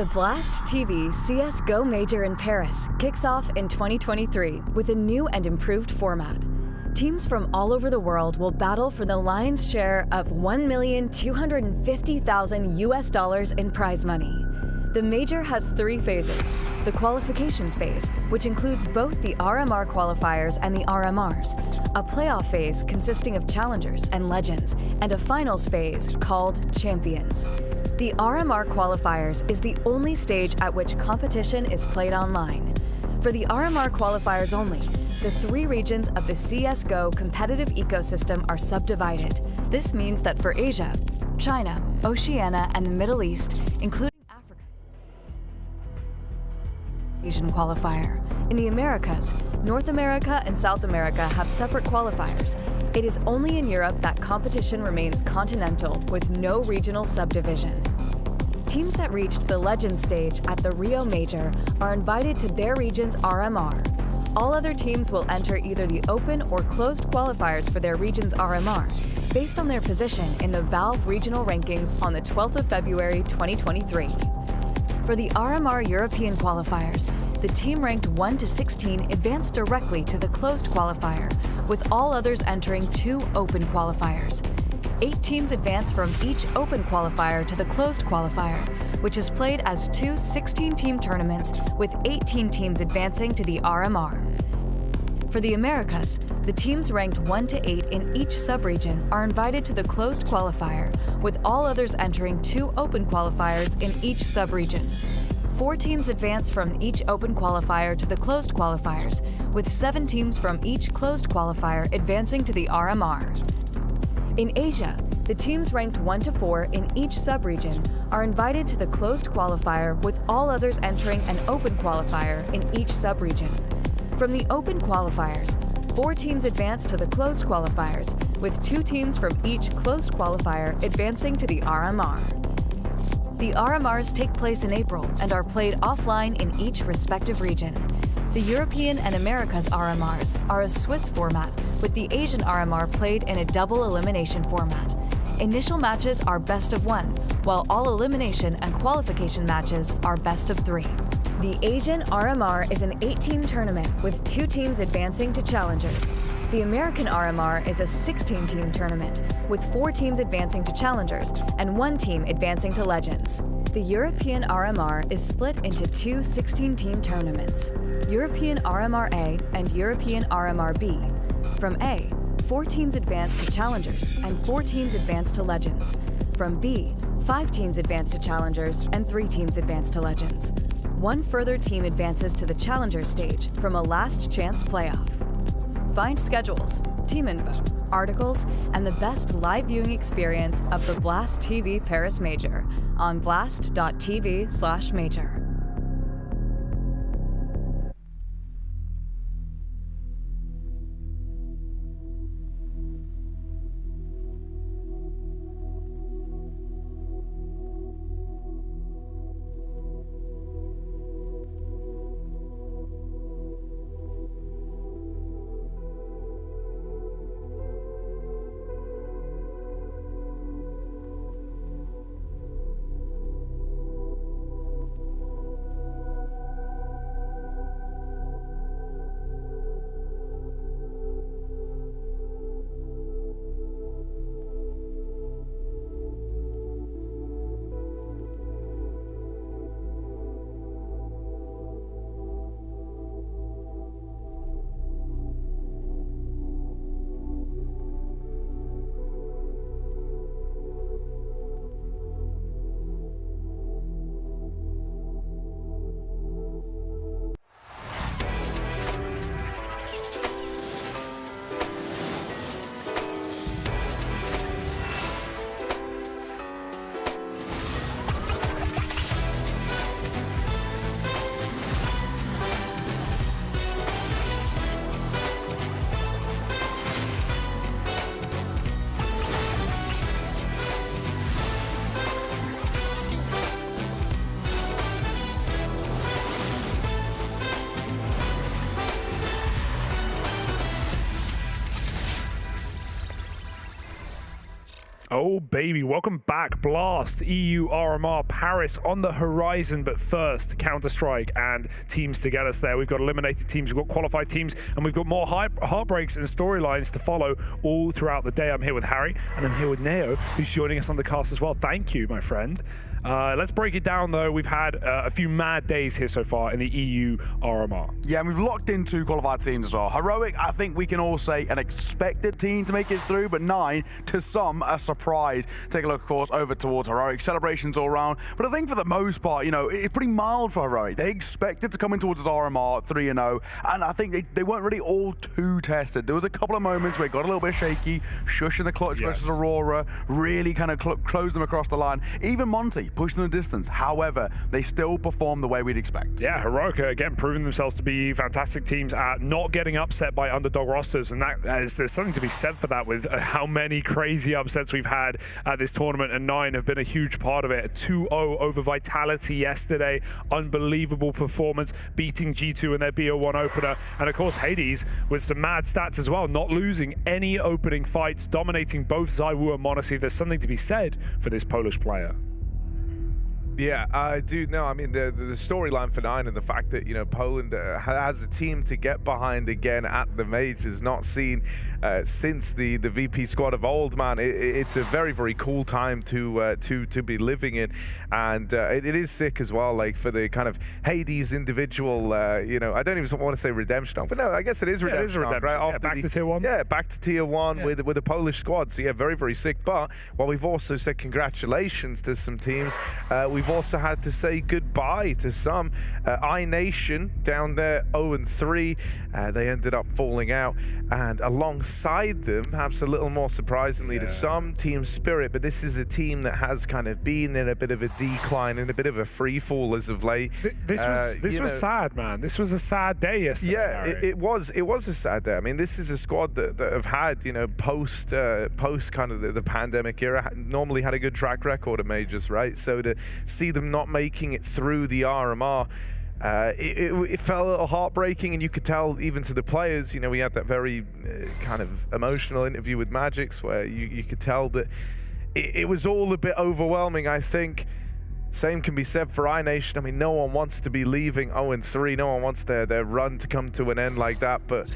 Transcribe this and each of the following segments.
The Blast TV CSGO Major in Paris kicks off in 2023 with a new and improved format. Teams from all over the world will battle for the lion's share of $1,250,000 in prize money. The Major has 3 phases: the qualifications phase, which includes both the RMR qualifiers and the RMRs, a playoff phase consisting of challengers and legends, and a finals phase called champions. The RMR qualifiers is the only stage at which competition is played online. For the RMR qualifiers only, the 3 regions of the CSGO competitive ecosystem are subdivided. This means that for Asia, China, Oceania, and the Middle East, including Africa, Asian qualifier. In the Americas, North America and South America have separate qualifiers. It is only in Europe that competition remains continental with no regional subdivision. Teams that reached the Legend stage at the Rio Major are invited to their region's RMR. All other teams will enter either the open or closed qualifiers for their region's RMR, based on their position in the Valve regional rankings on the 12th of February 2023. For the RMR European qualifiers, the team ranked 1 to 16 advanced directly to the closed qualifier, with all others entering 2 open qualifiers. 8 teams advance from each open qualifier to the closed qualifier, which is played as 2 16-team tournaments with 18 teams advancing to the RMR. For the Americas, the teams ranked 1 to 8 in each subregion are invited to the closed qualifier, with all others entering 2 open qualifiers in each subregion. 4 teams advance from each open qualifier to the closed qualifiers, with 7 teams from each closed qualifier advancing to the RMR. In Asia, the teams ranked 1 to 4 in each subregion are invited to the closed qualifier, with all others entering an open qualifier in each subregion. From the open qualifiers, 4 teams advance to the closed qualifiers, with 2 teams from each closed qualifier advancing to the RMR. The RMRs take place in April and are played offline in each respective region. The European and Americas RMRs are a Swiss format, with the Asian RMR played in a double elimination format. Initial matches are best of 1, while all elimination and qualification matches are best of 3. The Asian RMR is an 8-team tournament with 2 teams advancing to challengers. The American RMR is a 16-team tournament with 4 teams advancing to challengers and 1 team advancing to legends. The European RMR is split into 2 16-team tournaments, European RMR A and European RMR B. From A, 4 teams advance to challengers and 4 teams advance to legends. From B, 5 teams advance to challengers and 3 teams advance to legends. 1 further team advances to the challenger stage from a last chance playoff. Find schedules, team info, articles, and the best live viewing experience of the Blast TV Paris Major on blast.tv/major. Oh baby, welcome back. Blast, EU RMR, Paris on the horizon, but first Counter-Strike and teams to get us there. We've got eliminated teams, we've got qualified teams, and we've got more heartbreaks and storylines to follow all throughout the day. I'm here with Harry, and I'm here with Neo, who's joining us on the cast as well. Thank you, my friend. Let's break it down though. We've had a few mad days here so far in the EU RMR. Yeah, and we've locked in 2 qualified teams as well. Heroic, I think we can all say an expected team to make it through, but 9, to some, a surprise. Take a look, of course, over towards Heroic. Celebrations all around, but I think for the most part, you know, it's pretty mild for Heroic. They expected to come in towards this RMR 3-0, and I think they weren't really all too tested. There was a couple of moments where it got a little bit shaky, shushing the clutch versus Aurora, really kind of closed them across the line. Even Monte pushed them the distance. However, they still performed the way we'd expect. Yeah, Heroic again proving themselves to be fantastic teams at not getting upset by underdog rosters, and there's something to be said for that with how many crazy upsets we've had at this tournament, and 9 have been a huge part of it. A 2-0 over Vitality yesterday, unbelievable performance, beating G2 in their BO1 opener, and of course Hades with some mad stats as well, not losing any opening fights, dominating both ZywOo and Monte. There's something to be said for this Polish player. Yeah, I do know. I mean, the storyline for 9 and the fact that, you know, Poland has a team to get behind again at the majors, not seen since the VP squad of old, man. It's a very, very cool time to be living in, and it is sick as well. Like for the kind of Hades individual, you know, I don't even want to say redemption arc, but no, I guess it is redemption, redemption. Right? Yeah, back to tier 1. Yeah, back to tier 1 with a Polish squad. So yeah, very, very sick. But while we've also said congratulations to some teams, we've also had to say goodbye to some. iNation down there 0-3, they ended up falling out, and alongside them, perhaps a little more surprisingly to some, Team Spirit. But this is a team that has kind of been in a bit of a decline, in a bit of a free fall as of late. This was sad, man. This was a sad day yesterday. Yeah, it was a sad day. I mean, this is a squad that have had, you know, post kind of the pandemic era, normally had a good track record at majors, right? So to see them not making it through the RMR, it felt a little heartbreaking, and you could tell even to the players. You know, we had that very kind of emotional interview with Magix where you could tell that it was all a bit overwhelming. I think same can be said for iNation. I mean, no one wants to be leaving 0-3. No one wants their run to come to an end like that, but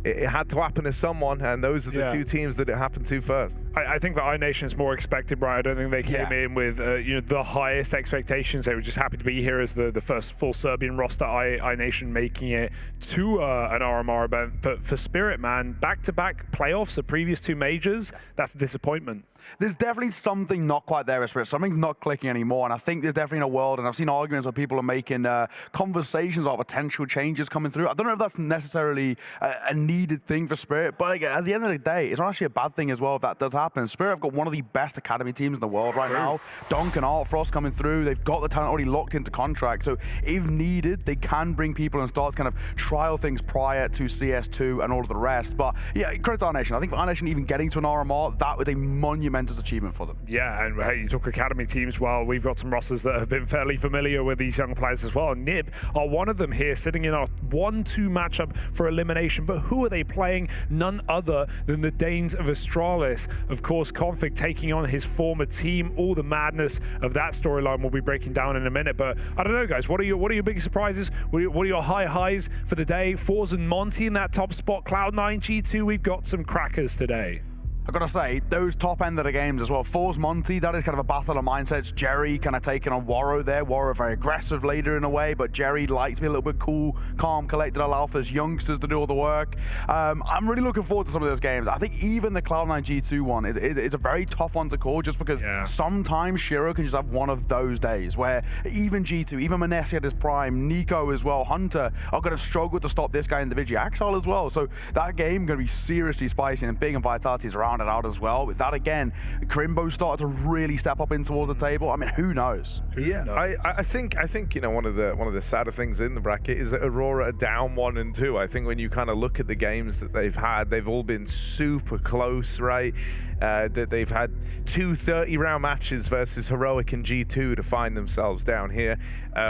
it had to happen to someone, and those are the 2 teams that it happened to first. I think that iNation is more expected, right? I don't think they came in with you know, the highest expectations. They were just happy to be here as the first full Serbian roster. iNation making it to an RMR event. But for Spirit, man, back-to-back playoffs, the previous 2 majors, that's a disappointment. There's definitely something not quite there with Spirit. Something's not clicking anymore, and I think there's definitely a world, and I've seen arguments where people are making conversations about potential changes coming through. I don't know if that's necessarily a needed thing for Spirit, but like, at the end of the day, it's not actually a bad thing as well if that does happen. Spirit have got one of the best academy teams in the world right now. Dunk and Artfrost coming through. They've got the talent already locked into contract, so if needed, they can bring people and start to kind of trial things prior to CS2 and all of the rest. But yeah, credit to iNation. I think for iNation even getting to an RMR, that was a monumental achievement for them. Yeah, and hey, you talk academy teams. Well, we've got some rosters that have been fairly familiar with these young players as well. Nib are one of them here, sitting in our 1-2 matchup for elimination. But who are they playing? None other than the Danes of Astralis. Of course, Config taking on his former team. All the madness of that storyline we'll be breaking down in a minute. But I don't know, guys. What are your big surprises? What are your high highs for the day? FORZE and Monte in that top spot. Cloud9, G2. We've got some crackers today. I've got to say, those top end of the games as well. FORZE Monte, that is kind of a battle of mindsets. Jerry kind of taking on Waro there. Waro very aggressive later in a way, but Jerry likes to be a little bit cool, calm, collected, allow for his youngsters to do all the work. I'm really looking forward to some of those games. I think even the Cloud9 G2 one is a very tough one to call, just because sometimes Shiro can just have one of those days where even G2, even Manesi at his prime, Nico as well, Hunter are going to struggle to stop this guy individually. Axel as well. So that game going to be seriously spicy, and Big and Vitality's around it out as well. With that again, Crimbo started to really step up in towards the table. I mean, who knows? I think you know, one of the sadder things in the bracket is that Aurora are down 1 and 2. I think when you kind of look at the games that they've had, they've all been super close, right? That they've had 2 30-round matches versus Heroic and G2 to find themselves down here,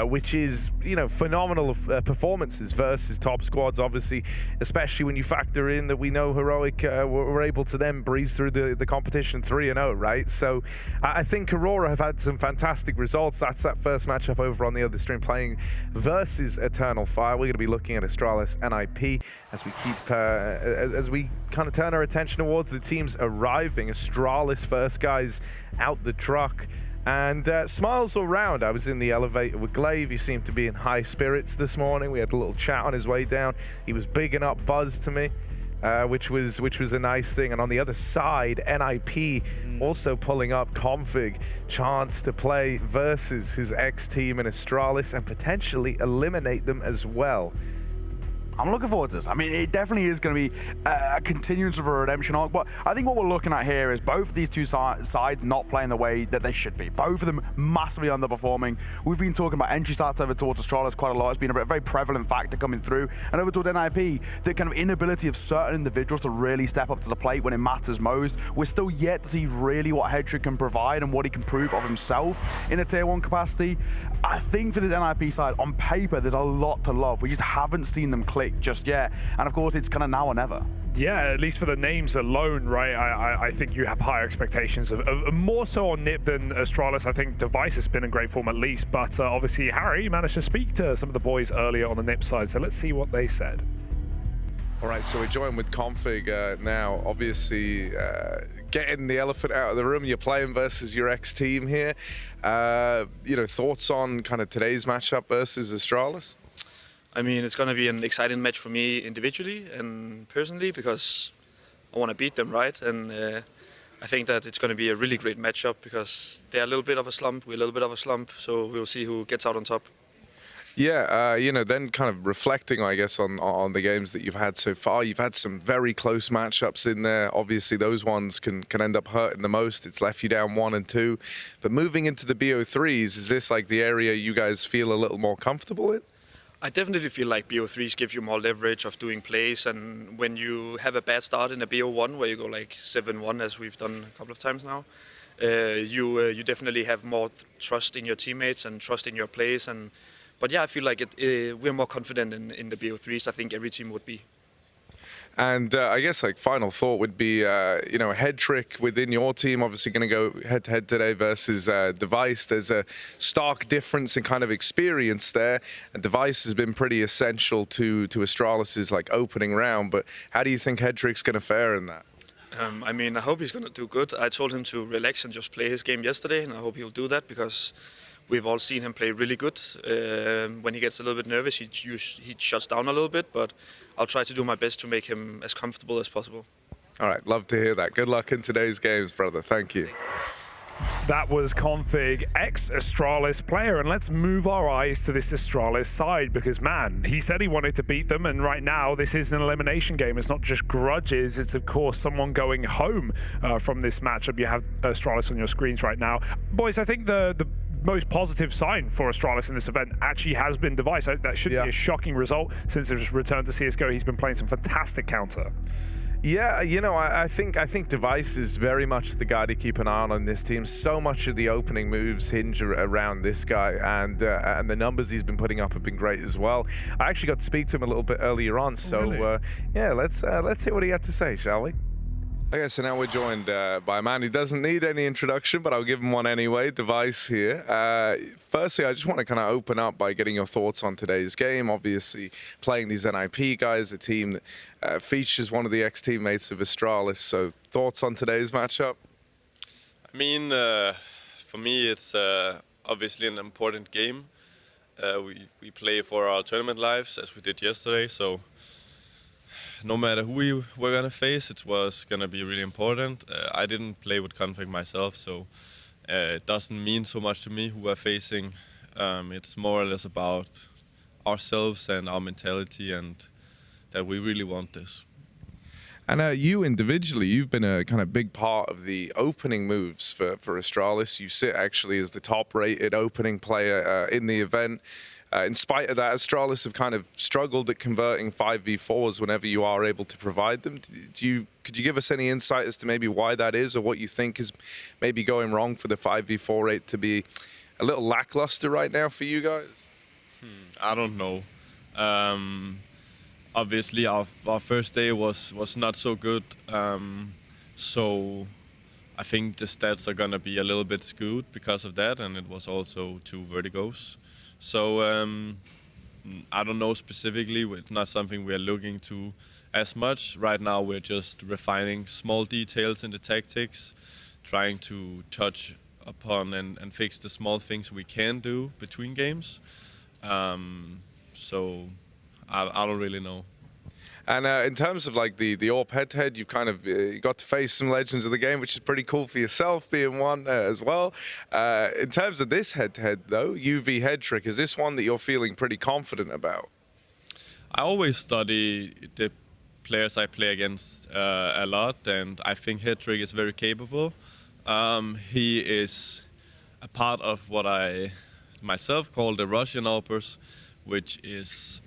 which is, you know, phenomenal performances versus top squads, obviously, especially when you factor in that we know Heroic were able to then bring breeze through the competition 3-0, right? So I think Aurora have had some fantastic results. That's that first matchup over on the other stream, playing versus Eternal Fire. We're going to be looking at Astralis NIP as we keep as we kind of turn our attention towards the teams arriving. Astralis first guys out the truck. And smiles all round. I was in the elevator with Glaive. He seemed to be in high spirits this morning. We had a little chat on his way down. He was bigging up Buzz to me, which was a nice thing. And on the other side, NIP also pulling up Config, chance to play versus his ex-team in Astralis and potentially eliminate them as well. I'm looking forward to this. I mean, it definitely is going to be a continuance of a redemption arc, but I think what we're looking at here is both of these two sides not playing the way that they should be. Both of them massively underperforming. We've been talking about entry starts over towards Astralis quite a lot. It's been a very prevalent factor coming through. And over toward NIP, the kind of inability of certain individuals to really step up to the plate when it matters most. We're still yet to see really what Hedrick can provide and what he can prove of himself in a tier 1 capacity. I think for this NIP side, on paper, there's a lot to love. We just haven't seen them click just yet, and of course it's kind of now or never. Yeah, at least for the names alone, right? I think you have higher expectations of more so on Nip than Astralis. I think Device has been in great form at least, but obviously Harry managed to speak to some of the boys earlier on the Nip side, so let's see what they said. All right, so we're joined with Config now. Obviously, getting the elephant out of the room, you're playing versus your ex-team here. You know, thoughts on kind of today's matchup versus Astralis? I mean, it's going to be an exciting match for me individually and personally because I want to beat them, right? And I think that it's going to be a really great matchup because they're a little bit of a slump, we're a little bit of a slump, so we'll see who gets out on top. Yeah, you know, then kind of reflecting, I guess, on the games that you've had so far, you've had some very close matchups in there. Obviously, those ones can end up hurting the most. It's left you down 1 and 2. But moving into the BO3s, is this like the area you guys feel a little more comfortable in? I definitely feel like BO3s give you more leverage of doing plays, and when you have a bad start in a BO1 where you go like 7-1 as we've done a couple of times now, you definitely have more trust in your teammates and trust in your plays. But yeah, I feel like we're more confident in the BO3s. I think every team would be. And I guess like final thought would be, you know, Hedrick within your team, obviously going to go head-to-head today versus Device. There's a stark difference in kind of experience there. And Device has been pretty essential to Astralis's like opening round. But how do you think Hedrick's going to fare in that? I mean, I hope he's going to do good. I told him to relax and just play his game yesterday, and I hope he'll do that because we've all seen him play really good. When he gets a little bit nervous, he shuts down a little bit, but I'll try to do my best to make him as comfortable as possible. All right, love to hear that. Good luck in today's games, brother. Thank you. That was Config, ex-Astralis player, and let's move our eyes to this Astralis side because, man, he said he wanted to beat them, and right now this is an elimination game. It's not just grudges, it's of course someone going home from this matchup. You have Astralis on your screens right now. Boys, I think the most positive sign for Astralis in this event actually has been Device. That should be a shocking result since his return to CSGO. He's been playing some fantastic counter. Yeah, you know, I think Device is very much the guy to keep an eye on this team. So much of the opening moves hinge around this guy, and the numbers he's been putting up have been great as well. I actually got to speak to him a little bit earlier on, so really? Yeah, let's hear what he had to say, shall we? Okay, so now we're joined by a man who doesn't need any introduction, but I'll give him one anyway, Device here. Firstly, I just want to kind of open up by getting your thoughts on today's game. Obviously, playing these NIP guys, a team that features one of the ex-teammates of Astralis. So, thoughts on today's matchup? I mean, for me, it's obviously an important game. We play for our tournament lives, as we did yesterday, so no matter who we were going to face, it was going to be really important. I didn't play with Config myself, so it doesn't mean so much to me who we're facing. It's more or less about ourselves and our mentality and that we really want this. And you individually, you've been a kind of big part of the opening moves for Astralis. You sit actually as the top-rated opening player in the event. In spite of that, Astralis have kind of struggled at converting 5v4s whenever you are able to provide them. Could you give us any insight as to maybe why that is, or what you think is maybe going wrong for the 5v4 rate to be a little lackluster right now for you guys? I don't know. Obviously, our first day was not so good. So I think the stats are gonna be a little bit skewed because of that, and it was also 2 Vertigos. So I don't know specifically. It's not something we are looking to as much. Right now we're just refining small details in the tactics, trying to touch upon and fix the small things we can do between games. So I don't really know. And in terms of like the AWP head-to-head, you've kind of you got to face some legends of the game, which is pretty cool for yourself, being one as well. In terms of this head-to-head, though, UV head trick, is this one that you're feeling pretty confident about? I always study the players I play against a lot, and I think head trick is very capable. He is a part of what I myself call the Russian AWPers, which is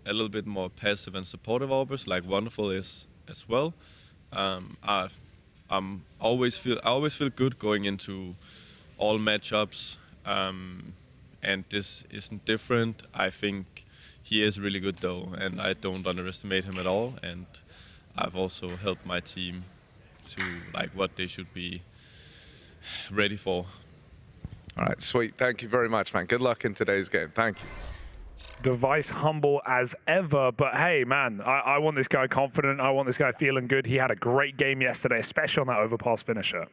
a little bit more passive and supportive AWPers, like Wonderful is as well. I always feel good going into all matchups, and this isn't different. I think he is really good though, and I don't underestimate him at all. And I've also helped my team to like what they should be ready for. All right, sweet. Thank you very much, man. Good luck in today's game. Thank you. Device humble as ever, but hey, man, I want this guy confident. I want this guy feeling good. He had a great game yesterday, especially on that overpass finisher.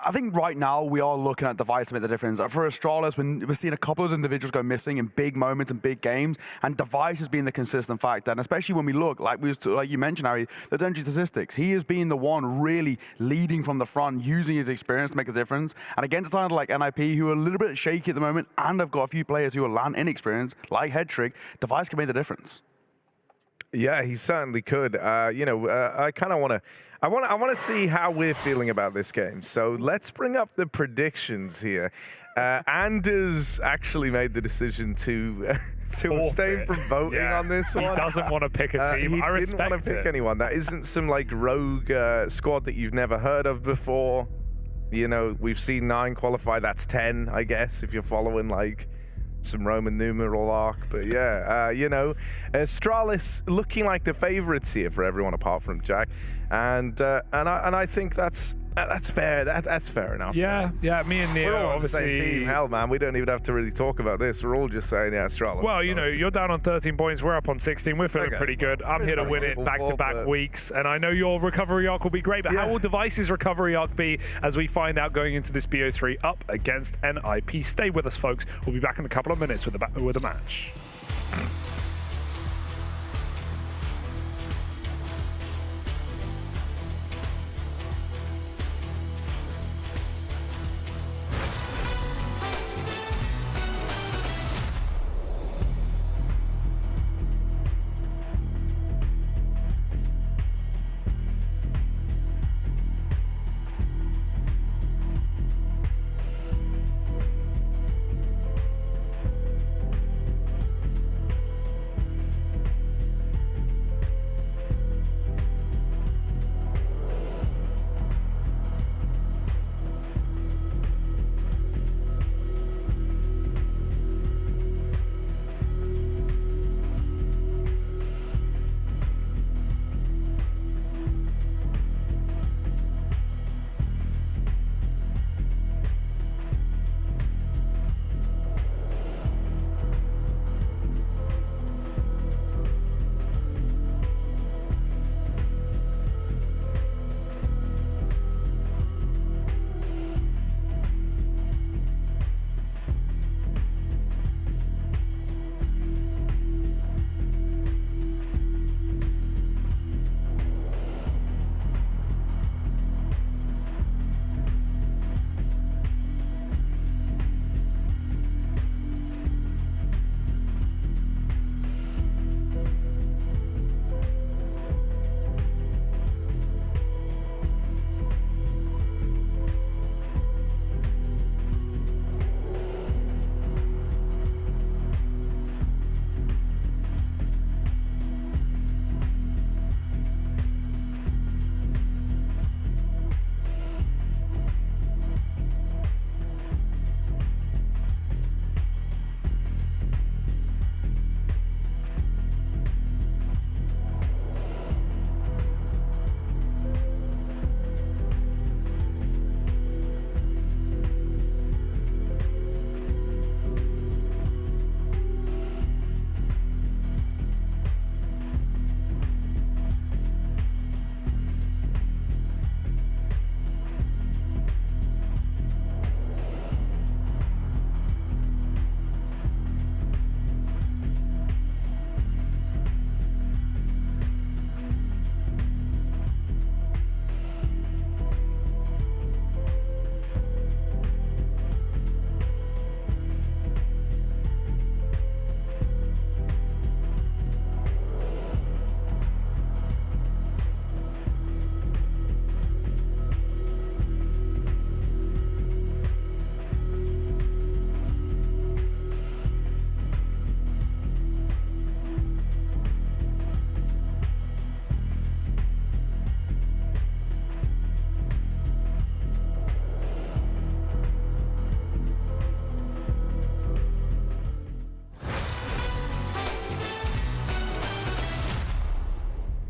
I think right now we are looking at Device to make the difference. For Astralis, we're seeing a couple of individuals go missing in big moments and big games, and Device has been the consistent factor. And especially when we look, like you mentioned, Harry, the dungeon statistics, he has been the one really leading from the front, using his experience to make a difference. And against a side like NIP, who are a little bit shaky at the moment, and have got a few players who are land inexperienced, like Head Trick, Device can make the difference. Yeah, he certainly could. I kind of want to. I want to see how we're feeling about this game. So let's bring up the predictions here. Anders actually made the decision to abstain from voting on this one. He doesn't want to pick a team. He I respect didn't want to pick anyone. That isn't some like rogue squad that you've never heard of before. You know, we've seen 9 qualify. That's 10, I guess, if you're following like some Roman numeral arc. But yeah, Astralis looking like the favorites here for everyone apart from Jack, and I think that's fair. That's fair enough. Yeah, me and Neo we're all obviously. On the same team. Hell, man, we don't even have to really talk about this. We're all just saying, yeah, Astralis. Well, you're down on 13 points. We're up on 16. We're feeling pretty good. I'm here to win it back-to-back weeks, and I know your recovery arc will be great. But how will Device's recovery arc be as we find out going into this BO3 up against NIP? Stay with us, folks. We'll be back in a couple of minutes with a match.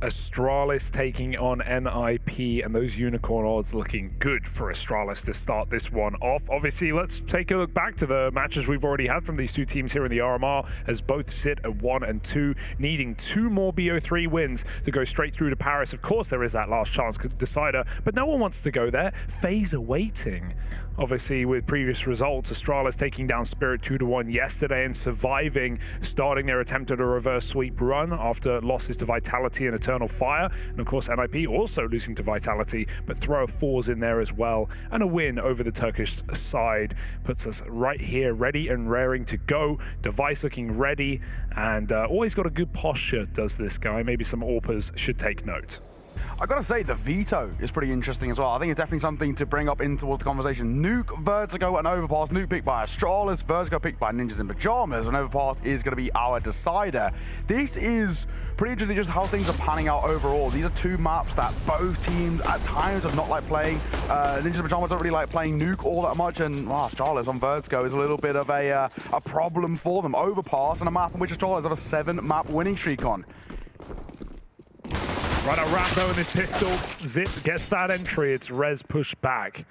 Astralis taking on NIP, and those unicorn odds looking good for Astralis to start this one off. Obviously, let's take a look back to the matches we've already had from these two teams here in the RMR, as both sit at 1 and 2, needing 2 more BO3 wins to go straight through to Paris. Of course, there is that last chance decider, but no one wants to go there. FaZe are waiting. Obviously, with previous results, Astralis taking down Spirit 2-1 yesterday and surviving, starting their attempt at a reverse sweep run after losses to Vitality and Eternal Fire. And of course, NIP also losing to Vitality, but throw a FORZE in there as well. And a win over the Turkish side puts us right here, ready and raring to go. Device looking ready, and always got a good posture, does this guy. Maybe some AWPers should take note. I gotta say, the Veto is pretty interesting as well. I think it's definitely something to bring up in towards the conversation. Nuke, Vertigo, and Overpass. Nuke picked by Astralis, Vertigo picked by Ninjas in Pyjamas, and Overpass is gonna be our decider. This is pretty interesting just how things are panning out overall. These are two maps that both teams at times have not liked playing. Ninjas in Pyjamas don't really like playing Nuke all that much, and Astralis on Vertigo is a little bit of a problem for them. Overpass and a map in which Astralis have a 7-map winning streak on. Right, a Rambo in this pistol. Zip gets that entry. It's Rez pushed back.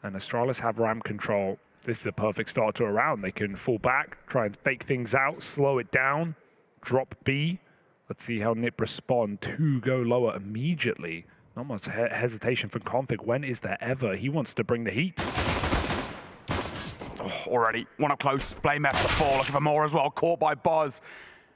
And Astralis have ramp control. This is a perfect start to a round. They can fall back, try and fake things out, slow it down, drop B. Let's see how NIP respond. 2 go lower immediately. Not much hesitation from Config. When is there ever? He wants to bring the heat. Oh, already, one up close. Blame F to 4, looking for more as well. Caught by Buzz.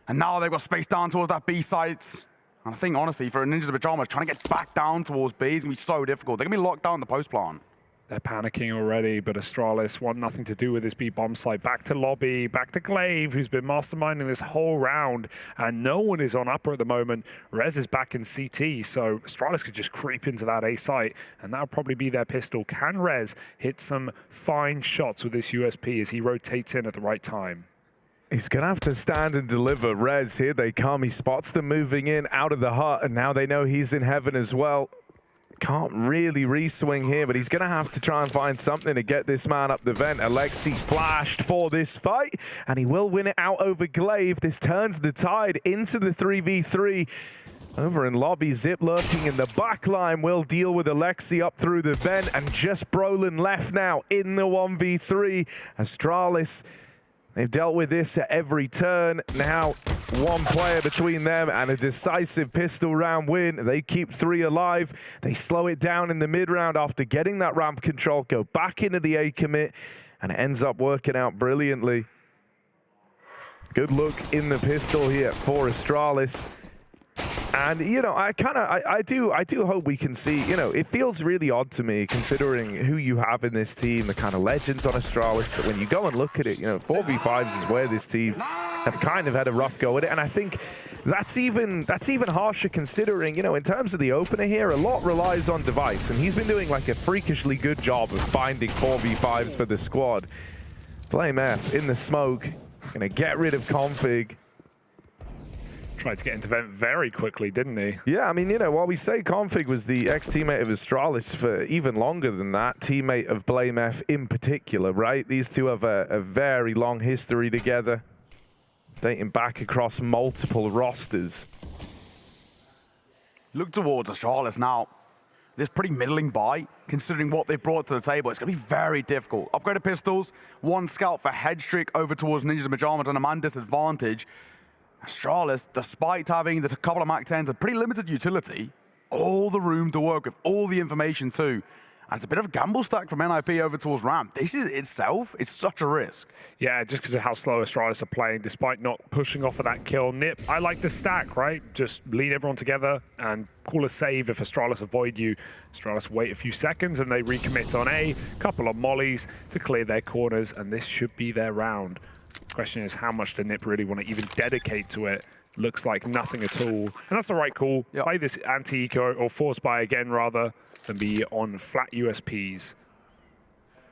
And now they've got space down towards that B site. And I think, honestly, for Ninjas in Pyjamas, trying to get back down towards B is going to be so difficult. They're going to be locked down in the post plant. They're panicking already, but Astralis want nothing to do with this B bomb site. Back to lobby, back to Glaive, who's been masterminding this whole round, and no one is on upper at the moment. Rez is back in CT, so Astralis could just creep into that A site, and that'll probably be their pistol. Can Rez hit some fine shots with this USP as he rotates in at the right time? He's going to have to stand and deliver. Rez, here they come. He spots them moving in out of the hut, and now they know he's in heaven as well. Can't really re-swing here, but he's going to have to try and find something to get this man up the vent. Alexi flashed for this fight, and he will win it out over Glaive. This turns the tide into the 3v3. Over in lobby, Zip lurking in the back line will deal with Alexi up through the vent, and just Brolin left now in the 1v3. Astralis, they've dealt with this at every turn. Now, one player between them and a decisive pistol round win. They keep 3 alive. They slow it down in the mid-round after getting that ramp control, go back into the A commit, and it ends up working out brilliantly. Good look in the pistol here for Astralis. And, you know, I do hope we can see, you know, it feels really odd to me considering who you have in this team, the kind of legends on Astralis, that when you go and look at it, you know, 4v5s is where this team have kind of had a rough go at it. And I think that's even harsher considering, you know, in terms of the opener here, a lot relies on Device, and he's been doing like a freakishly good job of finding 4v5s for the squad. Flame F in the smoke, gonna get rid of Config. Tried to get into vent very quickly, didn't he? Yeah, I mean, you know, while we say Config was the ex-teammate of Astralis for even longer than that, teammate of Blame F in particular, right? These two have a very long history together, dating back across multiple rosters. Look towards Astralis now. This pretty middling buy, considering what they've brought to the table. It's going to be very difficult. Upgraded pistols, 1 scout for Headstrick over towards Ninjas in Pyjamas and a man disadvantage. Astralis, despite having the couple of MAC-10s, a pretty limited utility, all the room to work with, all the information too. And it's a bit of a gamble stack from NIP over towards ramp. This is itself, it's such a risk. Yeah, just because of how slow Astralis are playing, despite not pushing off of that kill. NIP, I like the stack, right? Just lead everyone together and call a save if Astralis avoid you. Astralis wait a few seconds and they recommit on A. Couple of mollies to clear their corners, and this should be their round. Question is, how much do NIP really want to even dedicate to it? Looks like nothing at all. And that's the right call. Yep. Play this anti-eco, or force buy again rather, than be on flat USPs.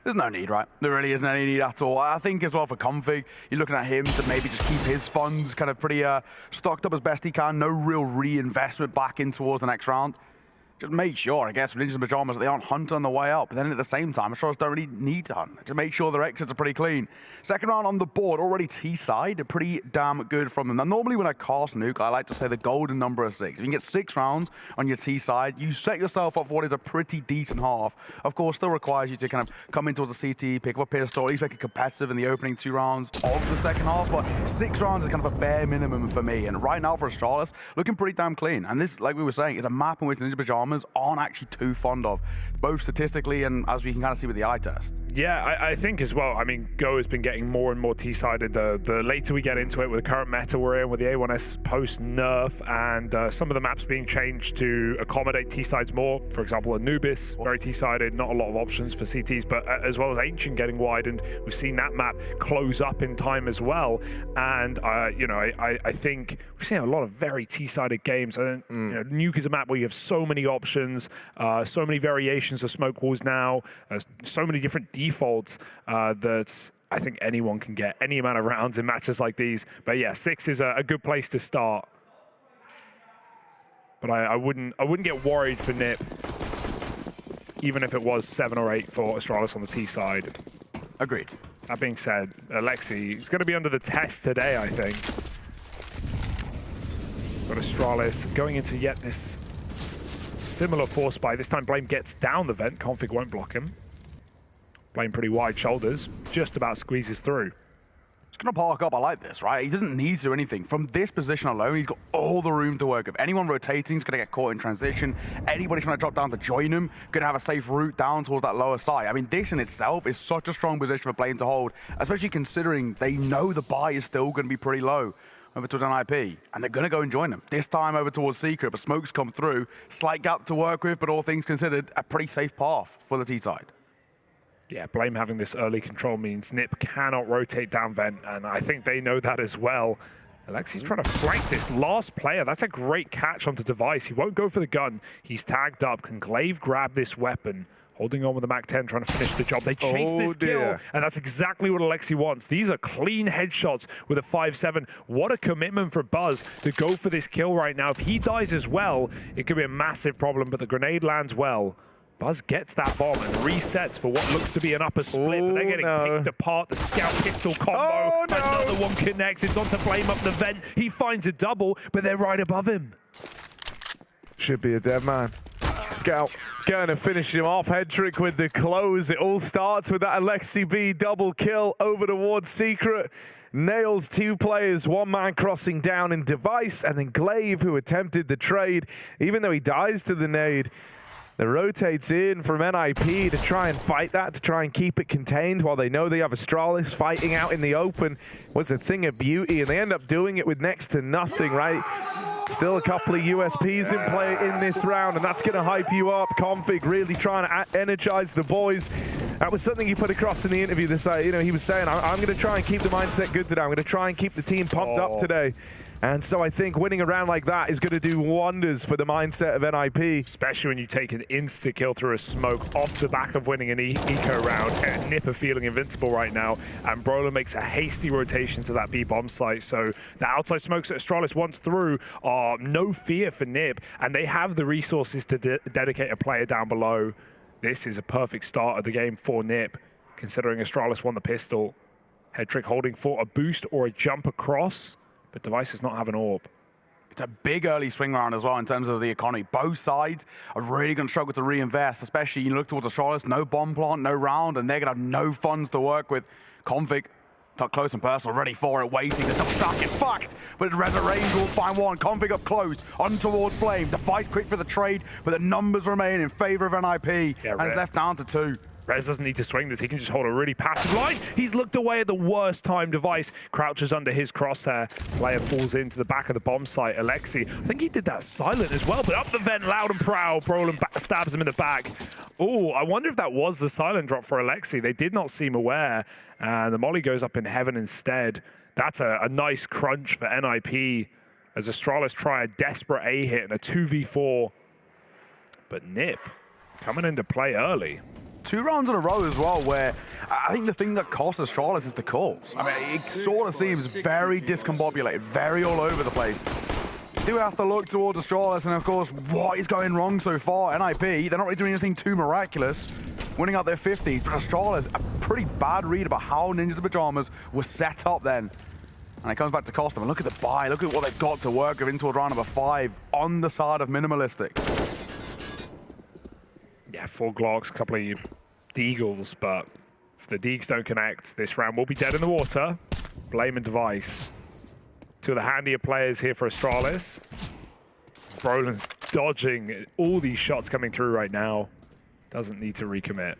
There's no need, right? There really isn't any need at all. I think as well for Config, you're looking at him to maybe just keep his funds kind of pretty stocked up as best he can. No real reinvestment back in towards the next round. just make sure, I guess, with Ninjas in Pyjamas, that they aren't hunting on the way up. But then at the same time, Astralis don't really need to hunt. Just make sure their exits are pretty clean. Second round on the board, already T-side, pretty damn good from them. Now, normally when I cast Nuke, I like to say the golden number of 6. If you can get 6 rounds on your T-side, you set yourself up for what is a pretty decent half. Of course, still requires you to kind of come in towards the CT, pick up a pistol, at least make it competitive in the opening 2 rounds of the second half. But 6 rounds is kind of a bare minimum for me. And right now for Astralis, looking pretty damn clean. And this, like we were saying, is a map in which Ninja Pyjamas aren't actually too fond of, both statistically and as we can kind of see with the eye test. Yeah, I think as well, I mean, Go has been getting more and more T-sided the later we get into it with the current meta we're in, with the A1S post-nerf, and some of the maps being changed to accommodate T-sides more. For example, Anubis, very T-sided, not a lot of options for CTs, but as well as Ancient getting widened, we've seen that map close up in time as well. And, you know, I think we've seen a lot of very T-sided games. You know, Nuke is a map where you have so many options, so many variations of smoke walls now, so many different defaults that I think anyone can get any amount of rounds in matches like these. But yeah, 6 is a good place to start. But I wouldn't get worried for Nip, even if it was 7 or 8 for Astralis on the T side. Agreed. That being said, Alexi is going to be under the test today, I think. But Astralis going into yet this similar force buy. This time Blame gets down the vent. Config won't block him. Blame pretty wide shoulders. Just about squeezes through. He's going to park up. I like this, right? He doesn't need to do anything. From this position alone, he's got all the room to work with. Anyone rotating is going to get caught in transition. Anybody trying to drop down to join him, going to have a safe route down towards that lower side. I mean, this in itself is such a strong position for Blame to hold, especially considering they know the buy is still going to be pretty low over towards an IP, and they're going to go and join them. This time over towards Secret, but smokes come through. Slight gap to work with, but all things considered, a pretty safe path for the T-side. Yeah, Blame having this early control means Nip cannot rotate down vent, and I think they know that as well. Alexi's trying to flank this last player. That's a great catch onto Device. He won't go for the gun. He's tagged up. Can Glaive grab this weapon? Holding on with the Mac-10, trying to finish the job. They chase this kill, and that's exactly what Alexi wants. These are clean headshots with a 5-7. What a commitment for Buzz to go for this kill right now. If he dies as well, it could be a massive problem, but the grenade lands well. Buzz gets that bomb and resets for what looks to be an upper split, but they're getting picked apart. The scout pistol combo, another one connects. It's onto Blame up the vent. He finds a double, but they're right above him. Should be a dead man. Scout going to finish him off. Head trick with the close. It all starts with that Alexi B double kill over towards Secret. Nails 2 players, 1 man crossing down in Device, and then Glaive, who attempted the trade, even though he dies to the nade. That rotates in from NIP to try and fight that, to try and keep it contained while they know they have Astralis fighting out in the open. Was a thing of beauty, and they end up doing it with next to nothing, right? Still a couple of USPs in play in this round, and that's going to hype you up. Config really trying to energize the boys. That was something he put across in the interview. This, you know, he was saying, I'm going to try and keep the mindset good today. I'm going to try and keep the team pumped up today. And so I think winning a round like that is going to do wonders for the mindset of NIP. Especially when you take an insta-kill through a smoke off the back of winning an eco round. And Nip are feeling invincible right now. And Brola makes a hasty rotation to that B-bomb site. So the outside smokes that Astralis wants through are no fear for Nip. And they have the resources to dedicate a player down below. This is a perfect start of the game for Nip, considering Astralis won the pistol. Head trick holding for a boost or a jump across. But Device does not have an orb. It's a big early swing round as well in terms of the economy. Both sides are really going to struggle to reinvest, especially you look towards Astralis, no bomb plant, no round, and they're going to have no funds to work with. Config, tuck close and personal, ready for it, waiting. The double stack is fucked, but Resurrange will find one. Config up close, on towards Blame. Device quick for the trade, but the numbers remain in favor of NIP, and it's left down to 2. Rez doesn't need to swing this. He can just hold a really passive line. He's looked away at the worst time. Device crouches under his crosshair. Player falls into the back of the bomb site. Alexi, I think he did that silent as well, but up the vent, loud and proud. Brolin stabs him in the back. Oh, I wonder if that was the silent drop for Alexi. They did not seem aware. And the molly goes up in heaven instead. That's a nice crunch for NIP as Astralis try a desperate A hit and a 2v4. But Nip coming into play early. 2 rounds in a row as well, where I think the thing that costs Astralis is the calls. I mean, it sort of seems very discombobulated, very all over the place. do have to look towards Astralis, and of course, what is going wrong so far? NIP, they're not really doing anything too miraculous, winning out their 50s, but Astralis, a pretty bad read about how Ninjas of Pyjamas were set up then. And it comes back to cost them. And look at the buy, look at what they've got to work with in towards round number 5 on the side of Minimalistic. Yeah, 4 Glocks, a couple of Deagles, but if the Deags don't connect, this round will be dead in the water. Blame and Device. 2 of the handier players here for Astralis. Brolin's dodging all these shots coming through right now. Doesn't need to recommit.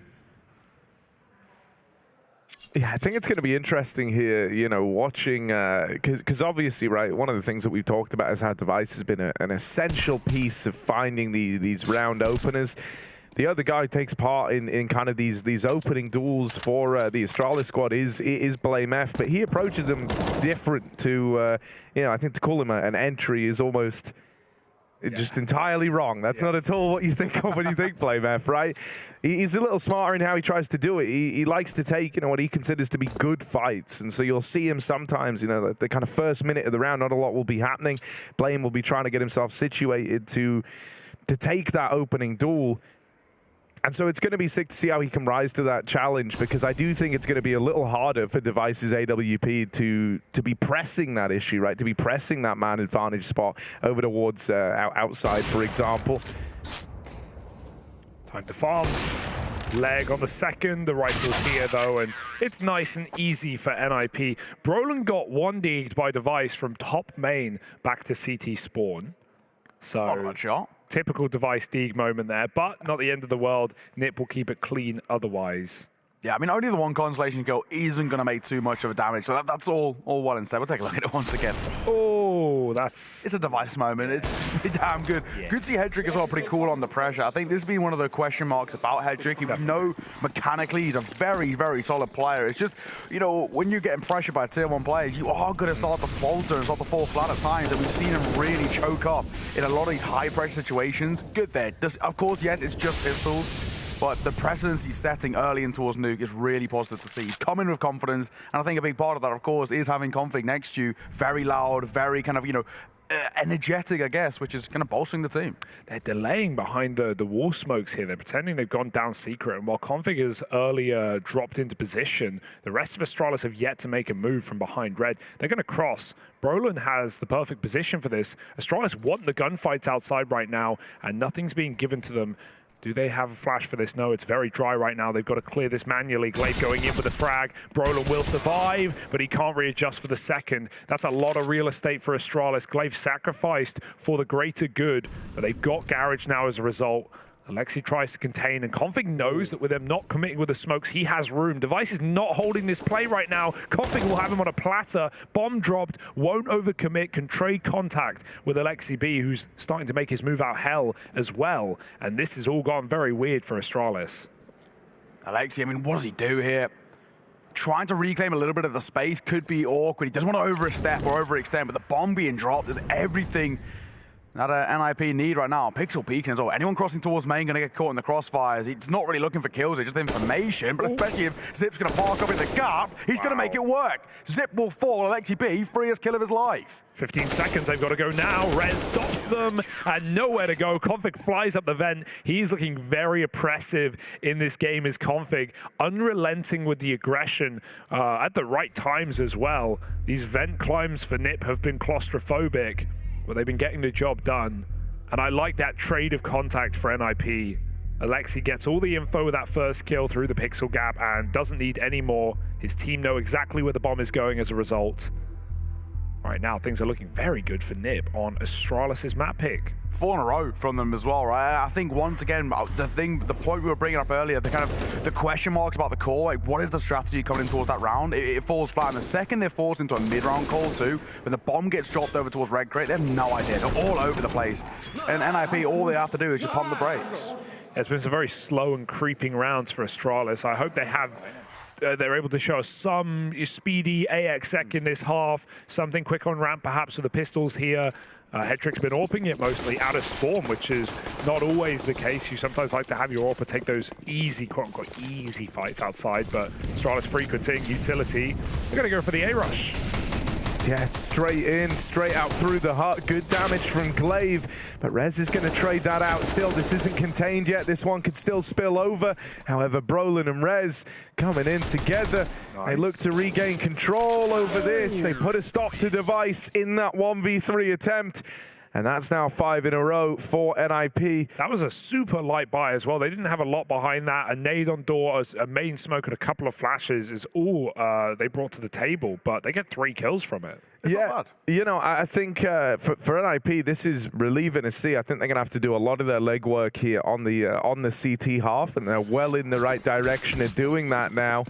Yeah, I think it's going to be interesting here, you know, watching, because obviously, right, one of the things that we've talked about is how Device has been an essential piece of finding these round openers. The other guy who takes part in kind of these opening duels for the Astralis squad is Blame F, but he approaches them different to, you know, I think to call him an entry is almost just entirely wrong. That's not at all what you think of when you think Blame F, right? He's a little smarter in how he tries to do it. He likes to take, you know, what he considers to be good fights, and so you'll see him sometimes, you know, the kind of first minute of the round, not a lot will be happening. Blame will be trying to get himself situated to take that opening duel. And so it's going to be sick to see how he can rise to that challenge, because I do think it's going to be a little harder for Device's AWP to be pressing that issue, right? To be pressing that man advantage spot over towards outside, for example. Time to farm. Leg on the second. The rifle's here, though, and it's nice and easy for NIP. Brolin got 1-degged by Device from top main back to CT spawn. So Not a bad shot. Typical Device Deeg moment there, but not the end of the world. Nip will keep it clean otherwise. Yeah, I mean, only the one Constellation kill isn't going to make too much of a damage, so that's all well and said. We'll take a look at it once again. Oh, that's... It's a Device moment. It's pretty damn good. Yeah. Good to see Hedrick as well, pretty cool on the pressure. I think this has been one of the question marks about Hedrick. We know mechanically he's a very, very solid player. It's just, you know, when you're getting pressured by tier 1 players, you are going to start to falter and start to fall flat at times, and we've seen him really choke up in a lot of these high-pressure situations. Good there. Of course, yes, it's just pistols, but the precedence he's setting early in towards Nuke is really positive to see. He's coming with confidence, and I think a big part of that, of course, is having Config next to you. Very loud, very kind of, you know, energetic, I guess, which is kind of bolstering the team. They're delaying behind the wall smokes here. They're pretending they've gone down secret, and while Config has earlier dropped into position, the rest of Astralis have yet to make a move from behind red. They're going to cross. Brolin has the perfect position for this. Astralis want the gunfights outside right now, and nothing's being given to them. Do they have a flash for this? No, it's very dry right now. They've got to clear this manually. Glaive going in with a frag. Brolin will survive, but he can't readjust for the second. That's a lot of real estate for Astralis. Glaive sacrificed for the greater good, but they've got Garage now as a result. Alexi tries to contain, and Config knows that with them not committing with the smokes, he has room. Device is not holding this play right now. Config will have him on a platter. Bomb dropped, won't overcommit, can trade contact with Alexi B, who's starting to make his move out hell as well. And this has all gone very weird for Astralis. Alexi, I mean, what does he do here? Trying to reclaim a little bit of the space could be awkward. He doesn't want to overstep or overextend, but the bomb being dropped is everything that NIP need right now. Pixel peeking as well. Anyone crossing towards main going to get caught in the crossfires. It's not really looking for kills, it's just information, but especially if Zip's going to park up in the gap, he's going to make it work. Zip will fall, Alexi B, freest kill of his life. 15 seconds, they've got to go now. Rez stops them, and nowhere to go. Config flies up the vent. He's looking very oppressive in this game as Config, unrelenting with the aggression at the right times as well. These vent climbs for Nip have been claustrophobic, but they've been getting the job done. And I like that trade of contact for NIP. Alexi gets all the info with that first kill through the pixel gap and doesn't need any more. His team know exactly where the bomb is going as a result. Right now, things are looking very good for Nip on Astralis' map pick. 4 in a row from them as well, right? I think once again, the point we were bringing up earlier, the question marks about the call, like what is the strategy coming in towards that round? It falls flat. And the second they're forced into a mid-round call too, when the bomb gets dropped over towards red crate, they have no idea. They're all over the place. And NIP, all they have to do is just pump the brakes. It's been some very slow and creeping rounds for Astralis. I hope they have they're able to show us some speedy AXEC in this half, something quick on ramp perhaps with the pistols here. Hedrick's been AWPing it mostly out of spawn, which is not always the case. You sometimes like to have your AWPer take those easy, quote-unquote, easy fights outside, but Astralis frequenting utility. They're going to go for the A-rush. Yeah, straight in, straight out through the hut. Good damage from Glaive, but Rez is going to trade that out still. This isn't contained yet. This one could still spill over. However, Brolin and Rez coming in together. Nice. They look to regain control over this. They put a stop to Device in that 1v3 attempt. And that's now 5 in a row for NIP. That was a super light buy as well. They didn't have a lot behind that. A nade on door, a main smoke, and a couple of flashes is all they brought to the table. But they get 3 kills from it. It's yeah, you know, I think for NIP, this is relieving to see. I think they're going to have to do a lot of their legwork here on the CT half, and they're well in the right direction of doing that now.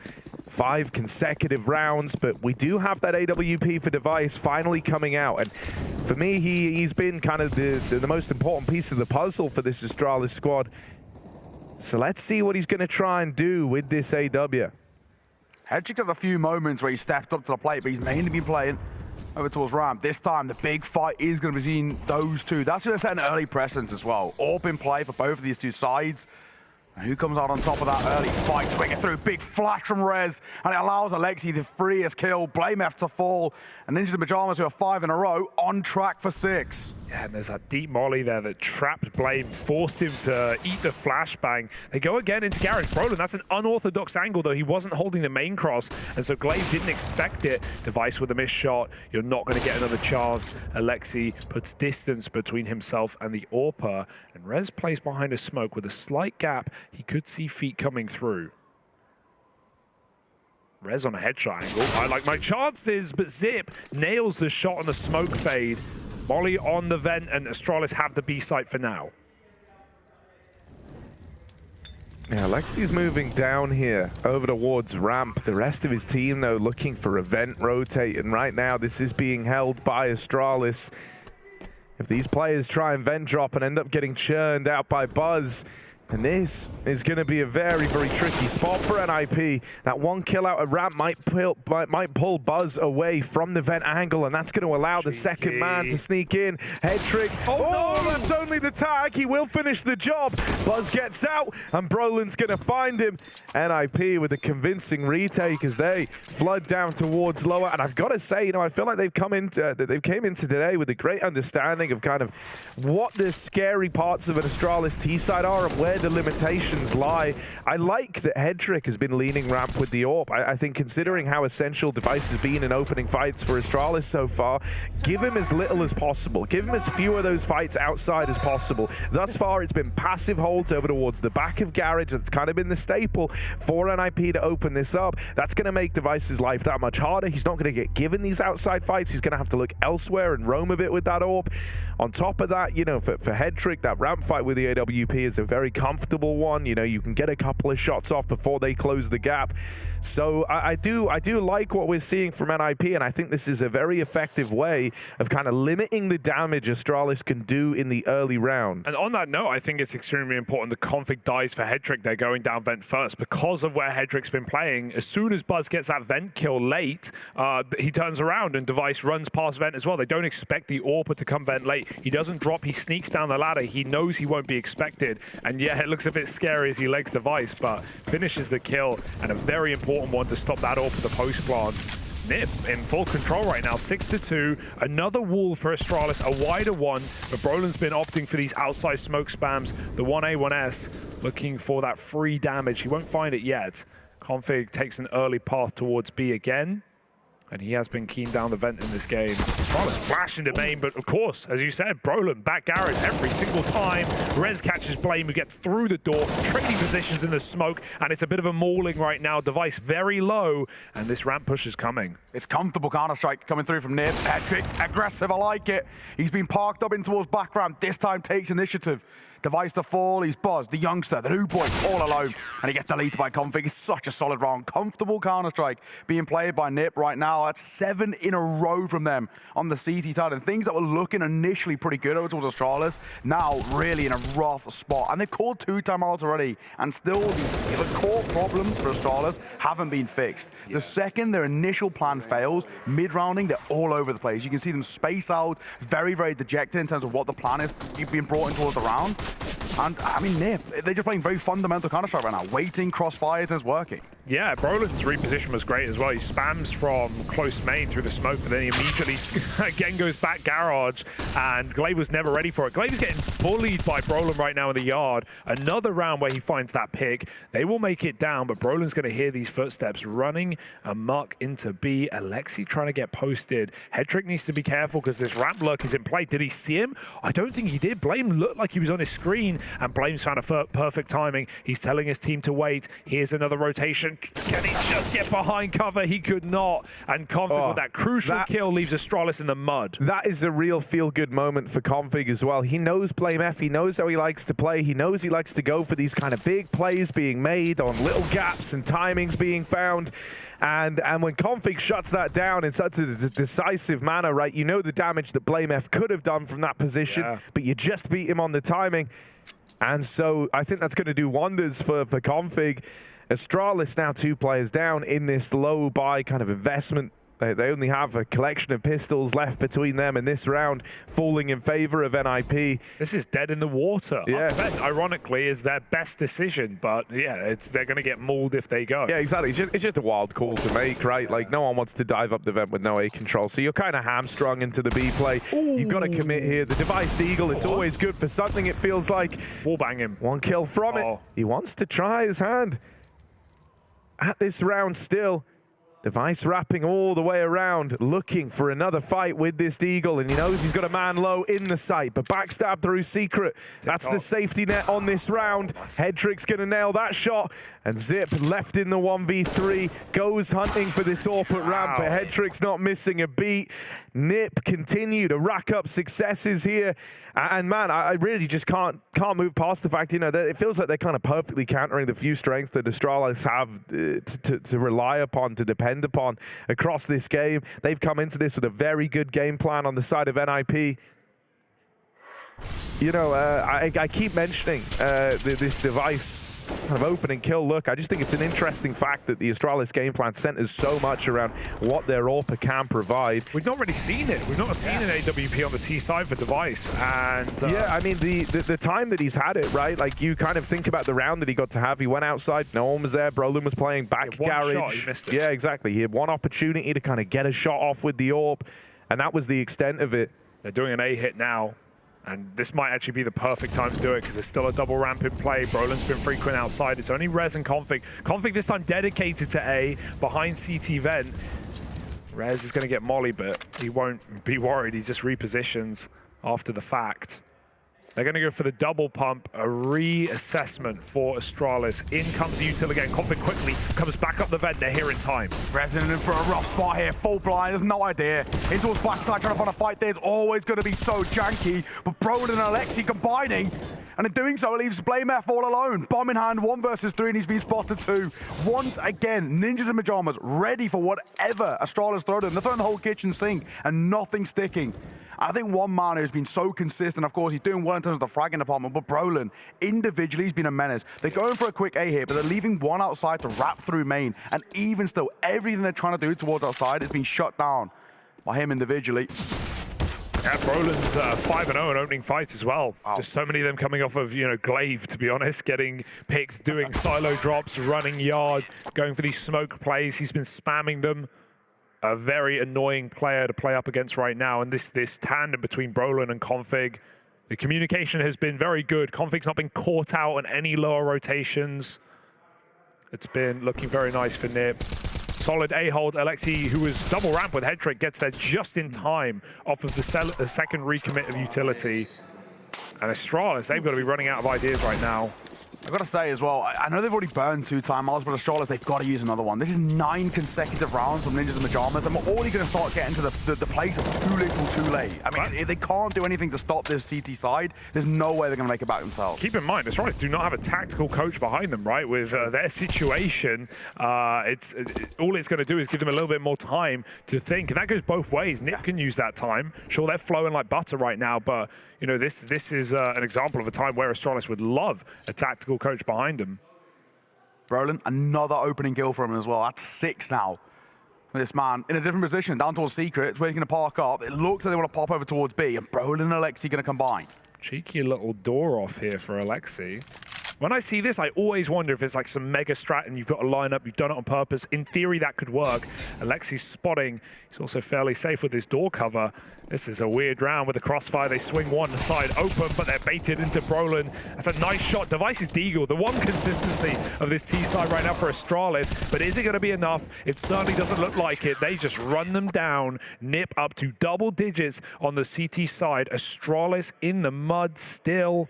5 consecutive rounds, but we do have that AWP for Device finally coming out. And for me, he's been kind of the most important piece of the puzzle for this Astralis squad. So let's see what he's going to try and do with this AW. Hedrick's had a few moments where he stepped up to the plate, but he's mainly been playing over towards ramp. This time, the big fight is going to be between those two. That's going to set an early precedence as well. All in play for both of these two sides. And who comes out on top of that early fight? Swinging through, big flash from Rez, and it allows Alexi the freest kill. Blame F to fall, and Ninjas and Pyjamas, who are 5 in a row, on track for 6. Yeah, and there's that deep molly there that trapped Blame, forced him to eat the flashbang. They go again into Garage. Brolin, that's an unorthodox angle, though. He wasn't holding the main cross, and so Glaive didn't expect it. Device with a missed shot. You're not going to get another chance. Alexi puts distance between himself and the AWPer, and Rez plays behind a smoke with a slight gap. He could see feet coming through. Rez on a headshot angle. I like my chances, but Zip nails the shot on the smoke fade. Molly on the vent, and Astralis have the B site for now. Yeah, Alexi's moving down here over towards ramp. The rest of his team, though, looking for a vent rotate. And right now, this is being held by Astralis. If these players try and vent drop and end up getting churned out by Buzz, and this is going to be a very, very tricky spot for NIP. That 1 kill out of ramp might pull Buzz away from the vent angle, and that's going to allow the second man to sneak in. Head trick. Oh, no, that's only the tag. He will finish the job. Buzz gets out, and Brolin's going to find him. NIP with a convincing retake as they flood down towards lower. And I've got to say, you know, I feel like they've came into today with a great understanding of kind of what the scary parts of an Astralis T-side are and where the limitations lie. I like that Hedrick has been leaning ramp with the AWP. I think considering how essential Device has been in opening fights for Astralis so far, give him as little as possible. Give him as few of those fights outside as possible. Thus far, it's been passive holds over towards the back of Garage. That's kind of been the staple for NIP to open this up. That's going to make Device's life that much harder. He's not going to get given these outside fights. He's going to have to look elsewhere and roam a bit with that AWP. On top of that, you know, for Hedrick, that ramp fight with the AWP is a very comfortable one. You know, you can get a couple of shots off before they close the gap. So I do like what we're seeing from NIP, and I think this is a very effective way of kind of limiting the damage Astralis can do in the early round. And on that note, I think it's extremely important the config dies for Hedrick. They're going down vent first because of where Hedrick's been playing. As soon as Buzz gets that vent kill late, he turns around and Device runs past vent as well. They don't expect the AWPer to come vent late. He doesn't drop. He sneaks down the ladder. He knows he won't be expected. And yeah, it looks a bit scary as he legs Device, but finishes the kill, and a very important one to stop that AWP at the post plant. Nip in full control right now, 6-2. Another wall for Astralis, a wider one, but Brolin's been opting for these outside smoke spams. The 1A, 1S looking for that free damage. He won't find it yet. Config takes an early path towards B again, and he has been keen down the vent in this game. Astralis flash into main, but of course, as you said, Brolin back Garage every single time. Rez catches Blame, who gets through the door, trading positions in the smoke, and it's a bit of a mauling right now. Device very low, and this ramp push is coming. It's comfortable Counter-Strike coming through from Nip. Hedrick, aggressive, I like it. He's been parked up in towards back ramp, this time takes initiative. Device to fall, he's Buzz, the youngster, the new boy, all alone, and he gets deleted by Config. It's such a solid round. Comfortable Counter-Strike being played by Nip right now. That's 7 in a row from them on the CT side, and things that were looking initially pretty good over towards Astralis, now really in a rough spot. And they've called 2 timeouts already, and still the core problems for Astralis haven't been fixed. Yeah. The second their initial plan fails, mid-rounding, they're all over the place. You can see them space out, very, very dejected in terms of what the plan is being brought in towards the round. And I mean, Nip, they're just playing very fundamental Counter-Strike right now. Waiting, crossfires, and it's working. Yeah, Brolin's reposition was great as well. He spams from close main through the smoke, but then he immediately again goes back garage, and Glaive was never ready for it. Glaive is getting bullied by Brolin right now in the yard. Another round where he finds that pick. They will make it down, but Brolin's going to hear these footsteps running amok into B. Alexi trying to get posted. Headtrick needs to be careful because this ramp lurk is in play. Did he see him? I don't think he did. Blame looked like he was on his screen, and Blame's found a perfect timing. He's telling his team to wait. Here's another rotation. Can he just get behind cover? He could not. And Config with that crucial kill leaves Astralis in the mud. That is a real feel-good moment for Config as well. He knows Blame F. He knows how he likes to play. He knows he likes to go for these kind of big plays being made on little gaps and timings being found. And when Config shuts that down in such a decisive manner, right, you know the damage that Blame F could have done from that position, but you just beat him on the timing. And so I think that's going to do wonders for Config. Astralis now 2 players down in this low buy kind of investment. They only have a collection of pistols left between them in this round, falling in favor of NIP. This is dead in the water. Yeah. Upvent, ironically, is their best decision, but yeah, they're going to get mauled if they go. Yeah, exactly. It's just a wild call to make, right? Like, no one wants to dive up the vent with no A control, so you're kind of hamstrung into the B play. You've got to commit here. The Device Eagle, it's always good for something, it feels like. Wallbang him. 1 kill from it. He wants to try his hand at this round still. Device wrapping all the way around, looking for another fight with this Deagle, and he knows he's got a man low in the site, but backstab through Secret. That's the safety net on this round. Headtrick's going to nail that shot, and Zip left in the 1v3, goes hunting for this AWP ramp, but Headtrick's not missing a beat. Nip continue to rack up successes here, and man, I really just can't move past the fact, you know, that it feels like they're kind of perfectly countering the few strengths that Astralis have to rely upon, to depend upon across this game. They've come into this with a very good game plan on the side of NIP. You know, I keep mentioning this Device kind of open and kill look. I just think it's an interesting fact that the Astralis game plan centers so much around what their AWP can provide. We've not really seen it. We've not seen an AWP on the T side for Device. And yeah, I mean, the time that he's had it, right? Like, you kind of think about the round that he got to have. He went outside, no one was there. Brolin was playing back garage. Shot, he missed it. Yeah, exactly. He had one opportunity to kind of get a shot off with the AWP, and that was the extent of it. They're doing an A hit now. And this might actually be the perfect time to do it because there's still a double ramp in play. Brolin's been frequent outside. It's only Rez and Config. Config this time dedicated to A behind CT Vent. Rez is going to get Molly, but he won't be worried. He just repositions after the fact. They're going to go for the double pump, a reassessment for Astralis. In comes the util again. Config quickly comes back up the vent. They're here in time. Resin in for a rough spot here. Full blind, there's no idea. Into his backside, trying to find a fight. There's always going to be so janky. But Brolin and Alexi combining. And in doing so, it leaves Blame F all alone. Bomb in hand, 1 versus 3, and he's been spotted 2. Once again, Ninjas in Pyjamas ready for whatever Astralis throw them. They're throwing the whole kitchen sink and nothing sticking. I think one man who's been so consistent, of course, he's doing well in terms of the fragging department, but Brolin, individually, he's been a menace. They're going for a quick A here, but they're leaving one outside to wrap through main, and even still, everything they're trying to do towards outside has been shut down by him individually. Yeah, Brolin's 5-0 in opening fights as well. Wow. Just so many of them coming off of, you know, Glaive, to be honest, getting picked, doing silo drops, running yard, going for these smoke plays. He's been spamming them. A very annoying player to play up against right now, and this tandem between Brolin and Config, the communication has been very good. Config's not been caught out on any lower rotations. It's been looking very nice for Nip. Solid A-hold. Alexi, who was double ramp with Headtrick, gets there just in time off of the second recommit of utility. And Astralis, they've got to be running out of ideas right now. I've got to say as well, I know they've already burned 2 timeouts, but Astralis, they've got to use another one. This is 9 consecutive rounds from Ninjas in Pyjamas, and we're already going to start getting to the place of too little, too late. I mean, if they can't do anything to stop this CT side, there's no way they're going to make it back themselves. Keep in mind, Astralis do not have a tactical coach behind them, right? With their situation, all it's going to do is give them a little bit more time to think, and that goes both ways. Nip can use that time. Sure, they're flowing like butter right now, but you know, this is an example of a time where Astralis would love a tactical coach behind them. Brolin, another opening kill for him as well. That's 6 now. This man in a different position, down towards Secret. It's where he's going to park up. It looks like they want to pop over towards B, and Brolin and Alexi going to combine. Cheeky little door off here for Alexi. when I see this, I always wonder if it's like some mega strat and you've got a lineup, you've done it on purpose. In theory, that could work. Alexi's spotting. He's also fairly safe with his door cover. This is a weird round with the crossfire. They swing one side open, but they're baited into Brolin. That's a nice shot. Device is deagle. The one consistency of this T side right now for Astralis, but is it going to be enough? It certainly doesn't look like it. They just run them down. Nip up to double digits on the CT side. Astralis in the mud still.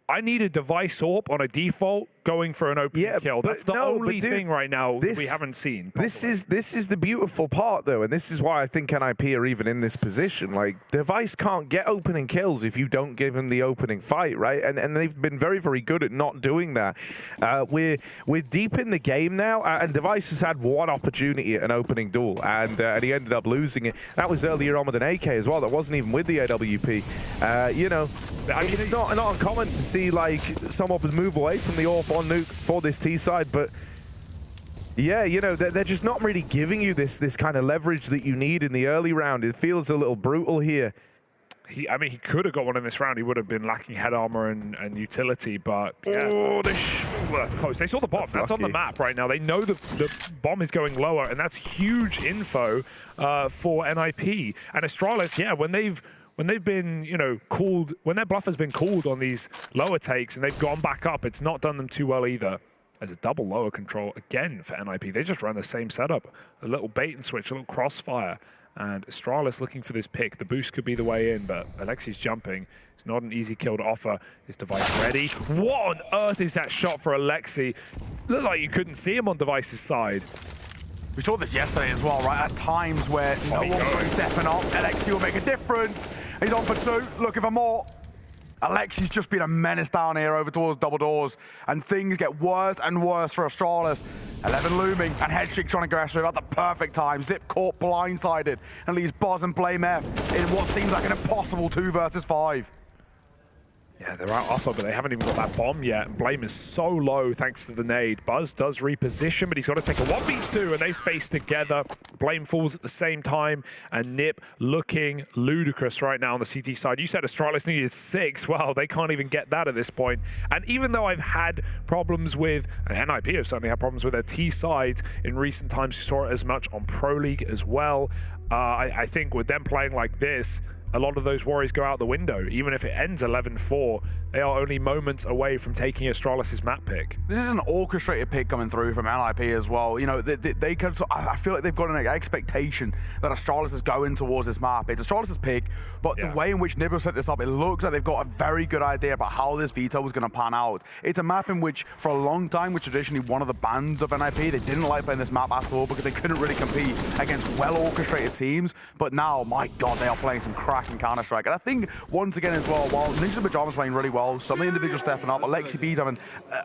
I need a device AWP on a default going for an opening kill. That's the only thing right now that we haven't seen. This is the beautiful part, though, and this is why I think NIP are even in this position. Like, Device can't get opening kills if you don't give him the opening fight, right? And they've been very, very good at not doing that. We're deep in the game now, and Device has had one opportunity at an opening duel, and he ended up losing it. That was earlier on with an AK as well. That wasn't even with the AWP. You know, I mean, it's not uncommon to see like someone move away from the AWP on Nuke for this T side, but yeah, you know, they're just not really giving you this kind of leverage that you need in the early round. It feels a little brutal here. I mean, he could have got one in this round. He would have been lacking head armor and utility, but yeah. Oh, that's close. They saw the bomb. That's on the map right now. They know the bomb is going lower, and that's huge info for NIP. And Astralis, yeah, when they've been, you know, called, when their bluff has been called on these lower takes and they've gone back up, it's not done them too well either. There's a double lower control again for NIP. They just run the same setup. A little bait and switch, a little crossfire. And Astralis looking for this pick. The boost could be the way in, but Alexi's jumping. It's not an easy kill to offer. Is Device ready? What on earth is that shot for Alexi? Looked like you couldn't see him on Device's side. We saw this yesterday as well, right? At times where no one was stepping up, Alexi will make a difference. He's on for two, looking for more. Alexi's just been a menace down here over towards double doors, and things get worse and worse for Astralis. 11 looming, and Headshake trying to go through at the perfect time. Zip caught blindsided, and leaves Buzz and Blame F in what seems like an impossible 2 versus 5. Yeah, they're out upper, but they haven't even got that bomb yet. And Blame is so low thanks to the nade. Buzz does reposition, but he's got to take a 1v2, and they face together. Blame falls at the same time, and Nip looking ludicrous right now on the CT side. You said Astralis needed 6. Well, they can't even get that at this point. And even though I've had problems with, and NIP have certainly had problems with their T sides in recent times, you saw it as much on Pro League as well. I think with them playing like this, a lot of those worries go out the window. Even if it ends 11-4, they are only moments away from taking Astralis' map pick. This is an orchestrated pick coming through from NIP as well. You know, they can. I feel like they've got an expectation that Astralis is going towards this map. It's Astralis' pick, but the way in which Nibble set this up, it looks like they've got a very good idea about how this Veto was going to pan out. It's a map in which, for a long time, was traditionally one of the bans of NIP. They didn't like playing this map at all because they couldn't really compete against well-orchestrated teams. But now, my God, they are playing some cracking Counter-Strike. And I think, once again as well, while Ninja Pyjamas playing really well, some of the individuals stepping up. Alexi B's having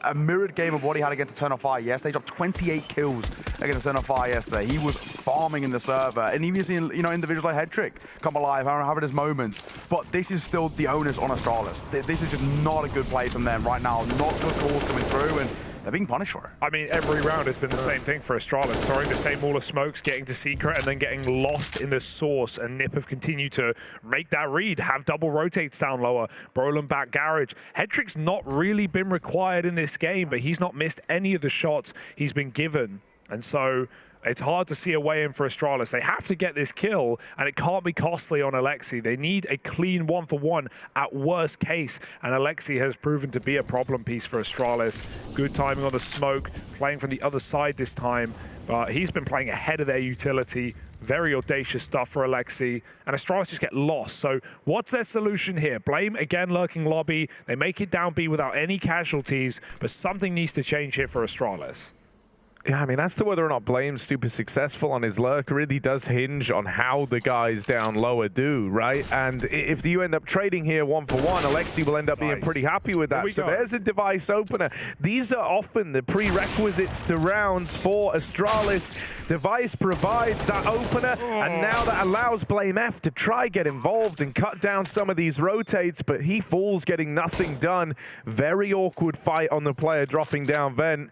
a mirrored game of what he had against Eternal Fire yesterday. He dropped 28 kills against Eternal Fire yesterday. He was farming in the server. And even seeing, you know, individuals like Headtrick come alive, having his moments. But this is still the onus on Astralis. This is just not a good play from them right now. Not good calls coming through, and they're being punished for it. I mean, every round has been the same thing for Astralis, throwing the same wall of smokes, getting to secret, and then getting lost in the source. And Nip have continued to make that read, have double rotates down lower, Brolin back garage. Headtrick's not really been required in this game, but he's not missed any of the shots he's been given. And so it's hard to see a way in for Astralis. They have to get this kill, and it can't be costly on Alexi. They need a clean 1-for-1 at worst case, and Alexi has proven to be a problem piece for Astralis. Good timing on the smoke, playing from the other side this time, but he's been playing ahead of their utility. Very audacious stuff for Alexi, and Astralis just get lost. So what's their solution here? Blame again lurking lobby. They make it down B without any casualties, but something needs to change here for Astralis. Yeah, I mean, as to whether or not Blame's super successful on his lurk really does hinge on how the guys down lower do, right? And if you end up trading here 1-for-1, Alexi will end up being pretty happy with that. So there's a device opener. These are often the prerequisites to rounds for Astralis. Device provides that opener, and now that allows Blame F to try get involved and cut down some of these rotates, but he falls getting nothing done. Very awkward fight on the player dropping down vent.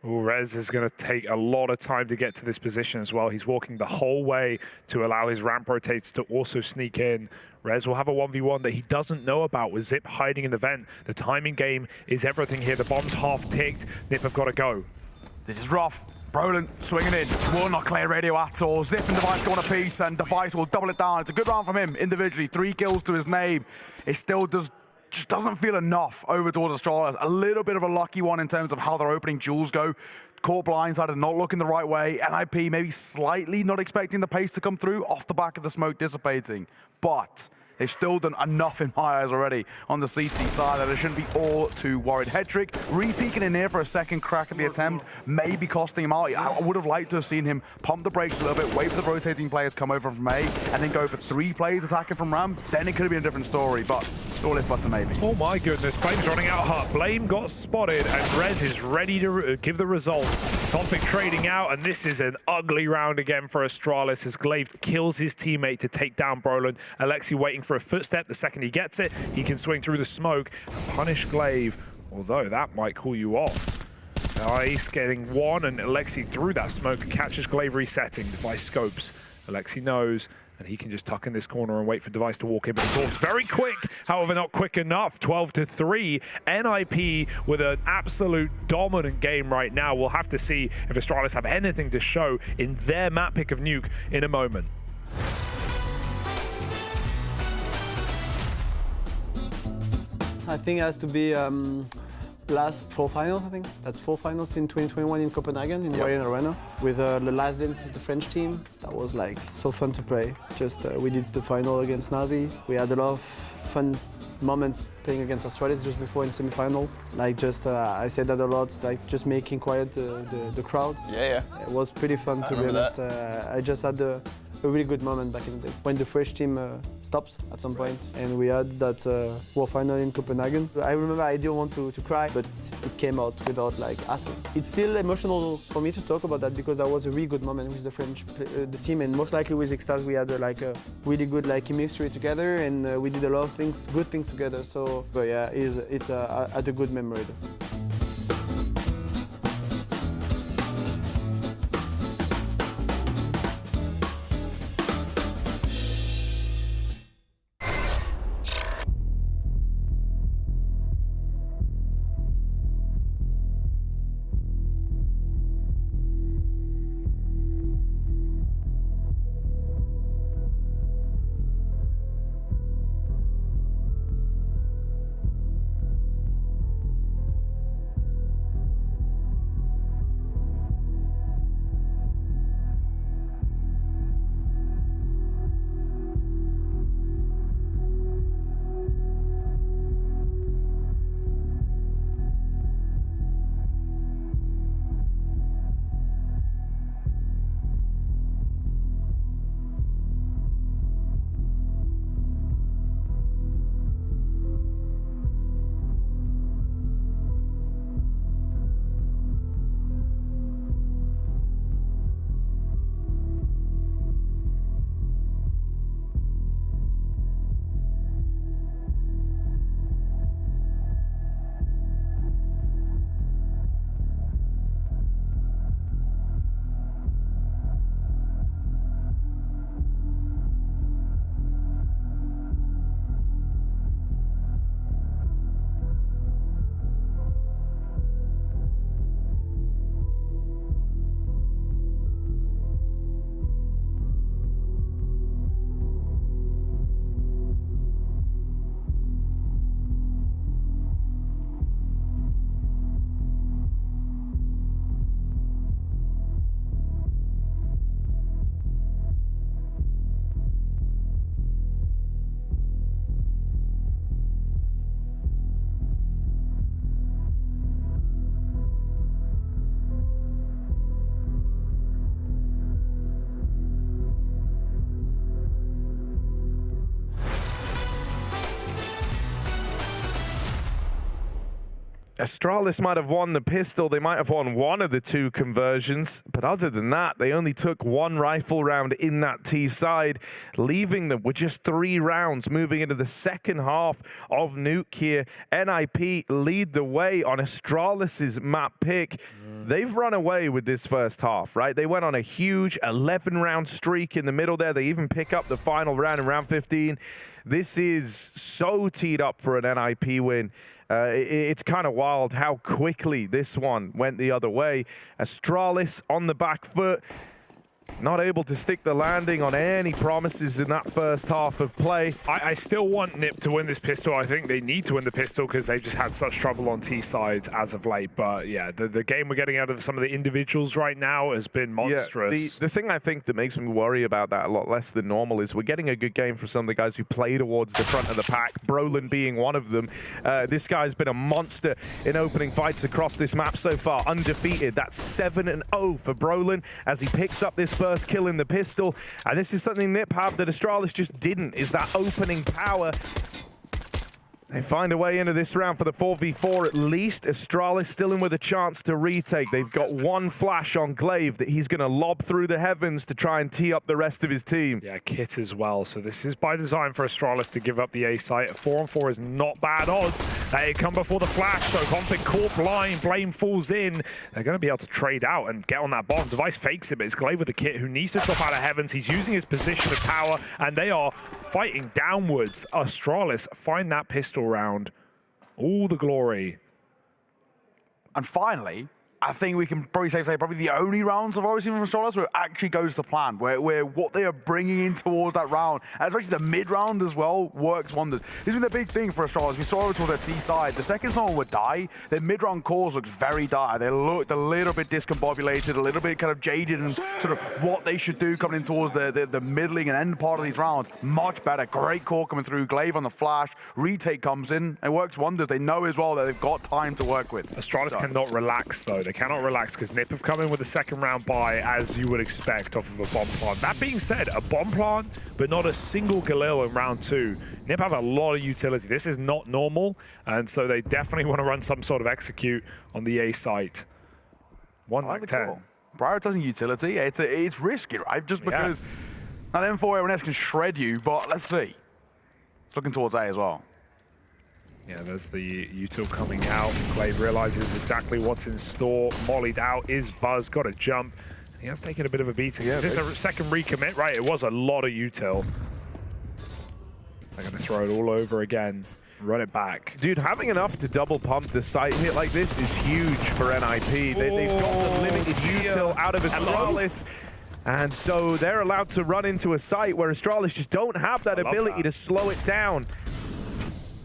Ooh, Rez is going to take a lot of time to get to this position as well. He's walking the whole way to allow his ramp rotates to also sneak in. Rez will have a 1v1 that he doesn't know about with Zip hiding in the vent. The timing game is everything here. The bomb's half ticked. Nip have got to go. This is rough. Brolin swinging in, will not clear radio at all. Zip and Device go on a piece, and Device will double it down. It's a good round from him individually. 3 kills to his name. It still just doesn't feel enough over towards Astralis. A little bit of a lucky one in terms of how their opening duels go. Caught blindside and not looking the right way. NIP maybe slightly not expecting the pace to come through off the back of the smoke dissipating. But they've still done enough in my eyes already on the CT side that it shouldn't be all too worried. Hedrick re-peeking in here for a second crack at the attempt, maybe costing him out. I would have liked to have seen him pump the brakes a little bit, wait for the rotating players come over from A, and then go for 3 players attacking from ramp. Then it could have been a different story, but all if buts a maybe. Oh my goodness, Blame's running out hot. Blame got spotted, and Rez is ready to give the results. Conflict trading out, and this is an ugly round again for Astralis as Glaive kills his teammate to take down Brolin. Alexi waiting for a footstep. The second he gets it, he can swing through the smoke and punish Glaive, although that might cool you off. Ice getting 1, and Alexi through that smoke catches Glaive resetting. Device scopes. Alexi knows, and he can just tuck in this corner and wait for Device to walk in, but the sword's very quick, however not quick enough. 12-3, NIP with an absolute dominant game right now. We'll have to see if Astralis have anything to show in their map pick of Nuke in a moment. I think it has to be last 4 finals, I think. That's 4 finals in 2021 in Copenhagen, in the Arena, with the last dance of the French team. That was like so fun to play. Just we did the final against Navi. We had a lot of fun moments playing against Astralis just before in semi-final. Like just, I said that a lot, like just making quiet the crowd. Yeah. It was pretty fun to be honest. I just had a really good moment back in the day when the French team stopped at some point, and we had that World Final in Copenhagen. I remember I didn't want to cry, but it came out without like asking. It's still emotional for me to talk about that because that was a really good moment with the French the team, and most likely with Extase we had like a really good like chemistry together, and we did a lot of things, good things together. So, but yeah, it's a good memory. Astralis might have won the pistol, they might have won one of the 2 conversions, but other than that, they only took 1 rifle round in that T side, leaving them with just 3 rounds, moving into the second half of Nuke here. NIP lead the way on Astralis's map pick. they've run away with this first half, right? They went on a huge 11-round streak in the middle there. They even pick up the final round in round 15. This is so teed up for an NIP win. It's kind of wild how quickly this one went the other way. Astralis on the back foot, not able to stick the landing on any promises in that first half of play. I still want NIP to win this pistol. I think they need to win the pistol because they've just had such trouble on T sides as of late. But yeah, the game we're getting out of some of the individuals right now has been monstrous. Yeah, the thing I think that makes me worry about that a lot less than normal is we're getting a good game from some of the guys who play towards the front of the pack, Brolin being one of them. This guy's been a monster in opening fights across this map so far, undefeated. That's 7-0 for Brolin as he picks up this first kill in the pistol, and this is something Nip have that Astralis just didn't, is that opening power. They find a way into this round for the 4v4 at least. Astralis still in with a chance to retake. They've got one flash on Glaive that he's going to lob through the heavens to try and tee up the rest of his team. Yeah, Kit as well. So this is by design for Astralis to give up the A site. 4-on-4 is not bad odds. They come before the flash, so Config caught blind. Blame falls in. They're going to be able to trade out and get on that bomb. Device fakes it, but it's Glaive with the Kit who needs to drop out of heavens. He's using his position of power, and they are fighting downwards. Astralis find that pistol round. All the glory. And finally, I think we can probably say probably the only rounds I've always seen from Astralis where it actually goes to plan, where what they are bringing in towards that round, and especially the mid-round as well, works wonders. This has been the big thing for Astralis. We saw it towards their T side. The second someone would die, their mid-round cores looked very dire. They looked a little bit discombobulated, a little bit kind of jaded and sort of what they should do coming in towards the middling and end part of these rounds. Much better. Great core coming through. Glaive on the flash. Retake comes in. It works wonders. They know as well that they've got time to work with. Astralis cannot relax, though. They cannot relax because Nip have come in with a second round buy, as you would expect off of a bomb plant. That being said, a bomb plant, but not a single Galil in round 2. Nip have a lot of utility. This is not normal, and so they definitely want to run some sort of execute on the A site. 1-10. Prioritizing utility, it's risky, right? Just because that M4 A1S can shred you, but let's see. It's looking towards A as well. Yeah, there's the util coming out. Glaive realizes exactly what's in store. Mollied out is Buzz, got a jump. He has taken a bit of a beating. Is this a second recommit? Right, it was a lot of util. They're going to throw it all over again. Run it back. Dude, having enough to double pump the site hit like this is huge for NIP. They've got the limited util out of Astralis. And so they're allowed to run into a site where Astralis just don't have that ability to slow it down.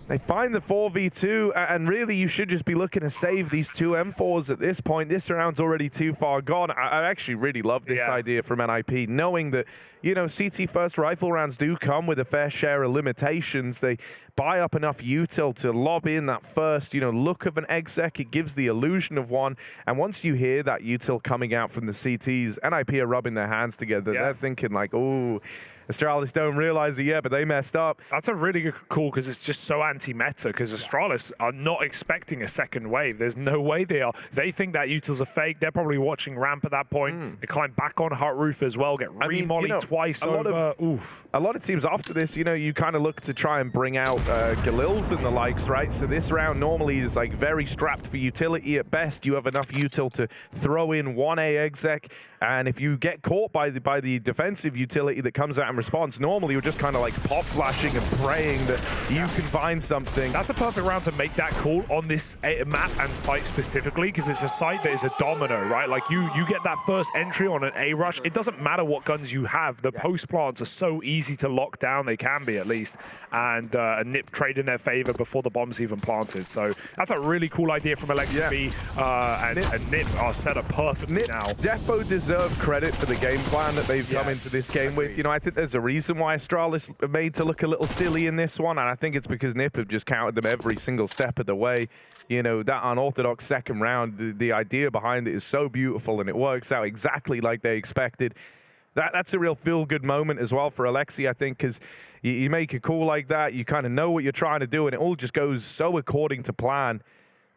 They find the 4v2, and really you should just be looking to save these two M4s at this point. This round's already too far gone. I actually really love this idea from NIP, knowing that, you know, CT first rifle rounds do come with a fair share of limitations. They buy up enough util to lob in that first, you know, look of an exec. It gives the illusion of one. And once you hear that util coming out from the CTs, NIP are rubbing their hands together. They're thinking like, oh, Astralis don't realize it yet, but they messed up. That's a really good call because it's just so anti-meta, because Astralis are not expecting a second wave. There's no way they are. They think that utils are fake. They're probably watching ramp at that point. They climb back on hut roof as well, get re-mollied twice over. A lot of teams after this, you know, you kind of look to try and bring out Galils and the likes, right? So this round normally is like very strapped for utility at best. You have enough util to throw in 1A exec, and if you get caught by the defensive utility that comes out in response, normally you're just kind of like pop flashing and praying that you can find something. That's a perfect round to make that call on this map and site specifically, because it's a site that is a domino, right? Like you get that first entry on an A rush. It doesn't matter what guns you have. The post plants are so easy to lock down. They can be, at least, and a Nip trade in their favor before the bomb's even planted. So that's a really cool idea from Alexa B, and Nip are set up perfectly now. Defo deserve credit for the game plan that they've come into this game with. You know, I think there's a reason why Astralis are made to look a little silly in this one, and I think it's because Nip have just counted them every single step of the way. You know, that unorthodox second round, the idea behind it is so beautiful, and it works out exactly like they expected. That's a real feel-good moment as well for Alexi, I think, because you make a call like that, you kind of know what you're trying to do, and it all just goes so according to plan.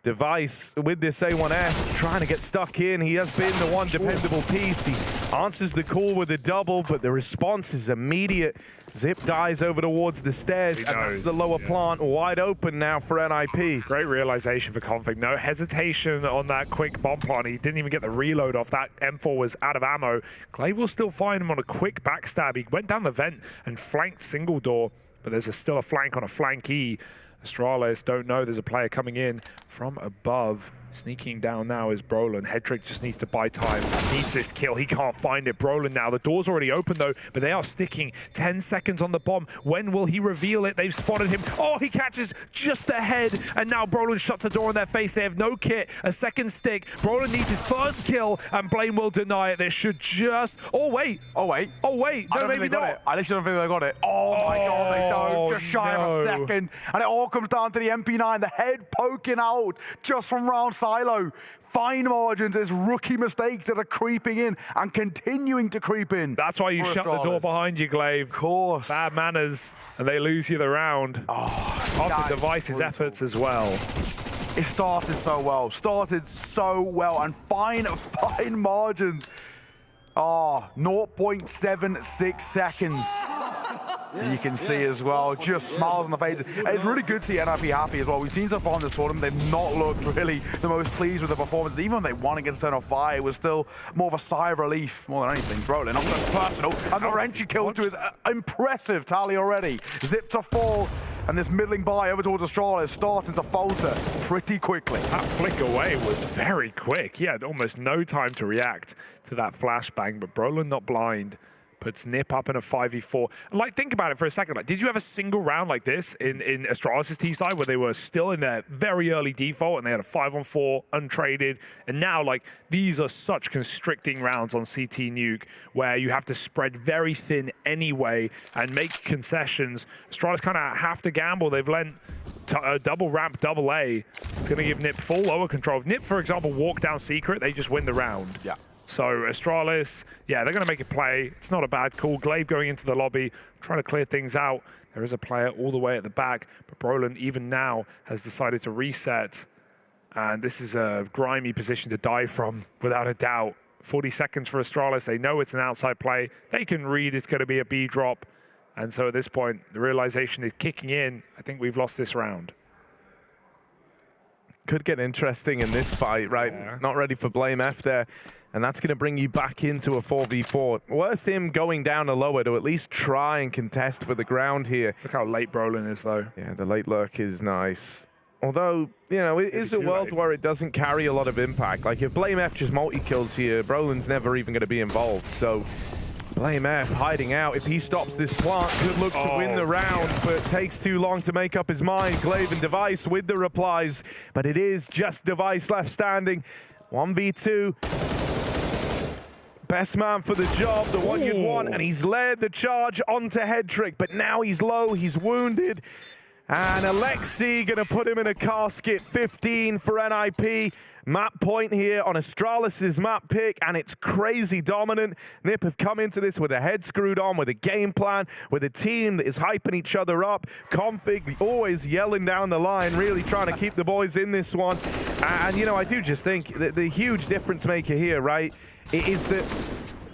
Device with this A1S trying to get stuck in. He has been the one dependable piece. He answers the call with a double, but the response is immediate. Zip dies over towards the stairs, and that's the lower plant wide open now for NIP. Great realization for Config. No hesitation on that quick bomb plant. He didn't even get the reload off. That M4 was out of ammo. Glaive will still find him on a quick backstab. He went down the vent and flanked single door, but there's still a flank on a flank E. Astralis don't know there's a player coming in from above. Sneaking down now is Brolin. Hedrick just needs to buy time. Needs this kill. He can't find it. Brolin now. The door's already open though, but they are sticking 10 seconds on the bomb. When will he reveal it? They've spotted him. Oh, he catches just ahead. And now Brolin shuts the door in their face. They have no kit. A second stick. Brolin needs his first kill, and Blame will deny it. They should just... Oh, wait. Oh, wait. Oh, wait. No, maybe not. I literally don't think they got it. Oh, my God, they don't. Just shy of a second. And it all comes down to the MP9. The head poking out just from round silo. Fine margins. It's rookie mistakes that are creeping in and continuing to creep in. That's why you shut the door behind you, Glaive. Of course. Bad manners, and they lose you the round. After Device's efforts as well. It started so well. And fine margins. 0.76 seconds. And you can see as well, just smiles on the faces. And it's really good to see NIP happy as well. We've seen so far in this tournament, they've not looked really the most pleased with the performance. Even when they won against 10-5, it was still more of a sigh of relief more than anything. Brolin, up close personal, and the wrenchy kill to his impressive tally already. Zip to fall, and this middling buy over towards Astralis is starting to falter pretty quickly. That flick away was very quick. He had almost no time to react to that flashbang, but Brolin not blind. Puts Nip up in a 5v4. Like, think about it for a second. Like, did you have a single round like this in Astralis' T-side where they were still in their very early default and they had a 5-on-4 untraded? And now, like, these are such constricting rounds on CT Nuke where you have to spread very thin anyway and make concessions. Astralis kind of have to gamble. They've lent double ramp, double A. It's going to give Nip full lower control. If Nip, for example, walk down secret, they just win the round. Yeah. So Astralis, yeah, they're going to make a play. It's not a bad call. Glaive going into the lobby, trying to clear things out. There is a player all the way at the back, but Brolin even now has decided to reset. And this is a grimy position to die from, without a doubt. 40 seconds for Astralis. They know it's an outside play. They can read it's going to be a B drop. And so at this point, the realization is kicking in. I think we've lost this round. Could get interesting in this fight, right? Yeah. Not ready for Blame F there. And that's going to bring you back into a 4v4. Worth him going down a lower to at least try and contest for the ground here. Look how late Brolin is, though. Yeah, the late lurk is nice. Although, you know, it is a world where it doesn't carry a lot of impact. Like, if Blame F just multi-kills here, Brolin's never even going to be involved. So, Blame F hiding out. If he stops this plant, could look to win the round, but takes too long to make up his mind. Glaive and Device with the replies, but it is just Device left standing. 1v2. Best man for the job, the one you'd want, and he's led the charge onto Hedrick, but now he's low, he's wounded. And Alexi gonna put him in a casket. 15 for NIP. Map point here on Astralis' map pick, and it's crazy dominant. Nip have come into this with a head screwed on, with a game plan, with a team that is hyping each other up. Config always yelling down the line, really trying to keep the boys in this one. And, you know, I do just think that the huge difference maker here, right, is that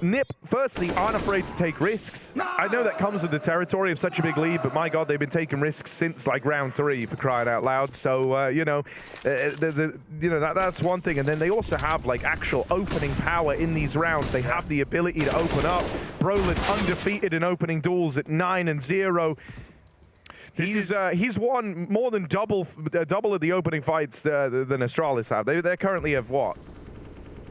Nip, firstly, aren't afraid to take risks. I know that comes with the territory of such a big lead, but my God, they've been taking risks since like round 3, for crying out loud. So, you know, that's one thing. And then they also have like actual opening power in these rounds. They have the ability to open up. Brolin undefeated in opening duels at 9-0. He's won more than double of the opening fights than Astralis have. They currently have what?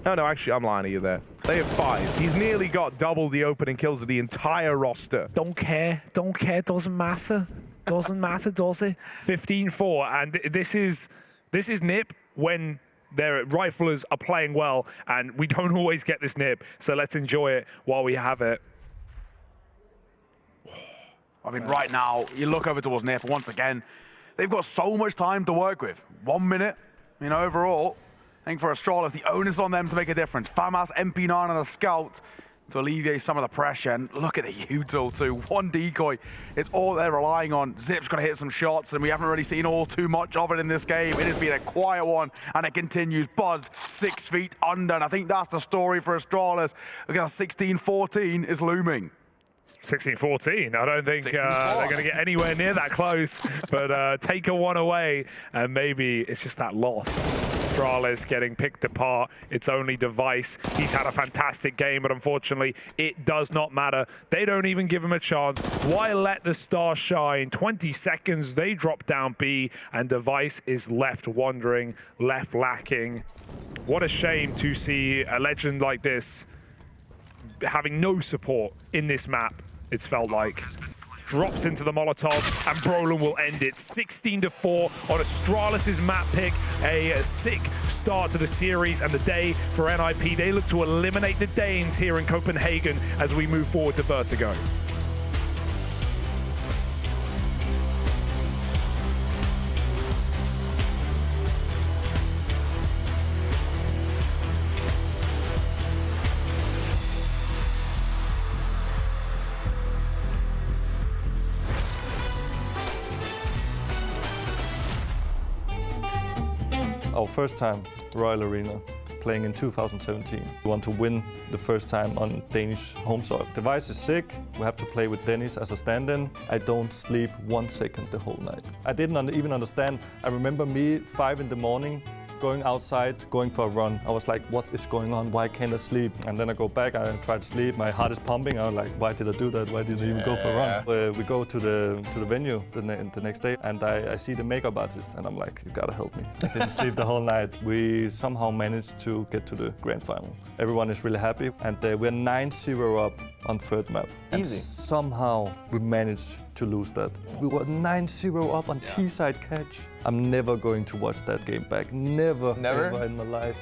No, actually, I'm lying to you there. They have 5. He's nearly got double the opening kills of the entire roster. Don't care, doesn't matter. Doesn't matter, does it? 15-4, and this is Nip when their riflers are playing well, and we don't always get this Nip, so let's enjoy it while we have it. I mean, right now, you look over towards Nip, once again, they've got so much time to work with. 1 minute, you know, overall. I think for Astralis, the onus on them to make a difference. FAMAS, MP9 and a Scout, to alleviate some of the pressure. And look at the util too. One decoy, it's all they're relying on. Zip's gonna hit some shots, and we haven't really seen all too much of it in this game. It has been a quiet one, and it continues. Buzz 6 feet under, and I think that's the story for Astralis, because 16-14 is looming. 16-14. I don't think they're going to get anywhere near that close, but take a one away, and maybe it's just that loss. Astralis getting picked apart. It's only Device. He's had a fantastic game, but unfortunately, it does not matter. They don't even give him a chance. Why let the star shine? 20 seconds, they drop down B, and Device is left wandering, left lacking. What a shame to see a legend like this having no support in this map, it's felt like. Drops into the Molotov, and Brolin will end it. 16-4 on Astralis' map pick. A sick start to the series and the day for NIP. They look to eliminate the Danes here in Copenhagen as we move forward to Vertigo. Our first time Royal Arena, playing in 2017. We want to win the first time on Danish home soil. Device is sick. We have to play with Dennis as a stand-in. I don't sleep 1 second the whole night. I didn't even understand. I remember me 5 in the morning, going outside, going for a run. I was like, what is going on? Why can't I sleep? And then I go back, I try to sleep. My heart is pumping. I'm like, why did I do that? Why did I even go for a run? We go to the venue the next day, and I see the makeup artist, and I'm like, you gotta help me. I didn't sleep the whole night. We somehow managed to get to the grand final. Everyone is really happy, and we're 9-0 up on third map. And somehow we managed to lose that. We were 9-0 up on T-side catch. I'm never going to watch that game back. Never ever in my life.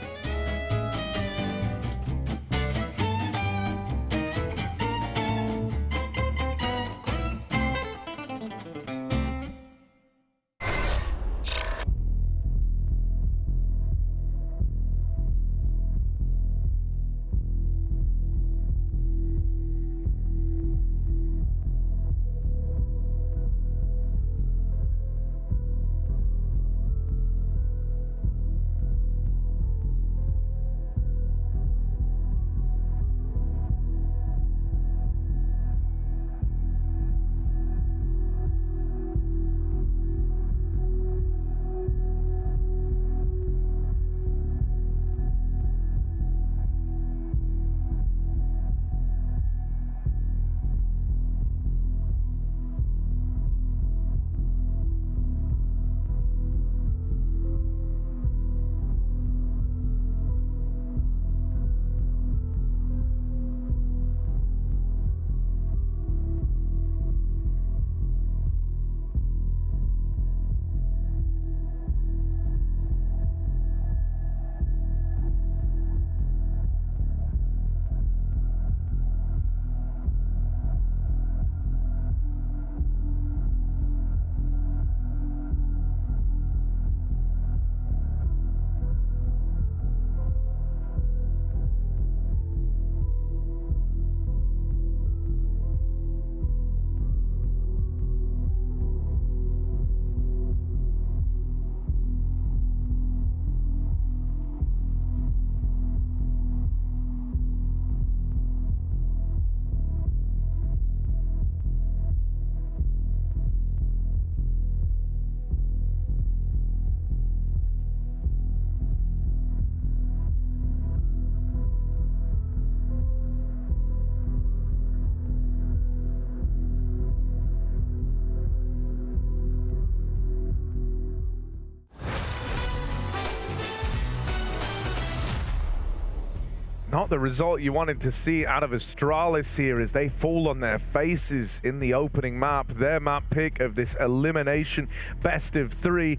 Not the result you wanted to see out of Astralis here as they fall on their faces in the opening map. Their map pick of this elimination best of 3.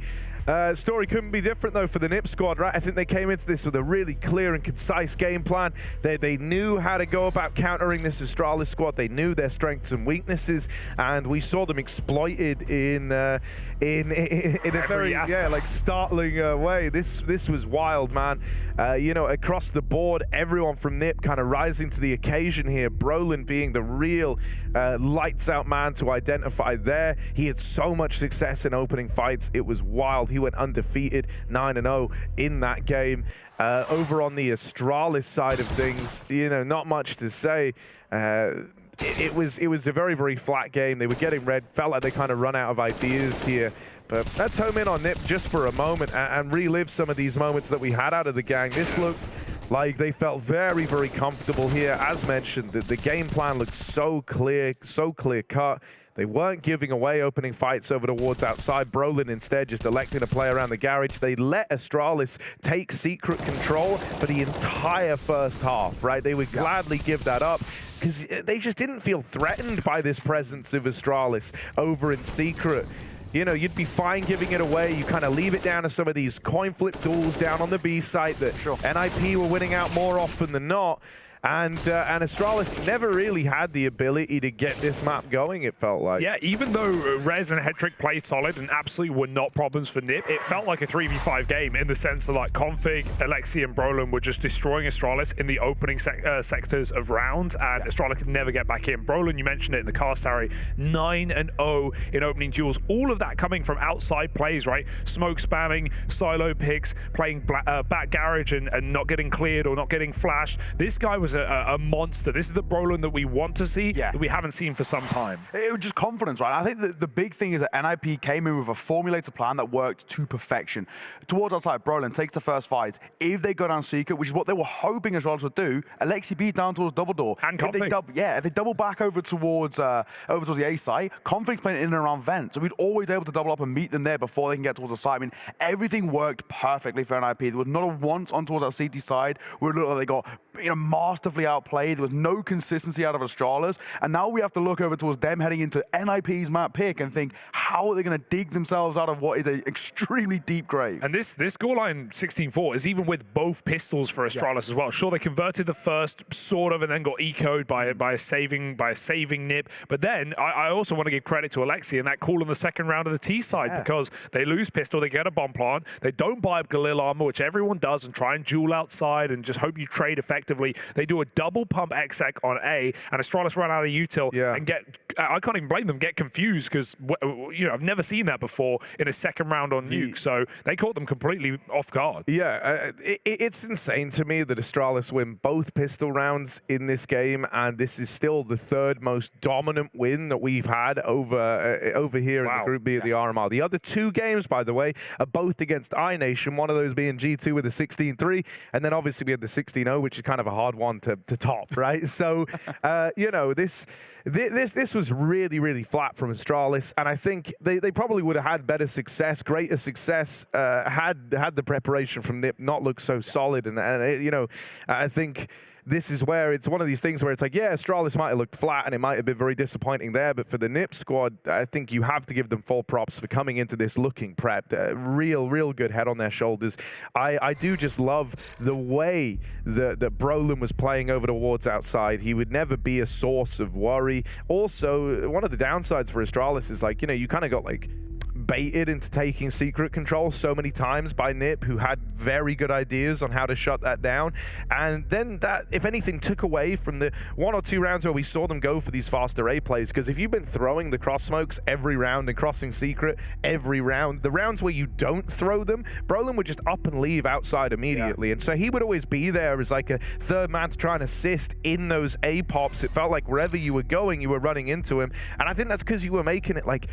Story couldn't be different though for the NIP squad, right? I think they came into this with a really clear and concise game plan. They knew how to go about countering this Astralis squad. They knew their strengths and weaknesses, and we saw them exploited in a very like startling way. This was wild, man. You know, across the board, everyone from NIP kind of rising to the occasion here. Brolin being the real lights out man to identify there. He had so much success in opening fights. It was wild. He went undefeated, 9-0 in that game. Over on the Astralis side of things, you know, not much to say. It was a very, very flat game. They were getting red, felt like they kind of run out of ideas here. But let's home in on NIP just for a moment and relive some of these moments that we had out of the gang. This looked like they felt very, very comfortable here. As mentioned, the game plan looked so clear cut. They weren't giving away opening fights over the wards outside. Brolin instead just electing to play around the garage. They let Astralis take secret control for the entire first half, right? They would gladly give that up because they just didn't feel threatened by this presence of Astralis over in secret. You know, you'd be fine giving it away. You kind of leave it down to some of these coin flip duels down on the B site that NIP were winning out more often than not. And Astralis never really had the ability to get this map going, it felt like. Yeah, even though Rez and Hedrick played solid and absolutely were not problems for NIP, it felt like a 3v5 game in the sense that like Config, Alexi, and Brolin were just destroying Astralis in the opening sectors of rounds, and Astralis could never get back in. Brolin, you mentioned it in the cast, Harry, 9-0 in opening duels. All of that coming from outside plays, right? Smoke spamming, silo picks, playing back garage and not getting cleared or not getting flashed. This guy was a monster. This is the Brolin that we want to see, that we haven't seen for some time. It was just confidence, right? I think the big thing is that NIP came in with a formulated plan that worked to perfection. Towards outside, Brolin takes the first fight. If they go down secret, which is what they were hoping Astralis would do, Alexi B's down towards double door. And if they double back over towards the A site, Config's playing in and around vent. So we'd always able to double up and meet them there before they can get towards the site. I mean, everything worked perfectly for NIP. There was not a once on towards that CT side where it looked like they got masterfully outplayed. There was no consistency out of Astralis, and now we have to look over towards them heading into NIP's map pick and think, how are they going to dig themselves out of what is an extremely deep grave? And this scoreline 16-4 is even with both pistols for Astralis as well. Sure, they converted the first sort of and then got ecoed by a saving NIP, but then I also want to give credit to Alexi and that call in the second round of the T side, because they lose pistol, they get a bomb plant, they don't buy up Galil armor, which everyone does, and try and duel outside and just hope you trade effectively. They do a double pump exec on A, and Astralis run out of util and get, I can't even blame them, get confused because, you know, I've never seen that before in a second round on Nuke, so they caught them completely off guard. Yeah, it's insane to me that Astralis win both pistol rounds in this game, and this is still the third most dominant win that we've had over here in the Group B of the RMR. The other two games, by the way, are both against iNation, one of those being G2 with a 16-3, and then obviously we had the 16-0, which is kind of a hard one to top, right? So, you know, this was really, really flat from Astralis, and I think they probably would have had better success, greater success, had the preparation from NIP not looked so solid. And you know, I think this is where it's one of these things where it's like, yeah, Astralis might have looked flat and it might have been very disappointing there, but for the NIP squad, I think you have to give them full props for coming into this looking prepped. Real good head on their shoulders. I do just love the way that Brolin was playing over the wards outside. He would never be a source of worry. Also, one of the downsides for Astralis is, like, you know, you kind of got like baited into taking secret control so many times by NIP, who had very good ideas on how to shut that down. And then that, if anything, took away from the 1 or 2 rounds where we saw them go for these faster A plays. Because if you've been throwing the cross smokes every round and crossing secret every round, the rounds where you don't throw them, Brolin would just up and leave outside immediately. And so he would always be there as like a third man to try and assist in those A pops. It felt like wherever you were going, you were running into him. And I think that's because you were making it like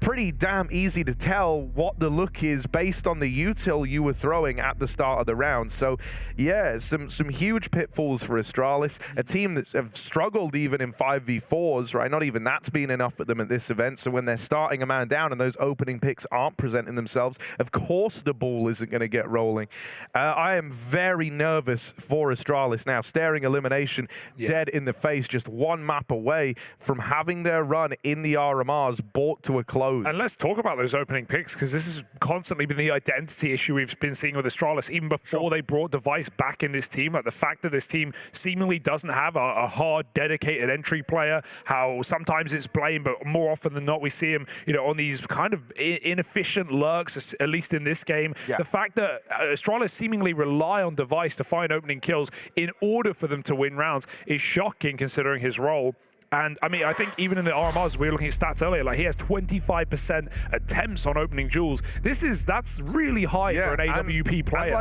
pretty damn easy to tell what the look is based on the util you were throwing at the start of the round. So yeah, some huge pitfalls for Astralis, a team that have struggled even in 5v4s, right? Not even that's been enough for them at this event. So when they're starting a man down and those opening picks aren't presenting themselves, of course the ball isn't going to get rolling. I am very nervous for Astralis now, staring elimination dead in the face, just one map away from having their run in the RMRs brought to a close. loads. And let's talk about those opening picks, because this has constantly been the identity issue we've been seeing with Astralis, even before they brought Device back in this team. Like the fact that this team seemingly doesn't have a hard, dedicated entry player, how sometimes it's blamed, but more often than not, we see him, you know, on these kind of inefficient lurks, at least in this game. Yeah. The fact that Astralis seemingly rely on Device to find opening kills in order for them to win rounds is shocking, considering his role. And I mean, I think even in the RMRs, we were looking at stats earlier, like he has 25% attempts on opening duels. That's really high for an AWP player.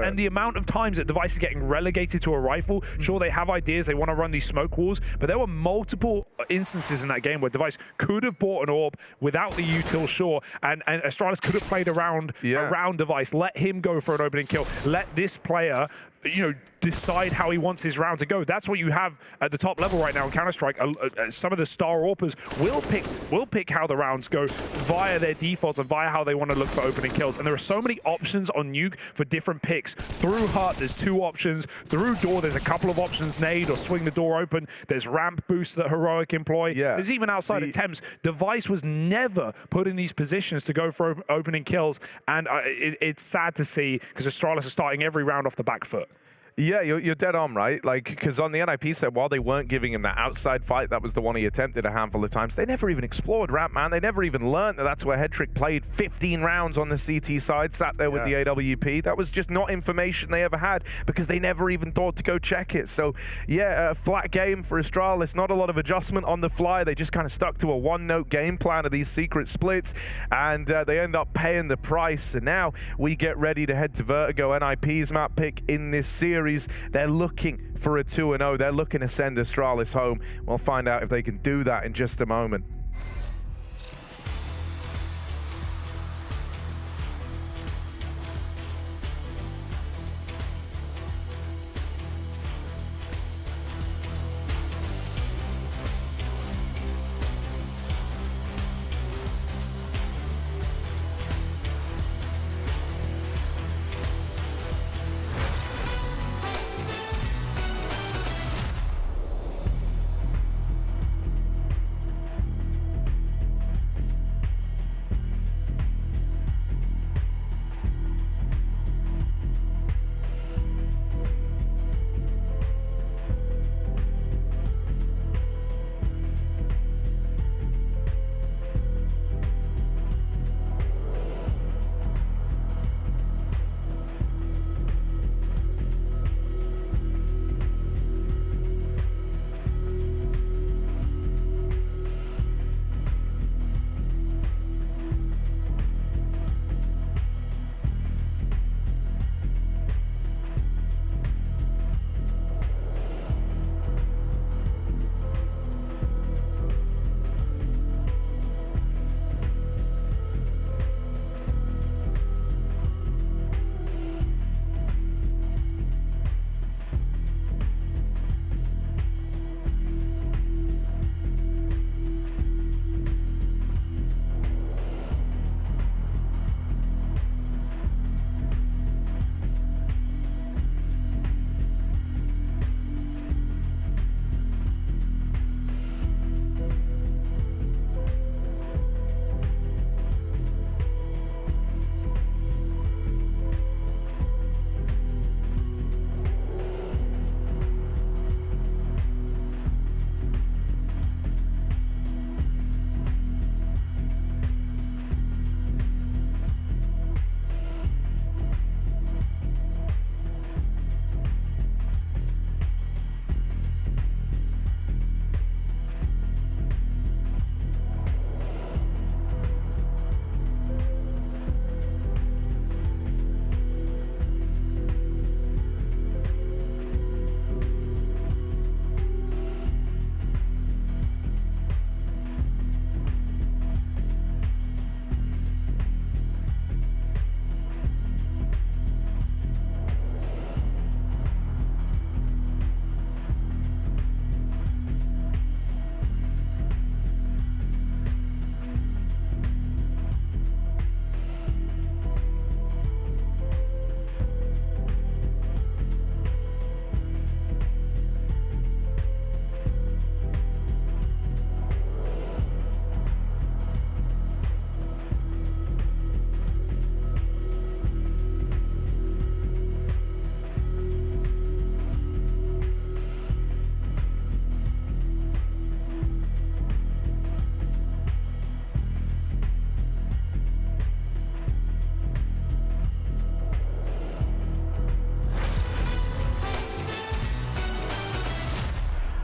And the amount of times that Device is getting relegated to a rifle, sure, they have ideas, they want to run these smoke walls, but there were multiple instances in that game where Device could have bought an orb without the util, sure, and Astralis could have played around Device, let him go for an opening kill, let this player, you know, decide how he wants his round to go. That's what you have at the top level right now in Counter-Strike. Some of the star AWPers will pick how the rounds go via their defaults and via how they want to look for opening kills. And there are so many options on Nuke for different picks. Through hut, there's 2 options. Through door, there's a couple of options. Nade or swing the door open. There's ramp boosts that Heroic employ. Yeah. There's even outside attempts. Device was never put in these positions to go for opening kills. And it's sad to see, because Astralis are starting every round off the back foot. Yeah, you're dead on, right? Like, because on the NIP side, while they weren't giving him that outside fight, that was the one he attempted a handful of times, they never even explored ramp, man. They never even learned that that's where Headtrick played 15 rounds on the CT side, sat there with the AWP. That was just not information they ever had, because they never even thought to go check it. So, yeah, a flat game for Astralis. Not a lot of adjustment on the fly. They just kind of stuck to a one-note game plan of these secret splits, and they end up paying the price. And now we get ready to head to Vertigo, NIP's map pick in this series. They're looking for a 2-0. They're looking to send Astralis home. We'll find out if they can do that in just a moment.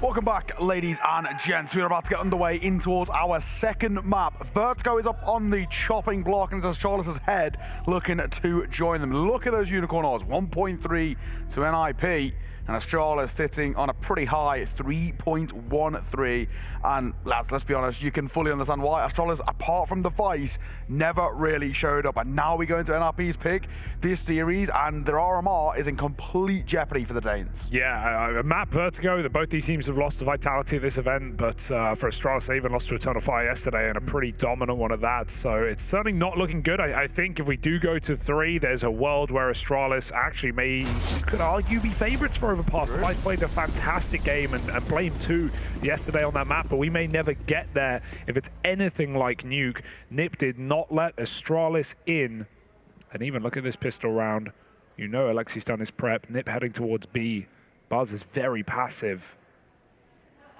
Welcome back, ladies and gents. We're about to get underway in towards our second map. Vertigo is up on the chopping block, and it's Astralis' head looking to join them. Look at those unicorn odds, 1.3 to NIP. And Astralis sitting on a pretty high 3.13. And lads, let's be honest, you can fully understand why. Astralis, apart from Device, never really showed up. And now we go into NRP's pick this series, and their RMR is in complete jeopardy for the Danes. Yeah, map Vertigo, that both these teams have lost to Vitality at this event, but for Astralis, they even lost to Eternal Fire yesterday, and a pretty dominant one at that. So it's certainly not looking good. I think if we do go to 3, there's a world where Astralis actually could argue be favorites for Overpass. Device played a fantastic game, and Blame too yesterday on that map, but we may never get there if it's anything like Nuke. Nip did not let Astralis in, and even look at this pistol round. You know Alexi's done his prep. Nip heading towards B. Buzz is very passive,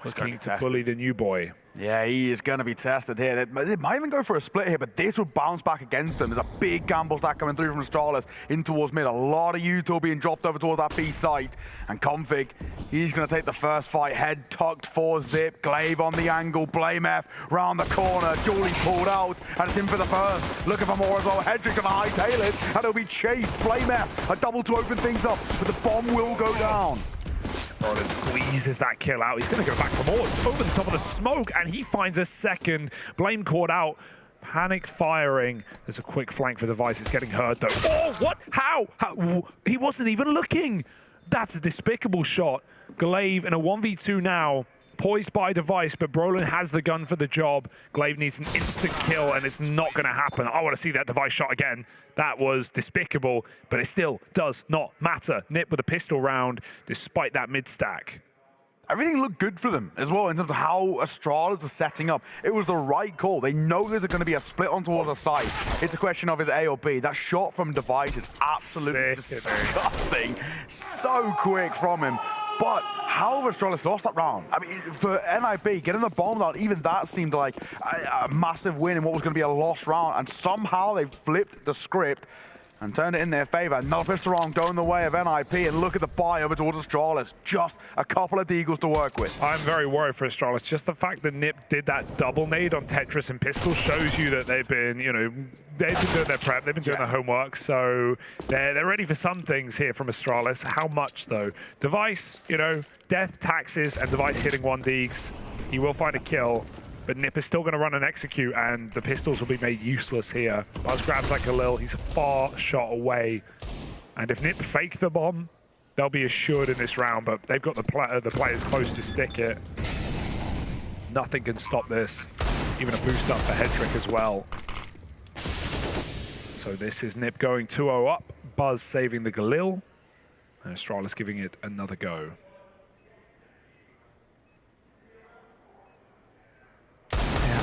looking to bully the new boy. Yeah, he is going to be tested here. They might even go for a split here, but this would bounce back against them. There's a big gamble stack coming through from Astralis in towards mid. A lot of util being dropped over towards that B site. And Config, he's going to take the first fight. Head tucked for Zip. Glaive on the angle. Blame F round the corner. Julie pulled out, and it's in for the first. Looking for more as well. Hedrick going to hightail it, and it'll be chased. Blame F, a double to open things up, but the bomb will go down. Rollin squeezes that kill out. He's going to go back for more. Over the top of the smoke, and he finds a second. Blame caught out. Panic firing. There's a quick flank for Device. It's getting hurt, though. Oh, what? How? He wasn't even looking. That's a despicable shot. Glaive in a 1v2 now. Poised by Device, but Brolin has the gun for the job. Glaive needs an instant kill, and it's not going to happen. I want to see that Device shot again. That was despicable, but it still does not matter. Nip with a pistol round, despite that mid-stack. Everything looked good for them as well in terms of how Astralis was setting up. It was the right call. They know there's going to be a split on towards the side. It's a question of is A or B. That shot from Device is absolutely disgusting. So quick from him. But how have Astralis lost that round? I mean, for NIP, getting the bomb down, even that seemed like a massive win in what was going to be a lost round. And somehow they flipped the script and turned it in their favor. Another pistol round going the way of NIP, and look at the buy over towards Astralis. Just a couple of deagles to work with. I'm very worried for Astralis. Just the fact that Nip did that double nade on Tetris and Pistol shows you that they've been, they've been doing their prep, they've been doing their homework, so they're ready for some things here from Astralis. How much, though? Device, death, taxes, and Device hitting 1 deags. He will find a kill. But Nip is still going to run and execute, and the pistols will be made useless here. Buzz grabs like a lil. He's a far shot away. And if Nip fake the bomb, they'll be assured in this round, but they've got the players close to stick it. Nothing can stop this. Even a boost up for Hedrick as well. So this is Nip going 2-0 up. Buzz saving the Galil. And Astralis giving it another go.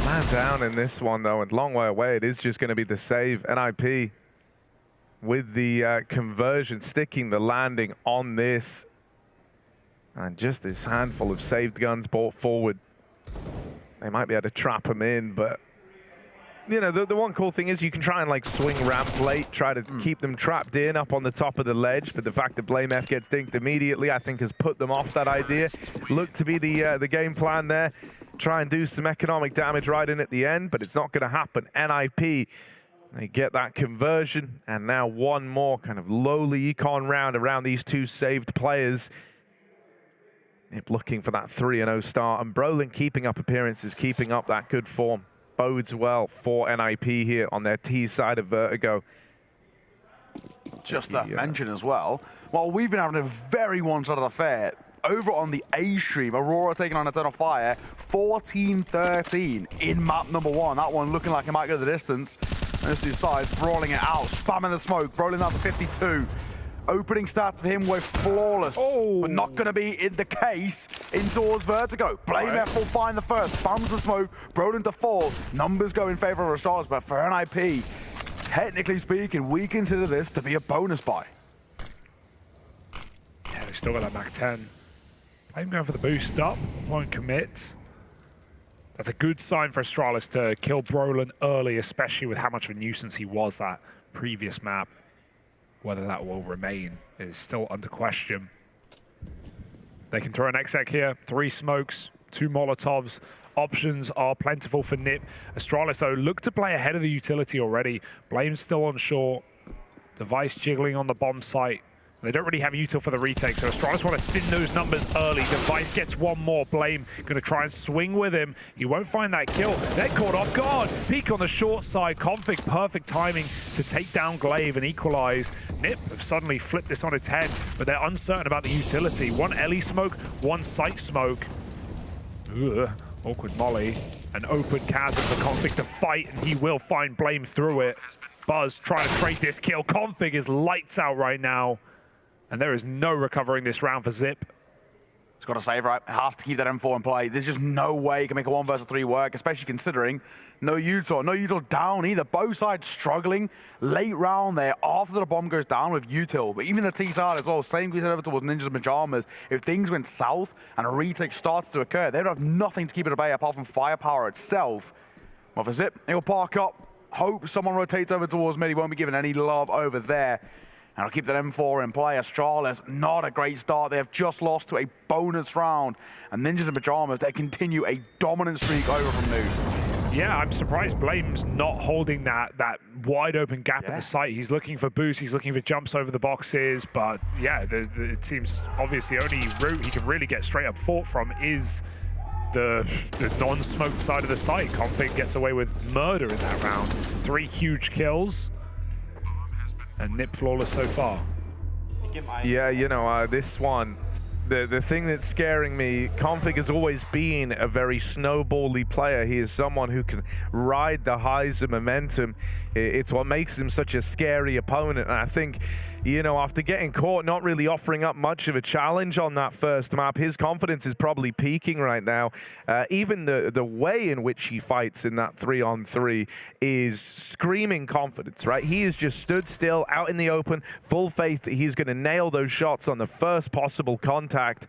Man down in this one, though, and long way away. It is just going to be the save. NIP with the conversion, sticking the landing on this. And just this handful of saved guns brought forward. They might be able to trap him in, but the one cool thing is you can try and swing ramp late, try to keep them trapped in up on the top of the ledge, but the fact that Blame F gets dinked immediately, I think, has put them off that idea. Looked to be the game plan there. Try and do some economic damage right in at the end, but it's not going to happen. NIP, they get that conversion, and now one more kind of lowly econ round around these two saved players. Nip looking for that 3-0 start, and Brolin keeping up appearances, keeping up that good form. Bodes well for NIP here on their T side of Vertigo. Just to mention as well, while we've been having a very one-sided affair, over on the A stream, Aurora taking on Eternal Fire, 14-13 in map number 1. That one looking like it might go the distance. And this two sides brawling it out, spamming the smoke, rolling out to 52. Opening stats for him were flawless, but not going to be in the case in towards Vertigo. Blame F will find the first, spams the smoke, Brolin to fall. Numbers go in favor of Astralis, but for NIP, technically speaking, we consider this to be a bonus buy. Yeah, they've still got that Mac 10. I'm going for the boost up, won't commit. That's a good sign for Astralis to kill Brolin early, especially with how much of a nuisance he was that previous map. Whether that will remain is still under question. They can throw an exec here, 3 smokes, 2 Molotovs. Options are plentiful for NiP. Astralis, though, look to play ahead of the utility already. Blame's still on short. Device jiggling on the bomb site. They don't really have util for the retake, so Astralis want to thin those numbers early. Device gets one more. Blame going to try and swing with him. He won't find that kill. They're caught off guard. Peek on the short side. Config, perfect timing to take down Glaive and equalize. NiP have suddenly flipped this on its head, but they're uncertain about the utility. 1 Ellie smoke, 1 site smoke. Ugh, awkward molly. An open chasm for Config to fight, and he will find Blame through it. Buzz trying to trade this kill. Config is lights out right now. And there is no recovering this round for Zip. He's got to save, right? Has to keep that M4 in play. There's just no way he can make a 1 versus 3 work, especially considering no util. No util down either. Both sides struggling. Late round there after the bomb goes down with util. But even the T side as well, same we said over towards Ninjas and Pyjamas. If things went south and a retake started to occur, they would have nothing to keep it at bay apart from firepower itself. Well, for Zip, he'll park up. Hope someone rotates over towards mid. He won't be given any love over there. And I'll keep that M4 in play. Astralis, not a great start. They have just lost to a bonus round. And Ninjas and Pyjamas, they continue a dominant streak over from Nuke. Yeah, I'm surprised Blame's not holding that wide open gap at the site. He's looking for boosts, he's looking for jumps over the boxes, but yeah, it seems obvious the only route he can really get straight up fort from is the non-smoked side of the site. Config gets away with murder in that round. 3 huge kills. And NiP flawless so far. Yeah, you know, this one, the thing that's scaring me, Config has always been a very snowbally player. He is someone who can ride the highs of momentum. It's what makes him such a scary opponent. And I think, you know, after getting caught, not really offering up much of a challenge on that first map, his confidence is probably peaking right now. Even the way in which he fights in that 3-on-3 is screaming confidence, right? He has just stood still out in the open, full faith that he's going to nail those shots on the first possible contact.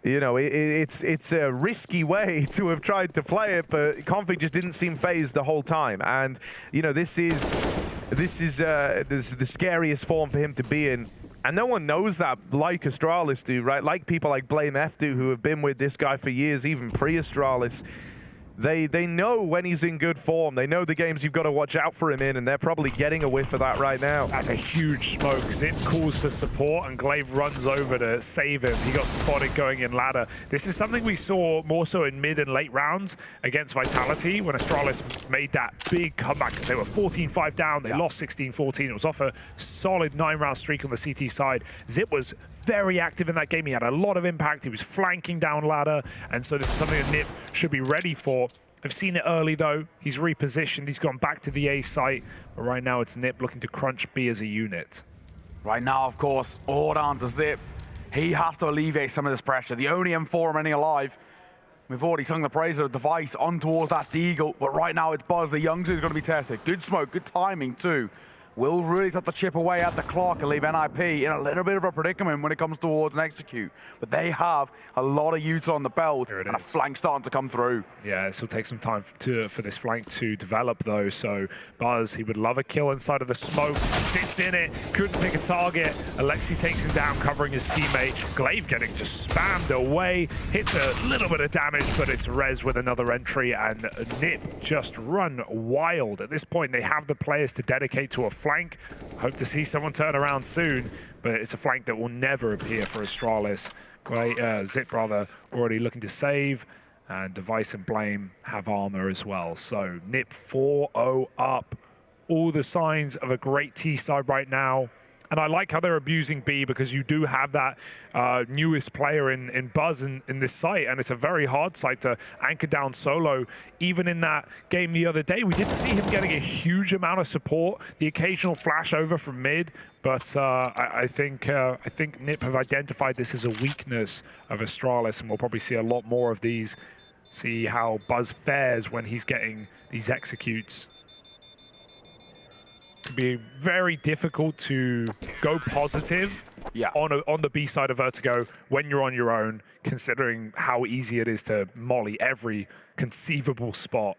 You know, it's a risky way to have tried to play it, but Config just didn't seem phased the whole time. And, you know, this is the scariest form for him to be in. And no one knows that like Astralis do, right? Like people like Blame F do, who have been with this guy for years, even pre-Astralis. They know when he's in good form. They know the games you've got to watch out for him in, and they're probably getting a whiff of that right now. That's a huge smoke. Zip calls for support, and Glaive runs over to save him. He got spotted going in ladder. This is something we saw more so in mid and late rounds against Vitality when Astralis made that big comeback. They were 14-5 down. They lost 16-14. It was off a solid 9-round streak on the CT side. Zip was very active in that game. He had a lot of impact. He was flanking down ladder, and so this is something that NiP should be ready for. I've seen it early though. He's repositioned. He's gone back to the A site, but right now it's NiP looking to crunch B as a unit. Right now, of course, all down to Zip. He has to alleviate some of this pressure. The only M4 remaining alive. We've already sung the praise of the Device on towards that Deagle, but right now it's Buzz, the youngster, who's going to be tested. Good smoke, good timing too. Will really have to chip away at the clock and leave NIP in a little bit of a predicament when it comes towards an execute. But they have a lot of util on the belt and a flank starting to come through. Yeah, this will take some time for this flank to develop though. So Buzz, he would love a kill inside of the smoke. Sits in it, couldn't pick a target. Alexi takes him down, covering his teammate. Glaive getting just spammed away. Hits a little bit of damage, but it's Rez with another entry, and NiP just run wild. At this point, they have the players to dedicate to a flank. Hope to see someone turn around soon, but it's a flank that will never appear for Astralis. Zip rather already looking to save, and Device and Blame have armor as well. So NiP 4-0 up. All the signs of a great T side right now. And I like how they're abusing B, because you do have that newest player in Buzz in this site, and it's a very hard site to anchor down solo. Even in that game the other day, we didn't see him getting a huge amount of support. The occasional flash over from mid, but I think NiP have identified this as a weakness of Astralis, and we'll probably see a lot more of these. See how Buzz fares when he's getting these executes. Could be very difficult to go positive on the B side of Vertigo when you're on your own, considering how easy it is to molly every conceivable spot.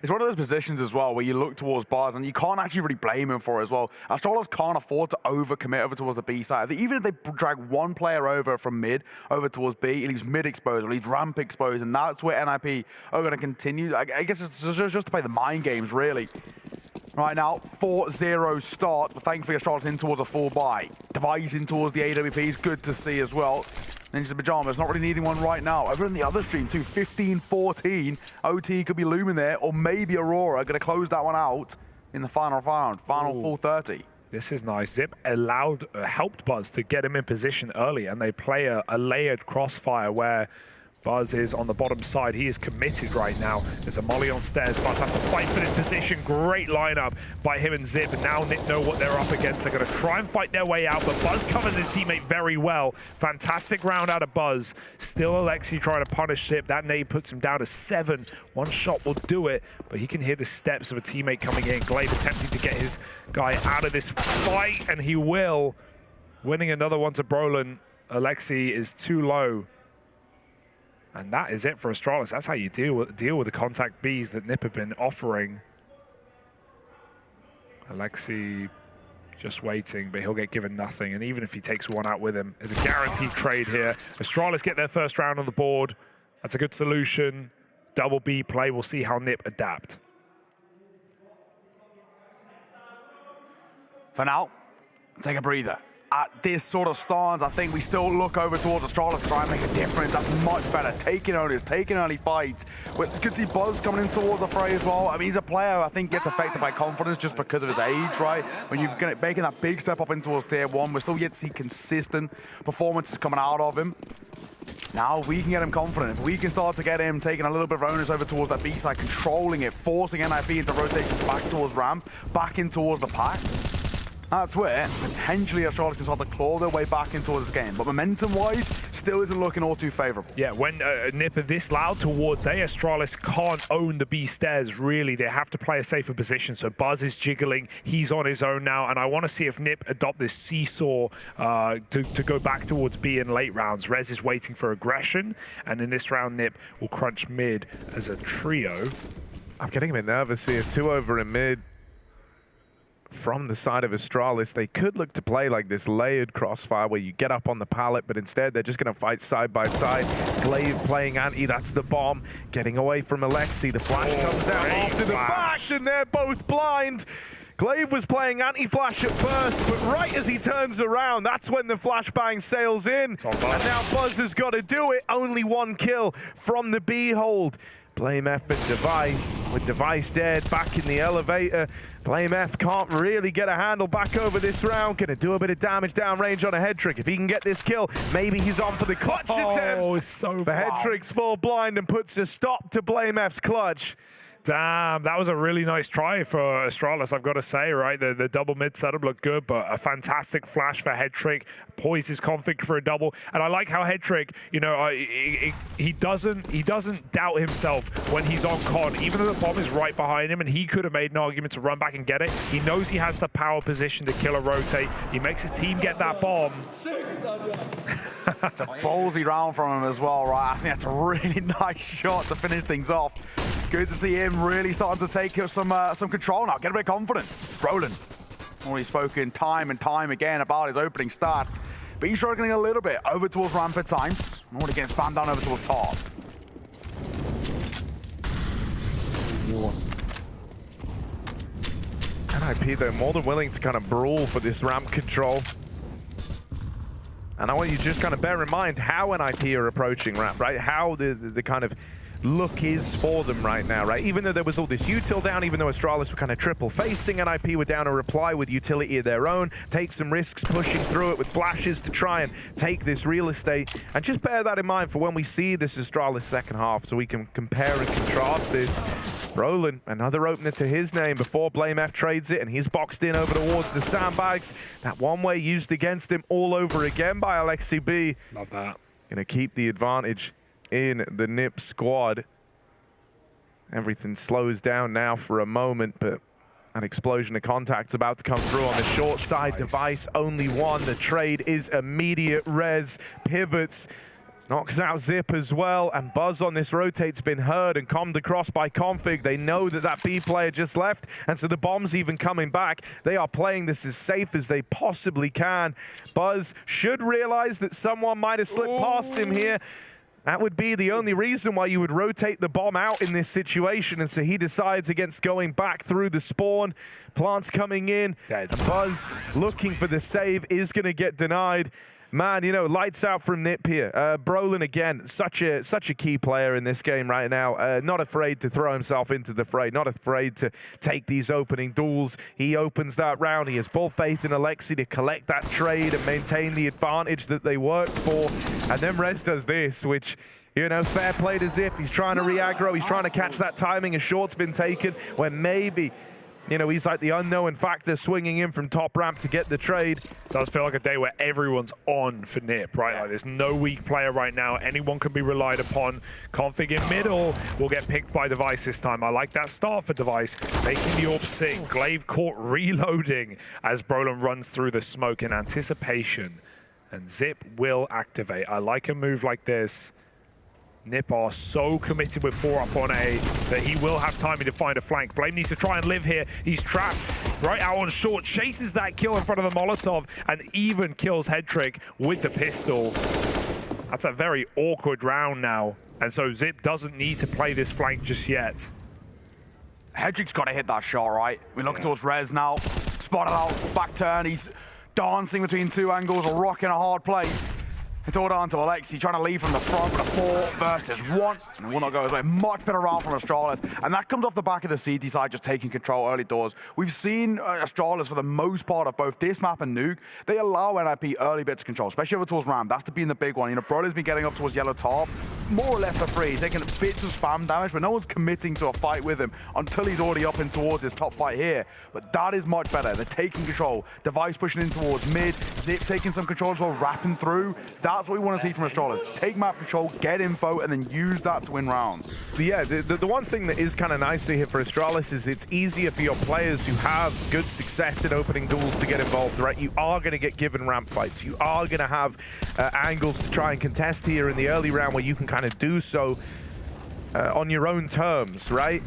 It's one of those positions as well where you look towards Buzz and you can't actually really blame him for it as well. Astralis can't afford to overcommit over towards the B side. Even if they drag one player over from mid over towards B, it leaves mid exposed, or leaves ramp exposed, and that's where NIP are going to continue. I guess it's just to play the mind games, really. Right now, 4-0 start, but thankfully Astralis in towards a full buy. Device in towards the AWP is good to see as well. Ninjas Pyjamas not really needing one right now. Over in the other stream too, 15-14. OT could be looming there, or maybe Aurora going to close that one out in the final round, final full 30. This is nice. Zip helped Buzz to get him in position early, and they play a layered crossfire where Buzz is on the bottom side. He is committed right now. There's a molly on stairs. Buzz has to fight for this position. Great lineup by him and Zip. And now Nip know what they're up against. They're going to try and fight their way out, but Buzz covers his teammate very well. Fantastic round out of Buzz. Still Alexi trying to punish Zip. That nade puts him down to 7. One shot will do it, but he can hear the steps of a teammate coming in. Glaive attempting to get his guy out of this fight, and he will. Winning another one to Brolin. Alexi is too low. And that is it for Astralis. That's how you deal with the contact Bs that Nip have been offering. Alexi just waiting, but he'll get given nothing. And even if he takes one out with him, there's a guaranteed trade here. Astralis get their first round on the board. That's a good solution. Double B play. We'll see how Nip adapt. For now, take a breather. At this sort of stance, I think we still look over towards Astralis to try and make a difference. That's much better. Taking owners, taking early fights. It's good to see Buzz coming in towards the fray as well. I mean, he's a player who I think gets affected by confidence just because of his age, right? When you're making that big step up in towards tier 1, we're still yet to see consistent performances coming out of him. Now, if we can get him confident, if we can start to get him taking a little bit of owners over towards that B side, controlling it, forcing NIP into rotations back towards ramp, back in towards the pack, that's where potentially Astralis can start to claw their way back in towards this game. But momentum-wise, still isn't looking all too favorable. Yeah, when Nip are this loud towards A, Astralis can't own the B stairs, really. They have to play a safer position. So Buzz is jiggling. He's on his own now. And I want to see if Nip adopt this seesaw to go back towards B in late rounds. Rez is waiting for aggression. And in this round, Nip will crunch mid as a trio. I'm getting a bit nervous here. 2 over in mid. From the side of Astralis, they could look to play like this layered crossfire where you get up on the pallet, but instead they're just going to fight side by side. Glaive playing anti, that's the bomb. Getting away from Alexi, the flash comes out after the back, and they're both blind. Glaive was playing anti-flash at first, but right as he turns around, that's when the flashbang sails in. And now Buzz has got to do it. Only 1 kill from the B hold. Blame F and Device, with Device dead, back in the elevator. Blame F can't really get a handle back over this round. Gonna do a bit of damage downrange on a head trick. If he can get this kill, maybe he's on for the clutch attempt. Oh, it's so The head trick's full blind and puts a stop to Blame F's clutch. Damn, that was a really nice try for Astralis, I've got to say, right? The double mid setup looked good, but a fantastic flash for head trick. Poise is config for a double, and I like how head trick, you know, he doesn't doubt himself when he's on con, even though the bomb is right behind him, and he could have made an argument to run back and get it. He knows he has the power position to kill a rotate. He makes his team get that bomb. It's a ballsy round from him as well, right? I think that's a really nice shot to finish things off. Good to see him really starting to take some control now, get a bit confident. Brolin, already spoken time and time again about his opening stats, but he's struggling a little bit over towards ramp at times. Already getting spammed down over towards top. NIP, they're more than willing to kind of brawl for this ramp control. And I want you to just kind of bear in mind how NIP are approaching ramp, right? How the kind of look is for them right now, right? Even though there was all this util down, even though Astralis were kind of triple facing, NIP were down a reply with utility of their own, take some risks pushing through it with flashes to try and take this real estate. And just bear that in mind for when we see this Astralis second half, so we can compare and contrast this. Brolin, another opener to his name before Blame F trades it, and he's boxed in over towards the sandbags. That one-way used against him all over again by Alexi B. Love that. Gonna keep the advantage in the NIP squad. Everything slows down now for a moment, but an explosion of contact's about to come through on the short side. Nice. Device only 1. The trade is immediate. Rez pivots. Knocks out Zip as well, and Buzz on this rotate's been heard and commed across by Config. They know that that B player just left, and so the bomb's even coming back. They are playing this as safe as they possibly can. Buzz should realize that someone might have slipped past him here. That would be the only reason why you would rotate the bomb out in this situation, and so he decides against going back through the spawn. Plants coming in, and Buzz looking for the save is going to get denied. Man, you know, lights out from Nip here. Brolin, again, such a key player in this game right now. Not afraid to throw himself into the fray, not afraid to take these opening duels. He opens that round. He has full faith in Alexi to collect that trade and maintain the advantage that they worked for. And then Rez does this, which, you know, fair play to Zip. He's trying to re-aggro. He's trying to catch that timing. A shot's been taken where maybe, you know, he's like the unknown factor swinging in from top ramp to get the trade. Does feel like a day where everyone's on for Nip, right? Like, there's no weak player right now. Anyone can be relied upon. Config in middle will get picked by Device this time. I like that start for Device. Making the AWP sick. Glaive caught reloading as Brolin runs through the smoke in anticipation. And Zip will activate. I like a move like this. Nip are so committed with 4 up on A that he will have timing to find a flank. Blame needs to try and live here. He's trapped right out on short, chases that kill in front of the Molotov, and even kills Headtrick with the pistol. That's a very awkward round now, and so Zip doesn't need to play this flank just yet. Headtrick's got to hit that shot, right? We're looking towards Rez now. Spotted out, back turn. He's dancing between 2 angles, a rock in a hard place. It's all down to Alexi trying to lead from the front with a 4 versus 1. And it will not go his way. Much better round from Astralis. And that comes off the back of the CT side just taking control early doors. We've seen Astralis for the most part of both this map and Nuke. They allow NIP early bits of control, especially over towards Ram. That's to be in the big one. You know, Broly's been getting up towards yellow top, more or less for free. He's taking bits of spam damage, but no one's committing to a fight with him until he's already up in towards his top fight here. But that is much better. They're taking control. Device pushing in towards mid. Zip taking some control as well, wrapping through. That's what we want to see from Astralis. Take map control, get info, and then use that to win rounds. Yeah, the one thing that is kind of nice to hear for Astralis is it's easier for your players who have good success in opening duels to get involved, right? You are going to get given ramp fights. You are going to have angles to try and contest here in the early round where you can kind of do so on your own terms, right?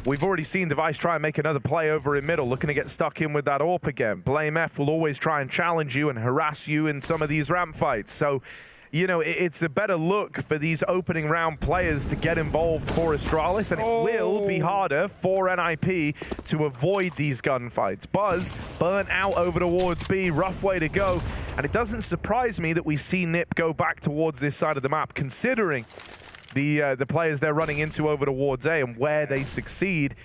We've already seen Device try and make another play over in middle, looking to get stuck in with that AWP again. Blame F will always try and challenge you and harass you in some of these ramp fights. So, you know, it's a better look for these opening round players to get involved for Astralis, and it will be harder for NIP to avoid these gunfights. Buzz burnt out over towards B, rough way to go, and it doesn't surprise me that we see Nip go back towards this side of the map, considering the players they're running into over towards A and where they succeed.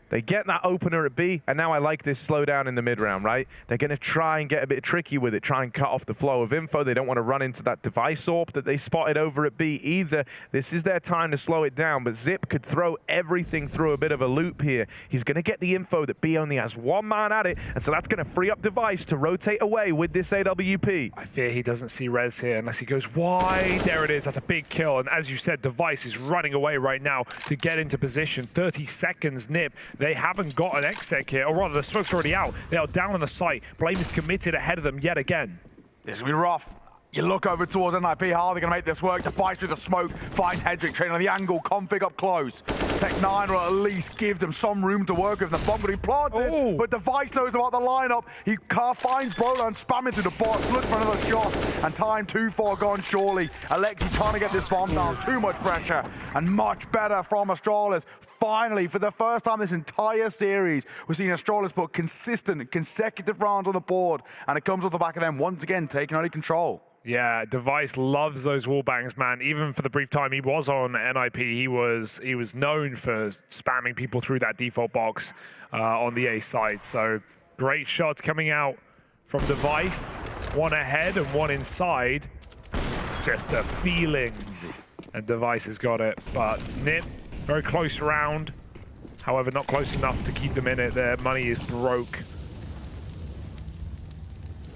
They get that opener at B, and now I like this slowdown in the mid-round, right? They're going to try and get a bit tricky with it, try and cut off the flow of info. They don't want to run into that Device AWP that they spotted over at B either. This is their time to slow it down, but Zip could throw everything through a bit of a loop here. He's going to get the info that B only has 1 man at it, and so that's going to free up Device to rotate away with this AWP. I fear he doesn't see Rez here unless he goes wide. There it is. That's a big kill, and as you said, Device is running away right now to get into position. 30 seconds, Nip. They haven't got an exec here, or rather the smoke's already out. They are down on the site. Blame is committed ahead of them yet again. This is going to be rough. You look over towards NIP, how are they going to make this work? Device through the smoke, finds Headrick, trading on the angle, Config up close. Tech 9 will at least give them some room to work with. The bomb will be planted, but Device knows about the lineup. He finds Brolan spamming through the box, looking for another shot, and time too far gone surely. Alexi trying to get this bomb down, too much pressure, and much better from Astralis. Finally, for the first time this entire series, we're seeing Astralis put consistent, consecutive rounds on the board, and it comes off the back of them once again taking early control. Yeah, Device loves those wall bangs, man. Even for the brief time he was on NIP, he was known for spamming people through that default box on the A side. So great shots coming out from Device. 1 ahead and 1 inside. Just a feeling. And Device has got it. But Nip, very close round. However, not close enough to keep them in it. Their money is broke.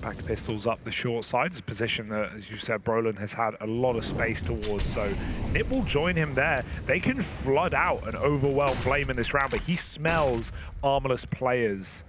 Back to pistols up the short side. It's a position that, as you said, Brolin has had a lot of space towards, so Nip will join him there. They can flood out and overwhelm Blame in this round, but he smells armorless players.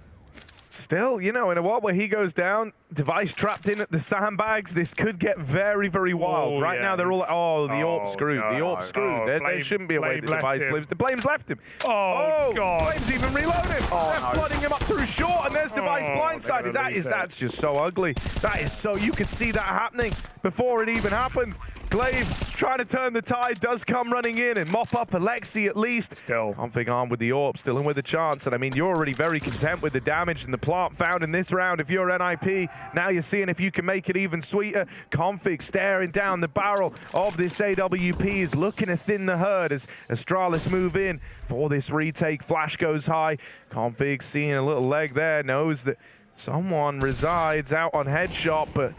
Still, you know, in a world where he goes down, Device trapped in at the sandbags. This could get very, very wild. Oh, right yeah, now, they're all... Oh, the AWP oh, screwed. The no. AWP screwed. There shouldn't be a way Blame the Device left him. lives. The Blame's left him. Oh, God. Blame's even reloading. They're no. flooding him up through short, and there's Device Oh, blindsided. they're gonna lose That's just so ugly. That is so... You could see that happening before it even happened. Glaive trying to turn the tide, does come running in and mop up Alexi at least. Still. Config armed with the AWP, still in with a chance. And I mean, you're already very content with the damage and the plant found in this round. If you're NIP, now you're seeing if you can make it even sweeter. Config staring down the barrel of this AWP, is looking to thin the herd as Astralis move in for this retake. Flash goes high. Config seeing a little leg there, knows that someone resides out on headshot, but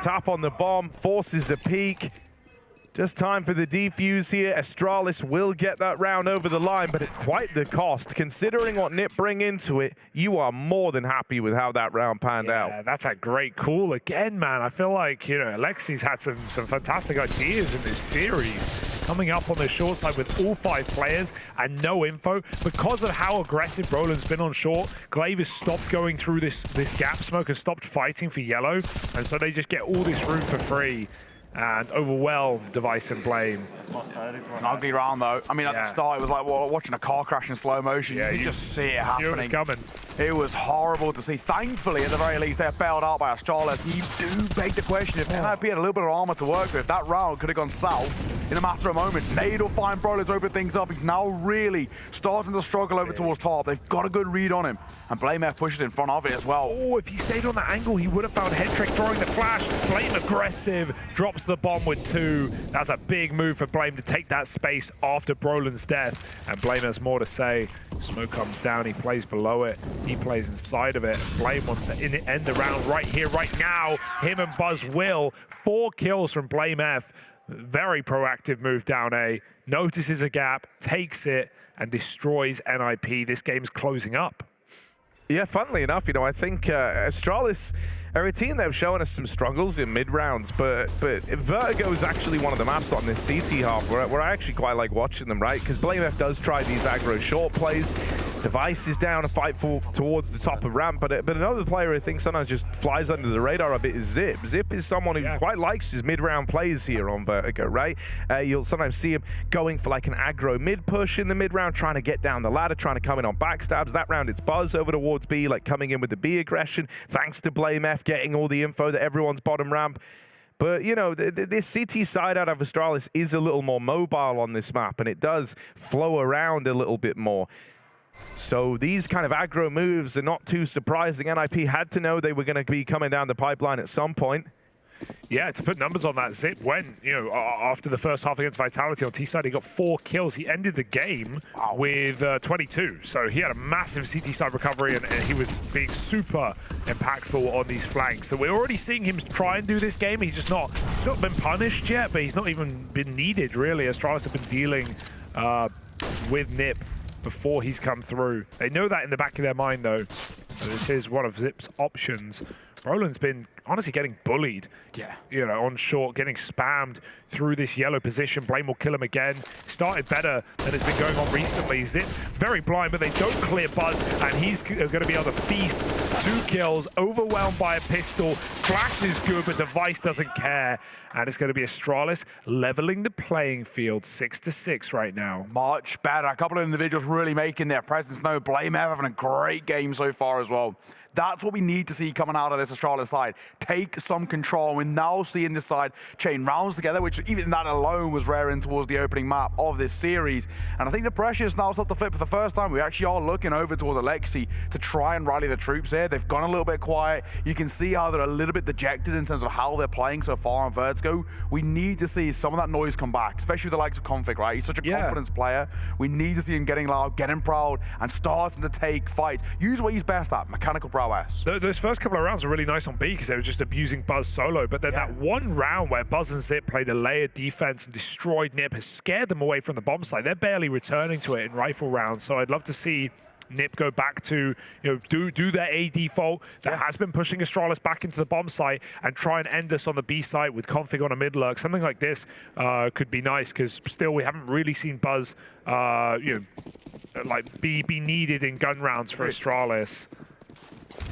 tap on the bomb, forces a peek. Just time for the defuse here. Astralis will get that round over the line, but at quite the cost. Considering what NIP bring into it, you are more than happy with how that round panned out. Yeah, that's a great call again, man. I feel like, you know, Alexi's had some fantastic ideas in this series. Coming up on the short side with all 5 players and no info. Because of how aggressive Roland's been on short, Glaive has stopped going through this gap smoke and stopped fighting for yellow. And so they just get all this room for free and overwhelm Device and Blame. It's an ugly round, though. I mean, at the start, it was like watching a car crash in slow motion. Yeah, you could just see it happening. It was coming. It was horrible to see. Thankfully, at the very least, they're bailed out by Astralis. And you do beg the question, if NIP had a little bit of armor to work with, that round could have gone south in a matter of moments. Nade will find Brolin to open things up. He's now really starting to struggle over towards top. They've got a good read on him. And Blame F pushes in front of it as well. Oh, if he stayed on that angle, he would have found Head Trick throwing the flash. Blame aggressive, drops the bomb with 2. That's a big move for Blame to take that space after Brolin's death. And Blame has more to say. Smoke comes down, he plays below it. He plays inside of it. Blame wants to end the round right here, right now. Him and Buzz will. 4 kills from Blame F. Very proactive move down A. Notices a gap, takes it, and destroys NIP. This game's closing up. Yeah, funnily enough, you know, I think Astralis are a team that have shown us some struggles in mid-rounds, but Vertigo is actually one of the maps on this CT half where I actually quite like watching them, right? Because Blame F does try these aggro short plays. Device is down a fight towards the top of ramp, but another player I think sometimes just flies under the radar a bit is Zip. Zip is someone who quite likes his mid-round plays here on Vertigo, right? You'll sometimes see him going for like an aggro mid-push in the mid-round, trying to get down the ladder, trying to come in on backstabs. That round it's Buzz over towards B, like coming in with the B aggression, thanks to Blame F getting all the info that everyone's bottom ramp. But, you know, this CT side out of Astralis is a little more mobile on this map, and it does flow around a little bit more. So these kind of aggro moves are not too surprising. NIP had to know they were going to be coming down the pipeline at some point. Yeah, to put numbers on that, Zip went, you know, after the first half against Vitality on T-side, he got 4 kills. He ended the game with 22. So he had a massive CT side recovery, and he was being super impactful on these flanks. So we're already seeing him try and do this game. He's just not been punished yet, but he's not even been needed, really. Astralis have been dealing with NIP before he's come through. They know that in the back of their mind, though. This is one of Zip's options. Roland's been honestly getting bullied, you know, on short, getting spammed through this yellow position. Blame will kill him again. Started better than has been going on recently. Zip very blind, but they don't clear Buzz, and he's going to be able to feast 2 kills, overwhelmed by a pistol. Flash is good, but Device doesn't care, and it's going to be Astralis leveling the playing field 6-6 right now. Much better. A couple of individuals really making their presence known. Blame F having a great game so far as well. That's what we need to see coming out of this Astralis side. Take some control. We're now seeing this side chain rounds together, which even that alone was rare in towards the opening map of this series. And I think the pressure is now starting to flip for the first time. We actually are looking over towards Alexi to try and rally the troops here. They've gone a little bit quiet. You can see how they're a little bit dejected in terms of how they're playing so far on Vertigo. We need to see some of that noise come back, especially with the likes of Config, right? He's such a confidence player. We need to see him getting loud, getting proud, and starting to take fights. Use what he's best at, mechanical prowess. Those first couple of rounds were really nice on B because they were just abusing Buzz solo, but then that one round where Buzz and Zip played a layered defense and destroyed NIP has scared them away from the bomb site. They're barely returning to it in rifle rounds, so I'd love to see NIP go back to, you know, do their A default that has been pushing Astralis back into the bomb site and try and end us on the B site with Config on a mid lurk. Something like this could be nice because still we haven't really seen Buzz, you know, like be needed in gun rounds for Astralis.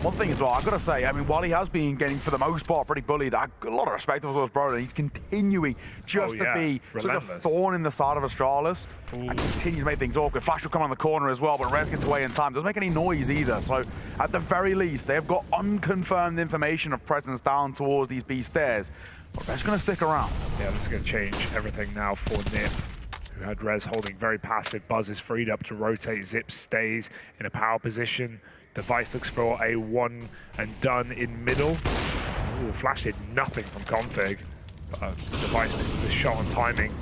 One thing as well, I've got to say, I mean, while he has been getting, for the most part, pretty bullied, I've got a lot of respect for his brother, and he's continuing just to be such a thorn in the side of Astralis and continue to make things awkward. Flash will come on the corner as well, but Rez gets away in time. Doesn't make any noise either, so at the very least, they've got unconfirmed information of presence down towards these B stairs, but Rez going to stick around. Yeah, this is going to change everything now for Nip, who had Rez holding very passive. Buzz is freed up to rotate. Zip stays in a power position. Device looks for a one and done in middle. Ooh, Flash did nothing from config. Device misses the shot on timing.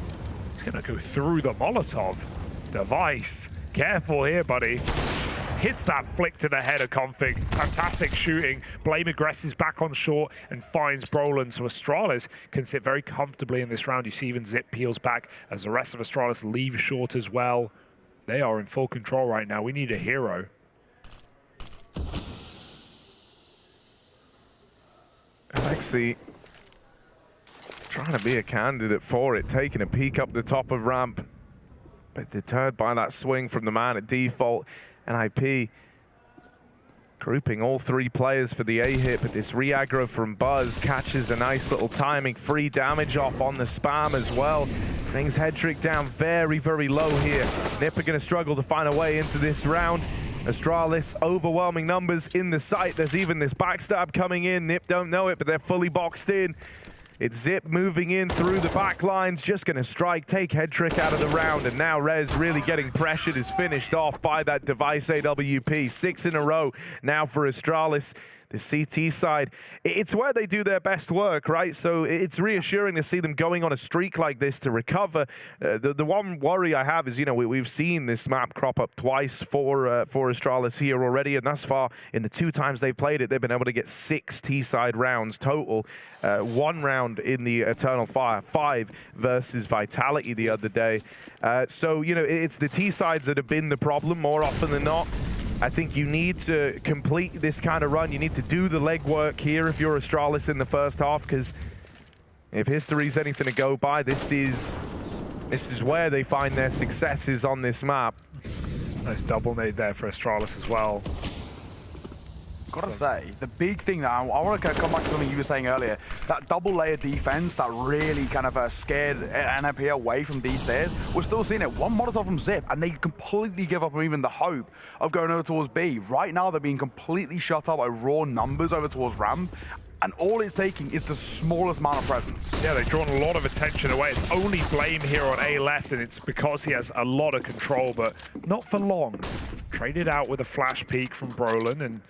He's gonna go through the Molotov. Device, careful here, buddy. Hits that flick to the head of config. Fantastic shooting. Blame aggresses back on short and finds Brolin. So Astralis can sit very comfortably in this round. You see even Zip peels back as the rest of Astralis leave short as well. They are in full control right now. We need a hero. Alexi trying to be a candidate for it, taking a peek up the top of ramp, but deterred by that swing from the man at default. And IP grouping all three players for the A hit, but this re-aggro from Buzz catches a nice little timing, free damage off on the spam as well. Brings Hedrick down very, very low here. Nip are going to struggle to find a way into this round. Astralis, overwhelming numbers in the site. There's even this backstab coming in. Nip don't know it, but they're fully boxed in. It's Zip moving in through the back lines, just going to strike, take Hedrick out of the round, and now Rez really getting pressured, is finished off by that Device AWP. 6 in a row now for Astralis. The CT side, it's where they do their best work, right? So it's reassuring to see them going on a streak like this to recover. The one worry I have is, you know, we've seen this map crop up twice for Astralis here already, and thus far, in the 2 times they've played it, they've been able to get 6 T-side rounds total. 1 round in the Eternal Fire, 5 versus Vitality the other day. So, you know, it's the T-sides that have been the problem more often than not. I think you need to complete this kind of run. You need to do the legwork here if you're Astralis in the first half, because if history's anything to go by, this is where they find their successes on this map. Nice double nade there for Astralis as well. Gotta say, the big thing that I want to come back to something you were saying earlier, that double layer defense that really kind of scared NIP away from these stairs. We're still seeing it. 1 Molotov from Zip, and they completely give up on even the hope of going over towards B. Right now, they're being completely shut out by raw numbers over towards ramp. And all it's taking is the smallest amount of presence. Yeah, they've drawn a lot of attention away. It's only Blame here on A left, and it's because he has a lot of control, but not for long. Traded out with a flash peek from Brolin, and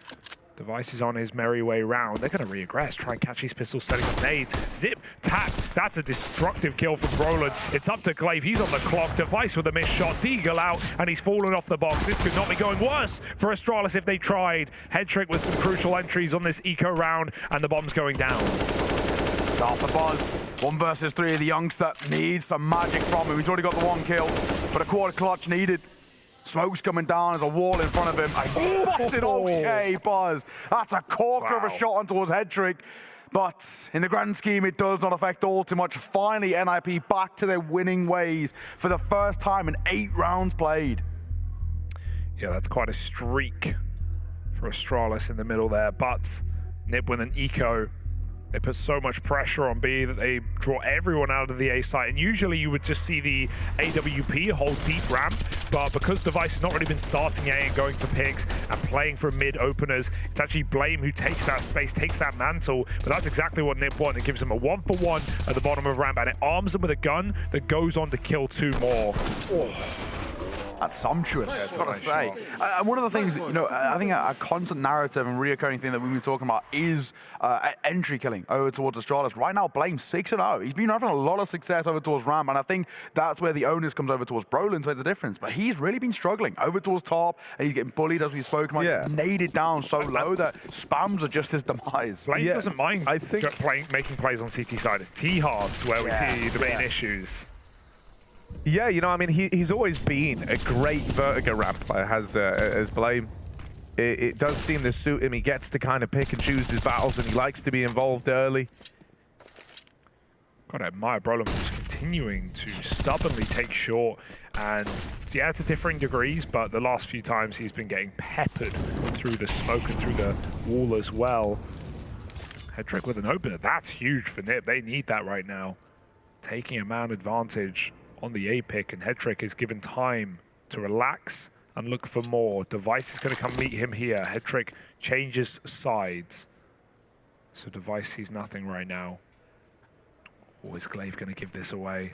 Device is on his merry way round. They're going to re-aggress, try and catch these pistols, setting up nades. Zip, tap, that's a destructive kill from Brolin. It's up to Glaive, he's on the clock. Device with a missed shot, Deagle out, and he's fallen off the box. This could not be going worse for Astralis if they tried. Hedrick with some crucial entries on this eco round, and the bomb's going down. It's off the Buzz. 1 versus 3, the youngster needs some magic from him. He's already got the 1 kill, but a quarter clutch needed. Smoke's coming down, there's a wall in front of him. I fucked it okay, Buzz. That's a corker of a shot on towards Hedrick. But in the grand scheme, it does not affect all too much. Finally, NIP back to their winning ways for the first time in 8 rounds played. Yeah, that's quite a streak for Astralis in the middle there. But Nip with an eco. They put so much pressure on B that they draw everyone out of the A site. And usually you would just see the AWP hold deep ramp, but because Device has not really been starting A and going for picks and playing for mid openers, it's actually Blame who takes that space, takes that mantle. But that's exactly what Nip want. It gives them a 1-for-1 at the bottom of ramp, and it arms them with a gun that goes on to kill 2 more. Oh. That's sumptuous, I've got to say. And one of the things, you know, I think a constant narrative and reoccurring thing that we've been talking about is entry killing over towards Astralis. Right now, Blame 6-0. He's been having a lot of success over towards ramp, and I think that's where the onus comes over towards Brolin to make the difference. But he's really been struggling over towards top, and he's getting bullied, as we spoke about. Yeah. Naded down so low that spams are just his demise. Blame doesn't mind, I think, making plays on CT side. It's T-halves where we see the main issues. Yeah, you know, I mean, he's always been a great Vertigo ramp player, as Blame. It does seem to suit him. He gets to kind of pick and choose his battles, and he likes to be involved early. Gotta admire Brolin just continuing to stubbornly take short. And yeah, to differing degrees, but the last few times he's been getting peppered through through the smoke and through the wall as well. Headtrick with an opener. That's huge for Nip. They need that right now. Taking a man advantage on the A pick, and Headtrick is given time to relax and look for more. Device is going to come meet him here. Headtrick changes sides. So Device sees nothing right now. Or is Glaive going to give this away?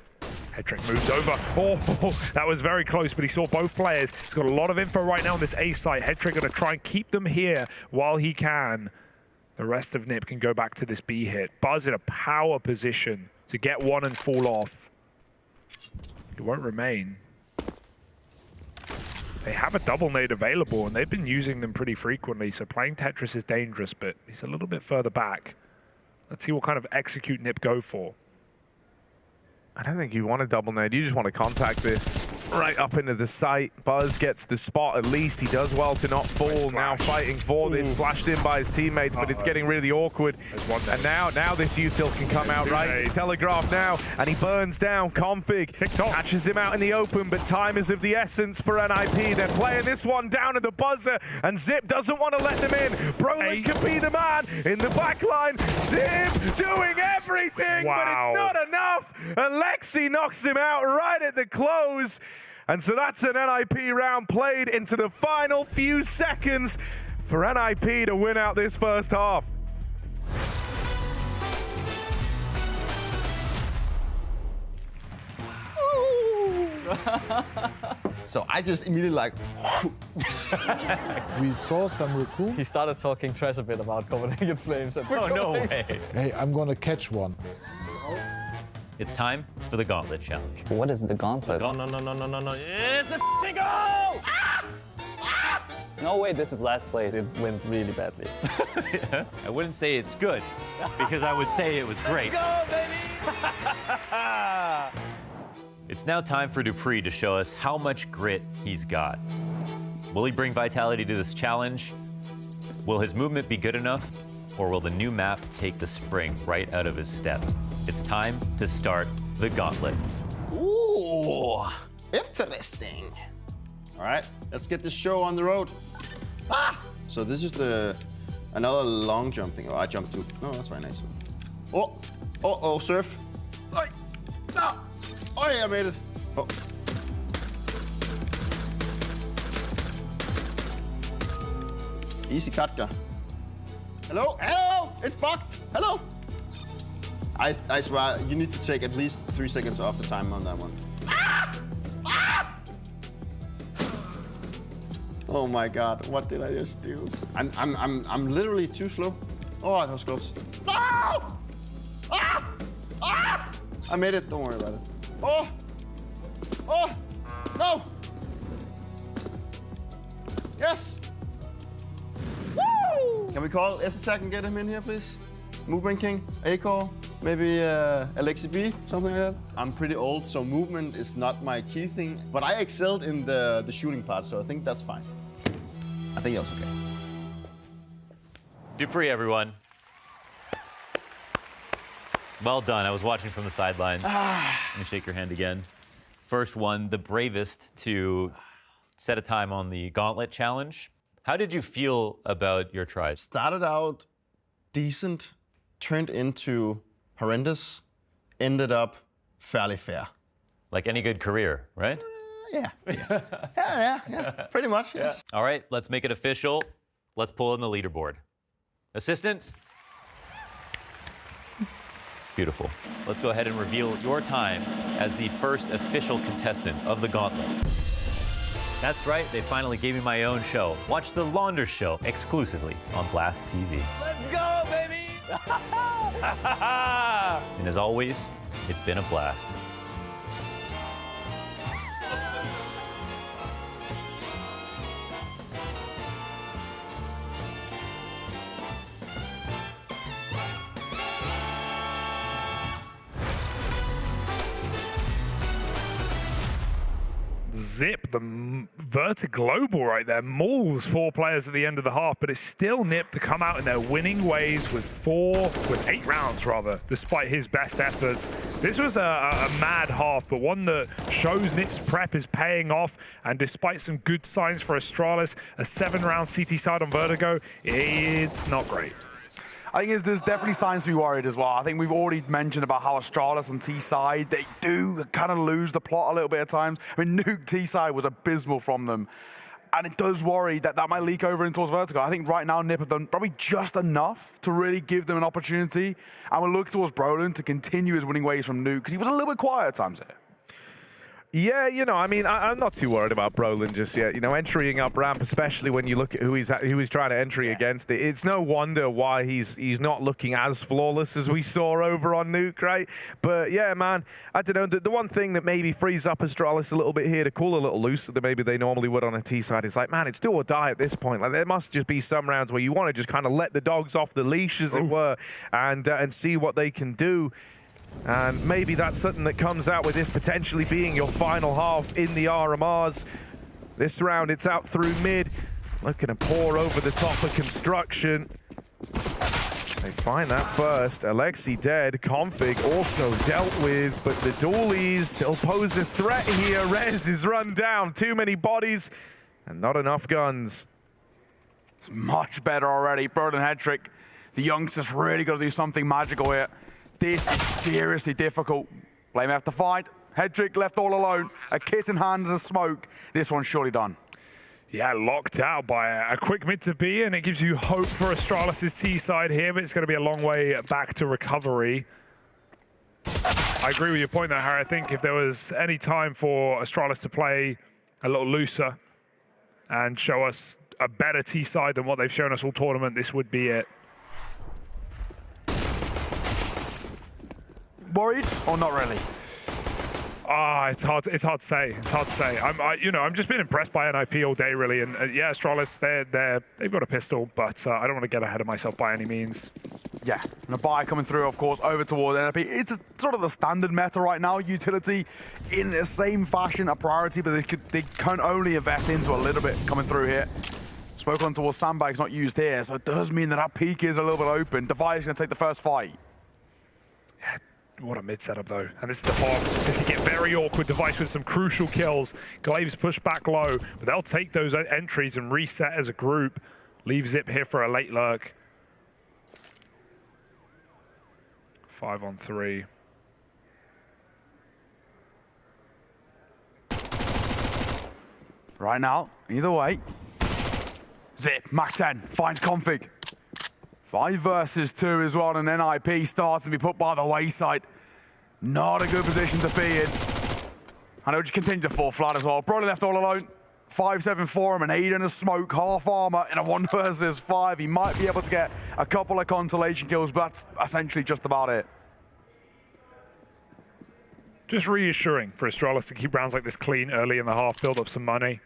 Headtrick moves over. Oh, that was very close, but he saw both players. He's got a lot of info right now on this A site. Headtrick going to try and keep them here while he can. The rest of Nip can go back to this B hit. Buzz in a power position to get one and fall off. It won't remain. They have a double nade available, and they've been using them pretty frequently, so playing Tetris is dangerous, but he's a little bit further back. Let's see what kind of execute Nip go for. I don't think you want a double nade. You just want to contact this right up into the site. Buzz gets the spot at least. He does well to not fall. Now fighting for this. Flashed in by his teammates, but it's getting really awkward. And now this util can come out right. It's telegraphed now, and he burns down Config. Catches him out in the open, but time is of the essence for NIP. They're playing this one down at the buzzer, and Zip doesn't want to let them in. Brolin could be the man in the back line. Zip doing everything, but it's not enough. Alexi knocks him out right at the close. And so that's an NIP round played into the final few seconds for NIP to win out this first half. So I just immediately like... We saw some recruit. He started talking trash a bit about Copenhagen Flames. And oh, no way. Hey, I'm gonna catch one. It's time for the Gauntlet Challenge. What is the Gauntlet? No. It's the f***ing goal! No way, this is last place. It went really badly. Yeah. I wouldn't say it's good, because I would say it was great. Let's go, baby! It's now time for Dupree to show us how much grit he's got. Will he bring vitality to this challenge? Will his movement be good enough? Or will the new map take the spring right out of his step? It's time to start the Gauntlet. Ooh, interesting. All right, let's get this show on the road. Ah! So this is another long jump thing. Oh, I jumped too. No, that's very nice. Oh, surf. Oh, no. Oh, yeah, I made it. Oh. Easy Katka. Hello? It's bugged. Hello? I swear, you need to take at least 3 seconds off the time on that one. Oh my God, what did I just do? I'm literally too slow. Oh, that was close. No! I made it, don't worry about it. Oh, no! Yes! Woo! Can we call S-Attack and get him in here, please? Movement King, A-Core, maybe Alexi B, something like that. I'm pretty old, so movement is not my key thing, but I excelled in the shooting part, so I think that's fine. I think that's okay. Dupree, everyone. Well done. I was watching from the sidelines. Let me shake your hand again. First one, the bravest to set a time on the Gauntlet Challenge. How did you feel about your tries? Started out decent, turned into horrendous, ended up fairly fair. Like any good career, right? Yeah. Pretty much, yes. All right, let's make it official. Let's pull in the leaderboard. Assistant? Beautiful. Let's go ahead and reveal your time as the first official contestant of the Gauntlet. That's right, they finally gave me my own show. Watch the Launder Show exclusively on Blast TV. Let's go, baby! And as always, it's been a blast. Zip, the Vertigo right there, mauls 4 players at the end of the half, but it's still Nip to come out in their winning ways with 8 rounds rather, despite his best efforts. This was a mad half, but one that shows Nip's prep is paying off, and despite some good signs for Astralis, a 7-round CT side on Vertigo, it's not great. I think there's definitely signs to be worried as well. I think we've already mentioned about how Astralis on T-side, they do kind of lose the plot a little bit at times. I mean, Nuke T-side was abysmal from them. And it does worry that that might leak over into towards Vertigo. I think right now Nip have done probably just enough to really give them an opportunity. And we'll look towards Brolin to continue his winning ways from Nuke, because he was a little bit quiet at times here. Yeah, you know, I mean, I'm not too worried about Brolin just yet. You know, entering up ramp, especially when you look at who he's trying to entry against, it's no wonder why he's not looking as flawless as we saw over on Nuke, right? But yeah, man, I don't know. The one thing that maybe frees up Astralis a little bit here to call a little looser than maybe they normally would on a T side is like, man, it's do or die at this point. Like, there must just be some rounds where you want to just kind of let the dogs off the leash, as it were, and see what they can do. And maybe that's something that comes out with this potentially being your final half in the RMRs. This round, it's out through mid. Looking to pour over the top of construction. They find that first. Alexi dead. Config also dealt with, but the dualies still pose a threat here. Rez is run down. Too many bodies and not enough guns. It's much better already. Brolin hat-trick. The youngsters really got to do something magical here. This is seriously difficult. Blame have to fight. Hedrick left all alone. A kit in hand and a smoke. This one's surely done. Yeah, locked out by a quick mid to B, and it gives you hope for Astralis' T side here, but it's going to be a long way back to recovery. I agree with your point there, Harry. I think if there was any time for Astralis to play a little looser and show us a better T side than what they've shown us all tournament, this would be it. Worried or not really? It's hard to say. It's hard to say. I'm just been impressed by NIP all day, really. And yeah, Astralis, they've got a pistol, but I don't want to get ahead of myself by any means. Yeah, and a buy coming through, of course, over towards NIP. It's sort of the standard meta right now. Utility in the same fashion, a priority, but they can only invest into a little bit coming through here. Spoke on towards Sandbags, not used here, so it does mean that peak is a little bit open. Device going to take the first fight. Yeah. What a mid setup though, and this is the bomb. This can get very awkward. Device with some crucial kills. Glaives push back low, but they'll take those entries and reset as a group. Leave Zip here for a late lurk. 5 on 3. Right now, either way. Zip, Mach 10, finds Config. 5 versus 2 as well, and NIP starts to be put by the wayside. Not a good position to be in. And it'll just continue to fall flat as well. Brolin left all alone. 5-7 for him, and 8 in a smoke, half armor in a 1 versus 5. He might be able to get a couple of consolation kills, but that's essentially just about it. Just reassuring for Astralis to keep rounds like this clean early in the half, build up some money.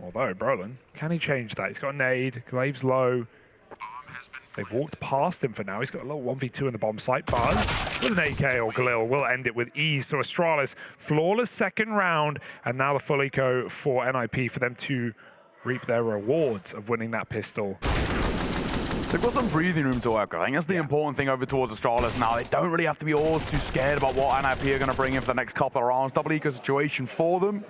Although, Brolin, can he change that? He's got a nade, Glaives low. They've walked past him for now. He's got a little 1v2 in the bomb site. Buzz with an AK or Galil will end it with ease. So Astralis, flawless second round, and now the full eco for NIP for them to reap their rewards of winning that pistol. They've got some breathing room to work with. I think that's the important thing over towards Astralis now. They don't really have to be all too scared about what NIP are going to bring in for the next couple of rounds. Double eco situation for them.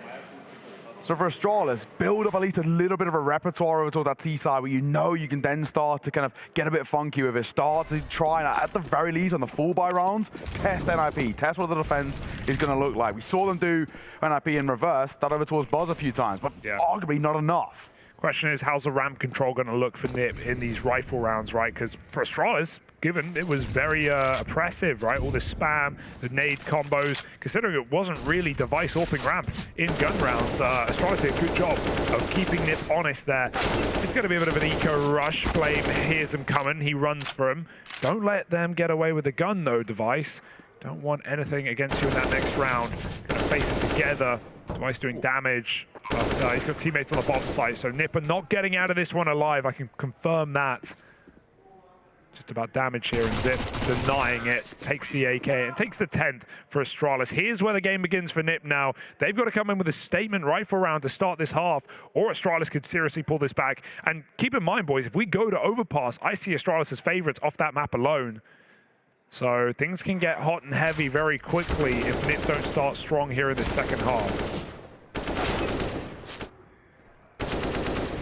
So for Astralis, build up at least a little bit of a repertoire over towards that T side where you know you can then start to kind of get a bit funky with it. Start to try and, at the very least, on the full buy rounds, test NIP, test what the defense is going to look like. We saw them do NIP in reverse, that over towards Buzz a few times, but arguably not enough. Question is, how's the ramp control going to look for Nip in these rifle rounds, right? Because for Astralis, given it was very oppressive, right? All this spam, the nade combos, considering it wasn't really device AWPing ramp in gun rounds, Astralis did a good job of keeping Nip honest there. It's going to be a bit of an eco rush. Blame hears him coming, he runs for him. Don't let them get away with the gun though, Device. Don't want anything against you in that next round. Going to face it together. Device doing damage, but he's got teammates on the bomb site, so Nip are not getting out of this one alive. I can confirm that. Just Just about damage here, and Zip denying it. Takes the AK and takes the 10th for Astralis. Here's where the game begins for NIP now. They've got to come in with a statement rifle round to start this half, or Astralis could seriously pull this back. And keep in mind, boys, if we go to overpass, I see Astralis as favorites off that map alone. So things can get hot and heavy very quickly if NIP don't start strong here in the second half.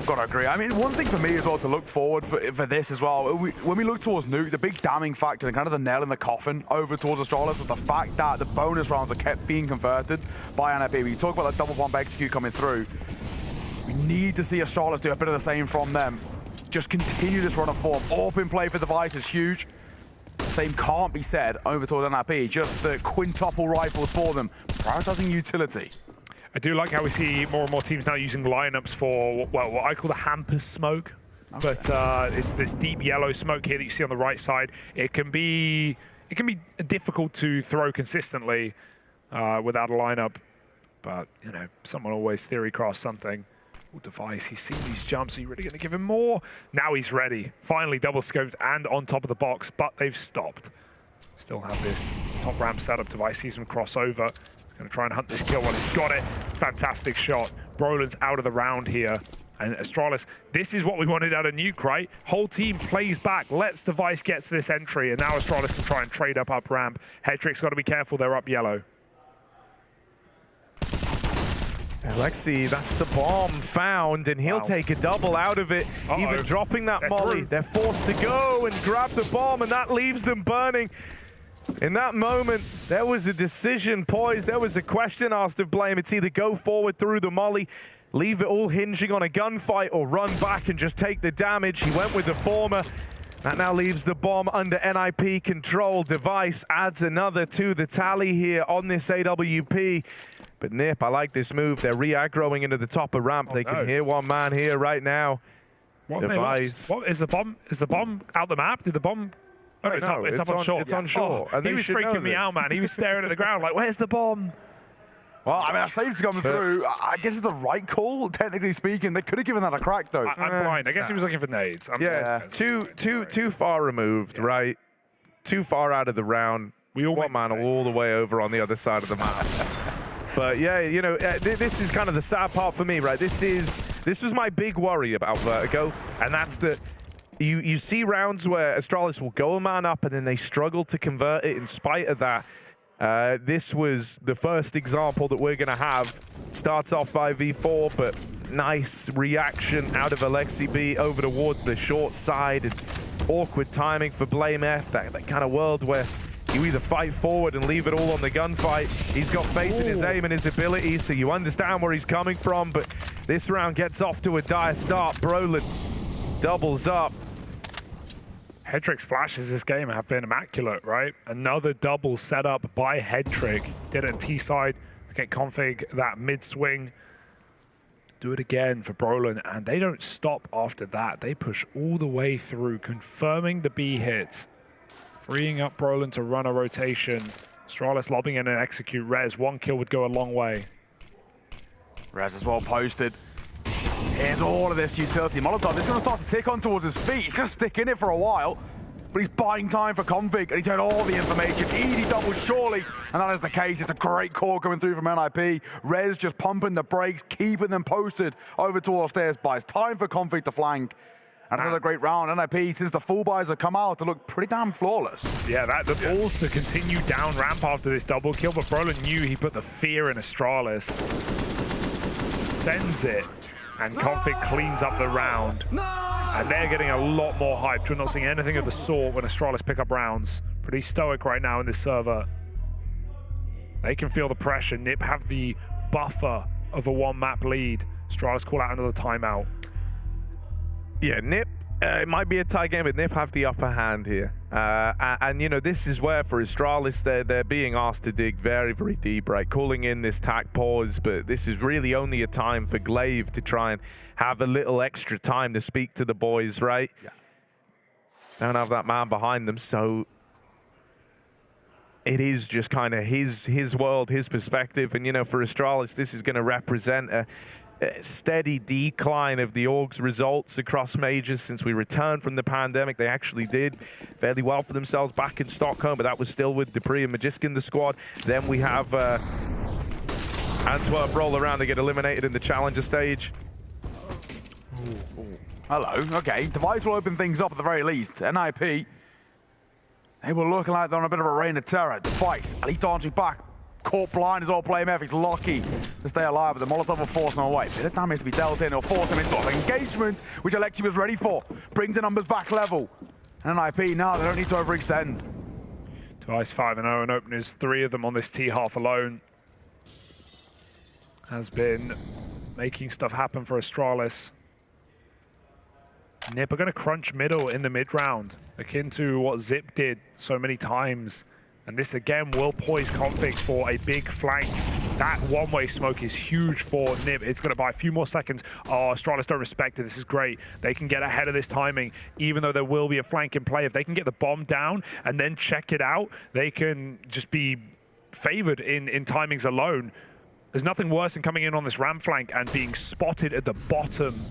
Gotta agree. I mean, one thing for me as well to look forward for this as well, when we look towards Nuke, the big damning factor and kind of the nail in the coffin over towards Astralis was the fact that the bonus rounds are kept being converted by NIP. When you talk about the double bomb execute coming through, we need to see Astralis do a bit of the same from them. Just continue this run of form. Open play for Device is huge. Same can't be said over towards NIP. Just the quintuple rifles for them, prioritizing utility. I do like how we see more and more teams now using lineups for, well, what I call the hamper smoke. Okay. But it's this deep yellow smoke here that you see on the right side. It can be difficult to throw consistently without a lineup. But, you know, someone always theory crafts something. Ooh, Device, he's seen these jumps. Are you really going to give him more? Now he's ready. Finally double scoped and on top of the box, but they've stopped. Still have this top ramp setup. Device sees him cross over. Going to try and hunt this kill while he's got it. Fantastic shot. Brolin's out of the round here. And Astralis, this is what we wanted out of Nuke, right? Whole team plays back, lets Device get to this entry, and now Astralis can try and trade up ramp. Hedrick's got to be careful, they're up yellow. Alexi, that's the bomb found, and he'll take a double out of it, even dropping that molly. They're forced to go and grab the bomb, and that leaves them burning. In that moment, there was a decision poised. There was a question asked of Blame. It's either go forward through the molly, leave it all hinging on a gunfight, or run back and just take the damage. He went with the former. That now leaves the bomb under NIP control. Device adds another to the tally here on this AWP. But NIP, I like this move. They're re-aggroing into the top of ramp. They can hear one man here right now. Device. What is the bomb? Is the bomb out the map? Did the bomb... Oh, no, it's up on shore. It's on shore. Oh, he was freaking me out, man. He was staring at the ground like, where's the bomb? Well, I mean, our save's coming through. I guess it's the right call, technically speaking. They could have given that a crack, though. I'm blind. I guess he was looking for nades. Too far removed, right? Too far out of the round. One man all the way over on the other side of the map. But yeah, you know, this is kind of the sad part for me, right? This was my big worry about Vertigo, and that's that. You see rounds where Astralis will go a man up and then they struggle to convert it in spite of that. This was the first example that we're going to have. Starts off 5v4, but nice reaction out of Alexi B over towards the short side. And awkward timing for Blame F, that kind of world where you either fight forward and leave it all on the gunfight. He's got faith in his aim and his ability, so you understand where he's coming from, but this round gets off to a dire start. Brolin doubles up. Hedrick's flashes this game have been immaculate, right? Another double set up by Hedrick. Did it on T-side to get config that mid-swing. Do it again for Brolin, and they don't stop after that. They push all the way through, confirming the B hits. Freeing up Brolin to run a rotation. Astralis lobbing in and execute Rez. One kill would go a long way. Rez is well posted. Here's all of this utility. Molotov is going to start to tick on towards his feet. He's going to stick in it for a while, but he's buying time for config, and he's had all the information. Easy double, surely, and that is the case. It's a great call coming through from NIP. Rez just pumping the brakes, keeping them posted over towards stairs. Buys time for config to flank. Another great round. NIP, since the full buys have come out, to look pretty damn flawless. Yeah, the balls to continue down ramp after this double kill, but Brolin knew he put the fear in Astralis. Sends it. And config cleans up the round. And they're getting a lot more hyped. We're not seeing anything of the sort when Astralis pick up rounds. Pretty stoic right now in this server. They can feel the pressure. NIP have the buffer of a one-map lead. Astralis call out another timeout. Yeah, NIP, it might be a tie game, but NIP have the upper hand here. And you know, this is where for Astralis, they're being asked to dig very, very deep, right? Calling in this tack pause, but this is really only a time for Glaive to try and have a little extra time to speak to the boys, right? Yeah. Don't have that man behind them, so it is just kind of his world, his perspective. And you know, for Astralis, this is going to represent steady decline of the org's results across majors since we returned from the pandemic. They actually did fairly well for themselves back in Stockholm, but that was still with Dupree and Magisk in the squad. Then we have Antwerp roll around. They get eliminated in the challenger stage. Hello. Okay, Device will open things up at the very least. NIP, they were looking like they're on a bit of a reign of terror. Device, Elite arching back. Caught blind as well, playing F. He's lucky to stay alive, but the Molotov will force him away. Bit of damage to be dealt in. It'll force him into an engagement, which Alexi was ready for. Brings the numbers back level. And NIP now, they don't need to overextend. Device 5-0 and openers, 3 of them on this T-half alone. Has been making stuff happen for Astralis. Nip are going to crunch middle in the mid-round, akin to what Zip did so many times. And this again will poise Config for a big flank. That one-way smoke is huge for Nip. It's going to buy a few more seconds. Oh, Astralis don't respect it. This is great. They can get ahead of this timing, even though there will be a flank in play. If they can get the bomb down and then check it out, they can just be favored in timings alone. There's nothing worse than coming in on this ramp flank and being spotted at the bottom.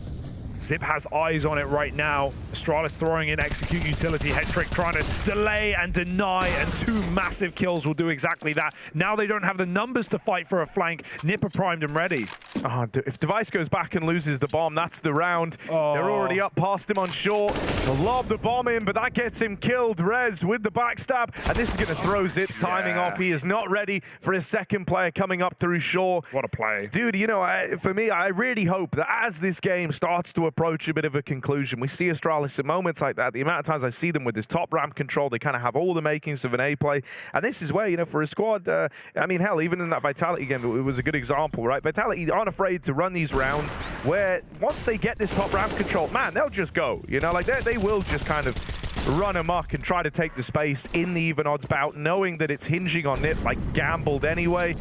Zip has eyes on it right now. Astralis throwing in execute utility. Headtrick trying to delay and deny, and 2 massive kills will do exactly that. Now they don't have the numbers to fight for a flank. Nip are primed and ready. Oh, if Device goes back and loses the bomb, that's the round. Oh. They're already up past him on short. They'll lob the bomb in, but that gets him killed. Rez with the backstab, and this is going to throw Zip's timing off. He is not ready for his second player coming up through shore. What a play. Dude, you know, for me, I really hope that as this game starts to approach a bit of a conclusion, we see Astralis at moments like that. The amount of times I see them with this top ramp control, they kind of have all the makings of an A play. And this is where, you know, for a squad, I mean, hell, even in that Vitality game, it was a good example, right? Vitality aren't afraid to run these rounds where once they get this top ramp control, man, they'll just go, you know, like they will just kind of run amok and try to take the space in the even odds bout, knowing that it's hinging on Nip, like gambled anyway.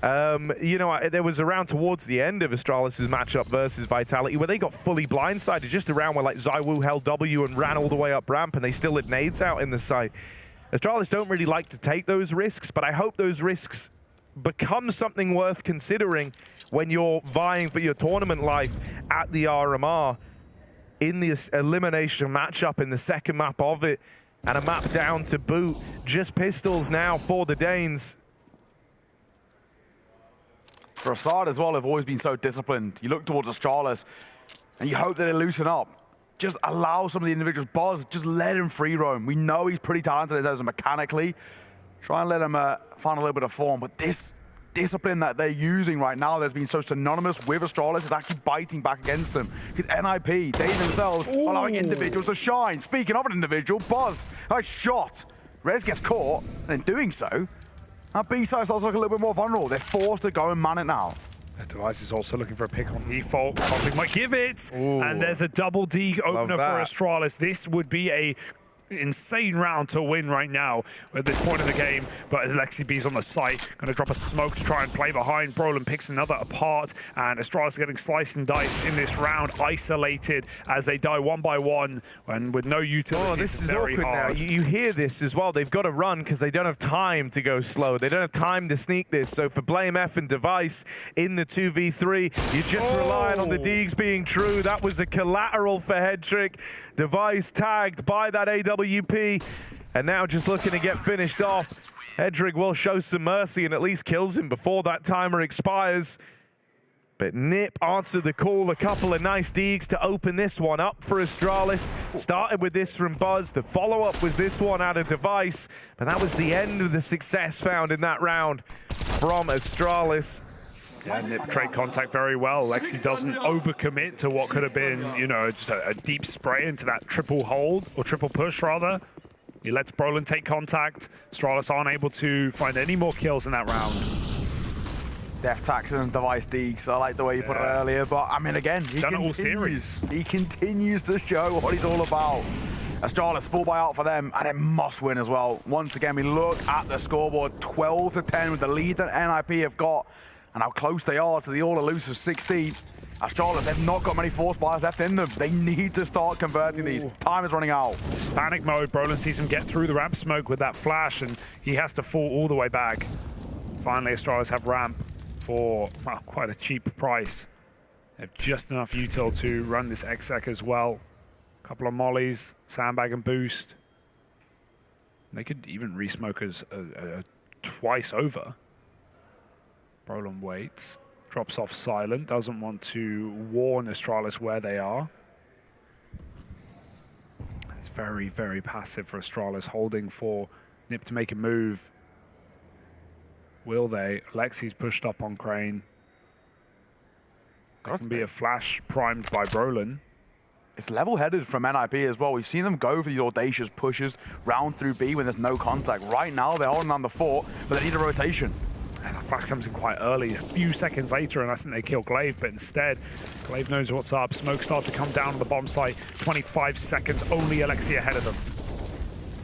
You know, there was a round towards the end of Astralis' matchup versus Vitality where they got fully blindsided, just around where like Zywoo held W and ran all the way up ramp, and they still had nades out in the site. Astralis don't really like to take those risks, but I hope those risks become something worth considering when you're vying for your tournament life at the RMR in this elimination matchup in the second map of it, and a map down to boot. Just pistols now for the Danes. For Assad as well, they've always been so disciplined. You look towards Astralis, and you hope that they loosen up. Just allow some of the individuals buzz. Just let him free roam. We know he's pretty talented as mechanically. Try and let him find a little bit of form. But this discipline that they're using right now that's been so synonymous with Astralis is actually biting back against them. Because NIP, they themselves are allowing individuals to shine. Speaking of an individual, Buzz, nice shot. Rez gets caught, and in doing so, that B-side starts looking a little bit more vulnerable. They're forced to go and man it now. The Device is also looking for a pick on default. Config might give it. Ooh. And there's a double D opener for Astralis. This would be a insane round to win right now at this point of the game, but Alexi B's on the site, going to drop a smoke to try and play behind. Brolin picks another apart, and Astralis getting sliced and diced in this round, isolated as they die one by one, and with no utility. Oh, this is awkward now. You hear this as well. They've got to run because they don't have time to go slow. They don't have time to sneak this. So for Blame F and Device in the 2v3, you're just relying on the Deegs being true. That was a collateral for Headtrick. Device tagged by that AWP, and now just looking to get finished off. Headtrick will show some mercy and at least kills him before that timer expires. But Nip answered the call. A couple of nice Deegs to open this one up for Astralis. Started with this from Buzz. The follow-up was this one out of Device. But that was the end of the success found in that round from Astralis. Yeah, Nip trade contact very well. Lexi doesn't overcommit to what could have been, you know, just a deep spray into that triple hold, or triple push rather. He lets Brolin take contact. Astralis aren't able to find any more kills in that round. Death taxes and Device Deegs. I like the way you put it earlier, but I mean, again, he continues to show what he's all about. Astralis full buyout for them, and it must win as well. Once again, we look at the scoreboard, 12-10 with the lead that NIP have got, and how close they are to the all-elusive 16. Astralis, they've not got many force buyers left in them. They need to start converting these. Time is running out. Panic mode. Brolin sees him get through the ramp smoke with that flash, and he has to fall all the way back. Finally, Astralis have ramp for quite a cheap price. have just enough util to run this exec as well. Couple of mollies, sandbag and boost. They could even re-smoke us twice over. Brolin waits, drops off silent, doesn't want to warn Astralis where they are. It's very, very passive for Astralis, holding for Nip to make a move. Will they? Lexi's pushed up on Crane. That can be a flash primed by Brolin. It's level-headed from NIP as well. We've seen them go for these audacious pushes round through B when there's no contact. Right now, they're holding on the fort, but they need a rotation. And the flash comes in quite early, a few seconds later, and I think they kill Glaive, but instead, Glaive knows what's up. Smoke start to come down on the bomb site. 25 seconds, only Alexi ahead of them.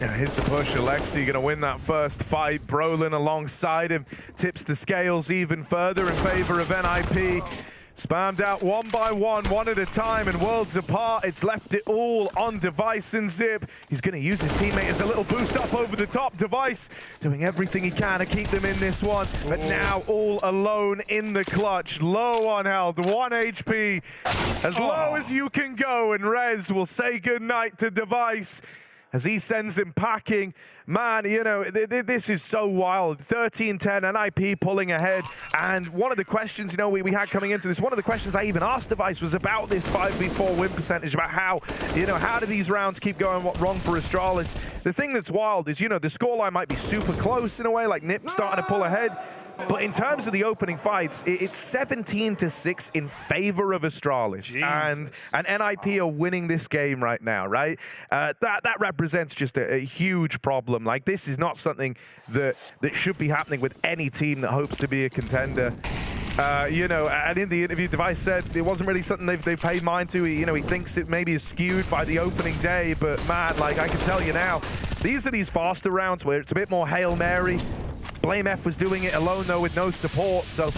Yeah, here's the push. Alexi going to win that first fight. Brolin alongside him tips the scales even further in favor of NIP. Spammed out one by one at a time, and worlds apart. It's left it all on Device and Zip. He's going to use his teammate as a little boost up over the top. Device doing everything he can to keep them in this one, but now all alone in the clutch. Low on health, 1 HP. As low as you can go, and Rez will say goodnight to Device as he sends him packing. Man, you know, this is so wild. 13-10, NIP pulling ahead. And one of the questions, you know, we had coming into this, one of the questions I even asked Device was about this 5v4 win percentage, about how, you know, how do these rounds keep going wrong for Astralis? The thing that's wild is, you know, the scoreline might be super close in a way, like Nip starting to pull ahead. But in terms of the opening fights, it's 17-6 in favor of Astralis. And NIP are winning this game right now, right? That represents just a huge problem. Like, this is not something that should be happening with any team that hopes to be a contender. You know, and in the interview, Device said it wasn't really something they've paid mind to. You know, he thinks it maybe is skewed by the opening day, but man, like, I can tell you now, these are these faster rounds where it's a bit more Hail Mary. Blame F was doing it alone, though, with no support, so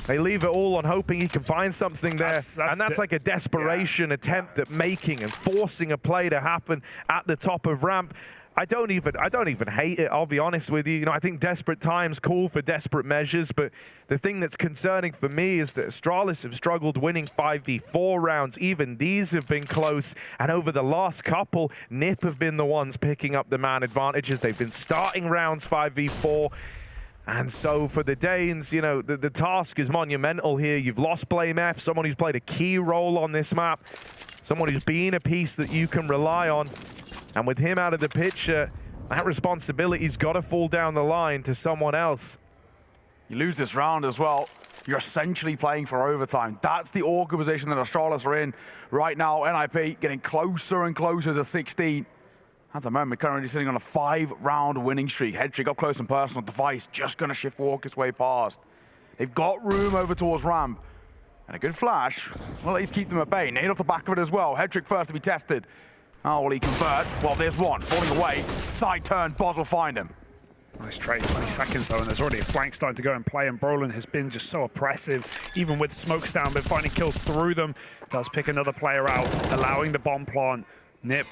they leave it all on hoping he can find something there. That's like a desperation attempt at making and forcing a play to happen at the top of ramp. I don't even hate it, I'll be honest with you. You know, I think desperate times call for desperate measures, but the thing that's concerning for me is that Astralis have struggled winning 5v4 rounds. Even these have been close, and over the last couple, Nip have been the ones picking up the man advantages. They've been starting rounds 5v4. And so for the Danes, you know, the task is monumental here. You've lost Blame F, someone who's played a key role on this map, someone who's been a piece that you can rely on. And with him out of the picture, that responsibility's got to fall down the line to someone else. You lose this round as well, you're essentially playing for overtime. That's the awkward position that Astralis are in right now. NIP getting closer and closer to 16. At the moment, currently sitting on a 5-round winning streak. Headtrick up close and personal. Device just going to shift walk his way past. They've got room over towards ramp. And a good flash will at least keep them at bay. Nade off the back of it as well. Headtrick first to be tested. Oh, will he convert? Well, there's one. Falling away. Side turn. Boz will find him. Nice trade, 20 seconds though, and there's already a flank starting to go and play, and Brolin has been just so oppressive, even with smokes down, but finding kills through them. Does pick another player out, allowing the bomb plant. Nip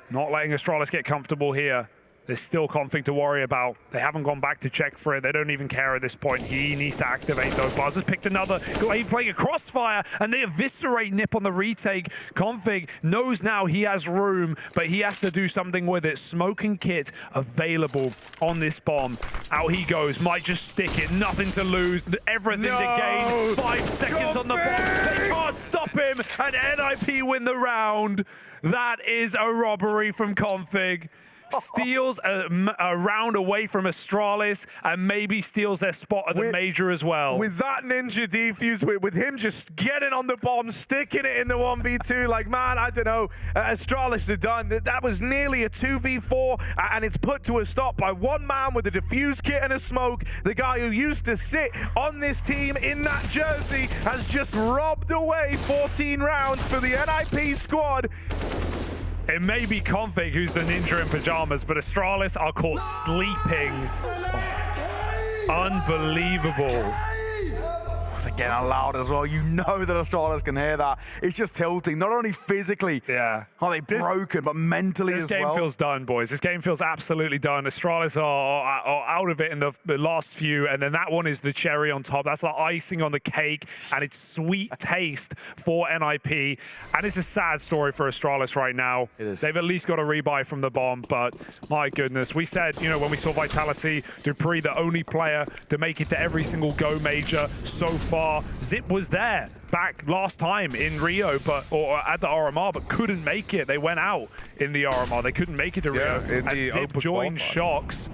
not letting Astralis get comfortable here. There's still config to worry about. They haven't gone back to check for it. They don't even care at this point. He needs to activate those. Buzz has picked another. Glaive playing a crossfire, and they eviscerate Nip on the retake. Config knows now he has room, but he has to do something with it. Smoke and kit available on this bomb. Out he goes. Might just stick it. Nothing to lose. Everything to gain. 5 seconds on the bomb. They can't stop him, and NIP win the round. That is a robbery from Config. Steals a round away from Astralis, and maybe steals their spot at the major as well. With that ninja defuse, with him just getting on the bomb, sticking it in the 1v2, like, man, I don't know, Astralis are done. That was nearly a 2v4, and it's put to a stop by one man with a defuse kit and a smoke. The guy who used to sit on this team in that jersey has just robbed away 14 rounds for the NIP squad. It may be Config who's the ninja in pajamas, but Astralis are caught sleeping. Oh, unbelievable. they're getting loud as well. You know that Astralis can hear that. It's just tilting. Not only physically are they broken, but mentally as well. This game feels done, boys. This game feels absolutely done. Astralis are out of it in the last few, and then that one is the cherry on top. That's the icing on the cake, and it's sweet taste for NIP. And it's a sad story for Astralis right now. It is. They've at least got a rebuy from the bomb, but my goodness. We said, you know, when we saw Vitality, dupreeh, the only player to make it to every single Go major so far. Zip was there back last time in Rio, or at the RMR, but couldn't make it. They went out in the RMR. They couldn't make it to Rio. In and the Zip joined Shox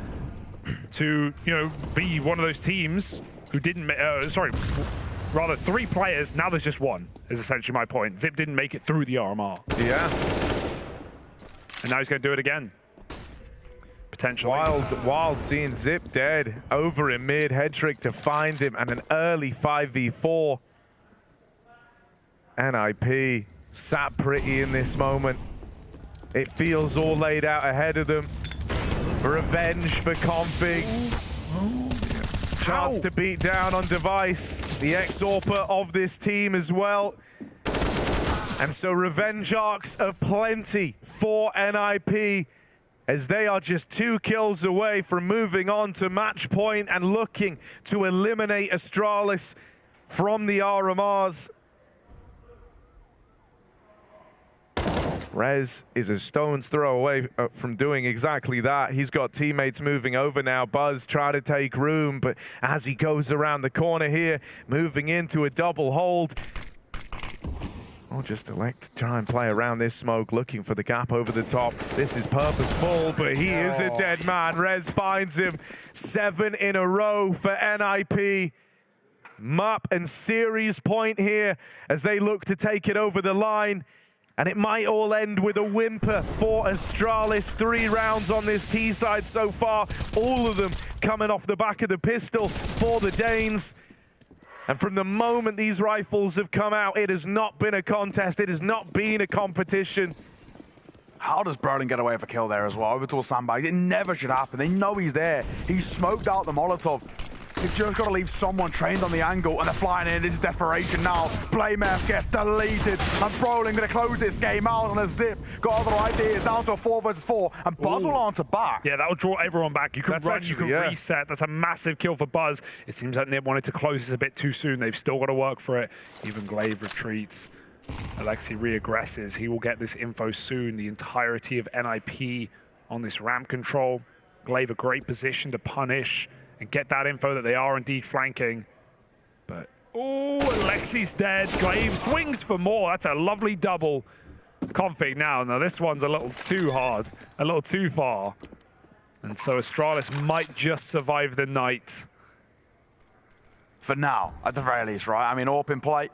to, you know, be one of those teams who didn't, rather 3 players. Now there's just 1, is essentially my point. Zip didn't make it through the RMR. Yeah. And now he's going to do it again. Potentially. Wild seeing Zip dead over in mid. Headtrick to find him, and an early 5v4. NIP sat pretty in this moment. It feels all laid out ahead of them. Revenge for Config. Chance to beat down on Device, the ex-AWPer of this team as well. And so revenge arcs of plenty for NIP, as they are just 2 kills away from moving on to match point and looking to eliminate Astralis from the RMRs. Rez is a stone's throw away from doing exactly that. He's got teammates moving over now. Buzz trying to take room, but as he goes around the corner here, moving into a double hold, or just elect to try and play around this smoke, looking for the gap over the top. This is purposeful, but he is a dead man. Rez finds him. 7 in a row for NIP. Map and series point here as they look to take it over the line. And it might all end with a whimper for Astralis. 3 rounds on this T side so far, all of them coming off the back of the pistol for the Danes. And from the moment these rifles have come out, it has not been a contest. It has not been a competition. How does Berlin get away with a kill there as well? Over to a sandbag. It never should happen. They know he's there. He's smoked out the Molotov. You've just got to leave someone trained on the angle, and they're flying in. This is desperation now. Blamef gets deleted, and Brolin going to close this game out on a Zip. Got other ideas, down to a 4 versus 4, and Buzz will answer back. Yeah, that will draw everyone back. You can run, you can reset. That's a massive kill for Buzz. It seems like Nip wanted to close this a bit too soon. They've still got to work for it. Even Glaive retreats. Alexi re-aggresses. He will get this info soon. The entirety of NIP on this ramp control. Glaive a great position to punish and get that info that they are indeed flanking. But, oh, Alexi's dead. Glaive swings for more. That's a lovely double. Config now. Now, this one's a little too hard, a little too far. And so Astralis might just survive the night. For now, at the very least, right? I mean, AWP in play.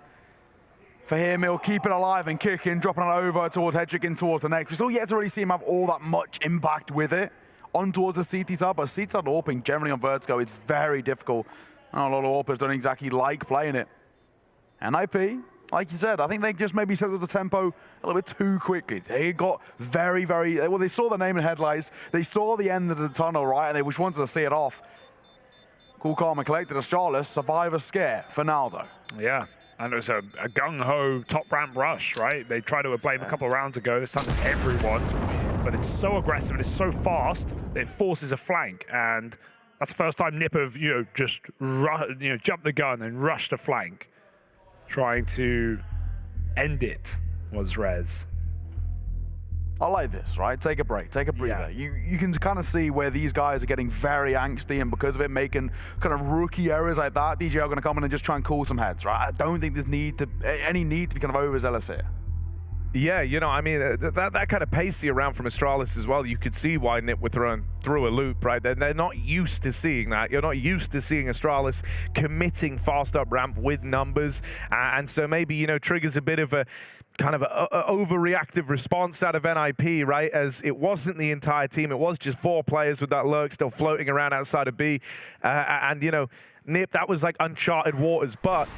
For him, he'll keep it alive and kicking, dropping it over towards Hedrick in towards the next. We still yet to really see him have all that much impact with it. On towards the CT side, but CT side AWPing generally on Vertigo is very difficult. A lot of AWPers don't exactly like playing it. NIP, like you said, I think they just maybe set up the tempo a little bit too quickly. They got very, well, they saw the name in headlights. They saw the end of the tunnel, right? And they just wanted to see it off. Cool, calm, and collected. Astralis survive a scare for now, though. Yeah. And it was a gung-ho top ramp rush, right? They tried to blame a couple of rounds ago. This time it's everyone. But it's so aggressive and it's so fast that it forces a flank. And that's the first time Nip have, just jumped the gun and rushed a flank. Trying to end it was Rez. I like this, right? Take a break, take a breather. Yeah. You can kind of see where these guys are getting very angsty, and because of it, making kind of rookie errors like that, DJ are going to come in and just try and cool some heads, right? I don't think there's any need to be kind of overzealous here. Yeah, I mean, that kind of pacey around from Astralis as well, you could see why Nip were thrown through a loop, right? They're not used to seeing that. You're not used to seeing Astralis committing fast up ramp with numbers. And so maybe, triggers a bit of a kind of a overreactive response out of NIP, right? As it wasn't the entire team. It was just 4 players with that lurk still floating around outside of B. And, Nip, that was like uncharted waters. But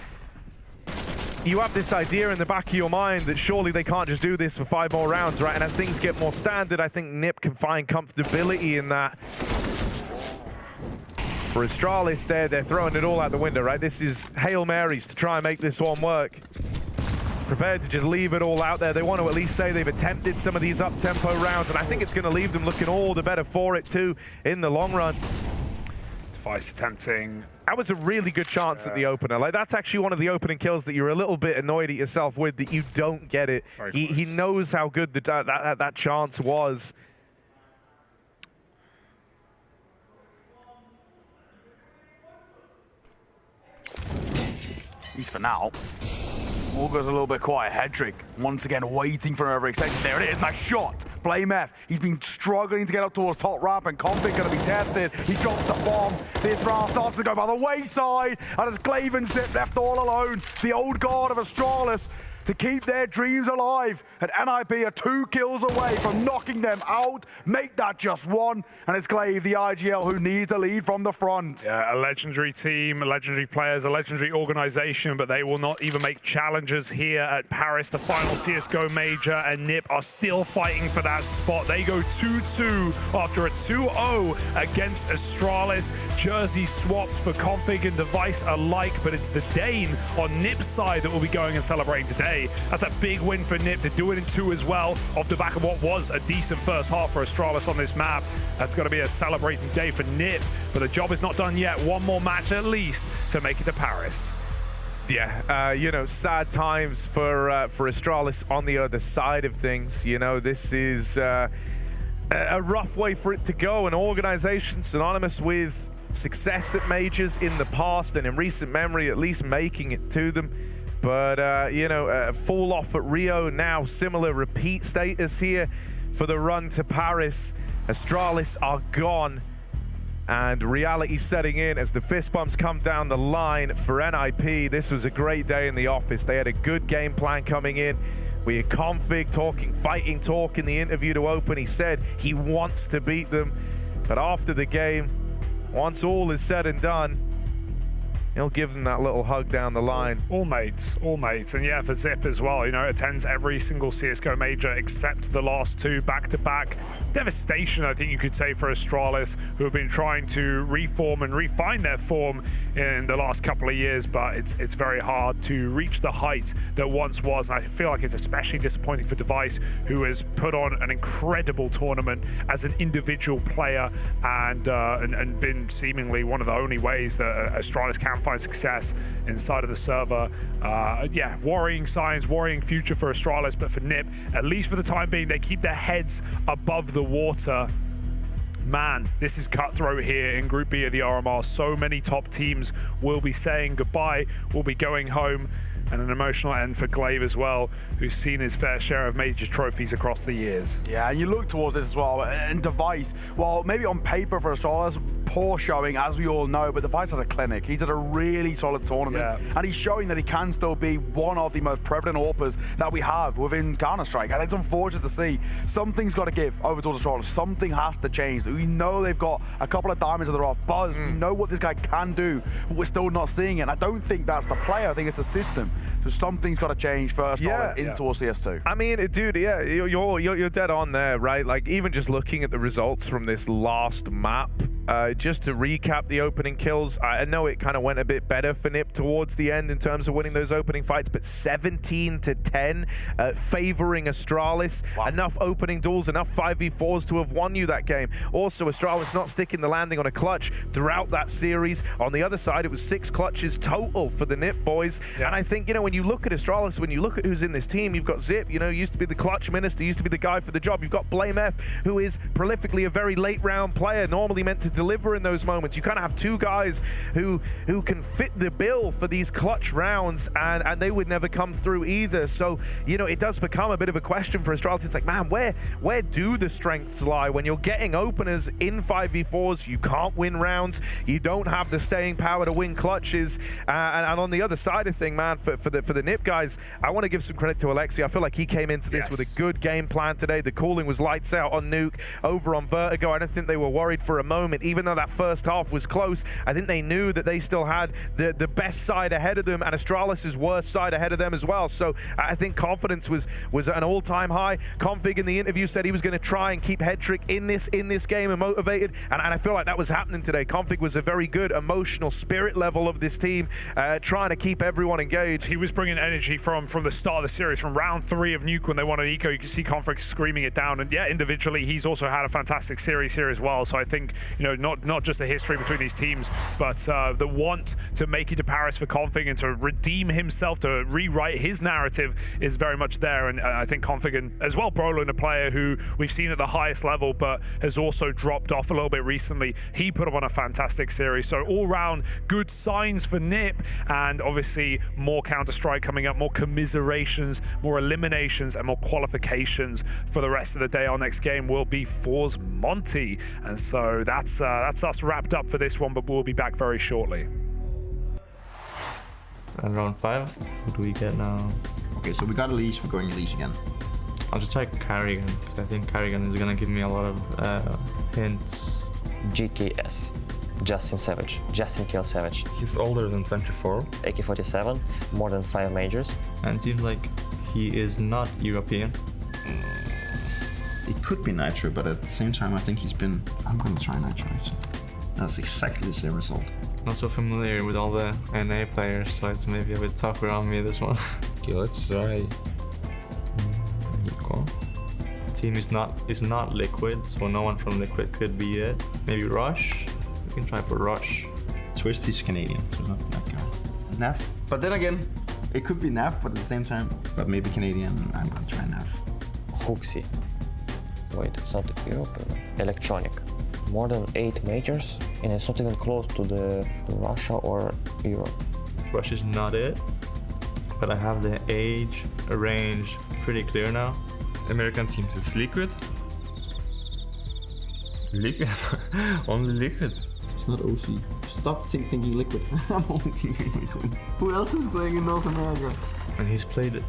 you have this idea in the back of your mind that surely they can't just do this for 5 more rounds, right? And as things get more standard, I think Nip can find comfortability in that. For Astralis, they're throwing it all out the window, right? This is Hail Marys to try and make this one work. Prepared to just leave it all out there. They want to at least say they've attempted some of these up-tempo rounds, and I think it's going to leave them looking all the better for it too in the long run. Device attempting. That was a really good chance at the opener. Like, that's actually one of the opening kills that you're a little bit annoyed at yourself with, that you don't get it. He knows how good that chance was. At least for now. All goes a little bit quiet. Hedrick, once again, waiting for an overextension. There it is, nice shot. Blame F. He's been struggling to get up towards top ramp, and Config going to be tested. He drops the bomb. This round starts to go by the wayside, and as Glaive and Zip left all alone, the old guard of Astralis to keep their dreams alive. And NIP are 2 kills away from knocking them out. Make that just 1. And it's Glaive, the IGL, who needs the lead from the front. Yeah, a legendary team, legendary players, a legendary organization, but they will not even make challenges here at Paris, the final CSGO major, and NIP are still fighting for that spot. They go 2-2 after a 2-0 against Astralis. Jersey swapped for Config and Device alike, but it's the Dane on NIP's side that will be going and celebrating today. That's a big win for NIP to do it in 2 as well, off the back of what was a decent first half for Astralis on this map. That's going to be a celebrating day for NIP, but the job is not done yet. One more match at least to make it to Paris. Yeah, you know, sad times for Astralis on the other side of things. You know, this is a rough way for it to go. An organization synonymous with success at majors in the past and in recent memory, at least making it to them. But, you know, fall off at Rio now, similar repeat status here for the run to Paris. Astralis are gone, and reality setting in as the fist bumps come down the line for NIP. This was a great day in the office. They had a good game plan coming in. We had Config talking, fighting talk in the interview to open. He said he wants to beat them. But after the game, once all is said and done, he'll give them that little hug down the line. All mates. And yeah, for Zip as well, you know, attends every single CSGO major except the last 2 back-to-back. Devastation, I think you could say, for Astralis, who have been trying to reform and refine their form in the last couple of years, but it's very hard to reach the heights that once was. And I feel like it's especially disappointing for Device, who has put on an incredible tournament as an individual player and been seemingly one of the only ways that Astralis can find success inside of the server. Yeah, worrying signs, worrying future for Astralis, but for NIP, at least for the time being, they keep their heads above the water. Man, this is cutthroat here in Group B of the RMR. So many top teams will be saying goodbye, will be going home, and an emotional end for Glaive as well, who's seen his fair share of major trophies across the years. Yeah, and you look towards this as well, and Device, well, maybe on paper for Astralis, poor showing, as we all know, but Device has a clinic. He's at a really solid tournament, and he's showing that he can still be one of the most prevalent AWPers that we have within Counter-Strike, and it's unfortunate to see. Something's got to give over towards Astralis. Something has to change. We know they've got a couple of diamonds in the rough. Buzz, we know what this guy can do, but we're still not seeing it. And I don't think that's the player. I think it's the system. So something's got to change first in towards CS2. I mean, dude, yeah, you're dead on there, right? Like, even just looking at the results from this last map, just to recap the opening kills, I know it kind of went a bit better for NIP towards the end in terms of winning those opening fights, but 17-10, favoring Astralis. Wow. Enough opening duels, enough 5v4s to have won you that game. Also, Astralis not sticking the landing on a clutch throughout that series. On the other side, it was 6 clutches total for the NIP boys. And I think, you know, when you look at Astralis, when you look at who's in this team, you've got Zip, you know, used to be the clutch minister, used to be the guy for the job. You've got Blame F, who is prolifically a very late round player, normally meant to deliver in those moments. You kind of have 2 guys who can fit the bill for these clutch rounds, and they would never come through either. So, you know, it does become a bit of a question for Astralis. It's like, man, where do the strengths lie when you're getting openers in 5v4s? You can't win rounds. You don't have the staying power to win clutches. And on the other side of thing, man, for the NIP guys, I want to give some credit to Alexi. I feel like he came into this with a good game plan today. The calling was lights out on Nuke, over on Vertigo. I don't think they were worried for a moment, even though that first half was close, I think they knew that they still had the best side ahead of them and Astralis' worst side ahead of them as well. So I think confidence was at an all-time high. Config in the interview said he was going to try and keep Headtrick in this game and motivated, and I feel like that was happening today. Config was a very good emotional spirit level of this team, trying to keep everyone engaged. He was bringing energy from the start of the series, from round 3 of Nuke when they won an eco. You can see Config screaming it down, and yeah, individually he's also had a fantastic series here as well. So I think, you know, not just the history between these teams, but the want to make it to Paris for Config and to redeem himself, to rewrite his narrative is very much there. And I think Config, and as well Brolin, a player who we've seen at the highest level but has also dropped off a little bit recently, he put up on a fantastic series. So all round good signs for NiP, and obviously more Counter-Strike coming up, more commiserations, more eliminations, and more qualifications for the rest of the day. Our next game will be FORZE Monte, and so that's us wrapped up for this one, but we'll be back very shortly. And round 5, what do we get now? Okay, so we got Elise, we're going Elise again. I'll just try Carrigan, because I think Carrigan is gonna give me a lot of hints. GKS, Justin Savage, Justin Kill Savage. He's older than 24. AK-47, more than 5 majors. And it seems like he is not European. It could be Nitro, but at the same time, I think he's been... I'm gonna try Nitro, actually. That's exactly the same result. Not so familiar with all the NA players, so it's maybe a bit tougher on me, this one. Okay, let's try... Nico. The team is not Liquid, so no one from Liquid could be it. Maybe Rush? We can try for Rush. Twist is Canadian, so not that guy. Naf. But then again, it could be Naf, but at the same time, but maybe Canadian, I'm gonna try Naf. Hooksy. Wait, it's not European. Electronic. More than 8 majors, and it's not even close to the Russia or Europe. Rush is not it, but I have the age, range pretty clear now. American teams is Liquid. Liquid? Only Liquid. It's not OC. Stop thinking Liquid. I'm only thinking Liquid. Who else is playing in North America? And he's played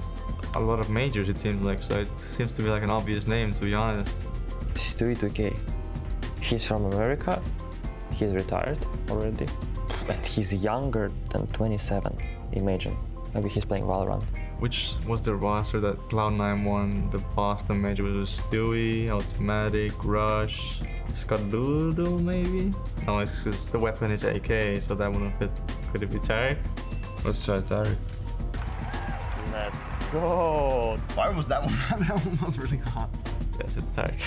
a lot of majors, it seems like, so it seems to be like an obvious name, to be honest. Stewie 2K. He's from America. He's retired already. And he's younger than 27. Imagine. Maybe he's playing Valorant. Which was the roster that Cloud9 won the Boston major? Was Stewie, Automatic, Rush, Skadoodle maybe? No, it's because the weapon is AK, so that wouldn't fit. Could it be Tarek? Let's try Tarek. Let's go! Why was that one? That one was really hot. Yes, it's Tarek.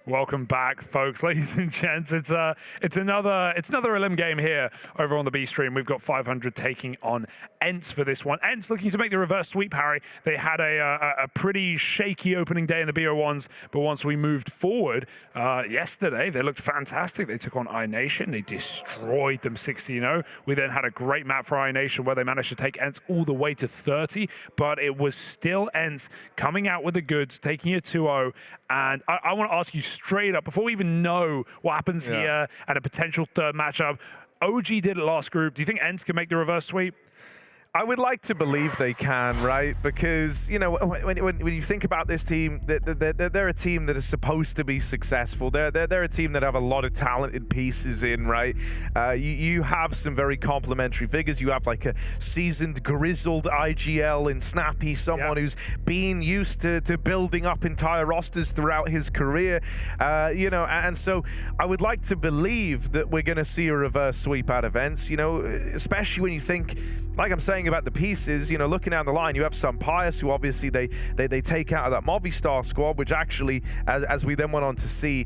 Welcome back, folks, ladies and gents. It's another Elim game here over on the B stream. We've got 500 taking on Ence for this one. Ence looking to make the reverse sweep, Harry. They had a pretty shaky opening day in the BO1s, but once we moved forward yesterday, they looked fantastic. They took on iNation. They destroyed them 16-0. We then had a great map for iNation where they managed to take Ence all the way to 30, but it was still Ence coming out with the goods, taking a 2-0. And I want to ask you straight up, before we even know what happens here and a potential third matchup, OG did it last group. Do you think Ence can make the reverse sweep? I would like to believe they can, right? Because, you know, when you think about this team, they're a team that is supposed to be successful. They're a team that have a lot of talented pieces in, right? You have some very complimentary figures. You have like a seasoned, grizzled IGL in Snappy, someone who's been used to building up entire rosters throughout his career, you know, and so I would like to believe that we're going to see a reverse sweep out of Ence, you know, especially when you think, like I'm saying about the pieces, you know, looking down the line, you have some Pyjamas who obviously they take out of that Movistar squad, which actually, as we then went on to see,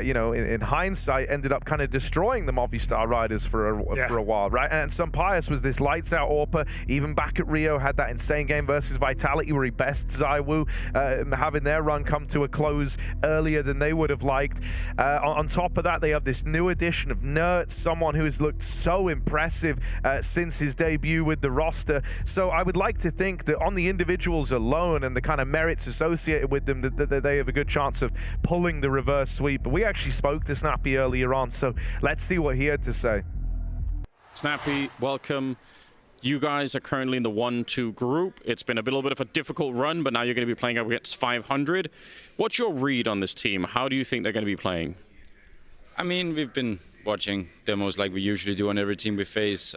you know, in hindsight, ended up kind of destroying the Movistar riders for a while, right? And some Pyjamas was this lights out AWPer, even back at Rio, had that insane game versus Vitality where he best ZywOo, having their run come to a close earlier than they would have liked. On top of that, they have this new addition of Nerds, someone who has looked so impressive since his debut with the roster. So I would like to think that on the individuals alone and the kind of merits associated with them, that they have a good chance of pulling the reverse sweep. But we actually spoke to Snappy earlier on, so let's see what he had to say. Snappy, welcome. You guys are currently in the 1-2 group. It's been a little bit of a difficult run, but now you're going to be playing up against 500. What's your read on this team? How do you think they're going to be playing? I mean, we've been watching demos like we usually do on every team we face.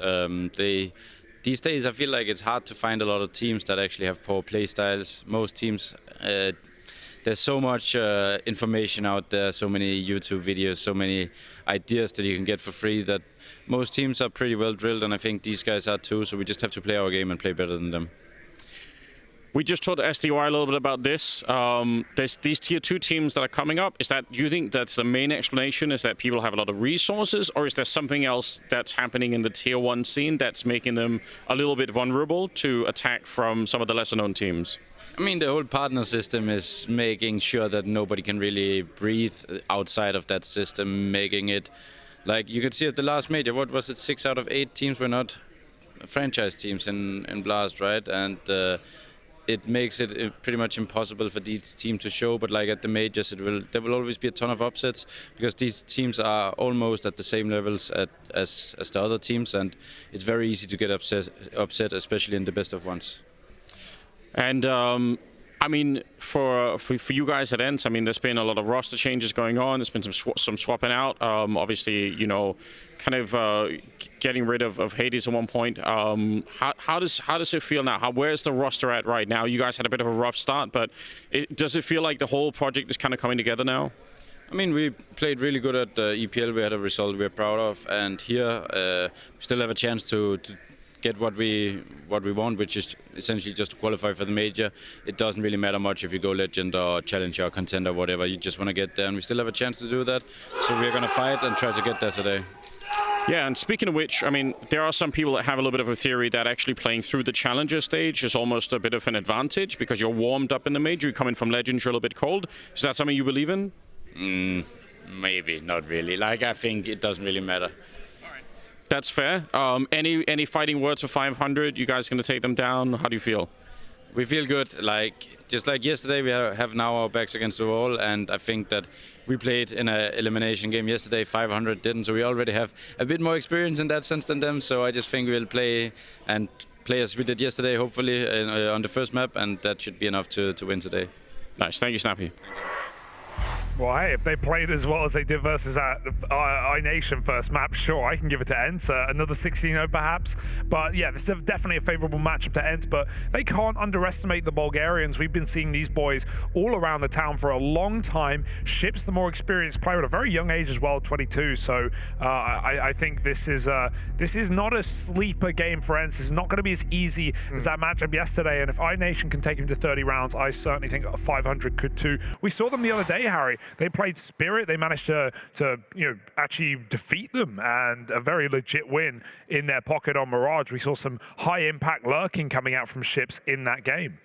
These days, I feel like it's hard to find a lot of teams that actually have poor play styles. Most teams, there's so much information out there, so many YouTube videos, so many ideas that you can get for free that most teams are pretty well drilled, and I think these guys are too, so we just have to play our game and play better than them. We just talked to SDY a little bit about this. There's these tier 2 teams that are coming up. Do you think that's the main explanation, is that people have a lot of resources, or is there something else that's happening in the tier 1 scene that's making them a little bit vulnerable to attack from some of the lesser known teams? I mean, the whole partner system is making sure that nobody can really breathe outside of that system, making it, like you could see at the last major, what was it, 6 out of 8 teams were not franchise teams in Blast, right? And it makes it pretty much impossible for these teams to show, but like at the majors, there will always be a ton of upsets because these teams are almost at the same levels as the other teams, and it's very easy to get upset, especially in the best of ones. And I mean, for you guys at Ence, I mean, there's been a lot of roster changes going on. There's been some swapping out. Obviously, you know, kind of getting rid of Hades at one point. How does it feel now? Where's the roster at right now? You guys had a bit of a rough start, but does it feel like the whole project is kind of coming together now? I mean, we played really good at EPL. We had a result we're proud of, and here we still have a chance to get what we want, which is essentially just to qualify for the major. It doesn't really matter much if you go legend or challenger or contender, whatever. You just want to get there, and we still have a chance to do that. So we're going to fight and try to get there today. Yeah, and speaking of which, I mean, there are some people that have a little bit of a theory that actually playing through the challenger stage is almost a bit of an advantage because you're warmed up in the major. You're coming from legend, you're a little bit cold. Is that something you believe in? Maybe, not really. Like, I think it doesn't really matter. That's fair. Any fighting words for 500? You guys going to take them down? How do you feel? We feel good. Like just like yesterday, we have now our backs against the wall, and I think that we played in an elimination game yesterday. 500 didn't, so we already have a bit more experience in that sense than them. So I just think we'll play as we did yesterday, hopefully on the first map, and that should be enough to win today. Nice. Thank you, Snappy. Well, hey, if they played as well as they did versus iNation first map, sure, I can give it to Ence. Another 16-0 perhaps. But yeah, this is definitely a favorable matchup to Ence, but they can't underestimate the Bulgarians. We've been seeing these boys all around the town for a long time. Ship's the more experienced player at a very young age as well, 22. So I think this is not a sleeper game for Ence. It's not going to be as easy as that matchup yesterday. And if iNation can take him to 30 rounds, I certainly think 500 could too. We saw them the other day, Harry. They played Spirit. They managed to actually defeat them, and a very legit win in their pocket on Mirage. We saw some high impact lurking coming out from Ships in that game.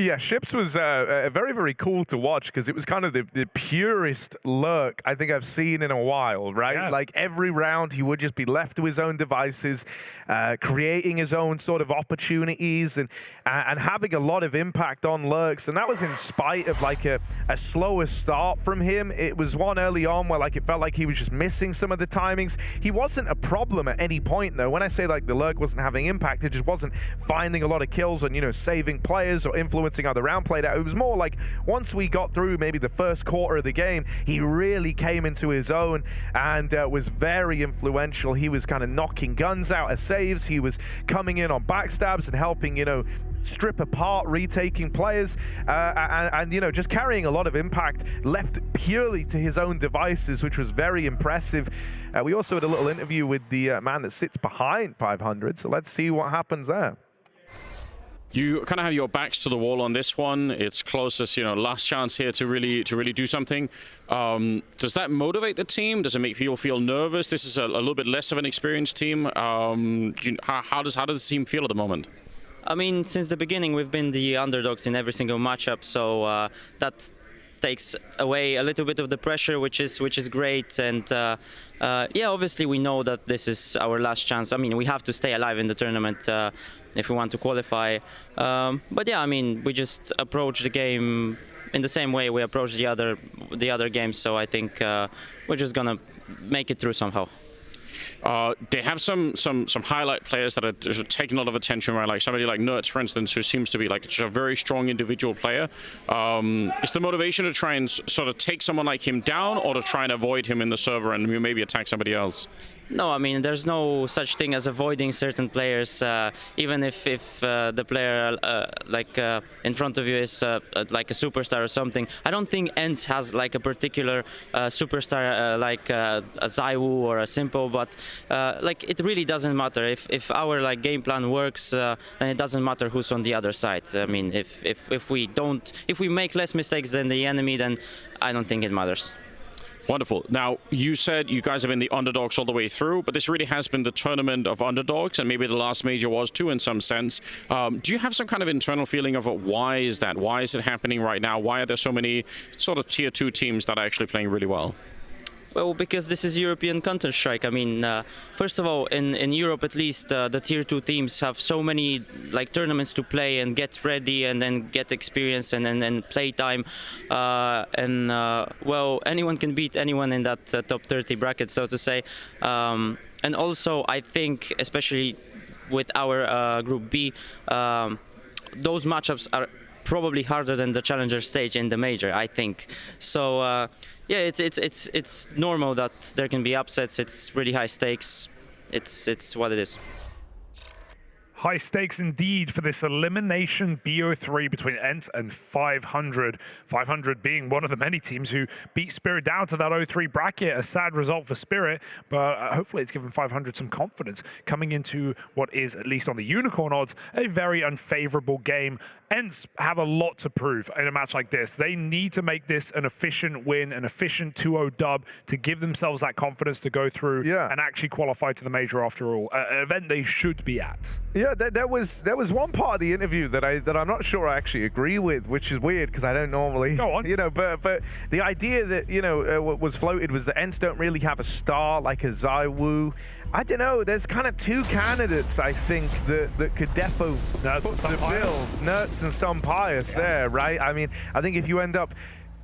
Yeah, Ships was very, very cool to watch because it was kind of the purest lurk I think I've seen in a while, right? Yeah. Like every round he would just be left to his own devices, creating his own sort of opportunities and having a lot of impact on lurks. And that was in spite of like a slower start from him. It was one early on where like it felt like he was just missing some of the timings. He wasn't a problem at any point though. When I say like the lurk wasn't having impact, it just wasn't finding a lot of kills and, you know, saving players or influencing how the round played out. It was more like once we got through maybe the first quarter of the game, he really came into his own and was very influential. He was kind of knocking guns out of saves. He was coming in on backstabs and helping, you know, strip apart retaking players and you know, just carrying a lot of impact left purely to his own devices, which was very impressive. We also had a little interview with the man that sits behind 500, so let's see what happens there. You kind of have your backs to the wall on this one. It's closest, you know, last chance here to really do something. Does that motivate the team? Does it make people feel nervous? This is a little bit less of an experienced team. How does the team feel at the moment? I mean, since the beginning, we've been the underdogs in every single matchup, so that takes away a little bit of the pressure, which is great. And yeah, obviously we know that this is our last chance. I mean, we have to stay alive in the tournament if we want to qualify. But yeah, I mean, we just approach the game in the same way we approach the other games. So I think we're just gonna make it through somehow. They have some highlight players that are taking a lot of attention, right? Like somebody like Nerds, for instance, who seems to be like a very strong individual player. Is the motivation to try and sort of take someone like him down, or to try and avoid him in the server and maybe attack somebody else? No, I mean, there's no such thing as avoiding certain players, even if the player in front of you is like a superstar or something. I don't think Ence has like a particular superstar like a Zaiwu or a Simple, but like it really doesn't matter. If our like game plan works, then it doesn't matter who's on the other side. I mean, if we make less mistakes than the enemy, then I don't think it matters. Wonderful. Now, you said you guys have been the underdogs all the way through, but this really has been the tournament of underdogs, and maybe the last major was too in some sense. Do you have some kind of internal feeling of why is that? Why is it happening right now? Why are there so many sort of tier 2 teams that are actually playing really well? Well, because this is European Counter-Strike. I mean, first of all, in Europe at least, the tier 2 teams have so many like tournaments to play and get ready and then get experience and then play time. Well, anyone can beat anyone in that top 30 bracket, so to say. And also, I think, especially with our Group B, those matchups are probably harder than the challenger stage in the major, I think. So. Yeah, it's normal that there can be upsets. It's really high stakes. It's what it is. High stakes indeed for this elimination BO3 between Ence and 500. 500 being one of the many teams who beat Spirit down to that 0-3 bracket. A sad result for Spirit, but hopefully it's given 500 some confidence coming into what is, at least on the Unicorn odds, a very unfavorable game. Ence have a lot to prove in a match like this. They need to make this an efficient win, an efficient 2-0 dub to give themselves that confidence to go through and actually qualify to the major after all. An event they should be at. Yeah, there was one part of the interview that I'm not sure I actually agree with, which is weird because I don't normally. Go on. You know, but the idea that, you know, what was floated was that Ence don't really have a star like a Zaiwu. I don't know. There's kind of two candidates I think that could defo put the bill. Nerds and some Pious there, right? I mean, I think if you end up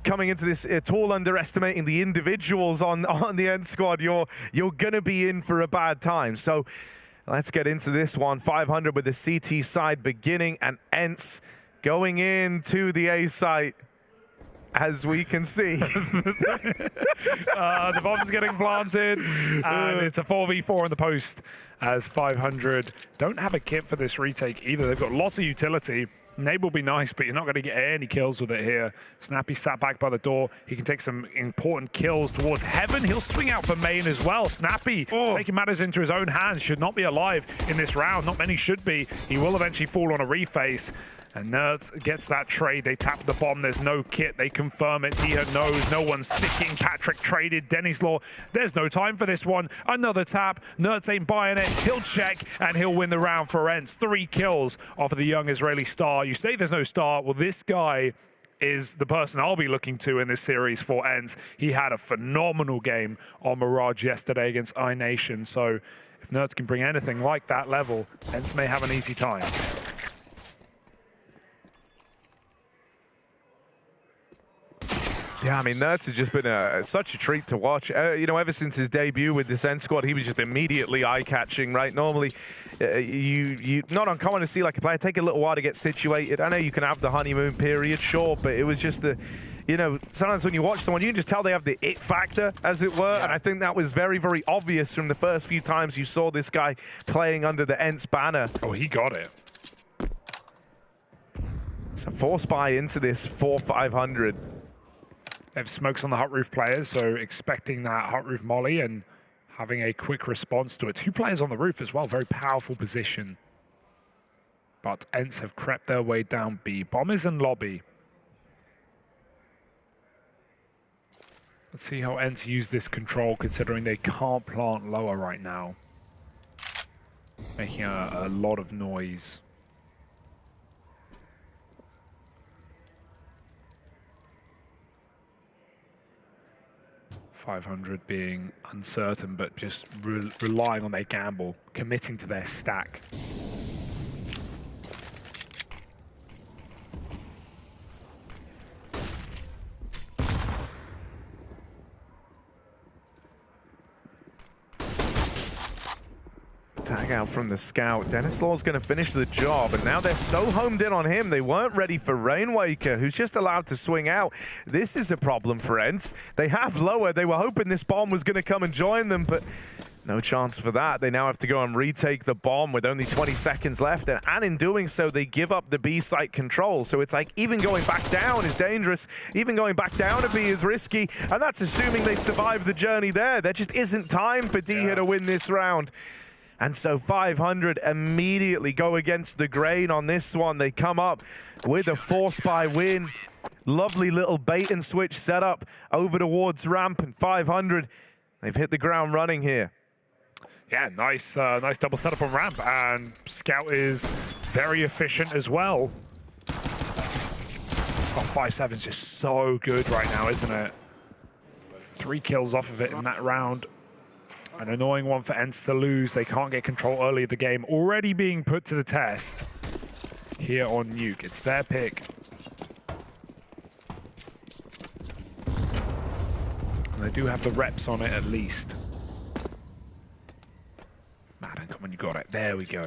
coming into this at all underestimating the individuals on the Ence squad, you're gonna be in for a bad time. So let's get into this one. 500 with the CT side beginning and Ence going into the A site. As we can see. The bomb's getting planted, and it's a 4v4 in the post as 500 don't have a kit for this retake either. They've got lots of utility. Nade will be nice, but you're not going to get any kills with it here. Snappy sat back by the door. He can take some important kills towards Heaven. He'll swing out for main as well. Snappy taking matters into his own hands. Should not be alive in this round. Not many should be. He will eventually fall on a reface. And Nerds gets that trade. They tap the bomb. There's no kit. They confirm it. Dia knows. No one's sticking. Patrick traded. Dennis Law. There's no time for this one. Another tap. Nerds ain't buying it. He'll check and he'll win the round for Ence. 3 kills off of the young Israeli star. You say there's no star. Well, this guy is the person I'll be looking to in this series for Ence. He had a phenomenal game on Mirage yesterday against iNation. So if Nerds can bring anything like that level, Ence may have an easy time. Yeah, I mean, Nerds has just been such a treat to watch. You know, ever since his debut with this Ence squad, he was just immediately eye-catching, right? Normally, you not uncommon to see like a player take a little while to get situated. I know you can have the honeymoon period, sure, but it was just the, you know, sometimes when you watch someone, you can just tell they have the it factor, as it were, and I think that was very, very obvious from the first few times you saw this guy playing under the Ence banner. Oh, he got it. It's a force buy into this 4-500. They have smokes on the hot roof players, so expecting that hot roof molly and having a quick response to it. 2 players on the roof as well, very powerful position. But Ence have crept their way down B. Bomb is in lobby. Let's see how Ence use this control, considering they can't plant lower right now. Making a lot of noise. .500 being uncertain, but just relying on their gamble, committing to their stack. Tag out from the scout. Dennis Law's going to finish the job, and now they're so homed in on him, they weren't ready for Rainwaker, who's just allowed to swing out. This is a problem for Ence. They have lower. They were hoping this bomb was going to come and join them, but no chance for that. They now have to go and retake the bomb with only 20 seconds left, and in doing so, they give up the B site control. So it's like even going back down is dangerous. Even going back down to B is risky, and that's assuming they survive the journey there. There just isn't time for Diha to win this round. And so 500 immediately go against the grain on this one. They come up with a force buy win. Lovely little bait and switch setup over towards ramp, and 500, they've hit the ground running here. Yeah, nice double setup on ramp, and Scout is very efficient as well. Oh, 5-7's just so good right now, isn't it? 3 kills off of it in that round. An annoying one for Ence to lose. They can't get control early of the game. Already being put to the test here on Nuke. It's their pick. And they do have the reps on it at least. Madden, come on, you got it. There we go.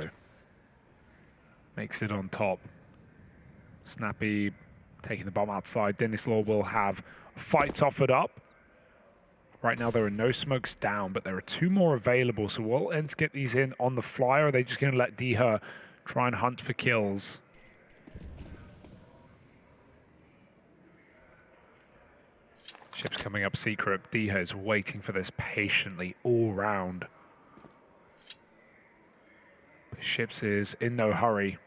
Makes it on top. Snappy taking the bomb outside. Dennis Law will have fights offered up. Right now, there are no smokes down, but there are 2 more available. So will Ence get these in on the fly, or are they just going to let Diha try and hunt for kills? Ship's coming up secret. Diha is waiting for this patiently all round. But Ships is in no hurry.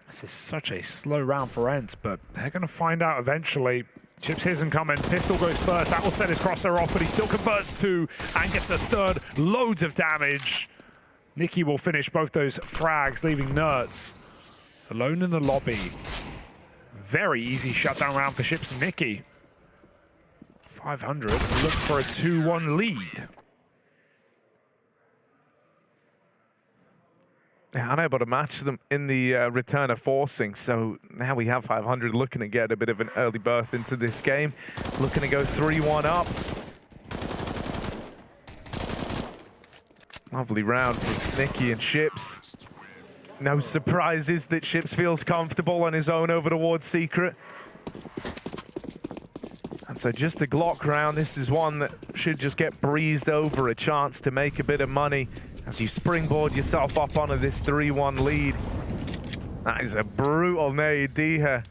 This is such a slow round for Ence, but they're going to find out eventually. Chips isn't coming. Pistol goes first. That will set his crosshair off, but he still converts 2 and gets a 3rd. Loads of damage. Nikki will finish both those frags, leaving Nerds alone in the lobby. Very easy shutdown round for Ships and Nikki. 500 look for a 2-1 lead. Yeah, unable to match them in the return of forcing, so now we have 500 looking to get a bit of an early berth into this game, looking to go 3-1 up. Lovely round for Nikki and Ships. No surprises that Ships feels comfortable on his own over towards Secret. And so just a Glock round, this is one that should just get breezed over, a chance to make a bit of money as you springboard yourself up onto this 3-1 lead. That is a brutal nade. Diha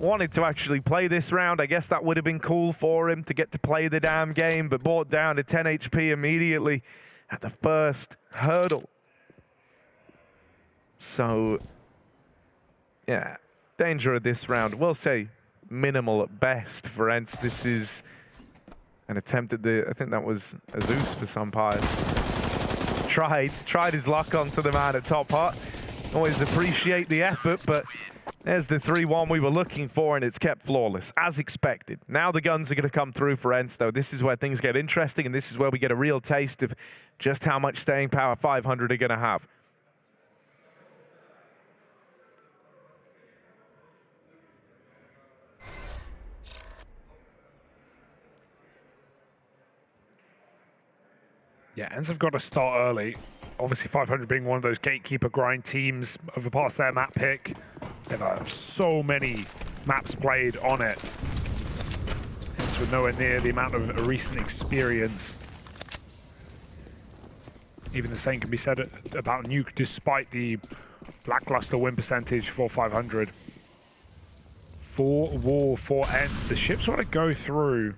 wanted to actually play this round. I guess that would have been cool for him to get to play the damn game, but brought down to 10 HP immediately at the first hurdle. So, yeah, danger of this round, we'll say minimal at best for Ence. This is an attempt at I think that was a Zeus for some Pyres. Tried his luck onto the man at top hut. Always appreciate the effort, but there's the 3-1 we were looking for, and it's kept flawless, as expected. Now the guns are going to come through for Ence, though. This is where things get interesting, and this is where we get a real taste of just how much staying power 500 are going to have. Yeah, Ence have got to start early. Obviously, 500 being one of those gatekeeper grind teams over past their map pick. They've had so many maps played on it. Ence with nowhere near the amount of recent experience. Even the same can be said about Nuke, despite the lackluster win percentage for 500. Full wall for Ence. The ships want to go through.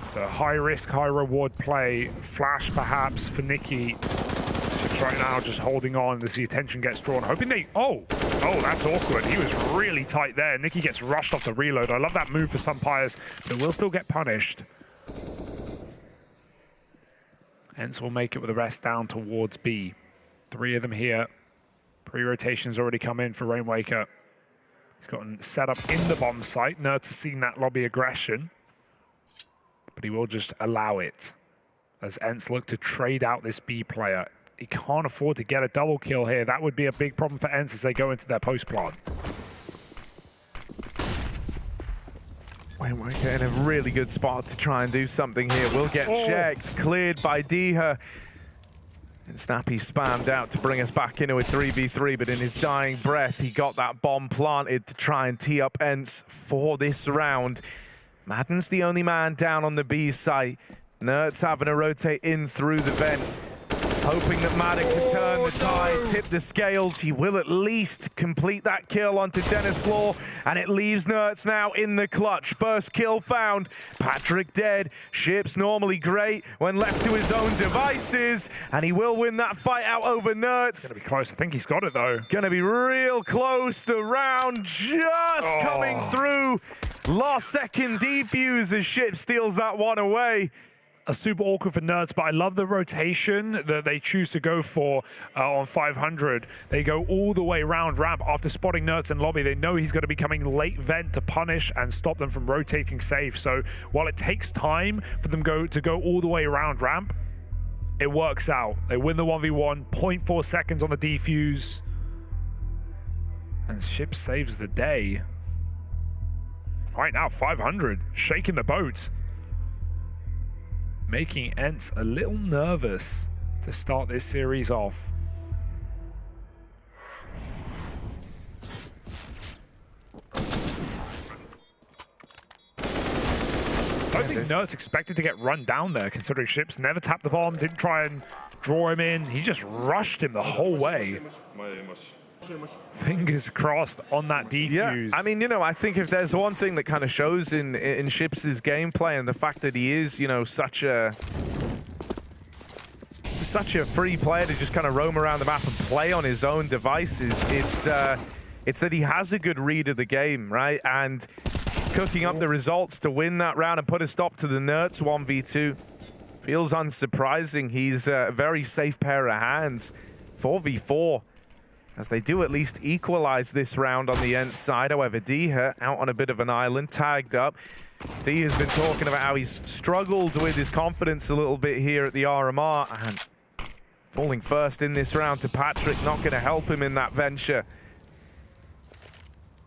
So high risk, high reward play. Flash perhaps for Nicky. Ships right now just holding on as the attention gets drawn. Hoping they... Oh, that's awkward. He was really tight there. Nicky gets rushed off the reload. I love that move for some Pyres, but will still get punished. Ence will make it with the rest down towards B. 3 of them here. Pre-rotation's already come in for Rainwaker. He's gotten set up in the bomb site. Nerds has seen that lobby aggression, but he will just allow it as Ence look to trade out this B player. He can't afford to get a double kill here. That would be a big problem for Ence as they go into their post plant. We're in a really good spot to try and do something here. We'll get checked, cleared by Diha. And Snappy spammed out to bring us back into a 3v3, but in his dying breath, he got that bomb planted to try and tee up Ence for this round. Madden's the only man down on the B site. Nerds having to rotate in through the vent, hoping that Madden can turn the tide, tip the scales. He will at least complete that kill onto Dennis Law, and it leaves Nerds now in the clutch. First kill found. Patrick dead. Ship's normally great when left to his own devices, and he will win that fight out over Nerds. It's gonna be close. I think he's got it though. Gonna be real close. The round just coming through. Last second defuse as Ship steals that one away. A super awkward for Nerds, but I love the rotation that they choose to go for on 500. They go all the way around ramp after spotting Nerds in lobby. They know he's going to be coming late vent to punish and stop them from rotating safe. So while it takes time for them to go all the way around ramp, it works out. They win the 1v1, 0.4 seconds on the defuse. And Ship saves the day. Right now, 500, shaking the boat. Making Ence a little nervous to start this series off. I don't think Nerds expected to get run down there, considering Ships never tapped the bomb, didn't try and draw him in. He just rushed him the whole way. Fingers crossed on that defuse. Yeah, I mean, you know, I think if there's one thing that kind of shows in Ships' gameplay, and the fact that he is, you know, such a free player to just kind of roam around the map and play on his own devices, it's that he has a good read of the game, right? And cooking up the results to win that round and put a stop to the Nerds 1v2 feels unsurprising. He's a very safe pair of hands. 4v4. As they do at least equalize this round on the Ence side. However, Diha out on a bit of an island, tagged up. Diha's been talking about how he's struggled with his confidence a little bit here at the RMR, and falling first in this round to Patrick, not going to help him in that venture.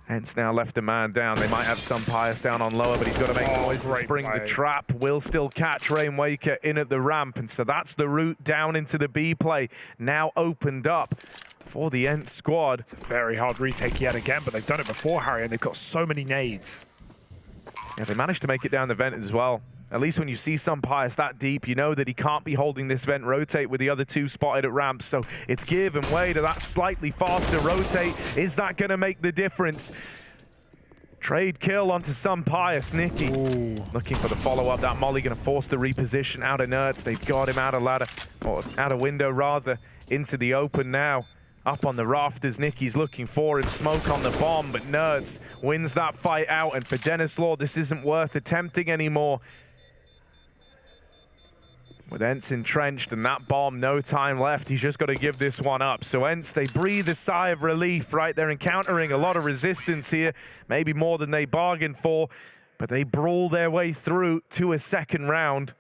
Ence now left a man down. They might have some Pyres down on lower, but he's got to make noise to spring the trap. Will still catch Rainwaker in at the ramp, and so that's the route down into the B play, now opened up for the Ence squad. It's a very hard retake yet again, but they've done it before, Harry, and they've got so many nades. Yeah, they managed to make it down the vent as well. At least when you see some Pyres that deep, you know that he can't be holding this vent rotate with the other two spotted at ramp. So it's given way to that slightly faster rotate. Is that going to make the difference? Trade kill onto some pious. Nicky looking for the follow-up. That molly going to force the reposition out of Nerds. They've got him out of ladder, or out of window rather, into the open now. Up on the rafters, Nicky's looking for him. Smoke on the bomb, but Nerds wins that fight out. And for Dennis Law, this isn't worth attempting anymore. With Ence entrenched and that bomb, no time left. He's just got to give this one up. So Ence, they breathe a sigh of relief, right? They're encountering a lot of resistance here, maybe more than they bargained for, but they brawl their way through to a second round.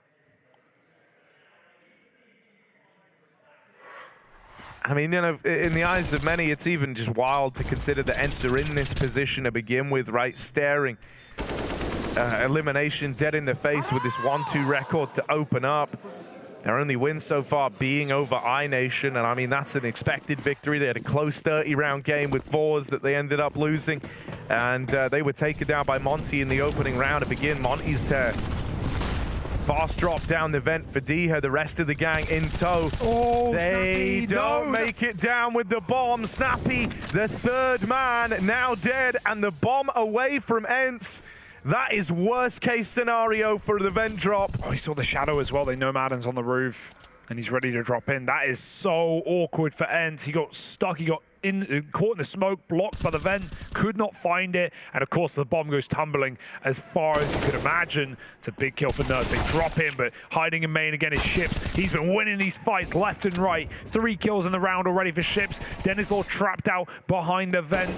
I mean, you know, in the eyes of many, it's even just wild to consider that Ence are in this position to begin with, right? Staring elimination dead in the face with this 1-2 record to open up. Their only win so far being over iNation, and I mean, that's an expected victory. They had a close 30-round game with FORZE that they ended up losing, and they were taken down by Monte in the opening round to begin Monte's tear. Fast drop down the vent for Diha, the rest of the gang in tow. Oh, they Snappy, don't make it down with the bomb. Snappy, the third man, now dead, and the bomb away from Ence. That is worst case scenario for the vent drop. Oh, he saw the shadow as well. They know Madden's on the roof and he's ready to drop in. That is so awkward for Ence. He got stuck. He got caught in the smoke, blocked by the vent, could not find it. And of course, the bomb goes tumbling as far as you could imagine. It's a big kill for Nerds. They drop in, but hiding in main again is Ships. He's been winning these fights left and right. 3 kills in the round already for Ships. Dennis all trapped out behind the vent.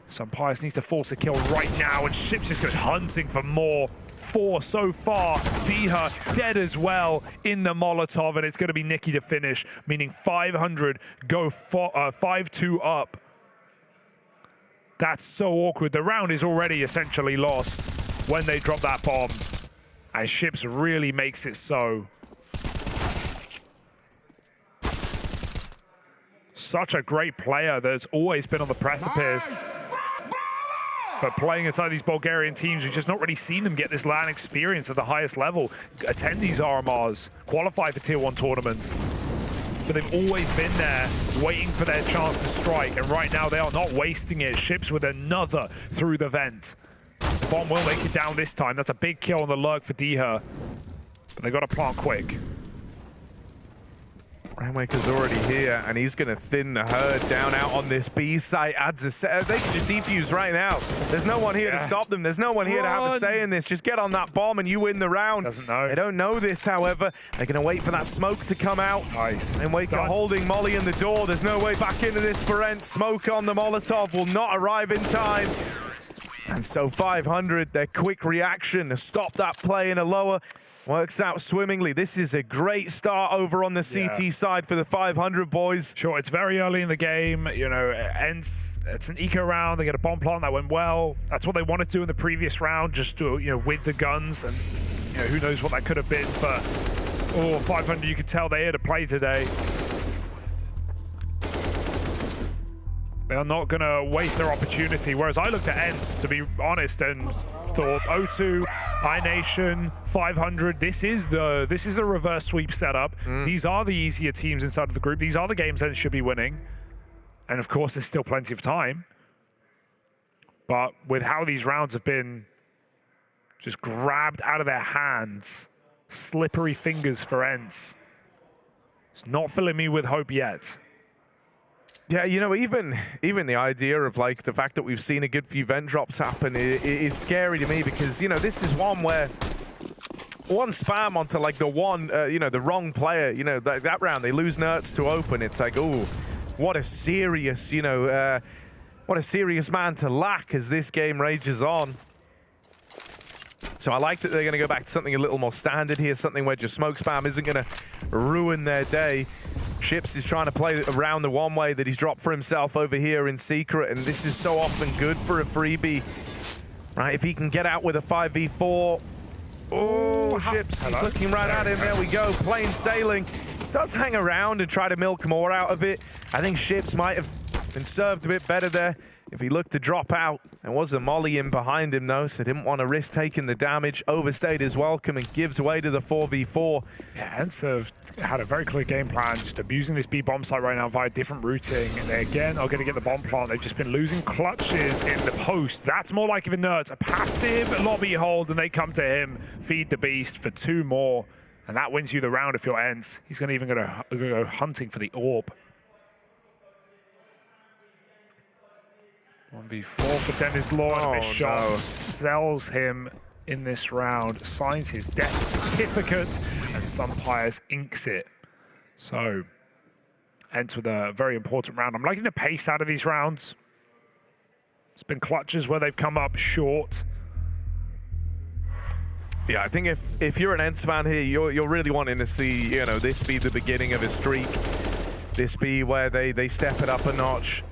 Some Pius needs to force a kill right now, and Ships just goes hunting for more. 4 so far. Diha dead as well in the Molotov, and it's going to be Nicky to finish, meaning 500 go 5-2 up. That's so awkward. The round is already essentially lost when they drop that bomb, and Ships really makes it so. Such a great player that's always been on the precipice. But playing inside these Bulgarian teams, we've just not really seen them get this LAN experience at the highest level. Attend these RMRs, qualify for Tier 1 tournaments. But they've always been there, waiting for their chance to strike. And right now, they are not wasting it. Ships with another through the vent. The bomb will make it down this time. That's a big kill on the lurk for Diha. But they've got to plant quick. Rainmaker's already here, and he's going to thin the herd down out on this B site. Adds a set. They can just defuse right now. There's no one here to stop them. There's no one here to have a say in this. Just get on that bomb and you win the round. Doesn't know. They don't know this, however. They're going to wait for that smoke to come out. Nice. And Waker holding Molly in the door. There's no way back into this for Ence. Smoke on the Molotov will not arrive in time. And so 500, their quick reaction to stop that play in a lower works out swimmingly. This is a great start over on the CT side for the 500 boys. Sure, it's very early in the game. You know, Ence, it's an eco round. They get a bomb plant that went well. That's what they wanted to do in the previous round, just to, you know, with the guns. And, you know, who knows what that could have been. But, 500, you could tell they had to play today. They are not going to waste their opportunity. Whereas I looked at Ence, to be honest, and thought 0-2, iNation, 500. This is the reverse sweep setup. These are the easier teams inside of the group. These are the games Ence should be winning. And of course, there's still plenty of time. But with how these rounds have been just grabbed out of their hands, slippery fingers for Ence, it's not filling me with hope yet. Yeah, you know, even the idea of, like, the fact that we've seen a good few vent drops happen is scary to me, because, you know, this is one where one spam onto, like, the one, you know, the wrong player, you know, that round, they lose Nerds to open. It's like, ooh, what a serious, you know, what a serious man to lack as this game rages on. So I like that they're going to go back to something a little more standard here, something where just smoke spam isn't going to ruin their day. Ships is trying to play around the one way that he's dropped for himself over here in secret, and this is so often good for a freebie. Right, if he can get out with a 5v4. Oh, Ships, he's looking right at him. There we go, plain sailing. Does hang around and try to milk more out of it. I think Ships might have Been served a bit better there. If he looked to drop out, there was a molly in behind him though, so didn't want to risk taking the damage. Overstayed his welcome and gives way to the 4v4. Yeah, Ence have had a very clear game plan, just abusing this B bomb site right now via different routing. And they again are going to get the bomb plant. They've just been losing clutches in the post. That's more like Inerts, a passive lobby hold, and they come to him, feed the beast for 2 more. And that wins you the round if you're Ence. He's going to even go hunting for the orb. 1v4 for Dennis Law, and Bischoff sells him in this round, signs his death certificate, and Sumpires inks it. So, Ence with a very important round. I'm liking the pace out of these rounds. It's been clutches where they've come up short. Yeah, I think if you're an Ence fan here, you're really wanting to see, you know, this be the beginning of a streak. This be where they step it up a notch.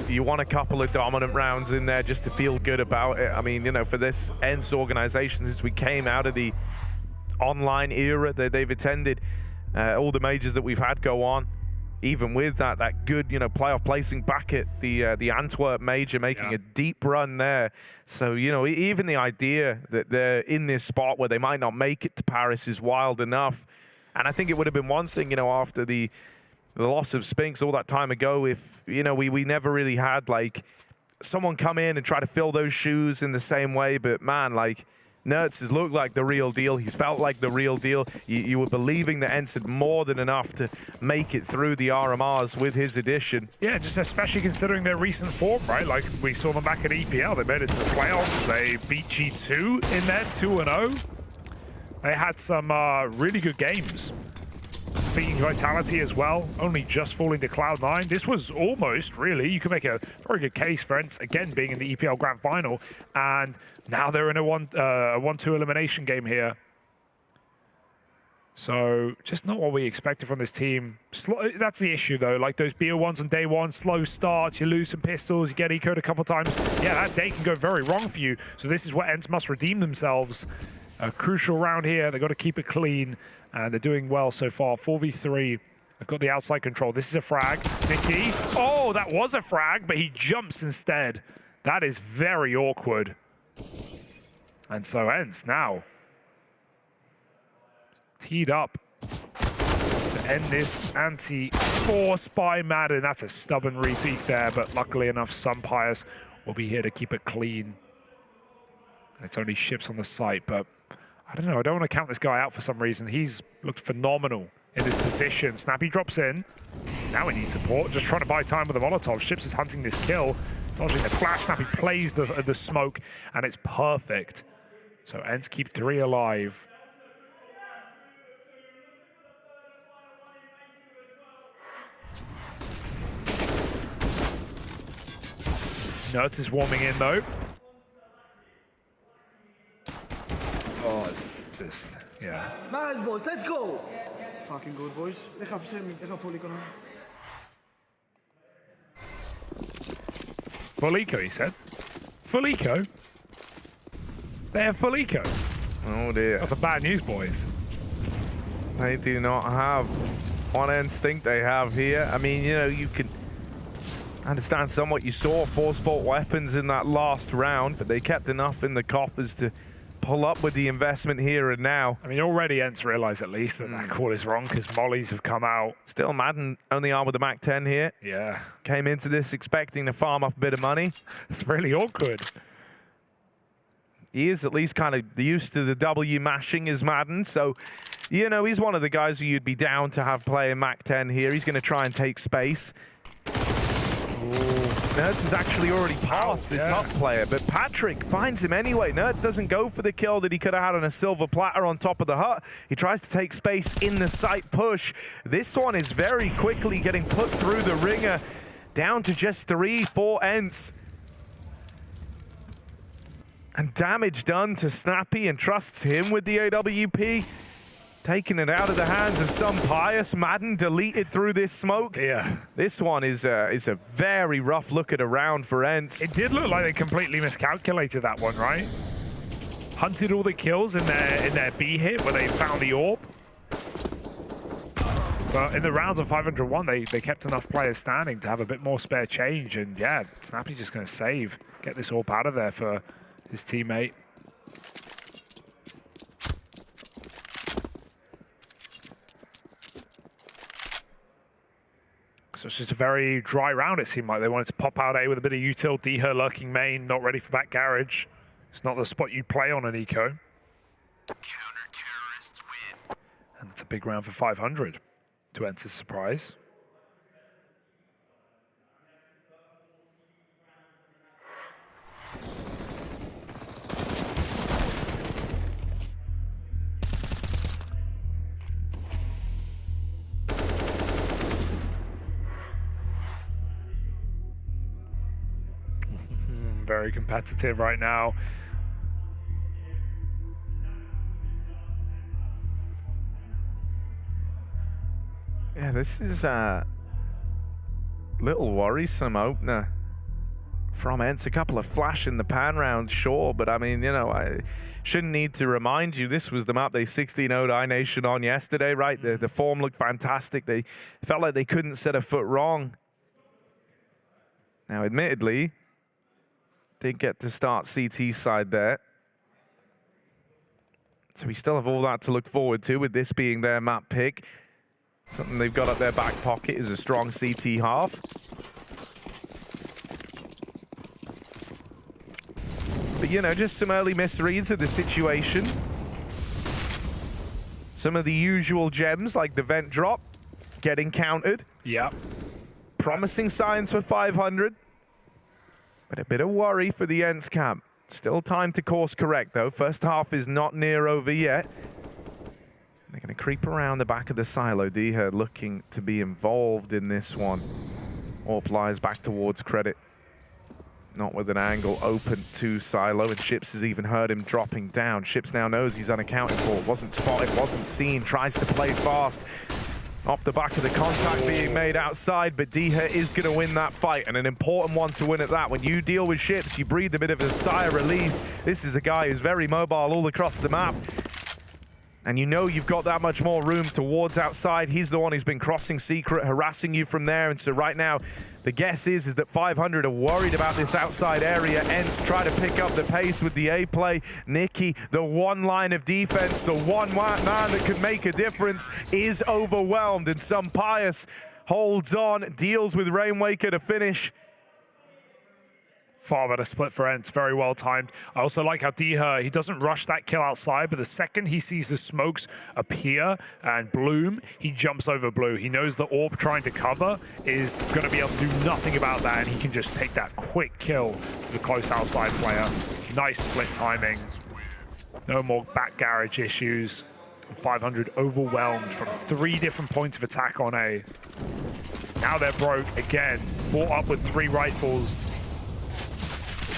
You want a couple of dominant rounds in there just to feel good about it. I mean, you know, for this Ence organization, since we came out of the online era that they've attended, all the majors that we've had go on, even with that good, you know, playoff placing back at the Antwerp major, making a deep run there. So, you know, even the idea that they're in this spot where they might not make it to Paris is wild enough. And I think it would have been one thing, you know, after the loss of Spinks all that time ago, if, you know, we never really had, like, someone come in and try to fill those shoes in the same way. But, man, like, Nertz has looked like the real deal. He's felt like the real deal. You were believing that Ence had more than enough to make it through the RMRs with his addition. Yeah, just especially considering their recent form, right? Like, we saw them back at EPL. They made it to the playoffs. They beat G2 in there, 2-0. They had some really good games. Defeating Vitality as well, only just falling to Cloud9. This was almost, really, you can make a very good case for Ence, again, being in the EPL Grand Final, and now they're in a 1-2 elimination game here. So, just not what we expected from this team. That's the issue, though. Like, those BO1s on day one, slow starts, you lose some pistols, you get eco'd a couple times. Yeah, that day can go very wrong for you. So this is where Ence must redeem themselves. A crucial round here. They've got to keep it clean. And they're doing well so far. 4v3. They've got the outside control. This is a frag. Nicky. Oh, that was a frag, but he jumps instead. That is very awkward. And so Ence now teed up to end this anti-force by Madden. That's a stubborn repeat there, but luckily enough, Sumpires will be here to keep it clean. And it's only ships on the site, but I don't know. I don't want to count this guy out for some reason. He's looked phenomenal in this position. Snappy drops in. Now he needs support. Just trying to buy time with the Molotov. Ships is hunting this kill. Dodging the flash. Snappy plays the smoke, and it's perfect. So Ence keep 3 alive. Nertz is warming in, though. Oh, it's just, yeah. Nice, boys. Let's go. Fucking good, boys. Ik ga fully kunnen. Full eco, he said. Full eco? They have full eco. Oh, dear. That's a bad news, boys. They do not have one instinct they have here. I mean, you know, you can understand somewhat. You saw FORZE bought weapons in that last round, but they kept enough in the coffers to pull up with the investment here and now. I mean, already Ence realized at least that that call is wrong because mollies have come out. Still, Madden only armed with the Mac 10 here. Yeah. Came into this expecting to farm up a bit of money. It's really awkward. He is at least kind of used to the W mashing as Madden, so, you know, he's one of the guys who you'd be down to have playing Mac 10 here. He's going to try and take space. Nertz has actually already passed this up player, but Patrick finds him anyway. Nertz doesn't go for the kill that he could have had on a silver platter on top of the hut. He tries to take space in the site push. This one is very quickly getting put through the ringer. Down to just 3 for Ence. And damage done to Snappy, and trusts him with the AWP. Taking it out of the hands of some pious. Madden deleted through this smoke. Yeah. This one is a very rough look at a round for Ence. It did look like they completely miscalculated that one, right? Hunted all the kills in their B hit where they found the orb. But in the rounds of 501, they kept enough players standing to have a bit more spare change. And yeah, Snappy just going to save, get this AWP out of there for his teammate. So it's just a very dry round, it seemed like. They wanted to pop out A with a bit of util. D-Her lurking main, not ready for back garage. It's not the spot you play on an eco. Counter-terrorists win. And it's a big round for 500, to Ence's surprise. Very competitive right now. Yeah, this is a little worrisome opener from Ence. A couple of flash in the pan rounds, sure, but I mean, you know, I shouldn't need to remind you, this was the map they 16-0'd iNation on yesterday, right? The form looked fantastic. They felt like they couldn't set a foot wrong. Now, admittedly, did get to start CT side there. So we still have all that to look forward to with this being their map pick. Something they've got up their back pocket is a strong CT half. But, you know, just some early misreads of the situation. Some of the usual gems like the vent drop getting countered. Yeah. Promising signs for 500. But a bit of worry for the Ence camp. Still time to course correct, though. First half is not near over yet. They're going to creep around the back of the silo. D-Her looking to be involved in this one. AWP lies back towards credit. Not with an angle open to silo, and Ships has even heard him dropping down. Ships now knows he's unaccounted for. Wasn't spotted, wasn't seen, tries to play fast. Off the back of the contact being made outside, but D-Her is going to win that fight, and an important one to win at that. When you deal with Ships, you breathe a bit of a sigh of relief. This is a guy who's very mobile all across the map. And you know you've got that much more room towards outside. He's the one who's been crossing secret, harassing you from there. And so right now, the guess is that 500 are worried about this outside area. Ence try to pick up the pace with the A play. Nikki, the one line of defense, the one man that could make a difference, is overwhelmed. And some Pius holds on, deals with Rainwaker to finish. Far better split for Ence, very well timed. I also like how D-Her, he doesn't rush that kill outside, but the second he sees the smokes appear and bloom, he jumps over blue. He knows the AWP trying to cover is going to be able to do nothing about that, and he can just take that quick kill to the close outside player. Nice split timing. No more back garage issues. 500 overwhelmed from 3 different points of attack on A. Now they're broke again. Brought up with 3 rifles.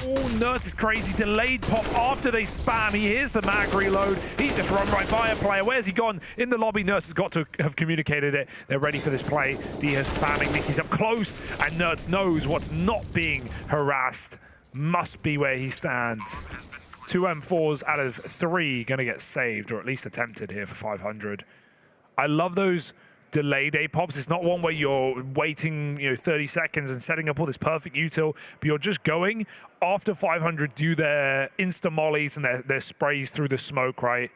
Oh, Nerds is crazy. Delayed pop after they spam. He hears the mag reload. He's just run right by a player. Where's he gone? In the lobby, Nerds has got to have communicated it. They're ready for this play. D-Her spamming. Nicky's up close, and Nerds knows what's not being harassed. Must be where he stands. 2 M4s out of 3 going to get saved, or at least attempted here for 500. I love those delayed A-pops. It's not one where you're waiting 30 seconds and setting up all this perfect util, but you're just going after 500 do their insta mollies and their sprays through the smoke, right?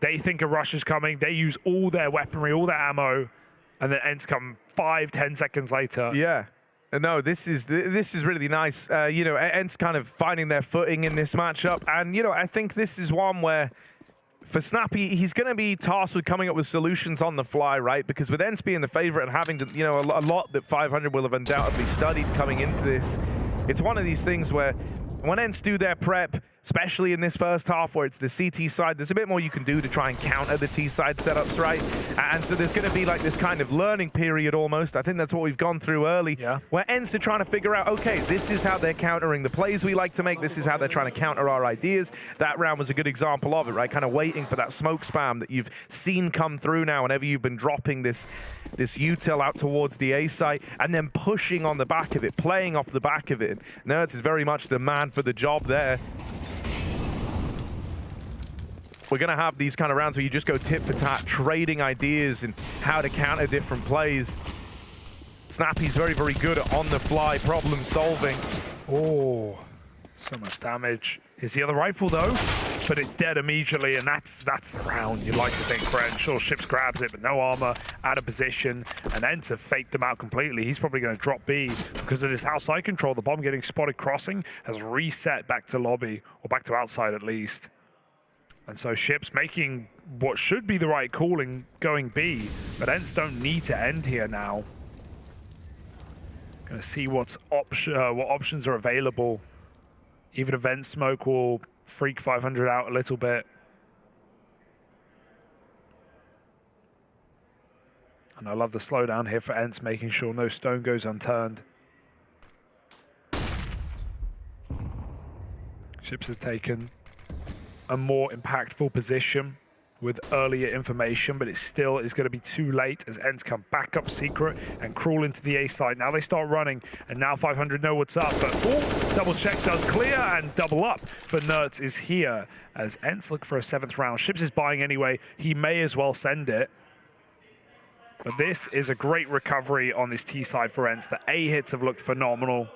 They think a rush is coming. They use all their weaponry, all their ammo, and then Ence come 5-10 seconds later. Yeah. No, this is really nice. Ence kind of finding their footing in this matchup, and I think this is one where for Snappy, he's going to be tasked with coming up with solutions on the fly, right? Because with Ence being the favorite and having to, a lot that 500 will have undoubtedly studied coming into this, it's one of these things where when Ence do their prep, especially in this first half where it's the CT side, there's a bit more you can do to try and counter the T side setups, right? And so there's going to be like this kind of learning period almost. I think that's what we've gone through early, where Ence are trying to figure out, okay, this is how they're countering the plays we like to make. This is how they're trying to counter our ideas. That round was a good example of it, right? Kind of waiting for that smoke spam that you've seen come through now whenever you've been dropping this util out towards the A site, and then pushing on the back of it, playing off the back of it. Nerds is very much the man for the job there. we're going to have these kind of rounds where you just go tit for tat, trading ideas and how to counter different plays. Snappy's very, very good at on-the-fly problem solving. Oh, so much damage. Here's the other rifle though, but it's dead immediately, and that's the round. You'd like to think French. Sure, Ships grabs it, but no armor, out of position, and Ence have faked them out completely. He's probably going to drop B because of this outside control. The bomb getting spotted crossing has reset back to lobby, or back to outside at least. And so Ships making what should be the right calling, going B, but Ence don't need to end here now. Gonna see what options are available. Even event smoke will freak 500 out a little bit. And I love the slowdown here for Ence, making sure no stone goes unturned. Ships has taken a more impactful position with earlier information, but it still is going to be too late as Ence come back up secret and crawl into the A side. Now they start running, and now 500 know what's up, but double check does clear, and double up for Nerds is here as Ence look for a 7th round. Ships is buying anyway. He may as well send it. But this is a great recovery on this T side for Ence. The A hits have looked phenomenal.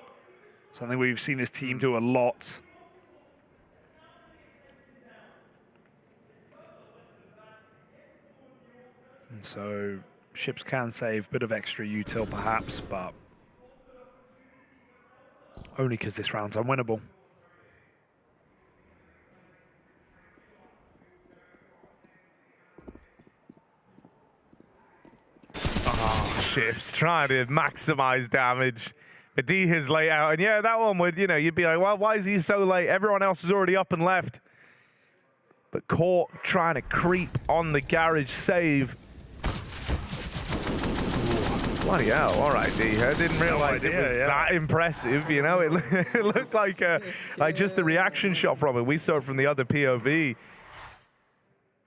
Something we've seen this team do a lot. And so Ships can save a bit of extra util perhaps, but only because this round's unwinnable. Oh, Ships trying to maximize damage. But D has laid out, and yeah, that one would, you know, you'd be like, well, why is he so late? Everyone else is already up and left. But caught trying to creep on the garage save. Bloody hell, all right, D. I didn't realize it was that impressive, you know? It looked like just a reaction shot from it. We saw it from the other POV.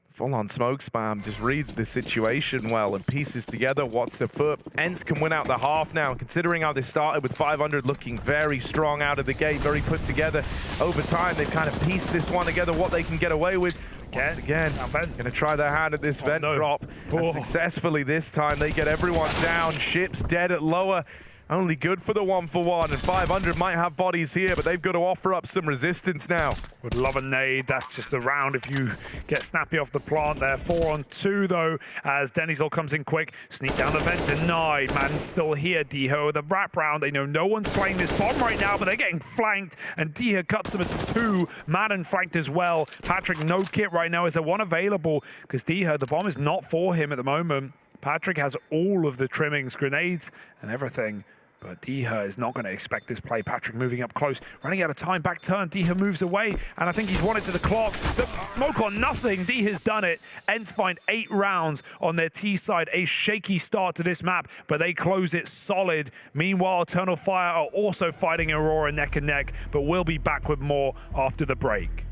Full-on smoke spam, just reads the situation well and pieces together what's afoot. Ence can win out the half now, considering how they started with 500 looking very strong out of the gate, very put together. Over time, they've kind of pieced this one together, what they can get away with. Once again, going to try their hand at this vent drop. And successfully this time, they get everyone down. Ships dead at lower. Only good for the 1-for-1, and 500 might have bodies here, but they've got to offer up some resistance now. Would love a nade. That's just the round if you get Snappy off the plant there. 4-on-2 though, as Denizol comes in quick. Sneak down the vent, denied. Man still here, Diho. The wrap round, they know no one's playing this bomb right now, but they're getting flanked, and Diho cuts them at 2. Madden flanked as well. Patrick, no kit right now. Is there one available? Because Diho, the bomb is not for him at the moment. Patrick has all of the trimmings, grenades, and everything. But Diha is not going to expect this play. Patrick moving up close, running out of time, back turn. Diha moves away, and I think he's won it to the clock. The smoke on nothing. Diha's done it. Ence find 8 rounds on their T side. A shaky start to this map, but they close it solid. Meanwhile, Eternal Fire are also fighting Aurora neck and neck, but we'll be back with more after the break.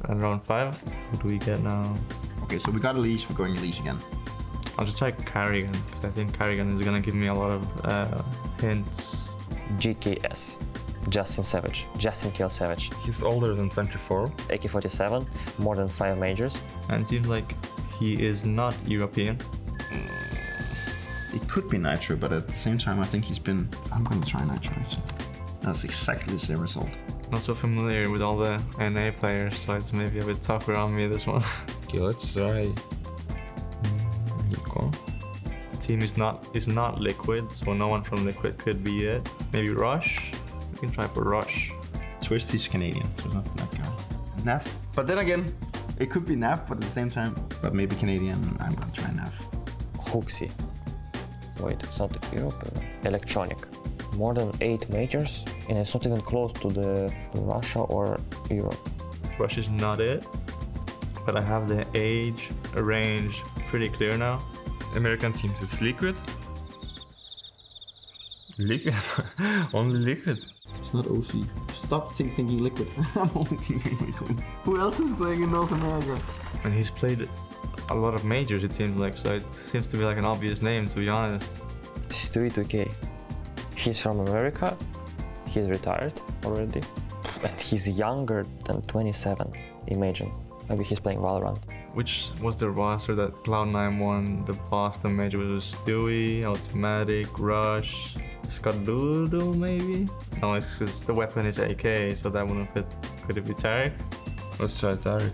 And round 5, what do we get now? Okay, so we got Elise, we're going Elise again. I'll just try Carrigan, because I think Carrigan is going to give me a lot of hints. GKS, Justin Savage, Justin Kill Savage. He's older than 24. AK-47, more than 5 majors. And it seems like he is not European. It could be Nitro, but at the same time, I think he's been... I'm going to try Nitro, so that's exactly the same result. Not so familiar with all the NA players, so it's maybe a bit tougher on me, this one. Okay, let's try Nico. The team is not Liquid, so no one from Liquid could be it. Maybe Rush? We can try for Rush. Twist is Canadian, so not that guy. Naf. But then again, it could be Naf, but at the same time, but maybe Canadian, I'm gonna try Naf. Hooksy. Wait, it's not Europe. Electronic. More than 8 majors, and it's not even close to the Russia or Europe. Russia is not it, but I have the age range pretty clear now. American teams, it's Liquid. Liquid? Only Liquid. It's not OC. Stop thinking Liquid. I'm only thinking Liquid. Who else is playing in North America? And he's played a lot of majors, it seems like, so it seems to be like an obvious name, to be honest. Stewie 2K. He's from America. He's retired already. And he's younger than 27, imagine. Maybe he's playing Valorant. Which was the roster that Cloud9 won? The Boston major was Stewie, Automatic, Rush, Skadoodle maybe? No, it's because the weapon is AK, so that wouldn't fit. Could it be Tarek? Let's try Tarek.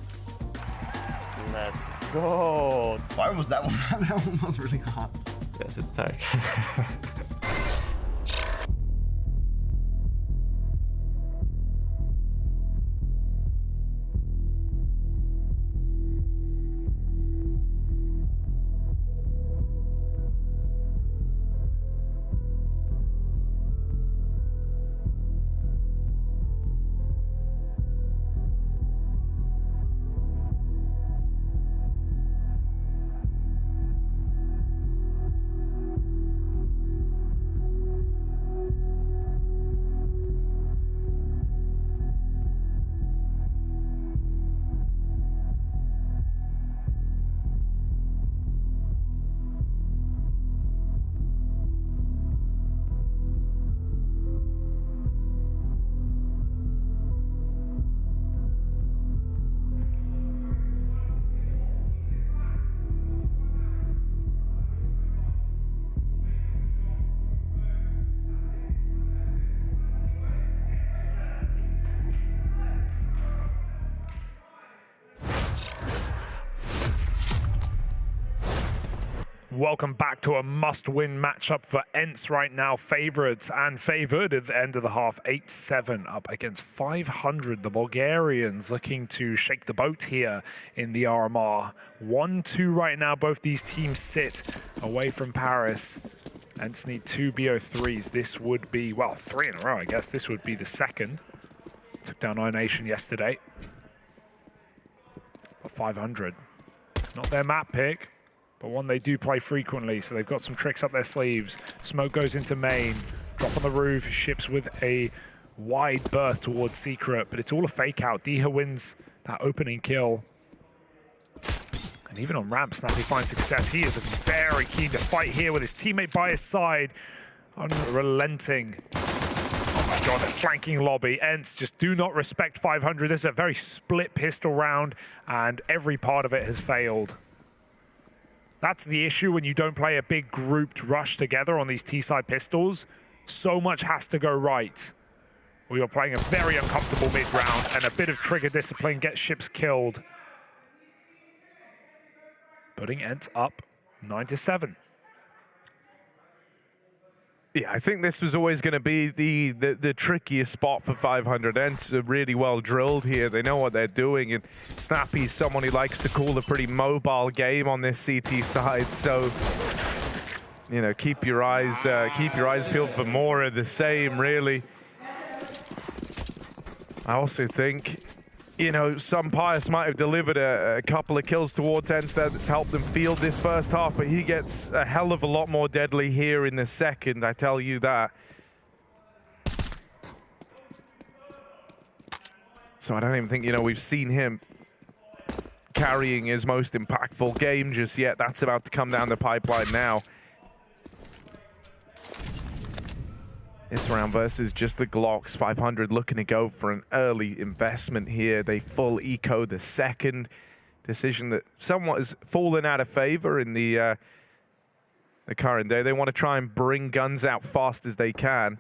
Let's go! Why was that one? That one was really hot. Yes, it's Tarek. Welcome back to a must-win matchup for Ence right now. Favorites and favored at the end of the half, 8-7 up against 500. The Bulgarians looking to shake the boat here in the RMR. 1-2 right now. Both these teams sit away from Paris. Ence need 2 BO3s. This would be, well, 3 in a row, I guess. This would be the second. Took down iNation yesterday. But 500. Not their map pick, but one they do play frequently, so they've got some tricks up their sleeves. Smoke goes into main, drop on the roof, ships with a wide berth towards Secret, but it's all a fake out. Diha wins that opening kill. And even on ramp, Snappy finds success. He is very keen to fight here with his teammate by his side. Unrelenting. Oh my god, they're flanking lobby. Ence just do not respect 500. This is a very split pistol round, and every part of it has failed. That's the issue when you don't play a big grouped rush together on these T-side pistols. So much has to go right. We are playing a very uncomfortable mid-round, and a bit of trigger discipline gets ships killed. Putting Ence up 9-7. Yeah, I think this was always going to be the trickiest spot for 500. Ence are really well drilled here. They know what they're doing, and Snappy's someone who likes to call a pretty mobile game on this CT side. So, you know, keep your eyes peeled for more of the same, really. I also think, you know, some Pius might have delivered a couple of kills towards Ence that's helped them field this first half, but he gets a hell of a lot more deadly here in the second, I tell you that. So I don't even think, you know, we've seen him carrying his most impactful game just yet. That's about to come down the pipeline now. This round versus just the Glocks. 500 looking to go for an early investment here. They full eco the second. Decision that somewhat has fallen out of favor in the current day. They want to try and bring guns out fast as they can.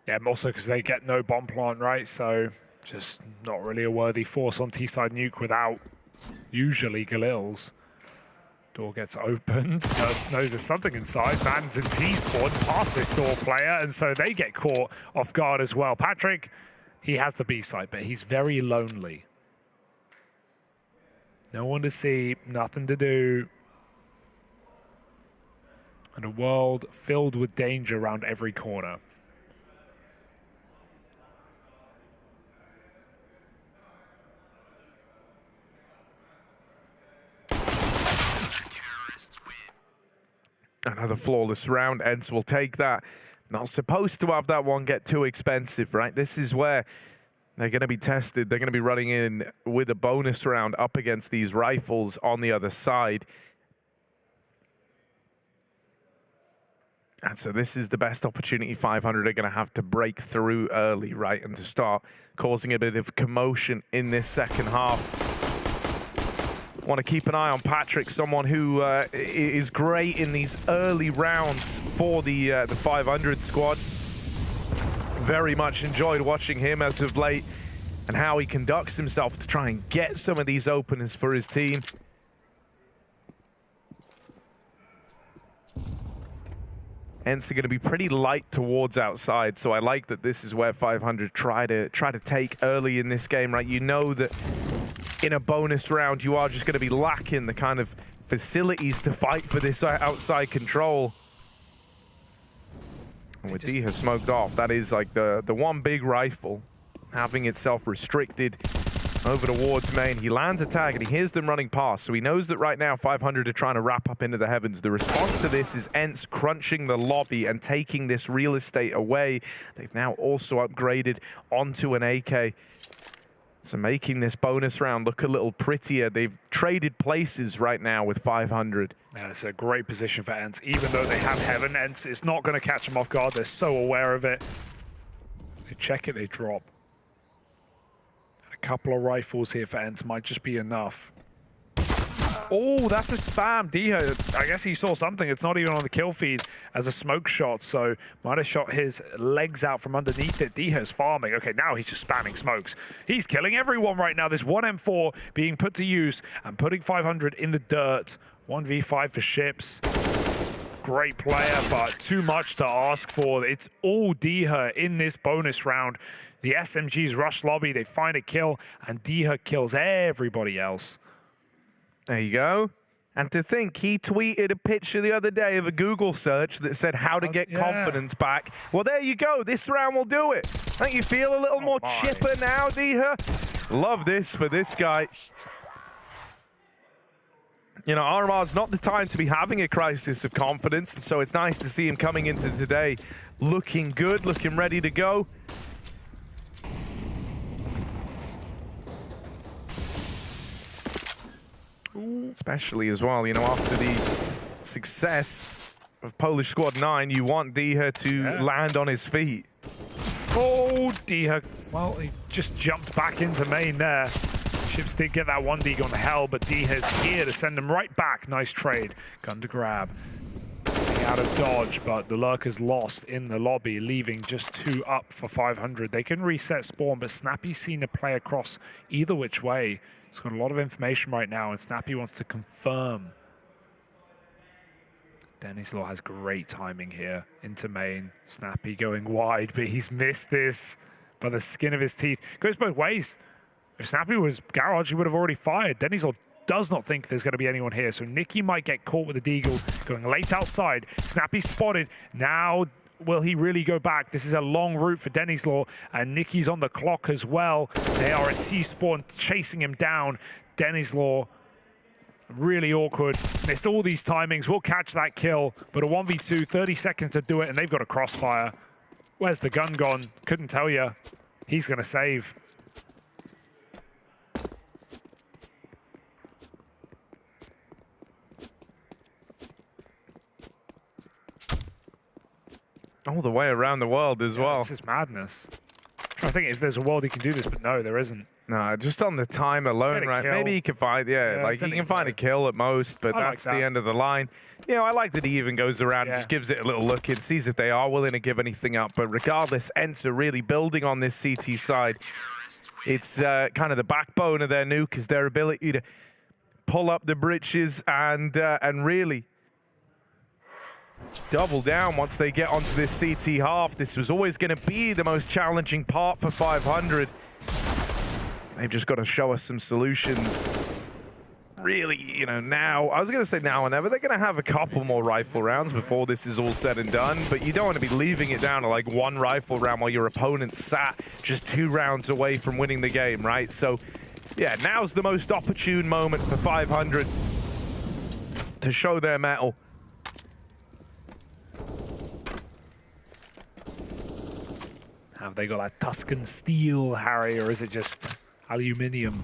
Yeah, also because they get no bomb plant, right? So just not really a worthy force on T-side Nuke without usually Galil's. Door gets opened. Nerds knows there's something inside. Man's in T-spawn past this door player, and so they get caught off guard as well. Patrick, he has the B side, but he's very lonely. No one to see, nothing to do. And a world filled with danger around every corner. Another flawless round. Ence will take that. Not supposed to have that one get too expensive, right? This is where they're going to be tested. They're going to be running in with a bonus round up against these rifles on the other side. And so this is the best opportunity 500 are going to have to break through early, right, and to start causing a bit of commotion in this second half. Want to keep an eye on Patrick, someone who is great in these early rounds for the 500 squad. Very much enjoyed watching him as of late and how he conducts himself to try and get some of these openers for his team. Ence are going to be pretty light towards outside, so I like that this is where 500 try to take early in this game, right? You know that in a bonus round, you are just going to be lacking the kind of facilities to fight for this outside control. And with Diha smoked off, that is like the one big rifle having itself restricted over towards main. He lands a tag and he hears them running past, so he knows that right now 500 are trying to wrap up into the heavens. The response to this is Ence crunching the lobby and taking this real estate away. They've now also upgraded onto an AK. So making this bonus round look a little prettier. They've traded places right now with 500. Yeah, it's a great position for Ence. Even though they have heaven, Ence is not going to catch them off guard. They're so aware of it. They check it, they drop. And a couple of rifles here for Ence might just be enough. Oh, that's a spam. Diha, I guess he saw something. It's not even on the kill feed as a smoke shot, so might have shot his legs out from underneath it. Diha's farming. Okay, now he's just spamming smokes. He's killing everyone right now. This 1M4 being put to use and putting 500 in the dirt. 1v5 for ships. Great player, but too much to ask for. It's all Diha in this bonus round. The SMGs rush lobby, they find a kill, and Diha kills everybody else. There you go. And to think, he tweeted a picture the other day of a Google search that said how to get confidence back. Well, there you go. This round will do it. Don't you feel a little more chipper now, Diha? Love this for this guy. You know, RMR's not the time to be having a crisis of confidence, so it's nice to see him coming into today looking good, looking ready to go. Especially as well, you know, after the success of Polish Squad 9, you want Diha to land on his feet. Oh, Diha. Well, he just jumped back into main there. Ships did get that 1D on the hell, but Diha's here to send them right back. Nice trade. Gun to grab. Getting out of dodge, but the lurker's lost in the lobby, leaving just 2 up for 500. They can reset spawn, but Snappy's seen a play across either which way. He's got a lot of information right now, and Snappy wants to confirm. Denislaw has great timing here into main. Snappy going wide, but he's missed this by the skin of his teeth. Goes both ways. If Snappy was Garage, he would have already fired. Denislaw does not think there's going to be anyone here, so Nicky might get caught with the deagle going late outside. Snappy spotted. Now, will he really go back? This is a long route for Denislaw, and Nicky's on the clock as well. They are at T-spawn chasing him down. Denislaw, really awkward. Missed all these timings. Will catch that kill, but a 1v2, 30 seconds to do it, and they've got a crossfire. Where's the gun gone? Couldn't tell you. He's going to save. All the way around the world as well. This is madness. I'm trying to think if there's a world he can do this, but no, there isn't. No, just on the time alone, right? Maybe he can find, like he can find a kill at most, but that's the end of the line. You know, I like that he even goes around and just gives it a little look and sees if they are willing to give anything up. But regardless, Ence are really building on this CT side. It's kind of the backbone of their nuke is their ability to pull up the britches and really double down once they get onto this CT half. This was always going to be the most challenging part for 500. They've just got to show us some solutions. Really, you know, now, I was going to say now or never, they're going to have a couple more rifle rounds before this is all said and done, but you don't want to be leaving it down to like 1 rifle round while your opponent sat just 2 rounds away from winning the game, right? So, yeah, now's the most opportune moment for 500 to show their mettle. Have they got that Tuscan steel, Harry, or is it just aluminium?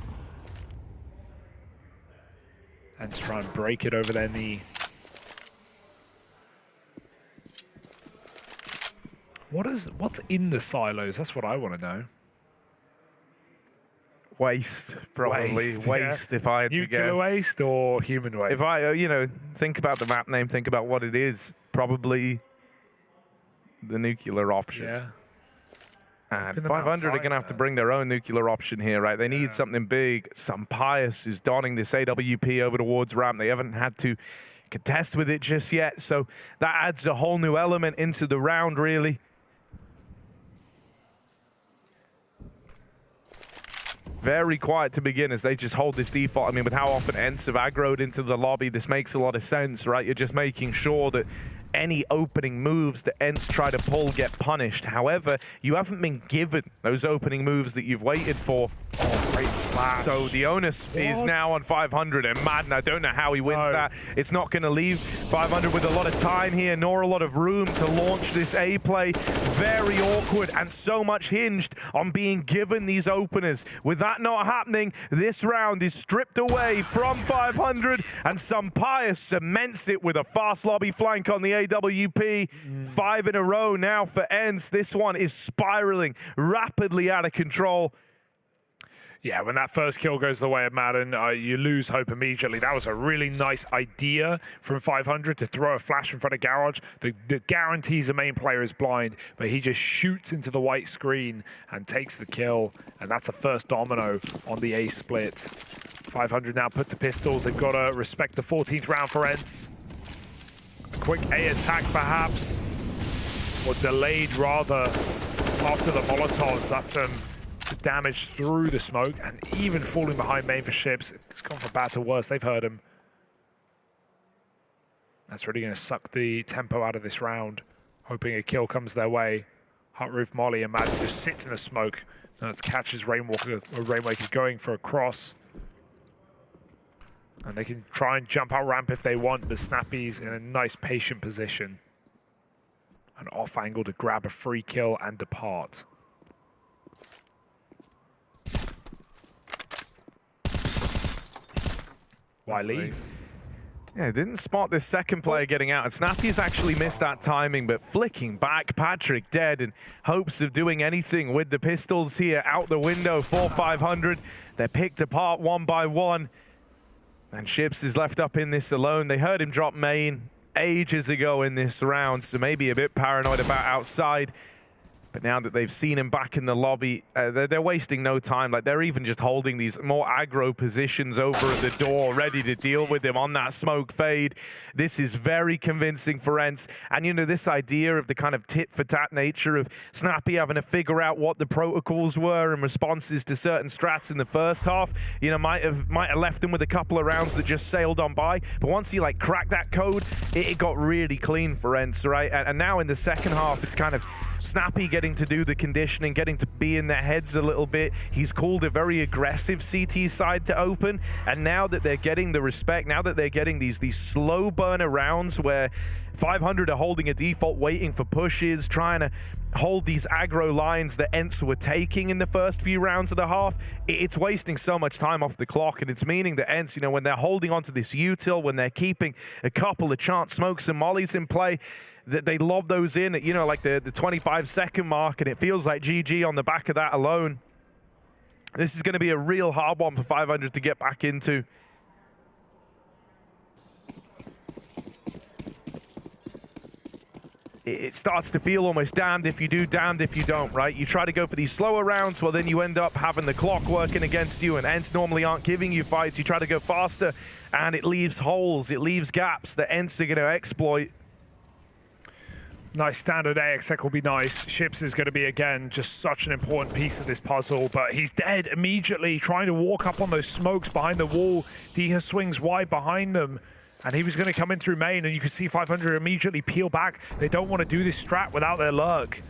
And try and break it over their knee. What's in the silos? That's what I want to know. Waste, probably. Waste, yeah. if I had to guess. Nuclear waste or human waste? If I, think about the map name, think about what it is. Probably the nuclear option. Yeah. And 500 are going to have to bring their own nuclear option here, right? They need something big. Some Pius is donning this AWP over towards ramp. They haven't had to contest with it just yet, so that adds a whole new element into the round, really. Very quiet to begin as they just hold this default. I mean, with how often Ence have aggroed into the lobby, this makes a lot of sense, right? You're just making sure that any opening moves that Ence try to pull get punished. However, you haven't been given those opening moves that you've waited for. Oh, great flash. So the onus is now on 500, and Madden, I don't know how he wins that. It's not going to leave 500 with a lot of time here, nor a lot of room to launch this A play. Very awkward, and so much hinged on being given these openers. With that not happening, this round is stripped away from 500, and some Pius cements it with a fast lobby flank on the AWP. 5 in a row now for Ence. This one is spiraling rapidly out of control. Yeah, when that first kill goes the way of Madden, you lose hope immediately. That was a really nice idea from 500 to throw a flash in front of Garage. The guarantees the main player is blind, but he just shoots into the white screen and takes the kill. And that's the first domino on the A split. 500 now put to pistols. They've got to respect the 14th round for Ence. A quick A attack, perhaps, or delayed rather after the Molotovs. That's the damage through the smoke, and even falling behind main for Ships. It's gone from bad to worse. They've heard him. That's really going to suck the tempo out of this round. Hoping a kill comes their way. Hot Roof Molly and Madden just sits in the smoke. Now it catches Rainwaker going for a cross. And they can try and jump out ramp if they want, but Snappy's in a nice patient position. An off angle to grab a free kill and depart. Why leave? Yeah, didn't spot this second player getting out, and Snappy's actually missed that timing, but flicking back, Patrick dead in hopes of doing anything with the pistols here out the window for 500. They're picked apart one by one, and Ships is left up in this alone. They heard him drop main ages ago in this round, so maybe a bit paranoid about outside. But now that they've seen him back in the lobby, they're wasting no time. Like, they're even just holding these more aggro positions over at the door, ready to deal with him on that smoke fade. This is very convincing for Ence. And, this idea of the kind of tit-for-tat nature of Snappy having to figure out what the protocols were and responses to certain strats in the first half, might have left him with a couple of rounds that just sailed on by. But once he, cracked that code, it got really clean for Ence, right? And now in the second half, it's kind of Snappy getting to do the conditioning, getting to be in their heads a little bit. He's called a very aggressive CT side to open, and now that they're getting the respect, now that they're getting these slow burner rounds where 500 are holding a default, waiting for pushes, trying to hold these aggro lines that Ence were taking in the first few rounds of the half, it's wasting so much time off the clock, and it's meaning that Ence, when they're holding onto this util, when they're keeping a couple of chance smokes and mollies in play, that they lob those in at, the 25-second mark, and it feels like GG on the back of that alone. This is going to be a real hard one for 500 to get back into. It starts to feel almost damned if you do, damned if you don't, right? You try to go for these slower rounds, well, then you end up having the clock working against you, and Ence normally aren't giving you fights. You try to go faster, and it leaves holes, it leaves gaps that Ence are going to exploit. Nice standard AXX will be nice. Ships is going to be, again, just such an important piece of this puzzle, but he's dead immediately, trying to walk up on those smokes behind the wall. Diha swings wide behind them, and he was going to come in through main, and you can see 500 immediately peel back. They don't want to do this strat without their lurk.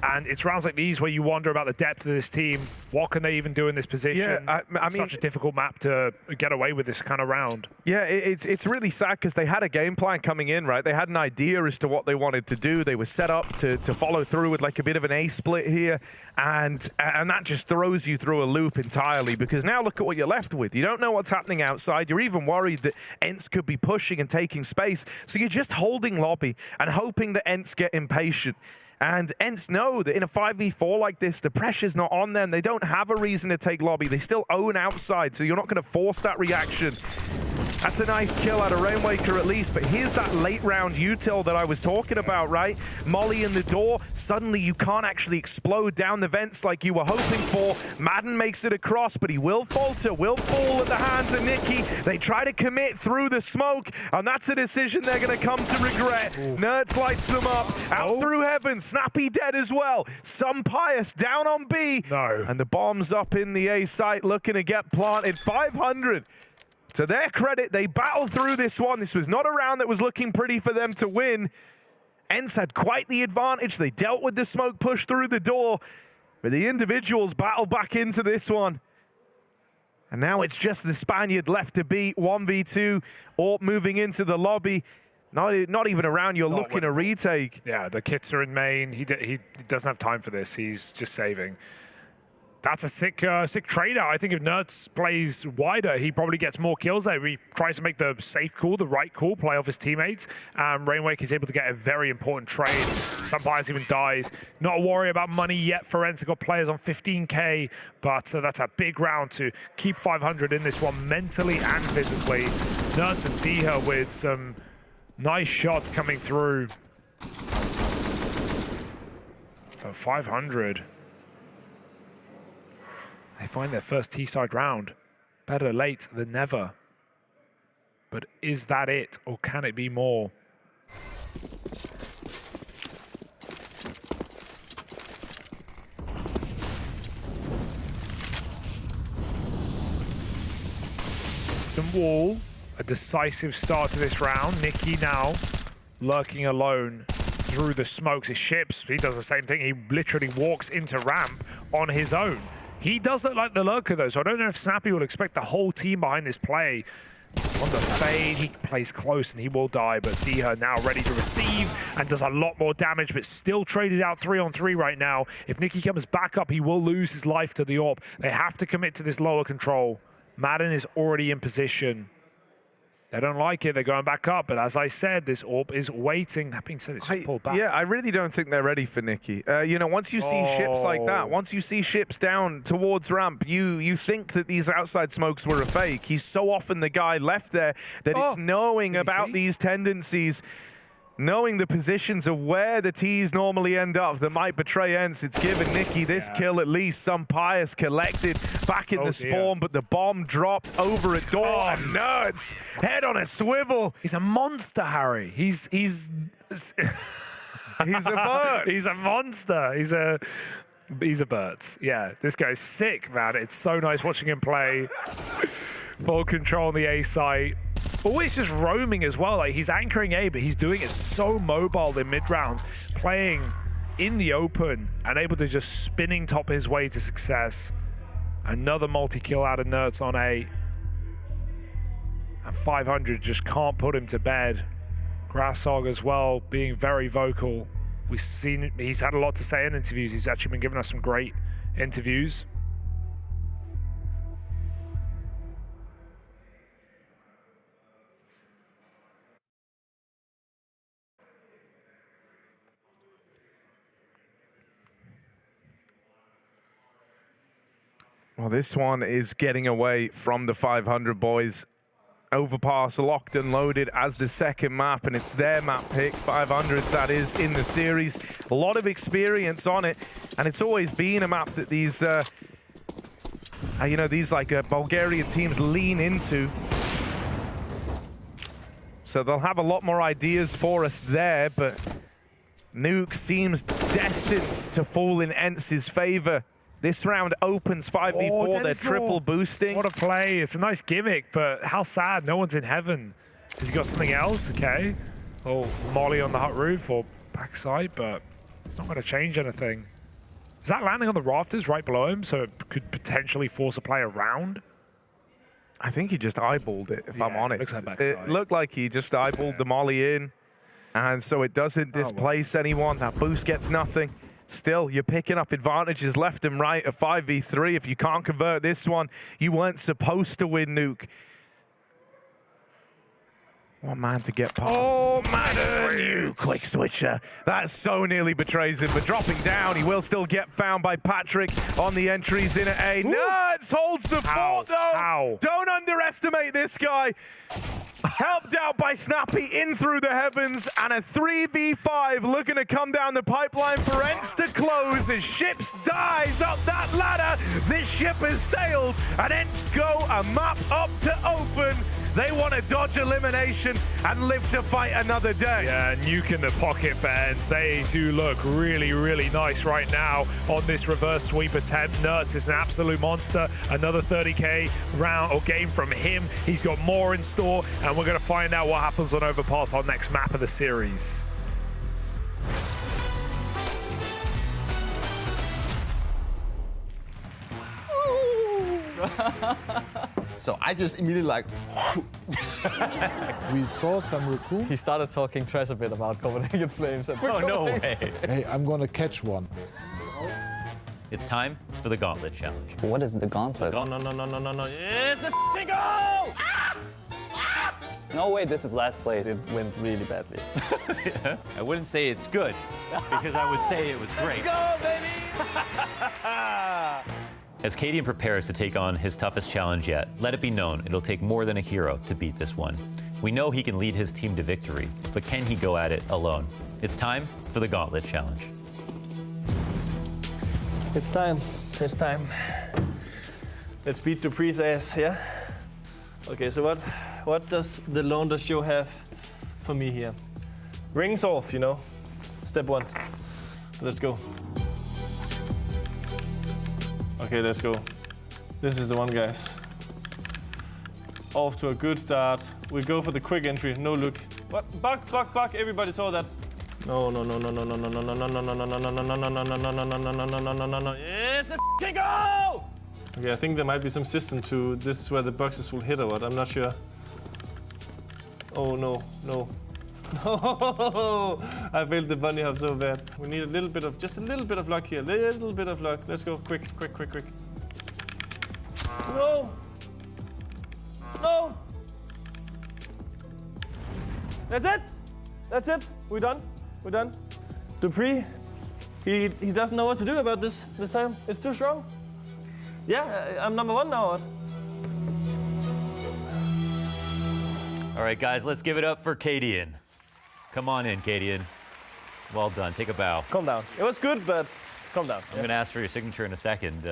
And it's rounds like these where you wonder about the depth of this team. What can they even do in this position? Yeah, I mean, such a difficult map to get away with this kind of round. Yeah, it's really sad because they had a game plan coming in, right? They had an idea as to what they wanted to do. They were set up to follow through with a bit of an A split here, and that just throws you through a loop entirely, because now look at what you're left with. You don't know what's happening outside. You're even worried that Ence could be pushing and taking space. So you're just holding lobby and hoping that Ence get impatient. And Ence know that in a 5v4 like this, the pressure's not on them. They don't have a reason to take lobby. They still own outside, so you're not going to force that reaction. That's a nice kill out of Rainwaker at least, but here's that late round util that I was talking about, right? Molly in the door, suddenly you can't actually explode down the vents like you were hoping for. Madden makes it across, but he will falter, will fall at the hands of Nikki. They try to commit through the smoke, and that's a decision they're going to come to regret. Nerds lights them up, out through heaven, Snappy dead as well. Some Pious down on B, and the bomb's up in the A site looking to get planted. 500. To their credit, they battled through this one. This was not a round that was looking pretty for them to win. Ence had quite the advantage. They dealt with the smoke push through the door, but the individuals battled back into this one. And now it's just the Spaniard left to beat. 1v2, or moving into the lobby. Not even a round you're looking to retake. Yeah, the kits are in main. He doesn't have time for this. He's just saving. That's a sick trade out. I think if Nerds plays wider, he probably gets more kills there. He tries to make the safe call, the right call, play off his teammates. Rainwaker is able to get a very important trade. Some players even dies. Not a worry about money yet for Ence. Got players on 15k, but that's a big round to keep 500 in this one, mentally and physically. Nerds and Diha with some nice shots coming through. But 500. They find their first T-side round. Better late than never. But is that it, or can it be more? Instant wall, a decisive start to this round. Nikki now lurking alone through the smokes. His ships, he does the same thing. He literally walks into ramp on his own. He does look like the lurker though, so I don't know if Snappy will expect the whole team behind this play. On the fade, he plays close and he will die, but Diha now ready to receive and does a lot more damage, but still traded out 3-on-3 right now. If Nikki comes back up, he will lose his life to the AWP. They have to commit to this lower control. Madden is already in position. They don't like it, they're going back up, but as I said, this AWP is waiting. That being said, it's pulled back. Yeah, I really don't think they're ready for Nikki. You know, once you see ships like that, once you see ships down towards ramp, you think that these outside smokes were a fake. He's so often the guy left there that it's knowing about these tendencies, knowing the positions of where the T's normally end up that might betray Ence. It's given Nikki this kill at least. Some Pious collected back in the spawn, but the bomb dropped over a door. And Nerds, head on a swivel. He's a monster, Harry. He's a bird. He's a monster. He's a bird. Yeah, this guy's sick, man. It's so nice watching him play. Full control on the A site. Always just roaming as well. Like, he's anchoring A, but he's doing it so mobile in mid-rounds, playing in the open and able to just spinning top his way to success. Another multi-kill out of Nerds on A. And 500 just can't put him to bed. Grasshog as well, being very vocal. We've seen he's had a lot to say in interviews. He's actually been giving us some great interviews. Well, this one is getting away from the 500 boys. Overpass locked and loaded as the second map, and it's their map pick, 500s that is, in the series. A lot of experience on it, and it's always been a map that these, you know, these Bulgarian teams lean into. So they'll have a lot more ideas for us there, but Nuke seems destined to fall in Ence's favor. This round opens 5v4, they're triple boosting. What a play. It's a nice gimmick, but how sad. No one's in heaven. Has he got something else? Okay. Oh, Molly on the hut roof or backside, but it's not going to change anything. Is that landing on the rafters right below him, so it could potentially force a play around? I think he just eyeballed it, if I'm honest. Looks like backside. It looked like he just eyeballed the molly in, and so it doesn't displace anyone. That boost gets nothing. Still, you're picking up advantages left and right at 5v3. If you can't convert this one, you weren't supposed to win, Nuke. One man to get past. Oh, man, new quick switcher. That so nearly betrays him, but dropping down, he will still get found by Patrick on the entries in at A. Nuts holds the fort, though. Don't underestimate this guy. Helped out by Snappy in through the heavens, and a 3v5 looking to come down the pipeline for Ence to close as Ships dies up that ladder. This ship has sailed, and Ence go a map up to open. They want to dodge elimination and live to fight another day. Yeah, Nuke in the pocket for Ence. They do look really, really nice right now on this reverse sweep attempt. Nerds is an absolute monster. Another 30k round or game from him. He's got more in store, and we're going to find out what happens on Overpass, our next map of the series. So I just immediately like... We saw some recruits. He started talking trash a bit about Copenhagen Flames. Oh, no way. Hey, I'm gonna catch one. It's time for the Gauntlet Challenge. What is the Gauntlet? No. It's the f***ing goal! No way, this is last place. It went really badly. Yeah. I wouldn't say it's good, because I would say it was great. Let's go, baby! As Cadian prepares to take on his toughest challenge yet, let it be known it'll take more than a hero to beat this one. We know he can lead his team to victory, but can he go at it alone? It's time for the Gauntlet Challenge. It's time. It's time. Let's beat Dupree's ass, yeah? Okay, so what does the Launder show have for me here? Rings off, you know. Step one. Let's go. Okay, let's go. This is the one, guys. Off to a good start. We go for the quick entry, no look. What? Buck, everybody saw that. No. It's the f***ing goal! Okay, I think there might be some system to this is where the boxes will hit or what, I'm not sure. Oh, no. No, I failed the bunny hop so bad. We need just a little bit of luck here. Little bit of luck. Let's go, quick. No! That's it. We're done. Dupree, he doesn't know what to do about this time. It's too strong. Yeah, I'm number one now. All right, guys, let's give it up for Cadian. Come on in, Cadian. Well done. Take a bow. Calm down. It was good, but calm down. I'm going to ask for your signature in a second.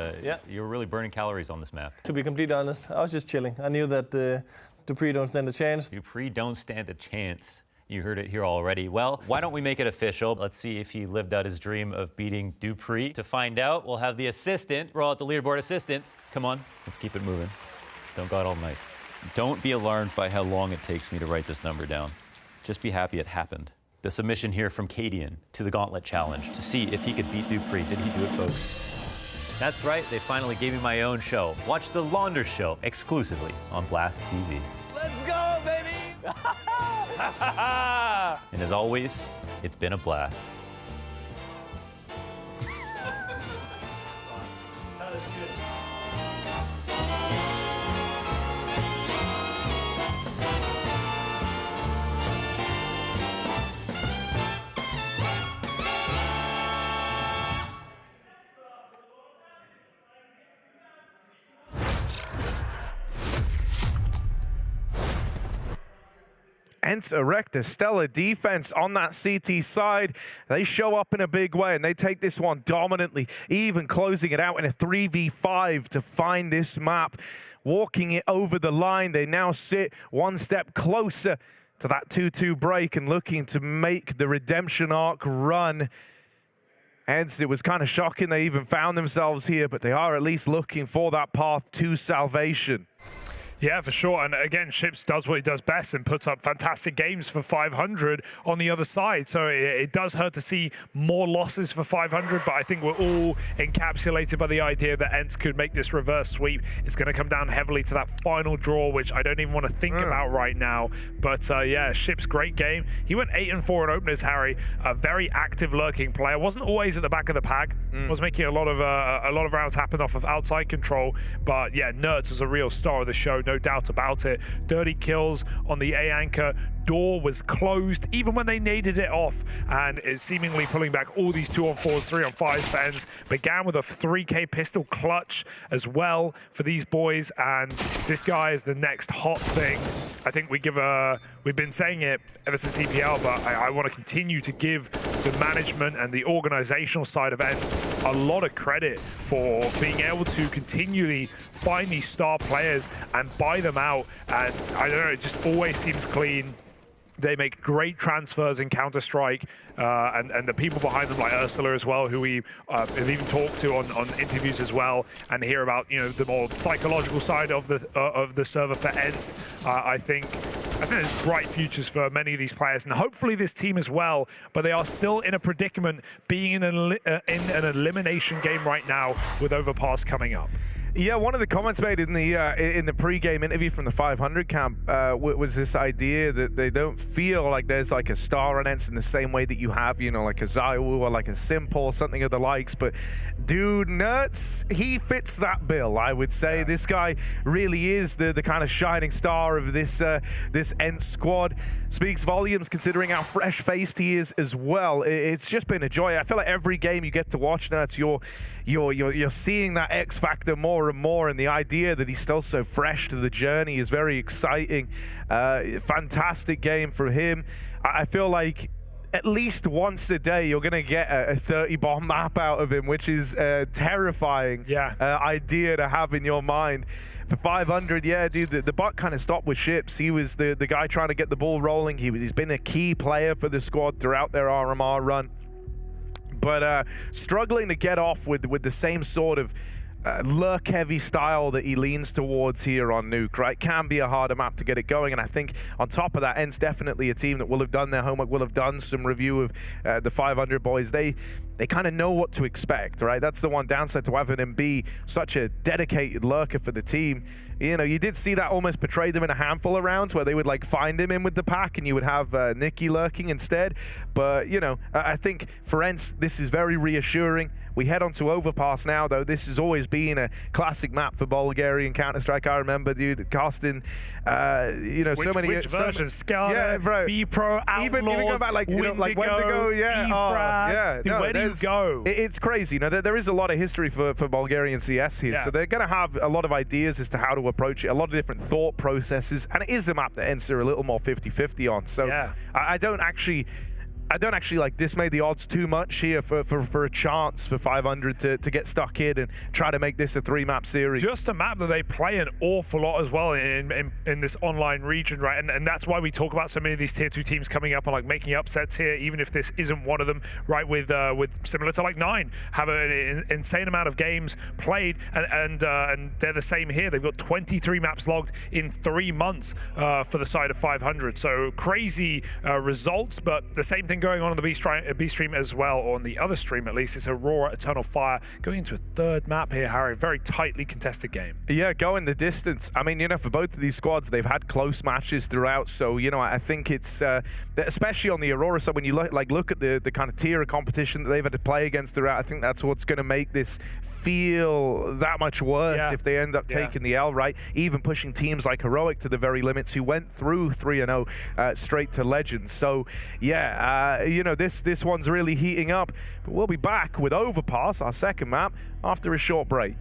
You were really burning calories on this map. To be completely honest, I was just chilling. I knew that Dupree don't stand a chance. Dupree don't stand a chance. You heard it here already. Well, why don't we make it official? Let's see if he lived out his dream of beating Dupree. To find out, we'll have the assistant, roll out the leaderboard assistant. Come on, let's keep it moving. Don't go out all night. Don't be alarmed by how long it takes me to write this number down. Just be happy it happened. The submission here from Cadian to the Gauntlet Challenge to see if he could beat Dupree. Did he do it, folks? That's right, they finally gave me my own show. Watch the Launder Show exclusively on Blast TV. Let's go, baby! And as always, it's been a blast. Ence erect a stellar defense on that CT side. They show up in a big way, and they take this one dominantly, even closing it out in a 3v5 to find this map. Walking it over the line, they now sit one step closer to that 2-2 break and looking to make the redemption arc run. Ence, it was kind of shocking they even found themselves here, but they are at least looking for that path to salvation. Yeah, for sure. And again, Ships does what he does best and puts up fantastic games for 500 on the other side. So it does hurt to see more losses for 500, but I think we're all encapsulated by the idea that Ence could make this reverse sweep. It's going to come down heavily to that final draw, which I don't even want to think about right now. But yeah, Ships, great game. He went 8-4 in openers, Harry. A very active lurking player. Wasn't always at the back of the pack. Was making a lot of rounds happen off of outside control. But yeah, Nerds was a real star of the show. no doubt about it. 30 kills on the A anchor. Door was closed even when they naded it off, and it's seemingly pulling back all these 2-on-4s, 3-on-5s for Ence. Began with a 3K pistol clutch as well for these boys, and this guy is the next hot thing. I think we've been saying it ever since EPL, but I want to continue to give the management and the organizational side of Ence a lot of credit for being able to continually find these star players and buy them out. And I don't know, it just always seems clean. They make great transfers in Counter-Strike, and the people behind them, like Ursula as well, who we have even talked to on interviews as well, and hear about, you know, the more psychological side of the server for Ence. I think there's bright futures for many of these players, and hopefully this team as well. But they are still in a predicament, being in an elimination game right now with Overpass coming up. Yeah, one of the comments made in the pre-game interview from the 500 camp was this idea that they don't feel like there's like a star on Ence in the same way that you have, you know, like a Zaiwu or like a Simple or something of the likes. But dude, Nerds, he fits that bill, I would say. Yeah. This guy really is the kind of shining star of this Ence squad. Speaks volumes considering how fresh-faced he is as well. It's just been a joy. I feel like every game you get to watch, Nerds, you're seeing that X factor more and more, and the idea that he's still so fresh to the journey is very exciting. Fantastic game from him. I feel like at least once a day you're going to get a 30-bomb map out of him, which is a terrifying idea to have in your mind. For 500, yeah, dude, the buck kind of stopped with ships. He was the guy trying to get the ball rolling. He's been a key player for the squad throughout their RMR run. But struggling to get off with the same sort of lurk-heavy style that he leans towards here on Nuke, right? Can be a harder map to get it going, and I think on top of that, Ence definitely a team that will have done their homework, will have done some review of the 500 boys. They kind of know what to expect, right? That's the one downside to having him be such a dedicated lurker for the team. You know, you did see that almost portray them in a handful of rounds where they would like find him in with the pack and you would have Nicky lurking instead. But, you know, I think for Ence, this is very reassuring. We head on to Overpass now, though. This has always been a classic map for Bulgarian Counter-Strike. I remember, dude, casting, you know, so many... Which versions? Scarlet, yeah, bro. B-Pro, Outlaws, even go back, like, you know, like Wendigo, yeah. Yeah. No, where do you go? It's crazy. You know, there is a lot of history for Bulgarian CS here, so they're going to have a lot of ideas as to how to approach it, a lot of different thought processes, and it is a map that Ence are a little more 50-50 on. So I don't actually like dismay the odds too much here for a chance for 500 to get stuck in and try to make this a 3-map series. Just a map that they play an awful lot as well in this online region, right? And that's why we talk about so many of these tier 2 teams coming up and like making upsets here, even if this isn't one of them, right? With similar to like 9, have an insane amount of games played, and they're the same here. They've got 23 maps logged in 3 months for the side of 500. So crazy results, but the same thing going on the B stream as well, or on the other stream at least. It's Aurora, Eternal Fire, going into a 3rd map here, Harry. Very tightly contested game. Yeah, going the distance. I mean, you know, for both of these squads, they've had close matches throughout. So, you know, I think it's, especially on the Aurora side, when you look at the kind of tier of competition that they've had to play against throughout, I think that's what's going to make this feel that much worse if they end up taking the L, right? Even pushing teams like Heroic to the very limits, who went through 3-0 straight to Legends. So, yeah, you know, this one's really heating up. But we'll be back with Overpass, our 2nd map, after a short break.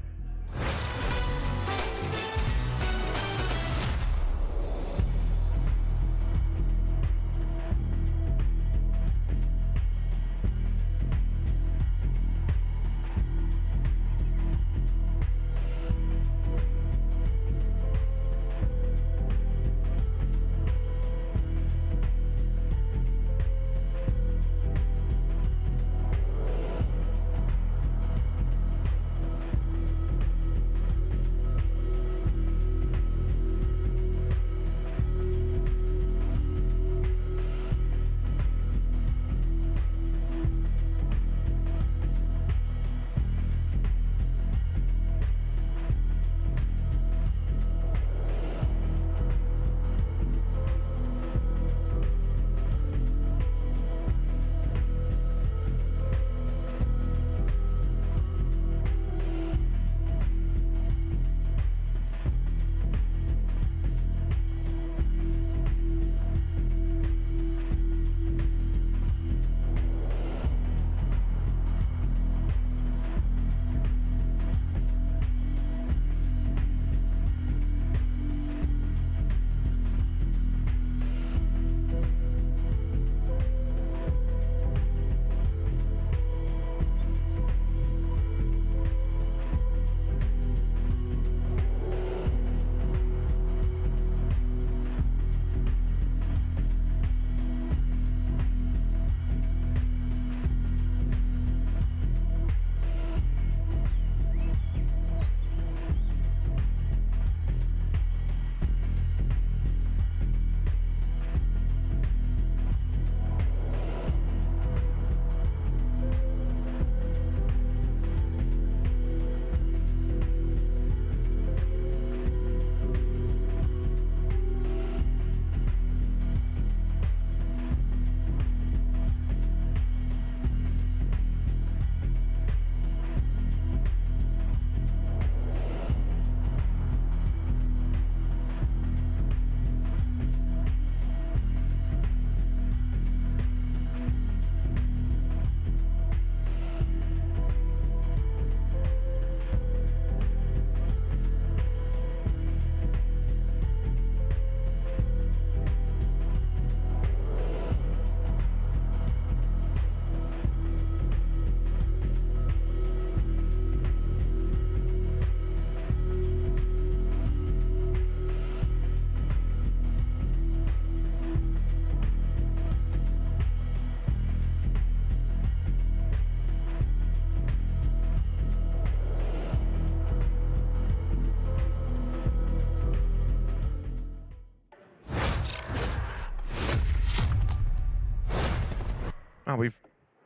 Oh,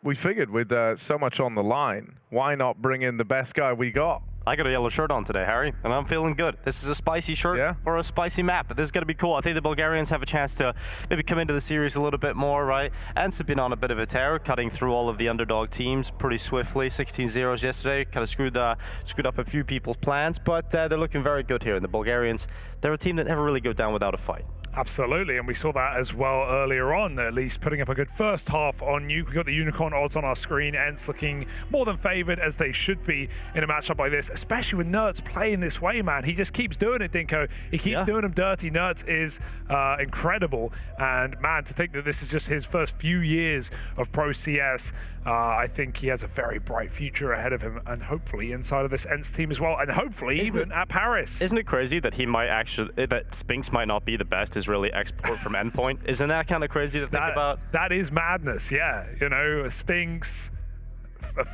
we figured with so much on the line, why not bring in the best guy we got? I got a yellow shirt on today, Harry, and I'm feeling good. This is a spicy shirt for a spicy map, but this is going to be cool. I think the Bulgarians have a chance to maybe come into the series a little bit more, right? Ence have been on a bit of a tear, cutting through all of the underdog teams pretty swiftly. 16-0s yesterday, kind of screwed up a few people's plans, but they're looking very good here. And the Bulgarians, they're a team that never really go down without a fight. Absolutely, and we saw that as well earlier on, at least putting up a good first half on Nuke. We've got the Unicorn odds on our screen. Ence looking more than favoured, as they should be in a matchup like this, especially with Nerds playing this way, man. He just keeps doing it, Dinko. He keeps doing them dirty. Nerds is incredible, and man, to think that this is just his first few years of Pro CS, I think he has a very bright future ahead of him, and hopefully inside of this Ence team as well, and hopefully even at Paris. Isn't it crazy that he might actually, that Spinks might not be the best Israeli export from Endpoint? Isn't that kind of crazy to think about? That is madness, yeah. You know, Spinks,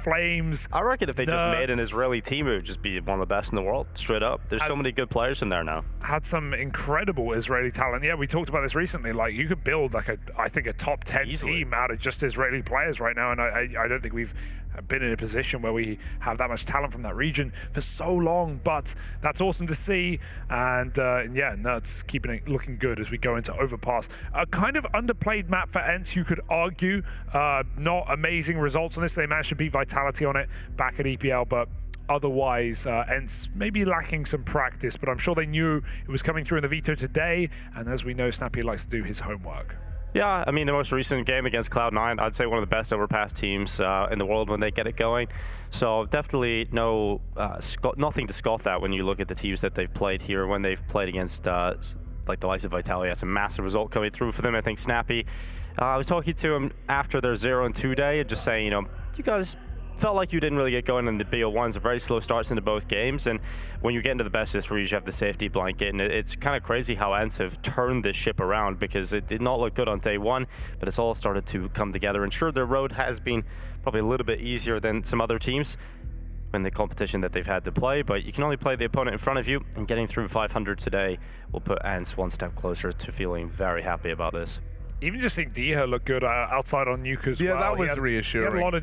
Flames. I reckon if they just Nerds. made an Israeli team, it would just be one of the best in the world, straight up. There's so many good players in there now. Had some incredible Israeli talent. Yeah, we talked about this recently. Like, you could build like I think a top 10 team out of just Israeli players right now, and I don't think we've been in a position where we have that much talent from that region for so long, but that's awesome to see. And yeah, Nerds keeping it looking good as we go into Overpass. A kind of underplayed map for Ence, you could argue. Not amazing results on this. They managed to beat Vitality on it back at EPL, but otherwise, Ence maybe lacking some practice, but I'm sure they knew it was coming through in the Veto today, and as we know, Snappy likes to do his homework. Yeah, I mean, the most recent game against Cloud9, I'd say one of the best Overpass teams in the world when they get it going. So definitely nothing to scoff at when you look at the teams that they've played here. When they've played against like the likes of Vitality, that's a massive result coming through for them. I think Snappy, I was talking to him after their 0-2 day and just saying, you know, you guys felt like you didn't really get going in the BO1s, very slow starts into both games, and when you get into the best of 3s, you have the safety blanket, and it's kind of crazy how Ence have turned this ship around, because it did not look good on day one, but it's all started to come together. And sure, their road has been probably a little bit easier than some other teams in the competition that they've had to play, but you can only play the opponent in front of you, and getting through 500 today will put Ence one step closer to feeling very happy about this. Even just seeing Diha look good outside on Nuke as well. Yeah, that was reassuring. He had a lot of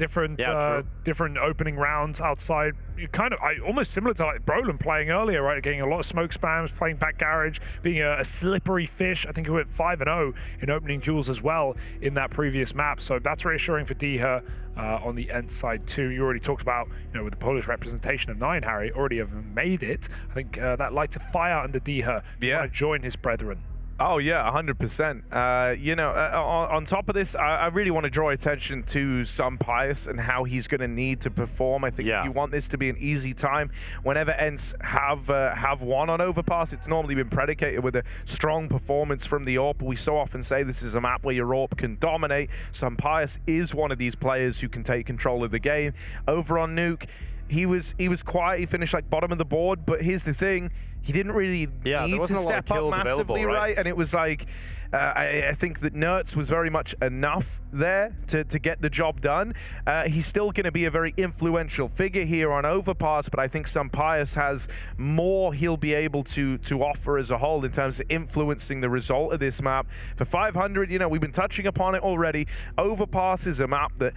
different opening rounds outside. Kind of almost similar to like Brolin playing earlier, right? Getting a lot of smoke spams, playing back garage, being a slippery fish. I think he went 5-0 in opening duels as well in that previous map. So that's reassuring for Diha on the Ence side too. You already talked about, you know, with the Polish representation of 9, Harry, already have made it. I think that lights a fire under Diha. Yeah. To join his brethren. Oh, yeah, 100%. You know, on top of this, I really want to draw attention to Pijamas and how he's going to need to perform. I think if you want this to be an easy time, whenever Ence have won on Overpass, it's normally been predicated with a strong performance from the AWP. We so often say this is a map where your AWP can dominate. Pijamas is one of these players who can take control of the game. Over on Nuke, he was quiet. He finished like bottom of the board, but here's the thing. He didn't really need to step up massively, right? And it was like, I think that Nerds was very much enough there to get the job done. He's still going to be a very influential figure here on Overpass, but I think Pijamas has more he'll be able to offer as a whole in terms of influencing the result of this map. For 500, you know, we've been touching upon it already. Overpass is a map that,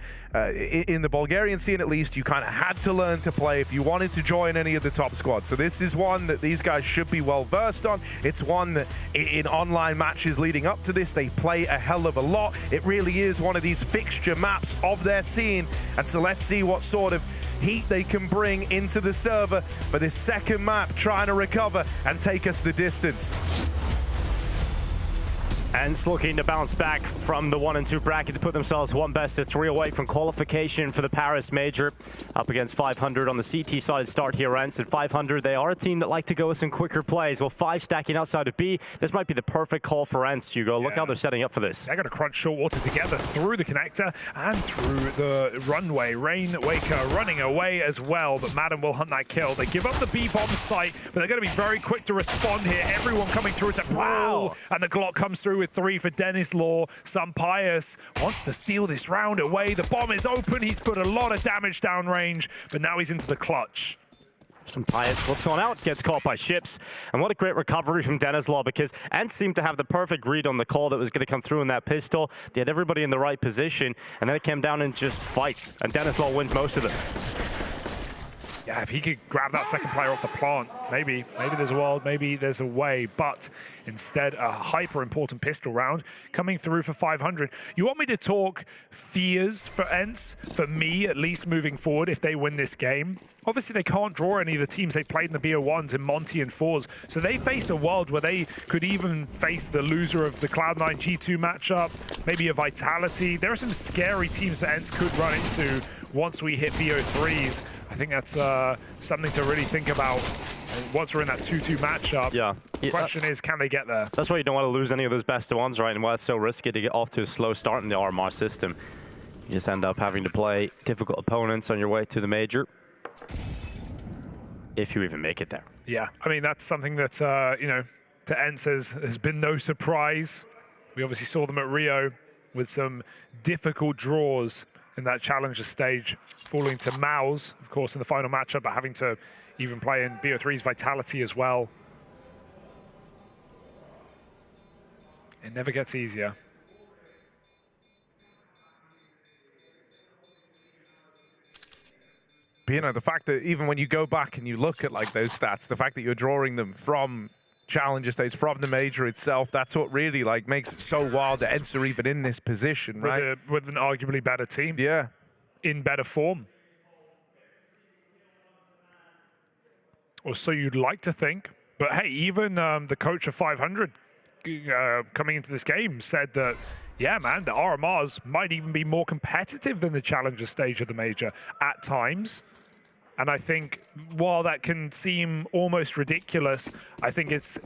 in the Bulgarian scene at least, you kind of had to learn to play if you wanted to join any of the top squads. So this is one that these guys should be well versed on. It's one that in online matches leading up to this, they play a hell of a lot. It really is one of these fixture maps of their scene, and so let's see what sort of heat they can bring into the server for this second map, trying to recover and take us the distance. Ence looking to bounce back from the 1 and 2 bracket to put themselves one best of 3 away from qualification for the Paris Major. Up against 500 on the CT side start here, Ence. At 500, they are a team that like to go with some quicker plays. Well, 5 stacking outside of B. This might be the perfect call for Ence, Hugo. Look how they're setting up for this. They're going to crunch short water together through the connector and through the runway. Rain Waker running away as well, but Madden will hunt that kill. They give up the B-bomb site, but they're going to be very quick to respond here. Everyone coming through to Brawl, and the Glock comes through with 3 for Dennis Law. Pijamas wants to steal this round away. The bomb is open. He's put a lot of damage down range, but now he's into the clutch. Some Pius slips on out, gets caught by ships. And what a great recovery from Denislaw, because Ence seemed to have the perfect read on the call that was going to come through in that pistol. They had everybody in the right position, and then it came down and just fights. And Denislaw wins most of it. Yeah, if he could grab that second player off the plant, maybe there's a world, maybe there's a way. But instead, a hyper-important pistol round coming through for 500. You want me to talk fears for Ence? For me, at least, moving forward, if they win this game? Obviously, they can't draw any of the teams they played in the BO1s in Monte and FORZE, so they face a world where they could even face the loser of the Cloud9 G2 matchup, maybe a Vitality. There are some scary teams that Ence could run into once we hit BO3s. I think that's something to really think about once we're in that 2-2 matchup. Yeah. The question is, can they get there? That's why you don't want to lose any of those best of ones, right? And why it's so risky to get off to a slow start in the RMR system. You just end up having to play difficult opponents on your way to the major, if you even make it there. Yeah, I mean, that's something that, you know, to Ence has been no surprise. We obviously saw them at Rio with some difficult draws in that challenger stage, falling to Maus, of course, in the final matchup, but having to even play in BO3's Vitality as well. It never gets easier. But, you know, the fact that even when you go back and you look at like those stats, the fact that you're drawing them from challenger stage, from the major itself, that's what really like makes it so wild that Ence are even in this position, right? With an arguably better team. Yeah. In better form. Or so you'd like to think. But hey, even the coach of 500 coming into this game said that, yeah, man, the RMRs might even be more competitive than the challenger stage of the major at times. And I think while that can seem almost ridiculous, I think it's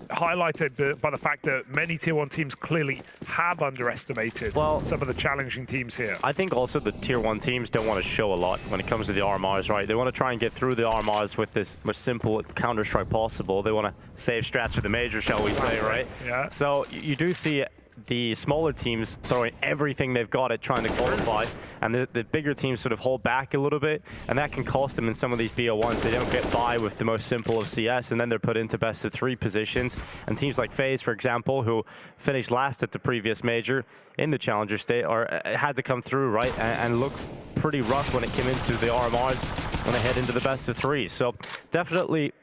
highlighted by the fact that many Tier 1 teams clearly have underestimated some of the challenging teams here. I think also the Tier 1 teams don't want to show a lot when it comes to the RMRs, right? They want to try and get through the RMRs with this most simple Counter-Strike possible. They want to save strats for the major, shall we say, right? Yeah. So you do see the smaller teams throwing everything they've got at trying to qualify, and the bigger teams sort of hold back a little bit, and that can cost them in some of these BO1s. They don't get by with the most simple of CS, and then they're put into best of 3 positions. And teams like FaZe, for example, who finished last at the previous major in the challenger state, or had to come through, right, and look pretty rough when it came into the RMRs when they head into the best of 3. So definitely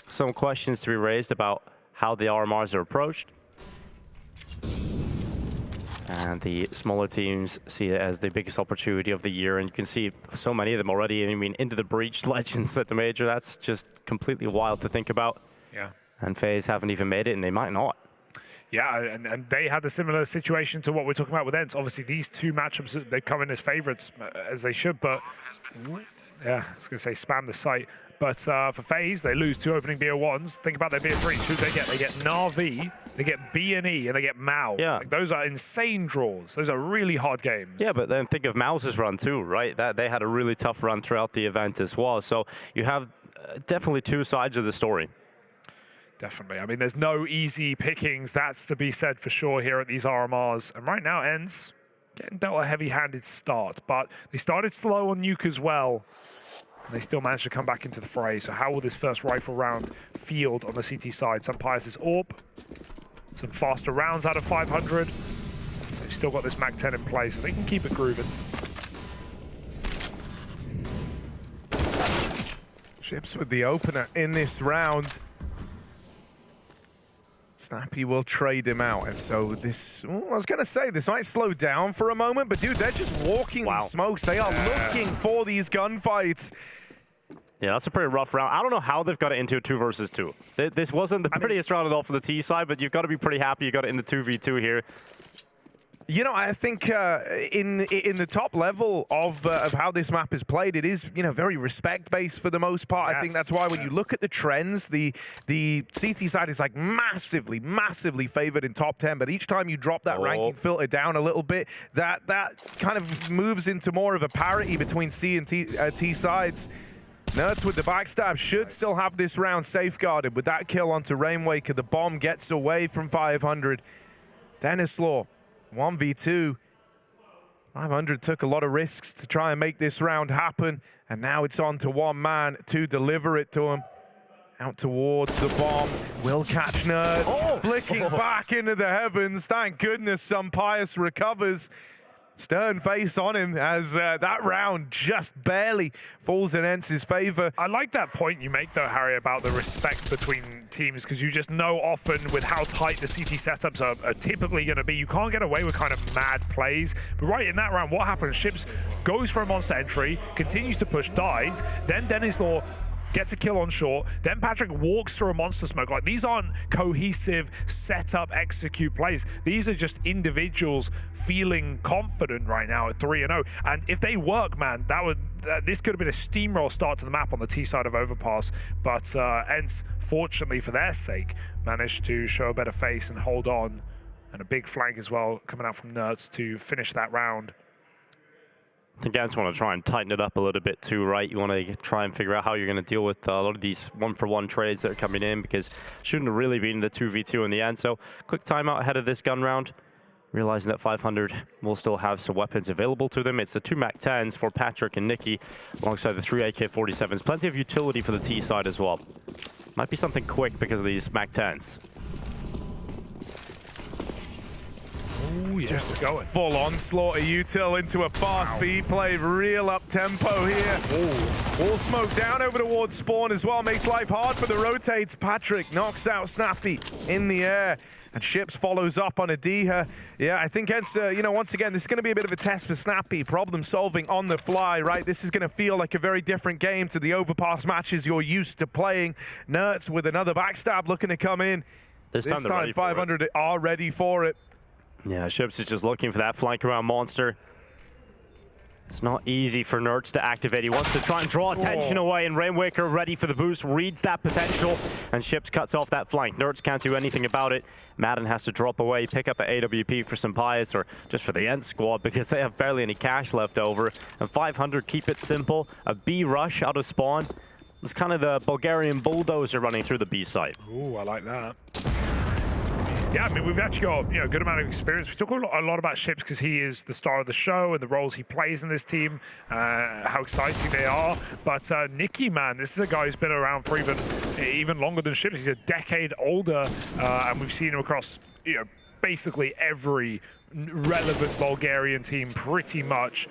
some questions to be raised about how the RMRs are approached. And the smaller teams see it as the biggest opportunity of the year, and you can see so many of them already. I mean, into the breach legends at the major, that's just completely wild to think about. Yeah. And FaZe haven't even made it, and they might not. Yeah, and they had a similar situation to what we're talking about with Ence. Obviously, these 2 matchups, they come in as favorites, as they should, but yeah, I was going to say spam the site. But for FaZe, they lose 2 opening BO1s. Think about their BO3s. Who they get? They get Na'Vi, they get B&E, and they get Maus. Yeah. Like, those are insane draws. Those are really hard games. Yeah, but then think of Maus's run too, right? They had a really tough run throughout the event as well. So you have definitely 2 sides of the story. Definitely. I mean, there's no easy pickings. That's to be said for sure here at these RMRs. And right now, Ence getting dealt a heavy-handed start, but they started slow on Nuke as well. And they still managed to come back into the fray. So how will this first rifle round field on the CT side? Some Pius' AWP, some faster rounds out of 500. They've still got this MAC-10 in place, so they can keep it grooving. Ships with the opener in this round. Snappy will trade him out, and so this, I was going to say, this might slow down for a moment, but dude, they're just walking these smokes. They are looking for these gunfights. Yeah, that's a pretty rough round. I don't know how they've got it into a 2 versus 2. This wasn't the prettiest round at all for the T side, but you've got to be pretty happy you got it in the 2v2 here. You know, I think in the top level of how this map is played, it is, you know, very respect-based for the most part. Yes. I think that's why when you look at the trends, the CT side is like massively favored in top 10. But each time you drop that ranking filter down a little bit, that kind of moves into more of a parity between C and T sides. Nerds with the backstab should still have this round safeguarded. With that kill onto Rainwaker, the bomb gets away from 500. Denislaw. 1v2. 500 took a lot of risks to try and make this round happen, and now it's on to one man to deliver it to him. Out towards the bomb, will catch Nerds, flicking back into the heavens. Thank goodness Pijamas recovers. Stern face on him as that round just barely falls in Ence's favor. I like that point you make, though, Harry, about the respect between teams, because you just know often with how tight the CT setups are typically going to be, you can't get away with kind of mad plays. But right in that round, what happens? Ships goes for a monster entry, continues to push, dies, then Denislaw gets a kill on short, then Patrick walks through a monster smoke. Like, these aren't cohesive setup execute plays. These are just individuals feeling confident right now at 3-0. And if they work, man, this could have been a steamroll start to the map on the T side of Overpass. But Ence, fortunately for their sake, managed to show a better face and hold on. And a big flank as well coming out from Nerds to finish that round. I think Ence want to try and tighten it up a little bit too, right? You want to try and figure out how you're going to deal with a lot of these one-for-one trades that are coming in, because shouldn't have really been the 2v2 in the end. So quick timeout ahead of this gun round, realizing that 500 will still have some weapons available to them. It's the 2 MAC-10s for Patrick and Nicky, alongside the 3 AK-47s. Plenty of utility for the T side as well. Might be something quick because of these MAC-10s. Ooh, yeah, just going full onslaught of util into a fast B play, real up tempo here. All smoke down over towards spawn as well, makes life hard for the rotates. Patrick knocks out Snappy in the air, and Ships follows up on a Diha. Yeah, I think Ence, once again, this is going to be a bit of a test for Snappy, problem solving on the fly, right? This is going to feel like a very different game to the Overpass matches you're used to playing. Nerds with another backstab looking to come in. This time 500 are ready for it. Yeah, Ships is just looking for that flank around Monster. It's not easy for Nerds to activate. He wants to try and draw attention away, and Rainwaker ready for the boost, reads that potential, and Ships cuts off that flank. Nerds can't do anything about it. Madden has to drop away, pick up an AWP for some Pijamas, or just for the Ence squad, because they have barely any cash left over. And 500 keep it simple. A B rush out of spawn. It's kind of the Bulgarian bulldozer running through the B site. Ooh, I like that. Yeah, I mean, we've actually got a good amount of experience. We talk a lot about Ships because he is the star of the show and the roles he plays in this team, how exciting they are. But Nicky, man, this is a guy who's been around for even longer than Ships. He's a decade older, and we've seen him across basically every relevant Bulgarian team pretty much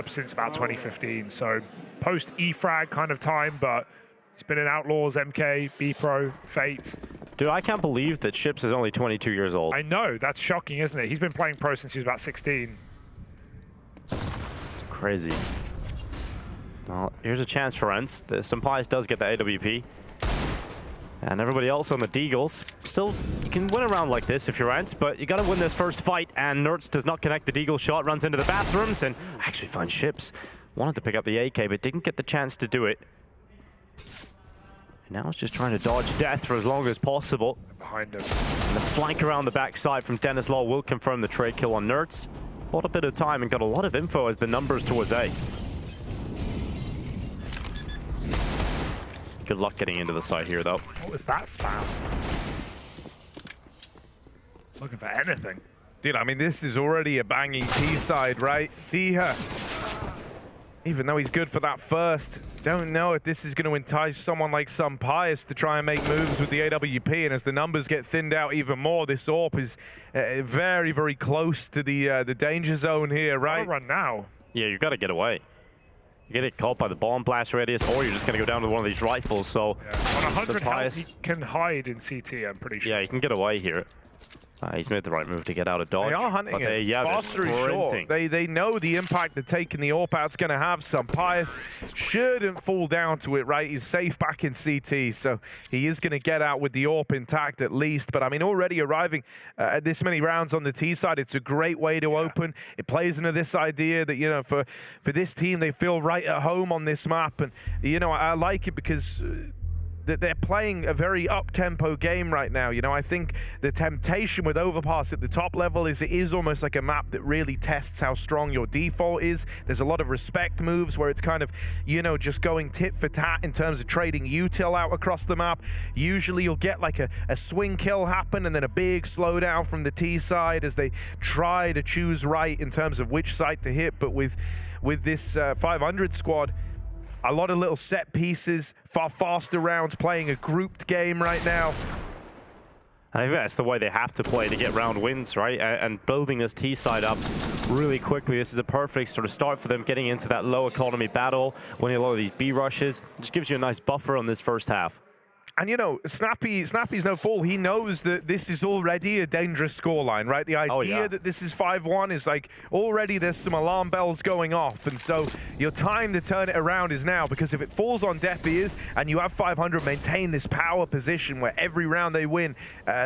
since about 2015. So post EFRAG kind of time, but he's been in Outlaws, MK, B Pro, Fate. Dude, I can't believe that Ships is only 22 years old. I know, that's shocking, isn't it? He's been playing pro since he was about 16. It's crazy. Well, here's a chance for Ence. The Pijamas does get the AWP. And everybody else on the Deagles. Still, you can win a round like this if you're Ence, but you gotta win this first fight, and Nerds does not connect the Deagle shot, runs into the bathrooms, and actually finds Ships. Wanted to pick up the AK, but didn't get the chance to do it. Now it's just trying to dodge death for as long as possible. Behind him. And the flank around the backside from Denislaw will confirm the trade kill on Nerds. Bought a bit of time and got a lot of info as the numbers towards A. Good luck getting into the site here, though. What was that spam? Looking for anything. Dude, I mean, this is already a banging T side, right? Diha, even though he's good for that first, don't know if this is going to entice someone like Pijamas to try and make moves with the AWP. And as the numbers get thinned out even more, this AWP is very, very close to the danger zone here, right? Run now. Yeah, you got to get away. You get caught by the bomb blast radius, or you're just going to go down to one of these rifles. So on 100 health, he can hide in CT, I'm pretty sure. Yeah, he can get away here. He's made the right move to get out of dodge. They are hunting it. Yeah, fast through short. They know the impact that taking the AWP out's going to have. Pijamas shouldn't fall down to it, right? He's safe back in CT, so he is going to get out with the AWP intact at least. But I mean, already arriving at this many rounds on the T side, it's a great way to open. It plays into this idea that, for this team, they feel right at home on this map. And, I like it because that they're playing a very up-tempo game right now. You know, I think the temptation with Overpass at the top level is it is almost like a map that really tests how strong your default is. There's a lot of respect moves where it's kind of, you know, just going tit for tat in terms of trading util out across the map. Usually you'll get like a swing kill happen and then a big slowdown from the T side as they try to choose right in terms of which side to hit. But with this 500 squad, a lot of little set pieces, far faster rounds, playing a grouped game right now. I think that's the way they have to play to get round wins, right? And building this T side up really quickly. This is a perfect sort of start for them, getting into that low economy battle, winning a lot of these B rushes. Just gives you a nice buffer on this first half. And you know, Snappy's no fool. He knows that this is already a dangerous scoreline, right? The idea that this is 5-1 is like already there's some alarm bells going off. And so your time to turn it around is now, because if it falls on deaf ears and you have 500 maintain this power position where every round they win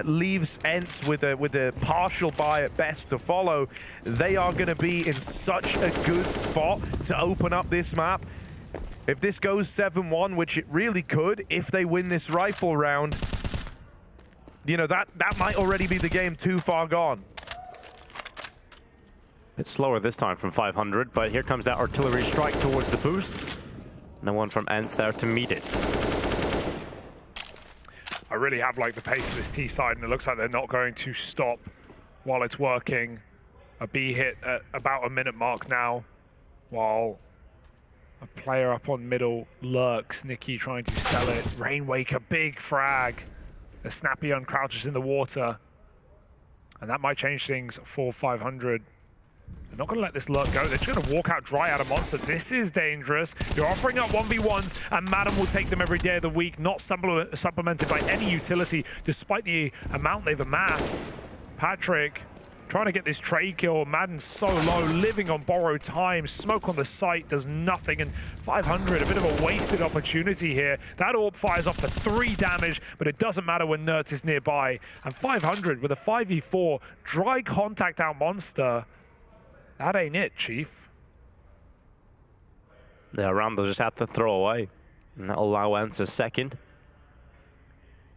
leaves Ence with a partial bye at best to follow, they are going to be in such a good spot to open up this map. If this goes 7-1, which it really could, if they win this rifle round, you know, that might already be the game too far gone. Bit slower this time from 500, but here comes that artillery strike towards the boost. No one from Ence there to meet it. I really have liked the pace of this T side, and it looks like they're not going to stop while it's working. A B hit at about a minute mark now, while a player up on middle lurks. Nicky trying to sell it. Rainwaker, big frag. The Snappy uncrouches in the water. And that might change things for 500. They're not going to let this lurk go. They're just going to walk out dry out of Monster. This is dangerous. You're offering up 1v1s, and Madden will take them every day of the week, not supplemented by any utility, despite the amount they've amassed. Patrick trying to get this trade kill. Madden's so low, living on borrowed time. Smoke on the site does nothing, and 500, a bit of a wasted opportunity here. That AWP fires off for 3 damage, but it doesn't matter when Nertz is nearby. And 500 with a 5v4, dry contact out Monster. That ain't it, Chief. The round they'll just have to throw away, and that'll allow Ence a second.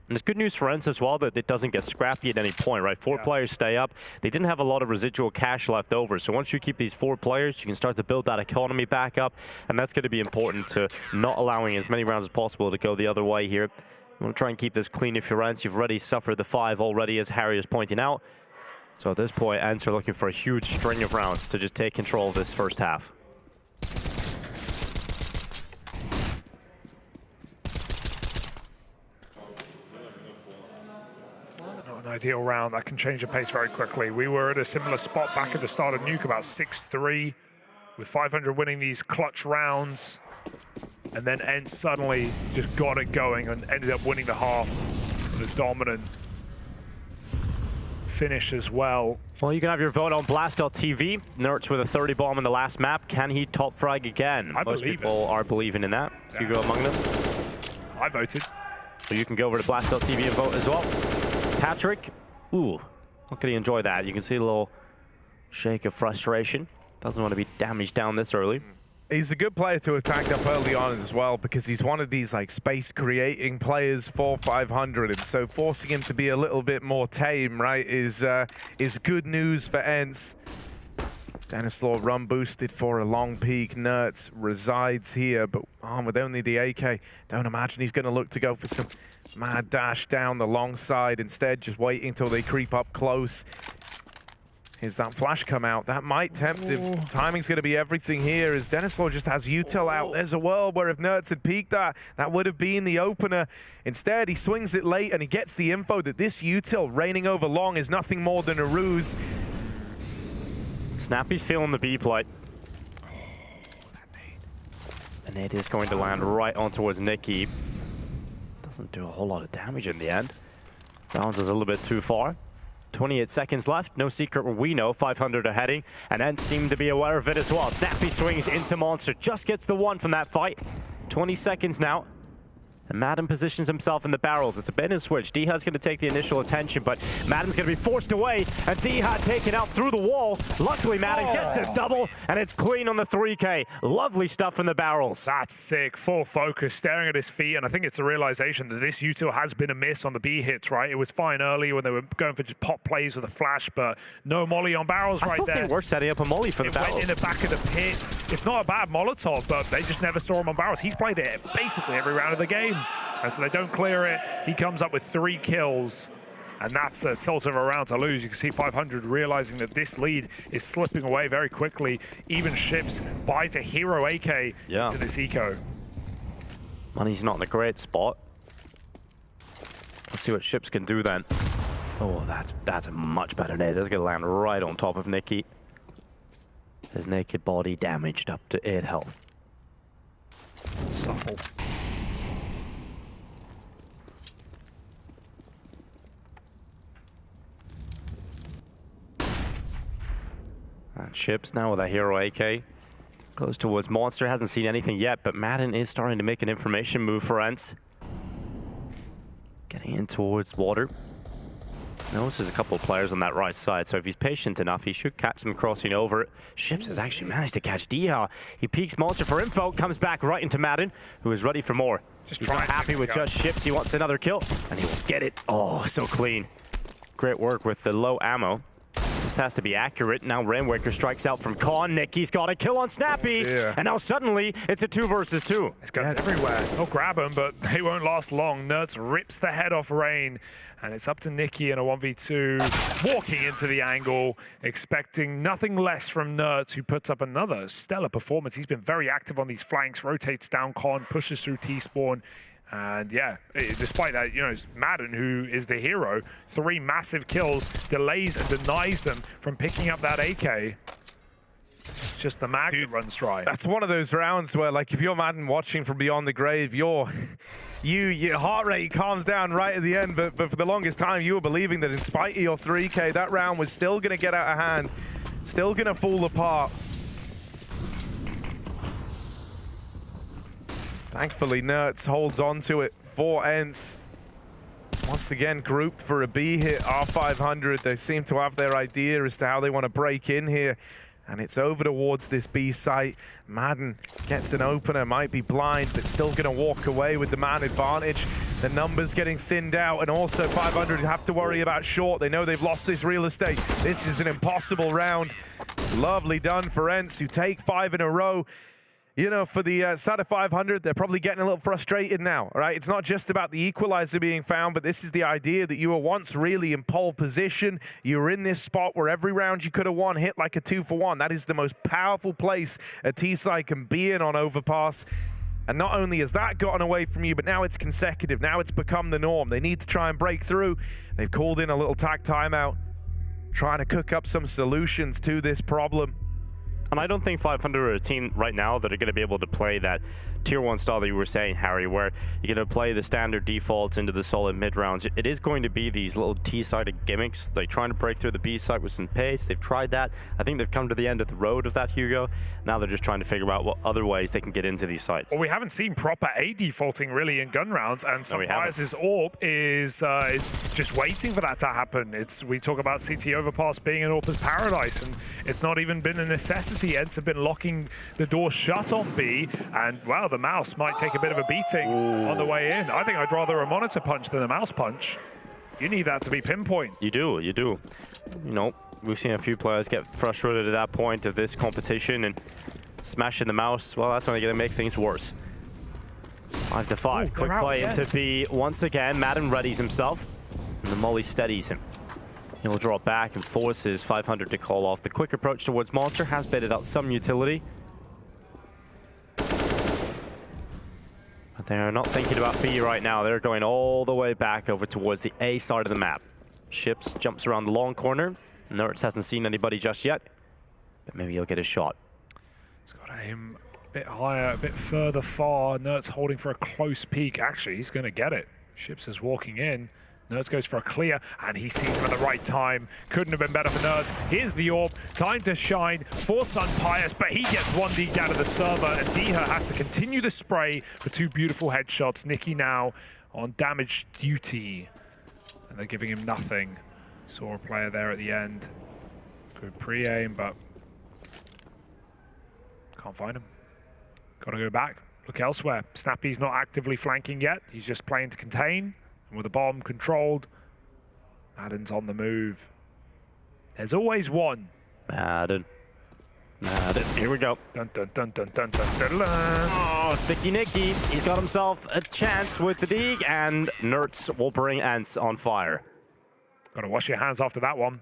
And it's good news for Ence as well that it doesn't get scrappy at any point, right? 4 players stay up. They didn't have a lot of residual cash left over. So once you keep these 4 players, you can start to build that economy back up. And that's going to be important to not allowing as many rounds as possible to go the other way here. You want to try and keep this clean if you're Ence. You've already suffered the 5 already, as Harry is pointing out. So at this point, Ence are looking for a huge string of rounds to just take control of this first half. Ideal round that can change the pace very quickly. We were at a similar spot back at the start of Nuke, about 6-3, with 500 winning these clutch rounds, and then Ence suddenly just got it going and ended up winning the half with a dominant finish as well. Well, you can have your vote on Blast.tv. Nertz with a 30 bomb in the last map. Can he top frag again? Most people are believing in that. Yeah. You go among them. I voted. So you can go over to Blast.tv and vote as well. Patrick, ooh, not going to enjoy that. You can see a little shake of frustration. Doesn't want to be damaged down this early. He's a good player to attack up early on as well, because he's one of these like space creating players for 500, and so forcing him to be a little bit more tame, right, is good news for Ence. Denislaw run boosted for a long peak. Nertz resides here, but with only the AK, don't imagine he's going to look to go for some mad dash down the long side. Instead, just waiting until they creep up close. Here's that flash come out. That might tempt him. Timing's going to be everything here, as Denislaw just has util out. There's a world where if Nertz had peeked that would have been the opener. Instead, he swings it late, and he gets the info that this util raining over long is nothing more than a ruse. Snappy's feeling the B play. And it is going to land right on towards Nicky. Doesn't do a whole lot of damage in the end. Bounces a little bit too far. 28 seconds left. No secret where we know 500 are heading. And Ence seem to be aware of it as well. Snappy swings into Monster. Just gets the 1 from that fight. 20 seconds now. And Madden positions himself in the barrels. It's a bit and switch. Dihad's going to take the initial attention, but Madden's going to be forced away, and Dihad taken out through the wall. Luckily, Madden gets a double, and it's clean on the 3K. Lovely stuff from the barrels. That's sick. Full focus, staring at his feet, and I think it's a realization that this util has been a miss on the B hits, right? It was fine early when they were going for just pop plays with a flash, but no molly on barrels right there. I thought they were setting up a molly for the barrels. Went in the back of the pit. It's not a bad Molotov, but they just never saw him on barrels. He's played it basically every round of the game. And so they don't clear it. He comes up with 3 kills, and that's a tilt of a round to lose. You can see 500 realizing that this lead is slipping away very quickly. Even Ships buys a hero AK into this eco. Money's not in a great spot. Let's see what Ships can do then. Oh, that's a much better nade. That's going to land right on top of Nicky. His naked body damaged up to 8 health. Supple. And Ships now with a hero AK. Goes towards Monster, hasn't seen anything yet, but Madden is starting to make an information move for Ence. Getting in towards water. Notices a couple of players on that right side, so if he's patient enough, he should catch them crossing over. Ships has actually managed to catch Dihad. He peeks Monster for info, comes back right into Madden, who is ready for more. He's not happy with just Ships, he wants another kill, and he will get it. Oh, so clean. Great work with the low ammo. Just has to be accurate. Now Rainwaker strikes out from Con. Nicky's got a kill on Snappy. And now suddenly it's a 2 versus 2. It's guns everywhere. They'll grab him, but they won't last long. Nerds rips the head off Rain. And it's up to Nicky in a 1v2. Walking into the angle, expecting nothing less from Nerds, who puts up another stellar performance. He's been very active on these flanks, rotates down Con, pushes through T-spawn. And yeah, despite that, you know, it's Madden, who is the hero, 3 massive kills, delays and denies them from picking up that AK. It's just the mag that runs dry. That's one of those rounds where, like, if you're Madden watching from beyond the grave, your heart rate calms down right at the end. But for the longest time, you were believing that in spite of your 3K, that round was still going to get out of hand, still going to fall apart. Thankfully, Nerds holds on to it for Ence. Once again, grouped for a B hit, R500. They seem to have their idea as to how they want to break in here. And it's over towards this B site. Madden gets an opener, might be blind, but still going to walk away with the man advantage. The numbers getting thinned out, and also 500 have to worry about short. They know they've lost this real estate. This is an impossible round. Lovely done for Ence, who take 5 in a row. You know, for the side of 500, they're probably getting a little frustrated now, right? It's not just about the equalizer being found, but this is the idea that you were once really in pole position. You were in this spot where every round you could have won hit like a 2-for-1. That is the most powerful place a T-side can be in on overpass. And not only has that gotten away from you, but now it's consecutive. Now it's become the norm. They need to try and break through. They've called in a little tag timeout, trying to cook up some solutions to this problem. And I don't think 500 are a team right now that are going to be able to play that tier 1 style that you were saying, Harry, where you're going to play the standard defaults into the solid mid-rounds. It is going to be these little T-sided gimmicks. They're trying to break through the B side with some pace. They've tried that. I think they've come to the end of the road of that, Hugo. Now they're just trying to figure out what other ways they can get into these sites. Well, we haven't seen proper A defaulting really in gun rounds, and Surprise's AWP is just waiting for that to happen. We talk about CT overpass being an AWP's paradise, and it's not even been a necessity. Ents have been locking the door shut on B, and wow, the mouse might take a bit of a beating on the way in. I think I'd rather a monitor punch than a mouse punch. You need that to be pinpoint. You do. You know, we've seen a few players get frustrated at that point of this competition, and smashing the mouse, well, that's only going to make things worse. 5 to 5. Quick play into B once again. Madden readies himself, and the molly steadies him. He'll draw back and forces 500 to call off. The quick approach towards Monster has baited out some utility. But they're not thinking about B right now. They're going all the way back over towards the A side of the map. Ships jumps around the long corner. Nerds hasn't seen anybody just yet, but maybe he'll get a shot. He's got to aim a bit higher, a bit further far. Nerds holding for a close peek. Actually, he's going to get it. Ships is walking in. Nerds goes for a clear, and he sees him at the right time. Couldn't have been better for Nerds. Here's the orb. Time to shine for Sun Pius, but he gets one deke out of the server, and Diha has to continue the spray for 2 beautiful headshots. Nicky now on damage duty, and they're giving him nothing. Saw a player there at the end. Good pre-aim, but can't find him. Gotta go back. Look elsewhere. Snappy's not actively flanking yet. He's just playing to contain. And with the bomb controlled, Madden's on the move. There's always one. Madden. Here we go. Dun, dun, dun, dun, dun, dun, dun, dun. Oh, Sticky Nicky. He's got himself a chance with the dig, and Nerds will bring Ence on fire. Gotta wash your hands after that one.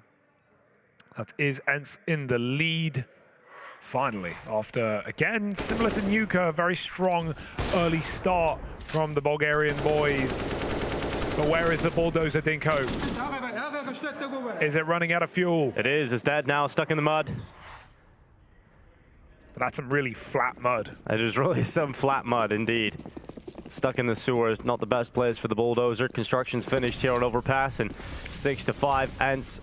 That is Ence in the lead. Finally, after, again, similar to Nuke, a very strong early start from the Bulgarian boys. But where is the bulldozer, Dinko? Is it running out of fuel? It is. It's dead now, stuck in the mud. But that's some really flat mud. It is really some flat mud, indeed. Stuck in the sewers, not the best place for the bulldozer. Construction's finished here on overpass, and 6-5, Ence.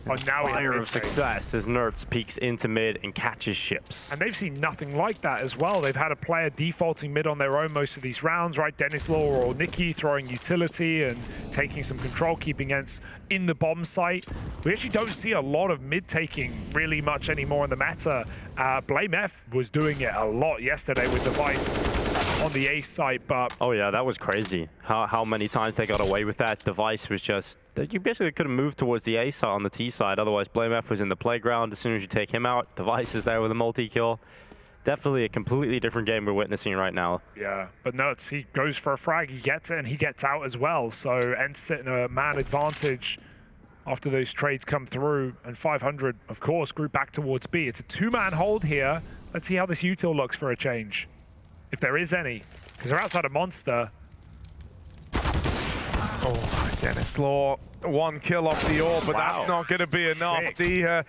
Oh, now fire of success as Nerds peeks into mid and catches ships. And they've seen nothing like that as well. They've had a player defaulting mid on their own most of these rounds, right? Dennis Law or Nicky throwing utility and taking some control, keeping Ence in the bomb site. We actually don't see a lot of mid taking really much anymore in the meta. Blame F was doing it a lot yesterday with Device on the A site, but... Oh yeah, that was crazy. How many times they got away with that. Device was just... You basically could have moved towards the A side on the T side, otherwise Blame F was in the playground. As soon as you take him out, Device is there with a multi-kill. Definitely a completely different game we're witnessing right now. Yeah, but Nuts, he goes for a frag, he gets it, and he gets out as well. So Ence sitting a man advantage after those trades come through, and 500, of course, group back towards B. It's a 2-man hold here. Let's see how this util looks for a change, if there is any, because they're outside of Monster. Oh, Dennis Law, 1 kill off the orb, but that's not going to be enough. If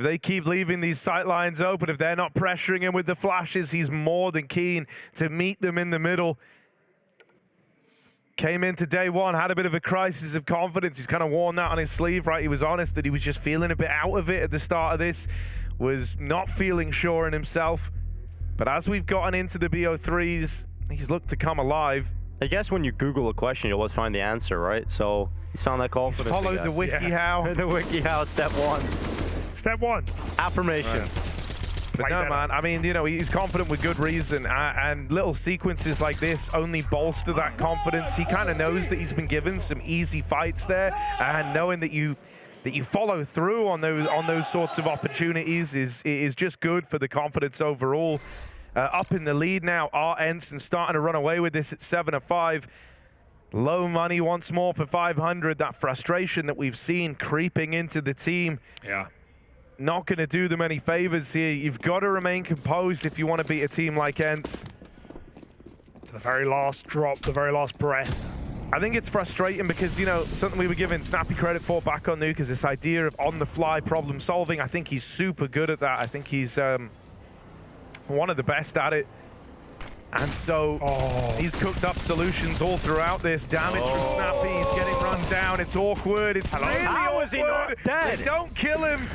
they keep leaving these sight lines open, if they're not pressuring him with the flashes, he's more than keen to meet them in the middle. Came into day one, had a bit of a crisis of confidence. He's kind of worn that on his sleeve, right? He was honest that he was just feeling a bit out of it at the start of this, was not feeling sure in himself. But as we've gotten into the BO3s, he's looked to come alive. I guess when you Google a question, you always find the answer, right? So he's found that confidence. He's followed the WikiHow. The WikiHow, step 1. Step 1. Affirmations. Right. But no, man, I mean, you know, he's confident with good reason, and little sequences like this only bolster that confidence. He kind of knows that he's been given some easy fights there, and knowing that you follow through on those sorts of opportunities is just good for the confidence overall. Up in the lead now are Ence and starting to run away with this at 7-5. Low money once more for 500. That frustration that we've seen creeping into the team. Yeah. Not going to do them any favors here. You've got to remain composed if you want to beat a team like Ence. To the very last drop, the very last breath. I think it's frustrating because, you know, something we were giving Snappy credit for back on Nuke is this idea of on-the-fly problem solving. I think he's super good at that. I think he's one of the best at it. And so he's cooked up solutions all throughout this. Damage from Snappy, he's getting run down. It's awkward, it's really awkward. Is he not dead? They don't kill him.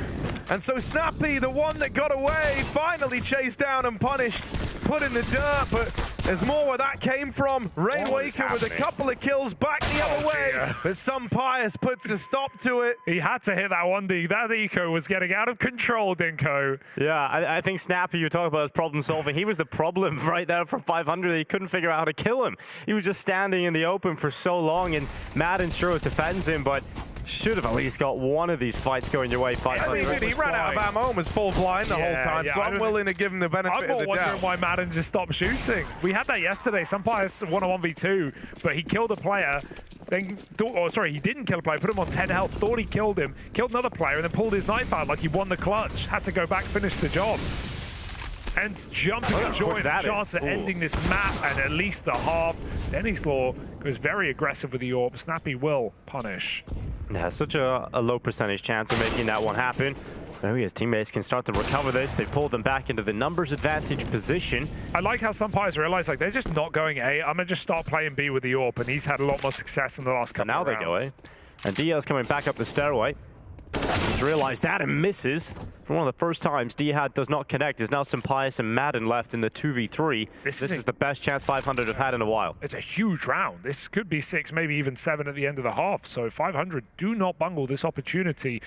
And so Snappy, the one that got away, finally chased down and punished, put in the dirt, but there's more where that came from. Rainwaker with a couple of kills back the other way, but some Pius puts a stop to it. He had to hit that one D. That eco was getting out of control, Dinko. Yeah, I think Snappy, you talk about his problem solving. He was the problem right there for 500. He couldn't figure out how to kill him. He was just standing in the open for so long, and Madden sure defends him, but should have at least got one of these fights going your way. 500. I mean, he ran out of ammo and was full blind the whole time, so I'm willing to give him the benefit of the doubt. I'm wondering why Madden just stopped shooting. We had that yesterday. Some Pius won a 1v2, but he killed a player. Then, he didn't kill a player, put him on 10 health, thought he killed him, killed another player, and then pulled his knife out like he won the clutch. Had to go back, finish the job. Ence jumping and joining the chance at ending this map and at least the half. Dennis Law goes very aggressive with the orb. Snappy will punish. Yeah, such a low percentage chance of making that one happen. Oh, his teammates can start to recover this. They pulled them back into the numbers advantage position. I like how some players realize like they're just not going A. I'm gonna just start playing B with the AWP, and he's had a lot more success in the last couple of rounds. Now they go A. And Diaz coming back up the stairway. He's realized that and misses. For one of the first times, Dihad does not connect. There's now some Pius and Madden left in the 2v3. This is the best chance 500 have had in a while. It's a huge round. This could be 6, maybe even 7 at the end of the half. So 500 do not bungle this opportunity.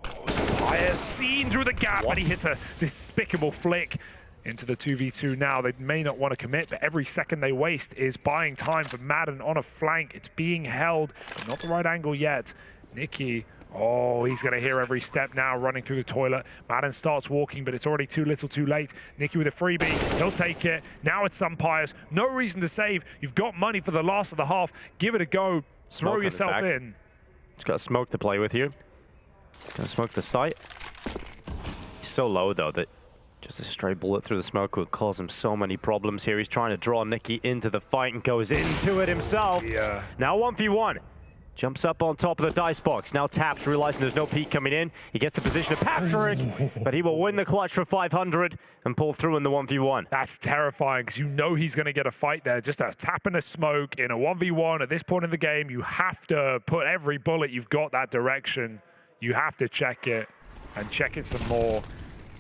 Oh, Pius seen through the gap, and he hits a despicable flick into the 2v2 now. They may not want to commit, but every second they waste is buying time for Madden on a flank. It's being held, but not the right angle yet. Nicky, oh, he's going to hear every step now, running through the toilet. Madden starts walking, but it's already too little too late. Nicky with a freebie, he'll take it. Now it's some Pius. No reason to save. You've got money for the last of the half. Give it a go. Throw yourself in. He's got smoke to play with here. He's going to smoke the site. He's so low, though, that just a stray bullet through the smoke would cause him so many problems here. He's trying to draw Nicky into the fight and goes into it himself. Yeah. Now 1v1. Jumps up on top of the dice box. Now taps, realizing there's no peek coming in. He gets the position of Patrick, but he will win the clutch for 500 and pull through in the 1v1. That's terrifying, because you know he's going to get a fight there. Just a tap and a smoke in a 1v1 at this point in the game. You have to put every bullet you've got that direction. You have to check it, and check it some more.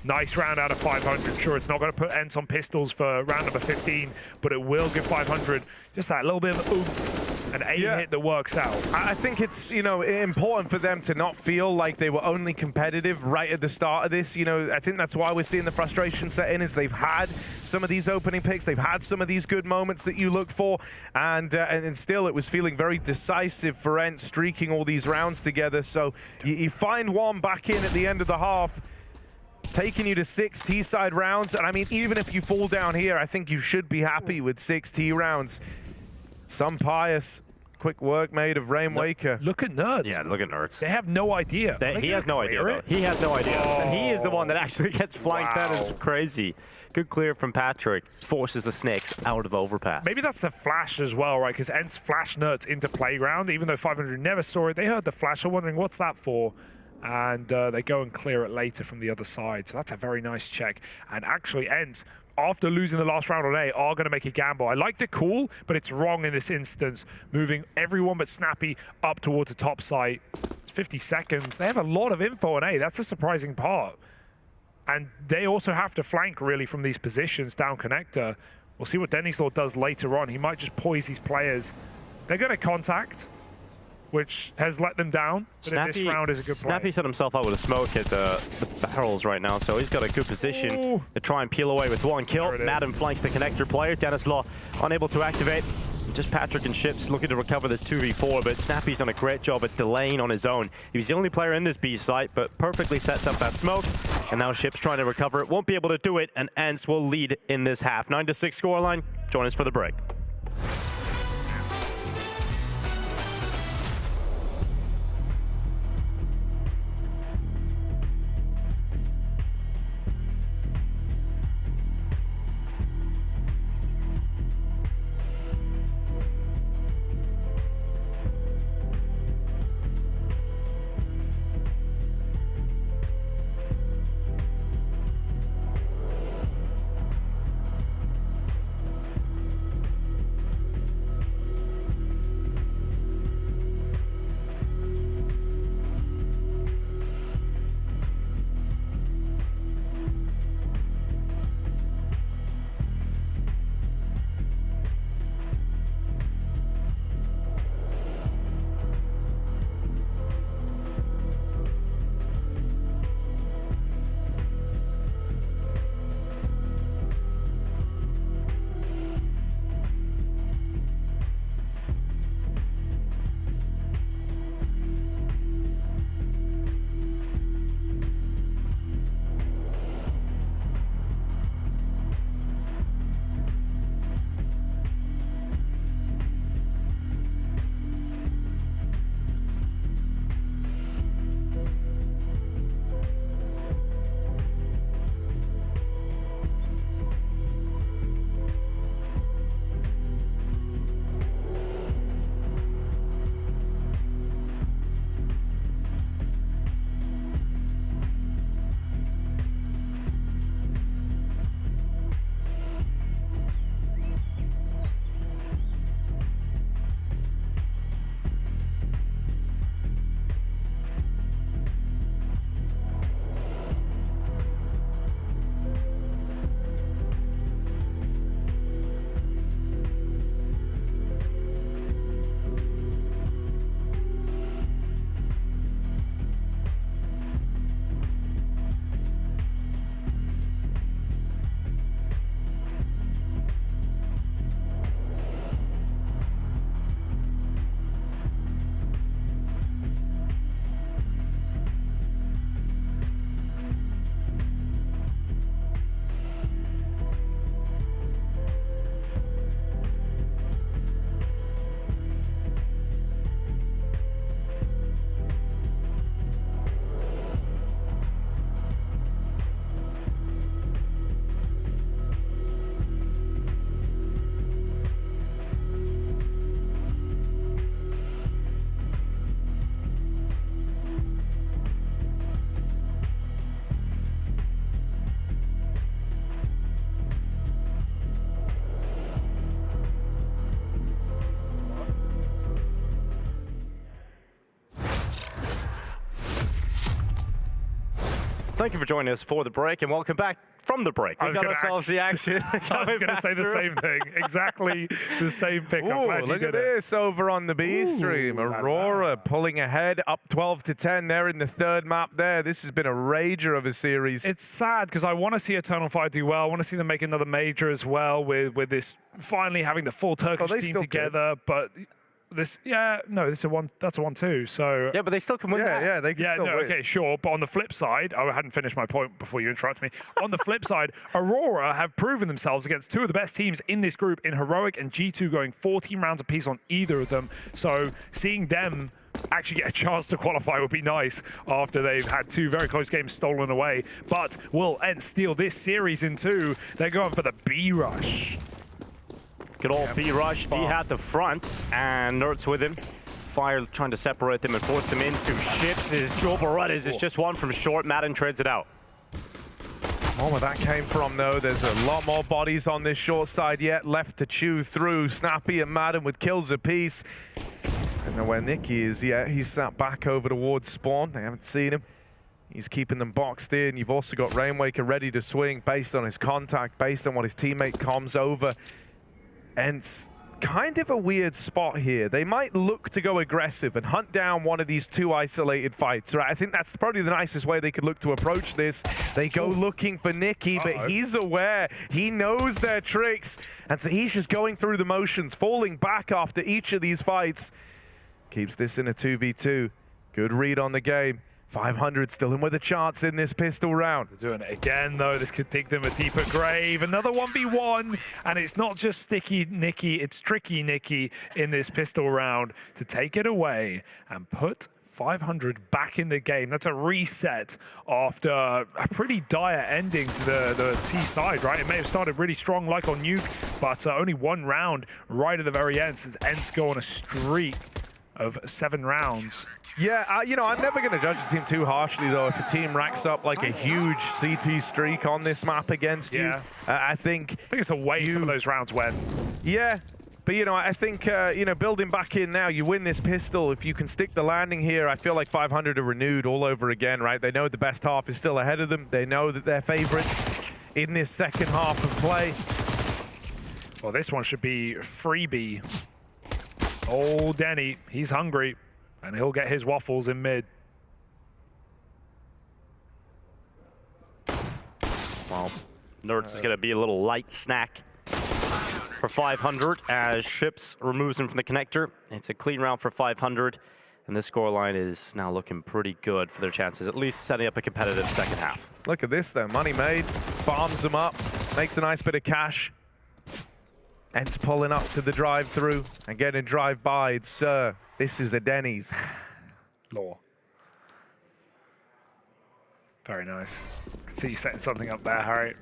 Nice round out of 500. Sure, it's not going to put Ence on pistols for round number 15, but it will give 500 just that little bit of oomph, an aim hit that works out. I think it's, you know, important for them to not feel like they were only competitive right at the start of this. You know, I think that's why we're seeing the frustration set in, is they've had some of these opening picks, they've had some of these good moments that you look for, and still it was feeling very decisive for Ence, streaking all these rounds together. So you find one back in at the end of the half, taking you to 6 T-side rounds. And I mean, even if you fall down here, I think you should be happy with 6 T rounds. Some Pious, quick work made of Rainwaker. Look at Nerds. Yeah, look at Nerds. They have no idea. He has no idea, though. He has no idea. Oh. And he is the one that actually gets flanked. Wow. That is crazy. Good clear from Patrick. Forces the Snakes out of overpass. Maybe that's the flash as well, right? Because Ence flashed Nerds into Playground, even though 500 never saw it. They heard the flash. I'm wondering what's that for. And they go and clear it later from the other side. So that's a very nice check. And actually, Ence, after losing the last round on A, are going to make a gamble. I like the call, but it's wrong in this instance. Moving everyone but Snappy up towards the top site. 50 seconds. They have a lot of info on A. That's a surprising part. And they also have to flank, really, from these positions down connector. We'll see what Dennyslaw does later on. He might just poise these players. They're going to contact, which has let them down. But in this round is a good play. Snappy set himself up with a smoke at the barrels right now, so he's got a good position to try and peel away with one kill. Madden flanks the connector player. Dennyslaw unable to activate. Just Patrick and Ships looking to recover this 2v4, but Snappy's done a great job at delaying on his own. He was the only player in this B site, but perfectly sets up that smoke. And now Ships trying to recover it. Won't be able to do it, and Ence will lead in this half. 9-6 scoreline. Join us for the break. Thank you for joining us for the break, and welcome back from the break. We've got ourselves the action. I was going to say the same thing. Exactly the same pick. Ooh, look at this over on the B stream. Aurora pulling ahead, up 12-10. They're in the third map there. This has been a rager of a series. It's sad because I want to see Eternal Fire do well. I want to see them make another major as well with this finally having the full Turkish team together. But this, that's a 1-2. So yeah, but they still can win. Yeah, they can still win. Okay, sure. But on the flip side, I hadn't finished my point before you interrupted me. On the flip side, Aurora have proven themselves against two of the best teams in this group in Heroic and G2, going 14 rounds apiece on either of them. So seeing them actually get a chance to qualify would be nice after they've had two very close games stolen away. But will Ence steal this series in two? They're going for the B rush. Good old B rush. D had the front, and Nerds with him. Fire trying to separate them and force them into ships. His Joe Berettas is just one from short. Madden trades it out. Where that came from, though, there's a lot more bodies on this short side yet left to chew through. Snappy and Madden with kills apiece. I don't know where Nicky is yet. He's sat back over towards spawn. They haven't seen him. He's keeping them boxed in. You've also got Rainwaker ready to swing based on his contact, based on what his teammate comms over. Ence, kind of a weird spot here. They might look to go aggressive and hunt down one of these two isolated fights, right? I think that's probably the nicest way they could look to approach this. They go looking for Nicky, but he's aware. He knows their tricks, and so he's just going through the motions, falling back after each of these fights. Keeps this in a 2v2. Good read on the game. 500 still in with a chance in this pistol round. They're doing it again, though. This could dig them a deeper grave. Another 1v1, and it's not just sticky Nicky, it's tricky Nicky in this pistol round to take it away and put 500 back in the game. That's a reset after a pretty dire ending to the T side, right? It may have started really strong like on Nuke, but only one round right at the very end as Ence go on a streak of 7 rounds. Yeah, you know, I'm never going to judge the team too harshly, though, if a team racks up like a huge CT streak on this map against you. I think it's a way some of those rounds went. Yeah, but, you know, I think, you know, building back in now, you win this pistol. If you can stick the landing here, I feel like 500 are renewed all over again, right? They know the best half is still ahead of them. They know that they're favorites in this second half of play. Well, this one should be freebie. Old Denny, he's hungry. And he'll get his waffles in mid. Well, Nerds is going to be a little light snack for 500 as Ships removes him from the connector. It's a clean round for 500, and this scoreline is now looking pretty good for their chances, at least setting up a competitive second half. Look at this, though. Money made, farms them up, makes a nice bit of cash. Ence pulling up to the drive-through and getting drive-by. Sir, this is a Denny's. Law. Very nice. Can see you setting something up there, Harry.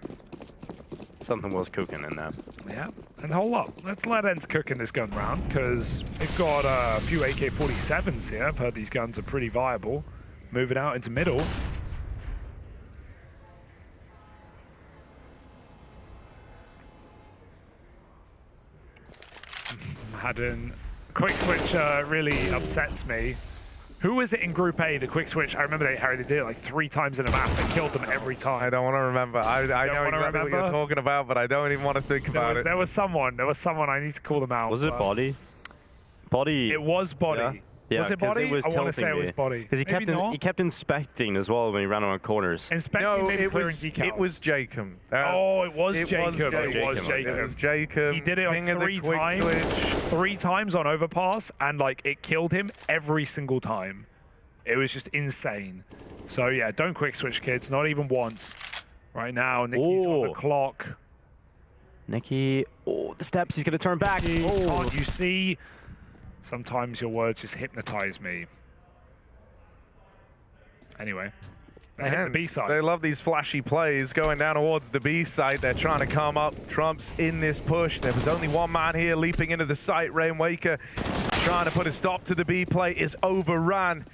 Something was cooking in there. Yeah, and hold up. Let's let Ence cook in this gun round, because they've got a few AK-47s here. I've heard these guns are pretty viable. Moving out into middle. Madden. Quick switch really upsets me. Who was it in Group A, the quick switch? I remember Harry, they did it like 3 times in a map and killed them every time. I don't want to remember. I know exactly what you're talking about, but I don't even want to think about it. There was someone. I need to call them out. Was it Body? Body. It was Body. Yeah. Yeah, was it Body? It was I want to say it was Body. Because he kept inspecting as well when he ran around corners. Inspecting, maybe clearing decals. It was Jacob. Oh, it was Jacob. It was Jacob. He did it like 3 times. 3 times on overpass, and like it killed him every single time. It was just insane. So yeah, don't quick switch, kids. Not even once. Right now, Nicky's on the clock. Nicky, the steps. He's going to turn back. Can't you see? Sometimes your words just hypnotize me. Anyway, they hit the B side. They love these flashy plays going down towards the B side. They're trying to come up. Trump's in this push. There was only one man here leaping into the site. Rainwaker trying to put a stop to the B play is overrun.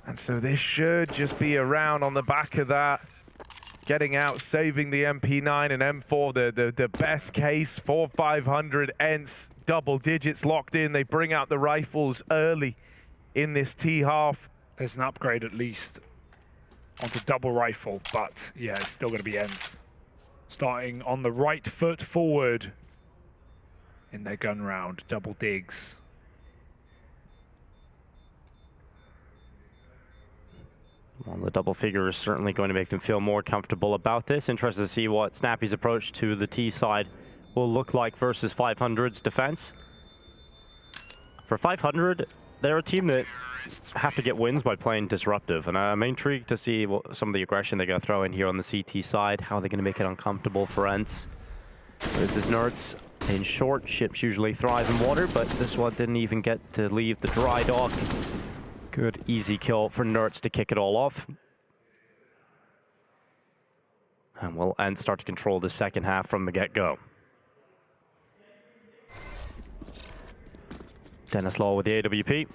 And so this should just be a round on the back of that. Getting out, saving the MP9 and M4, the best case for 500. Ence, double digits locked in. They bring out the rifles early in this T half. There's an upgrade at least. onto double rifle, but yeah, it's still going to be Ence. Starting on the right foot forward in their gun round, double digs. Well, the double figure is certainly going to make them feel more comfortable about this. Interested to see what Snappy's approach to the T side will look like versus 500's defense. For 500, they're a team that have to get wins by playing disruptive, and I'm intrigued to see what some of the aggression they're going to throw in here on the CT side, how they're going to make it uncomfortable for Ence. This is Nerds in short. Ships usually thrive in water, but this one didn't even get to leave the dry dock. Good easy kill for Nerds to kick it all off. And will Ence start to control the second half from the get-go. Dennis Law with the AWP.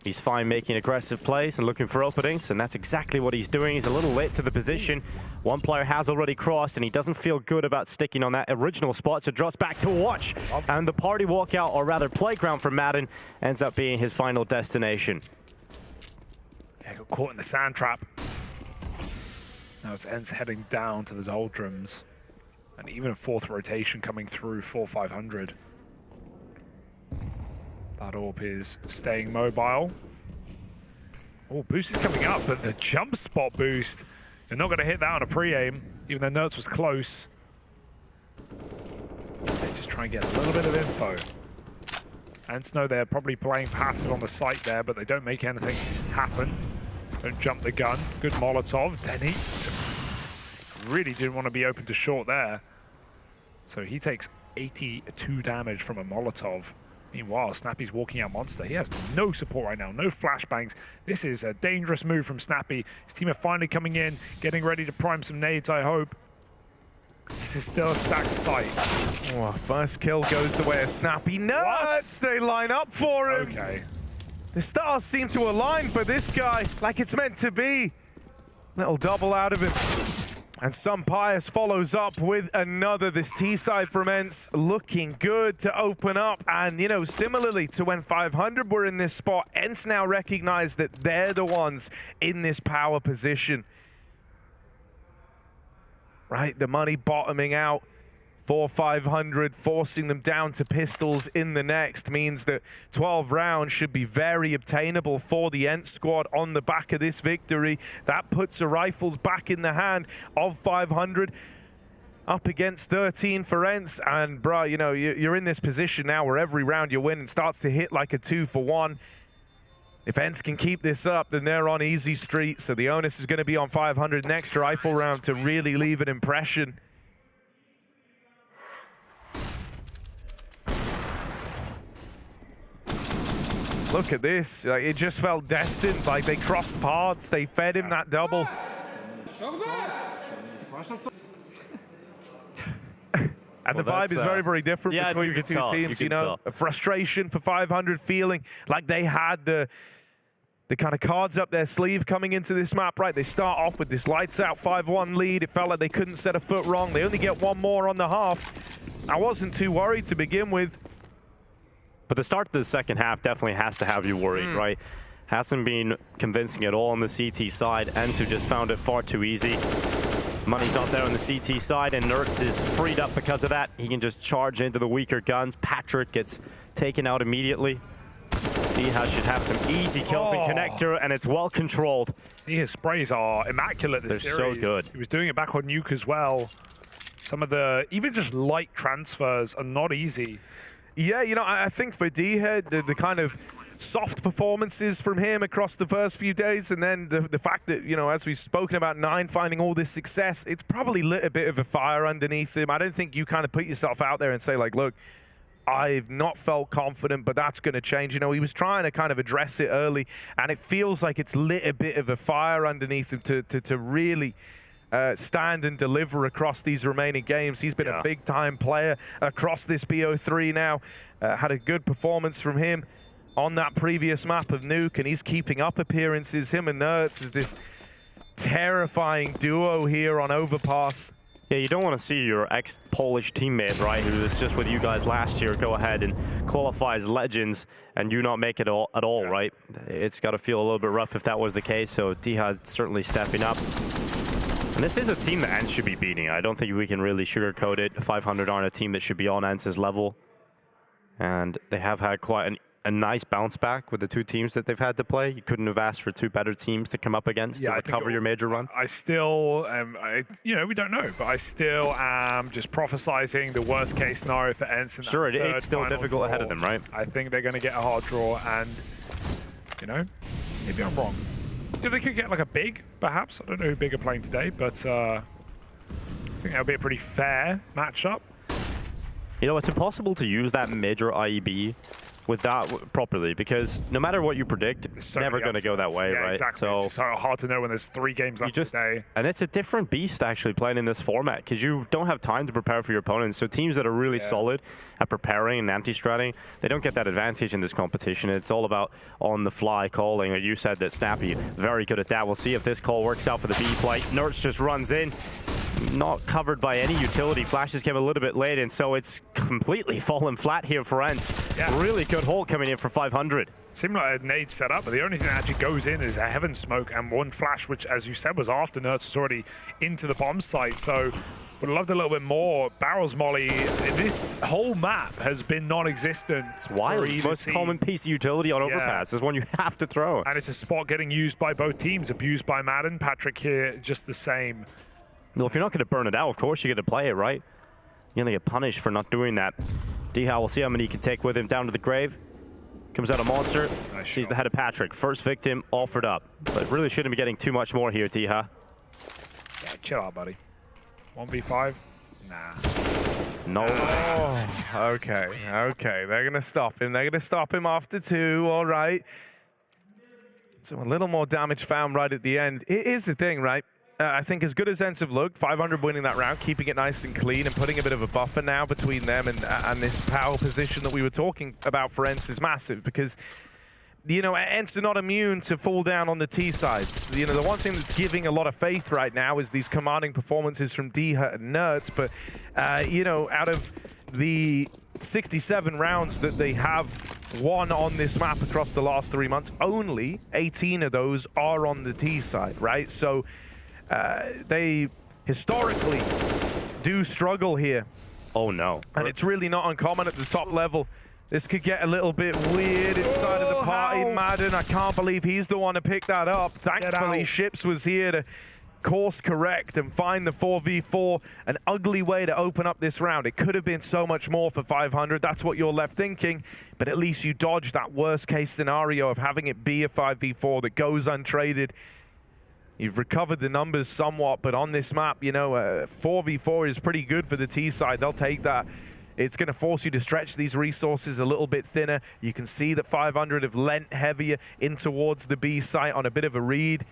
He's fine making aggressive plays and looking for openings, and that's exactly what he's doing. He's a little late to the position. One player has already crossed, and he doesn't feel good about sticking on that original spot, so drops back to watch. And the party walkout, or rather playground for Madden, ends up being his final destination. Yeah, got caught in the sand trap. Now it's Ence heading down to the doldrums. And even a fourth rotation coming through for 500. That AWP is staying mobile. Oh, boost is coming up, but the jump spot boost, they're not going to hit that on a pre-aim, even though Nerds was close. They just try and get a little bit of info. Ence know they're probably playing passive on the site there, but they don't make anything happen. Don't jump the gun. Good Molotov. Denny really didn't want to be open to short there. So he takes 82 damage from a Molotov. Meanwhile, Snappy's walking out monster. He has no support right now, no flashbangs. This is a dangerous move from Snappy. His team are finally coming in, getting ready to prime some nades, I hope. This is still a stacked site. Oh, first kill goes the way of Snappy. Nuts! They line up for him. Okay. The stars seem to align for this guy like it's meant to be. Little double out of him. And some Pius follows up with another. This T-side from Ence looking good to open up. And, you know, similarly to when 500 were in this spot, Ence now recognize that they're the ones in this power position. Right, the money bottoming out for 500, forcing them down to pistols in the next means that 12 rounds should be very obtainable for the Ence squad on the back of this victory. That puts the rifles back in the hand of 500 up against 13 for Ence. And, bruh, you know, you're in this position now where every round you win and starts to hit like a 2-for-1. If Ence can keep this up, then they're on easy street. So the onus is going to be on 500 next rifle round to really leave an impression. Look at this. Like, it just felt destined. Like, they crossed paths. They fed him that double. And the vibe is very, very different between the two teams, you know. A frustration for 500, feeling like they had the kind of cards up their sleeve coming into this map, right? They start off with this lights out 5-1 lead. It felt like they couldn't set a foot wrong. They only get one more on the half. I wasn't too worried to begin with. But the start of the second half definitely has to have you worried, right? Hasn't been convincing at all on the CT side. Ence who just found it far too easy. Money's not there on the CT side, and Nerds is freed up because of that. He can just charge into the weaker guns. Patrick gets taken out immediately. Dihas should have some easy kills in connector, and it's well controlled. His sprays are immaculate this series. They're so good. He was doing it back on Nuke as well. Some of the, even just light transfers are not easy. Yeah, you know, I think for D-Head, the kind of soft performances from him across the first few days, and then the fact that, you know, as we've spoken about, Nine finding all this success, it's probably lit a bit of a fire underneath him. I don't think you kind of put yourself out there and say, like, look, I've not felt confident, but that's going to change. You know, he was trying to kind of address it early, and it feels like it's lit a bit of a fire underneath him to really stand and deliver across these remaining games. He's been a big-time player across this BO3 now. Had a good performance from him on that previous map of Nuke, and he's keeping up appearances. Him and Nerds is this terrifying duo here on Overpass. Yeah, you don't want to see your ex-Polish teammate, right, who was just with you guys last year, go ahead and qualify as legends, and you not make it at all, right? It's got to feel a little bit rough if that was the case, so Diha certainly stepping up. And this is a team that Ence should be beating. I don't think we can really sugarcoat it. 500 aren't a team that should be on Ence's level. And they have had quite a nice bounce back with the two teams that they've had to play. You couldn't have asked for two better teams to come up against to recover your major run. I still, you know, we don't know, but I still am just prophesizing the worst case scenario for Ence. Sure, it's still difficult ahead of them, right? I think they're going to get a hard draw, and, you know, maybe I'm wrong. Yeah, they could get like a big, perhaps. I don't know who big are playing today, but I think that'll be a pretty fair matchup. You know, it's impossible to use that major IEB with that properly, because no matter what you predict, it's never going to go that way, right? Exactly. So it's just so hard to know when there's 3 games left today. And it's a different beast actually playing in this format, because you don't have time to prepare for your opponents. So teams that are really solid at preparing and anti-stratting, they don't get that advantage in this competition. It's all about on-the-fly calling. You said that Snappy, very good at that. We'll see if this call works out for the B play. Nerds just runs in. Not covered by any utility. Flashes came a little bit late, and so it's completely fallen flat here for Ence. Really good hold coming in for 500. Seemed like a nade set up, but the only thing that actually goes in is a heaven smoke and one flash, which, as you said, was after Nerds was already into the bomb site. So would have loved a little bit more. Barrels Molly, this whole map has been non-existent. It's wild. It's the most common piece of utility on Overpass. It's one you have to throw. And it's a spot getting used by both teams, abused by Madden. Patrick here, just the same. Well, if you're not going to burn it out, of course you get to play it, right? You're going to get punished for not doing that. Diha, we'll see how many he can take with him down to the grave. Comes out a monster. Nice sees the head of Patrick. First victim offered up. But really shouldn't be getting too much more here, Diha. Yeah, chill out, buddy. 1v5? Nah. No. Oh, okay. They're going to stop him. They're going to stop him after 2. All right. So a little more damage found right at the end. Here's the thing, right? I think as good as Ence have looked, 500 winning that round, keeping it nice and clean and putting a bit of a buffer now between them and this power position that we were talking about for Ence is massive, because, you know, Ence are not immune to fall down on the T sides. You know, the one thing that's giving a lot of faith right now is these commanding performances from Diha and Nerds, but, you know, out of the 67 rounds that they have won on this map across the last 3 months, only 18 of those are on the T side, right? So they historically do struggle here. Oh no. And it's really not uncommon at the top level. This could get a little bit weird inside of the party. Madden, I can't believe he's the one to pick that up. Thankfully, Ships was here to course correct and find the 4v4. An ugly way to open up this round. It could have been so much more for 500. That's what you're left thinking. But at least you dodged that worst case scenario of having it be a 5v4 that goes untraded. You've recovered the numbers somewhat, but on this map, you know, 4v4 is pretty good for the T side. They'll take that. It's going to force you to stretch these resources a little bit thinner. You can see that 500 have lent heavier in towards the B site on a bit of a read.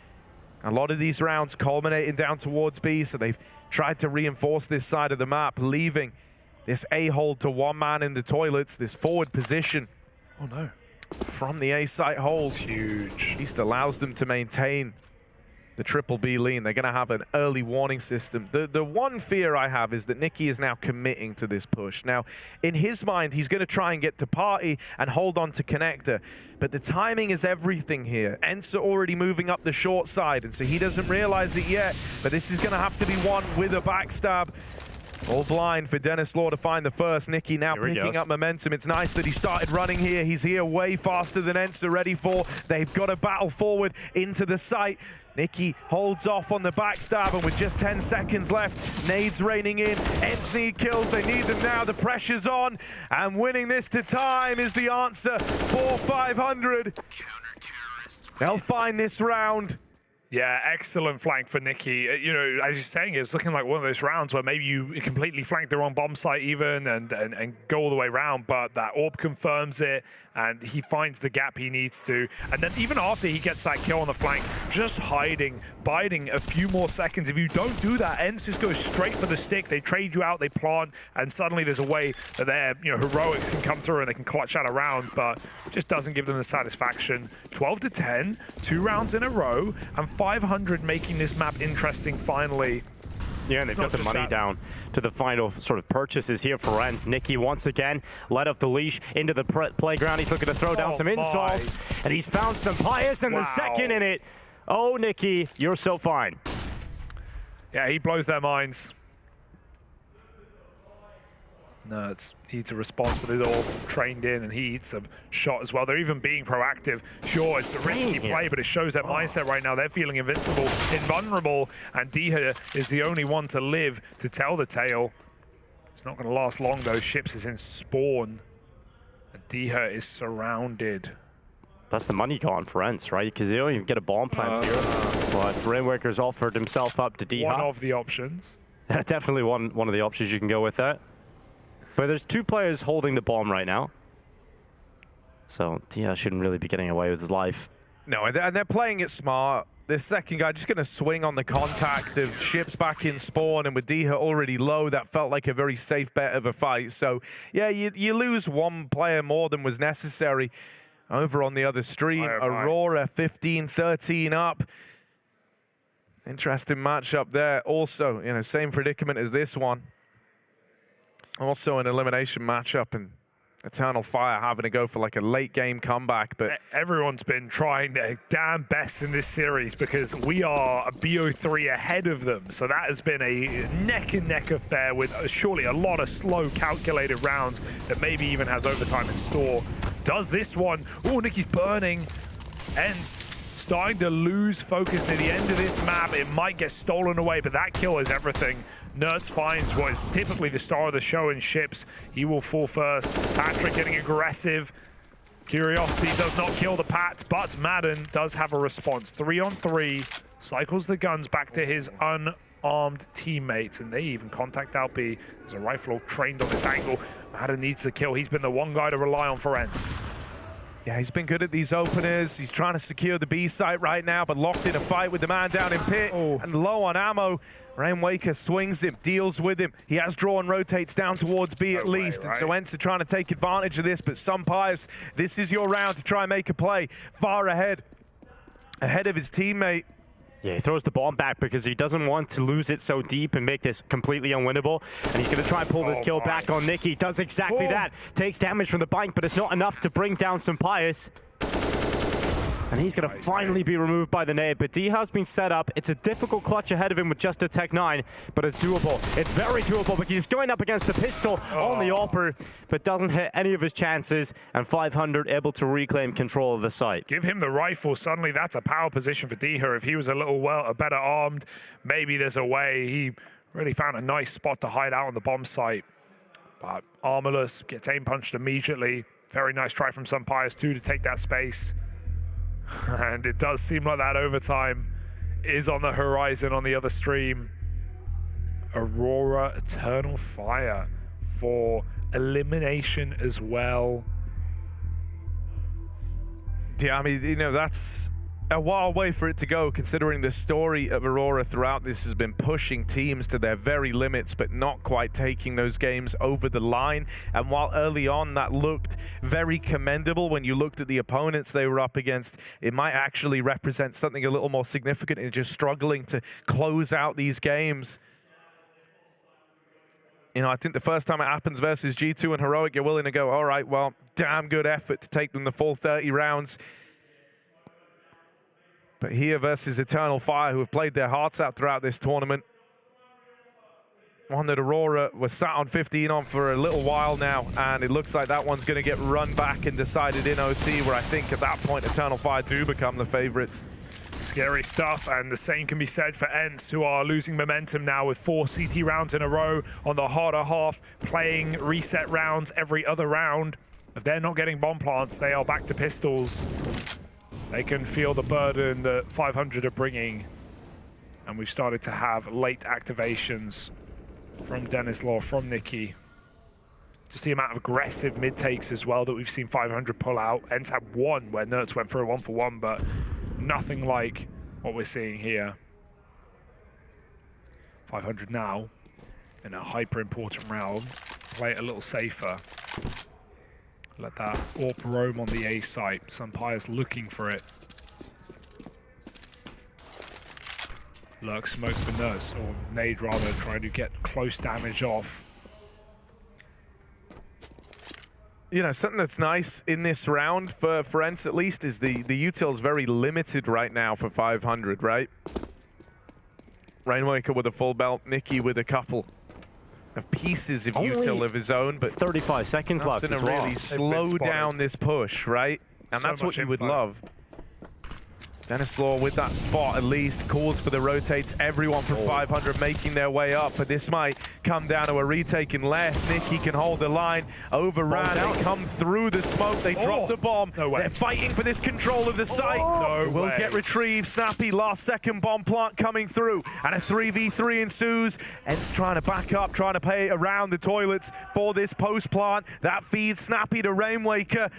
A lot of these rounds culminating down towards B, so they've tried to reinforce this side of the map, leaving this A-hold to one man in the toilets, this forward position. Oh no. From the A site hold. It's huge. At least allows them to maintain the triple B lean. They're going to have an early warning system. The one fear I have is that Nicky is now committing to this push. Now, in his mind, he's going to try and get to party and hold on to connector. But the timing is everything here. Ence are already moving up the short side, and so he doesn't realize it yet. But this is going to have to be won with a backstab. All blind for Dennis Law to find the first. Nicky now picking up momentum. It's nice that he started running here. He's here way faster than Ence are ready for. They've got to battle forward into the site. Nicky holds off on the backstab, and with just 10 seconds left, nades raining in. Ence need kills. They need them now. The pressure's on, and winning this to time is the answer for 500. They'll find this round. Yeah, excellent flank for Nicky. You know, as you're saying, it's looking like one of those rounds where maybe you completely flank the wrong bomb site even and go all the way around, but that orb confirms it, and he finds the gap he needs to. And then even after he gets that kill on the flank, just hiding, biding a few more seconds. If you don't do that, Ence just goes straight for the stick. They trade you out, they plant, and suddenly there's a way that their heroics can come through and they can clutch out a round, but just doesn't give them the satisfaction. 12-10, 2 rounds in a row, and 500 making this map interesting finally. Yeah, and they've got the money down to the final sort of purchases here for Ence. Nicky once again let off the leash into the playground. He's looking to throw down some insults, and he's found some Pyjamas and the second in it. Oh, Nicky, you're so fine. Yeah, he blows their minds. Nerds needs a response, but they're all trained in, and he eats a shot as well. They're even being proactive. Sure, it's a risky play, but it shows their mindset right now. They're feeling invincible, invulnerable, and Diha is the only one to live to tell the tale. It's not going to last long, though. Ships is in spawn, and Diha is surrounded. That's the money gone for Ence, right? Because they don't even get a bomb plant here. But Rainwaker's offered himself up to Diha. One of the options. Definitely one of the options you can go with that. But there's 2 players holding the bomb right now. So Diha shouldn't really be getting away with his life. No, and they're playing it smart. This second guy just going to swing on the contact of ships back in spawn, and with Diha already low, that felt like a very safe bet of a fight. So, yeah, you lose 1 player more than was necessary. Over on the other stream, Aurora 15-13 up. Interesting matchup there. Also, you know, same predicament as this one. Also an elimination matchup, and Eternal Fire having to go for like a late game comeback. But everyone's been trying their damn best in this series because we are a BO3 ahead of them. So that has been a neck and neck affair with surely a lot of slow calculated rounds that maybe even has overtime in store. Does this one? Oh, Nicky's burning. Ence starting to lose focus near the end of this map. It might get stolen away, but that kill is everything. Nerds finds what is typically the star of the show in ships. He will fall first. Patrick getting aggressive. Curiosity does not kill the Pat, but Madden does have a response. 3-on-3, cycles the guns back to his unarmed teammates, and they even contact out B. There's a rifle all trained on this angle. Madden needs the kill. He's been the one guy to rely on for Ence. Yeah, he's been good at these openers. He's trying to secure the B site right now, but locked in a fight with the man down in pit and low on ammo. Rainwaker swings him, deals with him. He has draw and rotates down towards B at least. And so Ence are trying to take advantage of this, but some Pyjamas, this is your round to try and make a play. Far ahead of his teammate. Yeah, he throws the bomb back because he doesn't want to lose it so deep and make this completely unwinnable. And he's going to try and pull this kill back on Nicky. Does exactly that. Takes damage from the bank, but it's not enough to bring down some Pyjamas. And he's going to finally be removed by the nade. But Diha's been set up. It's a difficult clutch ahead of him with just a Tech 9, but it's doable. It's very doable, but he's going up against the pistol on the AWPer, but doesn't hit any of his chances. And 500 able to reclaim control of the site. Give him the rifle. Suddenly that's a power position for Diha. If he was a little better armed, maybe there's a way. He really found a nice spot to hide out on the bomb site. But armorless, gets aim punched immediately. Very nice try from some Pyjamas too to take that space. And it does seem like that overtime is on the horizon on the other stream. Aurora Eternal Fire for elimination as well. Yeah, I mean, you know, that's a wild way for it to go, considering the story of Aurora throughout this has been pushing teams to their very limits, but not quite taking those games over the line. And while early on that looked very commendable, when you looked at the opponents they were up against, it might actually represent something a little more significant in just struggling to close out these games. You know, I think the first time it happens versus G2 and Heroic, you're willing to go, all right, well, damn good effort to take them the full 30 rounds. But here versus Eternal Fire, who have played their hearts out throughout this tournament. One that Aurora was sat on 15 on for a little while now, and it looks like that one's going to get run back and decided in OT, where I think at that point Eternal Fire do become the favorites. Scary stuff, and the same can be said for Ence, who are losing momentum now with 4 CT rounds in a row on the harder half, playing reset rounds every other round. If they're not getting bomb plants, they are back to pistols. They can feel the burden that 500 are bringing. And we've started to have late activations from Denislaw, from Nicky. Just the amount of aggressive mid-takes as well that we've seen 500 pull out. Ence had one where Nerds went for a 1-for-1, but nothing like what we're seeing here. 500 now in a hyper-important round. Play it a little safer. Let that AWP roam on the A site. Some Pyjamas looking for it. Lurk smoke for Nurse, or Nade rather, trying to get close damage off. You know, something that's nice in this round for Ence at least is the util's very limited right now for 500, right? Rainmaker with a full belt, Nicky with a couple of pieces of util of his own, but 35 seconds left to as well. really slow down this push, right? And So that's what much you would info. love. Dennis Law with that spot at least calls for the rotates. Everyone from 500 making their way up, but this might come down to a retake unless Nicky can hold the line. Overran, they come through the smoke, they drop the bomb. No way. They're fighting for this control of the site. No It will way. get retrieved. Snappy, last second bomb plant coming through, and a 3v3 ensues. Ence trying to back up, trying to play around the toilets for this post plant. That feeds Snappy to Rainmaker.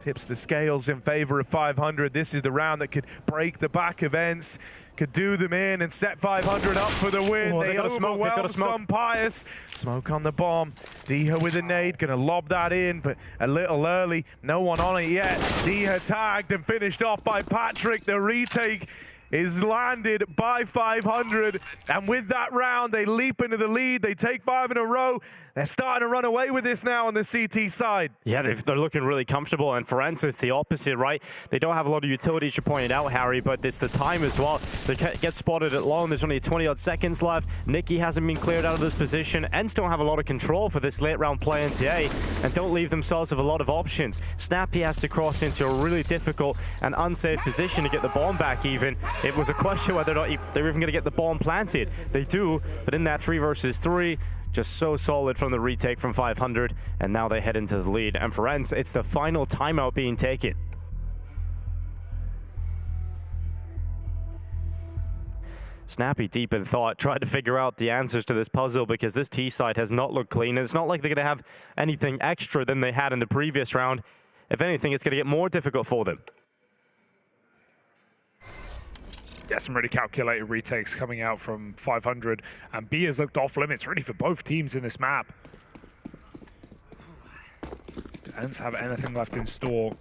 Tips the scales in favor of 500. This is the round that could break the back of Ence, could do them in and set 500 up for the win. Oh, they overwhelm some Pius. Smoke on the bomb. Diha with a nade, gonna lob that in, but a little early. No one on it yet. Diha tagged and finished off by Patrick. The retake is landed by 500, and with that round they leap into the lead. They take 5 in a row. They're starting to run away with this now on the CT side. Yeah, they're looking really comfortable, and for Ence it's the opposite, right? They don't have a lot of utility, as you pointed out, Harry, but it's the time as well. They get spotted at long. There's only 20-odd seconds left. Nicky hasn't been cleared out of this position. Ence don't have a lot of control for this late round play into A, and don't leave themselves with a lot of options. Snappy has to cross into a really difficult and unsafe position to get the bomb back even. It was a question whether or not they're even going to get the bomb planted. They do, but in that 3 versus 3, just so solid from the retake from 500, and now they head into the lead. And for Ence, it's the final timeout being taken. Snappy, deep in thought, tried to figure out the answers to this puzzle because this T side has not looked clean, and it's not like they're going to have anything extra than they had in the previous round. If anything, it's going to get more difficult for them. Yeah, some really calculated retakes coming out from 500, and B has looked off limits really for both teams in this map. Do Ence have anything left in store?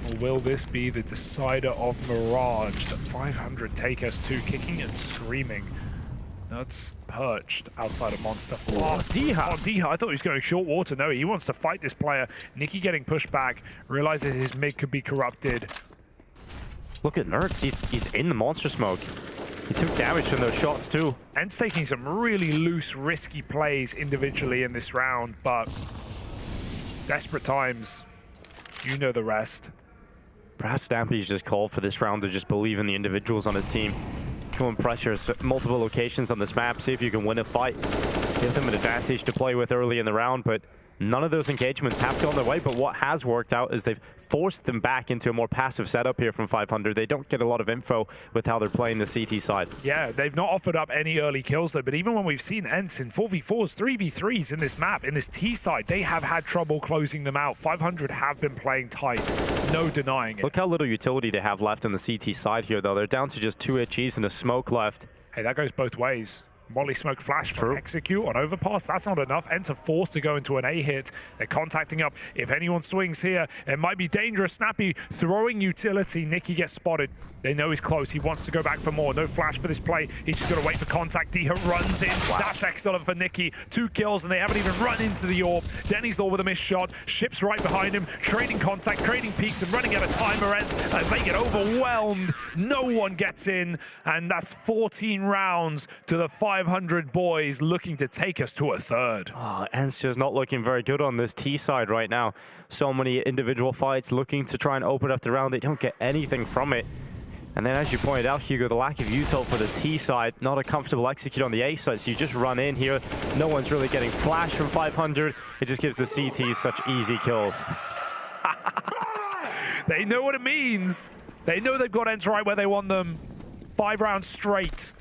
Or will this be the decider of Mirage that 500 take us to? Kicking and screaming. That's perched outside of Monster. Oh, Diha. I thought he was going short water. No, he wants to fight this player. Nicky getting pushed back, realizes his mid could be corrupted. Look at Nerds, he's in the monster smoke. He took damage from those shots too. Ence taking some really loose, risky plays individually in this round, but desperate times, you know the rest. Perhaps Stampy's just called for this round to just believe in the individuals on his team. Go and pressure multiple locations on this map, see if you can win a fight. Give them an advantage to play with early in the round, but none of those engagements have gone their way. But what has worked out is they've forced them back into a more passive setup here from 500. They don't get a lot of info with how they're playing the CT side. Yeah, they've not offered up any early kills though, but even when we've seen Ence in 4v4s, 3v3s in this map, in this T side, they have had trouble closing them out. 500 have been playing tight, no denying it. Look how little utility they have left on the CT side here though. They're down to just 2 HEs and a smoke left. Hey, that goes both ways. Molly smoke flash from Execute on overpass. That's not enough. Ence are forced to go into an A hit. They're contacting up. If anyone swings here, it might be dangerous. Snappy throwing utility. Nicky gets spotted. They know he's close. He wants to go back for more. No flash for this play. He's just going to wait for contact. Diha runs in. Wow. That's excellent for Nicky. 2 kills, and they haven't even run into the orb. Denny's all with a missed shot. Ship's right behind him. Trading contact, trading peaks, and running out of timer Ence as they get overwhelmed. No one gets in, and that's 14 rounds to the 500 boys looking to take us to a third. Oh, Ence just not looking very good on this T side right now. So many individual fights looking to try and open up the round. They don't get anything from it. And then, as you pointed out, Hugo, the lack of util for the T side, not a comfortable execute on the A side, so you just run in here. No one's really getting flash from 500. It just gives the CTs such easy kills. They know what it means. They know they've got Ence right where they want them. 5 rounds straight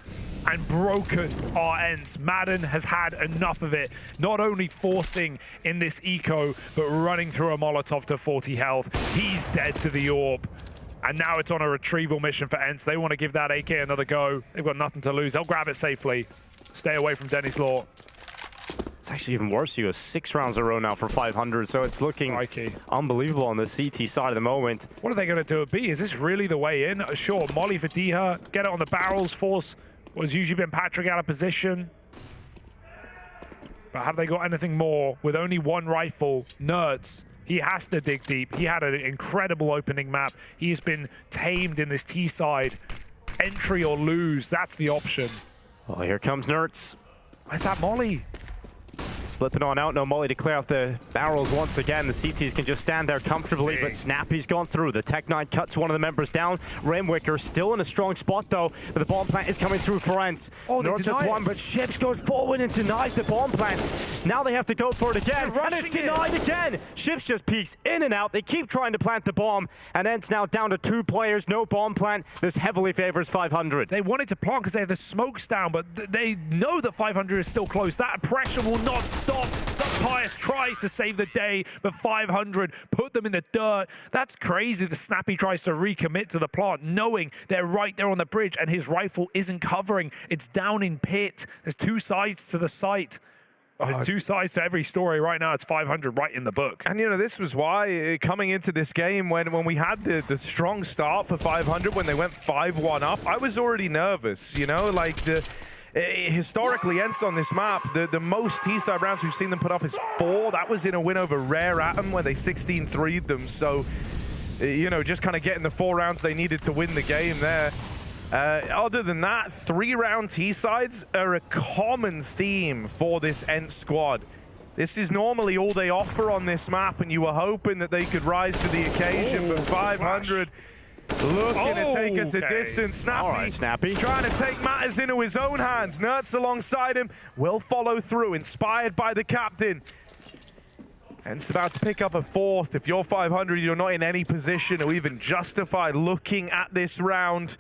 and broken are Ence. Madden has had enough of it. Not only forcing in this eco, but running through a Molotov to 40 health. He's dead to the orb. And now it's on a retrieval mission for Ence. They want to give that AK another go. They've got nothing to lose. They'll grab it safely. Stay away from Dennis Law. It's actually even worse. You have 6 rounds in a row now for 500, so it's looking unbelievable on the CT side at the moment. What are they going to do at B? Is this really the way in? Sure, Molly for Diha, get it on the barrels. FORZE was usually been Patrick out of position. But have they got anything more? With only 1 rifle, Nerds, he has to dig deep. He had an incredible opening map. He has been tamed in this T side. Entry or lose, that's the option. Well, here comes Nerds. Where's that Molly? Slipping on out, no Molly to clear out the barrels once again. The CTs can just stand there comfortably, but Snappy's gone through. The Tech-9 cuts one of the members down. Rainwicker still in a strong spot though, but the bomb plant is coming through for Ence. Oh, Nerds with 1, but Ships goes forward and denies the bomb plant. Now they have to go for it again, and it's denied again. Ships just peeks in and out. They keep trying to plant the bomb, and Ence now down to 2 players, no bomb plant. This heavily favors 500. They wanted to plant because they have the smokes down, but they know that 500 is still close. That pressure will not stop. Pius tries to save the day, but 500 put them in the dirt. That's crazy. The Snappy tries to recommit to the plant, knowing they're right there on the bridge, and his rifle isn't covering. It's down in pit. There's 2 sides to the site. There's 2 sides to every story right now. It's 500 right in the book. And, you know, this was why coming into this game, when we had the strong start for 500, when they went 5-1 up, I was already nervous, you know, like historically, Ence on this map, the most T-side rounds we've seen them put up is 4. That was in a win over Rare Atom where they 16-3'd them. So, you know, just kind of getting the 4 rounds they needed to win the game there. Other than that, 3-round T-sides are a common theme for this Ence squad. This is normally all they offer on this map, and you were hoping that they could rise to the occasion, but 500... looking to take us a distance. Snappy, all right, Snappy trying to take matters into his own hands. Nerds alongside him will follow through, inspired by the captain. Ence about to pick up a 4th. If you're 500, you're not in any position or even justified looking at this round.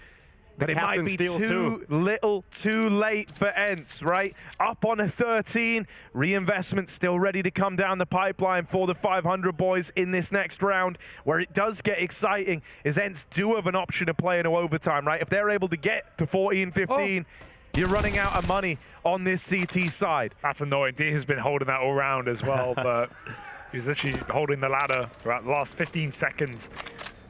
But it might be too little, too late for Ence, right? Up on a 13, reinvestment still ready to come down the pipeline for the 500 boys in this next round. Where it does get exciting is Ence do have an option to play into overtime, right? If they're able to get to 14-15, you're running out of money on this CT side. That's annoying. D has been holding that all round as well, but he was literally holding the ladder for about the last 15 seconds.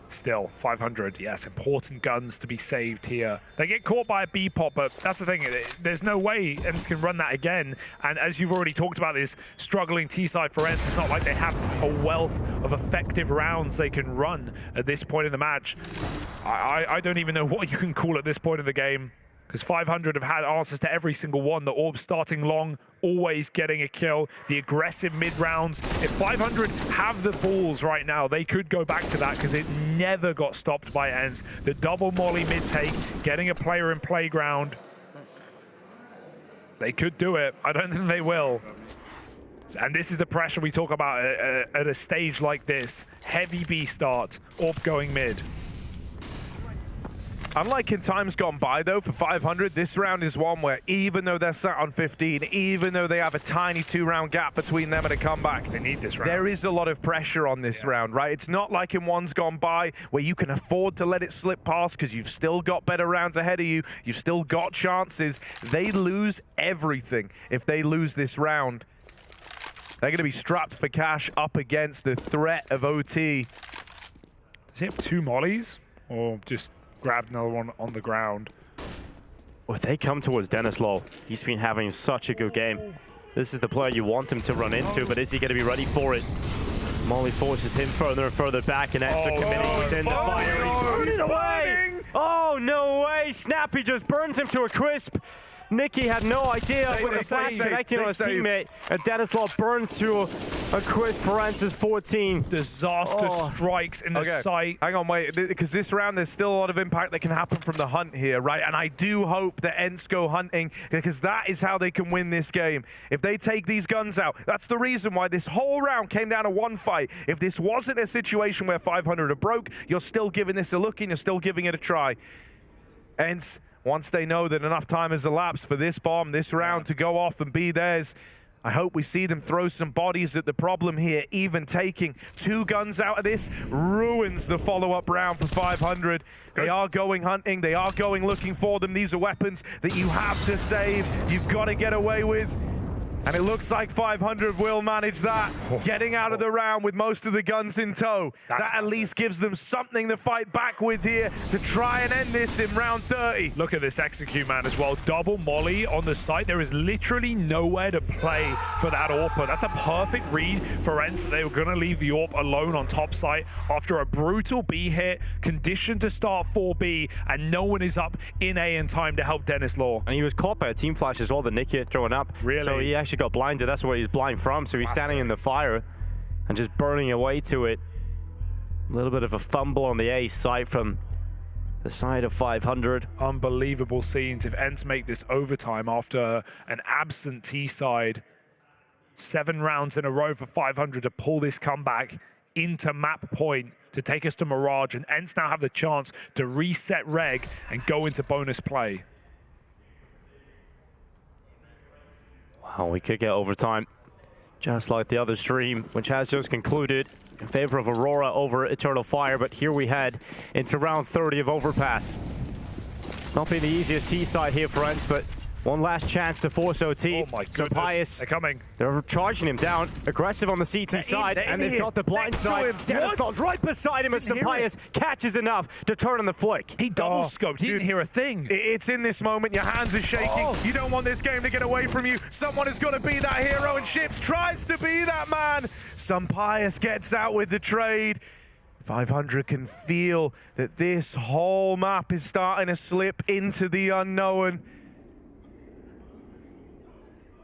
Still, 500, yes, important guns to be saved here. They get caught by a B-pop, but that's the thing, there's no way Ence can run that again. And as you've already talked about this struggling T-side for Ence, it's not like they have a wealth of effective rounds they can run at this point in the match. I don't even know what you can call at this point of the game, because 500 have had answers to every single one. The orb starting long, always getting a kill. The aggressive mid-rounds. If 500 have the balls right now, they could go back to that because it never got stopped by Ence. The double molly mid-take, getting a player in playground. They could do it. I don't think they will. And this is the pressure we talk about at a stage like this. Heavy B start, orb going mid. Unlike in times gone by, though, for 500, this round is one where even though they're sat on 15, even though they have a tiny 2-round gap between them and a comeback, they need this round. There is a lot of pressure on this round, right? It's not like in ones gone by where you can afford to let it slip past because you've still got better rounds ahead of you. You've still got chances. They lose everything if they lose this round. They're going to be strapped for cash up against the threat of OT. Does he have 2 mollies or just grab another one on the ground? Well, they come towards Denislow. He's been having such a good game. This is the player you want him to run into, but is he going to be ready for it? Molly forces him further and further back, and Ence are committing. He's in the fire. He's burning away. Oh, no way. Snappy just burns him to a crisp. Nicky had no idea with the back connecting on his teammate. And Denislow burns to a crisp for Ence's 14. Disaster strikes in the site. Hang on, wait, because this round there's still a lot of impact that can happen from the hunt here, right? And I do hope that Ence go hunting, because that is how they can win this game. If they take these guns out, that's the reason why this whole round came down to one fight. If this wasn't a situation where 500 are broke, you're still giving this a look and you're still giving it a try. Ence, once they know that enough time has elapsed for this bomb, this round to go off and be theirs, I hope we see them throw some bodies at the problem here. Even taking 2 guns out of this ruins the follow-up round for 500. They are going hunting. They are going looking for them. These are weapons that you have to save. You've got to get away with. And it looks like 500 will manage that, getting out of the round with most of the guns in tow. That at least gives them something to fight back with here to try and end this in round 30. Look at this execute, man, as well. Double molly on the site. There is literally nowhere to play for that AWP. That's a perfect read for Ence. They were going to leave the AWP alone on top site after a brutal B hit, conditioned to start 4B, and no one is up in A in time to help Dennis Law. And he was caught by a team flash as well, the Nick here throwing up. Really? So he actually got blinded. That's where he's blind from. So he's standing in the fire and just burning away to it. A little bit of a fumble on the A site from the side of 500. Unbelievable scenes. If Ence make this overtime after an absent T side, 7 rounds in a row for 500 to pull this comeback into map point to take us to Mirage, and Ence now have the chance to reset reg and go into bonus play. Wow, we could get overtime, just like the other stream, which has just concluded in favor of Aurora over Eternal Fire. But here we head into round 30 of Overpass. It's not been the easiest T side here for Ence, but one last chance to force OT. Oh my So goodness, Pius, they're coming. They're charging him down, aggressive on the CT side, and they've got the blind side. Dennison's right beside him, and Pius catches enough to turn on the flick. He double scoped. He didn't hear a thing. It's in this moment. Your hands are shaking. You don't want this game to get away from you. Someone has got to be that hero, and Ships tries to be that man. Pius gets out with the trade. 500 can feel that this whole map is starting to slip into the unknown.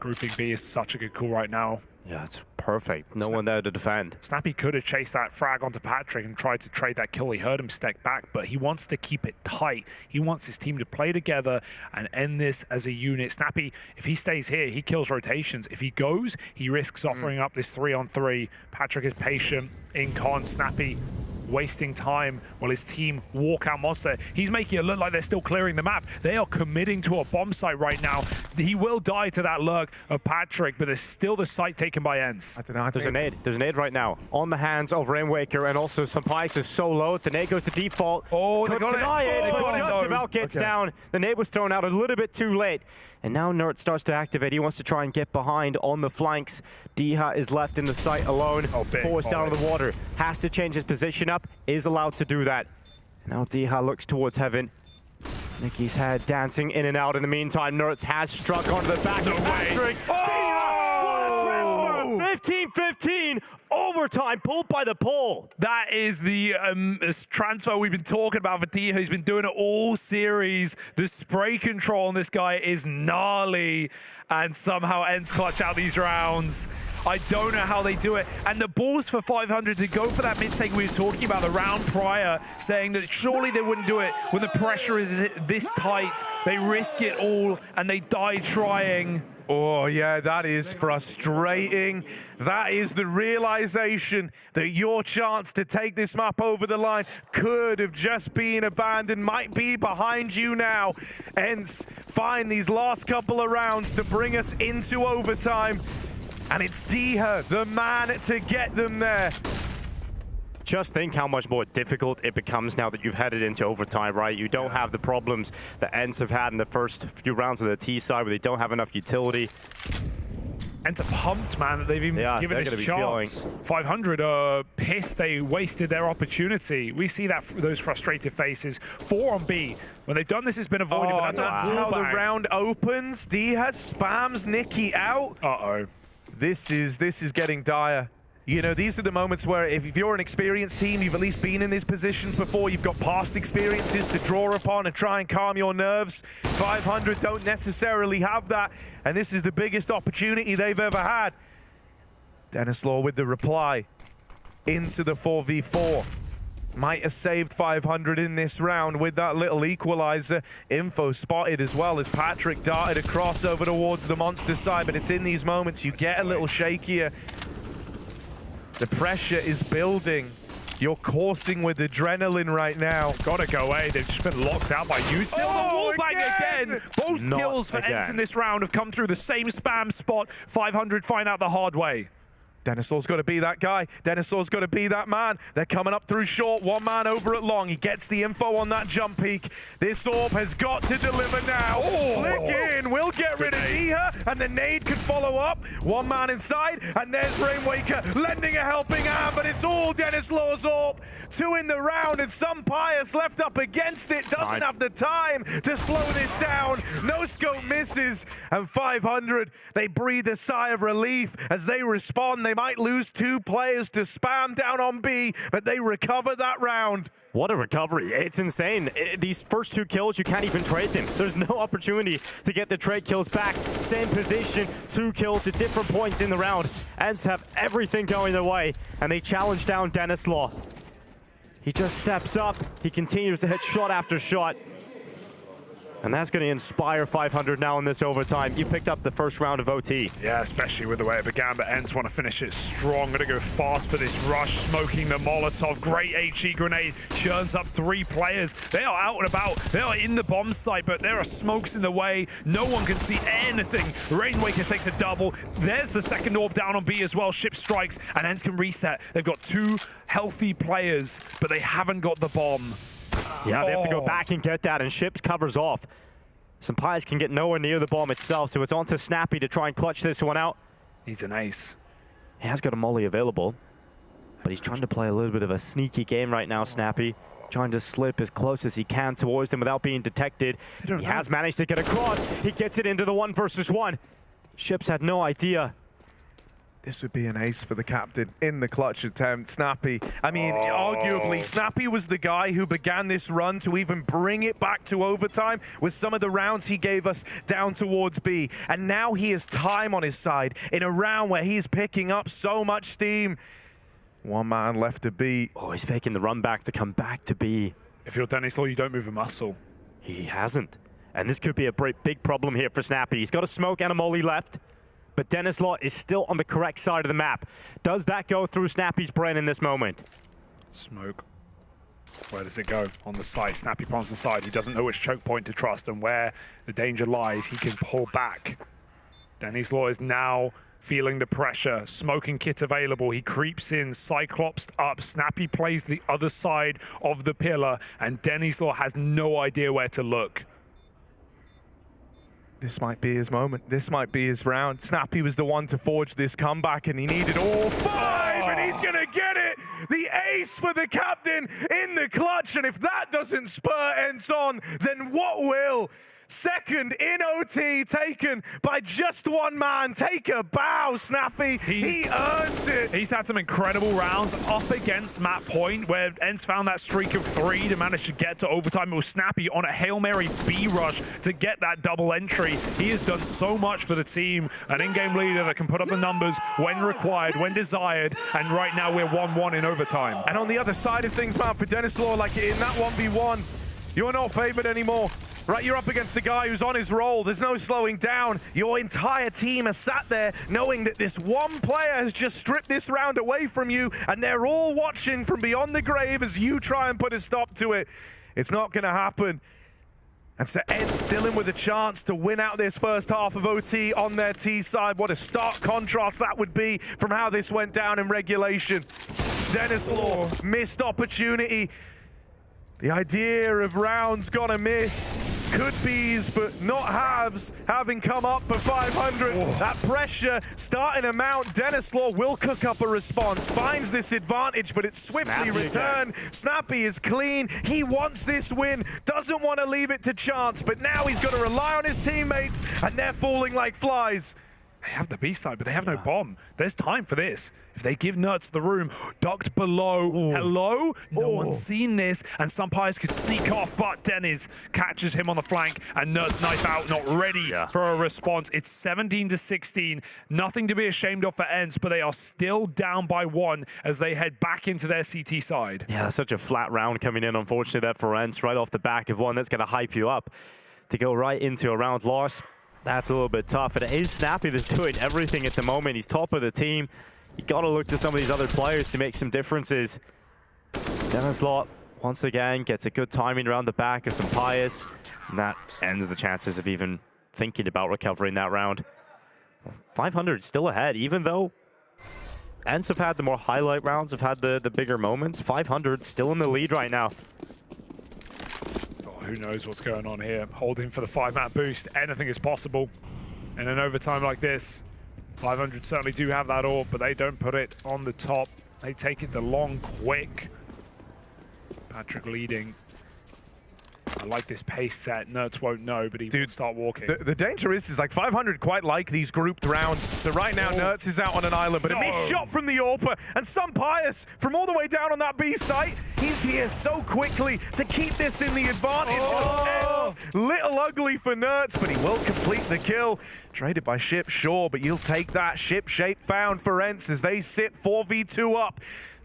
Grouping B is such a good call right now. Yeah, it's perfect. No one there to defend. Snappy could have chased that frag onto Patrick and tried to trade that kill. He heard him step back, but he wants to keep it tight. He wants his team to play together and end this as a unit. Snappy, if he stays here, he kills rotations. If he goes, he risks offering up this 3-on-3. Patrick is patient in con. Snappy wasting time while his team walk out Monte. He's making it look like they're still clearing the map. They are committing to a bomb site right now. He will die to that lurk of Patrick, but there's still the site taken by Ence. I don't know. There's a nade. There's a nade right now on the hands of Rainwaker, and also Pius is so low. The nade goes to default. Oh, they got deny it. They got Just about gets down. The nade was thrown out a little bit too late. And now Nerd starts to activate. He wants to try and get behind on the flanks. Diha is left in the site alone, forced out of the water. Has to change his position up, is allowed to do that. And now Diha looks towards heaven. Nicky's head dancing in and out. In the meantime, Nerds has struck onto the back of Patrick. Diha! What a transfer! 15-15, overtime, pulled by the pole. That is the transfer we've been talking about for Diha. He's been doing it all series. The spray control on this guy is gnarly, and somehow Ence clutch out these rounds. I don't know how they do it. And the balls for 500 to go for that mid-take we were talking about the round prior, saying that surely they wouldn't do it when the pressure is this tight. They risk it all, and they die trying. Oh, yeah, that is frustrating. That is the realization that your chance to take this map over the line could have just been abandoned, might be behind you now. Ence find these last couple of rounds to bring us into overtime. And it's Diha, the man to get them there. Just think how much more difficult it becomes now that you've headed into overtime, right? You don't have the problems that Ence have had in the first few rounds of the T side where they don't have enough utility. Ence are pumped, man, that they've even given this a chance. 500 are pissed they wasted their opportunity. We see that those frustrated faces. 4 on B. When they've done this, it's been avoided, but that's how the round opens. Diha spams Nicky out. Uh-oh. This is getting dire. You know, these are the moments where if you're an experienced team, you've at least been in these positions before, you've got past experiences to draw upon and try and calm your nerves. 500 don't necessarily have that, and this is the biggest opportunity they've ever had. Dennis Law with the reply into the 4v4. Might have saved 500 in this round with that little equalizer. Info spotted as well as Patrick darted across over towards the monster side, but it's in these moments you get a little shakier. The pressure is building. You're coursing with adrenaline right now. Gotta go away. They've just been locked out by Util. Oh, the wallbang again. Both kills for Ence in this round have come through the same spam spot. 500 find out the hard way. Dinosaur's got to be that guy. Dinosaur's got to be that man. They're coming up through short. One man over at long. He gets the info on that jump peak. This orb has got to deliver now. Flick in. We'll get rid of Diha. and the nade could follow up. One man inside, and there's Rainwaker lending a helping hand, but it's all Dennis Law's AWP. 2 in the round, and some Pyjamas left up against it. Doesn't have the time to slow this down. No scope misses, and 500, they breathe a sigh of relief as they respond. They might lose 2 players to spam down on B, but they recover that round. What a recovery. It's insane. These first 2 kills, you can't even trade them. There's no opportunity to get the trade kills back. Same position, 2 kills at different points in the round. Ence have everything going their way, and they challenge down Dennis Law. He just steps up. He continues to hit shot after shot. And that's going to inspire 500 now in this overtime. You picked up the first round of OT. Yeah, especially with the way it began, but Ence want to finish it strong. Going to go fast for this rush, smoking the Molotov. Great HE grenade, churns up 3 players. They are out and about. They are in the bomb site, but there are smokes in the way. No one can see anything. Rainwaker takes a double. There's the second orb down on B as well. Ship strikes, and Ence can reset. They've got 2 healthy players, but they haven't got the bomb. Yeah, they have to go back and get that, and Ships covers off. Some Pies can get nowhere near the bomb itself, so it's on to Snappy to try and clutch this one out. He's an ace. He has got a molly available, but he's trying to play a little bit of a sneaky game right now, Snappy. Trying to slip as close as he can towards them without being detected. He has managed to get across. He gets it into the 1 versus 1. Ships had no idea. This would be an ace for the captain in the clutch attempt. Snappy, I mean, arguably, Snappy was the guy who began this run to even bring it back to overtime with some of the rounds he gave us down towards B. And now he has time on his side in a round where he's picking up so much steam. 1 man left to B. Oh, he's faking the run back to come back to B. If you're Dennis Law, you don't move a muscle. He hasn't. And this could be a big problem here for Snappy. He's got a smoke and a molly left. But Dennis Law is still on the correct side of the map. Does that go through Snappy's brain in this moment? Smoke. Where does it go? On the side. Snappy pawns the side. He doesn't know which choke point to trust, and where the danger lies, he can pull back. Dennis Law is now feeling the pressure. Smoking kit available. He creeps in, Cyclops up. Snappy plays the other side of the pillar, and Dennis Law has no idea where to look. This might be his moment. This might be his round. Snappy was the one to forge this comeback, and he needed all 5, and he's gonna get it. The ace for the captain in the clutch, and if that doesn't spur Ence on, then what will? Second in OT, taken by just 1 man. Take a bow, Snappy. He earns it. He's had some incredible rounds up against map point, where Ence found that streak of 3 to manage to get to overtime. It was Snappy on a Hail Mary B rush to get that double entry. He has done so much for the team. An in-game leader that can put up the numbers when required, when desired, and right now we're 1-1 in overtime. And on the other side of things, man, for Dennis Law, like in that 1v1, you're not favored anymore. Right, you're up against the guy who's on his roll. There's no slowing down. Your entire team has sat there knowing that this 1 player has just stripped this round away from you, and they're all watching from beyond the grave as you try and put a stop to it. It's not going to happen. And so Ence still in with a chance to win out this first half of OT on their T side. What a stark contrast that would be from how this went down in regulation. Dennis Law, missed opportunity. The idea of rounds gonna miss, could be's but not haves, having come up for 500. That pressure starting to mount. Dennis Law will cook up a response, finds this advantage, but it's swiftly returned. Snappy is clean. He wants this win, doesn't want to leave it to chance, but now he's got to rely on his teammates, and they're falling like flies. They have the B side, but they have no bomb. There's time for this. If they give Nuts the room, ducked below. Hello? No one's seen this, and some Pies could sneak off, but Dennis catches him on the flank, and Nuts knife out, not ready for a response. It's 17-16. Nothing to be ashamed of for Ence, but they are still down by 1 as they head back into their CT side. Yeah, such a flat round coming in, unfortunately, there for Ence, right off the back of one that's going to hype you up. To go right into a round loss, that's a little bit tough. And it is Snappy that's doing everything at the moment. He's top of the team. You got to look to some of these other players to make some differences. Dennis Law, once again, gets a good timing around the back of some Pius. And that ends the chances of even thinking about recovering that round. 500 still ahead, even though Ence have had the more highlight rounds, have had the bigger moments. 500 still in the lead right now. Who knows what's going on here? Holding for the 5-man boost. Anything is possible. in an overtime like this. 500 certainly do have that orb, but they don't put it on the top. They take it the long, quick. Patrick leading. I like this pace set. Nerds won't know, but he will start walking. The danger is like 500 quite like these grouped rounds. So right now, Nerds is out on an island, but a missed shot from the AWPer, and some Pius from all the way down on that B site. He's here so quickly to keep this in the advantage. Ence, little ugly for Nerds, but he will complete the kill. Traded by Ship, sure, but you'll take that. Ship shape found for Ence as they sit 4v2 up.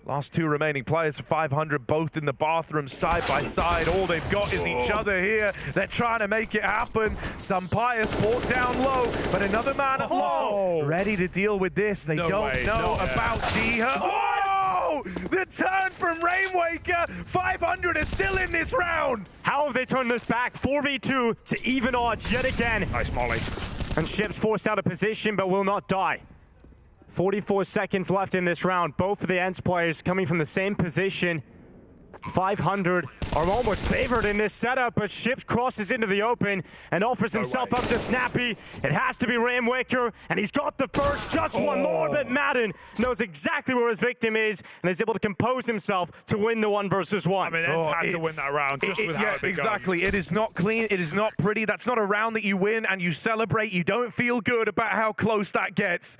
Last two remaining players for 500, both in the bathroom side by side. All they've got is each other here. They're trying to make it happen. Some Pius fought down low, but another man at low. Ready to deal with this. They don't know about Diha. Oh! The turn from Rainwaker. 500 is still in this round. How have they turned this back? 4v2 to even odds yet again. Nice molly. And Ship's forced out of position, but will not die. 44 seconds left in this round. Both of the Ence players coming from the same position. 500 are almost favored in this setup, but Ship crosses into the open and offers himself up to Snappy. It has to be Rainwaker, and he's got the first, just one more, but Madden knows exactly where his victim is and is able to compose himself to win the 1v1. I mean, Ence had to win that round just with how it began. Exactly. It is not clean. It is not pretty. That's not a round that you win and you celebrate. You don't feel good about how close that gets.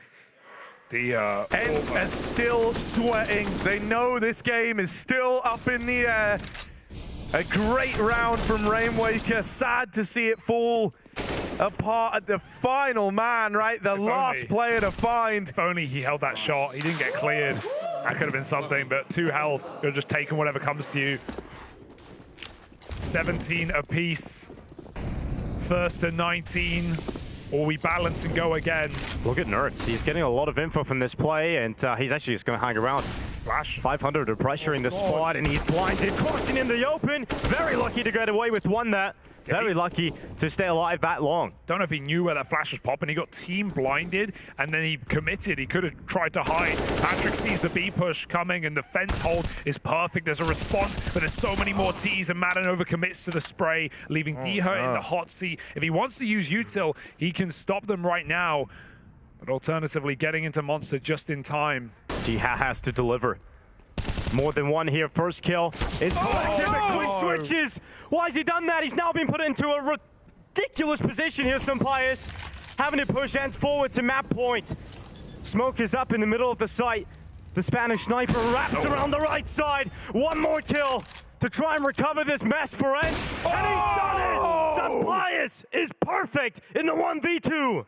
Ence are still sweating. They know this game is still up in the air. A great round from Rainwaker. Sad to see it fall apart at the final man, right? The last player to find. If only he held that shot. He didn't get cleared. That could have been something, but 2 health. You're just taking whatever comes to you. 17 apiece. First to 19. Or we balance and go again. Look at Nerds. He's getting a lot of info from this play, and he's actually just going to hang around. Flash. 500 are pressuring the spot, and he's blinded, crossing in the open. Very lucky to get away with one there. Very lucky to stay alive that long. Don't know if he knew where that flash was popping. He got team blinded, and then he committed. He could have tried to hide. Patrick sees the B push coming, and the fence hold is perfect. There's a response, but there's so many more Ts, and Madden overcommits to the spray, leaving Diha in the hot seat. If he wants to use util, he can stop them right now. But alternatively, getting into Monster just in time. Diha has to deliver. More than one here. First kill is collected, but quick switches. Why has he done that? He's now been put into a ridiculous position here, Pius. Having to push Ence forward to map point. Smoke is up in the middle of the site. The Spanish sniper wraps around the right side. One more kill to try and recover this mess for Ence. And he's done it! Pius is perfect in the 1v2.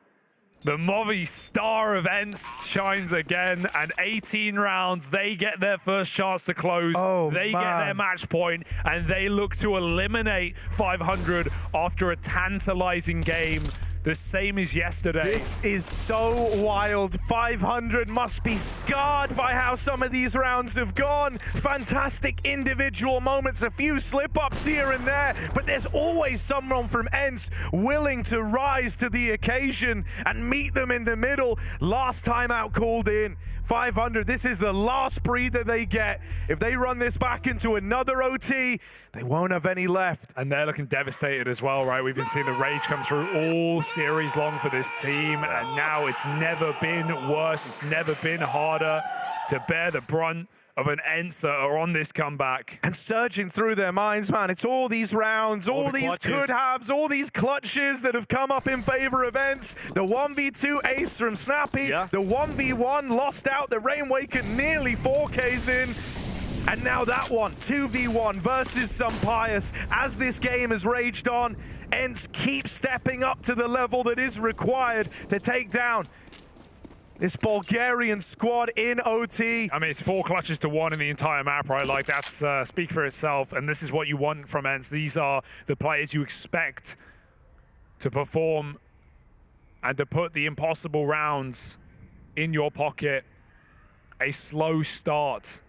The Movi star of Ence shines again, and 18 rounds, they get their first chance to close. They get their match point, and they look to eliminate 500 after a tantalizing game. The same as yesterday. This is so wild. 500 must be scarred by how some of these rounds have gone. Fantastic individual moments, a few slip-ups here and there, but there's always someone from Ence willing to rise to the occasion and meet them in the middle. Last time out called in. 500, this is the last breather they get. If they run this back into another OT, they won't have any left. And they're looking devastated as well, right? We've been seeing the rage come through all series long for this team, and now it's never been worse. It's never been harder to bear the brunt of an Ence that are on this comeback. And surging through their minds, man, it's all these rounds, all these could-haves, all these clutches that have come up in favor of Ence. The 1v2 ace from Snappy, the 1v1 lost out, the Rainwaker nearly 4Ks in. And now that one, 2v1 versus some Pius. As this game has raged on, Ence keeps stepping up to the level that is required to take down this Bulgarian squad in OT. I mean, it's 4 clutches to 1 in the entire map, right? Like, that's speak for itself, and this is what you want from Ence. These are the players you expect to perform and to put the impossible rounds in your pocket. A slow start,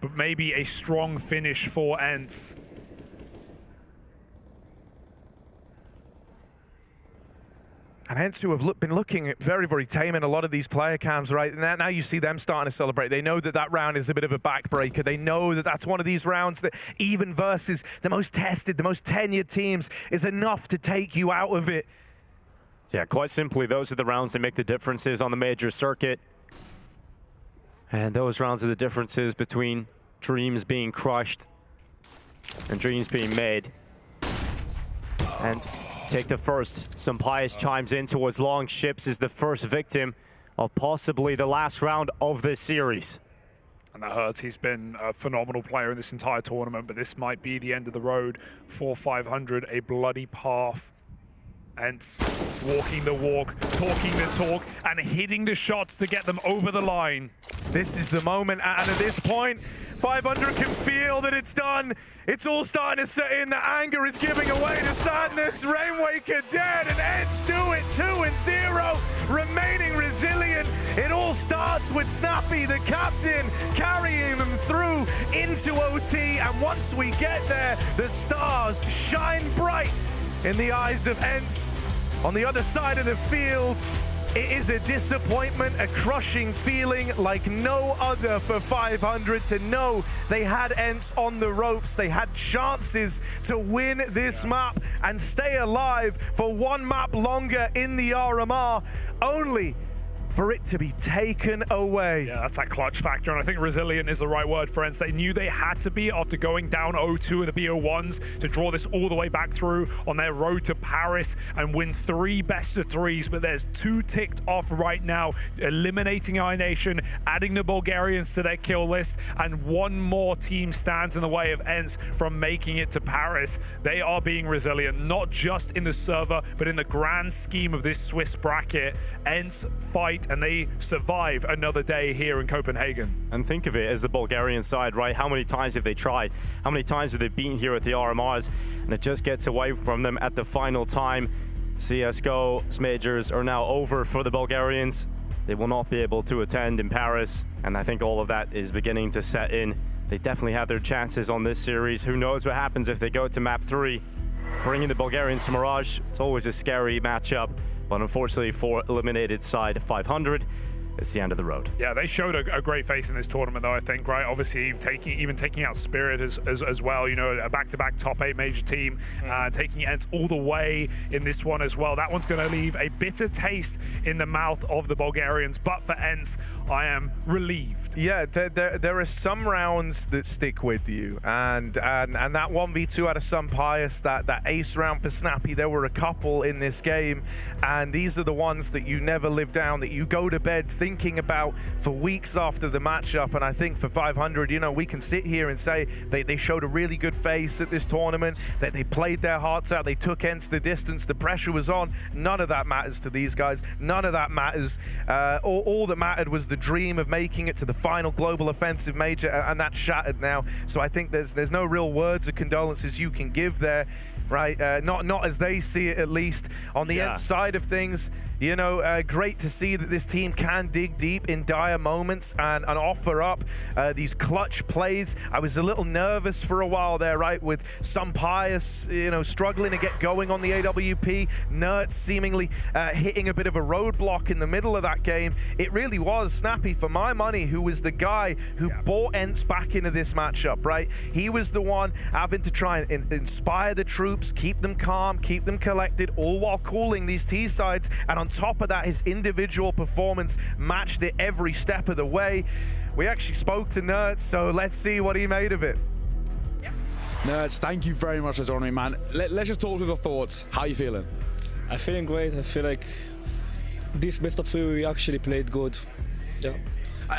but maybe a strong finish for Ence. And Ence, who have been looking very, very tame in a lot of these player cams, right? And now you see them starting to celebrate. They know that that round is a bit of a backbreaker. They know that that's one of these rounds that even versus the most tested, the most tenured teams is enough to take you out of it. Yeah, quite simply, those are the rounds that make the differences on the major circuit. And those rounds are the differences between dreams being crushed and dreams being made. Ence take the first. Sampaius chimes in towards long. Ships is the first victim of possibly the last round of this series. And that hurts. He's been a phenomenal player in this entire tournament, but this might be the end of the road for 500, a bloody path. Ence walking the walk, talking the talk, and hitting the shots to get them over the line. This is the moment, and at this point, 500 can feel that it's done. It's all starting to set in. The anger is giving away to sadness. Rainwaker dead, and Ence do it 2-0, remaining resilient. It all starts with Snappy, the captain, carrying them through into OT, and once we get there, the stars shine bright in the eyes of Ence. On the other side of the field, it is a disappointment, a crushing feeling like no other for 500 to know they had Ence on the ropes. They had chances to win this map and stay alive for one map longer in the RMR, only for it to be taken away. Yeah, that's that clutch factor, and I think resilient is the right word for Ence. They knew they had to be after going down 0-2 in the BO1s to draw this all the way back through on their road to Paris and win 3 best-of-3s, but there's 2 ticked off right now, eliminating iNation, adding the Bulgarians to their kill list, and 1 more team stands in the way of Ence from making it to Paris. They are being resilient, not just in the server, but in the grand scheme of this Swiss bracket. Ence fight and they survive another day here in Copenhagen. And think of it as the Bulgarian side, right? How many times have they tried? How many times have they been here at the RMRs? And it just gets away from them at the final time. CSGO's majors are now over for the Bulgarians. They will not be able to attend in Paris. And I think all of that is beginning to set in. They definitely have their chances on this series. Who knows what happens if they go to map 3? Bringing the Bulgarians to Mirage, it's always a scary matchup. But unfortunately for eliminated side 500, it's the end of the road. Yeah, they showed a great face in this tournament, though, I think, right? Obviously, taking out Spirit as well, you know, a back-to-back top 8 major team, taking Ence all the way in this one as well. That one's going to leave a bitter taste in the mouth of the Bulgarians, but for Ence, I am relieved. Yeah, there are some rounds that stick with you, and that 1v2 out of Sampaius, that ace round for Snappy, there were a couple in this game, and these are the ones that you never live down, that you go to bed thinking about for weeks after the matchup. And I think for 500, you know, we can sit here and say they showed a really good face at this tournament, that they played their hearts out, they took Ence the distance, the pressure was on. None of that matters to these guys. None of that matters. All that mattered was the dream of making it to the final global offensive major, and that's shattered now. So I think there's no real words of condolences you can give there, right? Not as they see it, at least. On the Ence side of things, you know, great to see that this team can dig deep in dire moments and offer up these clutch plays. I was a little nervous for a while there, right, with Sampaius, you know, struggling to get going on the AWP, Nerds seemingly hitting a bit of a roadblock in the middle of that game. It really was Snappy, for my money, who was the guy who brought Ence back into this matchup, right? He was the one having to try and inspire the troops, keep them calm, keep them collected, all while cooling these T sides. And on top of that, his individual performance matched it every step of the way. We actually spoke to Nerds, so let's see what he made of it. Nerds, thank you very much for joining me, man. Let's just talk through the thoughts. How are you feeling? I'm feeling great. I feel like this best of 3 we actually played good. Yeah.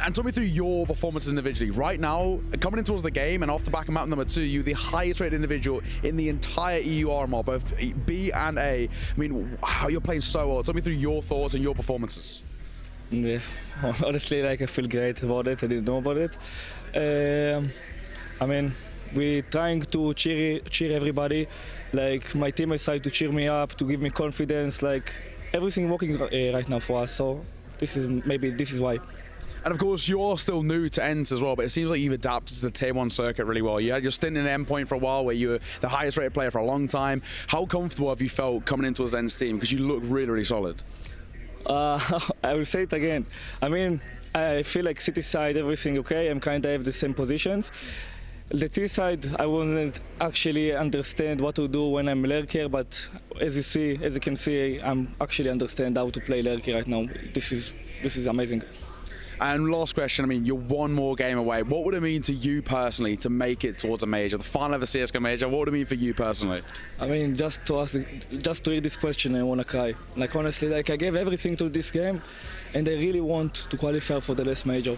And talk me through your performances individually. Right now, coming in towards the game and off the back of map number 2, you're the highest rated individual in the entire EU RMR, both B and A. I mean, wow, you're playing so well. Talk me through your thoughts and your performances. Yeah, honestly, like, I feel great about it. I didn't know about it. I mean, we're trying to cheer everybody. Like, my teammates try to cheer me up, to give me confidence. Like, everything working right now for us. So this is why. And of course, you're still new to Ence as well, but it seems like you've adapted to the Tier 1 circuit really well. You had your stint in Endpoint for a while where you were the highest rated player for a long time. How comfortable have you felt coming into this Ence team? Because you look really, really solid. I will say it again. I mean, I feel like city side, everything okay. I'm kind of have the same positions. The T side, I wasn't actually understand what to do when I'm lurker, but as you can see, I'm actually understand how to play lurker right now. This is amazing. And last question, I mean, you're one more game away. What would it mean to you personally to make it towards a major, the final ever CSGO major? What would it mean for you personally? I mean, just to hear this question, I want to cry. Like, honestly, like, I gave everything to this game, and I really want to qualify for the last major.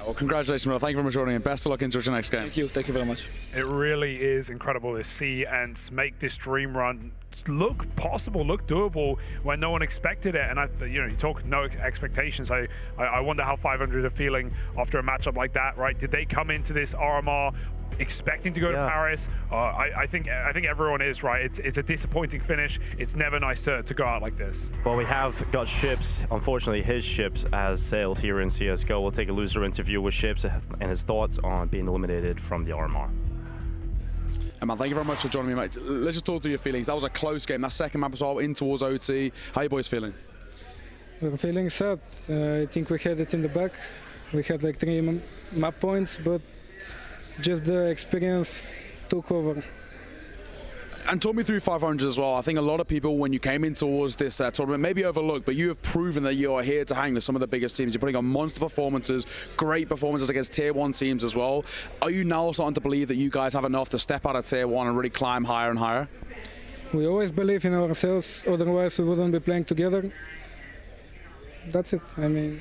Well, congratulations, brother. Thank you very much for joining, and best of luck into your next game. Thank you very much. It really is incredible to see Ence make this dream run look possible, look doable when no one expected it. And you talk no expectations. I wonder how 500 are feeling after a matchup like that, right? Did they come into this RMR expecting to go to Paris? I think everyone is, right. It's a disappointing finish. It's never nice to go out like this. Well, we have got Ships. Unfortunately, his Ships has sailed here in CSGO. We'll take a loser interview with Ships and his thoughts on being eliminated from the RMR. Man, thank you very much for joining me, mate. Let's just talk through your feelings. That was a close game. That second map as well, in towards OT. How you boys feeling? We're feeling sad. I think we had it in the back. We had like 3 map points, but just the experience took over. And talk me through 500 as well. I think a lot of people, when you came in towards this tournament, maybe overlooked, but you have proven that you are here to hang with some of the biggest teams. You're putting on monster performances, great performances against tier 1 teams as well. Are you now starting to believe that you guys have enough to step out of tier 1 and really climb higher and higher? We always believe in ourselves, otherwise we wouldn't be playing together. That's it. I mean,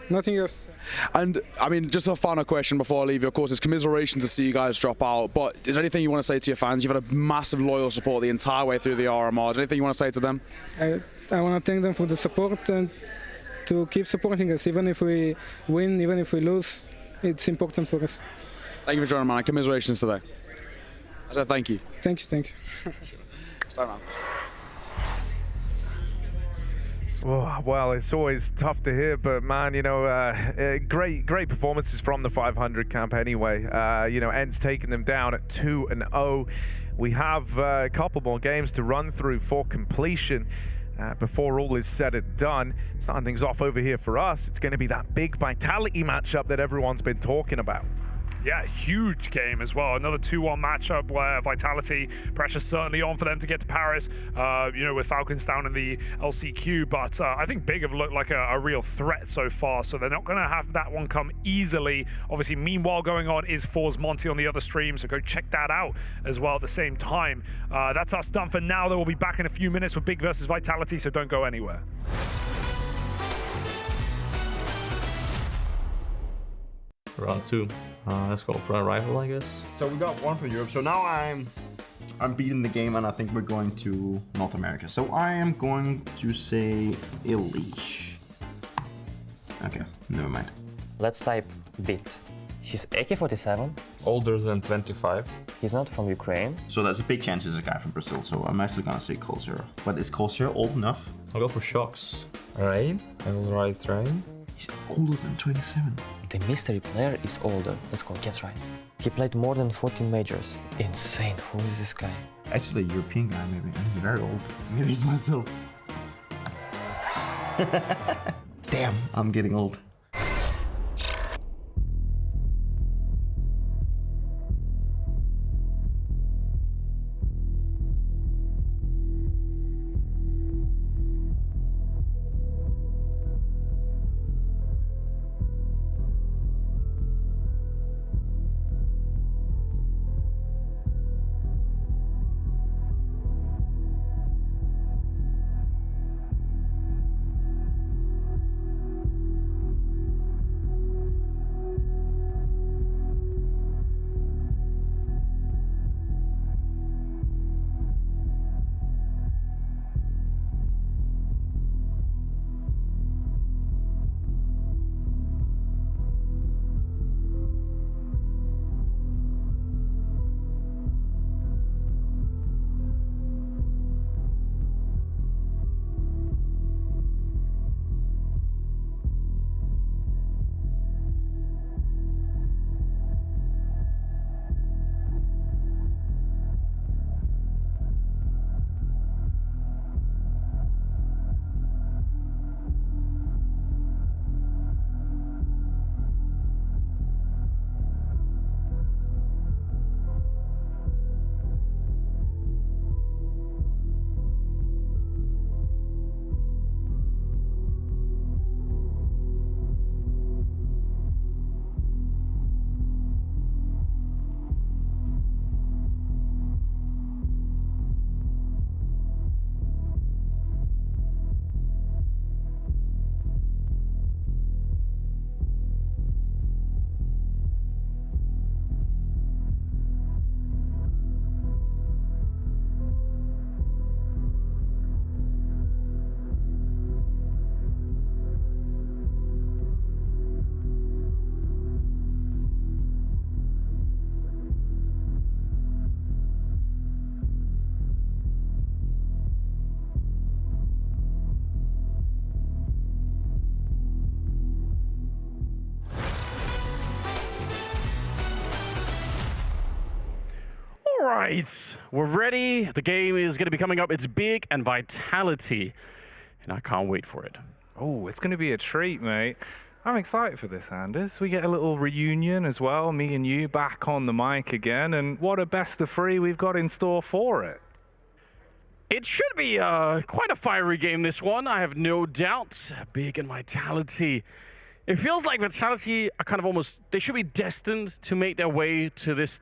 nothing else. And I mean, just a final question before I leave you. Of course, it's commiseration to see you guys drop out, but is there anything you want to say to your fans? You've had a massive loyal support the entire way through the RMR. Is there anything you want to say to them? I want to thank them for the support and to keep supporting us. Even if we win, even if we lose, it's important for us. Thank you for joining, man. Commiserations today. I said thank you. Thank you. Sorry, man. Well, it's always tough to hear, but man, great performances from the 500 camp anyway. Ence taking them down at 2-0. We have a couple more games to run through for completion before all is said and done. Starting things off over here for us, it's going to be that big Vitality matchup that everyone's been talking about. Yeah, huge game as well. Another 2-1 matchup where Vitality, pressure certainly on for them to get to Paris, with Falcons down in the LCQ. But I think Big have looked like a real threat so far, so they're not going to have that one come easily. Obviously, meanwhile going on is FORZE Monte on the other stream, so go check that out as well at the same time. That's us done for now, though. We'll be back in a few minutes with Big versus Vitality, so don't go anywhere. Round 2. Let's go for a rifle, I guess. So we got one from Europe. So now I'm beating the game, and I think we're going to North America. So I am going to say Elish. Okay, never mind. Let's type Bit. He's AK-47. Older than 25. He's not from Ukraine. So there's a big chance he's a guy from Brazil. So I'm actually gonna say Colzero. But is Colzero old enough? I'll go for Shocks. Rain. I will write Rain. He's older than 27. The mystery player is older. Let's go, guess right. He played more than 14 majors. Insane, who is this guy? Actually, a European guy maybe, and he's very old. Maybe he's myself. Damn, I'm getting old. right, we're ready. The game is going to be coming up. It's big and Vitality, and I can't wait for it. Oh, it's going to be a treat, mate. I'm excited for this, Anders. We get a little reunion as well, me and you back on the mic again, and what a best of 3 we've got in store for it. It should be quite a fiery game, this one, I have no doubt. Big and Vitality. It feels like Vitality are kind of almost, they should be destined to make their way to this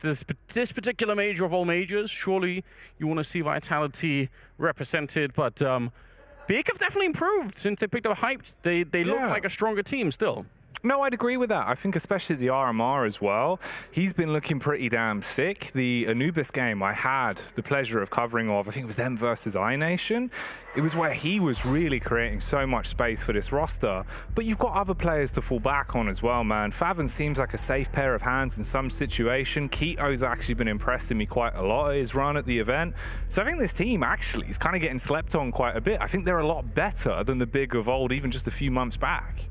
particular major of all majors. Surely you want to see Vitality represented, but Big have definitely improved since they picked up Hyped. They look like a stronger team still. No, I'd agree with that. I think especially the RMR as well. He's been looking pretty damn sick. The Anubis game I had the pleasure of covering I think it was them versus iNation. It was where he was really creating so much space for this roster. But you've got other players to fall back on as well, man. Faven seems like a safe pair of hands in some situation. Keto's actually been impressing me quite a lot at his run at the event. So I think this team actually is kind of getting slept on quite a bit. I think they're a lot better than the Big of old, even just a few months back.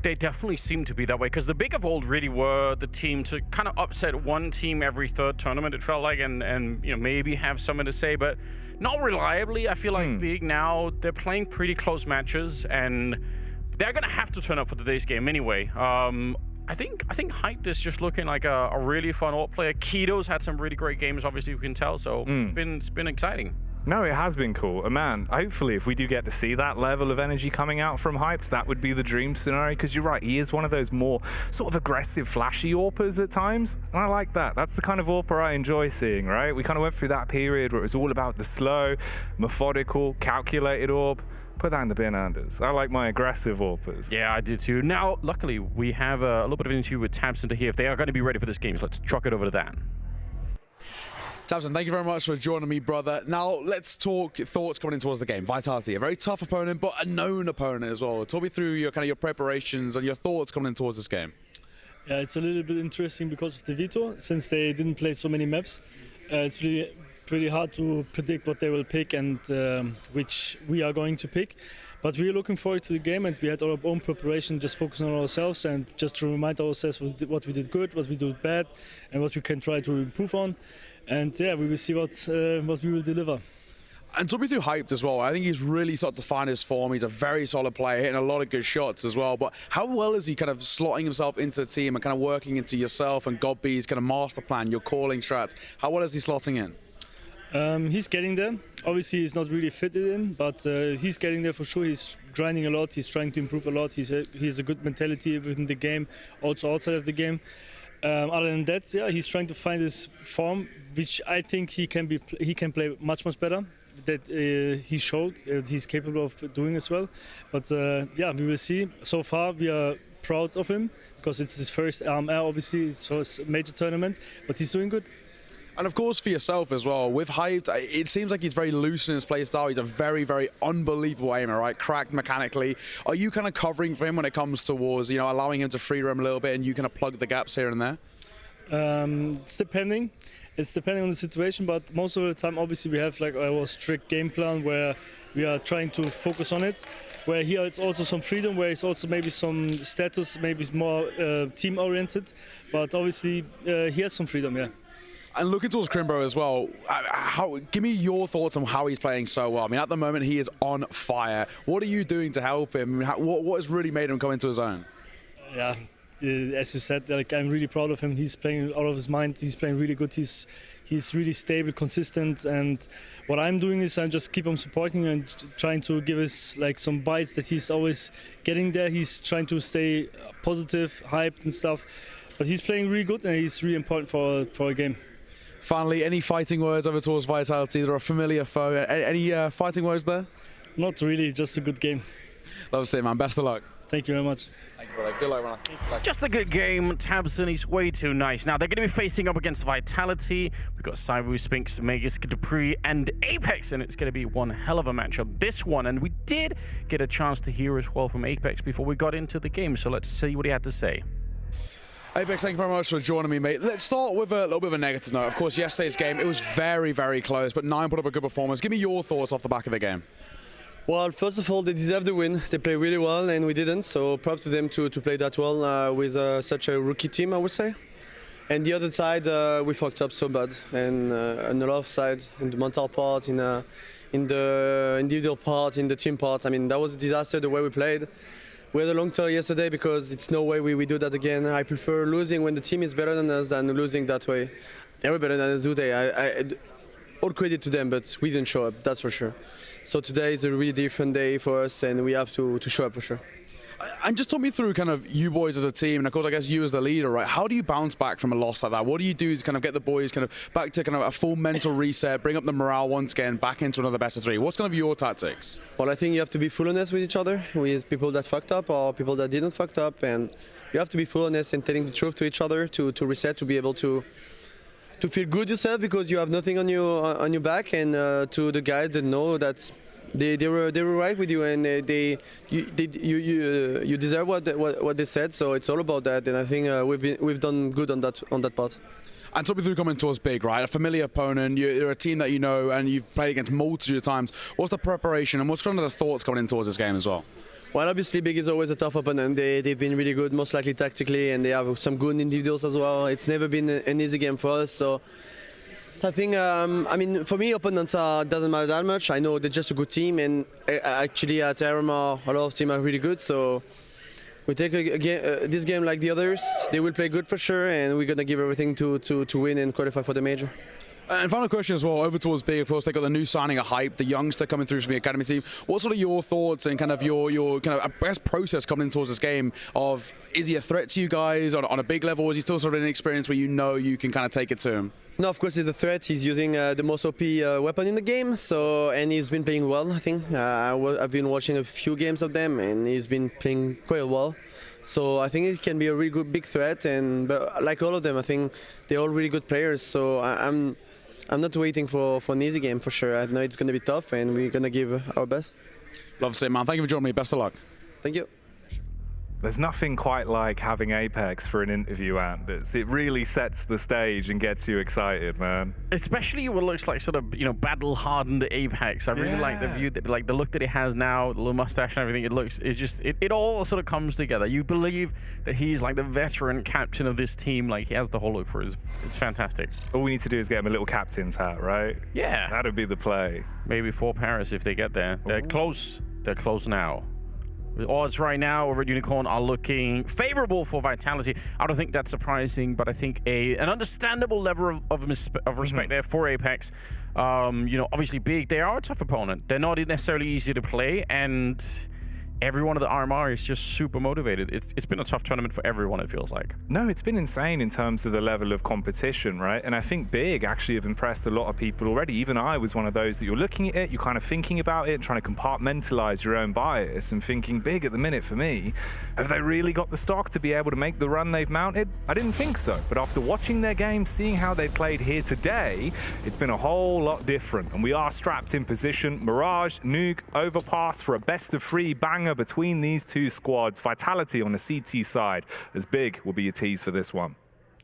They definitely seem to be that way, because the Big of old really were the team to kind of upset one team every third tournament, it felt like, and you know, maybe have something to say, but not reliably. I feel like Big now, they're playing pretty close matches, and they're going to have to turn up for today's game anyway. I think Hyped is just looking like a really fun AWP player. Keto's had some really great games, obviously, you can tell, so it's been exciting. No, it has been cool. And man, hopefully if we do get to see that level of energy coming out from Hyped, that would be the dream scenario, because you're right, he is one of those more sort of aggressive, flashy AWPers at times, and I like that. That's the kind of AWPer I enjoy seeing, right? We kind of went through that period where it was all about the slow, methodical, calculated AWP. Put that in the bin, Anders. I like my aggressive AWPers. Yeah, I do too. Now, luckily, we have a little bit of an interview with Tabson to hear if they are going to be ready for this game, so let's truck it over to that. Tabson, thank you very much for joining me, brother. Now, let's talk thoughts coming in towards the game. Vitality, a very tough opponent, but a known opponent as well. Talk me through your your preparations and your thoughts coming in towards this game. Yeah, it's a little bit interesting because of the Veto, since they didn't play so many maps. It's pretty hard to predict what they will pick and which we are going to pick. But we're looking forward to the game, and we had our own preparation, just focusing on ourselves and just to remind ourselves what we did good, what we did bad, and what we can try to improve on. And yeah, we will see what we will deliver. And talk me through Hyped as well. I think he's really started to find his form. He's a very solid player, hitting a lot of good shots as well. But how well is he kind of slotting himself into the team and kind of working into yourself and God B's kind of master plan, your calling strats? How well is he slotting in? He's getting there. Obviously, he's not really fitted in, but he's getting there for sure. He's grinding a lot. He's trying to improve a lot. He's a good mentality within the game, also outside of the game. Other than that, yeah, he's trying to find his form, which I think he can play much better. That he showed he's capable of doing as well. But yeah, we will see. So far, we are proud of him because it's his first RMR, obviously, it's his major tournament, but he's doing good. And of course for yourself as well, with Hyped, it seems like he's very loose in his play style. He's a very, very unbelievable aimer, right? Cracked mechanically. Are you kind of covering for him when it comes towards, you know, allowing him to free roam a little bit and you kind of plug the gaps here and there? It's depending. It's depending on the situation, but most of the time, obviously, we have like our strict game plan where we are trying to focus on it. Where here it's also some freedom, where it's also maybe some status, maybe it's more team-oriented. But obviously, he has some freedom, yeah. And looking towards Crimbo as well, give me your thoughts on how he's playing so well. I mean, at the moment, he is on fire. What are you doing to help him? What has really made him come into his own? Yeah, as you said, like, I'm really proud of him. He's playing out of his mind. He's playing really good. He's really stable, consistent. And what I'm doing is I just keep on supporting and trying to give us like some bites that he's always getting there. He's trying to stay positive, hyped and stuff. But he's playing really good, and he's really important for a game. Finally, any fighting words over towards Vitality? They're a familiar foe. Any fighting words there? Not really, just a good game. Love to see it, man. Best of luck. Thank you very much. Thank you, brother. Good luck, man. Just a good game. Tabson, he's way too nice. Now, they're going to be facing up against Vitality. We've got Cyber, Spinks, Magus, Dupree, and Apex, and it's going to be one hell of a matchup, this one. And we did get a chance to hear as well from Apex before we got into the game, so let's see what he had to say. Apex, thank you very much for joining me, mate. Let's start with a little bit of a negative note. Of course, yesterday's game, it was very, very close, but Nine put up a good performance. Give me your thoughts off the back of the game. Well, first of all, they deserve the win. They played really well, and we didn't, so props to them to play that well with such a rookie team, I would say. And the other side, we fucked up so bad. And on the left side, in the mental part, in the individual part, in the team part, I mean, that was a disaster the way we played. We had a long tour yesterday because it's no way we do that again. I prefer losing when the team is better than us than losing that way. They were better than us today. All credit to them, but we didn't show up, that's for sure. So today is a really different day for us, and we have to show up for sure. And just talk me through kind of you boys as a team, and of course I guess you as the leader, right? How do you bounce back from a loss like that? What do you do to kind of get the boys kind of back to kind of a full mental reset, bring up the morale once again, back into another best of three? What's kind of your tactics? Well, I think you have to be full honest with each other, with people that fucked up or people that didn't fucked up, and you have to be full honest and telling the truth to each other to reset, to be able to feel good yourself because you have nothing on your back, and to the guys that know that they were right with you, and you deserve what they said. So it's all about that, and I think we've done good on that part. And talk me through coming towards Big, right? A familiar opponent, you're a team that you know, and you've played against multitude of times. What's the preparation, and what's kind of the thoughts coming in towards this game as well? Well, obviously, Big is always a tough opponent. They've been really good, most likely tactically, and they have some good individuals as well. It's never been an easy game for us, so I think, I mean, for me, opponents doesn't matter that much. I know they're just a good team, and actually at RMR, a lot of teams are really good, so we take this game like the others. They will play good for sure, and we're going to give everything to win and qualify for the major. And final question as well, over towards Big, of course, they got the new signing of Hype, the youngster coming through from the academy team. What sort of your thoughts and kind of your kind of best process coming in towards this game of, is he a threat to you guys on a big level, or is he still sort of an experience where you know you can kind of take it to him? No, of course he's a threat. He's using the most OP weapon in the game, and he's been playing well, I think. I've been watching a few games of them, and he's been playing quite well. So I think it can be a really good big threat, but like all of them, I think they're all really good players. So I'm not waiting for an easy game for sure. I know it's going to be tough, and we're going to give our best. Love to see it, man. Thank you for joining me. Best of luck. Thank you. There's nothing quite like having Apex for an interview, Anders. It really sets the stage and gets you excited, man. Especially what looks like sort of, battle-hardened Apex. I really like the view, that, like the look that it has now, the little mustache and everything. It all sort of comes together. You believe that he's like the veteran captain of this team. Like he has the whole look for it. It's fantastic. All we need to do is get him a little captain's hat, right? Yeah. That'd be the play. Maybe for Paris if they get there. They're close. They're close now. The odds right now over at Unicorn are looking favorable for Vitality. I don't think that's surprising, but I think an understandable level of respect there for Apex. Obviously Big, they are a tough opponent. They're not necessarily easy to play, and everyone of the RMR is just super motivated. It's been a tough tournament for everyone, it feels like. No, it's been insane in terms of the level of competition, right? And I think Big actually have impressed a lot of people already. Even I was one of those that you're looking at it, you're kind of thinking about it, trying to compartmentalize your own bias and thinking Big at the minute for me. Have they really got the stock to be able to make the run they've mounted? I didn't think so. But after watching their game, seeing how they played here today, it's been a whole lot different. And we are strapped in position. Mirage, Nuke, Overpass for a best of 3 banger between these two squads. Vitality on the CT side, as Big will be a tease for this one.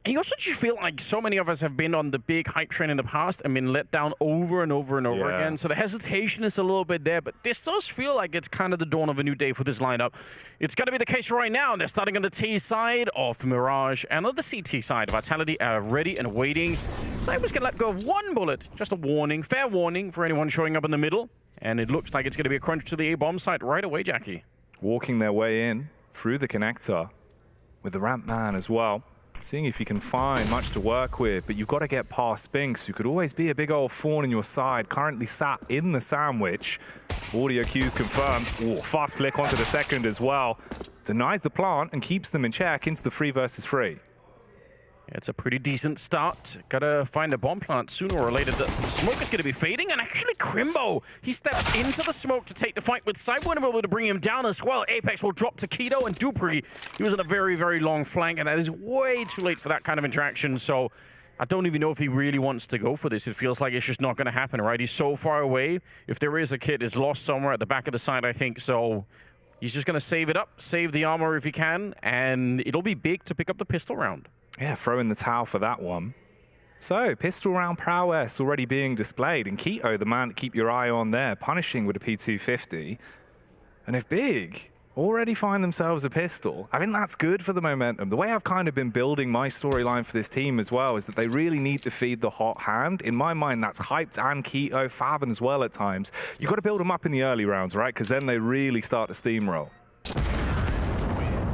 And you also just feel like so many of us have been on the big hype train in the past and been let down over and over and over again. So the hesitation is a little bit there, but this does feel like it's kind of the dawn of a new day for this lineup. It's going to be the case right now. They're starting on the T side of Mirage, and on the CT side, Vitality are ready and waiting. Cyber's going to let go of 1 bullet. Just a warning, fair warning for anyone showing up in the middle. And it looks like it's going to be a crunch to the A-bomb site right away, Jackie. Walking their way in through the connector with the ramp man as well. Seeing if you can find much to work with, but you've got to get past Spinks, who could always be a big old thorn in your side, currently sat in the sandwich. Audio cues confirmed. Ooh, fast flick onto the second as well. Denies the plant and keeps them in check into the 3 versus 3. It's a pretty decent start. Gotta find a bomb plant sooner or later. The smoke is gonna be fading, and actually Crimbo, he steps into the smoke to take the fight with Cyber, and able to bring him down as well. Apex will drop to Keto, and Dupree, he was on a very, very long flank, and that is way too late for that kind of interaction, so I don't even know if he really wants to go for this. It feels like it's just not gonna happen, right? He's so far away. If there is a kid, it's lost somewhere at the back of the side, I think, so he's just gonna save it up, save the armor if he can, and it'll be Big to pick up the pistol round. Yeah, throw in the towel for that one. So, pistol round prowess already being displayed, and Keto, the man to keep your eye on there, punishing with a P250. And if Big already find themselves a pistol. I think that's good for the momentum. The way I've kind of been building my storyline for this team as well is that they really need to feed the hot hand. In my mind, that's Hyped and Keto, Faven as well at times. You've got to build them up in the early rounds, right? Because then they really start to steamroll.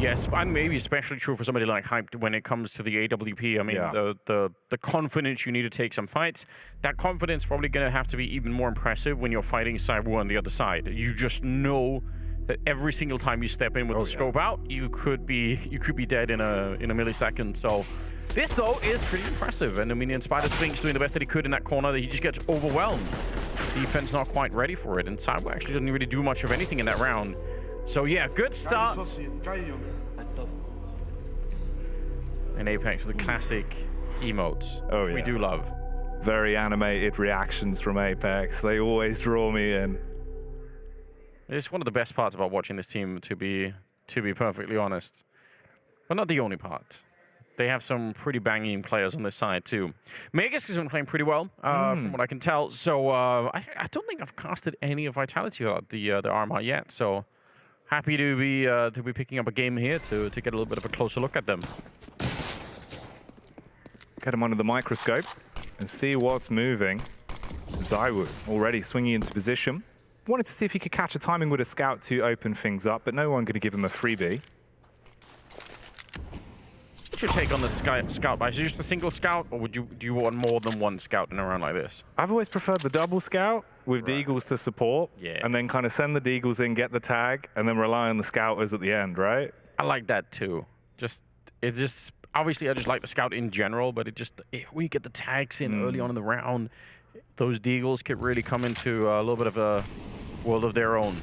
Yes, and maybe especially true for somebody like Hyped when it comes to the AWP. I mean, the confidence you need to take some fights, that confidence probably going to have to be even more impressive when you're fighting Cyber on the other side. You just know that every single time you step in with the scope out, you could be dead in a millisecond. So this though is pretty impressive, and I mean, Spider Sphinx doing the best that he could in that corner. He just gets overwhelmed. Defense not quite ready for it, and Cyber actually doesn't really do much of anything in that round. So yeah, good start. And Apex with the classic emotes, which we do love. Very animated reactions from Apex. They always draw me in. It's one of the best parts about watching this team, to be perfectly honest. But not the only part. They have some pretty banging players on this side too. Megas has been playing pretty well, from what I can tell. So I don't think I've casted any of Vitality out the RMR yet. So happy to be picking up a game here to get a little bit of a closer look at them. Get him under the microscope and see what's moving. ZywOo already swinging into position. Wanted to see if he could catch a timing with a scout to open things up, but no one going to give him a freebie. What's your take on the scout buy? Is it just a single scout, or do you want more than one scout in a round like this? I've always preferred the double scout with Deagles to support, and then kind of send the Deagles in, get the tag, and then rely on the scouters at the end, right? I like that too. Obviously, I just like the scout in general, but if we get the tags in early on in the round, those Deagles could really come into a little bit of a world of their own.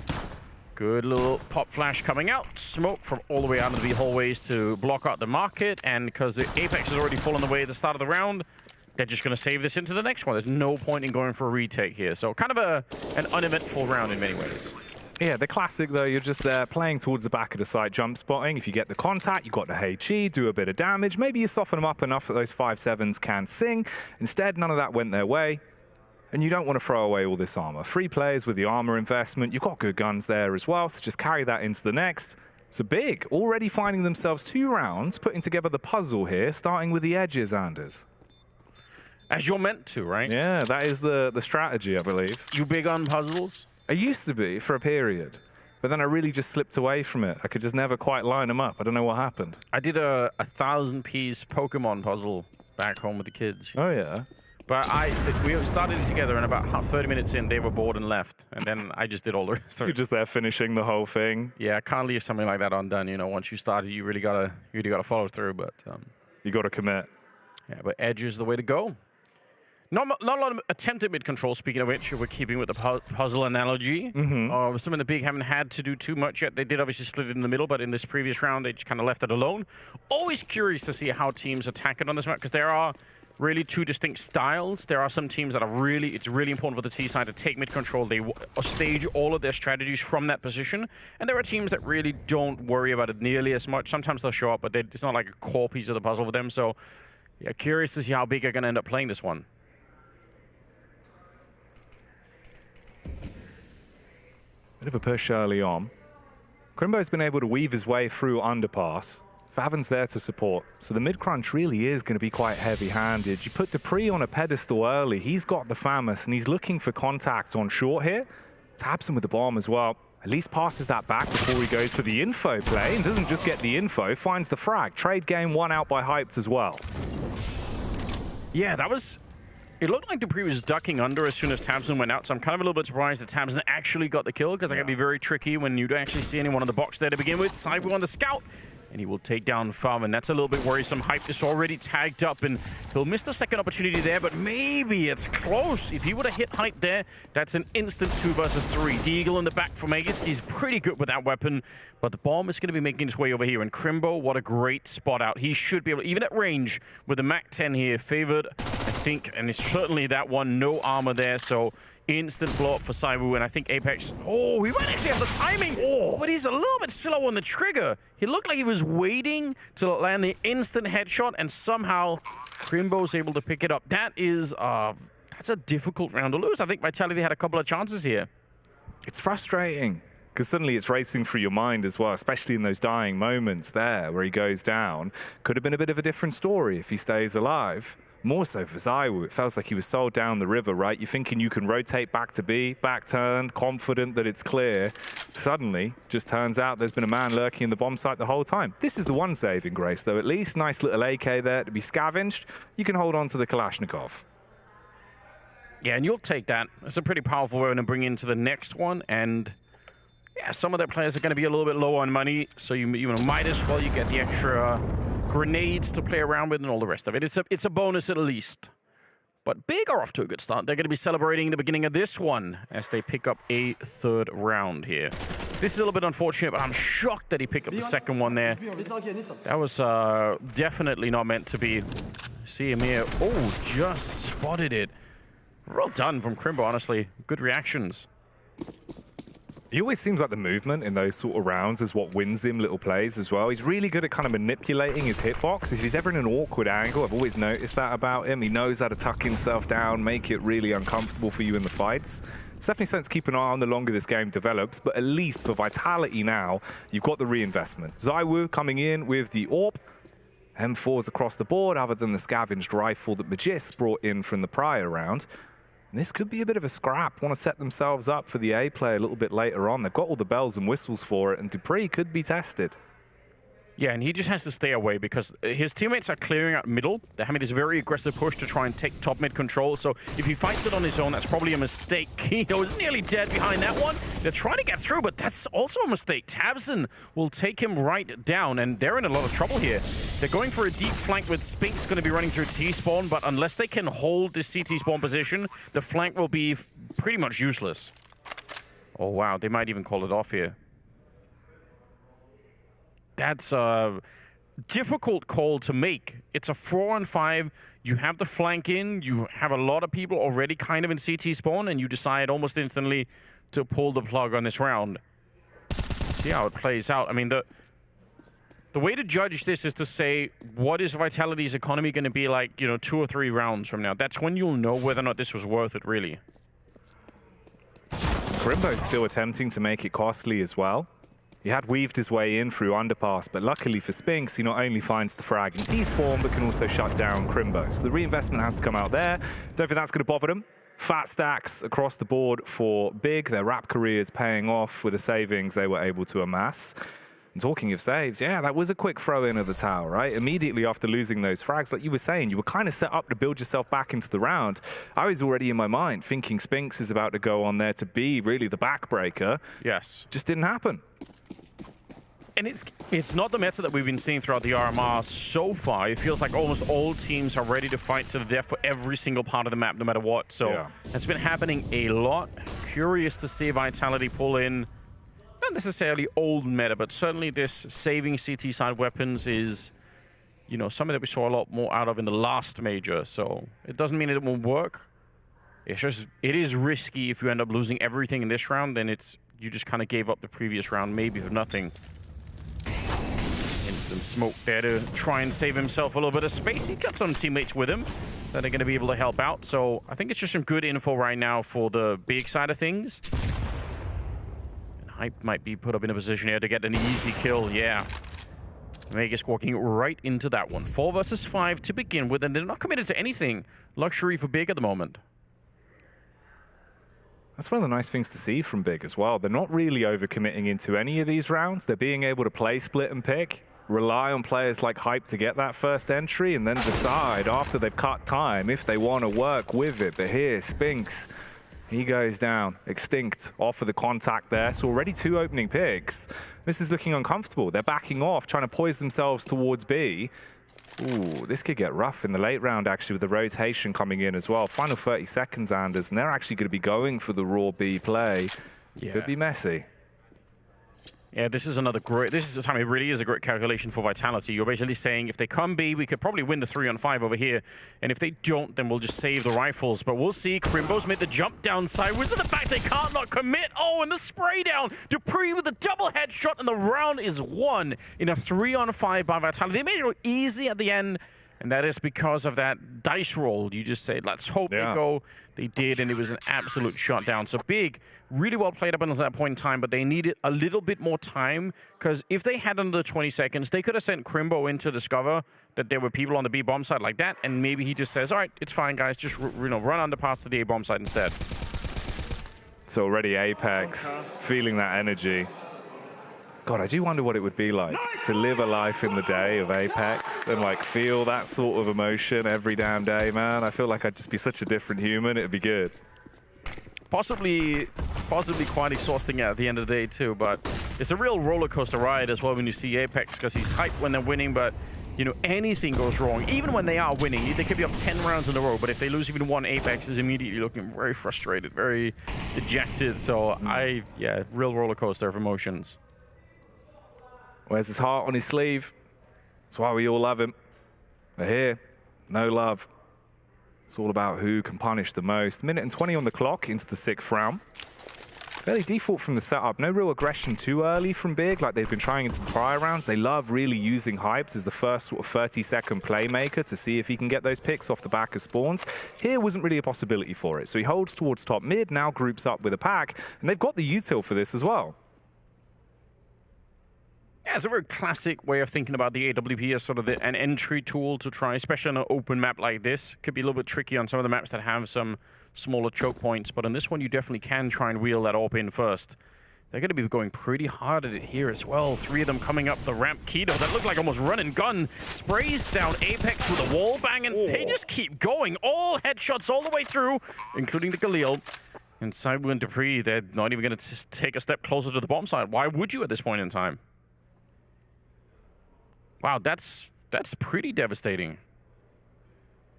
Good little pop flash coming out. Smoke from all the way out of the hallways to block out the market, and because the Apex has already fallen away at the start of the round, they're just going to save this into the next one. There's no point in going for a retake here. So kind of an uneventful round in many ways. Yeah, the classic though, you're just there playing towards the back of the site, jump spotting. If you get the contact, you've got the HE, do a bit of damage. Maybe you soften them up enough that those 5-7s can sing. Instead, none of that went their way. And you don't want to throw away all this armor. Free players with the armor investment, you've got good guns there as well, so just carry that into the next. So big, already finding themselves 2 rounds, putting together the puzzle here, starting with the edges, Anders. As you're meant to, right? Yeah, that is the strategy, I believe. You big on puzzles? I used to be for a period, but then I really just slipped away from it. I could just never quite line them up. I don't know what happened. I did a 1,000-piece Pokemon puzzle back home with the kids. Oh, yeah? But we started it together, and about 30 minutes in, they were bored and left. And then I just did all the rest of it. You're just there finishing the whole thing? Yeah, I can't leave something like that undone. You know, once you started, you really gotta follow through. But you gotta commit. Yeah, but edge is the way to go. Not a lot of attempted mid-control, speaking of which, we're keeping with the puzzle analogy. Some of the big haven't had to do too much yet. They did obviously split it in the middle, but in this previous round, they just kind of left it alone. Always curious to see how teams attack it on this map, because there are really 2 distinct styles. There are some teams that are it's really important for the T side to take mid-control. They stage all of their strategies from that position. And there are teams that really don't worry about it nearly as much. Sometimes they'll show up, but it's not like a core piece of the puzzle for them. So, yeah, curious to see how big are going to end up playing this one. Bit of a push early on. Crimbo's been able to weave his way through underpass. Faven's there to support, so the mid-crunch really is going to be quite heavy-handed. You put Dupree on a pedestal early, he's got the FAMAS, and he's looking for contact on short here. Taps him with the bomb as well. At least passes that back before he goes for the info play, and doesn't just get the info, finds the frag. Trade game 1 out by Hyped as well. Yeah, that was... It looked like Dupree was ducking under as soon as Tabson went out, so I'm kind of a little bit surprised that Tabson actually got the kill, because that can be very tricky when you don't actually see anyone in the box there to begin with. ZywOo on the scout, and he will take down Farm, and that's a little bit worrisome. Hype is already tagged up, and he'll miss the second opportunity there, but maybe it's close. If he would have hit Hype there, that's an instant 2 versus 3. Deagle in the back from Aegis. He's pretty good with that weapon, but the bomb is going to be making its way over here, and Crimbo, what a great spot out. He should be able, even at range, with the Mac 10 here, favored, I think, and it's certainly that one, no armor there, so instant blow up for ZywOo, and I think Apex, oh, he might actually have the timing, but he's a little bit slow on the trigger. He looked like he was waiting to land the instant headshot, and somehow Crimbo's able to pick it up. That is, that's a difficult round to lose. I think Vitality had a couple of chances here. It's frustrating. because suddenly it's racing through your mind as well, especially in those dying moments there where he goes down. Could have been a bit of a different story if he stays alive. More so for ZywOo. It feels like he was sold down the river, right? You're thinking you can rotate back to B, back turned, confident that it's clear. Suddenly, just turns out there's been a man lurking in the bomb site the whole time. This is the one saving grace, though, at least. Nice little AK there to be scavenged. You can hold on to the Kalashnikov. Yeah, and you'll take that. It's a pretty powerful weapon to bring into the next one, and yeah, some of their players are going to be a little bit low on money, so you might as well you get the extra grenades to play around with and all the rest of it. It's a bonus at least. But Big are off to a good start. They're going to be celebrating the beginning of this one as they pick up a third round here. This is a little bit unfortunate, but I'm shocked that he picked up the second one there. That was definitely not meant to be. See him here. Oh, just spotted it. Well done from Crimbo, honestly. Good reactions. He always seems like the movement in those sort of rounds is what wins him little plays as well. He's really good at kind of manipulating his hitbox. If he's ever in an awkward angle, I've always noticed that about him. He knows how to tuck himself down, make it really uncomfortable for you in the fights. It's definitely something to keep an eye on the longer this game develops, but at least for Vitality now, you've got the reinvestment. ZywOo coming in with the AWP. M4s across the board, other than the scavenged rifle that Magis brought in from the prior round. And this could be a bit of a scrap. Want to set themselves up for the A play a little bit later on. They've got all the bells and whistles for it, and dupreeh could be tested. Yeah, and he just has to stay away because his teammates are clearing out middle. They're having this very aggressive push to try and take top mid control. So if he fights it on his own, that's probably a mistake. Kino is nearly dead behind that one. They're trying to get through, but that's also a mistake. Tabson will take him right down, and they're in a lot of trouble here. They're going for a deep flank with Spinks going to be running through T-spawn, but unless they can hold this CT spawn position, the flank will be pretty much useless. Oh, wow. They might even call it off here. That's a difficult call to make. It's a 4-on-5. You have the flank in. You have a lot of people already kind of in CT spawn, and you decide almost instantly to pull the plug on this round. Let's see how it plays out. I mean, the way to judge this is to say, what is Vitality's economy going to be like, 2 or 3 rounds from now? That's when you'll know whether or not this was worth it, really. Crimbo's still attempting to make it costly as well. He had weaved his way in through underpass, but luckily for Spinks, he not only finds the frag in T-spawn, but can also shut down Crimbo. So the reinvestment has to come out there. Don't think that's going to bother them. Fat stacks across the board for Big. Their rap careers paying off with the savings they were able to amass. And talking of saves, yeah, that was a quick throw-in of the tower, right? Immediately after losing those frags, like you were saying, you were kind of set up to build yourself back into the round. I was already in my mind thinking Spinks is about to go on there to be really the backbreaker. Yes. Just didn't happen. And it's not the meta that we've been seeing throughout the RMR so far. It feels like almost all teams are ready to fight to the death for every single part of the map, no matter what. So yeah, it's been happening a lot. Curious to see Vitality pull in, not necessarily old meta, but certainly this saving CT side weapons is, something that we saw a lot more out of in the last major. So it doesn't mean it won't work. It's just, it is risky if you end up losing everything in this round, then you just kind of gave up the previous round, maybe for nothing. Instant smoke there to try and save himself a little bit of space. He got some teammates with him that are going to be able to help out. So I think it's just some good info right now for the Big side of things. And Hype might be put up in a position here to get an easy kill. Yeah. Vegas walking right into that one. 4 versus 5 to begin with, and they're not committed to anything. Luxury for Big at the moment. That's one of the nice things to see from Big as well. They're not really overcommitting into any of these rounds. They're being able to play split and pick, rely on players like Hype to get that first entry, and then decide after they've cut time if they want to work with it. But here, Spinks, he goes down, extinct, off of the contact there. So already 2 opening picks. This is looking uncomfortable. They're backing off, trying to poise themselves towards B. Ooh, this could get rough in the late round, actually, with the rotation coming in as well. Final 30 seconds, Anders, and they're actually going to be going for the raw B play. Yeah. Could be messy. Yeah, this is a time it really is a great calculation for Vitality. You're basically saying if they come B, we could probably win the 3-on-5 over here. And if they don't, then we'll just save the rifles. But we'll see. Crimbo's made the jump down sideways. To the back, they can't not commit. Oh, and the spray down. dupreeh with a double headshot, and the round is won in a 3-on-5 by Vitality. They made it easy at the end. And that is because of that dice roll. You just say, let's hope they go. They did, and it was an absolute shutdown. So Big, really well played up until that point in time, but they needed a little bit more time, because if they had another 20 seconds, they could have sent Crimbo in to discover that there were people on the B bomb side like that, and maybe he just says, all right, it's fine, guys, just run underpass to the A bomb side instead. It's already Apex, feeling that energy. God, I do wonder what it would be like to live a life in the day of Apex and like feel that sort of emotion every damn day, man. I feel like I'd just be such a different human. It'd be good. Possibly quite exhausting at the end of the day too, but it's a real roller coaster ride as well when you see Apex, because he's hyped when they're winning, but you know, anything goes wrong. Even when they are winning, they could be up 10 rounds in a row, but if they lose even one, Apex is immediately looking very frustrated, very dejected. So yeah, real roller coaster of emotions. Wears his heart on his sleeve. That's why we all love him. But here, no love. It's all about who can punish the most. Minute and 20 on the clock into the 6th round. Fairly default from the setup. No real aggression too early from Big, like they've been trying into the prior rounds. They love really using Hyped as the first sort of 30-second playmaker to see if he can get those picks off the back of spawns. Here wasn't really a possibility for it. So he holds towards top mid, now groups up with a pack, and they've got the util for this as well. Yeah, it's a very classic way of thinking about the AWP as sort of an entry tool to try, especially on an open map like this. Could be a little bit tricky on some of the maps that have some smaller choke points, but on this one you definitely can try and wheel that AWP in first. They're going to be going pretty hard at it here as well. 3 of them coming up the ramp. Keto, that looked like almost run and gun, sprays down Apex with a wall bang, and they just keep going. All headshots all the way through, including the Galil. And Cyber and Dupree, they're not even going to take a step closer to the bomb side. Why would you at this point in time? Wow, that's pretty devastating.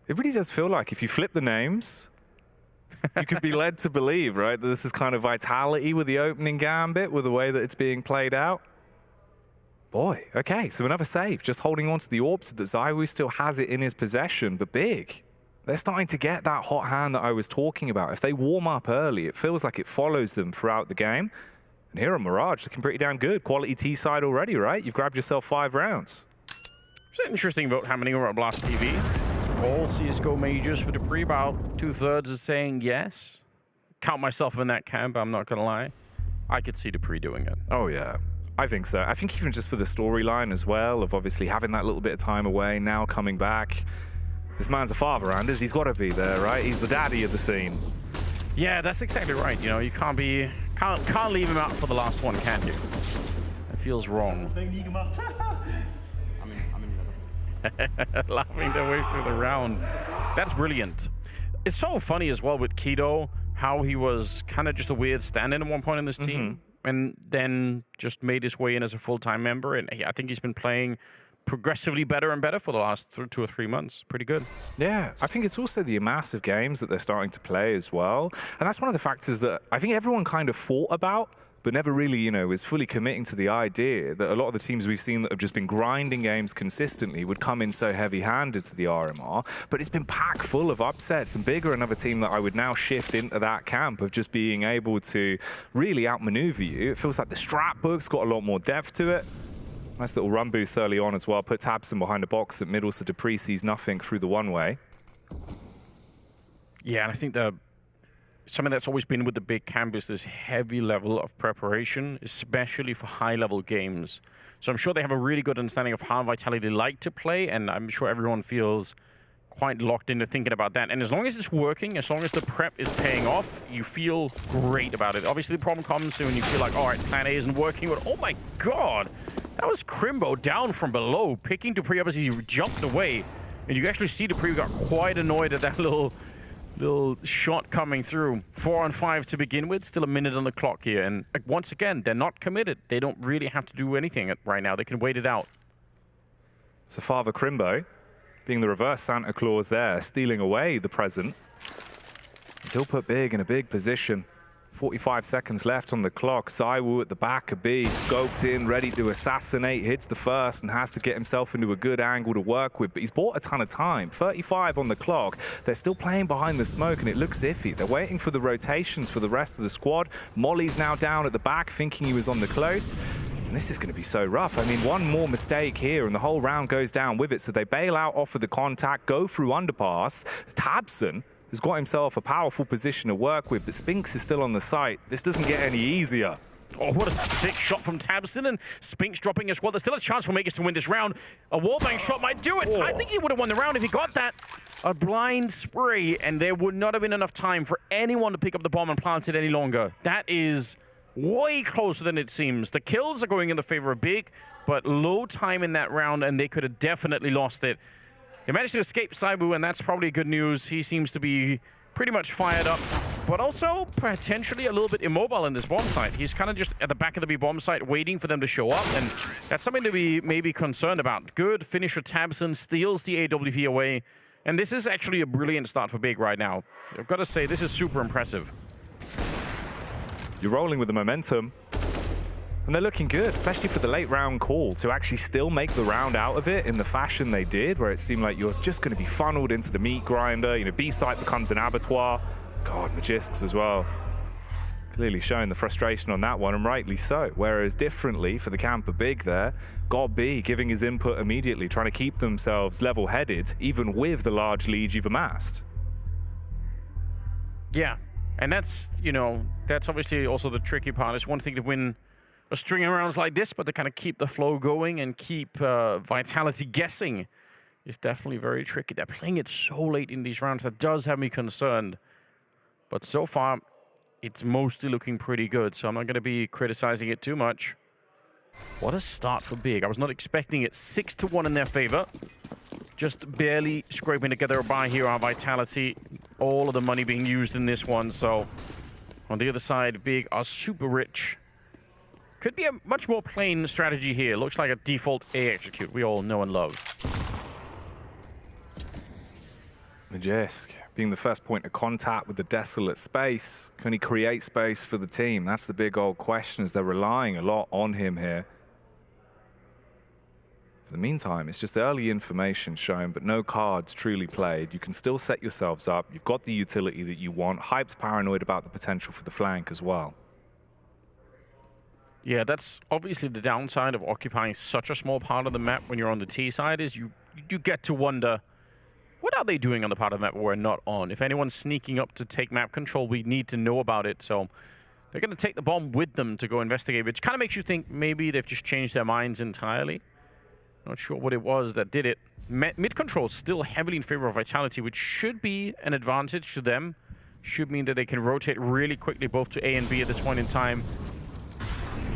It really does feel like if you flip the names, you could be led to believe, right, that this is kind of Vitality with the opening gambit, with the way that it's being played out. Boy, okay, so another save, just holding on to the orbs that Zywoo still has it in his possession, but Big, they're starting to get that hot hand that I was talking about. If they warm up early, it feels like it follows them throughout the game. And here on Mirage, looking pretty damn good. Quality T side already, right? You've grabbed yourself 5 rounds. It's an interesting vote happening over at Blast TV. All CSGO majors for Dupree, about 2/3 is saying yes. Count myself in that camp, I'm not gonna lie. I could see Dupree doing it. Oh yeah, I think so. I think even just for the storyline as well, of obviously having that little bit of time away, now coming back. This man's a father, Anders, he's gotta be there, right? He's the daddy of the scene. Yeah, that's exactly right. You know, you can't leave him out for the last one, can you? It feels wrong. Laughing their way through the round. That's brilliant. It's so funny as well with Keto, how he was kind of just a weird stand-in at one point in this team, and then just made his way in as a full-time member. And I think he's been playing progressively better and better for the last 2 or 3 months. Pretty good. Yeah, I think it's also the amass of games that they're starting to play as well. And that's one of the factors that I think everyone kind of thought about, but never really, you know, is fully committing to the idea that a lot of the teams we've seen that have just been grinding games consistently would come in so heavy-handed to the RMR, but it's been packed full of upsets, and Big are another team that I would now shift into that camp of just being able to really outmaneuver you. It feels like the strat book's got a lot more depth to it. Nice little run boost early on as well. Put Tabson behind the box at middle, so Dupree sees nothing through the one-way. Yeah, and I think something that's always been with the Big camp is this heavy level of preparation, especially for high-level games. So I'm sure they have a really good understanding of how Vitality like to play, and I'm sure everyone feels quite locked into thinking about that. And as long as it's working, as long as the prep is paying off, you feel great about it. Obviously, the problem comes when you feel like, all right, plan A isn't working, but oh my god, that was Crimbo down from below, picking Dupree up as he jumped away. And you actually see Dupree got quite annoyed at that little shot coming through. 4 on 5 to begin with, still a minute on the clock here. And once again, they're not committed. They don't really have to do anything right now. They can wait it out. So Father Crimbo, being the reverse Santa Claus there, stealing away the present. He'll put Big in a big position. 45 seconds left on the clock. Zywoo at the back of B, scoped in, ready to assassinate, hits the first and has to get himself into a good angle to work with, but he's bought a ton of time. 35 on the clock. They're still playing behind the smoke and it looks iffy. They're waiting for the rotations for the rest of the squad. Molly's now down at the back, thinking he was on the close. And this is going to be so rough. I mean, one more mistake here and the whole round goes down with it. So they bail out off of the contact, go through underpass. tabseN has got himself a powerful position to work with, but Spinks is still on the site. This doesn't get any easier. Oh, what a sick shot from tabseN, and Spinks dropping as well. There's still a chance for Makers to win this round. A wallbang shot might do it. I think he would have won the round if he got that. A blind spray, and there would not have been enough time for anyone to pick up the bomb and plant it any longer. That is way closer than it seems. The kills are going in the favor of Big, but low time in that round, and they could have definitely lost it. They managed to escape Saibu, and that's probably good news. He seems to be pretty much fired up, but also potentially a little bit immobile in this bomb site. He's kind of just at the back of the B bomb site waiting for them to show up, and that's something to be maybe concerned about. Good finish for tabseN, steals the AWP away, and this is actually a brilliant start for Big right now. I've got to say, this is super impressive. You're rolling with the momentum. And they're looking good, especially for the late round call, to actually still make the round out of it in the fashion they did, where it seemed like you're just going to be funneled into the meat grinder. You know, B site becomes an abattoir. God, Magisks as well. Clearly showing the frustration on that one, and rightly so. Whereas differently for the camp of Big there, Got B giving his input immediately, trying to keep themselves level-headed, even with the large lead you've amassed. Yeah, and that's, you know, that's obviously also the tricky part. It's one thing to win a string of rounds like this, but to kind of keep the flow going and keep Vitality guessing is definitely very tricky. They're playing it so late in these rounds. That does have me concerned. But so far, it's mostly looking pretty good, so I'm not going to be criticizing it too much. What a start for Big. I was not expecting it. 6-1 in their favor. Just barely scraping together a buy here on Vitality. All of the money being used in this one, so on the other side, Big are super rich. Could be a much more plain strategy here. Looks like a default A execute we all know and love. Majisk being the first point of contact with the desolate space. Can he create space for the team? That's the big old question, as they're relying a lot on him here. For the meantime, it's just early information shown, but no cards truly played. You can still set yourselves up. You've got the utility that you want. Hype's paranoid about the potential for the flank as well. Yeah, that's obviously the downside of occupying such a small part of the map when you're on the T side, is you get to wonder, what are they doing on the part of the map we're not on? If anyone's sneaking up to take map control, we need to know about it. So they're going to take the bomb with them to go investigate, which kind of makes you think maybe they've just changed their minds entirely. Not sure what it was that did it. Mid control still heavily in favor of Vitality, which should be an advantage to them. Should mean that they can rotate really quickly both to A and B at this point in time.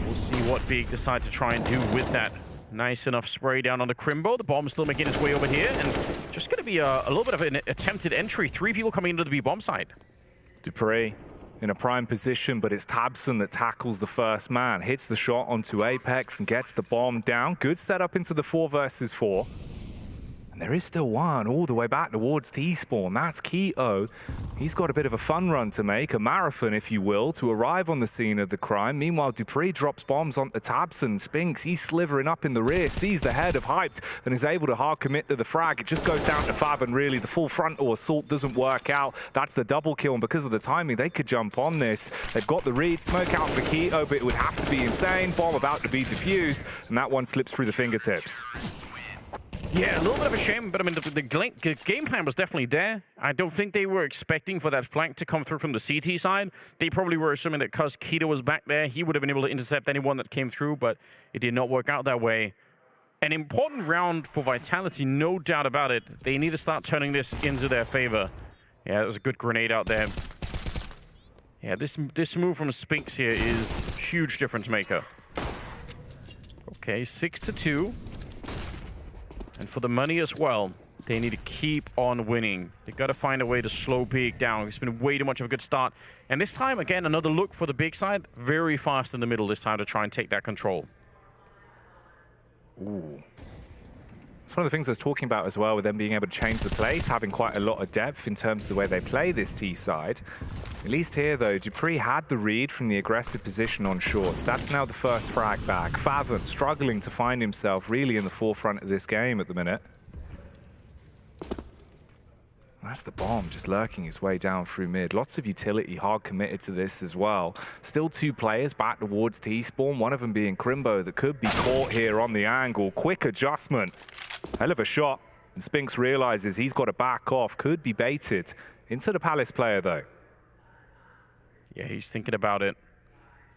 We'll see what Big decide to try and do with that. Nice enough spray down on the Crimbo. The bomb's still making its way over here, and just going to be a little bit of an attempted entry. 3 people coming into the B bomb site. dupreeh in a prime position, but it's tabseN that tackles the first man. Hits the shot onto Apex and gets the bomb down. Good setup into the 4 versus 4. And there is still one all the way back towards T-spawn. That's Keto. He's got a bit of a fun run to make, a marathon, if you will, to arrive on the scene of the crime. Meanwhile, dupreeh drops bombs onto tabseN. Spinks, he's slithering up in the rear, sees the head of Hyped, and is able to hard commit to the frag. It just goes down to Fav, and really the full frontal assault doesn't work out. That's the double kill, and because of the timing, they could jump on this. They've got the read, smoke out for Keto, but it would have to be insane. Bomb about to be defused, and that one slips through the fingertips. Yeah, a little bit of a shame, but I mean, the game plan was definitely there. I don't think they were expecting for that flank to come through from the CT side. They probably were assuming that because Keto was back there, he would have been able to intercept anyone that came through, but it did not work out that way. An important round for Vitality, no doubt about it. They need to start turning this into their favor. Yeah, that was a good grenade out there. Yeah, this move from Spinks here is a huge difference maker. Okay, 6-2. And for the money as well, they need to keep on winning. They've got to find a way to slow Big down. It's been way too much of a good start. And this time, again, another look for the Big side. Very fast in the middle this time to try and take that control. Ooh. It's one of the things I was talking about as well, with them being able to change the place, having quite a lot of depth in terms of the way they play this T side. At least here, though, dupreeh had the read from the aggressive position on shorts. That's now the first frag back. Fav struggling to find himself really in the forefront of this game at the minute. That's the bomb, just lurking his way down through mid. Lots of utility, hard committed to this as well. Still 2 players back towards T-spawn, one of them being Crimbo that could be caught here on the angle. Quick adjustment. Hell of a shot. And Spinks realizes he's got to back off. Could be baited into the Palace player, though. Yeah, he's thinking about it.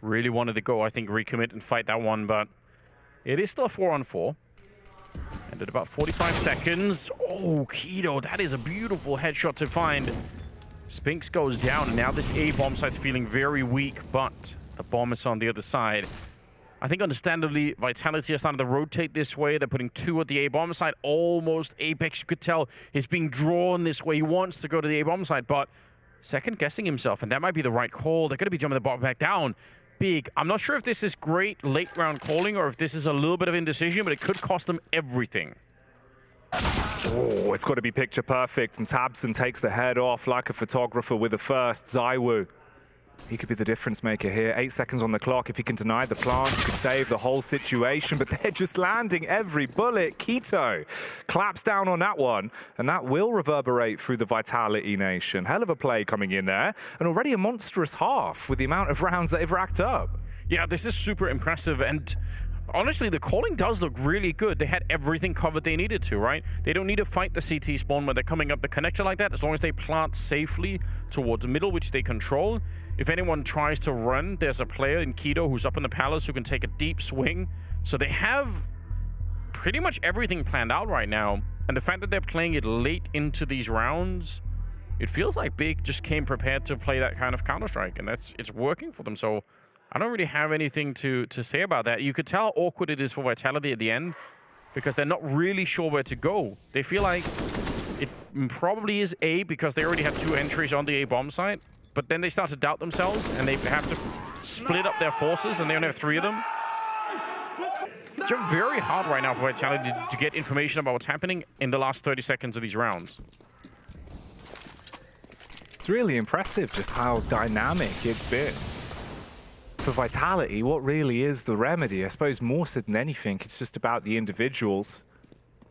Really wanted to go, I think, recommit and fight that one, but it is still a 4-on-4. And at about 45 seconds, oh, Keto, that is a beautiful headshot to find. Spinks goes down, and now this A bomb site's feeling very weak, but the bomb is on the other side. I think understandably, Vitality are starting to rotate this way. They're putting 2 at the A bomb site. Almost Apex, you could tell, is being drawn this way. He wants to go to the A bomb site, but second guessing himself, and that might be the right call. They're going to be jumping the bot back down. Big. I'm not sure if this is great late round calling or if this is a little bit of indecision, but it could cost them everything. Oh, it's got to be picture perfect, and Tabson takes the head off like a photographer with a first. ZywOo, he could be the difference maker here. 8 seconds on the clock. If he can deny the plant, he could save the whole situation, but they're just landing every bullet. Keto claps down on that one, and that will reverberate through the Vitality Nation. Hell of a play coming in there, and already a monstrous half with the amount of rounds that they've racked up. Yeah, this is super impressive, and honestly, the calling does look really good. They had everything covered they needed to, right? They don't need to fight the CT spawn when they're coming up the connector like that, as long as they plant safely towards the middle, which they control. If anyone tries to run, there's a player in Keto who's up in the palace who can take a deep swing. So they have pretty much everything planned out right now. And the fact that they're playing it late into these rounds, it feels like Big just came prepared to play that kind of Counter-Strike, and it's working for them. So I don't really have anything to say about that. You could tell how awkward it is for Vitality at the end because they're not really sure where to go. They feel like it probably is A because they already have 2 entries on the A bomb site, but then they start to doubt themselves and they have to split up their forces, and they only have 3 of them. It's very hard right now for Vitality to get information about what's happening in the last 30 seconds of these rounds. It's really impressive just how dynamic it's been. For Vitality, what really is the remedy? I suppose more so than anything, it's just about the individuals.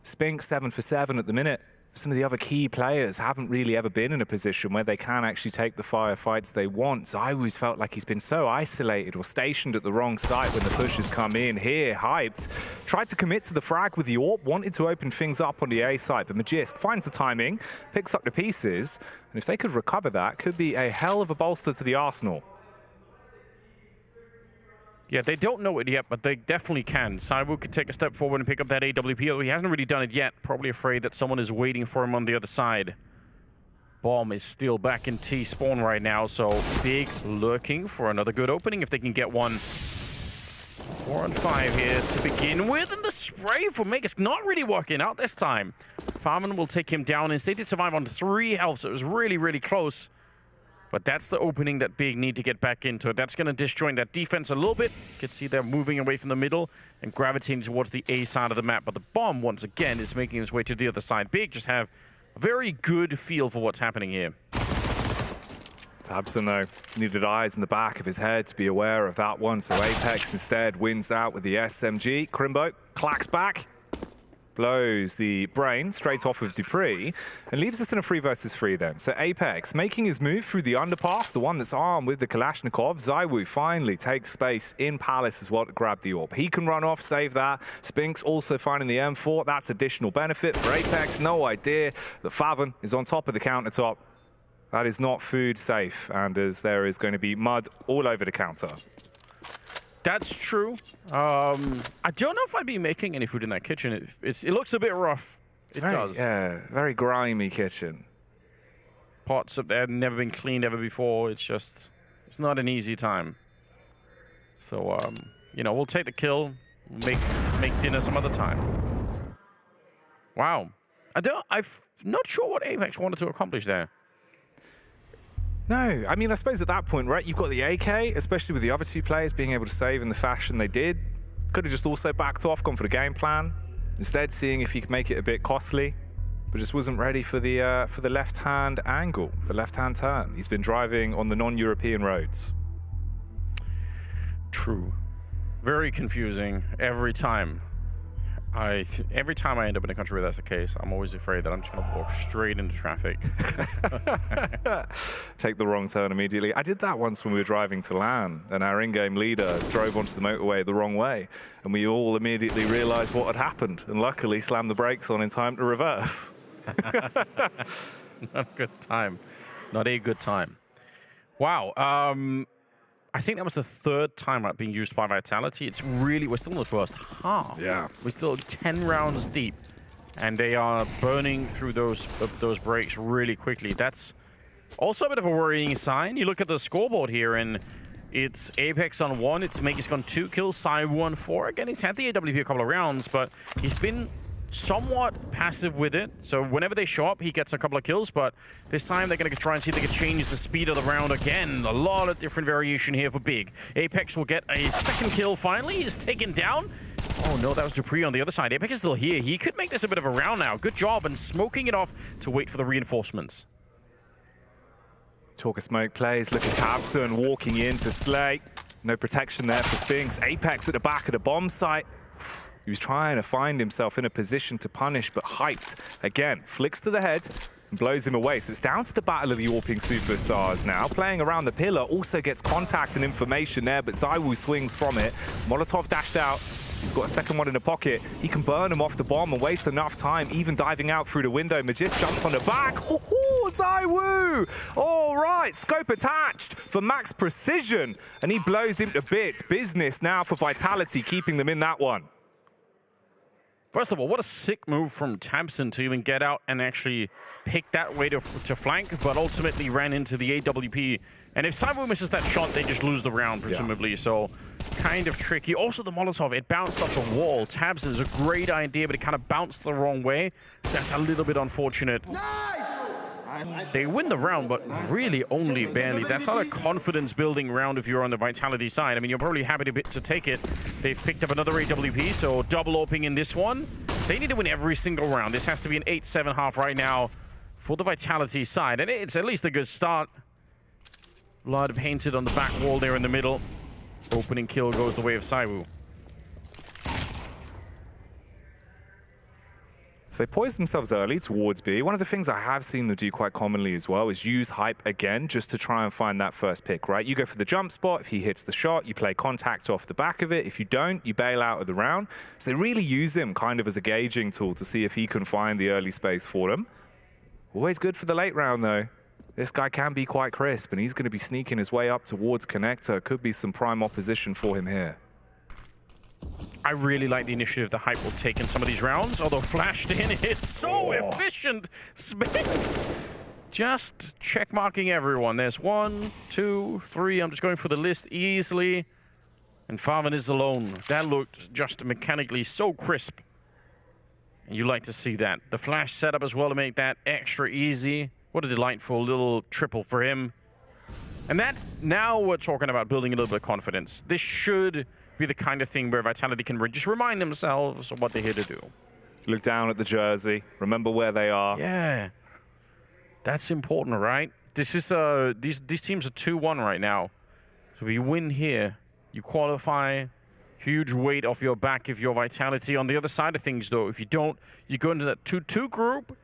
Spinks 7 for 7 at the minute. Some of the other key players haven't really ever been in a position where they can actually take the firefights they want. ZywOo's felt like he's been so isolated or stationed at the wrong site when the pushes come in. Here, hyped. Tried to commit to the frag with the AWP, wanted to open things up on the A site, but Magist finds the timing, picks up the pieces, and if they could recover that, could be a hell of a bolster to the arsenal. Yeah, they don't know it yet, but they definitely can. ZywOo could take a step forward and pick up that AWP, although he hasn't really done it yet. Probably afraid that someone is waiting for him on the other side. Bomb is still back in T-spawn right now, so Big lurking for another good opening if they can get one. 4 on 5 here to begin with, and the spray for Meg is not really working out this time. Farman will take him down. Instead, did survive on 3 health, so it was really, really close. But that's the opening that Big need to get back into. That's going to disjoint that defense a little bit. You can see they're moving away from the middle and gravitating towards the A side of the map. But the bomb, once again, is making its way to the other side. Big just have a very good feel for what's happening here. Tabson, though, needed eyes in the back of his head to be aware of that one. So Apex instead wins out with the SMG. Crimbo clacks back, blows the brain straight off of Dupree, and leaves us in a 3 versus 3 then. So Apex making his move through the underpass, the one that's armed with the Kalashnikov. ZywOo finally takes space in Palace as well to grab the AWP. He can run off, save that. Spinks also finding the M4. That's additional benefit for Apex. No idea that Favon is on top of the countertop. That is not food safe, and as there is going to be mud all over the counter. That's true. I don't know if I'd be making any food in that kitchen. It looks a bit rough. It does. Yeah, very grimy kitchen. Pots up there, never been cleaned ever before. It's just, it's not an easy time. So, you know, we'll take the kill. We'll make dinner some other time. Wow. I'm not sure what Apex wanted to accomplish there. No, I mean, I suppose at that point, right, you've got the AK, especially with the other 2 players being able to save in the fashion they did. Could have just also backed off, gone for the game plan. Instead, seeing if he could make it a bit costly, but just wasn't ready for the left-hand angle, the left-hand turn. He's been driving on the non-European roads. True. Very confusing every time. Every time I end up in a country where that's the case, I'm always afraid that I'm just going to walk straight into traffic. Take the wrong turn immediately. I did that once when we were driving to LAN, and our in-game leader drove onto the motorway the wrong way, and we all immediately realized what had happened, and luckily slammed the brakes on in time to reverse. Not a good time. Not a good time. Wow. I think that was the third time being used by Vitality. It's really, we're still in the first half. Yeah. We're still 10 rounds deep, and they are burning through those breaks really quickly. That's also a bit of a worrying sign. You look at the scoreboard here, and it's Apex on 1. It's Magus on 2 kills, Cyber on 4. Again, it's had the AWP a couple of rounds, but he's been somewhat passive with it. So whenever they show up, he gets a couple of kills, but this time they're going to try and see if they can change the speed of the round again. A lot of different variation here for Big. Apex will get a second kill finally. He's taken down. Oh no, that was Dupree on the other side. Apex is still here. He could make this a bit of a round now. Good job, and smoking it off to wait for the reinforcements. Talk of smoke plays. Look at Tabson walking in to slay. No protection there for Spinks. Apex at the back of the bomb site. He was trying to find himself in a position to punish, but hyped. Again, flicks to the head and blows him away. So it's down to the battle of the Orping superstars now. Playing around the pillar, also gets contact and information there, but ZywOo swings from it. Molotov dashed out. He's got a second one in the pocket. He can burn him off the bomb and waste enough time, even diving out through the window. Magist jumps on the back. ZywOo! All right, scope attached for max precision, and he blows him to bits. Business now for Vitality, keeping them in that one. First of all, what a sick move from Tabson to even get out and actually pick that way to flank, but ultimately ran into the AWP. And if ZywOo misses that shot, they just lose the round, presumably. Yeah. So kind of tricky. Also, the Molotov, it bounced off the wall. Tabson's a great idea, but it kind of bounced the wrong way. So that's a little bit unfortunate. Nice! They win the round, but really only barely. That's not a confidence-building round if you're on the Vitality side. I mean, you're probably happy to take it. They've picked up another AWP, so double opening in this one. They need to win every single round. This has to be an 8-7 half right now for the Vitality side, and it's at least a good start. Blood painted on the back wall there in the middle. Opening kill goes the way of ZywOo. So they poised themselves early towards B. One of the things I have seen them do quite commonly as well is use hype again just to try and find that first pick, right? You go for the jump spot. If he hits the shot, you play contact off the back of it. If you don't, you bail out of the round. So they really use him kind of as a gauging tool to see if he can find the early space for them. Always good for the late round, though. This guy can be quite crisp, and he's going to be sneaking his way up towards Connector. Could be some prime opposition for him here. I really like the initiative the hype will take in some of these rounds, although flashed in, it's so efficient. Spinks just check-marking everyone. There's 1, 2, 3. I'm just going for the list easily. And Farvan is alone. That looked just mechanically so crisp. And you like to see that. The flash setup as well to make that extra easy. What a delightful little triple for him. And that, now we're talking about building a little bit of confidence. This should be the kind of thing where Vitality can just remind themselves of what they're here to do. Look down at the jersey. Remember where they are. Yeah. That's important, right? This is these teams are 2-1 right now. So if you win here, you qualify. Huge weight off your back if you're Vitality. On the other side of things, though, if you don't, you go into that 2-2 group,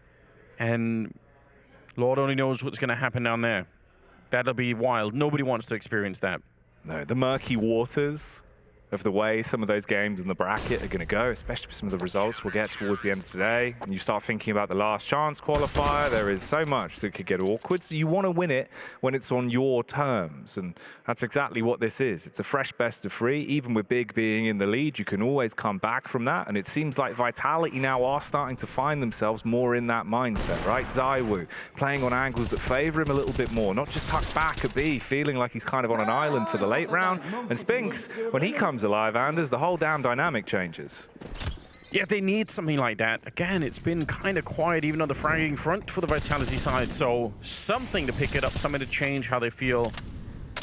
and Lord only knows what's going to happen down there. That'll be wild. Nobody wants to experience that. No, the murky waters of the way some of those games in the bracket are going to go, especially with some of the results we'll get towards the end of today. When you start thinking about the last chance qualifier, there is so much that could get awkward. So you want to win it when it's on your terms, and that's exactly what this is. It's a fresh best of 3. Even with Big being in the lead, you can always come back from that, and it seems like Vitality now are starting to find themselves more in that mindset, right? ZywOo playing on angles that favor him a little bit more, not just tucked back at B, feeling like he's kind of on an island for the late round. And Spinks, when he comes alive, Anders, the whole damn dynamic changes. Yeah, they need something like that. Again, it's been kind of quiet even on the fragging front for the Vitality side, so something to pick it up, something to change how they feel,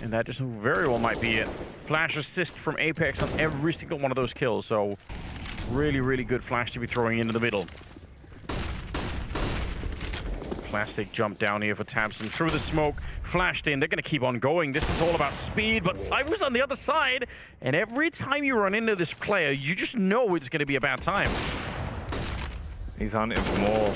and that just very well might be it. Flash assist from Apex on every single one of those kills, so really, really good flash to be throwing into the middle. Classic jump down here for Tabson. Through the smoke, flashed in. They're going to keep on going. This is all about speed, but Cyber's on the other side. And every time you run into this player, you just know it's going to be a bad time. He's hunting for more.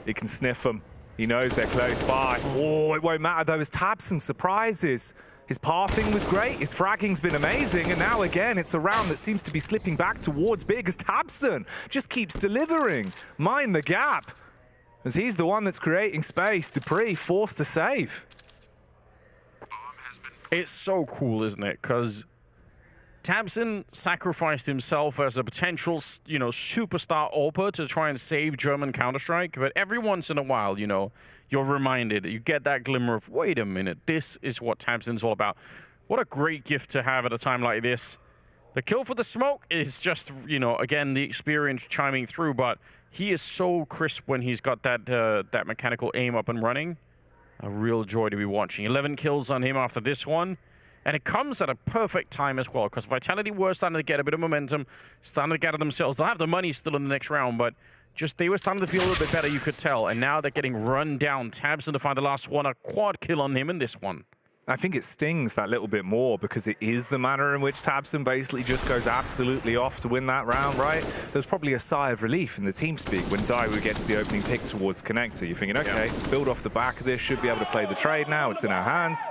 He can sniff them. He knows they're close by. Oh, it won't matter though. His Tabson surprises. His pathing was great, his fragging's been amazing, and now again, it's a round that seems to be slipping back towards Big as Tabson just keeps delivering. Mind the gap, as he's the one that's creating space. dupreeh forced to save. It's so cool, isn't it? Because Tabson sacrificed himself as a potential, you know, superstar AWPer to try and save German Counter-Strike, but every once in a while, you know, you're reminded, you get that glimmer of, wait a minute, this is what Tabson's all about. What a great gift to have at a time like this. The kill for the smoke is just, you know, again, the experience chiming through, but he is so crisp when he's got that that mechanical aim up and running. A real joy to be watching. 11 kills on him after this one. And it comes at a perfect time as well, because Vitality were starting to get a bit of momentum, starting to gather themselves. They'll have the money still in the next round, but just they were starting to feel a little bit better, you could tell. And now they're getting run down. Tabson to find the last one, a quad kill on him in this one. I think it stings that little bit more because it is the manner in which Tabson basically just goes absolutely off to win that round, right? There's probably a sigh of relief in the team speak when ZywOo gets the opening pick towards Connector. You're thinking, okay, build off the back of this, should be able to play the trade now, it's in our hands.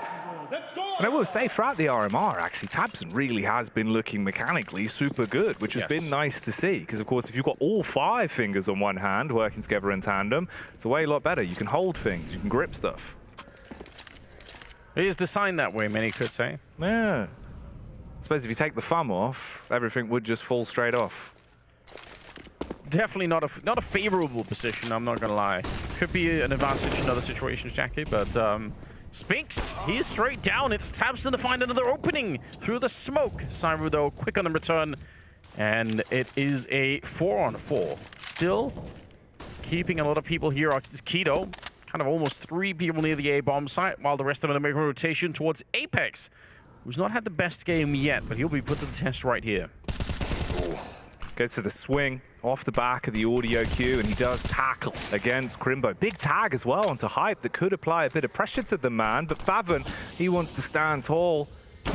And I will say, throughout the RMR, actually, Tabson really has been looking mechanically super good, which has been nice to see. Because, of course, if you've got all 5 fingers on one hand working together in tandem, it's a way a lot better. You can hold things, you can grip stuff. It is designed that way, many could say. Yeah. I suppose if you take the thumb off, everything would just fall straight off. Definitely not a favorable position, I'm not going to lie. Could be an advantage in other situations, Jackie, but Spinks, he's straight down. It's Tabson to find another opening through the smoke. ZywOo, though, quick on the return. And it is a 4-on-4. Still keeping a lot of people here. It's Keto. Kind of almost 3 people near the A-bomb site, while the rest of them are making a rotation towards Apex, who's not had the best game yet, but he'll be put to the test right here. Ooh. Goes for the swing off the back of the audio cue, and he does tackle against Crimbo. Big tag as well onto Hype that could apply a bit of pressure to the man, but Bavon, he wants to stand tall.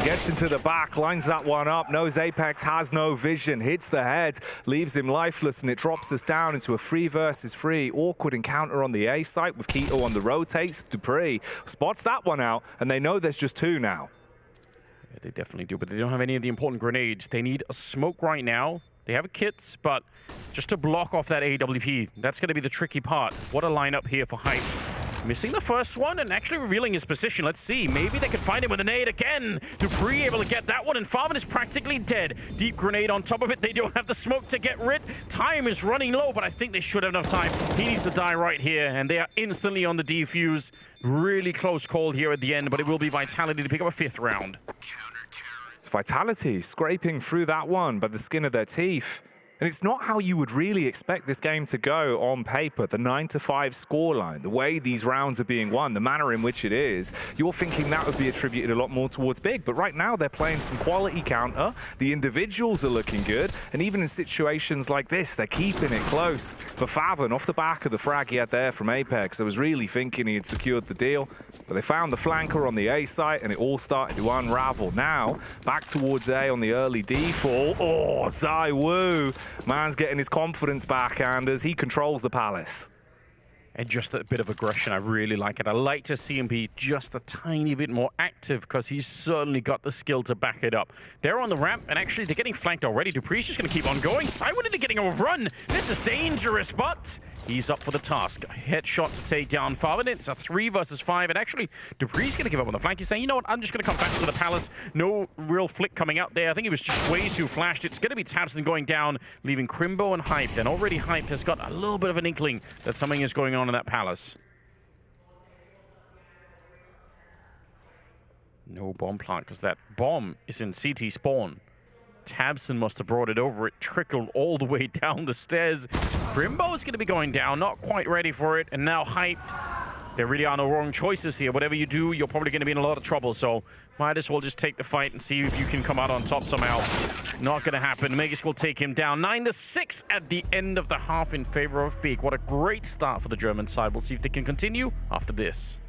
Gets into the back, lines that one up, knows Apex has no vision, hits the head, leaves him lifeless, and it drops us down into a 3 versus 3. Awkward encounter on the A site with Keto on the rotates. dupreeh spots that one out, and they know there's just 2 now. Yeah, they definitely do, but they don't have any of the important grenades. They need a smoke right now. They have kits, but just to block off that AWP, that's going to be the tricky part. What a lineup here for Hype. Missing the first one and actually revealing his position. Let's see. Maybe they could find him with a nade again. dupreeh able to get that one, and Farman is practically dead. Deep grenade on top of it. They don't have the smoke to get rid. Time is running low, but I think they should have enough time. He needs to die right here, and they are instantly on the defuse. Really close call here at the end, but it will be Vitality to pick up a 5th round. It's Vitality scraping through that one by the skin of their teeth. And it's not how you would really expect this game to go on paper. The 9-5 scoreline, the way these rounds are being won, the manner in which it is, you're thinking that would be attributed a lot more towards Big. But right now, they're playing some quality counter. The individuals are looking good. And even in situations like this, they're keeping it close. For Favon, off the back of the frag he had there from Apex, I was really thinking he had secured the deal. But they found the flanker on the A site, and it all started to unravel. Now, back towards A on the early default. Oh, ZywOo. Man's getting his confidence back, and as he controls the Palace. And just a bit of aggression, I really like it. I like to see him be just a tiny bit more active, because he's certainly got the skill to back it up. They're on the ramp, and actually they're getting flanked already. dupreeh's just going to keep on going. ZywOo into getting overrun. This is dangerous, but he's up for the task. A headshot to take down Farman. It's a 3 versus 5, and actually dupreeh's going to give up on the flank. He's saying, you know what, I'm just going to come back to the Palace. No real flick coming out there. I think he was just way too flashed. It's going to be Tabson going down, leaving Crimbo and Hyped. And already Hyped has got a little bit of an inkling that something is going on in that Palace. No bomb plant, because that bomb is in CT spawn. Tabson must have brought it over. It trickled all the way down the stairs. Crimbo is going to be going down, not quite ready for it. And now Hyped there really are no wrong choices here. Whatever you do, you're probably going to be in a lot of trouble. So might as well just take the fight and see if you can come out on top somehow. Not going to happen. Magisk will take him down. 9-6 at the end of the half in favor of Beak. What a great start for the German side. We'll see if they can continue after this.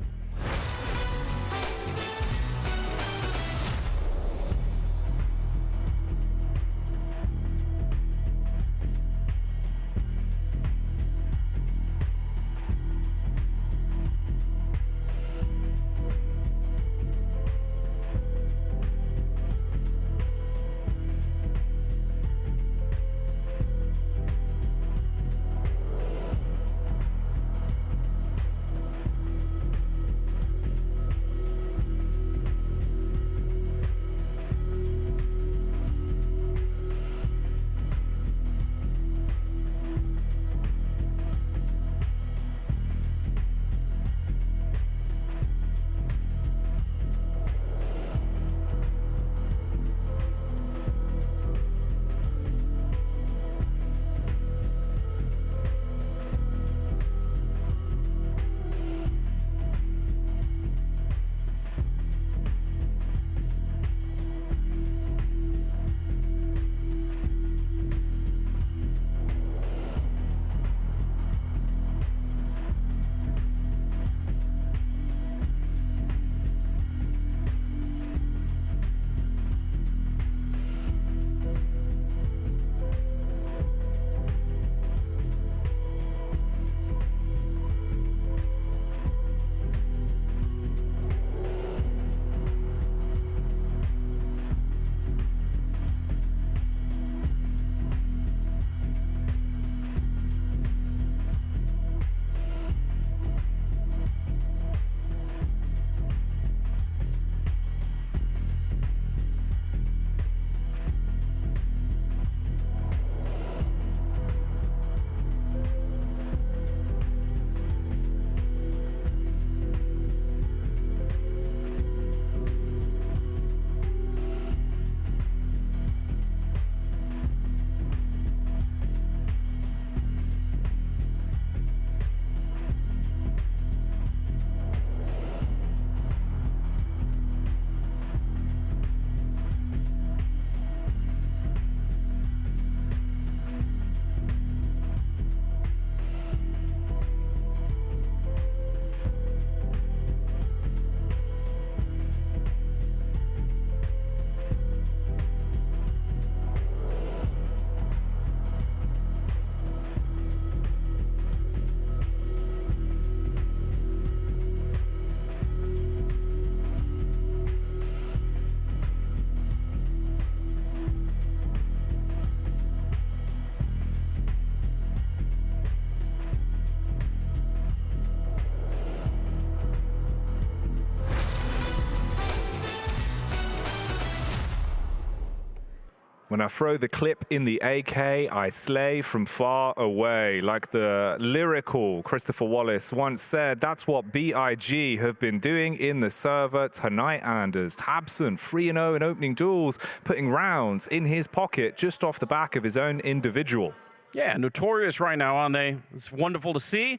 When I throw the clip in the AK, I slay from far away. Like the lyrical Christopher Wallace once said, that's what BIG have been doing in the server tonight, Anders. Tabson 3-0 in opening duels, putting rounds in his pocket just off the back of his own individual. Yeah, notorious right now, aren't they? It's wonderful to see.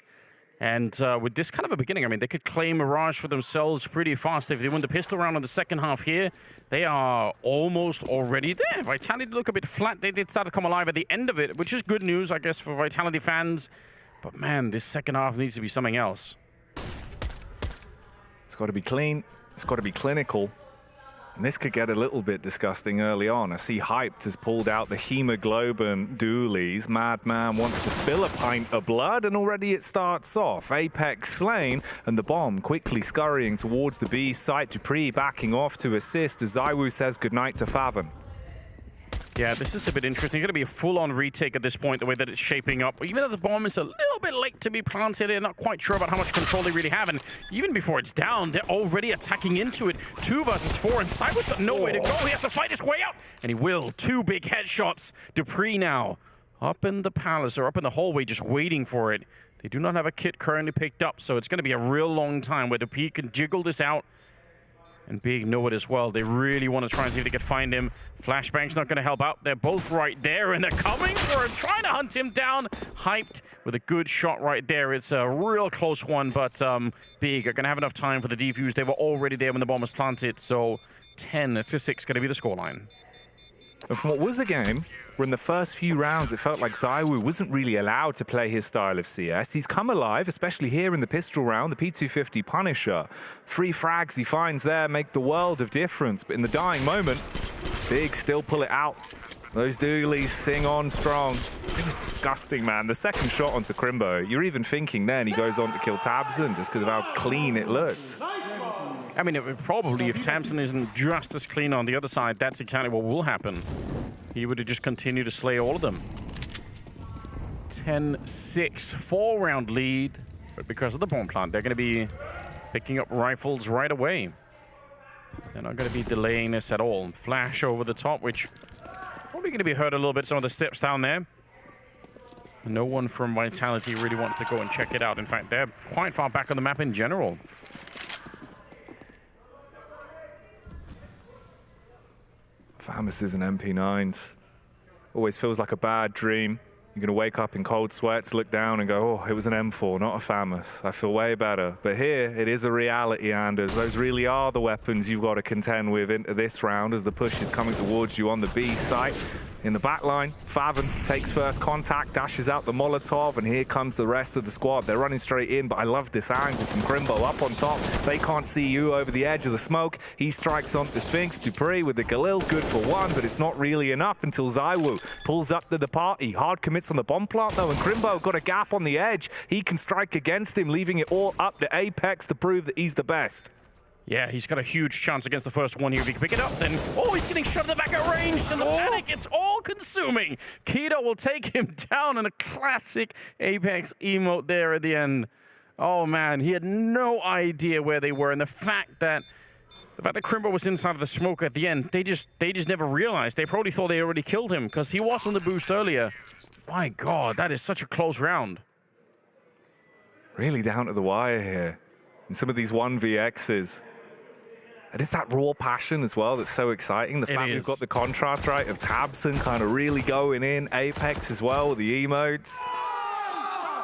And with this kind of a beginning, I mean, they could claim Mirage for themselves pretty fast. If they win the pistol round in the second half here, they are almost already there. Vitality look a bit flat. They did start to come alive at the end of it, which is good news, I guess, for Vitality fans. But man, this second half needs to be something else. It's got to be clean. It's got to be clinical. And this could get a little bit disgusting early on. I see Hyped has pulled out the hemoglobin dualies. Madman wants to spill a pint of blood, and already it starts off. Apex slain, and the bomb quickly scurrying towards the B site. Dupree backing off to assist as Zywoo says goodnight to Faven. Yeah, this is a bit interesting. It's going to be a full-on retake at this point, the way that it's shaping up. Even though the bomb is a little bit late to be planted, they're not quite sure about how much control they really have. And even before it's down, they're already attacking into it. 2 versus 4, and Cyber's got no way to go. He has to fight his way out, and he will. 2 big headshots. Dupree now up in the palace, or up in the hallway, just waiting for it. They do not have a kit currently picked up, so it's going to be a real long time where Dupree can jiggle this out. And Big know it as well. They really want to try and see if they can find him. Flashbang's not going to help out. They're both right there, and they're coming for him, trying to hunt him down. Hyped with a good shot right there. It's a real close one, but Big are going to have enough time for the defuse. They were already there when the bomb was planted, so 10-6 going to be the scoreline. And from what was a game where in the first few rounds it felt like ZywOo wasn't really allowed to play his style of CS, he's come alive, especially here in the pistol round, the P250 Punisher. 3 frags he finds there make the world of difference, but in the dying moment, Big still pull it out. Those doolies sing on strong. It was disgusting, man. The second shot onto Crimbo, you're even thinking then he goes on to kill Tabson just because of how clean it looked. I mean, it would probably, if Tamsin isn't just as clean on the other side, that's exactly what will happen. He would have just continued to slay all of them. 10-6, 4-round lead. But because of the bomb plant, they're going to be picking up rifles right away. They're not going to be delaying this at all. Flash over the top, which probably going to be hurt a little bit, some of the steps down there. No one from Vitality really wants to go and check it out. In fact, they're quite far back on the map in general. FAMAS's and MP9s. Always feels like a bad dream. You're going to wake up in cold sweats, look down and go, oh, it was an M4, not a FAMAS. I feel way better. But here, it is a reality, Anders. Those really are the weapons you've got to contend with into this round as the push is coming towards you on the B site. In the back line, Faven takes first contact, dashes out the Molotov, and here comes the rest of the squad. They're running straight in, but I love this angle from Crimbo up on top. They can't see you over the edge of the smoke. He strikes onto the Sphinx. Dupree with the Galil, good for one, but it's not really enough until ZywOo pulls up to the party. Hard commits on the bomb plant, though, and Crimbo got a gap on the edge. He can strike against him, leaving it all up to Apex to prove that he's the best. Yeah, he's got a huge chance against the first one here. If he can pick it up, then... Oh, he's getting shot in the back at range, and the panic, it's all-consuming. Keto will take him down in a classic Apex emote there at the end. Oh, man, he had no idea where they were, and the fact that Crimbo was inside of the smoke at the end, they just never realized. They probably thought they already killed him, because he was on the boost earlier. My God, that is such a close round. Really down to the wire here. And some of these 1vx's. And it's that raw passion as well that's so exciting. The fact we've got the contrast, right, of Tabson kind of really going in. Apex as well with the emotes.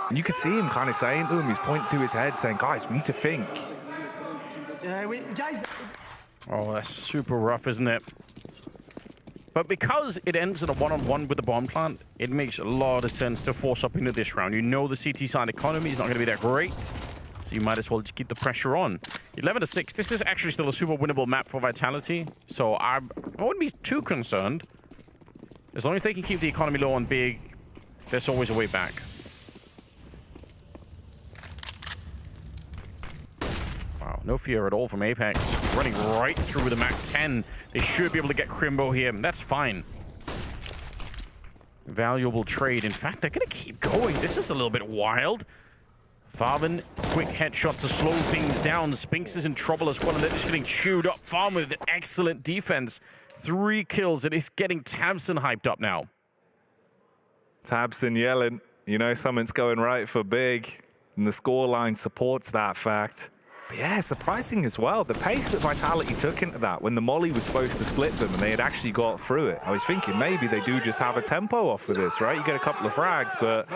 And you could see him kind of saying to him, he's pointing to his head saying, guys, we need to think. Oh, that's super rough, isn't it? But because it ends in a one-on-one with the bomb plant, it makes a lot of sense to force up into this round. You know the CT side economy is not going to be that great. So you might as well just keep the pressure on. 11-6. This is actually still a super winnable map for Vitality. So I wouldn't be too concerned. As long as they can keep the economy low and Big, there's always a way back. Wow, no fear at all from Apex. Running right through the MAC-10. They should be able to get Crimbo here. That's fine. Valuable trade. In fact, they're going to keep going. This is a little bit wild. Farben, quick headshot to slow things down. Spinks is in trouble as well, and they're just getting chewed up. Farben with excellent defense. 3 kills, and it's getting Tabson hyped up now. Tabson yelling, you know something's going right for Big, and the scoreline supports that fact. But yeah, surprising as well, the pace that Vitality took into that when the Molly was supposed to split them and they had actually got through it. I was thinking maybe they do just have a tempo off of this, right? You get a couple of frags, but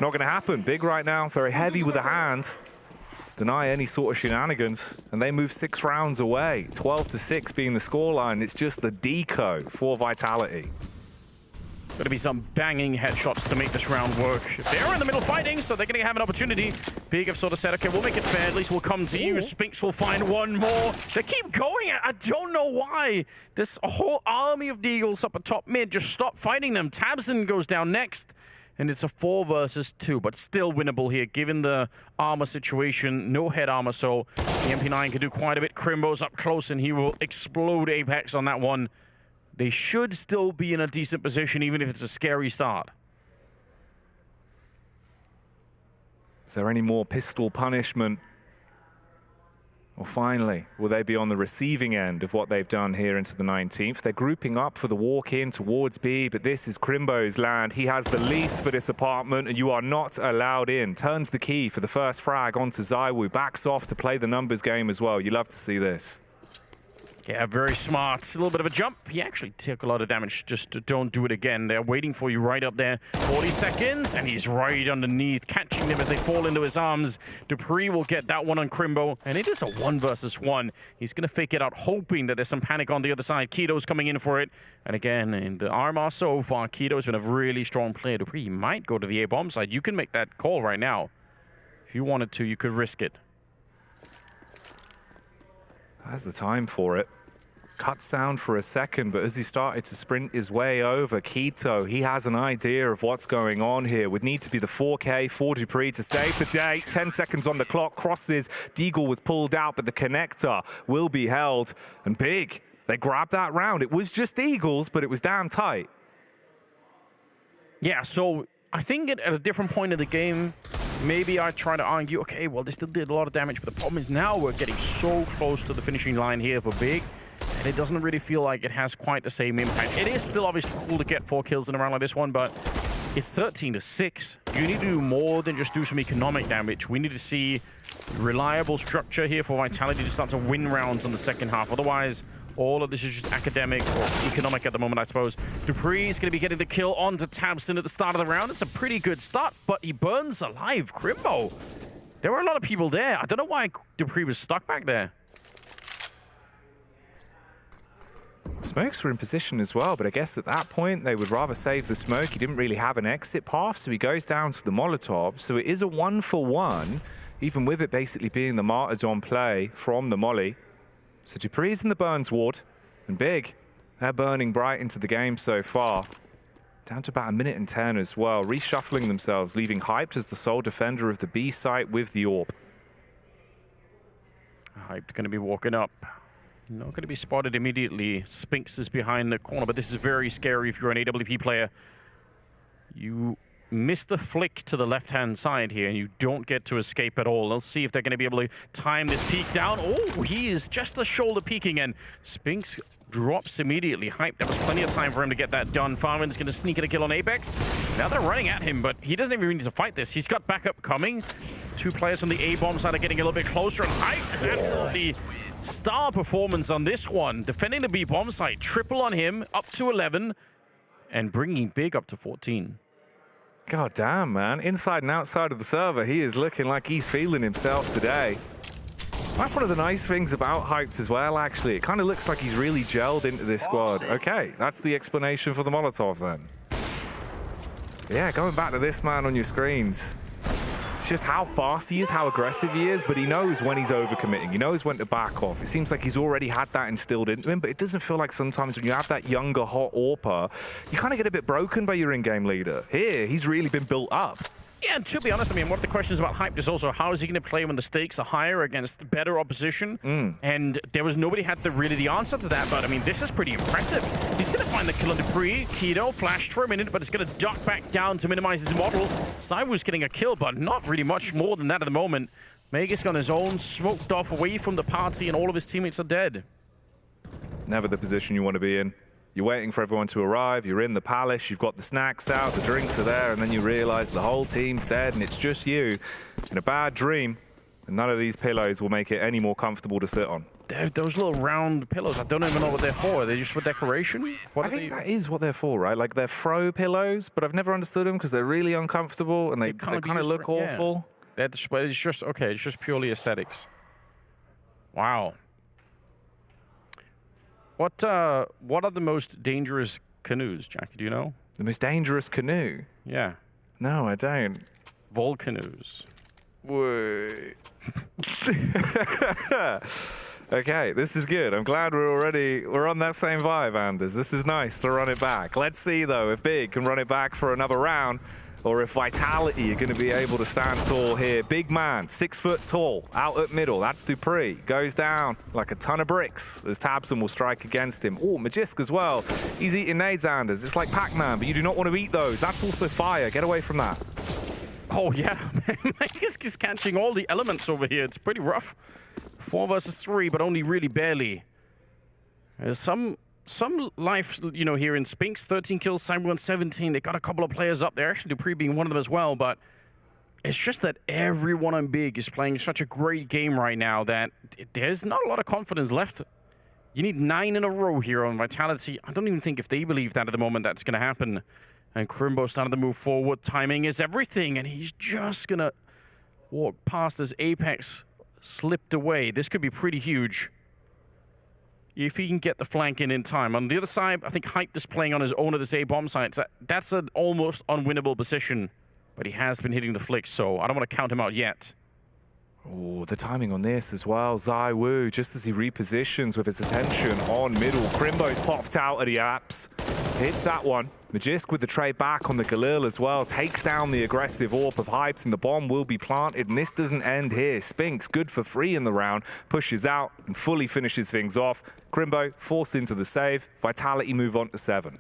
not going to happen. Big right now, very heavy with the hand. Deny any sort of shenanigans, and they move 6 rounds away. 12-6 being the scoreline. It's just the deco for Vitality. Going to be some banging headshots to make this round work. They're in the middle fighting, so they're going to have an opportunity. Big have sort of said, okay, we'll make it fair. At least we'll come to you. Spinks will find one more. They keep going. I don't know why. This whole army of Deagles up at top mid just stop fighting them. Tabson goes down next, and it's a 4 versus 2, but still winnable here, given the armor situation. No head armor, so the MP9 can do quite a bit. Crimbo's up close, and he will explode Apex on that one. They should still be in a decent position, even if it's a scary start. Is there any more pistol punishment? Or finally, will they be on the receiving end of what they've done here into the 19th? They're grouping up for the walk-in towards B, but this is Crimbo's land. He has the lease for this apartment, and you are not allowed in. Turns the key for the first frag onto ZywOo. Backs off to play the numbers game as well. You love to see this. Yeah, very smart. A little bit of a jump. He actually took a lot of damage. Just don't do it again. They're waiting for you right up there. 40 seconds, and he's right underneath, catching them as they fall into his arms. dupreeh will get that one on Crimbo, and it is a 1 versus 1. He's going to fake it out, hoping that there's some panic on the other side. Keto's coming in for it. And again, in the RMR so far, Keto's been a really strong player. dupreeh might go to the A-bomb side. You can make that call right now. If you wanted to, you could risk it. That's the time for it. Cut sound for a second, but as he started to sprint his way over, Keto, he has an idea of what's going on here. Would need to be the 4K for dupreeh to save the day. 10 seconds on the clock, crosses. Deagle was pulled out, but the connector will be held. And big, they grabbed that round. It was just Eagles, but it was damn tight. Yeah, so I think at a different point in the game, maybe I try to argue, okay, well, they still did a lot of damage, but the problem is now we're getting so close to the finishing line here for Big, and it doesn't really feel like it has quite the same impact. It is still obviously cool to get 4 kills in a round like this one, but it's 13-6. You need to do more than just do some economic damage. We need to see reliable structure here for Vitality to start to win rounds in the second half. Otherwise, all of this is just academic or economic at the moment, I suppose. dupreeh is going to be getting the kill onto tabseN at the start of the round. It's a pretty good start, but he burns alive. Crimbo. There were a lot of people there. I don't know why dupreeh was stuck back there. Smokes were in position as well, but I guess at that point they would rather save the smoke. He didn't really have an exit path, so he goes down to the Molotov. So it is a 1-for-1, even with it basically being the martyrdom play from the Molly. So dupreeh's in the Burns ward, and Big, they're burning bright into the game so far. Down to about 1 minute and 10 as well, reshuffling themselves, leaving Hyped as the sole defender of the B site with the AWP. Hyped going to be walking up. Not going to be spotted immediately. Spinks is behind the corner, but this is very scary if you're an AWP player. You miss the flick to the left-hand side here, and you don't get to escape at all. Let's see if they're going to be able to time this peek down. Oh, he is just a shoulder peeking, and Spinks drops immediately. Hype, there was plenty of time for him to get that done. Farman's going to sneak in a kill on Apex. Now they're running at him, but he doesn't even need to fight this. He's got backup coming. 2 players on the A-bomb side are getting a little bit closer, and Hype is absolutely star performance on this one. Defending the B-bomb site. Triple on him, up to 11, and bringing Big up to 14. God damn, man. Inside and outside of the server, he is looking like he's feeling himself today. That's one of the nice things about Hyped as well, actually. It kind of looks like he's really gelled into this squad. Okay, that's the explanation for the Molotov then. Yeah, going back to this man on your screens. It's just how fast he is, how aggressive he is, but he knows when he's overcommitting. He knows when to back off. It seems like he's already had that instilled into him, but it doesn't feel like sometimes when you have that younger, hot AWPer, you kind of get a bit broken by your in-game leader. Here, he's really been built up. Yeah, and to be honest, I mean, one of the questions about Hype is also how is he going to play when the stakes are higher against better opposition? And there was nobody had really the answer to that, but I mean, this is pretty impressive. He's going to find the kill on dupreeh. Keto flashed for a minute, but it's going to duck back down to minimize his model. Cywo's getting a kill, but not really much more than that at the moment. Magisk on his own, smoked off away from the party, and all of his teammates are dead. Never the position you want to be in. You're waiting for everyone to arrive, you're in the palace, you've got the snacks out, the drinks are there, and then you realize the whole team's dead and it's just you in a bad dream, and none of these pillows will make it any more comfortable to sit on. Those little round pillows, I don't even know what they're for. Are they just for decoration? I think that is what they're for, right? Like they're throw pillows, but I've never understood them because they're really uncomfortable and they kind of look awful. Yeah. It's just, okay, it's just purely aesthetics. Wow. What are the most dangerous canoes, Jackie? Do you know? The most dangerous canoe? Yeah. No, I don't. Vol canoes. Wait. Okay, this is good. I'm glad we're on that same vibe, Anders. This is nice to run it back. Let's see though if Big can run it back for another round, or if Vitality are going to be able to stand tall here. Big man, 6 foot tall, out at middle. That's dupreeh. Goes down like a ton of bricks as tabseN will strike against him. Oh, Magisk as well. He's eating nades, Anders. It's like Pac-Man, but you do not want to eat those. That's also fire. Get away from that. Oh, yeah. Magisk is catching all the elements over here. It's pretty rough. 4 versus 3, but only really barely. There's some life, you know, here in Spinks. 13 kills, Cyber 17. They got a couple of players up there. Actually, dupreeh being one of them as well. But it's just that everyone on Big is playing such a great game right now that there's not a lot of confidence left You need 9 in a row here on Vitality. I don't even think if they believe that at the moment that's going to happen. And Crimbo started to move forward. Timing is everything, and he's just going to walk past as Apex slipped away. This could be pretty huge if he can get the flank in time. On the other side, I think Hype is playing on his own at this A-bomb site. That's an almost unwinnable position, but he has been hitting the flicks, so I don't want to count him out yet. Oh, the timing on this as well. ZywOo, just as he repositions with his attention on middle. Crimbo's popped out of the apps. Hits that one. Magisk with the trade back on the Galil as well. Takes down the aggressive AWP of Hypes, and the bomb will be planted. And this doesn't end here. Spinks, good for free in the round, pushes out and fully finishes things off. Crimbo forced into the save. Vitality move on to 7.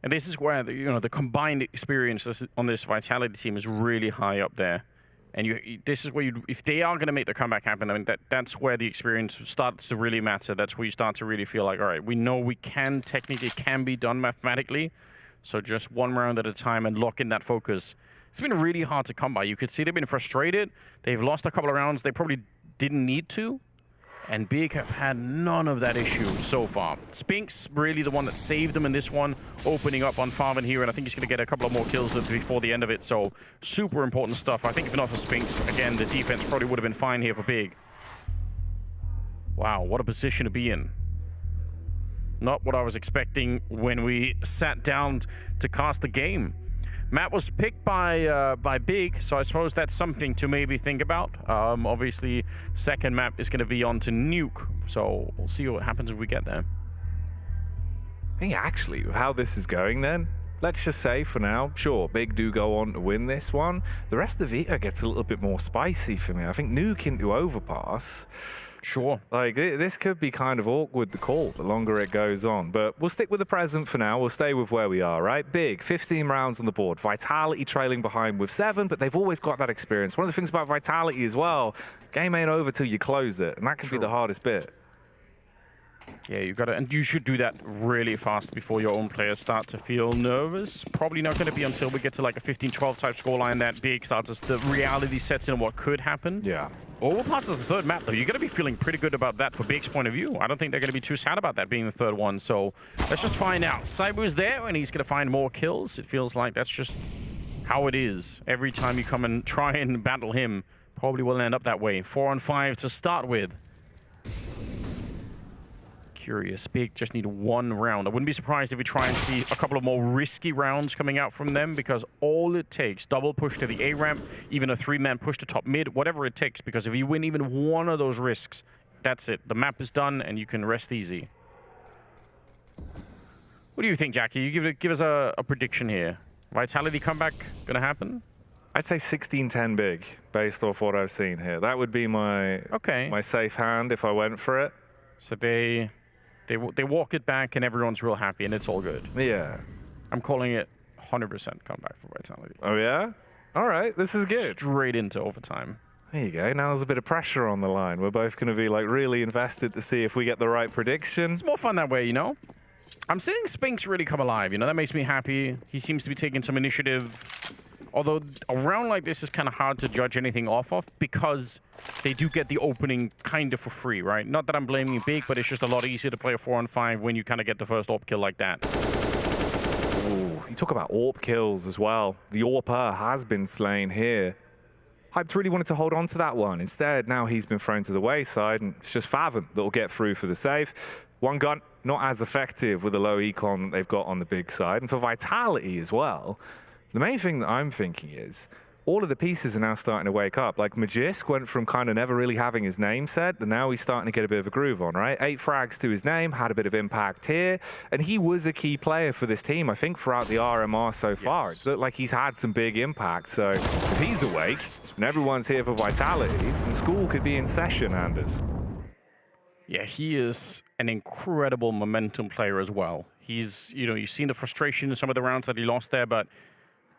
And this is where the combined experience on this Vitality team is really high up there. And this is where if they are going to make the comeback happen, I mean, that's where the experience starts to really matter. That's where you start to really feel like, all right, we know we can technically, it can be done mathematically. So just one round at a time and lock in that focus. It's been really hard to come by. You could see they've been frustrated. They've lost a couple of rounds they probably didn't need to. And Big have had none of that issue so far. Spinks really the one that saved them in this one, opening up on Farven here, and I think he's going to get a couple of more kills before the end of it, so super important stuff. I think if not for Spinks, again, the defense probably would have been fine here for Big. Wow, what a position to be in. Not what I was expecting when we sat down to cast the game. Map was picked by Big, so I suppose that's something to maybe think about. Obviously, second map is going to be on to Nuke, so we'll see what happens if we get there. I think actually, with how this is going then, let's just say for now, sure, Big do go on to win this one. The rest of Veto gets a little bit more spicy for me. I think Nuke into Overpass. Sure. Like, this could be kind of awkward to call the longer it goes on. But we'll stick with the present for now. We'll stay with where we are, right? Big, 15 rounds on the board. Vitality trailing behind with 7, but they've always got that experience. One of the things about Vitality as well, game ain't over till you close it. And that can be the hardest bit. Yeah, you got to, and you should do that really fast before your own players start to feel nervous. Probably not going to be until we get to like a 15-12 type scoreline that Big starts as the reality sets in on what could happen. Yeah. Overpass is the third map, though. You're going to be feeling pretty good about that for Big's point of view. I don't think they're going to be too sad about that being the third one. So let's just find out. Cyber's there, and he's going to find more kills. It feels like that's just how it is. Every time you come and try and battle him, probably will end up that way. 4 on 5 to start with. Curious. Big just need one round. I wouldn't be surprised if we try and see a couple of more risky rounds coming out from them, because all it takes, double push to the A ramp, even a 3-man push to top mid, whatever it takes, because if you win even one of those risks, that's it. The map is done and you can rest easy. What do you think, Jackie? You give us a prediction here. Vitality comeback gonna happen? I'd say 16-10 Big, based off what I've seen here. That would be my safe hand if I went for it. So they walk it back and everyone's real happy and it's all good. Yeah. I'm calling it 100% comeback for Vitality. Oh, yeah? All right, this is good. Straight into overtime. There you go. Now there's a bit of pressure on the line. We're both going to be like really invested to see if we get the right prediction. It's more fun that way, you know? I'm seeing Spinks really come alive, you know? That makes me happy. He seems to be taking some initiative. Although a round like this is kind of hard to judge anything off of because they do get the opening kind of for free, right? Not that I'm blaming Big, but it's just a lot easier to play a 4 on 5 when you kind of get the first AWP kill like that. Ooh, you talk about AWP kills as well. The AWPer has been slain here. Hyped really wanted to hold on to that one. Instead, now he's been thrown to the wayside, and it's just Faven that will get through for the save. One gun, not as effective with the low econ that they've got on the Big side. And for Vitality as well, the main thing that I'm thinking is all of the pieces are now starting to wake up. Like Magisk went from kind of never really having his name said, and now he's starting to get a bit of a groove on, right? 8 frags to his name, had a bit of impact here, and he was a key player for this team, I think, throughout the RMR so far. It looked like he's had some big impact. So if he's awake and everyone's here for Vitality, then school could be in session, Anders. Yeah, he is an incredible momentum player as well. He's, you know, you've seen the frustration in some of the rounds that he lost there, but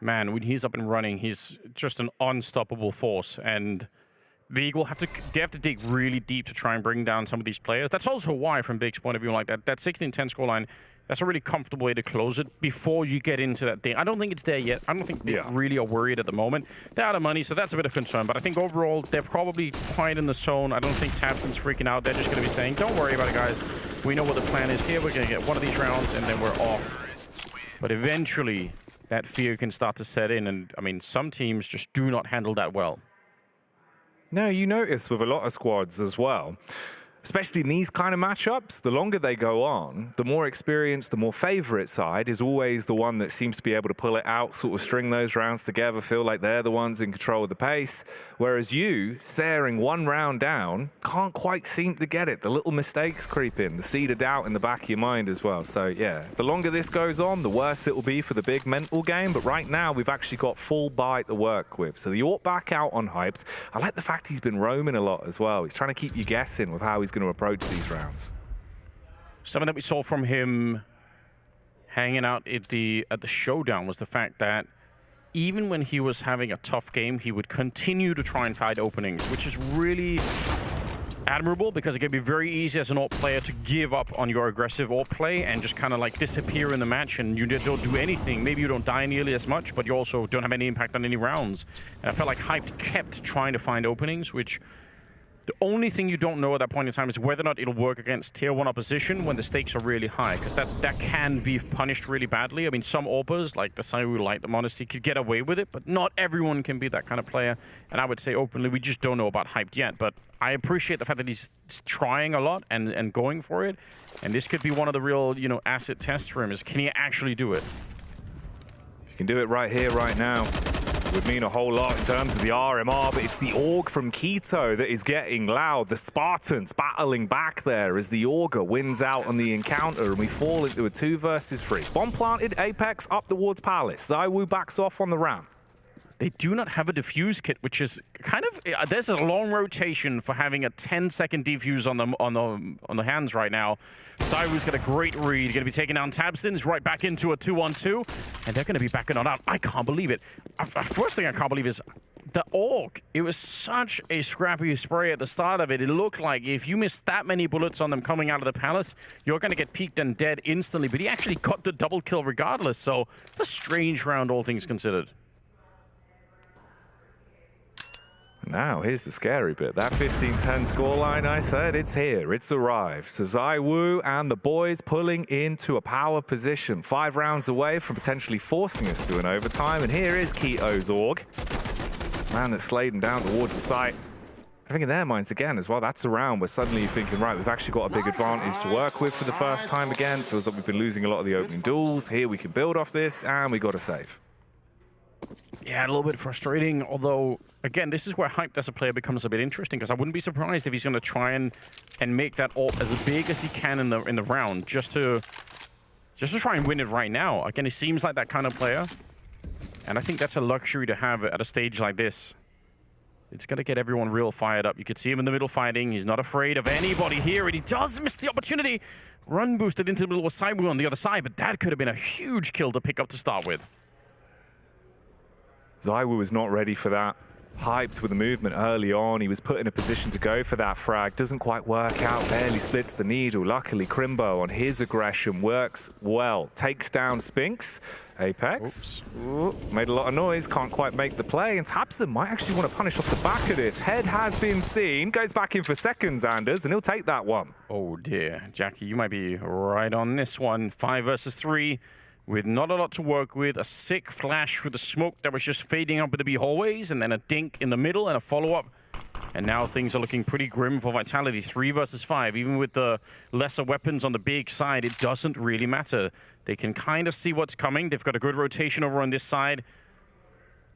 man, when he's up and running, he's just an unstoppable force. And Big will have to dig really deep to try and bring down some of these players. That's also why, from Big's point of view, like that 16-10 scoreline That's a really comfortable way to close it before you get into that thing. I don't think it's there yet. I don't think they really are worried at the moment. They're out of money, so that's a bit of concern. But I think overall, they're probably quite in the zone. I don't think tabseN's freaking out. They're just going to be saying, don't worry about it, guys. We know what the plan is here. We're going to get one of these rounds, and then we're off. But eventually, that fear can start to set in. And, I mean, some teams just do not handle that well. No, you notice with a lot of squads as well, especially in these kind of matchups, the longer they go on, the more experienced, the more favorite side is always the one that seems to be able to pull it out, sort of string those rounds together, feel like they're the ones in control of the pace. Whereas you, staring one round down, can't quite seem to get it. The little mistakes creep in, the seed of doubt in the back of your mind as well. So yeah, the longer this goes on, the worse it will be for the big mental game. But right now, we've actually got full bite to work with. So the Orc back out on Hyped. I like the fact he's been roaming a lot as well. He's trying to keep you guessing with how he's going to approach these rounds. Something that we saw from him hanging out at the showdown was the fact that even when he was having a tough game, he would continue to try and find openings, which is really admirable because it can be very easy as an AWP player to give up on your aggressive AWP play and just kind of like disappear in the match and you don't do anything. Maybe you don't die nearly as much, but you also don't have any impact on any rounds. And I felt like Hyped kept trying to find openings, which the only thing you don't know at that point in time is whether or not it'll work against tier 1 opposition when the stakes are really high, because that can be punished really badly. I mean, some AWPers, like the Saiwu Light, the Modesty, could get away with it, but not everyone can be that kind of player. And I would say openly, we just don't know about Hyped yet. But I appreciate the fact that he's trying a lot and going for it. And this could be one of the real, asset tests for him, is can he actually do it? You can do it right here, right now. Would mean a whole lot in terms of the RMR, but it's the Org from Quito that is getting loud. The Spartans battling back there as the Augur wins out on the encounter, and we fall into a 2 versus 3. Bomb planted, Apex up towards Palace. Zywoo backs off on the ramp. They do not have a defuse kit, which is kind of, there's a long rotation for having a 10-second defuse on the hands right now. Zywoo's got a great read, going to be taking down tabseN's right back into a 2-on-2, and they're going to be backing on out. I can't believe it. First thing I can't believe is the Orc. It was such a scrappy spray at the start of it. It looked like if you missed that many bullets on them coming out of the Palace, you're going to get peeked and dead instantly, but he actually got the double kill regardless, so a strange round, all things considered. Now, here's the scary bit. That 15-10 scoreline, I said, it's here. It's arrived. So Zywoo and the boys pulling into a power position. 5 rounds away from potentially forcing us to an overtime. And here is Quito's Org. Man that's slayed him down towards the site. I think in their minds again as well, that's a round where suddenly you're thinking, right, we've actually got a big advantage to work with for the first time again. Feels like we've been losing a lot of the opening duels. Here we can build off this, and we got to save. Yeah, a little bit frustrating, although, again, this is where Hyped as a player becomes a bit interesting, because I wouldn't be surprised if he's going to try and make that AWP as big as he can in the round, just to try and win it right now. Again, he seems like that kind of player, and I think that's a luxury to have at a stage like this. It's going to get everyone real fired up. You could see him in the middle fighting. He's not afraid of anybody here, and he does miss the opportunity. Run boosted into the middle with Zywoo on the other side, but that could have been a huge kill to pick up to start with. Zywoo was not ready for that. Hyped with the movement early on. He was put in a position to go for that frag. Doesn't quite work out. Barely splits the needle. Luckily, Crimbo on his aggression works well. Takes down Spinks. Apex. Made a lot of noise. Can't quite make the play. And tabseN might actually want to punish off the back of this. Head has been seen. Goes back in for seconds, Anders, and he'll take that one. Oh, dear. Jackie, you might be right on this one. 5 versus 3. With not a lot to work with, a sick flash with the smoke that was just fading up in the B hallways, and then a dink in the middle and a follow-up. And now things are looking pretty grim for Vitality. 3 versus 5. Even with the lesser weapons on the big side, it doesn't really matter. They can kind of see what's coming. They've got a good rotation over on this side.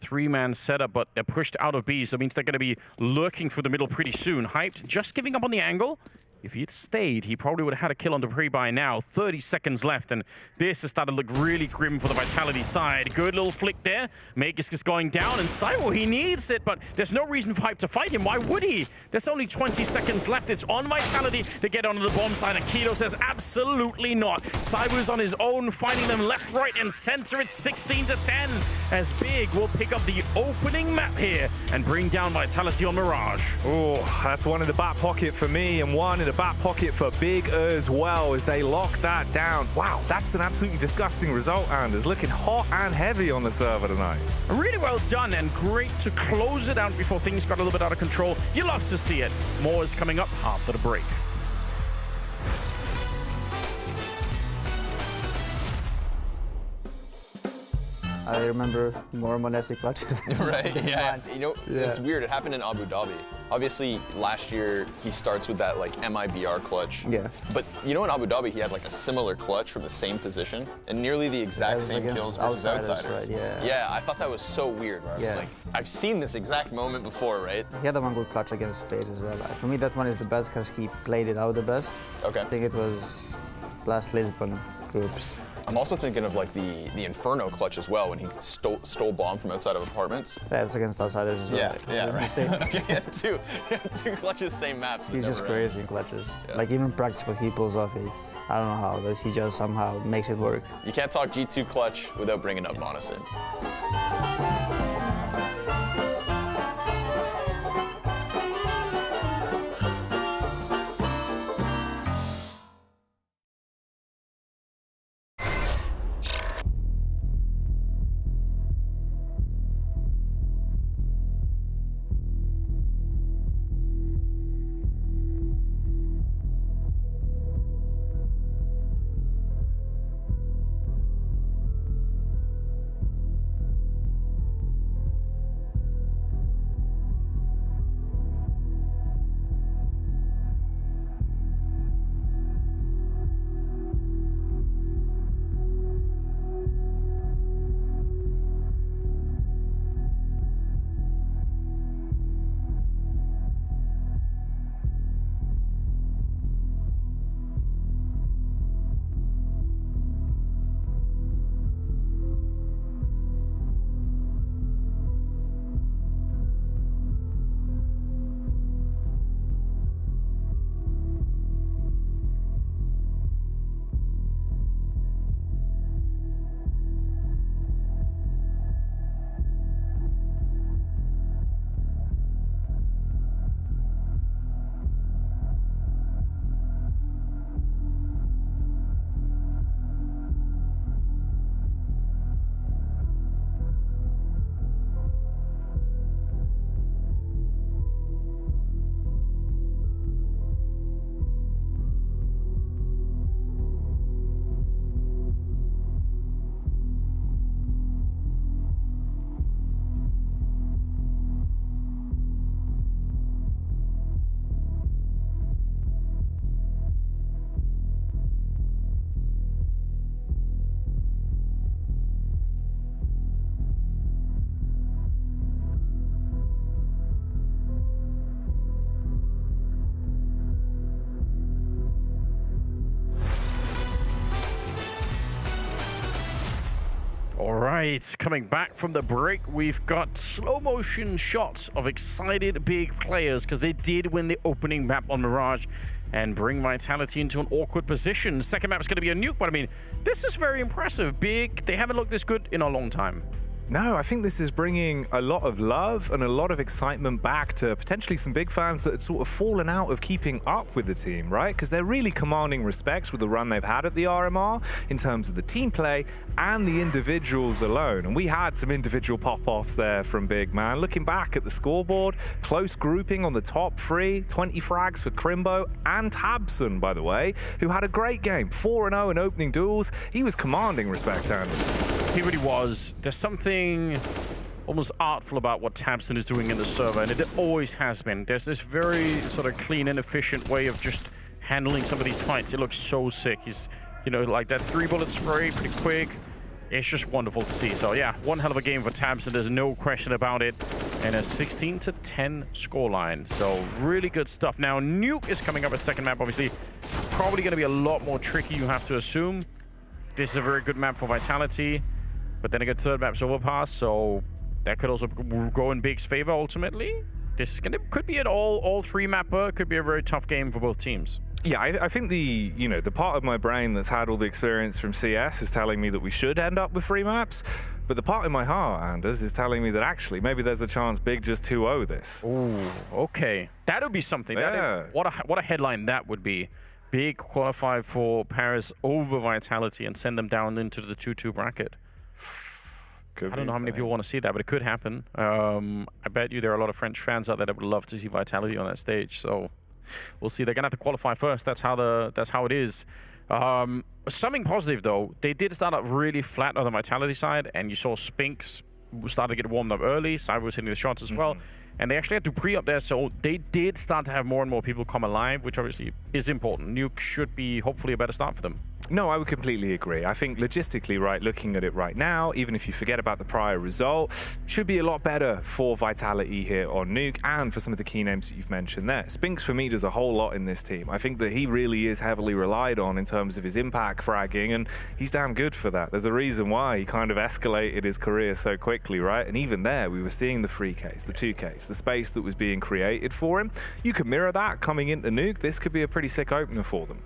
3-man setup, but they're pushed out of B, so it means they're going to be lurking for the middle pretty soon. Hyped, just giving up on the angle. If he had stayed, he probably would have had a kill on the pre-buy now. 30 seconds left, and this has started to look really grim for the Vitality side. Good little flick there. Magus is going down, and Zywoo, he needs it, but there's no reason for Hype to fight him. Why would he? There's only 20 seconds left. It's on Vitality to get onto the bomb side, and Quito says absolutely not. Zywoo's on his own, fighting them left, right, and center. It's 16-10, as Big will pick up the opening map here and bring down Vitality on Mirage. Oh, that's one in the back pocket for me, and one in in the back pocket for Big as well as they lock that down. Wow, that's an absolutely disgusting result, Anders. Looking hot and heavy on the server tonight. Really well done and great to close it out before things got a little bit out of control. You love to see it. More is coming up after the break. I remember more Monte clutches. Right, yeah. You know, it's weird. It happened in Abu Dhabi. Obviously, last year, he starts with that, like, MIBR clutch. Yeah. But, you know, in Abu Dhabi, he had, like, a similar clutch from the same position and nearly the exact same kills versus outsiders. Right, Yeah, I thought that was so weird, where I was like, I've seen this exact moment before, right? He had a one good clutch against FaZe as well. For me, that one is the best because he played it out the best. Okay. I think it was last Lisbon groups. I'm also thinking of like the Inferno clutch as well when he stole bomb from outside of apartments. Yeah, it was against outsiders as well. Yeah, right. Okay, he had two clutches, same maps. He's just crazy in clutches. Yeah. Like even practice what he pulls off, it's, I don't know how, but he just somehow makes it work. You can't talk G2 clutch without bringing up Monte. All right, coming back from the break, we've got slow motion shots of excited big players because they did win the opening map on Mirage and bring Vitality into an awkward position. Second map is going to be a nuke, but I mean, this is very impressive. Big, they haven't looked this good in a long time. No, I think this is bringing a lot of love and a lot of excitement back to potentially some big fans that had sort of fallen out of keeping up with the team, right? Because they're really commanding respect with the run they've had at the RMR in terms of the team play and the individuals alone. And we had some individual pop-offs there from Big, man. Looking back at the scoreboard, close grouping on the top three, 20 frags for Crimbo and Tabson, by the way, who had a great game, 4-0 in opening duels. He was commanding respect, Anders. He really was. There's something almost artful about what Tabson is doing in the server, and it always has been. There's this very sort of clean and efficient way of just handling some of these fights. It looks so sick. He's, you know, like that 3-bullet spray, pretty quick. It's just wonderful to see. So yeah, one hell of a game for Tabson. There's no question about it. And a 16-10 scoreline. So really good stuff. Now, Nuke is coming up as second map, obviously. Probably going to be a lot more tricky, you have to assume. This is a very good map for Vitality. But then again, third map's Overpass, so that could also go in Big's favor ultimately. This is could be an all three mapper. Could be a very tough game for both teams. Yeah, I think the part of my brain that's had all the experience from CS is telling me that we should end up with 3 maps. But the part in my heart, Anders, is telling me that actually maybe there's a chance Big just 2-0 this. Ooh, okay. That would be something. Yeah. What a headline that would be. Big qualify for Paris over Vitality and send them down into the 2-2 bracket. I don't know how many people want to see that, but it could happen. I bet you there are a lot of French fans out there that would love to see Vitality on that stage. So we'll see. They're gonna have to qualify first. That's how it is. Something positive though, they did start up really flat on the Vitality side, and you saw Spinks started to get warmed up early. Cyber was hitting the shots as well, and they actually had to pre-up there, so they did start to have more and more people come alive, which obviously is important. Nuke should be hopefully a better start for them. No, I would completely agree. I think logistically, right, looking at it right now, even if you forget about the prior result, should be a lot better for Vitality here on Nuke and for some of the key names that you've mentioned there. Spinks, for me, does a whole lot in this team. I think that he really is heavily relied on in terms of his impact fragging, and he's damn good for that. There's a reason why he kind of escalated his career so quickly, right? And even there, we were seeing the 3Ks, the 2Ks, the space that was being created for him. You could mirror that coming into Nuke. This could be a pretty sick opener for them.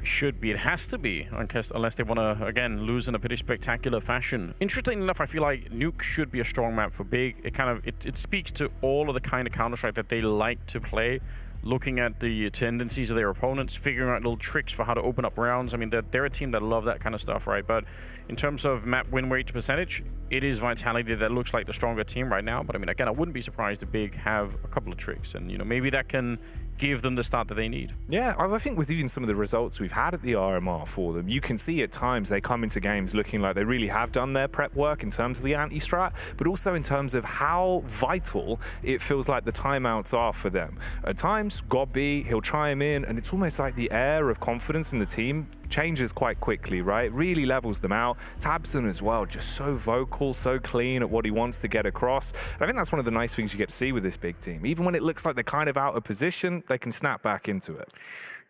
Should be. It has to be, unless they want to, again, lose in a pretty spectacular fashion. Interestingly enough, I feel like Nuke should be a strong map for Big. It speaks to all of the kind of Counter-Strike that they like to play, looking at the tendencies of their opponents, figuring out little tricks for how to open up rounds. I mean, they're a team that love that kind of stuff, right? But in terms of map win rate percentage, it is Vitality that looks like the stronger team right now. But I mean, again, I wouldn't be surprised if Big have a couple of tricks, and maybe that can give them the start that they need. Yeah, I think with even some of the results we've had at the RMR for them, you can see at times they come into games looking like they really have done their prep work in terms of the anti-strat, but also in terms of how vital it feels like the timeouts are for them. At times, God B, he'll try him in, and it's almost like the air of confidence in the team changes quite quickly, right? Really levels them out. tabseN as well, just so vocal, so clean at what he wants to get across. And I think that's one of the nice things you get to see with this big team. Even when it looks like they're kind of out of position, they can snap back into it.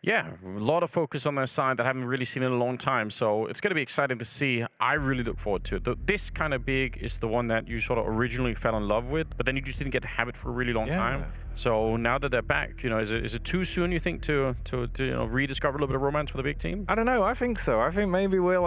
Yeah, a lot of focus on their side that I haven't really seen in a long time. So it's going to be exciting to see. I really look forward to it. This kind of big is the one that you sort of originally fell in love with, but then you just didn't get to have it for a really long time. So now that they're back, is it too soon, you think, to rediscover a little bit of romance for the big team? I don't know. I think so. I think maybe we're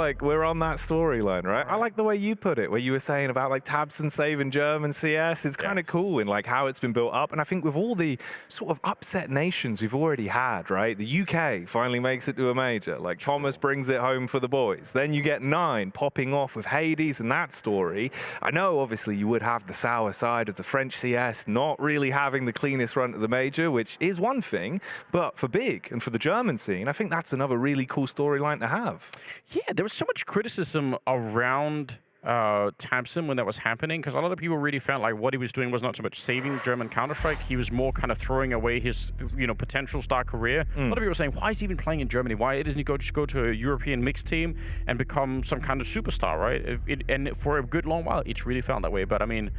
on that storyline, right? I like the way you put it, where you were saying about like tabseN saving German CS. It's kind of cool in like how it's been built up. And I think with all the sort of upset nations we've already had, right? The UK finally makes it to a major. Like Thomas brings it home for the boys. Then you get 9 popping off with Hades and that story. I know, obviously, you would have the sour side of the French CS not really having the cleanest run to the major, which is one thing, but for Big and for the German scene, I think that's another really cool storyline to have. Yeah, there was so much criticism around tabseN when that was happening, because a lot of people really felt like what he was doing was not so much saving German Counter-Strike, he was more kind of throwing away his potential star career. A lot of people were saying, why is he even playing in Germany? Why doesn't he just go to a European mixed team and become some kind of superstar, right? And for a good long while, it's really felt that way. But I mean,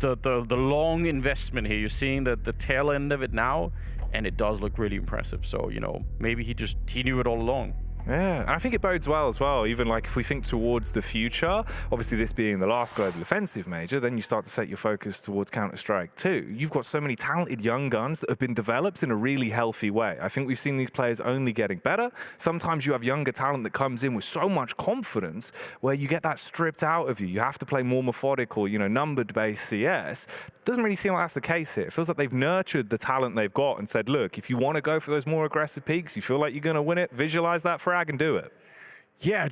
the long investment here, you're seeing the tail end of it now, and it does look really impressive. So, maybe he knew it all along. Yeah, and I think it bodes well as well, even like if we think towards the future, obviously this being the last global offensive major, then you start to set your focus towards Counter-Strike too. You've got so many talented young guns that have been developed in a really healthy way. I think we've seen these players only getting better. Sometimes you have younger talent that comes in with so much confidence where you get that stripped out of you. You have to play more methodical, numbered-based CS. Doesn't really seem like that's the case here. It feels like they've nurtured the talent they've got and said, look, if you want to go for those more aggressive peaks, you feel like you're going to win it, visualize that frag and do it. Yeah,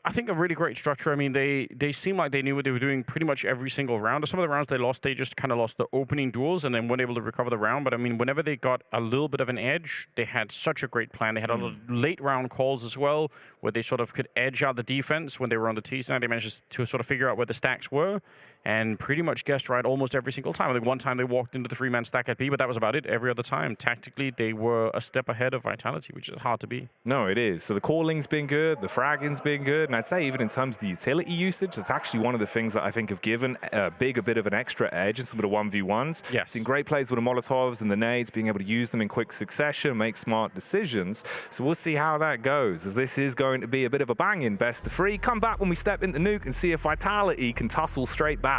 I think a really great structure. I mean, they seem like they knew what they were doing pretty much every single round. Some of the rounds they lost, they just kind of lost the opening duels and then weren't able to recover the round. But I mean, whenever they got a little bit of an edge, they had such a great plan. They had a lot of late round calls as well, where they sort of could edge out the defense when they were on the T side. They managed to sort of figure out where the stacks were and pretty much guessed right almost every single time. I think one time they walked into the 3-man stack at B, but that was about it. Every other time, tactically, they were a step ahead of Vitality, which is hard to be. No, it is. So the calling's been good, the fragging's been good, and I'd say even in terms of the utility usage, that's actually one of the things that I think have given Big a bit of an extra edge in some of the 1v1s. Yes. Seen great plays with the Molotovs and the nades, being able to use them in quick succession, make smart decisions. So we'll see how that goes, as this is going to be a bit of a banging best of 3. Come back when we step into Nuke and see if Vitality can tussle straight back.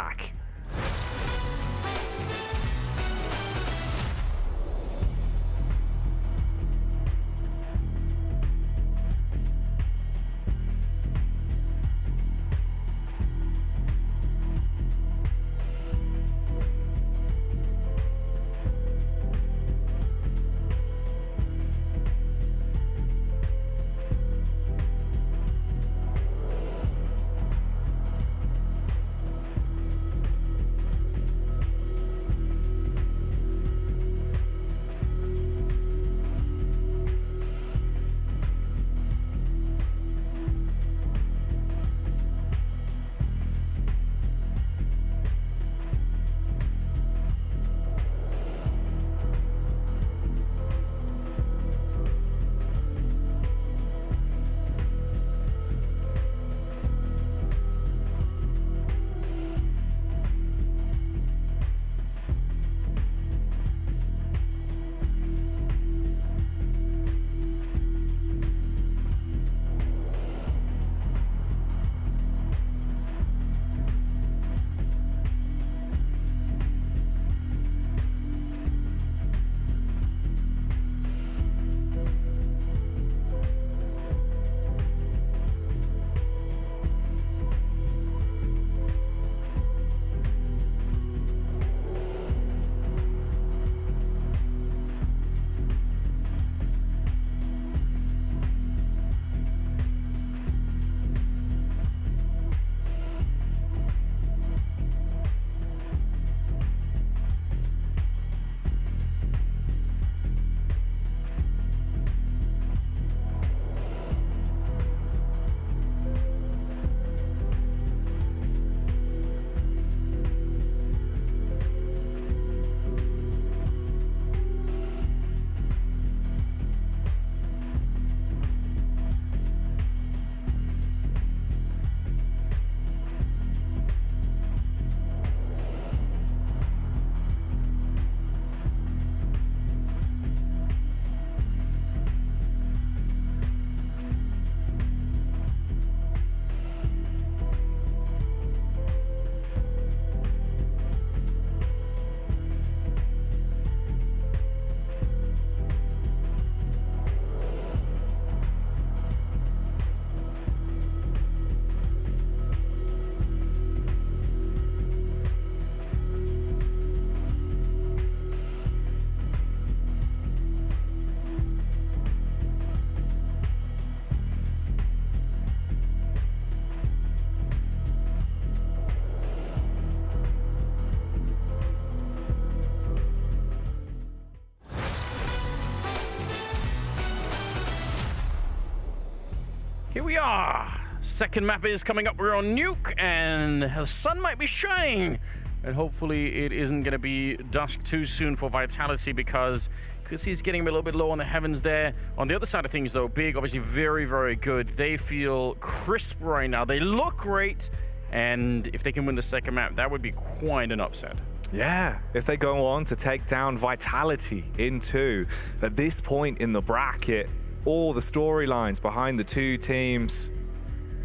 Here we are. Second map is coming up. We're on Nuke, and the sun might be shining. And hopefully it isn't going to be dusk too soon for Vitality, because he's getting a little bit low on the heavens there. On the other side of things, though, Big, obviously very, very good. They feel crisp right now. They look great. And if they can win the second map, that would be quite an upset. Yeah, if they go on to take down Vitality in 2, at this point in the bracket, all the storylines behind the two teams,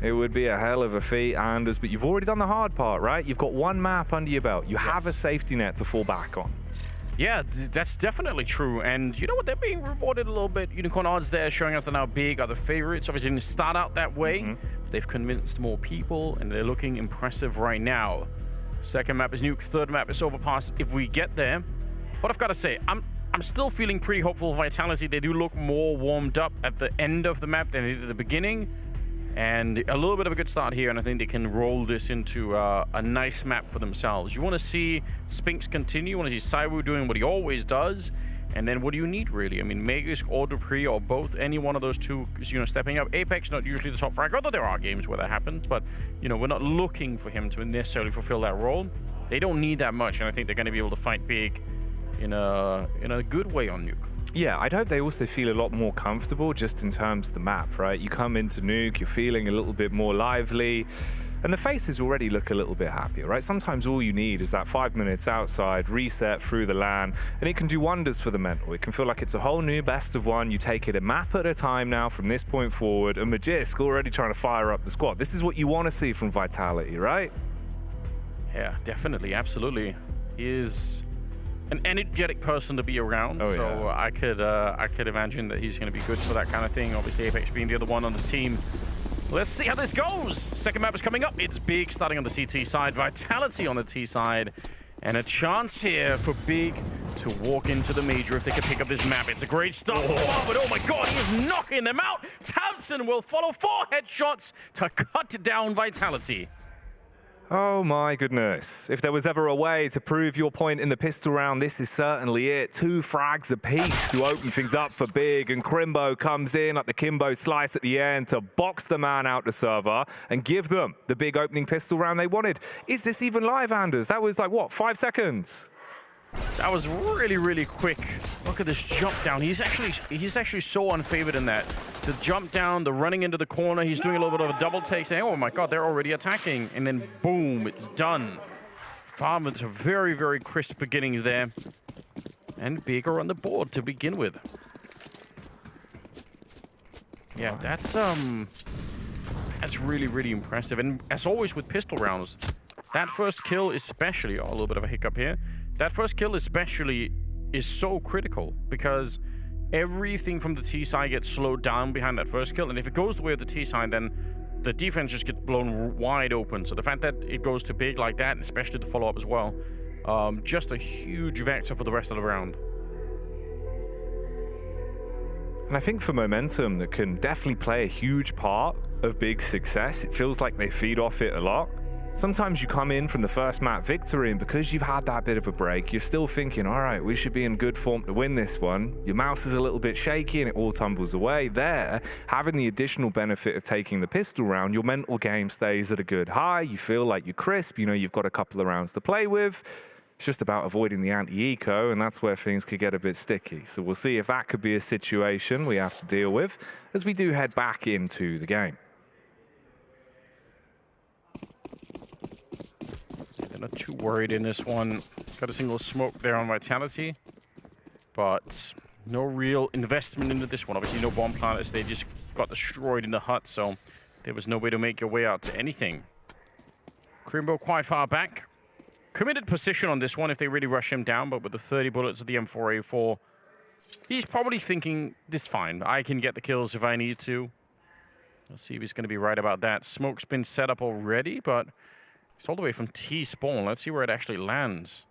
it would be a hell of a feat, Anders, but you've already done the hard part, right? You've got one map under your belt. You have a safety net to fall back on. Yeah, that's definitely true. And you know what? They're being rewarded a little bit. Unicorn odds there showing us that now Big are the favorites. Obviously didn't start out that way. But they've convinced more people, and they're looking impressive right now. Second map is Nuke. Third map is Overpass if we get there. But I've got to say, I'm still feeling pretty hopeful for Vitality. They do look more warmed up at the end of the map than they did at the beginning. And a little bit of a good start here, and I think they can roll this into a nice map for themselves. You want to see Spinks continue. You want to see Saiwu doing what he always does. And then what do you need, really? I mean, Magus or Dupree or both, any one of those two, stepping up. Apex, not usually the top frag, although there are games where that happens. But, we're not looking for him to necessarily fulfill that role. They don't need that much, and I think they're going to be able to fight Big in a good way on Nuke. Yeah, I'd hope they also feel a lot more comfortable just in terms of the map, right? You come into Nuke, you're feeling a little bit more lively, and the faces already look a little bit happier, right? Sometimes all you need is that 5 minutes outside, reset through the LAN, and it can do wonders for the mental. It can feel like it's a whole new best of one. You take it a map at a time now from this point forward, and Magisk already trying to fire up the squad. This is what you want to see from Vitality, right? Yeah, definitely, absolutely. He is an energetic person to be around, so I could imagine that he's going to be good for that kind of thing. Obviously, Apex being the other one on the team. Let's see how this goes. Second map is coming up. It's Big starting on the CT side, Vitality on the T side, and a chance here for Big to walk into the major if they can pick up this map. It's a great start, but oh my god, he is knocking them out. Townsend will follow 4 headshots to cut down Vitality. Oh my goodness. If there was ever a way to prove your point in the pistol round, this is certainly it. 2 frags apiece to open things up for Big, and Crimbo comes in like the Kimbo slice at the end to box the man out the server and give them the big opening pistol round they wanted. Is this even live, Anders? That was like, what, 5 seconds? That was really, really quick. Look at this jump down. He's actually so unfavored in that. The jump down, the running into the corner, he's doing a little bit of a double take, saying, oh my god, they're already attacking. And then boom, it's done. Farmers are very, very crisp beginnings there. And Big are on the board to begin with. Yeah, that's really, really impressive. And as always with pistol rounds, that first kill especially, a little bit of a hiccup here. That first kill especially is so critical, because everything from the T side gets slowed down behind that first kill. And if it goes the way of the T side, then the defense just gets blown wide open. So the fact that it goes to Big like that, and especially the follow-up as well, just a huge vector for the rest of the round. And I think for momentum, that can definitely play a huge part of Big's success. It feels like they feed off it a lot. Sometimes you come in from the first map victory, and because you've had that bit of a break, you're still thinking, all right, we should be in good form to win this one. Your mouse is a little bit shaky and it all tumbles away. There, having the additional benefit of taking the pistol round, your mental game stays at a good high. You feel like you're crisp, you've got a couple of rounds to play with. It's just about avoiding the anti-eco, and that's where things could get a bit sticky. So we'll see if that could be a situation we have to deal with as we do head back into the game. They're not too worried in this one. Got a single smoke there on Vitality, but no real investment into this one. Obviously, no bomb planters. They just got destroyed in the hut, so there was no way to make your way out to anything. Crimbo quite far back. Committed position on this one if they really rush him down, but with the 30 bullets of the M4A4, he's probably thinking, it's fine. I can get the kills if I need to. Let's see if he's going to be right about that. Smoke's been set up already, but it's all the way from T-spawn. Let's see where it actually lands.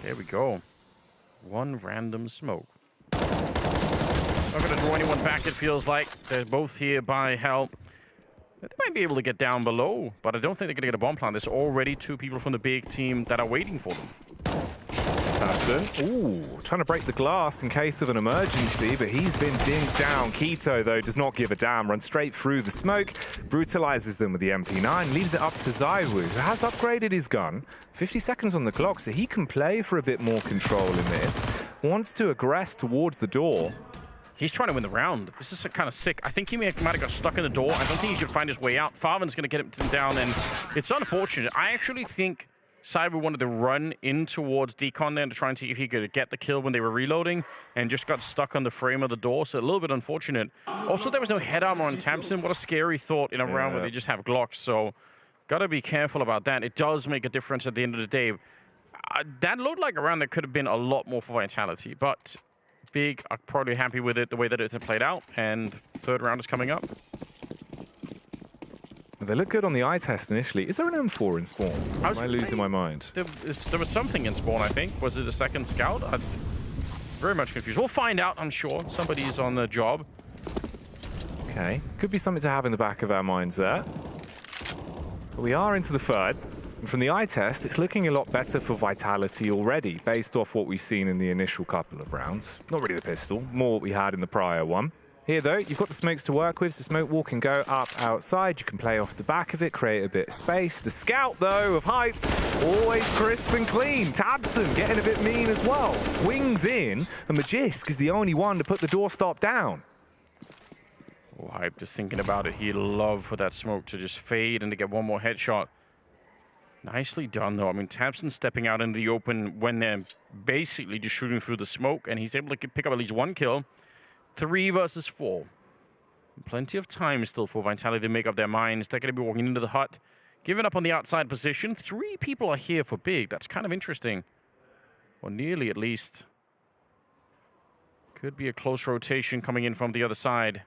There we go. One random smoke. Not going to draw anyone back, it feels like. They're both here by Hell. They might be able to get down below, but I don't think they're going to get a bomb plant. There's already 2 people from the Big team that are waiting for them. Tabson. Ooh, trying to break the glass in case of an emergency, but he's been dinked down. Keto, though, does not give a damn. Runs straight through the smoke, brutalizes them with the MP9, leaves it up to Zaiwu, who has upgraded his gun. 50 seconds on the clock, so he can play for a bit more control in this. Wants to aggress towards the door. He's trying to win the round. This is kind of sick. I think he might have got stuck in the door. I don't think he could find his way out. Farvan's going to get him down, and it's unfortunate. I actually think Cyber wanted to run in towards Decon there to try and see if he could get the kill when they were reloading, and just got stuck on the frame of the door, so a little bit unfortunate. Also, there was no head armor on Tabson. What a scary thought in a round where they just have Glocks, so gotta be careful about that. It does make a difference at the end of the day. That looked like a round that could have been a lot more for Vitality, but Big are probably happy with it the way that it's played out, and third round is coming up. They look good on the eye test initially. Is there an M4 in spawn? Am I losing my mind? There was something in spawn, I think. Was it a second scout? I'm very much confused. We'll find out, I'm sure. Somebody's on the job. Okay, could be something to have in the back of our minds there. But we are into the third. And from the eye test, it's looking a lot better for Vitality already, based off what we've seen in the initial couple of rounds. Not really the pistol, more what we had in the prior one. Here, though, you've got the smokes to work with, so smoke wall can go up outside. You can play off the back of it, create a bit of space. The scout, though, of Hyped, always crisp and clean. Tabson getting a bit mean as well. Swings in, and Magisk is the only one to put the doorstop down. Oh, Hype just thinking about it. He'd love for that smoke to just fade and to get one more headshot. Nicely done, though. I mean, Tabson stepping out into the open when they're basically just shooting through the smoke, and he's able to pick up at least one kill. 3 versus 4. Plenty of time still for Vitality to make up their minds. They're going to be walking into the hut, giving up on the outside position. 3 people are here for Big. That's kind of interesting. Or nearly, at least. Could be a close rotation coming in from the other side.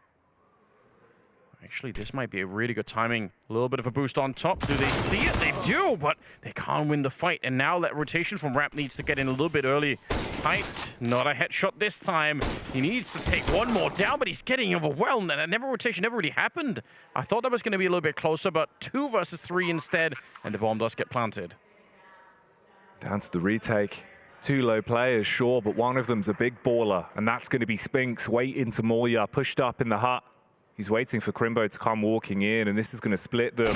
Actually, this might be a really good timing. A little bit of a boost on top. Do they see it? They do, but they can't win the fight. And now that rotation from Ramp needs to get in a little bit early. Hyped, not a headshot this time. He needs to take one more down, but he's getting overwhelmed. And that rotation never really happened. I thought that was going to be a little bit closer, but 2 versus 3 instead. And the bomb does get planted. Down to the retake. 2 low players, sure, but one of them's a big baller. And that's going to be Spinks waiting to Moya, pushed up in the hut. He's waiting for Crimbo to come walking in, and this is going to split them.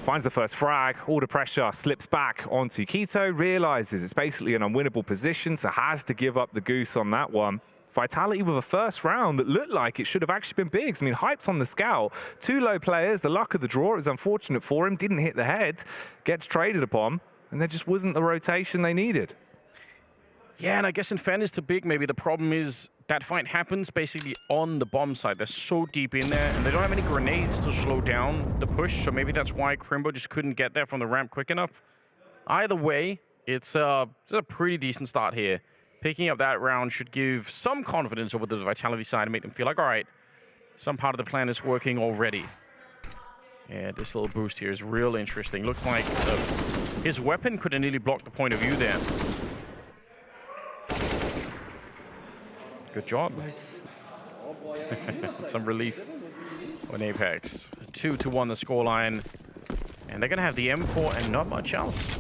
Finds the first frag, all the pressure, slips back onto Keto, realizes it's basically an unwinnable position, so has to give up the goose on that one. Vitality with a first round that looked like it should have actually been Biggs. I mean, Hyped on the scout, 2 low players, the luck of the draw, it was unfortunate for him, didn't hit the head, gets traded upon, and there just wasn't the rotation they needed. Yeah, and I guess in fairness to Big, maybe the problem is that fight happens basically on the bomb side. They're so deep in there, and they don't have any grenades to slow down the push, so maybe that's why Crimbo just couldn't get there from the ramp quick enough. Either way, it's a pretty decent start here. Picking up that round should give some confidence over the Vitality side and make them feel like, all right, some part of the plan is working already. Yeah, this little boost here is real interesting. Looked like his weapon could have nearly blocked the point of view there. Good job. Nice. Some relief on Apex. 2-1 the scoreline. And they're going to have the M4 and not much else.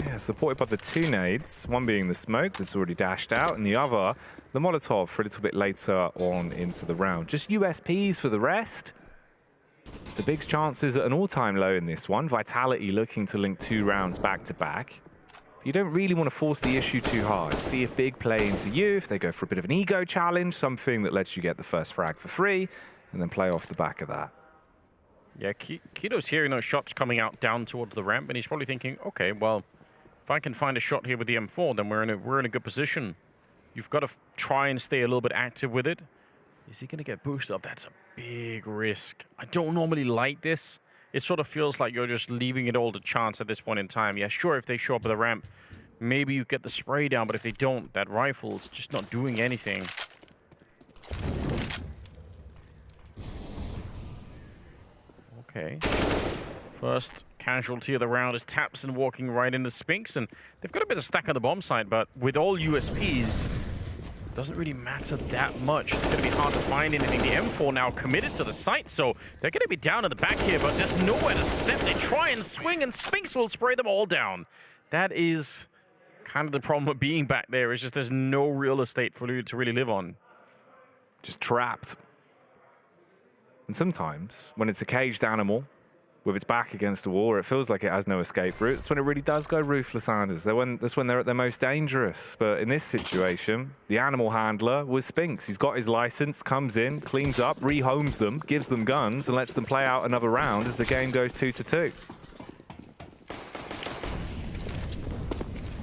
Yeah, supported by the 2 nades, one being the smoke that's already dashed out, and the other, the Molotov for a little bit later on into the round. Just USPs for the rest. So Big's chances at an all-time low in this one. Vitality looking to link 2 rounds back-to-back. You don't really want to force the issue too hard. See if Big play into you, if they go for a bit of an ego challenge, something that lets you get the first frag for free, and then play off the back of that. Yeah, Keto's hearing those shots coming out down towards the ramp, and he's probably thinking, okay, well, if I can find a shot here with the M4, then we're in a good position. You've got to try and stay a little bit active with it. Is he going to get boosted up? That's a big risk. I don't normally like this. It sort of feels like you're just leaving it all to chance at this point in time. Yeah, sure, if they show up at the ramp, maybe you get the spray down, but if they don't, that rifle's just not doing anything. Okay. First casualty of the round is Tabson walking right into Spinks, and they've got a bit of stack on the bomb side, but with all USPs, it doesn't really matter that much. It's going to be hard to find anything. The M4 now committed to the site, so they're going to be down in the back here, but there's nowhere to step. They try and swing, and Spinks will spray them all down. That is kind of the problem with being back there. Is just there's no real estate for you to really live on. Just trapped. And sometimes, when it's a caged animal, with its back against a wall, it feels like it has no escape route. That's when it really does go ruthless, Anders. That's when they're at their most dangerous. But in this situation, the animal handler was Spinks. He's got his license, comes in, cleans up, rehomes them, gives them guns, and lets them play out another round as the game goes 2-2.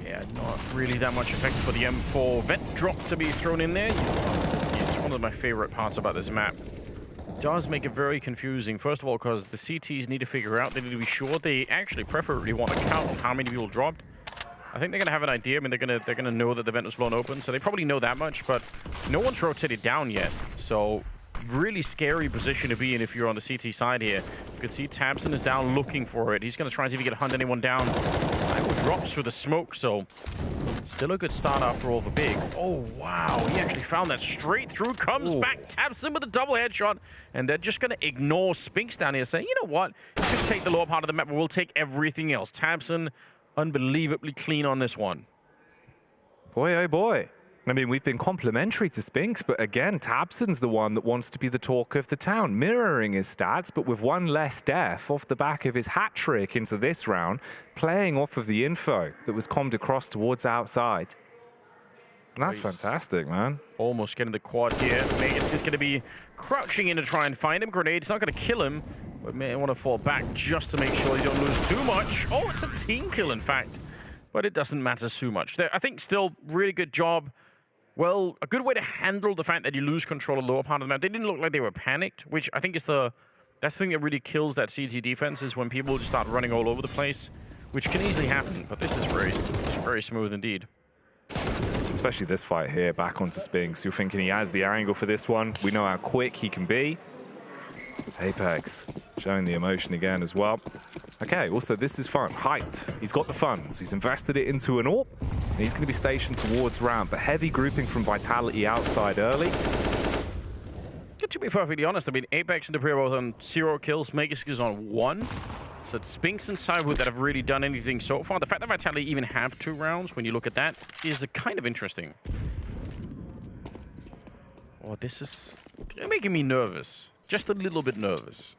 Yeah, not really that much effect for the M4 vent drop to be thrown in there. You love to see it. It's one of my favorite parts about this map. Does make it very confusing. First of all, because the CTs need to figure out, they need to be sure. They actually preferably want to count on how many people dropped. I think they're gonna have an idea. I mean, they're gonna know that the vent was blown open, so they probably know that much. But no one's rotated down yet, so really scary position to be in if you're on the CT side here. You can see Tabson is down looking for it. He's gonna try and see if he can hunt anyone down. Cyber drops through the smoke, so still a good start after all for Big. Oh, wow. He actually found that straight through. Comes back, taps him with a double headshot. And they're just going to ignore Spinks down here, saying, you know what? You can take the lower part of the map, but we'll take everything else. Tabson, unbelievably clean on this one. Boy, oh boy. I mean, we've been complimentary to Spinks, but again, Tabson's the one that wants to be the talk of the town, mirroring his stats, but with one less death off the back of his hat trick into this round, playing off of the info that was commed across towards outside. And that's fantastic, man. Almost getting the quad here. Magus is going to be crouching in to try and find him. Grenade, it's not going to kill him, but may want to fall back just to make sure you don't lose too much. Oh, it's a team kill, in fact, but it doesn't matter too much. I think still really good job. Well, a good way to handle the fact that you lose control of the lower part of the map. They didn't look like they were panicked, which I think is that's the thing that really kills that CT defense, is when people just start running all over the place, which can easily happen. But this is very smooth indeed. Especially this fight here, back onto Spinks. You're thinking he has the angle for this one. We know how quick he can be. Apex showing the emotion again as well. Okay, also this is fun. Height. He's got the funds. He's invested it into an AWP. And he's going to be stationed towards ramp. But heavy grouping from Vitality outside early. To be perfectly honest, I mean, Apex and Debris are both on 0 kills. Magus is on 1. So it's Spinks and Cyberwood that have really done anything so far. The fact that Vitality even have 2 rounds, when you look at that, is kind of interesting. Oh, this is making me nervous. Just a little bit nervous.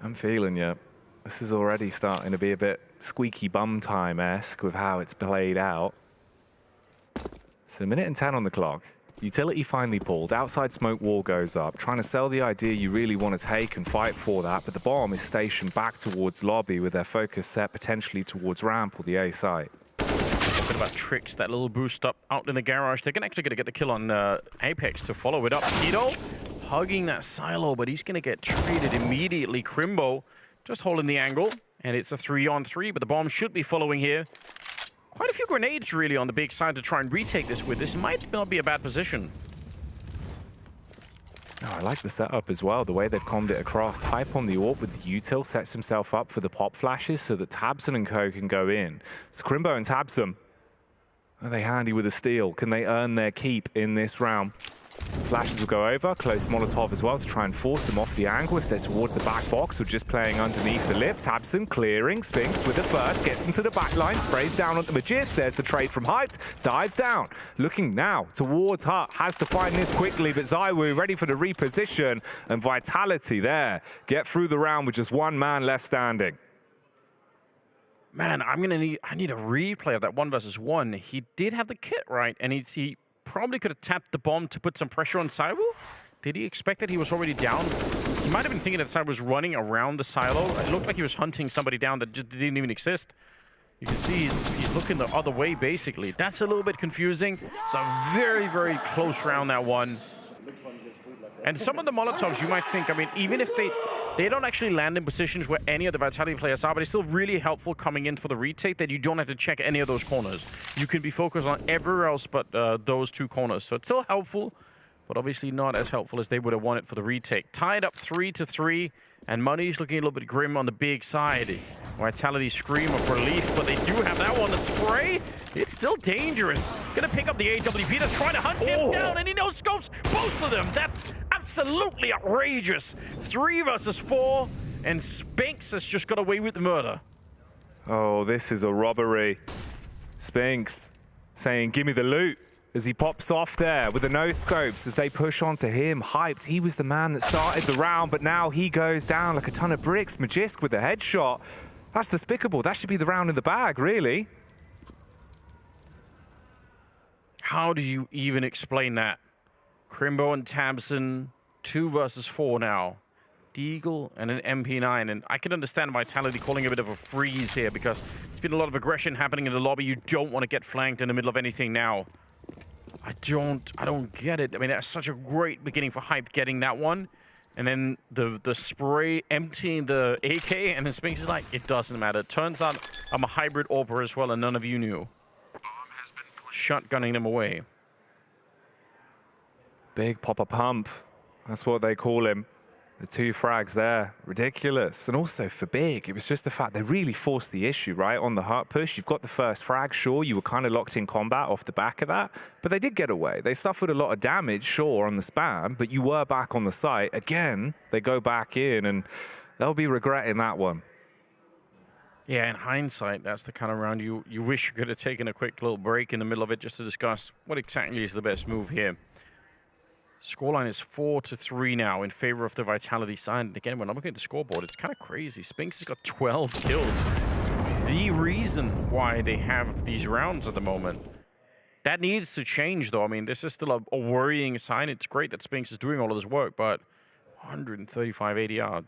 I'm feeling you. This is already starting to be a bit squeaky bum time-esque with how it's played out. So 1 minute and 10 on the clock. Utility finally pulled. Outside smoke wall goes up. Trying to sell the idea you really want to take and fight for that, but the bomb is stationed back towards lobby with their focus set potentially towards ramp or the A site. Talking about tricks, that little boost up out in the garage. They're actually going to get the kill on Apex to follow it up. Tito hugging that silo, but he's going to get treated immediately. Crimbo just holding the angle, and it's a 3-on-3, but the bomb should be following here. Quite a few grenades really on the big side to try and retake this with. This might not be a bad position. No, I like the setup as well, the way they've commed it across. Hype on the AWP with the util sets himself up for the pop flashes so that Tabson and co can go in. Scrimbo and Tabson, are they handy with a steal? Can they earn their keep in this round? Flashes will go over, close Molotov as well to try and force them off the angle if they're towards the back box or just playing underneath the lip. Tabson clearing, Spinks with the first, gets into the back line, sprays down onto Magist. There's the trade from Hyped, dives down. Looking now towards Hut, has to find this quickly, but Zywoo ready for the reposition, and Vitality there. Get through the round with just one man left standing. Man, I need a replay of that 1 versus 1. He did have the kit right, and he probably could have tapped the bomb to put some pressure on Cyber. Did he expect that he was already down? He might have been thinking that Cyber was running around the silo. It looked like he was hunting somebody down that just didn't even exist. You can see he's looking the other way, basically. That's a little bit confusing. It's a very, very close round, that one. And some of the Molotovs, you might think, I mean, even if they don't actually land in positions where any of the Vitality players are, but it's still really helpful coming in for the retake that you don't have to check any of those corners. You can be focused on everywhere else but those 2 corners. So it's still helpful, but obviously not as helpful as they would have wanted for the retake. Tied up 3-3, and Money's looking a little bit grim on the big side. Vitality scream of relief, but they do have that one. The spray, it's still dangerous. Gonna pick up the AWP. They're trying to hunt him down, and he no-scopes both of them. That's absolutely outrageous. 3 versus 4, and Spinks has just got away with the murder. Oh, this is a robbery. Spinks saying, give me the loot, as he pops off there with the no-scopes as they push onto him. Hyped, he was the man that started the round, but now he goes down like a ton of bricks. Magisk with the headshot. That's despicable. That should be the round in the bag, really. How do you even explain that? Crimbo and Tabson, 2 versus 4 now. Deagle and an MP9, and I can understand Vitality calling a bit of a freeze here because there's been a lot of aggression happening in the lobby. You don't want to get flanked in the middle of anything now. I don't get it. I mean, that's such a great beginning for Hype getting that one. And then the spray emptying the AK, and then Spinks is like, it doesn't matter. Turns out I'm a hybrid AWPer as well, and none of you knew. Shotgunning them away. Big Papa Pump. That's what they call him. The 2 frags there, ridiculous. And also for Big, it was just the fact they really forced the issue, right? On the heart push, you've got the first frag, sure, you were kind of locked in combat off the back of that, but they did get away. They suffered a lot of damage, sure, on the spam, but you were back on the site. Again, they go back in, and they'll be regretting that one. Yeah, in hindsight, that's the kind of round you wish you could have taken a quick little break in the middle of it just to discuss what exactly is the best move here. Scoreline is 4-3 now in favor of the Vitality side. And again, when I'm looking at the scoreboard, it's kind of crazy. Spinks has got 12 kills. It's the reason why they have these rounds at the moment. That needs to change, though. I mean, this is still a worrying sign. It's great that Spinks is doing all of this work, but 135 ADR,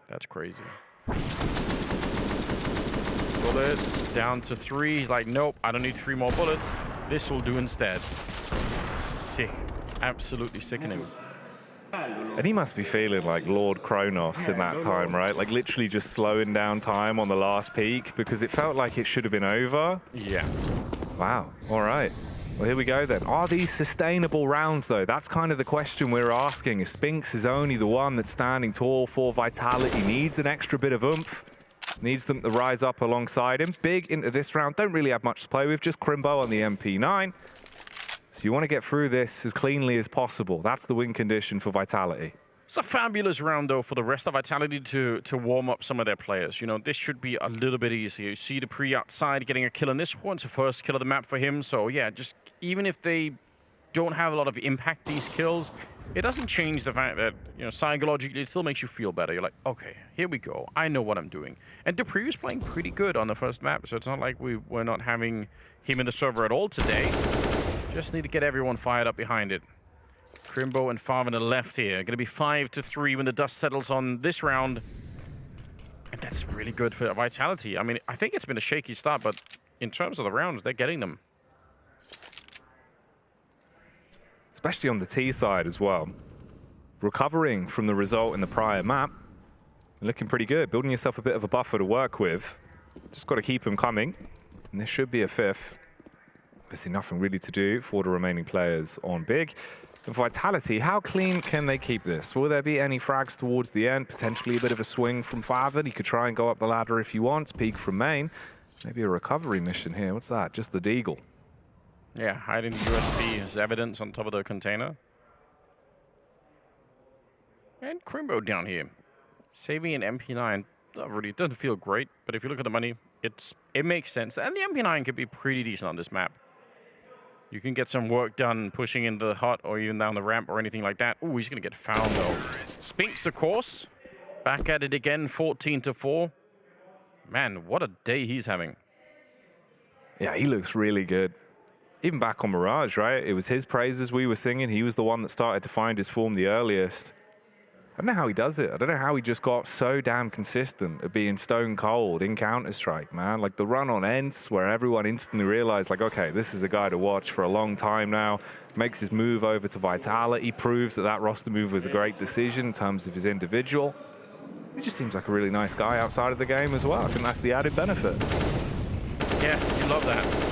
that's crazy. Bullets down to 3. He's like, nope, I don't need 3 more bullets. This will do instead. Sick. Absolutely sickening. And he must be feeling like Lord Kronos in that time, right? Like literally just slowing down time on the last peak because it felt like it should have been over. Yeah. Wow. All right. Well, here we go then. Are these sustainable rounds, though? That's kind of the question we're asking. If Spinks is only the one that's standing tall for Vitality, needs an extra bit of oomph, needs them to rise up alongside him. Big into this round. Don't really have much to play with. Just Crimbo on the MP9. So you want to get through this as cleanly as possible. That's the win condition for Vitality. It's a fabulous round, though, for the rest of Vitality to warm up some of their players. You know, this should be a little bit easier. You see Dupree outside getting a kill in this one. It's the first kill of the map for him. So, yeah, just even if they don't have a lot of impact, these kills, it doesn't change the fact that, you know, psychologically, it still makes you feel better. You're like, okay, here we go. I know what I'm doing. And Dupree was playing pretty good on the first map, so it's not like we're not having him in the server at all today. Just need to get everyone fired up behind it. Crimbo and Favre on the left here. Going to be 5-3 when the dust settles on this round. And that's really good for Vitality. I mean, I think it's been a shaky start, but in terms of the rounds, they're getting them. Especially on the T side as well. Recovering from the result in the prior map. Looking pretty good. Building yourself a bit of a buffer to work with. Just got to keep them coming. And this should be a 5th. Obviously nothing really to do for the remaining players on Big. And Vitality, how clean can they keep this? Will there be any frags towards the end? Potentially a bit of a swing from Favre. He could try and go up the ladder if he wants. Peek from main. Maybe a recovery mission here. What's that? Just the Deagle. Yeah, hiding the USB as evidence on top of the container. And Crimbo down here. Saving an MP9. Really doesn't feel great, but if you look at the money, it makes sense. And the MP9 could be pretty decent on this map. You can get some work done pushing into the hut or even down the ramp or anything like that. Ooh, he's going to get found, though. Spinks, of course. Back at it again, 14-4. Man, what a day he's having. Yeah, he looks really good. Even back on Mirage, right? It was his praises we were singing. He was the one that started to find his form the earliest. I don't know how he does it. I don't know how he just got so damn consistent at being stone cold in Counter-Strike, man. Like the run on Ence, where everyone instantly realized, like, okay, this is a guy to watch for a long time now. Makes his move over to Vitality, proves that that roster move was a great decision in terms of his individual. He just seems like a really nice guy outside of the game as well. I think that's the added benefit. Yeah, you love that.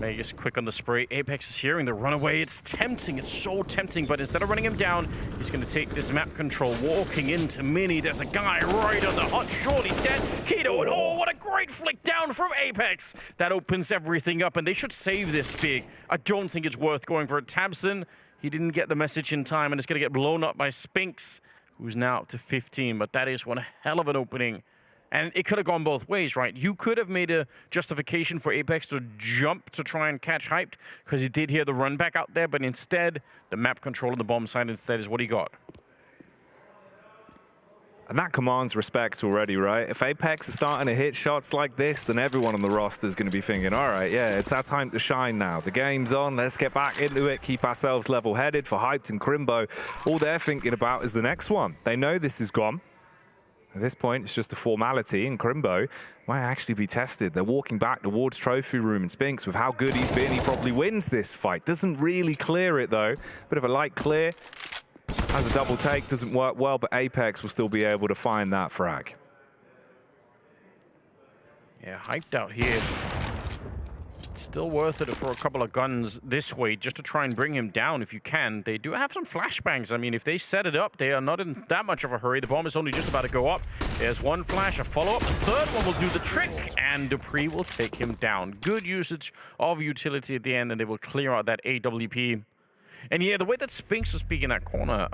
Magus quick on the spray. Apex is hearing the runaway. It's tempting. It's so tempting. But instead of running him down, he's going to take this map control. Walking into Mini. There's a guy right on the hut. Surely dead. Keto. And oh, what a great flick down from Apex. That opens everything up. And they should save this Big. I don't think it's worth going for it. Tabson, he didn't get the message in time. And it's going to get blown up by Spinks, who's now up to 15. But that is one hell of an opening. And it could have gone both ways, right? You could have made a justification for Apex to jump to try and catch Hyped, because he did hear the run back out there, but instead, the map control on the bomb side instead is what he got. And that commands respect already, right? If Apex is starting to hit shots like this, then everyone on the roster is going to be thinking, all right, yeah, it's our time to shine now. The game's on, let's get back into it, keep ourselves level-headed. For Hyped and Crimbo, all they're thinking about is the next one. They know this is gone. At this point, it's just a formality, and Crimbo might actually be tested. They're walking back towards Trophy Room, and Spinks, with how good he's been, he probably wins this fight. Doesn't really clear it, though. Bit of a light clear. Has a double take, doesn't work well, but Apex will still be able to find that frag. Yeah, Hyped out here. Still worth it for a couple of guns this way, just to try and bring him down if you can. They do have some flashbangs. I mean, if they set it up, they are not in that much of a hurry. The bomb is only just about to go up. There's one flash, a follow-up. The third one will do the trick, and dupreeh will take him down. Good usage of utility at the end, and they will clear out that AWP. And yeah, the way that Spinks was speaking in that corner,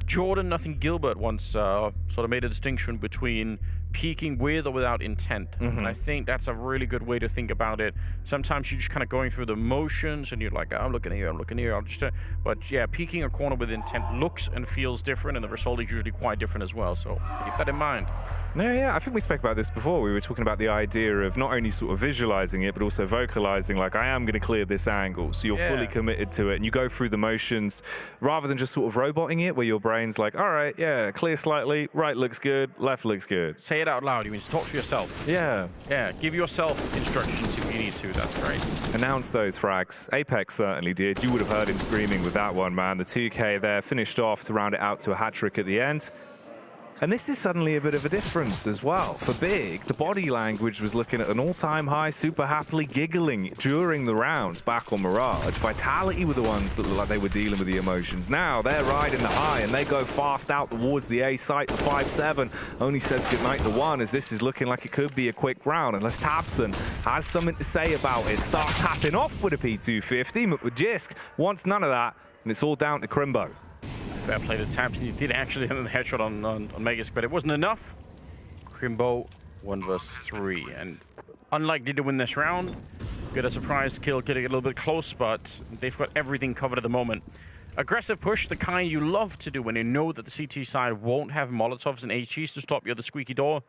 Jordan Nothing Gilbert once sort of made a distinction between peeking with or without intent. And I think that's a really good way to think about it. Sometimes you're just kind of going through the motions and you're like, oh, I'm looking here, I'm looking here. I'll just, but yeah, peeking a corner with intent looks and feels different, and the result is usually quite different as well. So keep that in mind. Yeah, I think we spoke about this before. We were talking about the idea of not only sort of visualizing it, but also vocalizing, like, I am going to clear this angle. So you're fully committed to it, and you go through the motions rather than just sort of roboting it, where your brain's like, all right, yeah, clear slightly, right looks good, left looks good. Say it out loud. You mean to talk to yourself. Yeah. Yeah, give yourself instructions if you need to. That's great. Announce those frags. Apex certainly did. You would have heard him screaming with that one, man. The 2K there finished off to round it out to a hat-trick at the end. And this is suddenly a bit of a difference as well. For Big, the body language was looking at an all-time high, super happily giggling during the rounds back on Mirage. Vitality were the ones that looked like they were dealing with the emotions. Now they're riding the high, and they go fast out towards the A site. The 5-7 only says goodnight to 1, as this is looking like it could be a quick round, unless Tabson has something to say about it. Starts tapping off with a P250, but Jisk wants none of that, and it's all down to Crimbo. Fair play to Tabson. He did actually hit a headshot on Megas, but it wasn't enough. Crimbo 1 versus 3, and unlikely to win this round. Get a surprise kill, getting a little bit close, but they've got everything covered at the moment. Aggressive push, the kind you love to do when you know that the CT side won't have Molotovs and HEs to stop you at the squeaky door.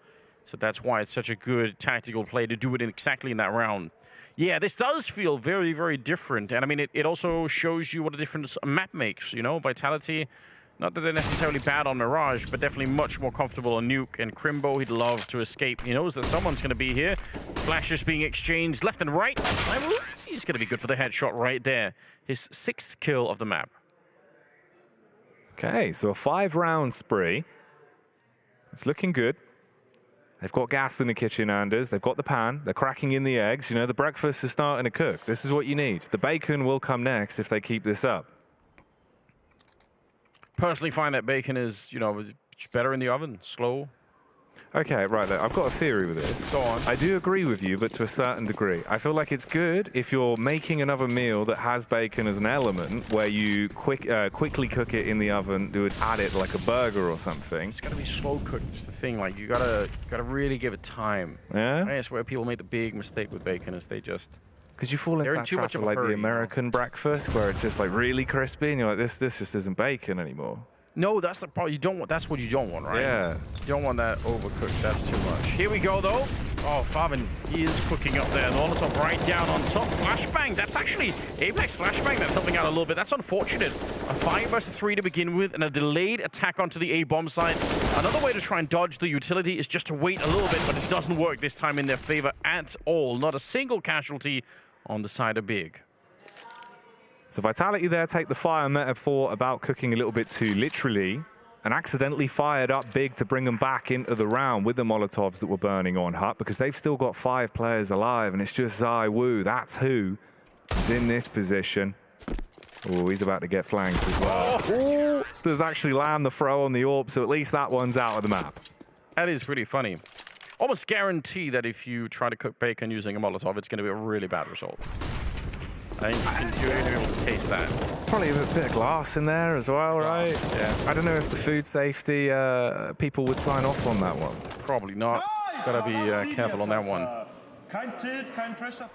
So that's why it's such a good tactical play to do it exactly in that round. Yeah, this does feel very, very different. And I mean, it also shows you what a difference a map makes, you know? Vitality, not that they're necessarily bad on Mirage, but definitely much more comfortable on Nuke. And Crimbo, he'd love to escape. He knows that someone's going to be here. Flashes being exchanged left and right. Simon, he's going to be good for the headshot right there. His 6th kill of the map. Okay, so a 5-round spree. It's looking good. They've got gas in the kitchen, Anders. They've got the pan. They're cracking in the eggs. You know, the breakfast is starting to cook. This is what you need. The bacon will come next if they keep this up. Personally find that bacon is, you know, better in the oven, slow. Okay, right, look, I've got a theory with this. Go on. I do agree with you, but to a certain degree. I feel like it's good if you're making another meal that has bacon as an element, where you quickly cook it in the oven, add it like a burger or something. It's gotta be slow cooked. It's the thing. Like you gotta really give it time. Yeah. That's where people make the big mistake with bacon, is they just. Because you fall into that trap of like the American breakfast, where it's just like really crispy, and you're like, this just isn't bacon anymore. No, that's the problem. You don't want. That's what you don't want, right? Yeah. You don't want that overcooked. That's too much. Here we go, though. Oh, Favin, he is cooking up there. The Molotov right down on top. Flashbang. That's actually Apex Flashbang that's helping out a little bit. That's unfortunate. A 5 versus 3 to begin with, and a delayed attack onto the A bomb site. Another way to try and dodge the utility is just to wait a little bit, but it doesn't work this time in their favor at all. Not a single casualty on the side of Big. So Vitality there take the fire metaphor about cooking a little bit too literally, and accidentally fired up Big to bring them back into the round with the Molotovs that were burning on Hut, because they've still got 5 players alive, and it's just Zai Wu. That's who is in this position. Oh, he's about to get flanked as well. Oh, does actually land the throw on the AWP, so at least that one's out of the map. That is pretty funny. Almost guarantee that if you try to cook bacon using a Molotov, it's going to be a really bad result. I think you're going to be able to taste that. Probably a bit of glass in there as well, right? Yeah. I don't know if the food safety people would sign off on that one. Probably not. Gotta be careful on that one. Kein Tilt, kein Pressure.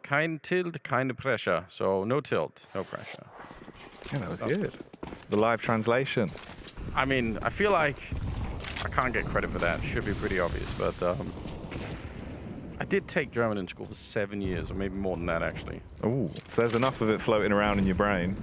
Kein Tilt, keine Pressure. So no tilt, no pressure. Yeah, that was good. The live translation. I mean, I feel like I can't get credit for that. Should be pretty obvious, but I did take German in school for 7 years, or maybe more than that, actually. Ooh, so there's enough of it floating around in your brain.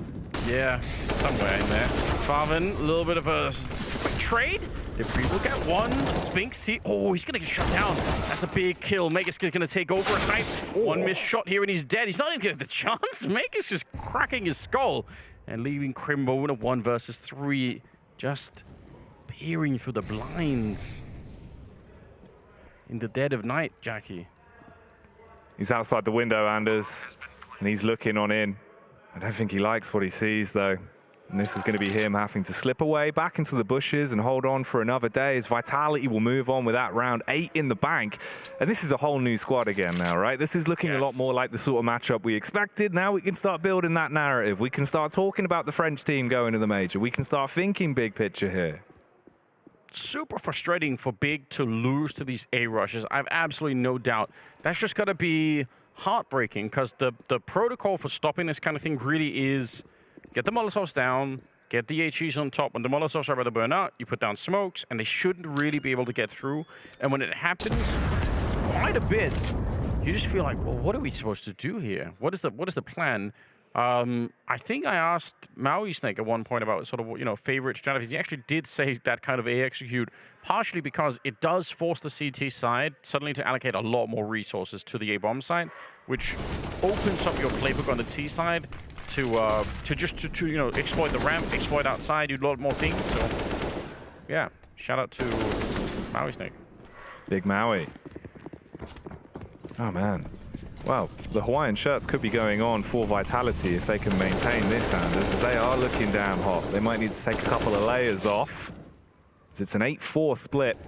Yeah, somewhere in there. Farvin, a little bit of a quick trade. If we look at one, Spinks, he's gonna get shot down. That's a big kill. Megas gonna take over at night. One missed shot here and he's dead. He's not even getting the chance. Megas just cracking his skull and leaving Crimbo in a 1 versus 3. Just peering through the blinds. In the dead of night, Jackie. He's outside the window, Anders, and he's looking on in. I don't think he likes what he sees, though. And this is going to be him having to slip away back into the bushes and hold on for another day. His Vitality will move on with that round 8 in the bank. And this is a whole new squad again now, right? This is looking a lot more like the sort of matchup we expected. Now we can start building that narrative. We can start talking about the French team going to the major. We can start thinking big picture here. Super frustrating for Big to lose to these A rushes. I have absolutely no doubt. That's just got to be heartbreaking because the protocol for stopping this kind of thing really is get the Molotovs down, get the HEs on top. When the Molotovs are about to burn out, you put down smokes, and they shouldn't really be able to get through. And when it happens quite a bit, you just feel like, well, what are we supposed to do here? What is the plan? I think I asked Maui Snake at one point about sort of, favorite strategies. He actually did say that kind of A execute, partially because it does force the CT side suddenly to allocate a lot more resources to the A bomb side, which opens up your playbook on the T side to exploit the ramp, exploit outside, do a lot more things. So, yeah, shout out to Maui Snake. Big Maui. Oh, man. Well, the Hawaiian shirts could be going on for Vitality if they can maintain this, Anders, as they are looking damn hot. They might need to take a couple of layers off. It's an 8-4 split.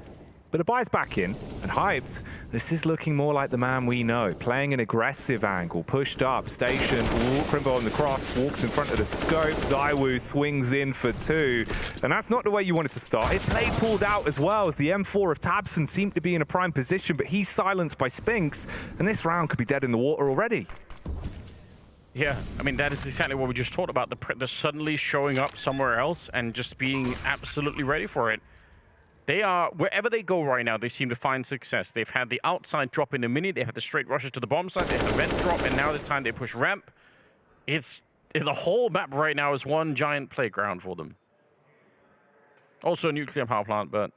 But Abai's back in and hyped. This is looking more like the man we know. Playing an aggressive angle, pushed up, stationed. Crimbo on the cross, walks in front of the scope. Zywoo swings in for 2. And that's not the way you wanted to start. It played pulled out as well as the M4 of Tabson seemed to be in a prime position, but he's silenced by Spinks. And this round could be dead in the water already. Yeah, I mean, that is exactly what we just talked about. The suddenly showing up somewhere else and just being absolutely ready for it. They are, wherever they go right now, they seem to find success. They've had the outside drop in a minute. They have the straight rushes to the bomb side. They have the vent drop, and now this time they push ramp. The whole map right now is one giant playground for them. Also a nuclear power plant, but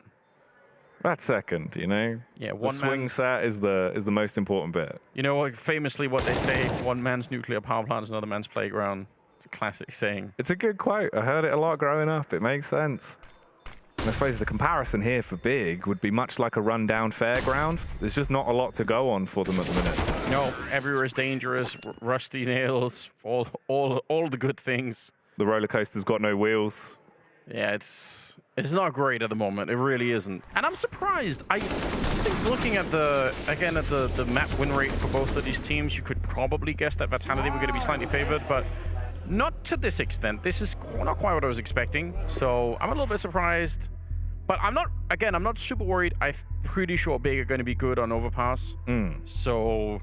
that's second, Yeah, one the swing set is the most important bit. You know, famously what they say, one man's nuclear power plant is another man's playground. It's a classic saying. It's a good quote. I heard it a lot growing up. It makes sense. And I suppose the comparison here for Big would be much like a rundown fairground. There's just not a lot to go on for them at the minute. No, everywhere is dangerous, rusty nails, all the good things. The roller coaster's got no wheels. Yeah, it's not great at the moment. It really isn't. And I'm surprised. I think looking at the map win rate for both of these teams, you could probably guess that Vitality were going to be slightly favored, but not to this extent. This is not quite what I was expecting. So I'm a little bit surprised. But I'm not super worried. I'm pretty sure Big are going to be good on Overpass. So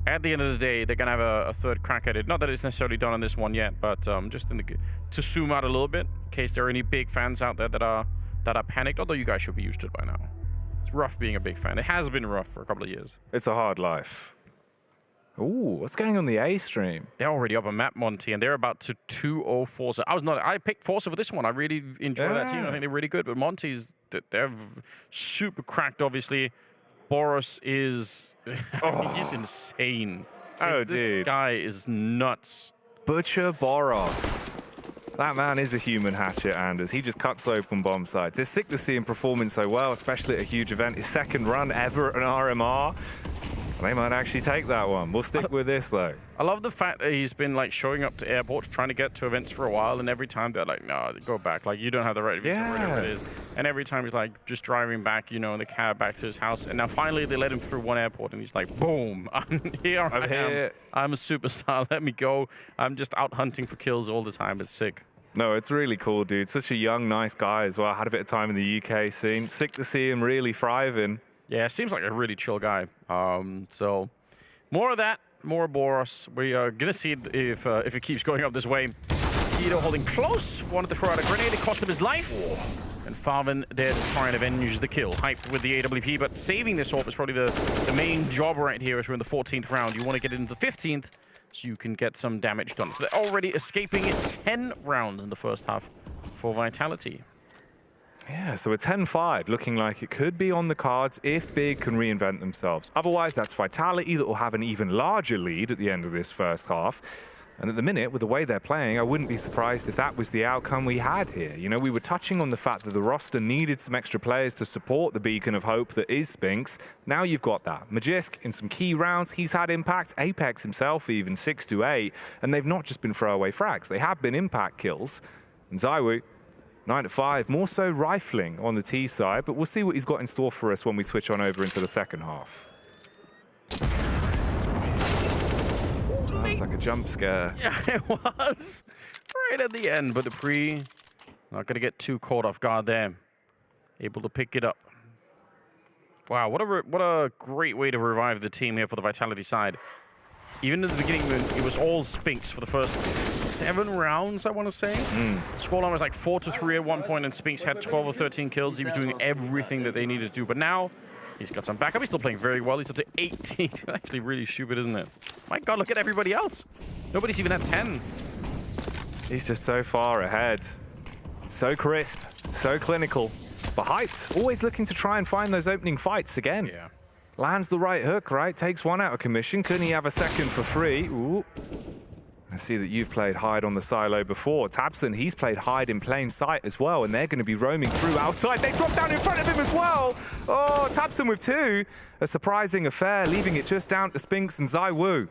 at the end of the day, they're going to have a third crack at it. Not that it's necessarily done on this one yet, but just to zoom out a little bit, in case there are any Big fans out there that are panicked, although you guys should be used to it by now. It's rough being a Big fan. It has been rough for a couple of years. It's a hard life. Ooh, what's going on the A stream? They're already up on map, Monte, and they're about to 2-0 FORZE. I picked FORZE for this one. I really enjoy that team. I think they're really good. But Monte's, they're super cracked, obviously. Boros is... he's insane. Oh, this guy is nuts. Butcher Boros. That man is a human hatchet, Anders. He just cuts open bomb sites. It's sick to see him performing so well, especially at a huge event. His second run ever at an RMR. They might actually take that one. We'll stick with this, though. I love the fact that he's been like showing up to airports, trying to get to events for a while, and every time they're like, no, go back. Like, you don't have the right visa, whatever it is. And every time he's like just driving back, in the cab back to his house. And now finally they let him through one airport, and he's like, boom, I'm here. I'm a superstar. Let me go. I'm just out hunting for kills all the time. It's sick. No, it's really cool, dude. Such a young, nice guy as well. Had a bit of time in the UK scene. Sick to see him really thriving. Yeah, seems like a really chill guy. So more of that, more Boros. We are gonna see if it keeps going up this way. Veto holding close, wanted to throw out a grenade, it cost him his life. And Farven there to try and avenge the kill. Hyped with the AWP, but saving this AWP is probably the main job right here as we're in the 14th round. You want to get into the 15th so you can get some damage done. So they're already escaping 10 rounds in the first half for Vitality. Yeah, so a 10-5 looking like it could be on the cards if Big can reinvent themselves. Otherwise, that's Vitality that will have an even larger lead at the end of this first half. And at the minute, with the way they're playing, I wouldn't be surprised if that was the outcome we had here. We were touching on the fact that the roster needed some extra players to support the beacon of hope that is Spinks. Now you've got that. Magisk, in some key rounds, he's had impact. Apex himself even, 6-8. And they've not just been throwaway frags. They have been impact kills. And Zywoo, 9-5, more so rifling on the T side, but we'll see what he's got in store for us when we switch on over into the second half. That was like a jump scare. Yeah, it was. Right at the end, but Dupree not going to get too caught off guard there. Able to pick it up. Wow, what a great way to revive the team here for the Vitality side. Even in the beginning, it was all Spinks for the first 7 rounds, I want to say. Scoreline was like 4-3 at one point, and Spinks had 12 or 13 kills. He was doing everything that they needed to do. But now, he's got some backup. He's still playing very well. He's up to 18. Actually really stupid, isn't it? My God, look at everybody else. Nobody's even at 10. He's just so far ahead. So crisp, so clinical, but hyped. Always looking to try and find those opening fights again. Yeah. Lands the right hook, right? Takes one out of commission. Couldn't he have a second for free? Ooh. I see that you've played hide on the silo before. Tabson, he's played hide in plain sight as well, and they're going to be roaming through outside. They drop down in front of him as well. Oh, Tabson with 2. A surprising affair, leaving it just down to Spinks and Zywoo.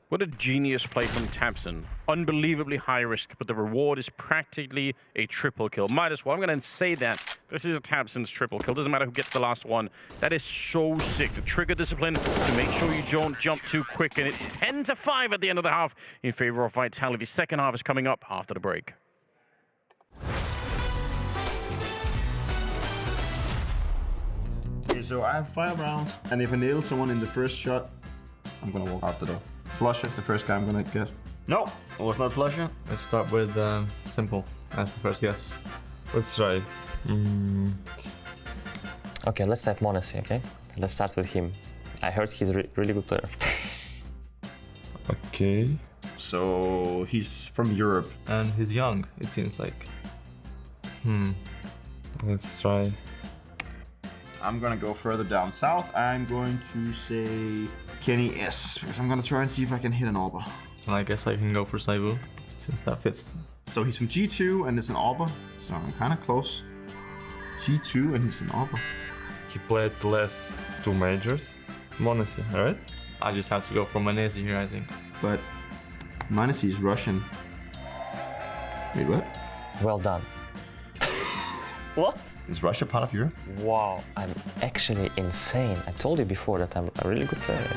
What a genius play from Tabson. Unbelievably high risk, but the reward is practically a triple kill. Might as well. I'm going to say that. This is Tabson's triple kill. Doesn't matter who gets the last one. That is so sick. The trigger discipline to make sure you don't jump too quick. And it's 10-5 at the end of the half in favor of Vitality. Second half is coming up after the break. Okay, so I have 5 rounds, and if I nail someone in the first shot, I'm gonna walk out the door. Flusher is the first guy I'm gonna get. No, it was not Flusher. Let's start with Simple as the first guess. Let's try. Okay, let's type Monte, okay? Let's start with him. I heard he's a really good player. Okay. So he's from Europe. And he's young, it seems like. Let's try. I'm gonna go further down south. I'm going to say Kenny S, because I'm gonna try and see if I can hit an Arbor. I guess I can go for Zywoo, since that fits. So he's from G2 and it's an Arbor, so I'm kind of close. G2 and he's an Arbor. He played the last 2 majors. Monte, right? I just have to go for Manesi here, I think. But Manesi is Russian. Wait, what? Well done. What? Is Russia part of Europe? Wow, I'm actually insane. I told you before that I'm a really good player.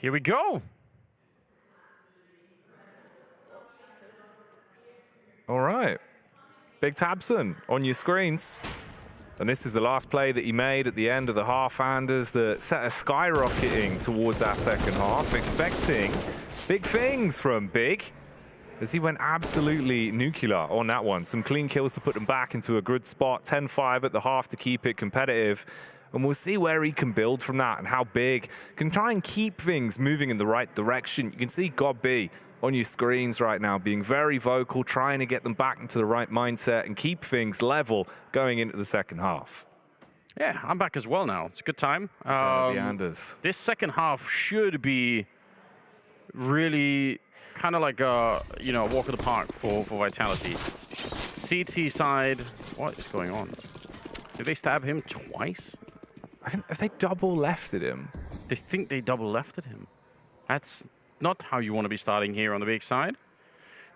Here we go. All right. Big Tabson on your screens. And this is the last play that he made at the end of the half, Anders, that set us skyrocketing towards our second half, expecting big things from Big, as he went absolutely nuclear on that one. Some clean kills to put them back into a good spot, 10-5 at the half to keep it competitive. And we'll see where he can build from that and how Big can try and keep things moving in the right direction. You can see God B on your screens right now, being very vocal, trying to get them back into the right mindset and keep things level going into the second half. Yeah, I'm back as well now. It's a good time. This second half should be really kind of like a walk of the park for Vitality. CT side, what is going on? Did they stab him twice? I think they double lefted him. They think they double lefted him. That's not how you want to be starting here on the big side.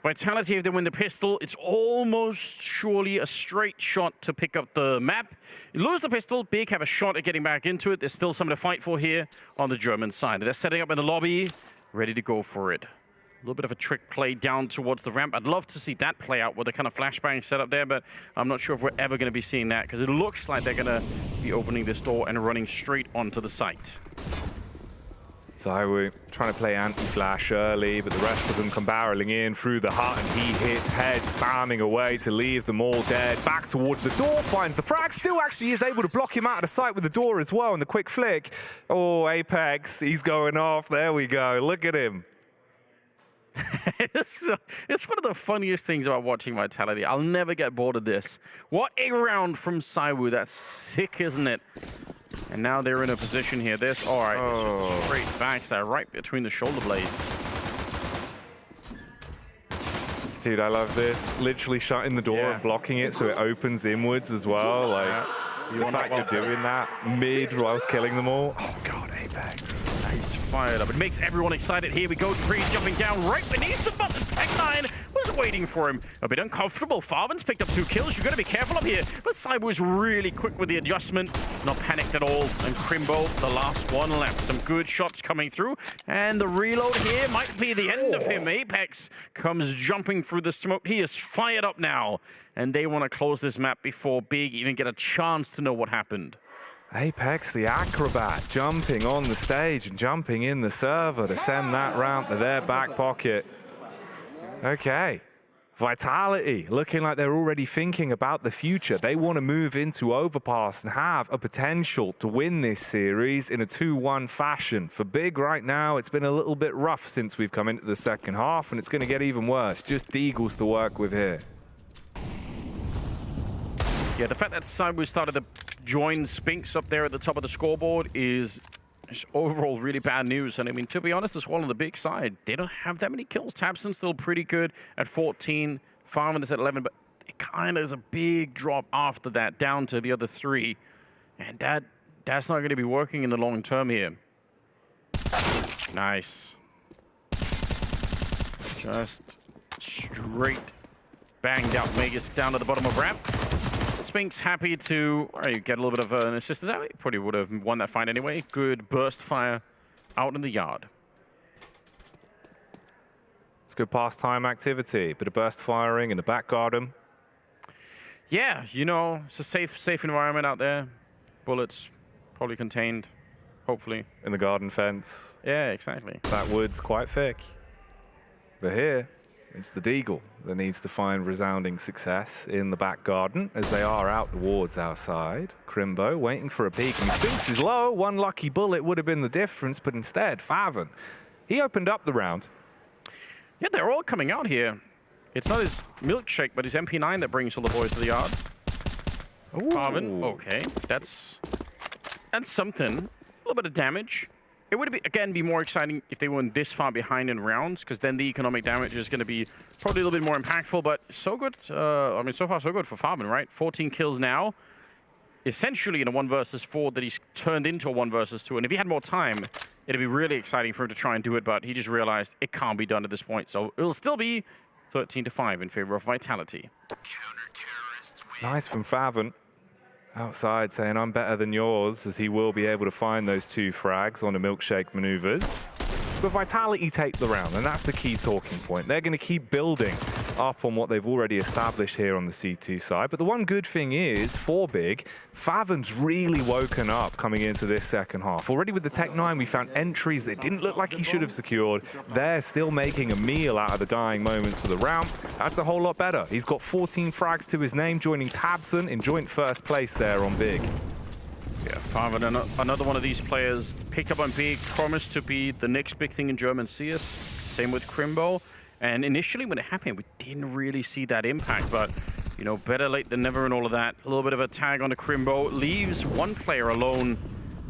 Vitality, if they win the pistol, it's almost surely a straight shot to pick up the map. You lose the pistol, Big have a shot at getting back into it. There's still something to fight for here on the German side. They're setting up in the lobby, ready to go for it. A little bit of a trick play down towards the ramp. I'd love to see that play out with the kind of flashbang set up there, but I'm not sure if we're ever going to be seeing that because it looks like they're going to be opening this door and running straight onto the site. ZywOo trying to play anti-flash early, but the rest of them come barreling in through the hut, and he hits head, spamming away to leave them all dead. Back towards the door, finds the frag, still actually is able to block him out of the sight with the door as well, and the quick flick. Oh, Apex, he's going off. There we go. Look at him. It's one of the funniest things about watching Vitality. I'll never get bored of this. What a round from ZywOo. That's sick, isn't it? And now they're in a position here. This, all right, it's just a straight backstab right between the shoulder blades. Dude, I love this. Literally shutting the door and blocking it so it opens inwards as well. Like, the fact you're doing that mid whilst killing them all. Oh, God, Apex. He's fired up. It makes everyone excited. Here we go. Dupree jumping down right beneath the button. Tech9 was waiting for him. A bit uncomfortable. Farvan's picked up 2 kills. You've got to be careful up here. But ZywOo's really quick with the adjustment. Not panicked at all. And Crimbo, the last one left. Some good shots coming through. And the reload here might be the end of him. Apex comes jumping through the smoke. He is fired up now. And they want to close this map before Big even get a chance to know what happened. Apex, the acrobat, jumping on the stage and jumping in the server to send that round to their back pocket. Okay. Vitality, looking like they're already thinking about the future. They want to move into Overpass and have a potential to win this series in a 2-1 fashion. For Big right now, it's been a little bit rough since we've come into the second half, and it's going to get even worse. Just Deagles to work with here. Yeah, the fact that ZywOo started to join Spinks up there at the top of the scoreboard is overall really bad news. And I mean, to be honest, as well on the Big side, they don't have that many kills. Tabson's still pretty good at 14. Farvan is at 11, but it kind of is a big drop after that, down to the other 3. And that's not going to be working in the long term here. Nice. Just straight banged out Magus down to the bottom of ramp. Spinks happy to get a little bit of an assist. He probably would have won that fight anyway. Good burst fire out in the yard. It's good pastime activity. Bit of burst firing in the back garden. Yeah, you know, it's a safe environment out there. Bullets probably contained, hopefully. In the garden fence. Yeah, exactly. That wood's quite thick. But here, it's the Deagle that needs to find resounding success in the back garden as they are out towards our side. Crimbo waiting for a peek, and Spinks is low. One lucky bullet would have been the difference, but instead, Farvan, he opened up the round. Yeah, they're all coming out here. It's not his milkshake, but his MP9 that brings all the boys to the yard. Farvan, okay, that's something. A little bit of damage. It would, again, be more exciting if they weren't this far behind in rounds, because then the economic damage is going to be probably a little bit more impactful, but so good. I mean, so far so good for Farvan, right? 14 kills now. Essentially in a 1 versus 4 that he's turned into a 1 versus 2. And if he had more time, it'd be really exciting for him to try and do it, but he just realized it can't be done at this point. So it'll still be 13-5 in favor of Vitality. Nice from Farvan. Outside saying, I'm better than yours, as he will be able to find those 2 frags on the milkshake maneuvers. But Vitality take the round, and that's the key talking point. They're going to keep building up on what they've already established here on the CT side. But the one good thing is, for Big, Fathom's really woken up coming into this second half. Already with the Tech-9, we found entries that didn't look like he should have secured. They're still making a meal out of the dying moments of the round. That's a whole lot better. He's got 14 frags to his name, joining Tabson in joint first place there on Big. Yeah, Favon, another one of these players picked up on Big, promised to be the next big thing in German CS. Same with Crimbo. And initially when it happened, we didn't really see that impact, but you know, better late than never and all of that. A little bit of a tag on the Crimbo, leaves one player alone.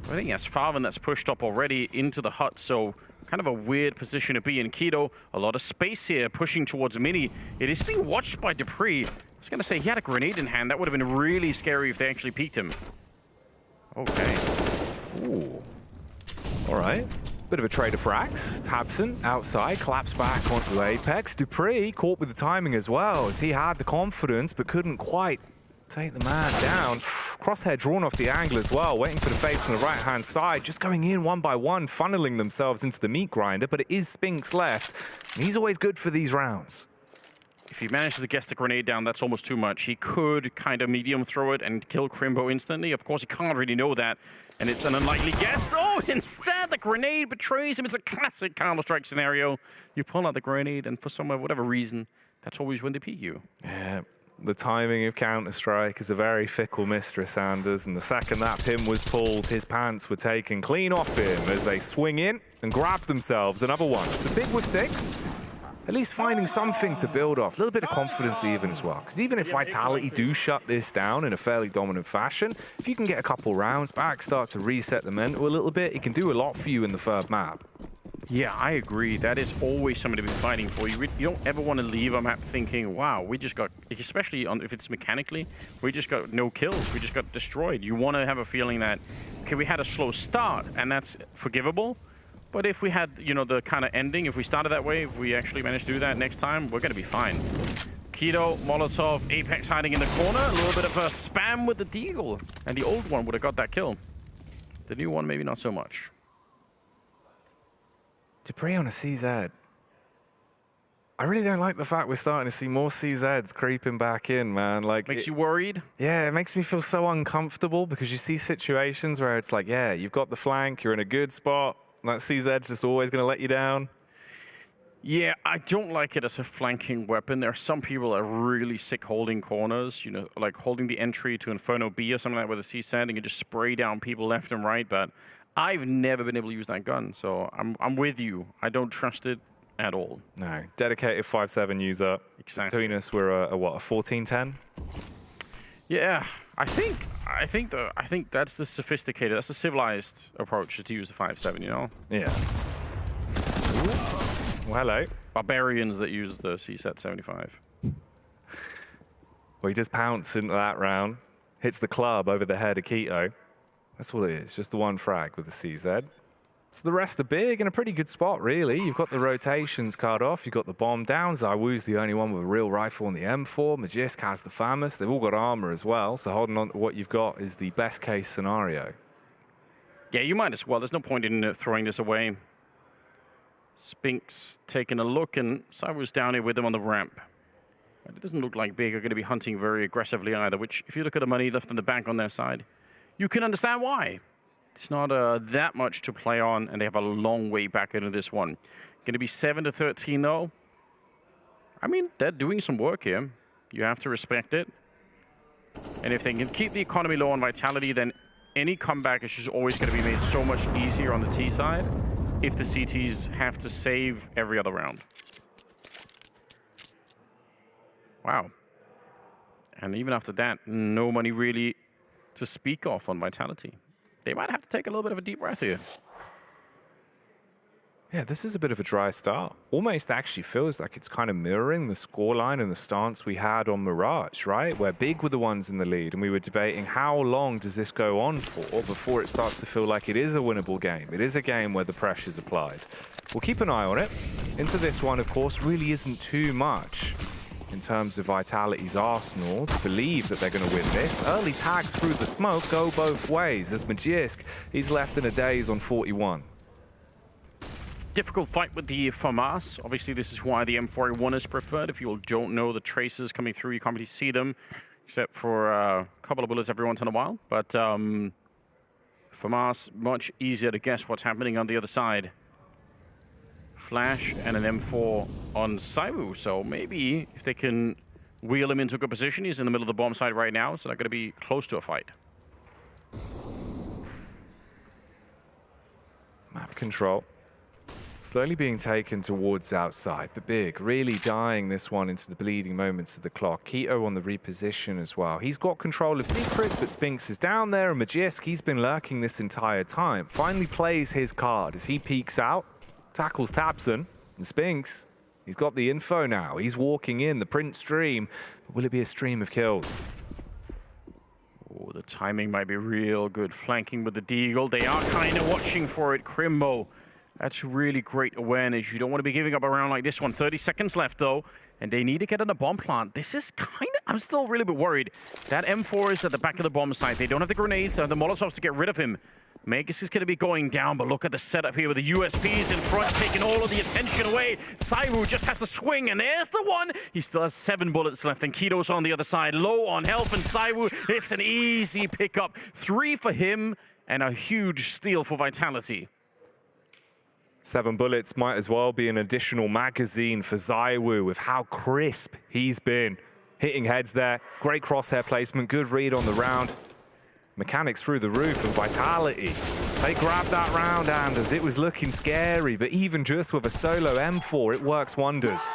I think that's Favon that's pushed up already into the hut, so kind of a weird position to be in. Keto, a lot of space here, pushing towards Mini. It is being watched by Dupree. I was gonna say, he had a grenade in hand. That would have been really scary if they actually peeked him. Okay. Ooh. All right. Bit of a trade of frags. Tabson outside, collapsed back onto Apex. Dupree caught with the timing as well, as he had the confidence but couldn't quite take the man down. Crosshair drawn off the angle as well, waiting for the face on the right-hand side, just going in one by one, funneling themselves into the meat grinder, but it is Spinks left, and he's always good for these rounds. If he manages to get the grenade down, that's almost too much. He could kind of medium throw it and kill Crimbo instantly. Of course, he can't really know that, and it's an unlikely guess. Oh, instead, the grenade betrays him. It's a classic Counter-Strike scenario. You pull out the grenade, and for whatever reason, that's always when they peek you. Yeah. The timing of Counter-Strike is a very fickle mistress, Anders, and the second that pin was pulled, his pants were taken clean off him as they swing in and grab themselves another one. So Big with 6, at least finding something to build off, a little bit of confidence even as well. Because even if Vitality do shut this down in a fairly dominant fashion, if you can get a couple rounds back, start to reset the mental a little bit, it can do a lot for you in the third map. Yeah, I agree. That is always something to be fighting for. You don't ever want to leave a map thinking, wow, we just got, especially if it's mechanically, we just got no kills. We just got destroyed. You want to have a feeling that, okay, we had a slow start, and that's forgivable. But if we had, you know, the kind of ending, if we started that way, if we actually managed to do that next time, we're going to be fine. Keto, Molotov, Apex hiding in the corner. A little bit of a spam with the Deagle. And the old one would have got that kill. The new one, maybe not so much. Dupree on a CZ. I really don't like the fact we're starting to see more CZs creeping back in, man. Like, makes you worried? Yeah, it makes me feel so uncomfortable because you see situations where it's like, yeah, you've got the flank, you're in a good spot. That CZ's just always going to let you down. Yeah, I don't like it as a flanking weapon. There are some people that are really sick holding corners, you know, like holding the entry to Inferno B or something like that with a CZ and you just spray down people left and right, but I've never been able to use that gun, so I'm with you. I don't trust it at all. No, dedicated 5.7 user. Exactly. Between us, we're a what, a 14-10? Yeah, I think that's the sophisticated, that's the civilized approach to use the 5.7, you know? Yeah. Well, hello. Barbarians that use the CSET 75. Well, he just pounced into that round, hits the club over the head of Keto. That's all it is, just the one frag with the CZ. So the rest are big in a pretty good spot, really. You've got the rotations cut off, you've got the bomb down. Zawu's the only one with a real rifle on the M4. Magisk has the FAMAS. They've all got armor as well, so holding on to what you've got is the best case scenario. Yeah, you might as well. There's no point in throwing this away. Spinks taking a look, and Zawu's down here with them on the ramp. And it doesn't look like Big are going to be hunting very aggressively either, which, if you look at the money left in the bank on their side, you can understand why. It's not that much to play on, and they have a long way back into this one. Going to be 7-13, though. I mean, they're doing some work here. You have to respect it. And if they can keep the economy low on Vitality, then any comeback is just always going to be made so much easier on the T side if the CTs have to save every other round. Wow. And even after that, no money really to speak of on Vitality. They might have to take a little bit of a deep breath here. Yeah, this is a bit of a dry start. Almost actually feels like it's kind of mirroring the scoreline and the stance we had on Mirage, right? Where Big were the ones in the lead, and we were debating how long does this go on for before it starts to feel like it is a winnable game. It is a game where the pressure's applied. We'll keep an eye on it. Into this one, of course, really isn't too much in terms of Vitality's arsenal to believe that they're going to win this. Early tags through the smoke go both ways, as Magisk, he's left in a daze on 41. difficult fight with the FAMAS. Obviously, this is why the M4A1 is preferred. If you all don't know the traces coming through, you can't really see them, except for a couple of bullets every once in a while. But FAMAS, much easier to guess what's happening on the other side. Flash and an M4 on Saiwu, so maybe if they can wheel him into a good position, he's in the middle of the bomb site right now, so they're going to be close to a fight. Map control. Slowly being taken towards outside, but Big really dying this one into the bleeding moments of the clock. Keto on the reposition as well. He's got control of Secrets, but Spinks is down there, and Magisk, he's been lurking this entire time. Finally plays his card as he peeks out, tackles Tabson, and Spinks, he's got the info now. He's walking in, the Prince stream. But will it be a stream of kills? Oh, the timing might be real good. Flanking with the Deagle. They are kind of watching for it. Crimbo. That's really great awareness. You don't want to be giving up a round like this one. 30 seconds left, though, and they need to get on a bomb plant. This is kind of... I'm still really a bit worried. That M4 is at the back of the bomb site. They don't have the grenades. They have the Molotovs to get rid of him. Magus is going to be going down, but look at the setup here with the USPs in front, taking all of the attention away. Saiwu just has to swing, and there's the one. He still has 7 bullets left, and Keto's on the other side, low on health, and Saiwu, it's an easy pickup. 3 for him, and a huge steal for Vitality. 7 bullets might as well be an additional magazine for Saiwu with how crisp he's been. Hitting heads there, great crosshair placement, good read on the round. Mechanics through the roof, and Vitality, they grabbed that round, Anders. It was looking scary, but even just with a solo M4, it works wonders.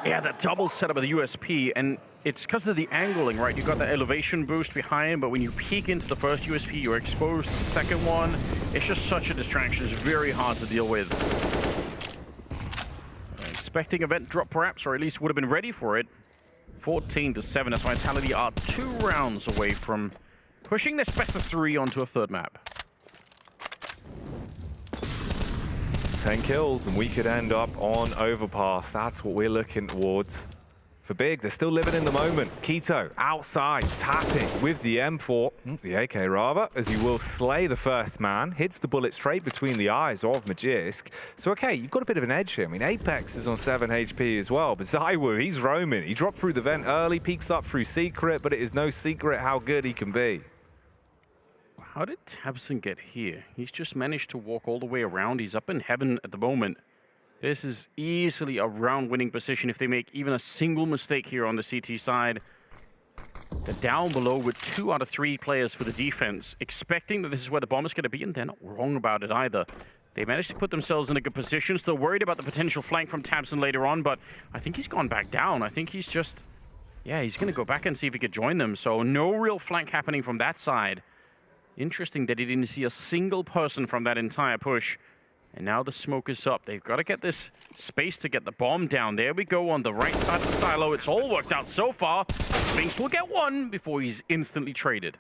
Yeah, that double setup of the USP, and it's because of the angling, right? You got that elevation boost behind, but when you peek into the first USP, you're exposed to the second one. It's just such a distraction. It's very hard to deal with. Expecting a vent drop, perhaps, or at least would have been ready for it. 14-7, as Vitality are 2 rounds away from pushing this best of 3 onto a third map. 10 kills, and we could end up on Overpass. That's what we're looking towards. For Big, they're still living in the moment. Keto outside, tapping with the M4, the AK rather, as he will slay the first man. Hits the bullet straight between the eyes of Magisk. So okay, you've got a bit of an edge here. I mean, Apex is on 7 HP as well, but Saiwu, he's roaming. He dropped through the vent early, peeks up through Secret, but it is no secret how good he can be. How did Tabson get here? He's just managed to walk all the way around. He's up in heaven at the moment. This is easily a round-winning position if they make even a single mistake here on the CT side. They're down below with 2 out of 3 players for the defense, expecting that this is where the bomb is going to be, and they're not wrong about it either. They managed to put themselves in a good position, still worried about the potential flank from Tabson later on, but I think he's gone back down. I think he's just... Yeah, he's going to go back and see if he could join them, so no real flank happening from that side. Interesting that he didn't see a single person from that entire push. And now the smoke is up. They've got to get this space to get the bomb down. There we go on the right side of the silo. It's all worked out so far. Spinks will get 1 before he's instantly traded.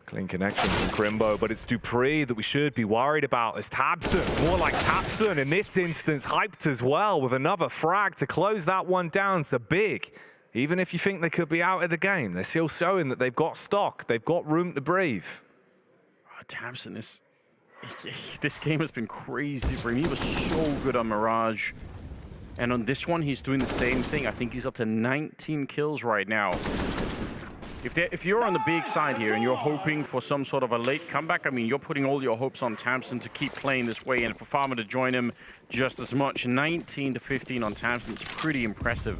Clean connection from Crimbo, but it's Dupree that we should be worried about as Tabson. More like Tabson in this instance, hyped as well with another frag to close that one down. So Big, even if you think they could be out of the game, they're still showing that they've got stock. They've got room to breathe. Oh, Tabson is... This game has been crazy for him. He was so good on Mirage. And on this one, he's doing the same thing. I think he's up to 19 kills right now. If you're on the big side here and you're hoping for some sort of a late comeback, I mean, you're putting all your hopes on Tabson to keep playing this way and for Farmer to join him just as much. 19-15 on Tabson. It's pretty impressive.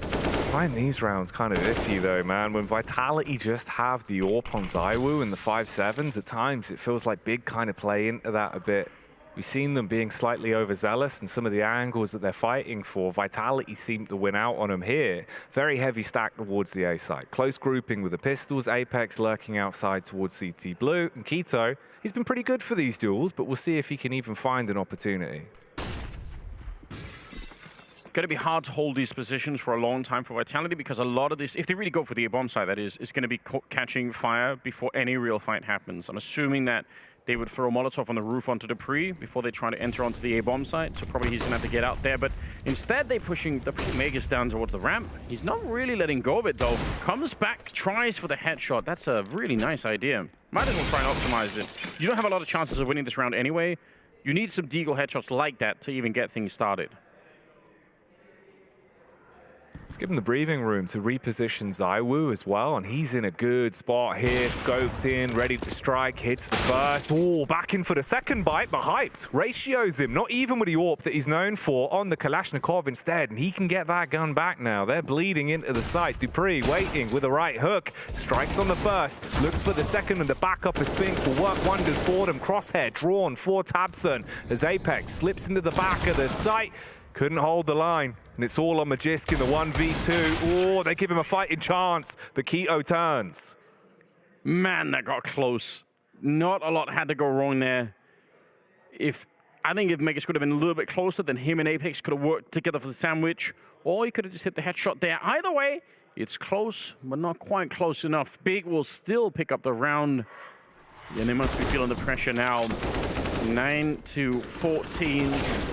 I find these rounds kind of iffy though, man. When Vitality just have the AWP on Saiwu and the 5.7s, at times it feels like Big kind of play into that a bit. We've seen them being slightly overzealous and some of the angles that they're fighting for. Vitality seem to win out on them here. Very heavy stack towards the A side. Close grouping with the pistols. Apex lurking outside towards CT Blue. And Keto, he's been pretty good for these duels, but we'll see if he can even find an opportunity. going to be hard to hold these positions for a long time for Vitality, because a lot of this, if they really go for the A-bomb side, that is going to be catching fire before any real fight happens. I'm assuming that they would throw Molotov on the roof onto Dupree before they try to enter onto the A-bomb site, so probably he's going to have to get out there. But instead, they're pushing Magus down towards the ramp. He's not really letting go of it, though. Comes back, tries for the headshot. That's a really nice idea. Might as well try and optimize it. You don't have a lot of chances of winning this round anyway. You need some deagle headshots like that to even get things started. Let's give him the breathing room to reposition Zywoo as well, and he's in a good spot here, scoped in, ready to strike, hits the first. Oh, back in for the second bite, but hyped. Ratios him, not even with the AWP that he's known for, on the Kalashnikov instead, and he can get that gun back now. They're bleeding into the site. Dupree waiting with a right hook, strikes on the first, looks for the second, and the backup of Spinks will work wonders for them. Crosshair drawn for Tabson as Apex slips into the back of the site. Couldn't hold the line, and it's all on Magisk in the 1v2. Oh, they give him a fighting chance, but Keto turns. Man, that got close. Not a lot had to go wrong there. I think if Magus could have been a little bit closer, then him and Apex could have worked together for the sandwich, or he could have just hit the headshot there. Either way, it's close, but not quite close enough. Big will still pick up the round, and they must be feeling the pressure now. 9-14.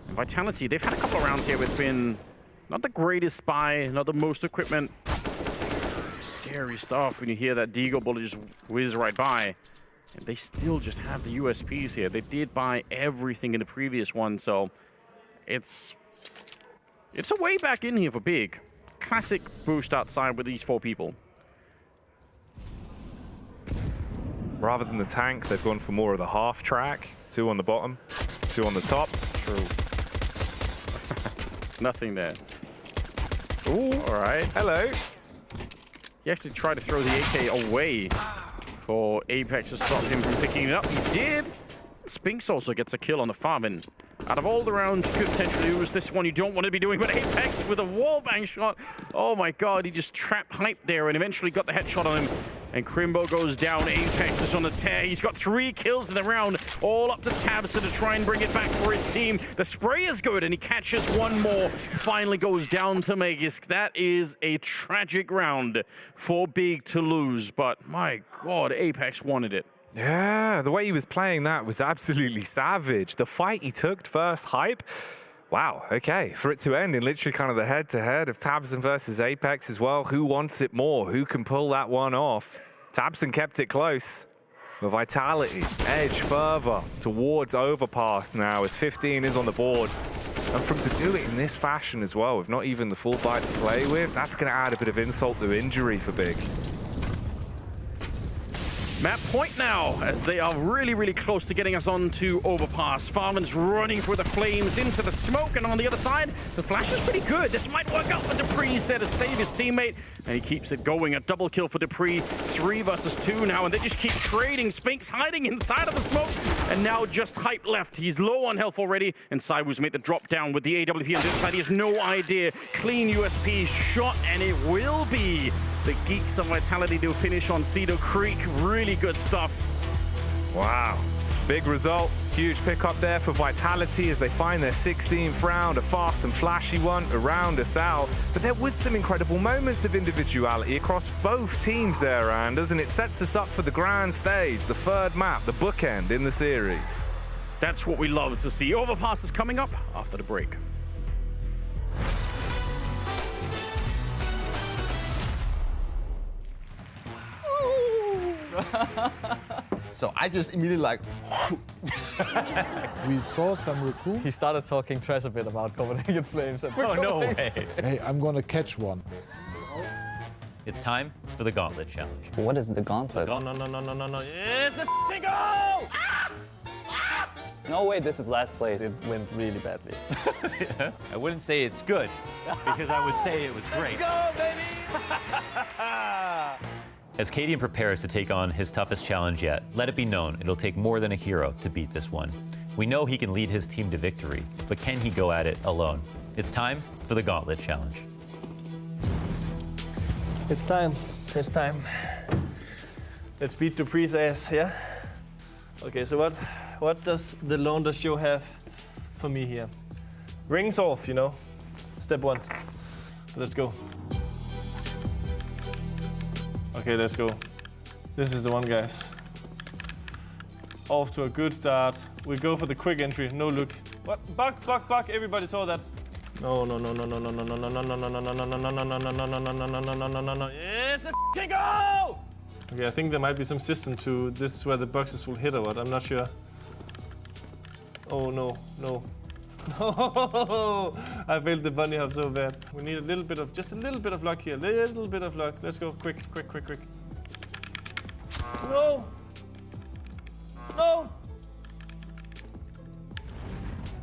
Vitality, they've had a couple of rounds here where it's been not the greatest buy, not the most equipment. Scary stuff when you hear that Deagle bullet just whiz right by. And they still just have the USPs here. They did buy everything in the previous one, so it's a way back in here for Big. Classic boost outside with these 4 people. Rather than the tank, they've gone for more of the half track. 2 on the bottom, 2 on the top. True. Nothing there. Ooh, all right. Hello. He actually tried to throw the AK away for Apex to stop him from picking it up. He did. Spinks also gets a kill on the Farmin. Out of all the rounds you could potentially lose, this one you don't want to be doing, but Apex with a wallbang shot. Oh my god, he just trapped Hype there and eventually got the headshot on him. And Crimbo goes down. Apex is on the tear. He's got 3 kills in the round, all up to Tabson to try and bring it back for his team. The spray is good, and he catches one more. Finally goes down to Magisk. That is a tragic round for Big to lose, but my god, Apex wanted it. Yeah, the way he was playing that was absolutely savage. The fight he took first, Hype. Wow, okay, for it to end in literally kind of the head-to-head of Tabson versus Apex as well. Who wants it more? Who can pull that one off? Tabson kept it close. The Vitality edge further towards Overpass now as 15 is on the board. And from to do it in this fashion as well, with not even the full bite to play with, that's going to add a bit of insult to injury for Big. Map point now, as they are really, really close to getting us onto Overpass. Farman's running for the flames into the smoke, and on the other side, the flash is pretty good. This might work out for Dupree's there to save his teammate, and he keeps it going. A double kill for Dupree, 3 versus 2 now, and they just keep trading. Spinks hiding inside of the smoke, and now just Hype left. He's low on health already, and Cywoo's made the drop down with the AWP on the other side. He has no idea. Clean USP shot, and it will be the Geeks of Vitality to finish on Cedar Creek. Really good stuff. Wow. Big result. Huge pickup there for Vitality as they find their 16th round, a fast and flashy one to round us out. But there was some incredible moments of individuality across both teams there, Anders, and it sets us up for the grand stage, the 3rd map, the bookend in the series. That's what we love to see. Overpass is coming up after the break. So I just immediately like... We saw some recruits. He started talking trash a bit about Copenhagen Flames. Oh, no way. Hey, I'm gonna catch one. It's time for the Gauntlet Challenge. What is the Gauntlet? No. It's the f***ing goal! No way, this is last place. It went really badly. Yeah. I wouldn't say it's good, because I would say it was great. Let's go, baby! As Cadian prepares to take on his toughest challenge yet, let it be known it'll take more than a hero to beat this one. We know he can lead his team to victory, but can he go at it alone? It's time for the Gauntlet Challenge. It's time. It's time. Let's beat Dupree's ass, yeah? Okay, so what does the Launder show have for me here? Rings off, you know. Step 1. Let's go. Okay, let's go. This is the one, guys. Off to a good start. We go for the quick entry. No look. What? Bug. Everybody saw that. No. Yes, let's go! Okay, I think there might be some system to this is where the boxes will hit or what. I'm not sure. Oh no. No, I failed the bunny hop so bad. We need a little bit of, just a little bit of luck here. Little bit of luck. Let's go, quick. No!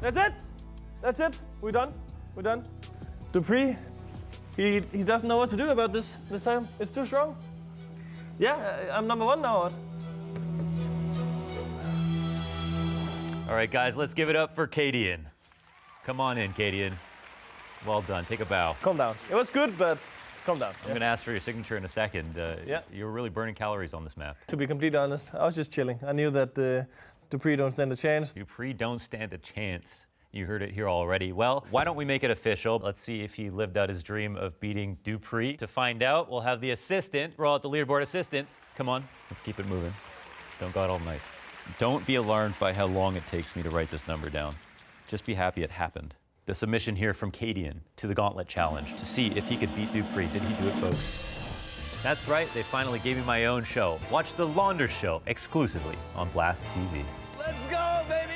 That's it. We're done. Dupree, he doesn't know what to do about this time. It's too strong. Yeah, I'm number 1 now. All right, guys, let's give it up for Cadian. Come on in, Cadian. Well done. Take a bow. Calm down. It was good, but calm down. I'm going to ask for your signature in a second. You were really burning calories on this map. To be completely honest, I was just chilling. I knew that Dupree don't stand a chance. Dupree don't stand a chance. You heard it here already. Well, why don't we make it official? Let's see if he lived out his dream of beating Dupree. To find out, we'll have the assistant, roll out the leaderboard assistant. Come on, let's keep it moving. Don't go out all night. Don't be alarmed by how long it takes me to write this number down. Just be happy it happened. The submission here from Cadian to the Gauntlet Challenge to see if he could beat Dupree. Did he do it, folks? That's right, they finally gave me my own show. Watch the Launder Show exclusively on Blast TV. Let's go, baby!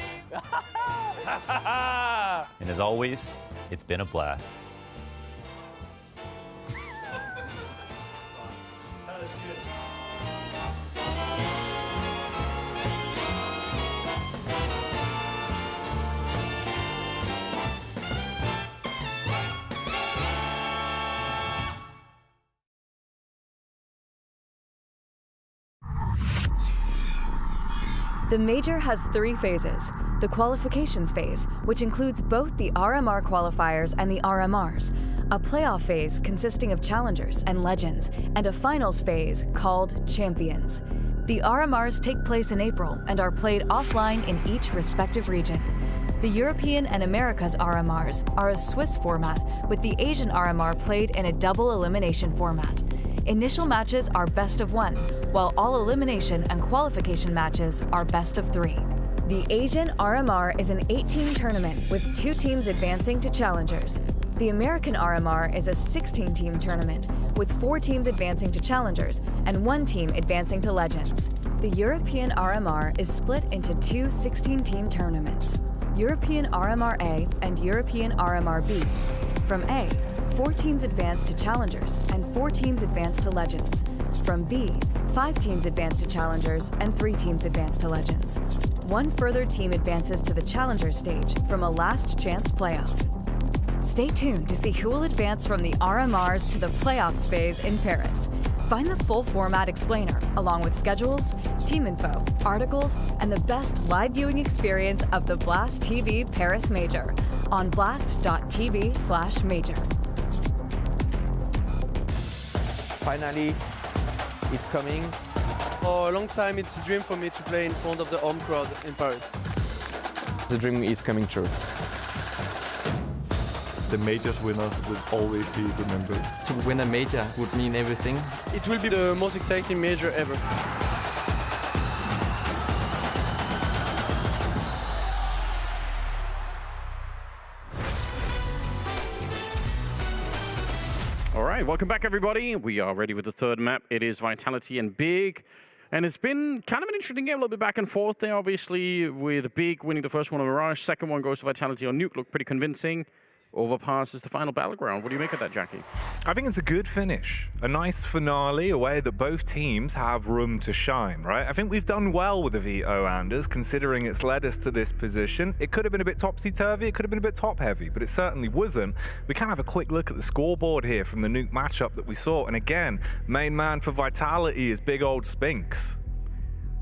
And as always, it's been a blast. The Major has 3 phases. The qualifications phase, which includes both the RMR qualifiers and the RMRs, a playoff phase consisting of challengers and legends, and a finals phase called champions. The RMRs take place in April and are played offline in each respective region. The European and Americas RMRs are a Swiss format, with the Asian RMR played in a double elimination format. Initial matches are best of 1, while all elimination and qualification matches are best of 3. The Asian RMR is an 8-team tournament with 2 teams advancing to challengers. The American RMR is a 16-team tournament with 4 teams advancing to challengers and 1 team advancing to legends. The European RMR is split into 2 16-team tournaments, European RMR A and European RMR B. From A, 4 teams advance to challengers and 4 teams advance to legends. From B, 5 teams advance to challengers and 3 teams advance to legends. 1 further team advances to the challenger stage from a last chance playoff. Stay tuned to see who will advance from the RMRs to the playoffs phase in Paris. Find the full format explainer, along with schedules, team info, articles, and the best live viewing experience of the Blast TV Paris Major on blast.tv/major. Finally, it's coming. For a long time, it's a dream for me to play in front of the home crowd in Paris. The dream is coming true. The majors winner will always be remembered. To win a major would mean everything. It will be the most exciting major ever. All right, welcome back, everybody. We are ready with the third map. It is Vitality and Big. And it's been kind of an interesting game, a little bit back and forth there, obviously, with Big winning the first one on Mirage. Second one goes to Vitality on Nuke. Looked pretty convincing. Overpass is the final battleground. What do you make of that, Jackie? I think it's a good finish. A nice finale, a way that both teams have room to shine, right? I think we've done well with the Veto, Anders, considering it's led us to this position. It could have been a bit topsy-turvy, it could have been a bit top-heavy, but it certainly wasn't. We can have a quick look at the scoreboard here from the Nuke matchup that we saw. And again, main man for Vitality is big old Spinks.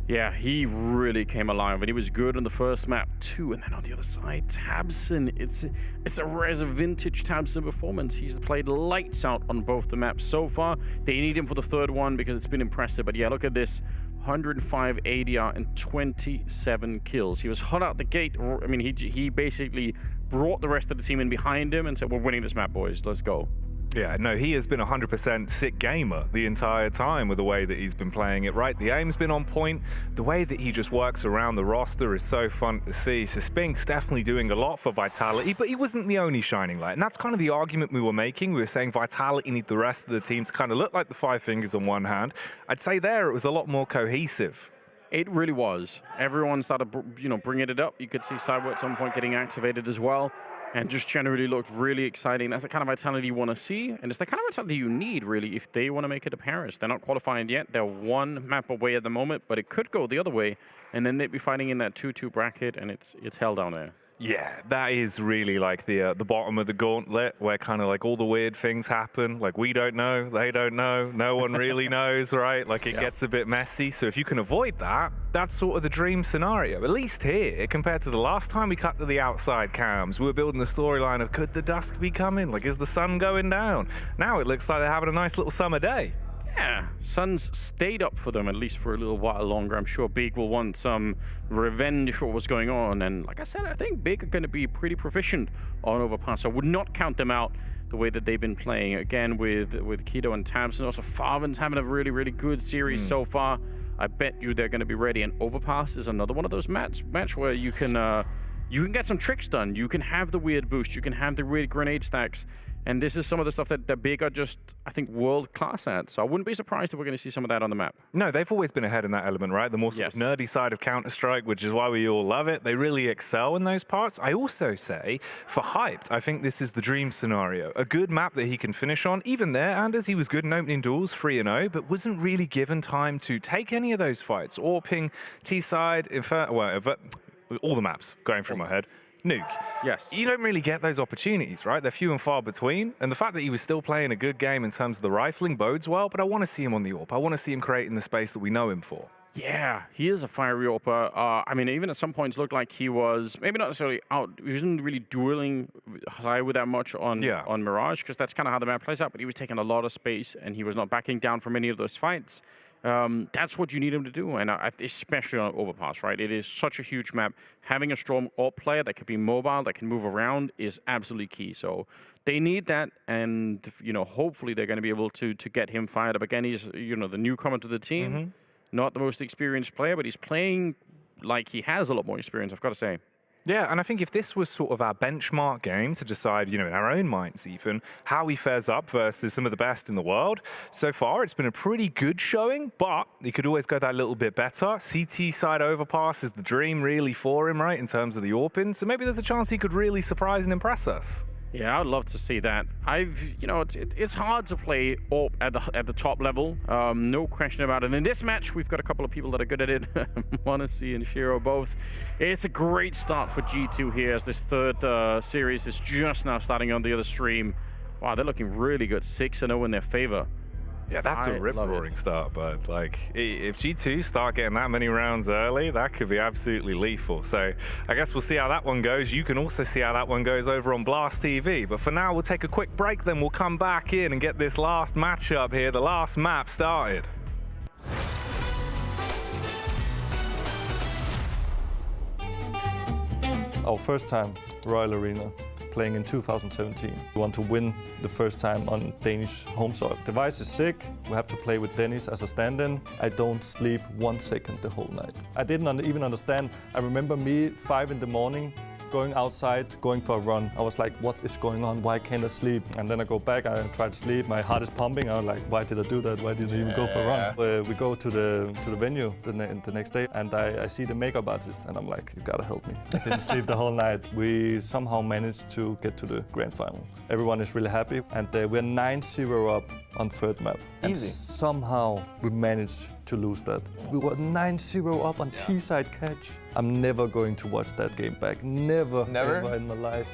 Yeah, he really came alive, and he was good on the first map too. And then on the other side, Tabson. It's a res of vintage Tabson performance. He's played lights out on both the maps so far. They need him for the third one because it's been impressive. But yeah, look at this. 105 ADR and 27 kills. He was hot out the gate. I mean, he basically brought the rest of the team in behind him and said, we're winning this map, boys. Let's go. Yeah, no, he has been 100% sick gamer the entire time with the way that he's been playing it, right? The aim's been on point. The way that he just works around the roster is so fun to see. So Spink's definitely doing a lot for Vitality, but he wasn't the only shining light. And that's kind of the argument we were making. We were saying Vitality need the rest of the team to kind of look like the Five Fingers on one hand. I'd say there it was a lot more cohesive. It really was. Everyone started, bringing it up. You could see Cyber at some point getting activated as well. And just generally looked really exciting. That's the kind of Vitality you want to see. And it's the kind of Vitality you need, really, if they want to make it to Paris. They're not qualifying yet. They're one map away at the moment, but it could go the other way. And then they'd be fighting in that 2-2 bracket, and it's hell down there. Yeah, that is really like the bottom of the gauntlet, where kind of like all the weird things happen. Like we don't know, they don't know, no one really knows, right? Like it gets a bit messy. So if you can avoid that, that's sort of the dream scenario. At least here, compared to the last time we cut to the outside cams, we were building the storyline of could the dusk be coming? Like is the sun going down? Now it looks like they're having a nice little summer day. Yeah, Sun's stayed up for them at least for a little while longer. I'm sure Big will want some revenge for what's going on. And like I said, I think Big are going to be pretty proficient on Overpass. I would not count them out the way that they've been playing. Again, with Keto and Tabs, and also Farvan's having a really, really good series so far. I bet you they're going to be ready. And Overpass is another one of those match where you can get some tricks done. You can have the weird boost. You can have the weird grenade stacks. And this is some of the stuff that Big are just, I think, world-class at. So I wouldn't be surprised if we're going to see some of that on the map. No, they've always been ahead in that element, right? The more sort of nerdy side of Counter-Strike, which is why we all love it. They really excel in those parts. I also say, for Hyped, I think this is the dream scenario. A good map that he can finish on. Even there, Anders, he was good in opening duels, 3-0, but wasn't really given time to take any of those fights or ping T-side, all the maps going through my head. Nuke. Yes. You don't really get those opportunities, right? They're few and far between. And the fact that he was still playing a good game in terms of the rifling bodes well, but I want to see him on the AWP. I want to see him creating the space that we know him for. Yeah, he is a fiery AWPer. I mean, even at some points looked like he was maybe not necessarily out. He wasn't really dueling high with that much on Mirage, because that's kind of how the map plays out. But he was taking a lot of space, and he was not backing down from any of those fights. That's what you need him to do, and especially on Overpass, right? It is such a huge map. Having a strong AWP player that can be mobile, that can move around, is absolutely key. So they need that, and hopefully they're going to be able to get him fired up again. He's the newcomer to the team, not the most experienced player, but he's playing like he has a lot more experience, I've got to say. Yeah, and I think if this was sort of our benchmark game to decide, in our own minds even, how he fares up versus some of the best in the world, so far it's been a pretty good showing, but he could always go that little bit better. CT side Overpass is the dream really for him, right, in terms of the AWPing, so maybe there's a chance he could really surprise and impress us. Yeah, I'd love to see that. It's hard to play AWP at the top level, no question about it. In this match, we've got a couple of people that are good at it. Monte and Shiro both. It's a great start for G2 here, as this third series is just now starting on the other stream. Wow, they're looking really good, 6-0 in their favor. Yeah, that's a rip-roaring start, but if G2 start getting that many rounds early, that could be absolutely lethal. So I guess we'll see how that one goes. You can also see how that one goes over on Blast TV. But for now, we'll take a quick break, then we'll come back in and get this last matchup here, the last map started. Our first time, Royal Arena. Playing in 2017. We want to win the first time on Danish home soil. Device is sick. We have to play with Dennis as a stand-in. I don't sleep 1 second the whole night. I didn't even understand. I remember me 5 in the morning, going outside, going for a run. I was like, what is going on? Why can't I sleep? And then I go back, I try to sleep. My heart is pumping. I was like, why did I do that? Why didn't I even go for a run? We go to the venue the next day, and I see the makeup artist, and I'm like, you gotta help me. I didn't sleep the whole night. We somehow managed to get to the grand final. Everyone is really happy, and we're 9-0 up on third map. And somehow we managed to lose that. We were 9-0 up on T-side catch. I'm never going to watch that game back. Never ever in my life.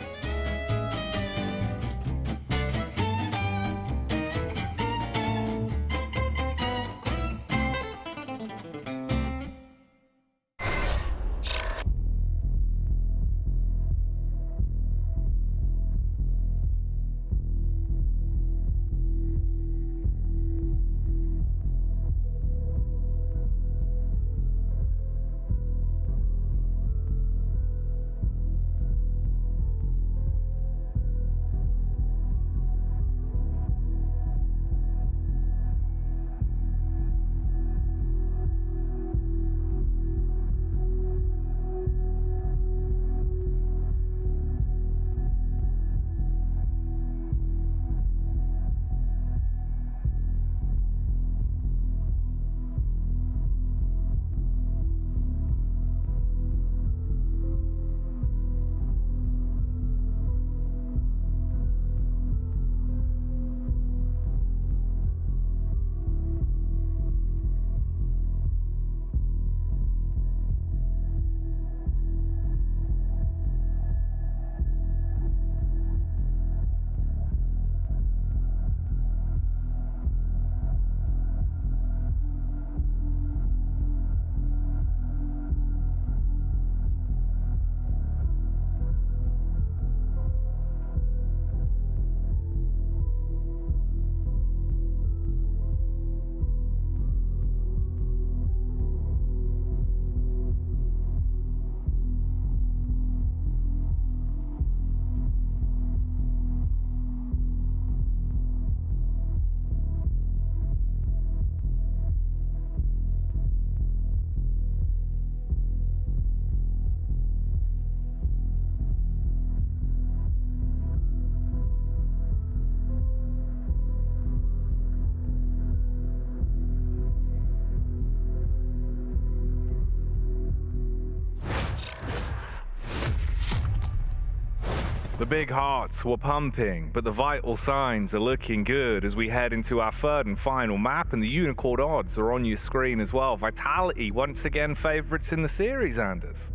The big hearts were pumping, but the vital signs are looking good as we head into our third and final map, and the Unicorn odds are on your screen as well. Vitality, once again, favorites in the series, Anders.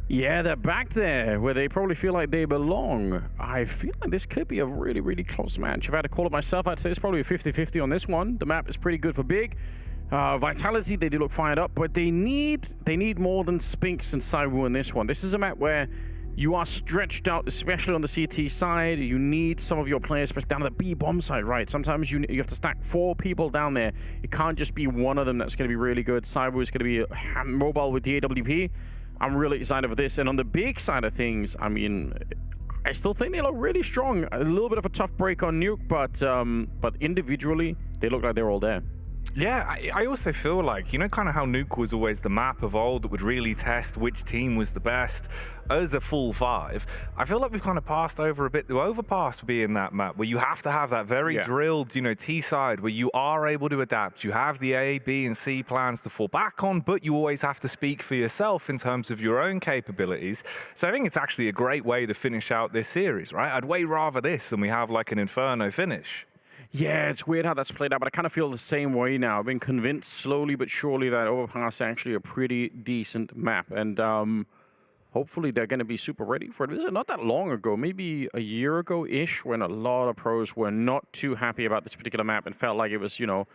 Yeah, they're back there where they probably feel like they belong. I feel like this could be a really, really close match. If I had to call it myself, I'd say it's probably a 50-50 on this one. The map is pretty good for Big. Vitality, they do look fired up, but they need more than Spinks and Saiwu in this one. This is a map where you are stretched out, especially on the CT side. You need some of your players, especially down at the B bomb side, right? Sometimes you have to stack 4 people down there. It can't just be one of them that's going to be really good. Saiwu is going to be mobile with the AWP. I'm really excited for this. And on the Big side of things, I mean, I still think they look really strong. A little bit of a tough break on Nuke, but individually, they look like they're all there. Yeah, I also feel like, you know, kind of how Nuke was always the map of old that would really test which team was the best as a full 5. I feel like we've kind of passed over a bit the overpass being that map where you have to have that very drilled, you know, T side where you are able to adapt. You have the A, B, and C plans to fall back on, but you always have to speak for yourself in terms of your own capabilities. So I think it's actually a great way to finish out this series, right? I'd way rather this than we have like an Inferno finish. Yeah, it's weird how that's played out, but I kind of feel the same way now. I've been convinced slowly but surely that Overpass is actually a pretty decent map, and hopefully they're going to be super ready for it. This is not that long ago, maybe a year ago-ish, when a lot of pros were not too happy about this particular map and felt like it was, you know,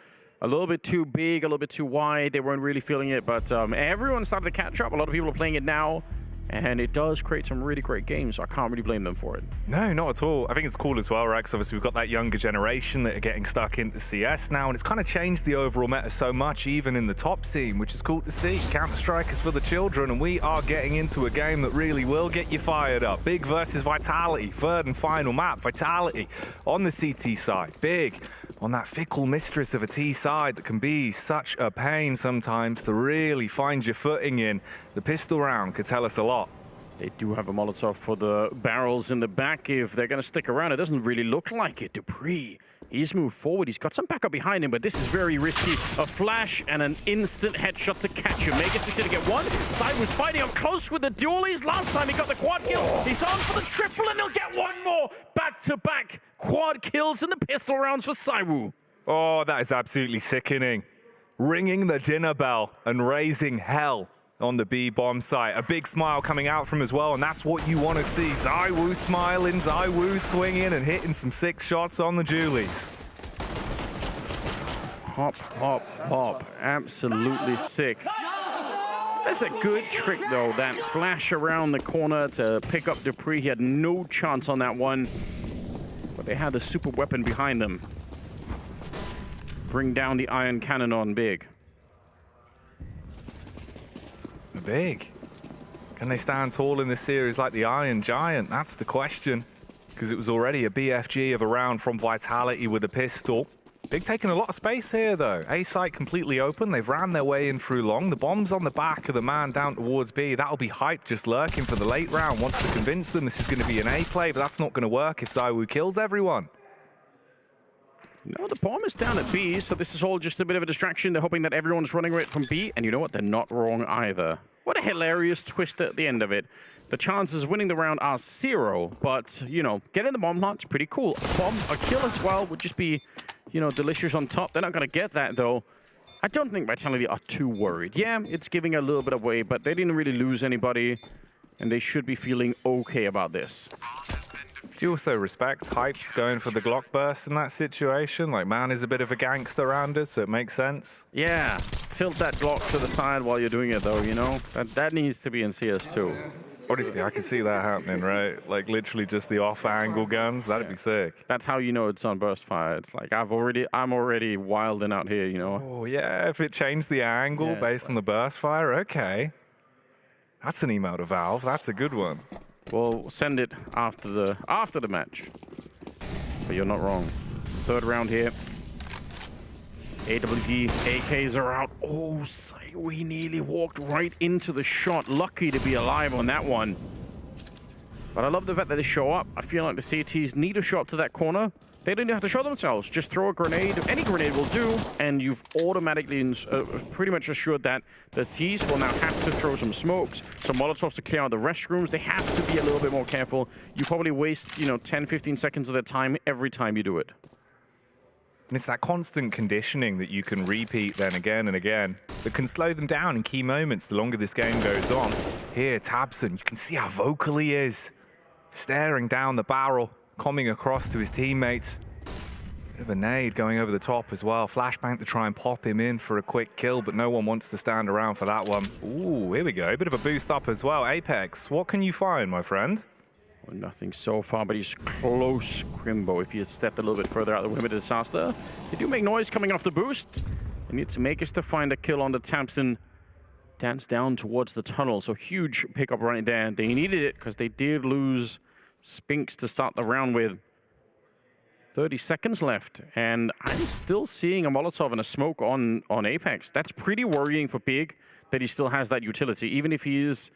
a little bit too big, a little bit too wide. They weren't really feeling it, but everyone started to catch up. A lot of people are playing it now. And it does create some really great games, so I can't really blame them for it. No, not at all. I think it's cool as well, right? Because obviously we've got that younger generation that are getting stuck into CS now, and it's kind of changed the overall meta so much, even in the top scene, which is cool to see. Counter-Strike is for the children, and we are getting into a game that really will get you fired up. Big versus Vitality, third and final map. Vitality on the CT side. Big on that fickle mistress of a T side that can be such a pain sometimes to really find your footing in. The pistol round could tell us a lot. They do have a Molotov for the barrels in the back if they're going to stick around. It doesn't really look like it. Dupree, he's moved forward. He's got some backup behind him, but this is very risky. A flash and an instant headshot to catch him. Mega 60 to get one. Side was fighting up close with the dualies. Last time he got the quad kill. He's on for the triple, and he'll get one more. Back-to-back quad kills and the pistol rounds for Saiwu. Oh, that is absolutely sickening. Ringing the dinner bell and raising hell on the B bomb site. A big smile coming out from as well, and that's what you want to see. Zaiwu smiling, Zaiwu swinging and hitting some sick shots on the Julies. Hop, hop, hop. Absolutely sick. That's a good trick, though. That flash around the corner to pick up Dupree. He had no chance on that one, but they had the super weapon behind them. Bring down the iron cannon on Big. Big. Can they stand tall in this series like the Iron Giant? That's the question. Because it was already a BFG of a round from Vitality with a pistol. Big taking a lot of space here, though. A site completely open. They've ran their way in through long. The bomb's on the back of the man down towards B. That'll be hype just lurking for the late round. Wants to convince them this is going to be an A play, but that's not going to work if Zaiwu kills everyone. No, the bomb is down at B, so this is all just a bit of a distraction. They're hoping that everyone's running right from B, and you know what? They're not wrong either. What a hilarious twist at the end of it. The chances of winning the round are 0, but, you know, getting the bomb launch, pretty cool. A kill as well would just be, you know, delicious on top. They're not going to get that, though. I don't think Vitality are too worried. Yeah, it's giving a little bit away, but they didn't really lose anybody, and they should be feeling okay about this. Do you also respect Hyped going for the Glock burst in that situation? Like, man is a bit of a gangster around us, so it makes sense. Yeah, tilt that Glock to the side while you're doing it, though, you know? That needs to be in CS2. Honestly, I can see that happening, right? Like, literally just the off-angle guns. That'd be sick. That's how you know it's on burst fire. It's like, I'm already wilding out here, you know? Oh, yeah, if it changed the angle based on the burst fire, okay. That's an email to Valve. That's a good one. We'll send it after the match. But you're not wrong. Third round here. AWP, AKs are out. Oh, we nearly walked right into the shot. Lucky to be alive on that one. But I love the fact that they show up. I feel like the CTs need to show up to that corner. They don't have to show themselves. Just throw a grenade. Any grenade will do, and you've automatically pretty much assured that the T's will now have to throw some smokes, some Molotovs to clear out the restrooms. They have to be a little bit more careful. You probably waste, 10, 15 seconds of their time every time you do it. And it's that constant conditioning that you can repeat then again and again that can slow them down in key moments the longer this game goes on. Here, Tabson, you can see how vocal he is. Staring down the barrel, coming across to his teammates. Bit of a nade going over the top as well. Flashbang to try and pop him in for a quick kill, but no one wants to stand around for that one. Ooh, here we go. Bit of a boost up as well. Apex, what can you find, my friend? Well, nothing so far, but he's close, Crimbo. If he had stepped a little bit further out the window of the disaster, they do make noise coming off the boost. They need to make us to find a kill on the Tamsin. Dance down towards the tunnel, so huge pickup right there. They needed it because they did lose Spinks to start the round with. 30 seconds left, and I'm still seeing a Molotov and a smoke on Apex. That's pretty worrying for Big that he still has that utility, even if he is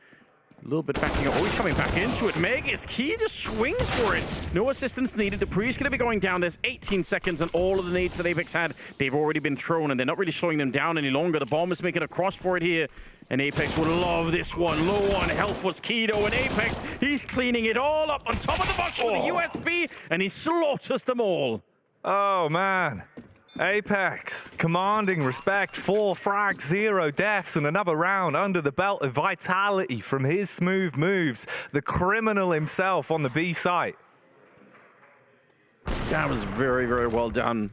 a little bit backing up. Oh, he's coming back into it. Meg is key, just swings for it. No assistance needed. Dupree's going to be going down. There's 18 seconds, and all of the nades that Apex had, they've already been thrown, and they're not really slowing them down any longer. The bomb is making a cross for it here, and Apex would love this one. Low on health was Keto, and Apex, he's cleaning it all up on top of the box with the USB, and he slaughters them all. Oh, man. Apex, commanding respect, 4 frags, 0 deaths, and another round under the belt of Vitality from his smooth moves. The criminal himself on the B site. That was very, very well done.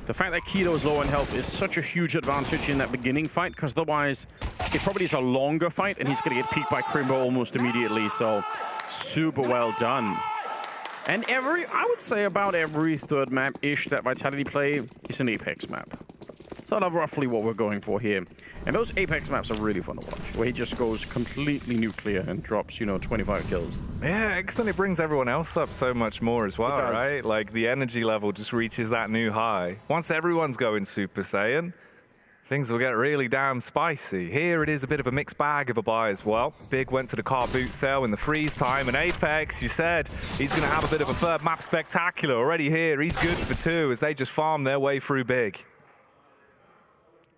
The fact that Keto is low on health is such a huge advantage in that beginning fight, because otherwise it probably is a longer fight, and he's going to get peeked by Crimbo almost immediately, so super well done. And I would say about every third map-ish that Vitality play is an Apex map. So that's roughly what we're going for here. And those Apex maps are really fun to watch, where he just goes completely nuclear and drops, 25 kills. Yeah, because then it brings everyone else up so much more as well, right? Like, the energy level just reaches that new high. Once everyone's going Super Saiyan, things will get really damn spicy. Here it is a bit of a mixed bag of a buy as well. Big went to the car boot sale in the freeze time, and Apex, you said, he's going to have a bit of a third map spectacular. Already here, he's good for 2 as they just farm their way through Big.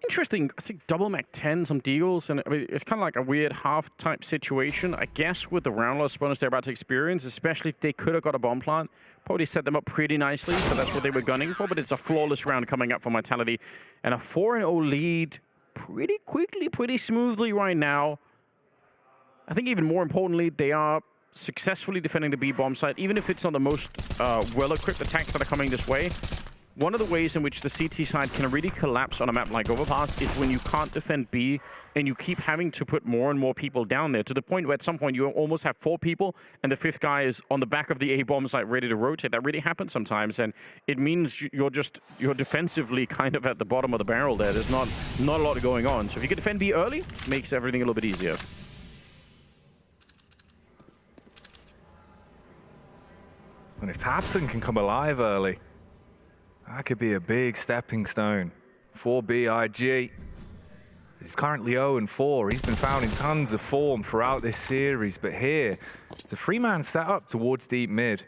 Interesting, I think double Mac 10, some deagles, and I mean, it's kind of like a weird half-type situation, I guess, with the round loss bonus they're about to experience, especially if they could have got a bomb plant. Probably set them up pretty nicely, so that's what they were gunning for, but it's a flawless round coming up for Vitality. And a 4-0 lead pretty quickly, pretty smoothly right now. I think even more importantly, they are successfully defending the B bomb site, even if it's not the most well-equipped attacks that are coming this way. One of the ways in which the CT side can really collapse on a map like Overpass is when you can't defend B and you keep having to put more and more people down there, to the point where at some point you almost have 4 people and the 5th guy is on the back of the A bomb site ready to rotate. That really happens sometimes, and it means you're defensively kind of at the bottom of the barrel there. There's not a lot going on. So if you can defend B early, makes everything a little bit easier. And if Tabson can come alive early, that could be a big stepping stone for BIG. He's currently 0-4. He's been found in tons of form throughout this series, but here, it's a 3-man setup towards deep mid.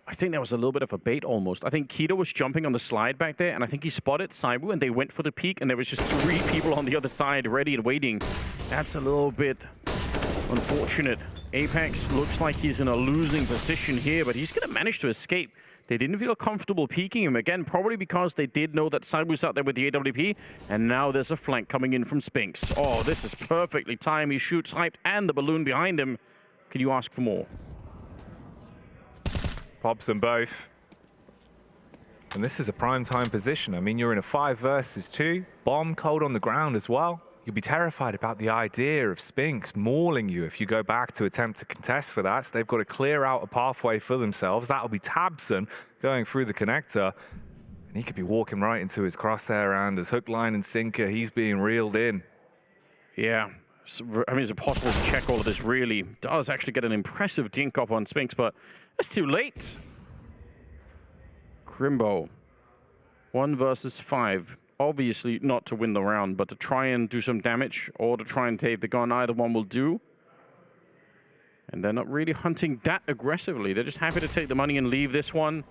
I think that was a little bit of a bait almost. I think Keto was jumping on the slide back there, and I think he spotted Saibu, and they went for the peek, and there was just 3 people on the other side ready and waiting. That's a little bit unfortunate. Apex looks like he's in a losing position here, but he's going to manage to escape. They didn't feel comfortable peeking him, again, probably because they did know that Saibu's out there with the AWP, and now there's a flank coming in from Spinks. Oh, this is perfectly timed. He shoots Hyped and the balloon behind him. Can you ask for more? Pops them both. And this is a prime time position. I mean, you're in a 5 versus 2. Bomb cold on the ground as well. You'll be terrified about the idea of Spinks mauling you if you go back to attempt to contest for that. So they've got to clear out a pathway for themselves. That'll be Tabson going through the connector. And he could be walking right into his crosshair, and as hook, line, and sinker, he's being reeled in. Yeah. I mean, it's impossible to check all of this, really. Does actually get an impressive dink up on Spinks, but it's too late. Crimbo. 1 versus 5. Obviously not to win the round, but to try and do some damage or to try and take the gun. Either one will do. And they're not really hunting that aggressively. They're just happy to take the money and leave this one.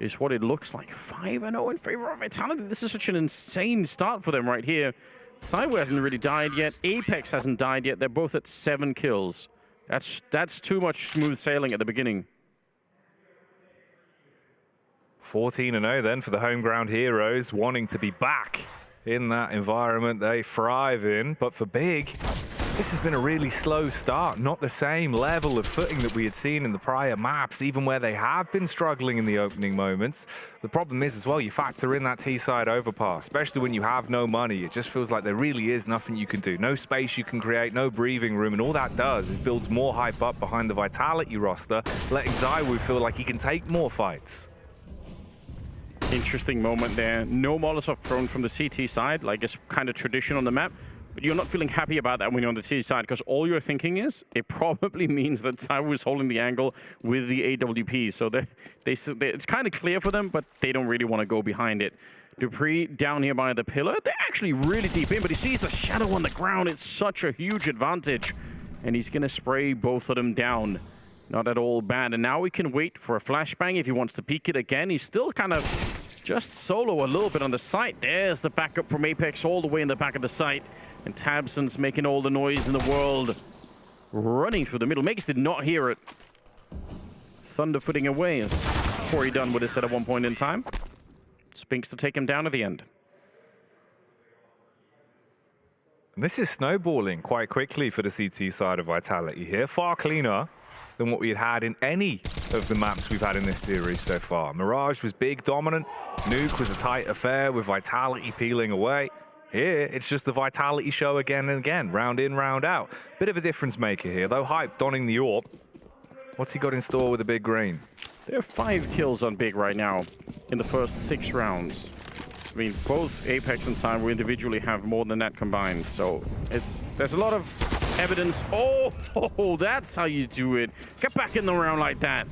is what it looks like. 5-0 in favor of Vitality. This is such an insane start for them right here. Sideway hasn't really died yet. Apex hasn't died yet. They're both at 7 kills. That's too much smooth sailing at the beginning. 14-0 then for the home ground heroes, wanting to be back in that environment they thrive in. But for Big, this has been a really slow start, not the same level of footing that we had seen in the prior maps, even where they have been struggling in the opening moments. The problem is as well, you factor in that T-side overpass, especially when you have no money. It just feels like there really is nothing you can do. No space you can create, no breathing room, and all that does is builds more hype up behind the Vitality roster, letting ZywOo feel like he can take more fights. Interesting moment there. No Molotov thrown from the CT side, like it's kind of tradition on the map. But you're not feeling happy about that when you're on the T side, because all you're thinking is it probably means that ZywOo is holding the angle with the AWP. So it's kind of clear for them, but they don't really want to go behind it. dupreeh down here by the pillar. They're actually really deep in, but he sees the shadow on the ground. It's such a huge advantage. And he's going to spray both of them down. Not at all bad. And now we can wait for a flashbang if he wants to peek it again. He's still kind of just solo a little bit on the site. There's the backup from Apex all the way in the back of the site. And Tabson's making all the noise in the world. Running through the middle. Makes did not hear it. Thunderfooting away as Corey Dunn would have said at one point in time. Spinks to take him down at the end. And this is snowballing quite quickly for the CT side of Vitality here. Far cleaner than what we had in any of the maps we've had in this series so far. Mirage was big, dominant. Nuke was a tight affair with Vitality peeling away. Here, it's just the Vitality show again and again, round in, round out. Bit of a difference maker here, though. Hype donning the AWP. What's he got in store with the Big Green? There are 5 kills on Big right now in the first 6 rounds. I mean, both Apex and ZywOo individually have more than that combined. So there's a lot of evidence. Oh, that's how you do it. Get back in the round like that.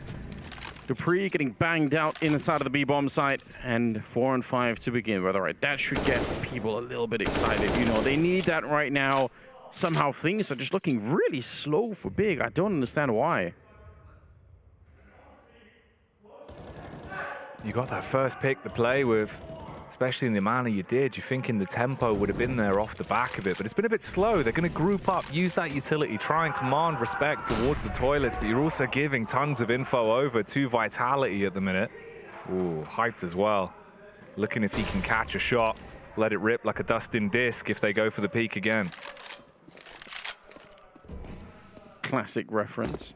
dupreeh getting banged out inside of the B-bomb site, and 4 and 5 to begin with. All right, that should get people a little bit excited. You know, they need that right now. Somehow things are just looking really slow for Big. I don't understand why. You got that first pick to play with, especially in the manner you did. You're thinking the tempo would have been there off the back of it, but it's been a bit slow. They're going to group up, use that utility, try and command respect towards the toilets, but you're also giving tons of info over to Vitality at the minute. Ooh, hyped as well. Looking if he can catch a shot, let it rip like a dust-in disc if they go for the peak again. Classic reference.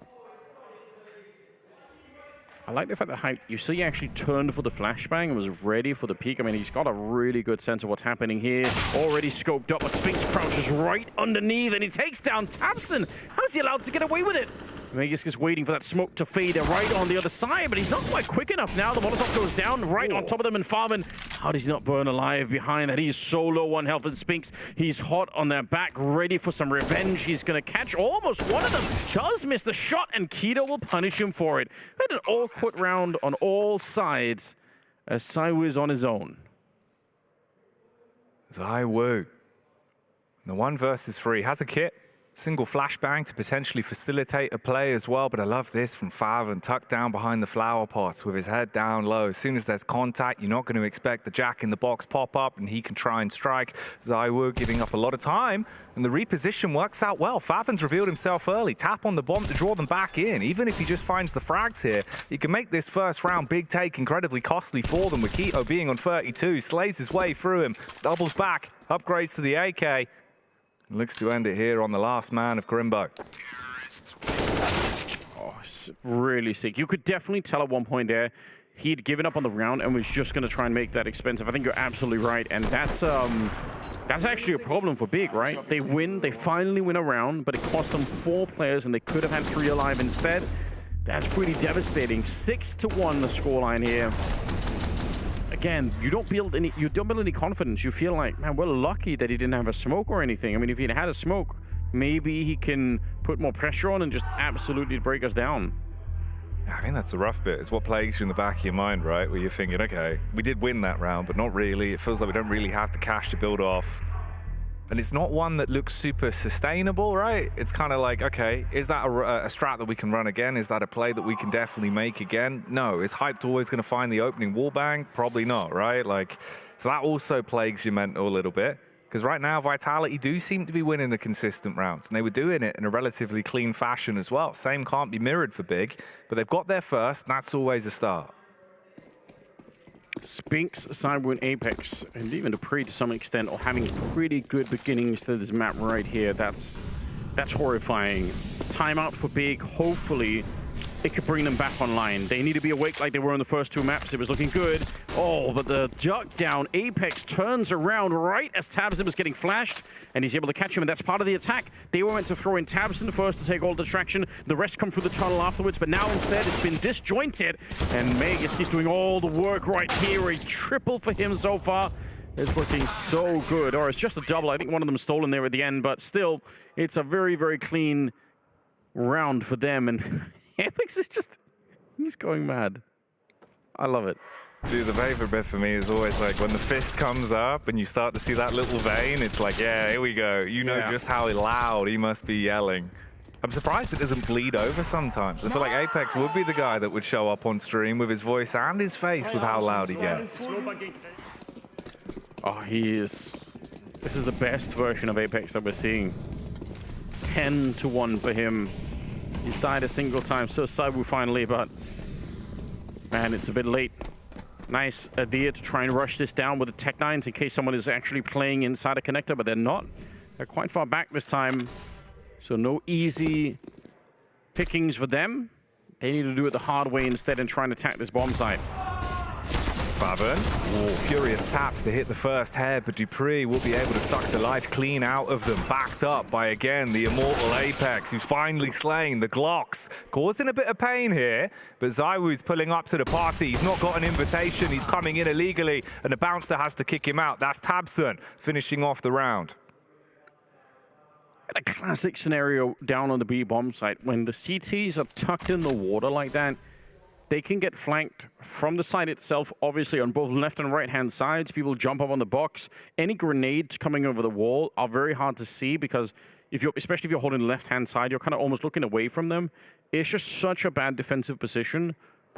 I like the fact that Hype, you see, he actually turned for the flashbang and was ready for the peek. I mean, he's got a really good sense of what's happening here. Already scoped up, but Spinks crouches right underneath, and he takes down Tabson. How's he allowed to get away with it? Vegas just waiting for that smoke to fade right on the other side, but he's not quite quick enough now. The Molotov goes down right on top of them, and Farman, how does he not burn alive behind that? He's so low on health, and Spinks, he's hot on their back, ready for some revenge. He's going to catch almost one of them. Does miss the shot, and Keto will punish him for it. We had an awkward round on all sides as ZywOo is on his own. ZywOo, the 1 versus 3, has a kit. Single flashbang to potentially facilitate a play as well, but I love this from Faven, tucked down behind the flower pots with his head down low. As soon as there's contact, you're not going to expect the Jack in the box pop up, and he can try and strike. ZywOo giving up a lot of time, and the reposition works out well. Faven's revealed himself early, tap on the bomb to draw them back in. Even if he just finds the frags here, he can make this first round big take incredibly costly for them, with Keto being on 32, slays his way through him, doubles back, upgrades to the AK. Looks to end it here on the last man of Grimbo. Oh, it's really sick. You could definitely tell at one point there he'd given up on the round and was just going to try and make that expensive. I think you're absolutely right, and that's actually a problem for Big, right? They win, they finally win a round, but it cost them 4 players, and they could have had 3 alive instead. That's pretty devastating. 6-1 the scoreline here. Again, you don't build any confidence. You feel like, man, we're lucky that he didn't have a smoke or anything. I mean, if he'd had a smoke, maybe he can put more pressure on and just absolutely break us down. I think that's a rough bit. It's what plagues you in the back of your mind, right? Where you're thinking, okay, we did win that round, but not really. It feels like we don't really have the cash to build off. And it's not one that looks super sustainable, right? It's kind of like, okay, is that a strat that we can run again? Is that a play that we can definitely make again? No. Is Hyped always going to find the opening wallbang? Probably not, right? Like, so that also plagues your mental a little bit. Because right now, Vitality do seem to be winning the consistent rounds. And they were doing it in a relatively clean fashion as well. Same can't be mirrored for Big. But they've got there first, and that's always a start. Spinks, Cyber, and Apex, and even Dupree to some extent, are having pretty good beginnings to this map right here. That's horrifying. Timeout for Big. Hopefully, it could bring them back online. They need to be awake like they were in the first two maps. It was looking good. Oh, but the duck down. Apex turns around right as tabseN was getting flashed, and he's able to catch him, and that's part of the attack. They were meant to throw in tabseN first to take all the distraction. The rest come through the tunnel afterwards, but now instead it's been disjointed, and Magus, he's doing all the work right here. A triple for him so far. It's looking so good. Or it's just a double. I think one of them stolen there at the end, but still, it's a very, very clean round for them, and Apex is just, he's going mad. I love it. Dude, the favorite bit for me is always like when the fist comes up and you start to see that little vein, it's like, yeah, here we go. You know just how loud he must be yelling. I'm surprised it doesn't bleed over sometimes. I feel like Apex would be the guy that would show up on stream with his voice and his face with how loud he gets. Oh, he is. This is the best version of Apex that we're seeing. 10-1 for him. He's died a single time, so Saibu finally, but man, it's a bit late. Nice idea to try and rush this down with the Tech-9s in case someone is actually playing inside a connector, but they're not. They're quite far back this time, so no easy pickings for them. They need to do it the hard way instead and try and attack this bomb site. FORZE. Furious taps to hit the first head, but Dupree will be able to suck the life clean out of them. Backed up by, again, the immortal Apex, who's finally slaying the Glocks. Causing a bit of pain here, but Zywoo's pulling up to the party. He's not got an invitation. He's coming in illegally, and the bouncer has to kick him out. That's tabseN finishing off the round. A classic scenario down on the B bomb site. When the CTs are tucked in the water like that, they can get flanked from the side itself, obviously on both left and right-hand sides. People jump up on the box. Any grenades coming over the wall are very hard to see because especially if you're holding the left-hand side, you're kind of almost looking away from them. It's just such a bad defensive position.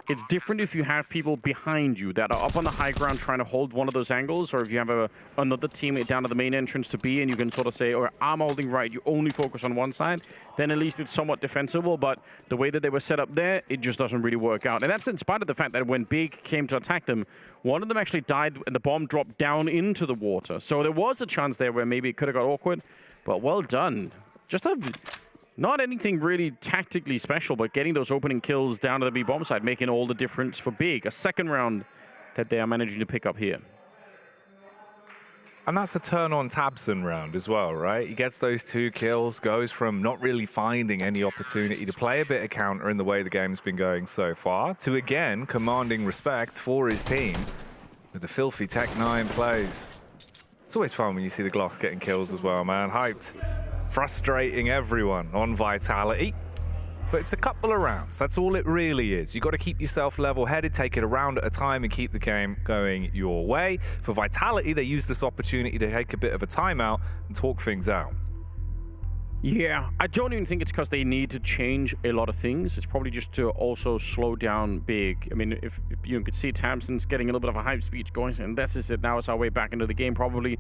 It's different if you have people behind you that are up on the high ground trying to hold one of those angles, or if you have another teammate down at the main entrance to B and you can sort of say, oh, I'm holding right, you only focus on one side, then at least it's somewhat defensible. But the way that they were set up there, it just doesn't really work out. And that's in spite of the fact that when Big came to attack them, one of them actually died and the bomb dropped down into the water. So there was a chance there where maybe it could have got awkward, but well done. Just not anything really tactically special, but getting those opening kills down to the B bomb side, making all the difference for Big. A second round that they are managing to pick up here. And that's a turn on tabseN round as well, right? He gets those 2 kills, goes from not really finding any opportunity to play a bit of counter in the way the game's been going so far, to again commanding respect for his team with the filthy Tech-9 plays. It's always fun when you see the Glocks getting kills as well, man. Hyped. Frustrating everyone on Vitality. But it's a couple of rounds. That's all it really is. You've got to keep yourself level-headed, take it a round at a time, and keep the game going your way. For Vitality, they use this opportunity to take a bit of a timeout and talk things out. Yeah, I don't even think it's because they need to change a lot of things. It's probably just to also slow down Big. I mean, if you could see tabseN's getting a little bit of a hype speech going, and that's just it. Now it's our way back into the game, probably.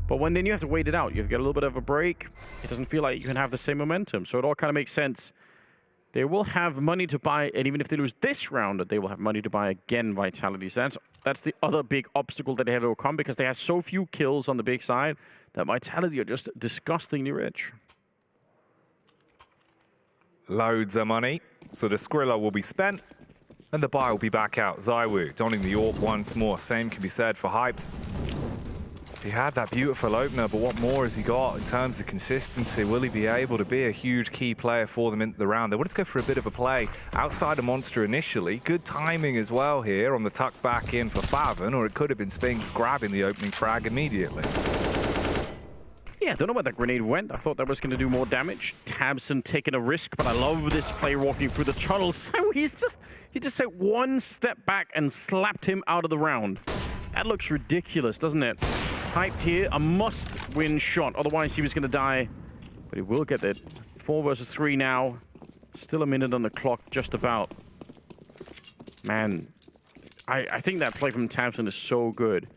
But then you have to wait it out. You get a little bit of a break. It doesn't feel like you can have the same momentum. So it all kind of makes sense. They will have money to buy, and even if they lose this round, they will have money to buy again Vitality. So that's the other big obstacle that they have to overcome, because they have so few kills on the Big side that Vitality are just disgustingly rich. Loads of money. So the Skrilla will be spent, and the buy will be back out. Zywoo donning the AWP once more. Same can be said for Hyped. He had that beautiful opener, but what more has he got in terms of consistency? Will he be able to be a huge key player for them into the round? They wanted to go for a bit of a play outside of Monster initially. Good timing as well here on the tuck back in for FORZE, or it could have been Spinks grabbing the opening frag immediately. Yeah, I don't know where that grenade went. I thought that was going to do more damage. tabseN taking a risk, but I love this play walking through the tunnel. So he just took one step back and slapped him out of the round. That looks ridiculous, doesn't it? hyped here. A must-win shot. Otherwise, he was going to die. But he will get it. 4 versus 3 now. Still a minute on the clock, just about. Man, I think that play from Tamsin is so good.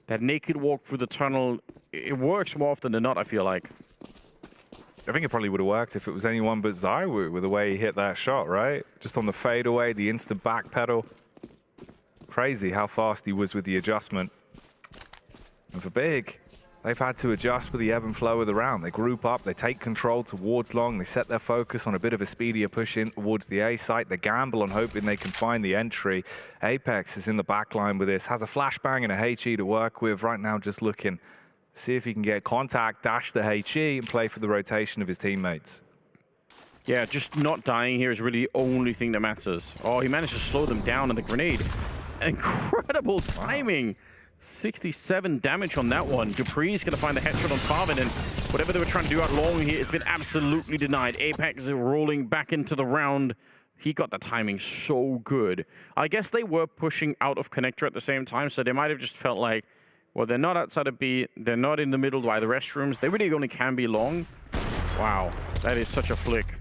That naked walk through the tunnel, it works more often than not, I feel like. I think it probably would have worked if it was anyone but ZywOo with the way he hit that shot, right? Just on the fadeaway, the instant back pedal. Crazy how fast he was with the adjustment. And for Big, they've had to adjust with the ebb and flow of the round. They group up, they take control towards long, they set their focus on a bit of a speedier push in towards the A site. They gamble on hoping they can find the entry. Apex is in the back line with this, has a flashbang and a HE to work with. Right now just looking, see if he can get contact, dash the HE and play for the rotation of his teammates. Yeah, just not dying here is really the only thing that matters. Oh, he managed to slow them down on the grenade. Incredible timing. Wow. 67 damage on that one. dupree's going to find the headshot on Farvin, and whatever they were trying to do out long here, it's been absolutely denied. Apex is rolling back into the round. He got the timing so good. I guess they were pushing out of connector at the same time, so they might have just felt like, well, they're not outside of B, they're not in the middle by the restrooms. They really only can be long. Wow, that is such a flick.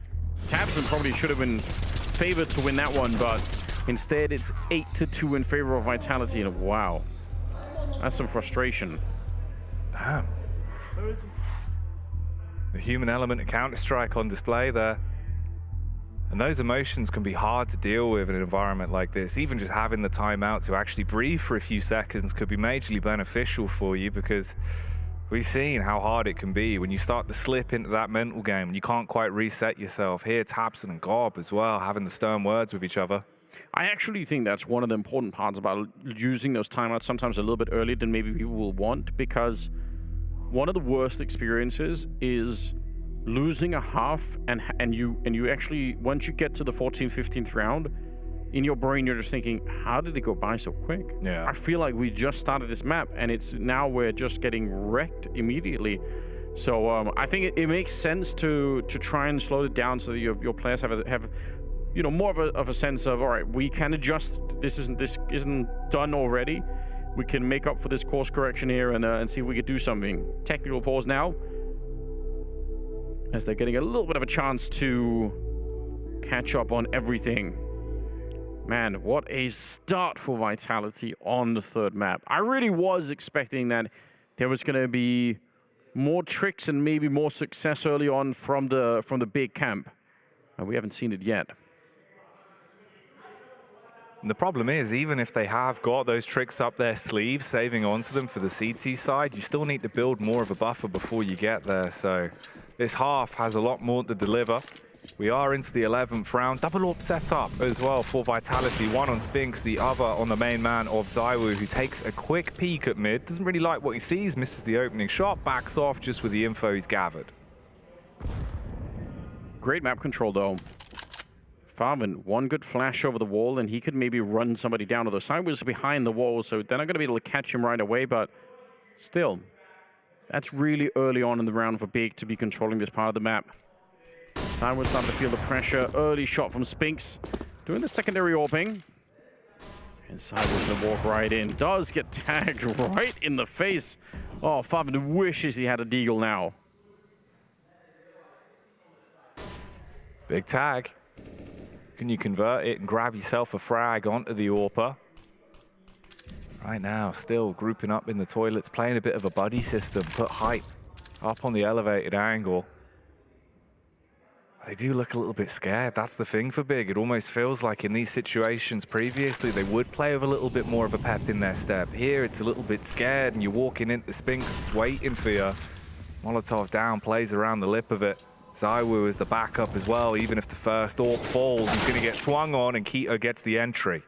Tabson probably should have been favored to win that one, but instead it's 8-2 in favor of Vitality, and wow. That's some frustration. Damn. The human element of Counter-Strike on display there. And those emotions can be hard to deal with in an environment like this. Even just having the timeout to actually breathe for a few seconds could be majorly beneficial for you, because we've seen how hard it can be when you start to slip into that mental game and you can't quite reset yourself. Here, Tabson and Gob as well, having the stern words with each other. I actually think that's one of the important parts about using those timeouts sometimes a little bit earlier than maybe people will want, because one of the worst experiences is losing a half and you actually, once you get to the 14th, 15th round, in your brain you're just thinking, how did it go by so quick? Yeah. I feel like we just started this map and it's now we're just getting wrecked immediately. So I think it makes sense to try and slow it down so that your players have you know, more of a sense of, all right, we can adjust. This isn't done already. We can make up for this course correction here and see if we could do something. Technical pause now, as they're getting a little bit of a chance to catch up on everything. Man, what a start for Vitality on the third map. I really was expecting that there was going to be more tricks and maybe more success early on from the big camp. And we haven't seen it yet. And the problem is, even if they have got those tricks up their sleeve, saving onto them for the CT side, you still need to build more of a buffer before you get there. So this half has a lot more to deliver. We are into the 11th round. Double AWP set up as well for Vitality. One on Spinks, the other on the main man of ZywOo, who takes a quick peek at mid. Doesn't really like what he sees, misses the opening shot, backs off just with the info he's gathered. Great map control, though. Farvin, one good flash over the wall, and he could maybe run somebody down. Although ZywOo's behind the wall, so they're not going to be able to catch him right away, but still, that's really early on in the round for Big to be controlling this part of the map. ZywOo's starting to feel the pressure. Early shot from Spinks, doing the secondary AWPing. And ZywOo's going to walk right in. Does get tagged right in the face. Oh, Farvin wishes he had a deagle now. Big tag. Can you convert it and grab yourself a frag onto the AWPer? Right now, still grouping up in the toilets, playing a bit of a buddy system, put hype up on the elevated angle. They do look a little bit scared. That's the thing for Big. It almost feels like in these situations previously, they would play with a little bit more of a pep in their step. Here, it's a little bit scared, and you're walking into Spinks, it's waiting for you. Molotov down, plays around the lip of it. ZywOo is the backup as well. Even if the first AWP falls, he's going to get swung on, and Keto gets the entry.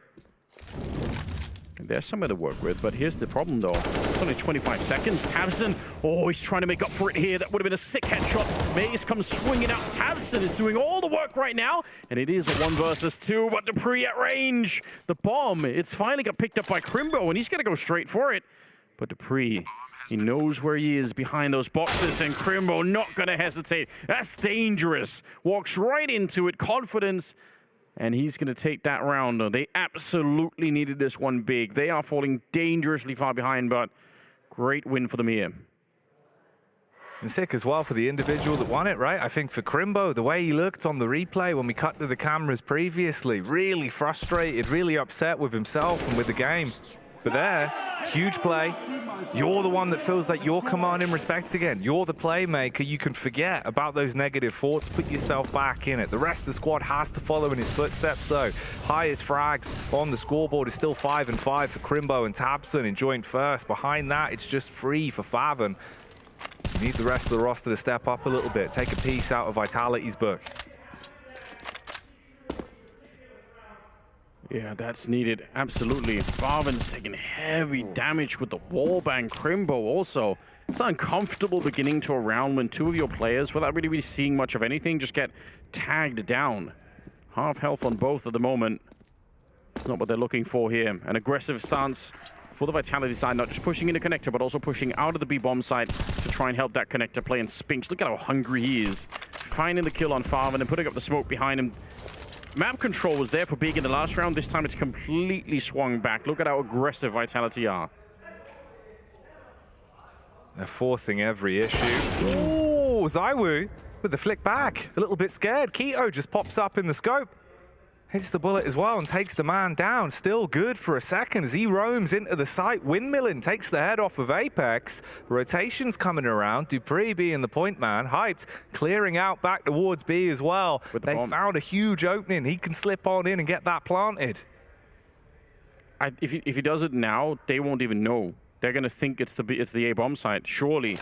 There's somewhere to work with, but here's the problem, though. It's only 25 seconds. Tabson, oh, he's trying to make up for it here. That would have been a sick headshot. Maze comes swinging out. Tabson is doing all the work right now, and it is a 1 versus 2, but dupreeh at range. The bomb, it's finally got picked up by Crimbo, and he's going to go straight for it. But dupreeh, he knows where he is behind those boxes, and Crimbo not going to hesitate. That's dangerous. Walks right into it, confidence, and he's going to take that round. They absolutely needed this one big. They are falling dangerously far behind, but Great win for them here. And sick as well for the individual that won it, right? I think for Crimbo, the way he looked on the replay when we cut to the cameras previously, really frustrated, really upset with himself and with the game. But there, huge play. You're the one that feels like you're commanding respect again. You're the playmaker. You can forget about those negative thoughts, put yourself back in it. The rest of the squad has to follow in his footsteps, though. Highest frags on the scoreboard is still 5 and 5 for Crimbo and Tabson in joint first. Behind that, it's just 3 for Faven. You need the rest of the roster to step up a little bit, take a piece out of Vitality's book. Yeah, that's needed, absolutely. Faven's taking heavy damage with the wallbang. Crimbo also. It's an uncomfortable beginning to a round when two of your players, without really seeing much of anything, just get tagged down. Half health on both at the moment. Not what they're looking for here. An aggressive stance for the Vitality side, not just pushing in the connector, but also pushing out of the B-bomb side to try and help that connector play. And Spinks, look at how hungry he is. Finding the kill on Faven and putting up the smoke behind him. Map control was there for Big in the last round. This time it's completely swung back. Look at how aggressive Vitality are. They're forcing every issue. Ooh, Zaiwu with the flick back. A little bit scared. Keto just pops up in the scope. Hits the bullet as well and takes the man down. Still good for a second as he roams into the site. Windmilling takes the head off of Apex. Rotation's coming around. Dupree being the point man. Hyped, clearing out back towards B as well. They found a huge opening. He can slip on in and get that planted. If he does it now, they won't even know. They're going to think it's the A-bomb site, surely.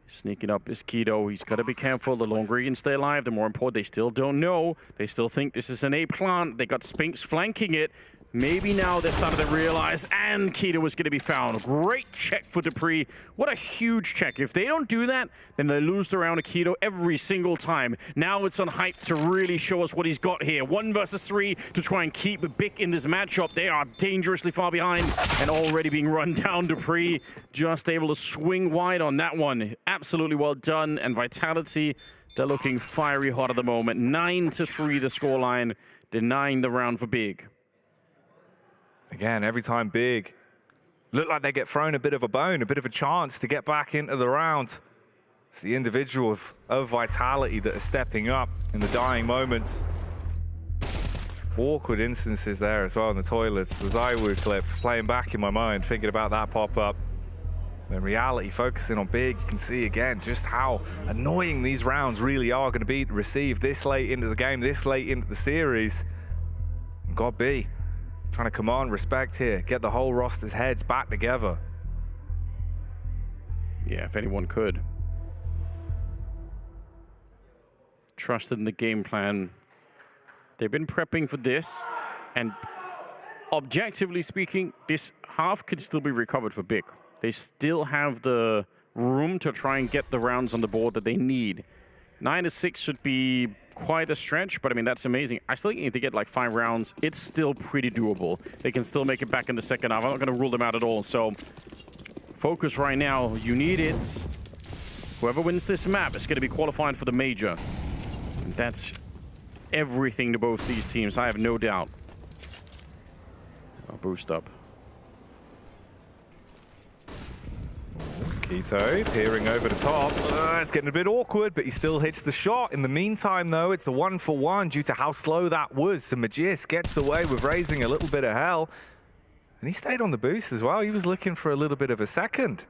Sneaking up is Keto. He's got to be careful. The longer he can stay alive, the more important. They still don't know. They still think this is an A plant. They got Spinks flanking it. Maybe now they're starting to realize, and Keto was going to be found. Great check for Dupree. What a huge check. If they don't do that, then they lose the round of Keto every single time. Now it's on Hype to really show us what he's got here. 1 versus 3 to try and keep Bic in this matchup. They are dangerously far behind and already being run down. Dupree just able to swing wide on that one. Absolutely well done. And Vitality, they're looking fiery hot at the moment. 9-3 the scoreline, denying the round for Big. Again, every time Big look like they get thrown a bit of a bone, a bit of a chance to get back into the round. It's the individual of Vitality that are stepping up in the dying moments. Awkward instances there as well in the toilets. The Zaiwu clip playing back in my mind, thinking about that pop-up. In reality, focusing on Big, you can see again just how annoying these rounds really are going to be to receive this late into the game, this late into the series. And God B, trying to command respect here, get the whole roster's heads back together. Yeah, if anyone could. Trusted in the game plan. They've been prepping for this, and objectively speaking, this half could still be recovered for Big. They still have the room to try and get the rounds on the board that they need. 9-6 should be quite a stretch, but I mean, that's amazing. I still think if they get like 5 rounds, it's still pretty doable. They can still make it back in the second half. I'm not going to rule them out at all. So focus right now. You need it. Whoever wins this map is going to be qualifying for the major. And that's everything to both these teams, I have no doubt. I'll boost up. Keto peering over the top. It's getting a bit awkward, but he still hits the shot. In the meantime, though, it's a 1-for-1 due to how slow that was. So Magis gets away with raising a little bit of hell. And he stayed on the boost as well. He was looking for a little bit of a second.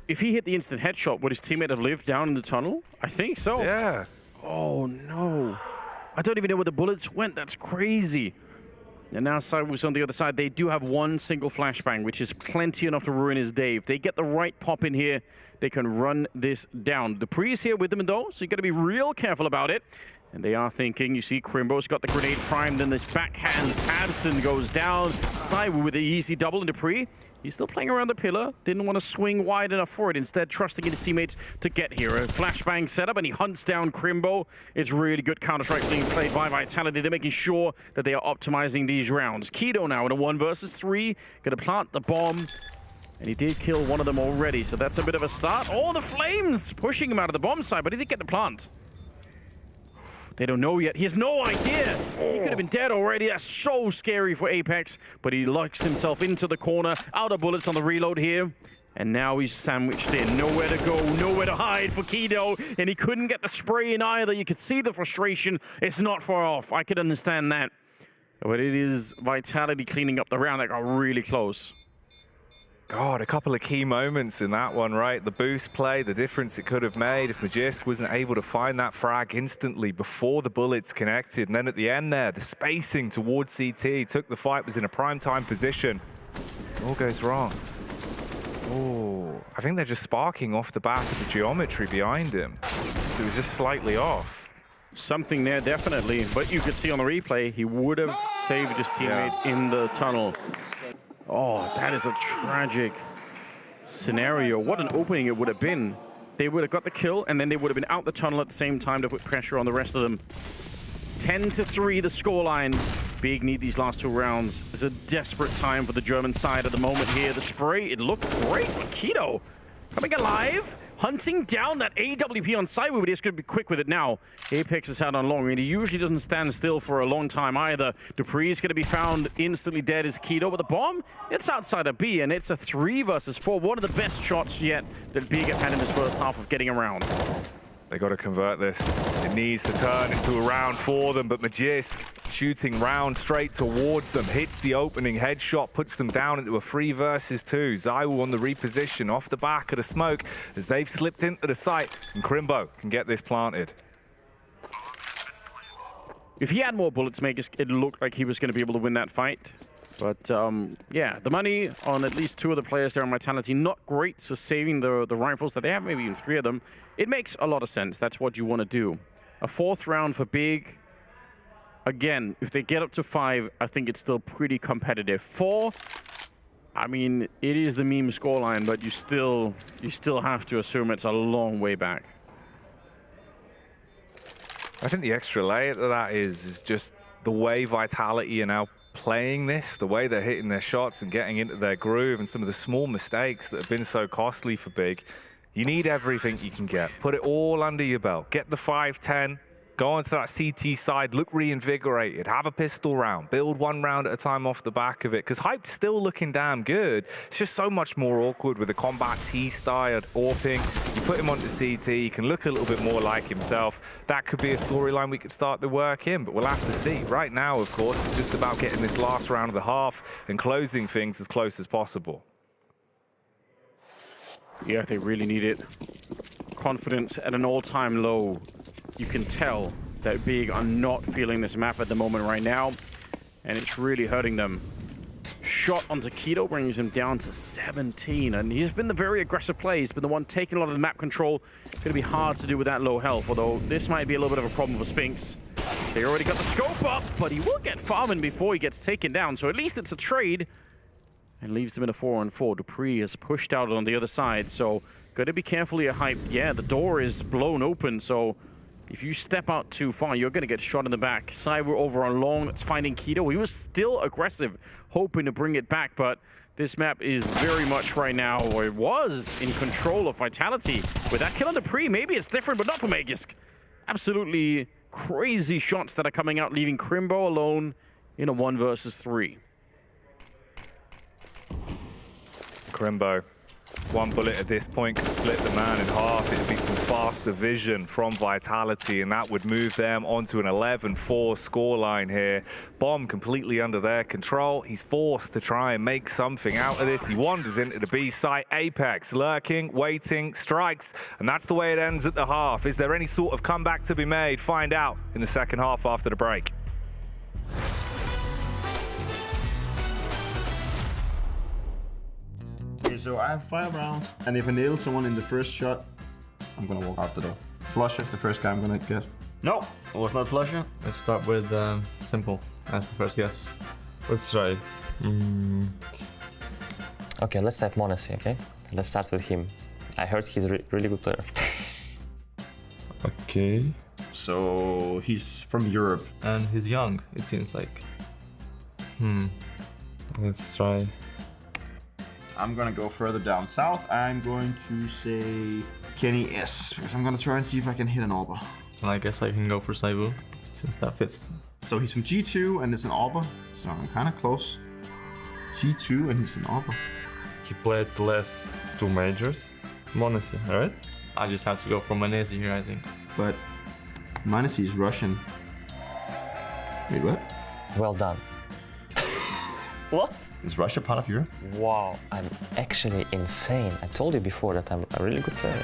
If he hit the instant headshot, would his teammate have lived down in the tunnel? I think so. Yeah. Oh, no. I don't even know where the bullets went. That's crazy. And now Zaiwu's on the other side. They do have one single flashbang, which is plenty enough to ruin his day. If they get the right pop in here, they can run this down. Dupree is here with them though, so you got to be real careful about it. And they are thinking, you see Crimbo's got the grenade primed, then this backhand Tabson goes down. Zaiwu with the easy double, and Dupree, he's still playing around the pillar. Didn't want to swing wide enough for it, instead trusting in his teammates to get here. A flashbang setup, and he hunts down Crimbo. It's really good Counter-Strike being played by Vitality. They're making sure that they are optimizing these rounds. Keto now in a 1 versus 3. Gonna plant the bomb. And he did kill one of them already, so that's a bit of a start. Oh, the flames pushing him out of the bomb side, but he did get the plant. They don't know yet. He has no idea. He could have been dead already. That's so scary for Apex. But he locks himself into the corner. Out of bullets on the reload here. And now he's sandwiched in. Nowhere to go, nowhere to hide for Kido. And he couldn't get the spray in either. You could see the frustration. It's not far off. I could understand that. But it is Vitality cleaning up the round that got really close. God, a couple of key moments in that one, right? The boost play, the difference it could have made if Magisk wasn't able to find that frag instantly before the bullets connected. And then at the end there, the spacing towards CT took the fight, was in a prime time position. All goes wrong. Oh, I think they're just sparking off the back of the geometry behind him. So it was just slightly off. Something there, definitely. But you could see on the replay, he would have saved his teammate in the tunnel. Oh, that is a tragic scenario. What an opening it would have been. They would have got the kill, and then they would have been out the tunnel at the same time to put pressure on the rest of them. 10-3, the scoreline. Big need these last 2 rounds. It's a desperate time for the German side at the moment here. The spray, it looked great, but Kido coming alive, hunting down that AWP on side. But he's going to be quick with it now. Apex is out on long, and he usually doesn't stand still for a long time either. Dupree is going to be found instantly dead as Kido, but the bomb, it's outside of B, and it's a 3 versus 4. One of the best shots yet that Big have had in his first half of getting around. They got to convert this. It needs to turn into a round for them, but Magisk shooting round straight towards them, hits the opening headshot, puts them down into a 3 versus 2. Zywoo on the reposition off the back of the smoke as they've slipped into the site, and Crimbo can get this planted. If he had more bullets, it looked like he was going to be able to win that fight. But yeah, the money on at least 2 of the players there on Vitality, not great. So saving the rifles that they have, maybe even 3 of them, it makes a lot of sense. That's what you want to do. A 4th round for Big. Again, if they get up to 5, I think it's still pretty competitive. 4, I mean, it is the meme scoreline, but you still have to assume it's a long way back. I think the extra layer to that is just the way Vitality are now playing this, the way they're hitting their shots and getting into their groove, and some of the small mistakes that have been so costly for Big. You need everything you can get. Put it all under your belt. Get the 5-10. Go onto that CT side, look reinvigorated, have a pistol round, build 1 round at a time off the back of it, because Hype's still looking damn good. It's just so much more awkward with the combat T-style AWPing. You put him onto CT, he can look a little bit more like himself. That could be a storyline we could start to work in, but we'll have to see. Right now, of course, it's just about getting this last round of the half and closing things as close as possible. Yeah, they really need it. Confidence at an all-time low. You can tell that Big are not feeling this map at the moment right now, and it's really hurting them. Shot onto Kido brings him down to 17, and he's been the very aggressive play. He's been the one taking a lot of the map control. It's going to be hard to do with that low health, although this might be a little bit of a problem for Spinks. They already got the scope up, but he will get farming before he gets taken down, so at least it's a trade. And leaves them in a 4-on-4. Dupree is pushed out on the other side, so got to be carefully a Hype. Yeah, the door is blown open, so if you step out too far, you're going to get shot in the back. Cyber over on long, that's finding Kido. He was still aggressive, hoping to bring it back, but this map is very much right now, or it was, in control of Vitality. With that kill on Dupree, maybe it's different, but not for Magisk. Absolutely crazy shots that are coming out, leaving Crimbo alone in a 1 versus 3. Crimbo, 1 bullet at this point could split the man in half. It would be some faster vision from Vitality, and that would move them onto an 11-4 scoreline here. Bomb completely under their control. He's forced to try and make something out of this. He wanders into the B site. Apex lurking, waiting, strikes, and that's the way it ends at the half. Is there any sort of comeback to be made? Find out in the second half after the break. Okay, so I have 5 rounds, and if I nail someone in the first shot, I'm gonna walk out the door. Flusher is the first guy I'm gonna get. No, it was not Flusher. Let's start with Simple as the first guess. Let's try. Okay, let's type Monte, okay? Let's start with him. I heard he's a really good player. Okay. So he's from Europe. And he's young, it seems like. Let's try. I'm gonna go further down south. I'm going to say Kenny S, because I'm gonna try and see if I can hit an AWPer. I guess I can go for Zywoo. since that fits. So he's from G2 and it's an ARBA, so I'm kind of close. G2 and he's an ARBA. He played the last 2 majors. Monte, right? I just have to go for Monte here, I think. But Monte is Russian. Wait, what? Well done. What? Is Russia part of Europe? Wow, I'm actually insane. I told you before that I'm a really good player.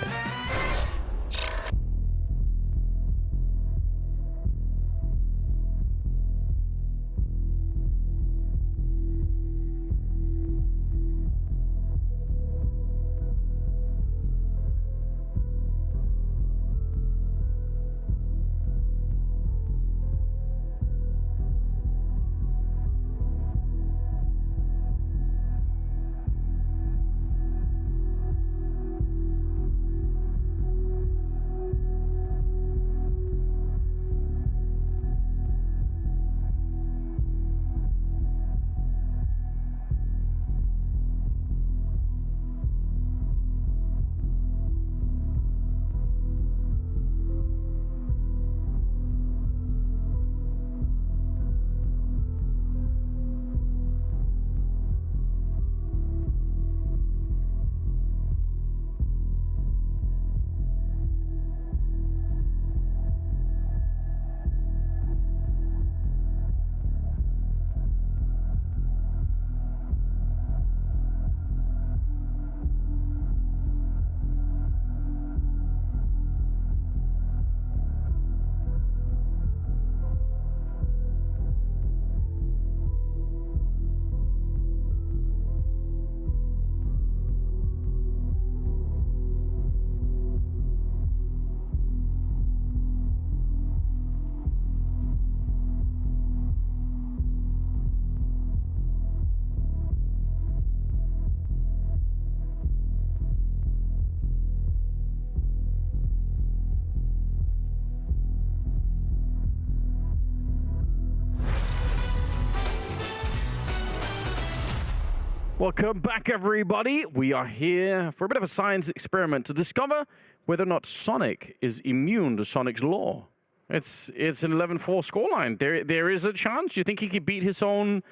Welcome back, everybody. We are here for a bit of a science experiment to discover whether or not Sonic is immune to Sonic's law. It's an 11-4 scoreline. There is a chance. Do you think he could beat his own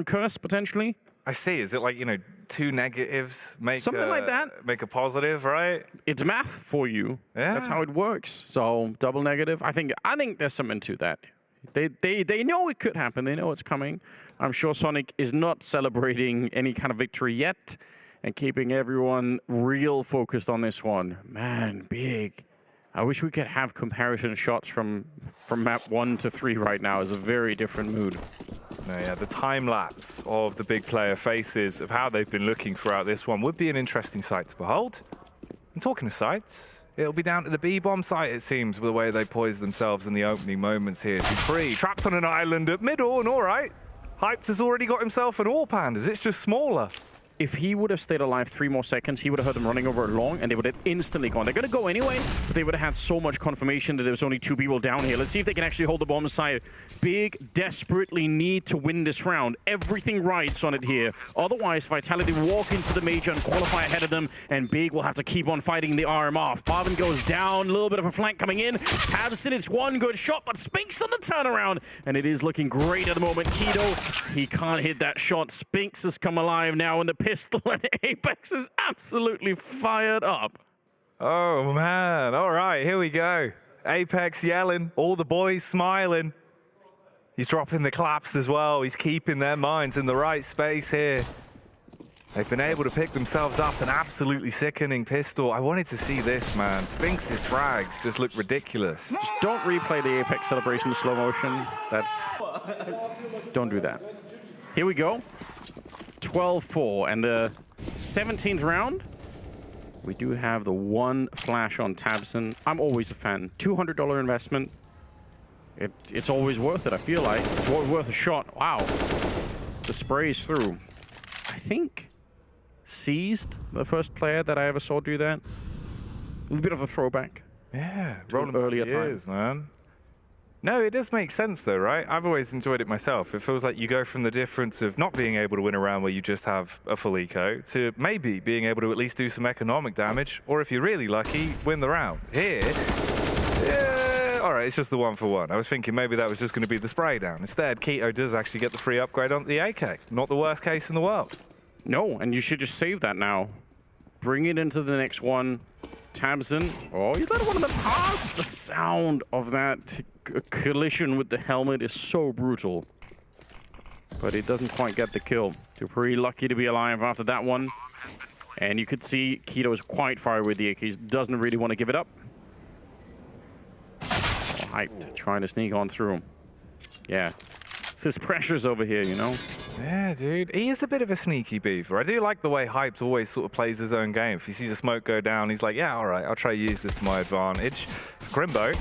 curse potentially? I see. Is it like, 2 negatives make something like that? Make a positive, right? It's math for you. Yeah. That's how it works. So double negative. I think there's something to that. They know it could happen. They know it's coming. I'm sure Sonic is not celebrating any kind of victory yet and keeping everyone real focused on this one. Man, big. I wish we could have comparison shots from map 1 to 3 right now. It's a very different mood. No, yeah, the time lapse of the big player faces of how they've been looking throughout this one would be an interesting sight to behold. And talking of sights, it'll be down to the B-bomb site, it seems, with the way they poise themselves in the opening moments here. Dupree trapped on an island at middle, and all right. Hyped has already got himself an AWP, Pandas. It's just smaller. If he would have stayed alive 3 more seconds, he would have heard them running over long, and they would have instantly gone. They're going to go anyway, but they would have had so much confirmation that there was only 2 people down here. Let's see if they can actually hold the bomb side. Big desperately need to win this round. Everything rides on it here. Otherwise, Vitality will walk into the major and qualify ahead of them, and Big will have to keep on fighting the RMR. Farben goes down, a little bit of a flank coming in. Tabson, it's one good shot, but Spinks on the turnaround, and it is looking great at the moment. Keto, he can't hit that shot. Spinks has come alive now, and the pistol and Apex is absolutely fired up. Oh, man. All right, here we go. Apex yelling, all the boys smiling. He's dropping the claps as well. He's keeping their minds in the right space here. They've been able to pick themselves up an absolutely sickening pistol. I wanted to see this, man. Spinks' frags just look ridiculous. Just don't replay the Apex celebration in slow motion. Don't do that. Here we go. 12-4, and the 17th round, we do have the 1 flash on Tabson. I'm always a fan. $200 investment. It's always worth it, I feel like. It's worth a shot. Wow. The spray's through. I think Seized, the first player that I ever saw do that. A little bit of a throwback. Yeah, rolling earlier years, man. No, it does make sense though, right? I've always enjoyed it myself. It feels like you go from the difference of not being able to win a round where you just have a full eco to maybe being able to at least do some economic damage, or if you're really lucky, win the round. Here, All right, it's just the 1-for-1. I was thinking maybe that was just going to be the spray down. Instead, Keto does actually get the free upgrade on the AK. Not the worst case in the world. No, and you should just save that now. Bring it into the next one. Tamsin. Oh, you let one of them pass. The sound of that collision with the helmet is so brutal. But it doesn't quite get the kill. dupreeh lucky to be alive after that one. And you could see Keto is quite far with the AK. He doesn't really want to give it up. Oh, hyped, trying to sneak on through. Yeah. There's pressures over here, you know? Yeah, dude. He is a bit of a sneaky beaver. I do like the way Hyped always sort of plays his own game. If he sees a smoke go down, he's like, yeah, all right, I'll try to use this to my advantage. Grimbo,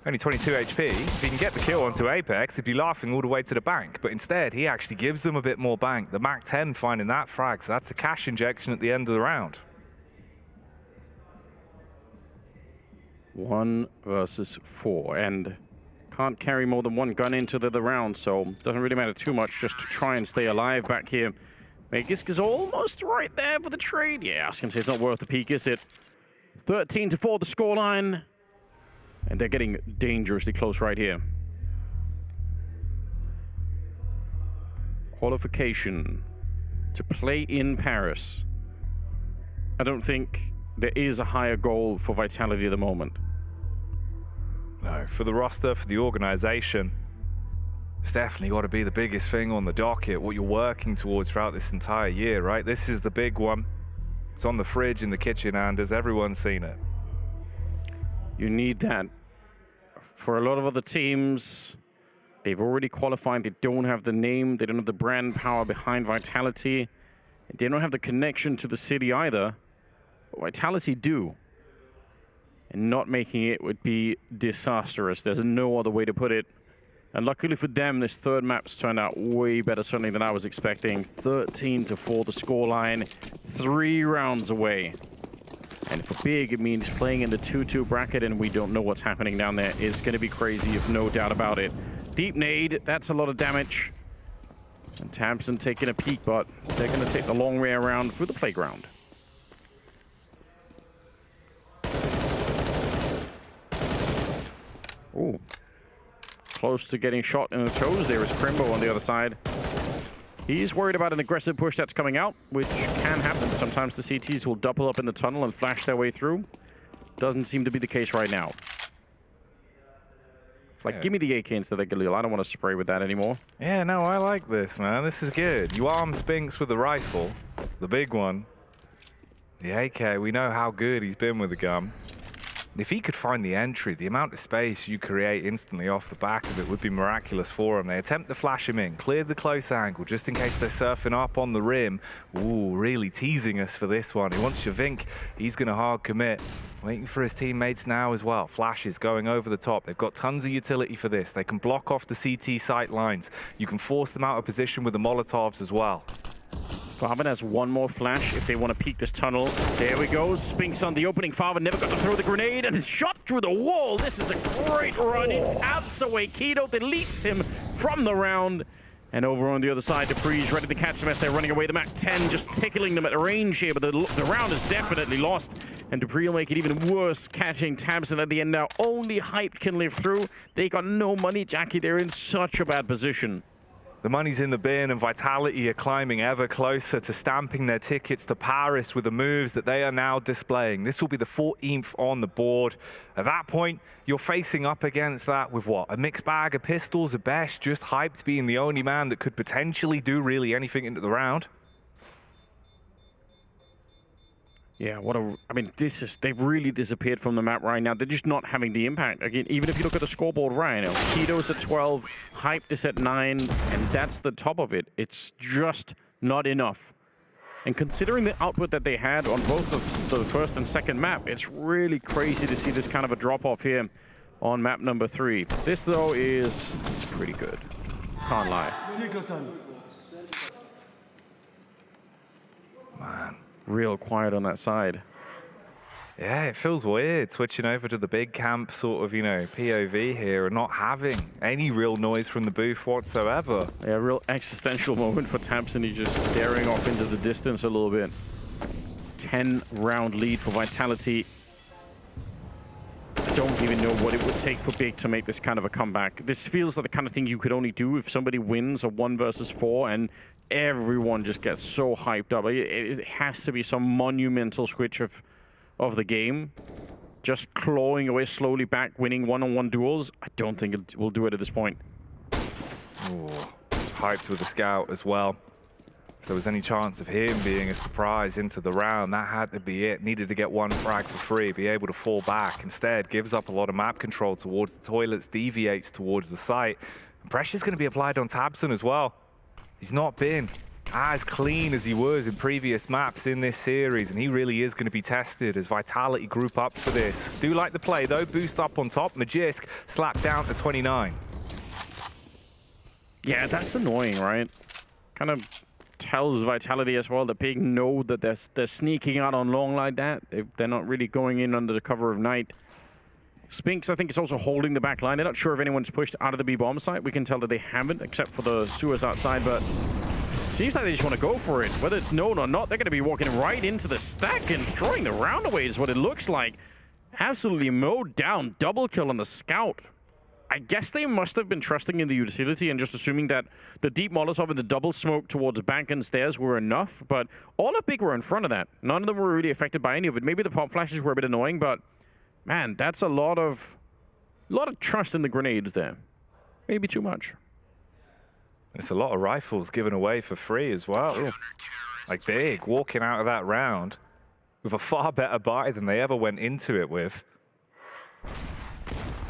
only 22 HP. If he can get the kill onto Apex, he'd be laughing all the way to the bank. But instead, he actually gives them a bit more bank. The Mac 10 finding that frag, so that's a cash injection at the end of the round. 1 versus 4, and can't carry more than one gun into the round, so doesn't really matter too much just to try and stay alive back here. Magisk is almost right there for the trade. Yeah, I was going to say it's not worth the peak, is it? 13-4 the scoreline. And they're getting dangerously close right here. Qualification to play in Paris. I don't think there is a higher goal for Vitality at the moment. No, for the roster, for the organization, it's definitely got to be the biggest thing on the docket, what you're working towards throughout this entire year, right? This is the big one. It's on the fridge in the kitchen, Anders. Everyone's seen it. You need that. For a lot of other teams, they've already qualified. They don't have the name. They don't have the brand power behind Vitality. They don't have the connection to the city either. But Vitality do. And not making it would be disastrous. There's no other way to put it. And luckily for them, this third map's turned out way better, certainly, than I was expecting. 13-4 the scoreline. 3 rounds away. And for Big, it means playing in the 2-2 bracket, and we don't know what's happening down there. It's going to be crazy, if no doubt about it. Deep nade, that's a lot of damage. And Tamsin taking a peek, but they're going to take the long way around through the playground. Ooh. Close to getting shot in the toes. There is Crimbo on the other side. He's worried about an aggressive push that's coming out, which can happen. Sometimes the CTs will double up in the tunnel and flash their way through. Doesn't seem to be the case right now. Like, give me the AK instead of Galil. I don't want to spray with that anymore. Yeah, no, I like this, man. This is good. You arm Spinks with the rifle, the big one. The AK, we know how good he's been with the gun. If he could find the entry, the amount of space you create instantly off the back of it would be miraculous for him. They attempt to flash him in, cleared the close angle, just in case they're surfing up on the rim. Ooh, really teasing us for this one. He wants Shavink. He's going to hard commit. Waiting for his teammates now as well. Flashes going over the top. They've got tons of utility for this. They can block off the CT sight lines. You can force them out of position with the Molotovs as well. Farben has one more flash if they want to peek this tunnel. There we go. Spinks on the opening. Farben never got to throw the grenade and is shot through the wall. This is a great run. He taps away Keto, deletes him from the round. And over on the other side, dupreeh's ready to catch them as they're running away. The Mac 10 just tickling them at the range here, but the round is definitely lost. And dupreeh will make it even worse, catching Tamsin at the end now. Only Hyped can live through. They got no money, Jackie. They're in such a bad position. The money's in the bin, and Vitality are climbing ever closer to stamping their tickets to Paris with the moves that they are now displaying. This will be the 14th on the board. At that point, you're facing up against that with what? A mixed bag of pistols at best, just Hyped being the only man that could potentially do really anything into the round. Yeah, I mean, they've really disappeared from the map right now. They're just not having the impact. Again, even if you look at the scoreboard right now, Keto's at 12, Hyped is at 9, and that's the top of it. It's just not enough. And considering the output that they had on both the first and second map, it's really crazy to see this kind of a drop-off here on map number 3. This, though, it's pretty good. Can't lie. Man. Real quiet on that side. Yeah, it feels weird switching over to the big camp sort of, POV here and not having any real noise from the booth whatsoever. Yeah, real existential moment for Tamsin. He's just staring off into the distance a little bit. 10-round lead for Vitality. don't even know what it would take for Big to make this kind of a comeback. This feels like the kind of thing you could only do if somebody wins a 1 versus 4 and everyone just gets so hyped up. It has to be some monumental switch of the game. Just clawing away slowly back, winning one-on-one duels. I don't think it will do it at this point. Ooh, hyped with the scout as well. If there was any chance of him being a surprise into the round, that had to be it. Needed to get 1 frag for free, be able to fall back. Instead, gives up a lot of map control towards the toilets, deviates towards the site. And pressure's going to be applied on tabseN as well. He's not been as clean as he was in previous maps in this series, and he really is going to be tested as Vitality group up for this. Do like the play, though. Boost up on top. Magisk slapped down to 29. Yeah, that's annoying, right? Kind of tells Vitality as well that Big know that they're sneaking out on long like that. They're not really going in under the cover of night. Spinks, I think, is also holding the back line. They're not sure if anyone's pushed out of the B-bomb site. We can tell that they haven't, except for the sewers outside, but seems like they just want to go for it. Whether it's known or not, they're going to be walking right into the stack and throwing the round away is what it looks like. Absolutely mowed down. Double kill on the scout. I guess they must have been trusting in the utility and just assuming that the deep Molotov and the double smoke towards bank and stairs were enough, but all of Big were in front of that. None of them were really affected by any of it. Maybe the pop flashes were a bit annoying, but man, that's a lot of trust in the grenades there. Maybe too much. It's a lot of rifles given away for free as well. Ooh. Like Big walking out of that round with a far better buy than they ever went into it with.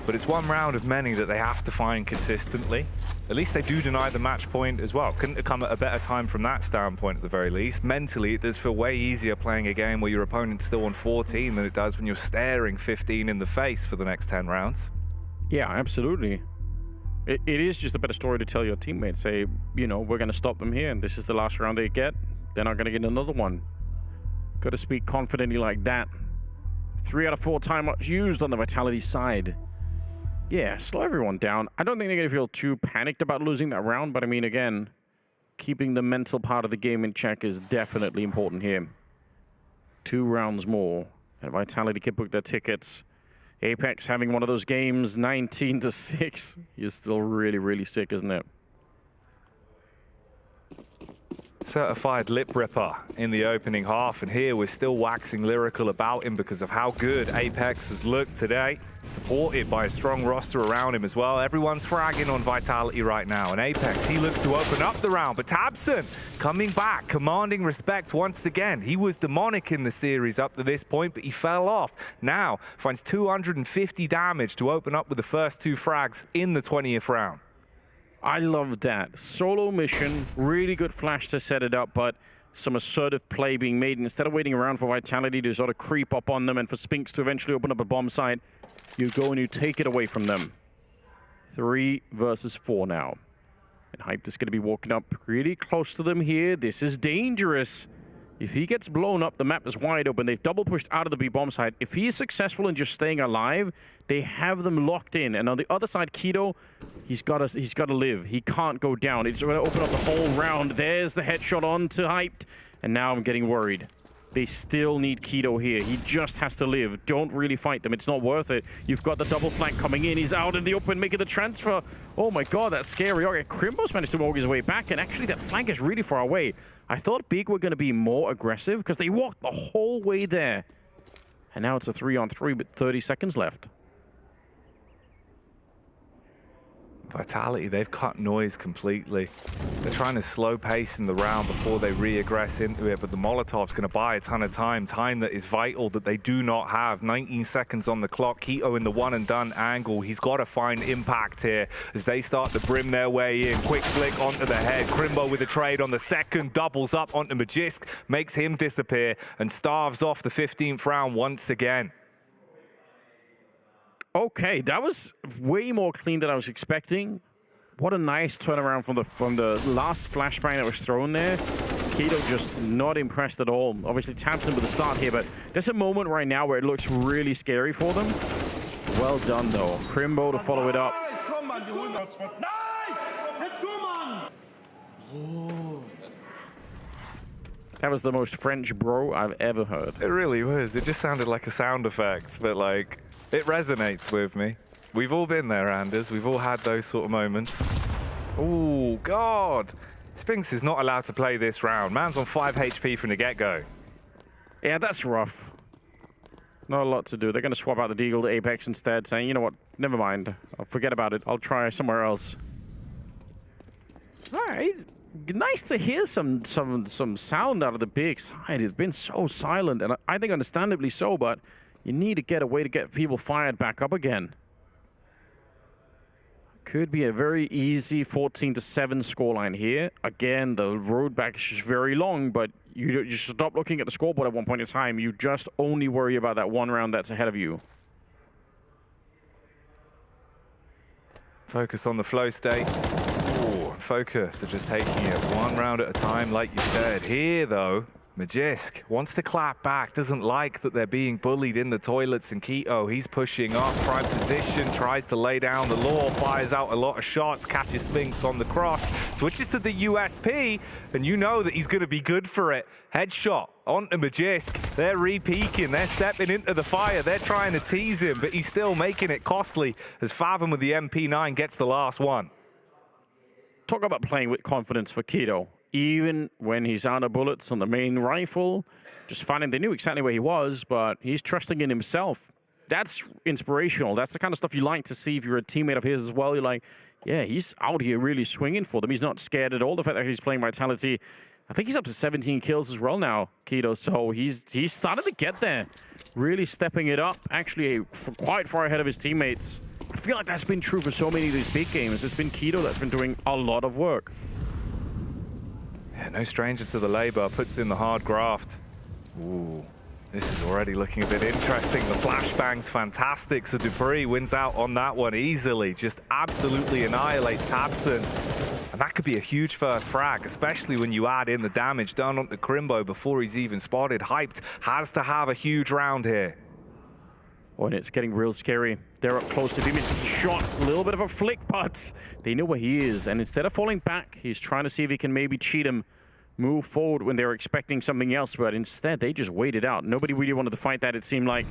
But it's one round of many that they have to find consistently. At least they do deny the match point as well. Couldn't have come at a better time from that standpoint at the very least. Mentally, it does feel way easier playing a game where your opponent's still on 14 than it does when you're staring 15 in the face for the next 10 rounds. Yeah, absolutely. It is just a better story to tell your teammates. Say, you know, we're going to stop them here, and this is the last round they get. They're not going to get another one. Got to speak confidently like that. 3 out of 4 timeouts used on the Vitality side. Yeah, slow everyone down. I don't think they're going to feel too panicked about losing that round, but I mean, again, keeping the mental part of the game in check is definitely important here. 2 rounds more, and Vitality can book their tickets. Apex having one of those games, 19-6. He's still really, really sick, isn't it? Certified lip ripper in the opening half, and here we're still waxing lyrical about him because of how good Apex has looked today. Supported by a strong roster around him as well. Everyone's fragging on Vitality right now, and Apex, he looks to open up the round, but tabseN coming back, commanding respect once again. He was demonic in the series up to this point, but he fell off. Now finds 250 damage to open up with the first 2 frags in the 20th round. I love that. Solo mission, really good flash to set it up, but some assertive play being made. And instead of waiting around for Vitality to sort of creep up on them and for Spinks to eventually open up a bomb site, you go and you take it away from them. 3 versus 4 now. And Hype is going to be walking up pretty close to them here. This is dangerous. If he gets blown up, the map is wide open. They've double pushed out of the B-bomb side. If he is successful in just staying alive, they have them locked in. And on the other side, Keto, he's got to live. He can't go down. It's going to open up the whole round. There's the headshot on to Hyped. And now I'm getting worried. They still need Keto here. He just has to live. Don't really fight them. It's not worth it. You've got the double flank coming in. He's out in the open, making the transfer. Oh my god, that's scary. Okay, Crimbo's managed to walk his way back, and actually that flank is really far away. I thought Big were going to be more aggressive because they walked the whole way there. And now it's a 3-on-3 with 30 seconds left. Vitality, they've cut noise completely. They're trying to slow pace in the round before they re-aggress into it, but the Molotov's going to buy a ton of time that is vital that they do not have. 19 seconds on the clock. Keto in the one-and-done angle. He's got to find impact here as they start to brim their way in. Quick flick onto the head. Crimbo with a trade on the second, doubles up onto Magisk, makes him disappear, and starves off the 15th round once again. Okay, that was way more clean than I was expecting. What a nice turnaround from the last flashbang that was thrown there. Keto just not impressed at all. Obviously tabseN with the start here, but there's a moment right now where it looks really scary for them. Well done though. Crimbo to follow it up. That was the most French bro I've ever heard. It really was. It just sounded like a sound effect, but like, It resonates with me. We've all been there, Anders. We've all had those sort of moments. Oh, God. Spinks is not allowed to play this round. Man's on 5 HP from the get-go. Yeah, that's rough. Not a lot to do. They're going to swap out the Deagle to Apex instead, saying, you know what, never mind. I'll forget about it. I'll try somewhere else. All right. Nice to hear some sound out of the big side. It's been so silent, and I think understandably so, but you need to get a way to get people fired back up again. Could be a very easy 14-7 scoreline here. Again, the road back is just very long, but you just stop looking at the scoreboard at one point in time. You just only worry about that one round that's ahead of you. Focus on the flow state. Ooh, focus. They're just taking it one round at a time, like you said. Here, though, Magisk wants to clap back, doesn't like that they're being bullied in the toilets, and Keto, he's pushing up, prime position, tries to lay down the law, fires out a lot of shots, catches Spinks on the cross, switches to the USP, and you know that he's going to be good for it. Headshot onto Magisk. They're re-peeking, they're stepping into the fire, they're trying to tease him, but he's still making it costly as Fathom with the MP9 gets the last one. Talk about playing with confidence for Keto. Even when he's out of bullets on the main rifle, just finding they knew exactly where he was, but he's trusting in himself. That's inspirational. That's the kind of stuff you like to see if you're a teammate of his as well. You're like, yeah, he's out here really swinging for them. He's not scared at all. The fact that he's playing Vitality, I think he's up to 17 kills as well now, Keto. So he's started to get there, really stepping it up, actually quite far ahead of his teammates. I feel like that's been true for so many of these big games. It's been Keto that's been doing a lot of work. Yeah, no stranger to the labor, puts in the hard graft. Ooh, this is already looking a bit interesting. The flashbang's fantastic, so dupreeh wins out on that one easily. Just absolutely annihilates Tabson. And that could be a huge first frag, especially when you add in the damage done on the Crimbo before he's even spotted. Hyped has to have a huge round here. Oh, and it's getting real scary. They're up close. If he misses a shot, a little bit of a flick, but they know where he is. And instead of falling back, he's trying to see if he can maybe cheat him, move forward when they were expecting something else. But instead, they just waited out. Nobody really wanted to fight that, it seemed like.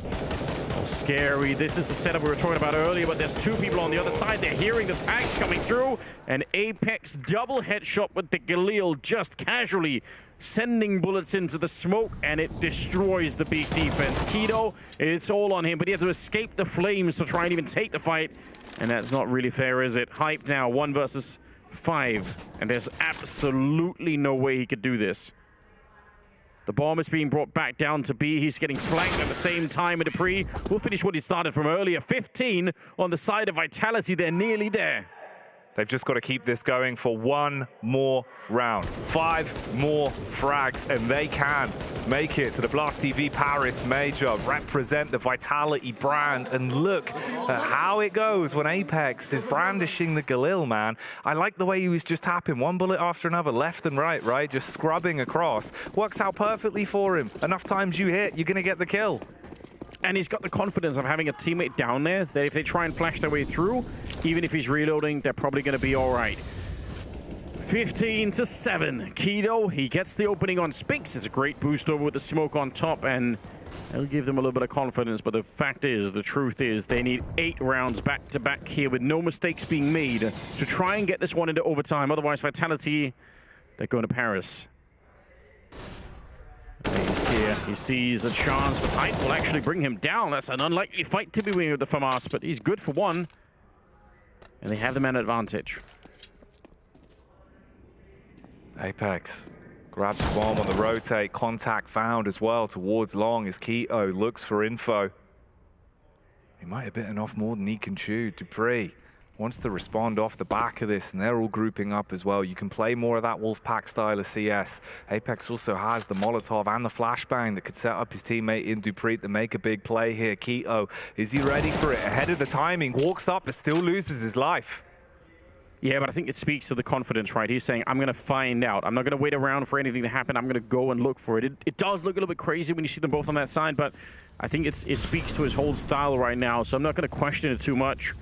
Oh, scary. This is the setup we were talking about earlier, but there's two people on the other side. They're hearing the tags coming through. And Apex double headshot with the Galil just casually sending bullets into the smoke, and it destroys the big defense. Keto, it's all on him, but he had to escape the flames to try and even take the fight, and that's not really fair, is it? Hype now, 1 versus 5, and there's absolutely no way he could do this. The bomb is being brought back down to B. He's getting flanked at the same time, and dupreeh will finish what he started from earlier. 15 on the side of Vitality. They're nearly there. They've just got to keep this going for one more round. 5 more frags, and they can make it to the Blast TV Paris Major, represent the Vitality brand, and look at how it goes when Apex is brandishing the Galil, man. I like the way he was just tapping one bullet after another, left and right, just scrubbing across. Works out perfectly for him. Enough times you hit, you're going to get the kill. And he's got the confidence of having a teammate down there that if they try and flash their way through, even if he's reloading, they're probably going to be all right. 15-7. Keto, he gets the opening on Spinks. It's a great boost over with the smoke on top, and it'll give them a little bit of confidence. But the fact is, the truth is, they need 8 rounds back-to-back here with no mistakes being made to try and get this one into overtime. Otherwise, Vitality, they're going to Paris. He's here. He sees a chance, but Hype will actually bring him down. That's an unlikely fight to be winning with the FAMAS, but he's good for one. And they have the man advantage. Apex grabs the bomb on the rotate. Contact found as well towards long as Keto looks for info. He might have bitten off more than he can chew. dupreeh wants to respond off the back of this, and they're all grouping up as well. You can play more of that Wolfpack style of CS. Apex also has the Molotov and the flashbang that could set up his teammate in dupreeh to make a big play here. Keto, is he ready for it? Ahead of the timing, walks up but still loses his life. Yeah, but I think it speaks to the confidence, right? He's saying, I'm going to find out. I'm not going to wait around for anything to happen. I'm going to go and look for it. It does look a little bit crazy when you see them both on that side, but I think it speaks to his whole style right now, so I'm not going to question it too much.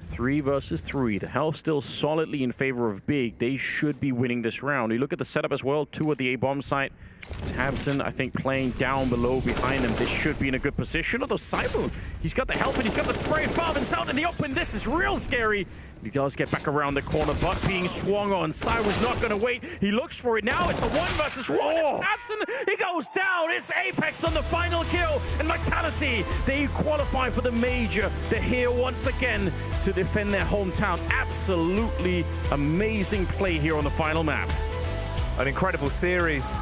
3 versus 3. The health still solidly in favor of Big. They should be winning this round. You look at the setup as well. 2 at the A-bomb site. Tabson, I think, playing down below behind him. This should be in a good position. Although Saibu, he's got the health and he's got the spray. Found himself in the open. This is real scary. He does get back around the corner, but being swung on. Saibu's not going to wait. He looks for it now. It's a 1 versus 1. Tabson, he goes down. It's Apex on the final kill. And Vitality, they qualify for the major. They're here once again to defend their hometown. Absolutely amazing play here on the final map. An incredible series.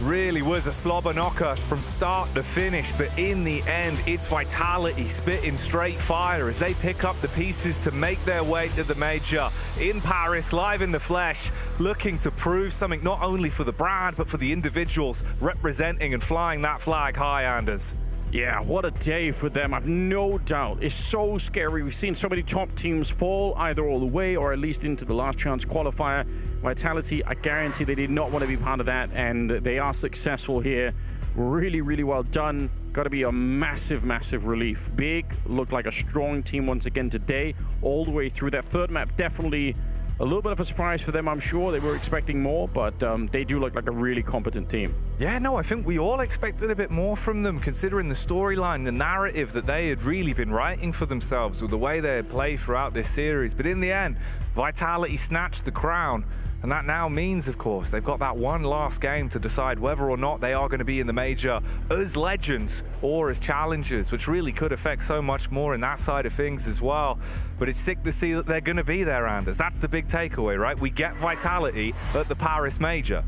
Really was a slobber knocker from start to finish, but in the end, it's Vitality spitting straight fire as they pick up the pieces to make their way to the major in Paris, live in the flesh, looking to prove something not only for the brand, but for the individuals representing and flying that flag high, Anders. Yeah, what a day for them. I've no doubt. It's so scary. We've seen so many top teams fall either all the way or at least into the last chance qualifier. Vitality, I guarantee they did not want to be part of that, and they are successful here. Really, really well done. Got to be a massive, massive relief. Big looked like a strong team once again today, all the way through. That third map definitely a little bit of a surprise for them, I'm sure. They were expecting more, but they do look like a really competent team. Yeah, no, I think we all expected a bit more from them, considering the storyline, the narrative that they had really been writing for themselves with the way they had played throughout this series. But in the end, Vitality snatched the crown. And that now means, of course, they've got that one last game to decide whether or not they are going to be in the major as legends or as challengers, which really could affect so much more in that side of things as well. But it's sick to see that they're going to be there, Anders. That's the big takeaway, right? We get Vitality at the Paris major.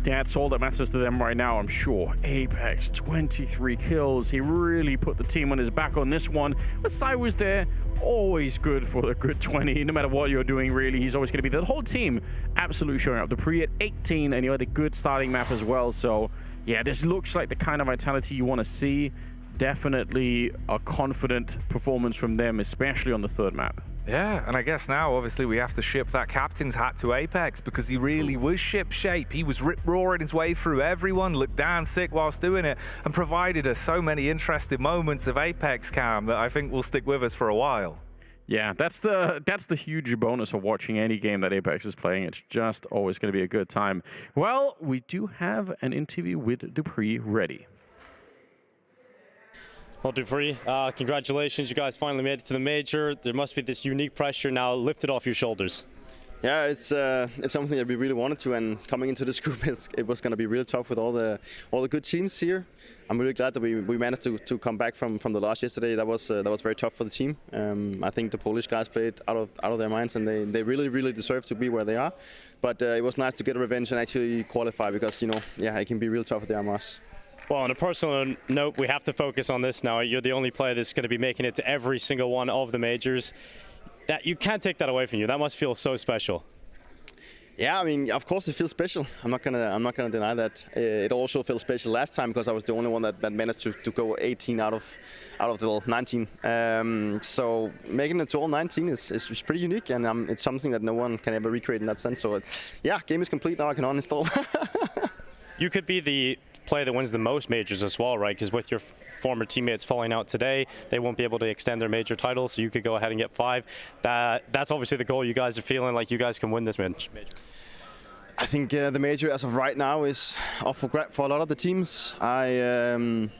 That's all that matters to them right now, I'm sure. Apex, 23 kills. He really put the team on his back on this one. But Sai was there. Always good for a good 20, no matter what you're doing, really. He's always going to be there. The whole team absolutely showing up. Dupree at 18, and you had a good starting map as well. So, yeah, this looks like the kind of Vitality you want to see. Definitely a confident performance from them, especially on the third map. Yeah, and I guess now, obviously, we have to ship that captain's hat to Apex because he really was ship-shape. He was rip-roaring his way through everyone, looked damn sick whilst doing it, and provided us so many interesting moments of Apex cam that I think will stick with us for a while. Yeah, that's the huge bonus of watching any game that Apex is playing. It's just always going to be a good time. Well, we do have an interview with Dupree ready. Well, Dupree, congratulations. You guys finally made it to the major. There must be this unique pressure now lifted off your shoulders. Yeah, it's something that we really wanted to, and coming into this group, it was going to be really tough with all the good teams here. I'm really glad that we managed to come back from the loss yesterday. That was very tough for the team. I think the Polish guys played out of their minds, and they really deserve to be where they are. But it was nice to get a revenge and actually qualify because, yeah, it can be real tough at the RMRs. Well, on a personal note, we have to focus on this now. You're the only player that's going to be making it to every single one of the majors. That you can't take that away from you. That must feel so special. Yeah, I mean, of course it feels special. I'm not gonna deny that. It also felt special last time because I was the only one that managed to go 18 out of the 19. So making it to all 19 is pretty unique, and it's something that no one can ever recreate in that sense. So yeah, game is complete now. I can uninstall. You could be the player that wins the most majors as well, right? Because with your former teammates falling out today, they won't be able to extend their major title, so you could go ahead and get 5. That's obviously the goal. You guys are feeling like you guys can win this major. I think the major as of right now is up for grab for a lot of the teams. I'm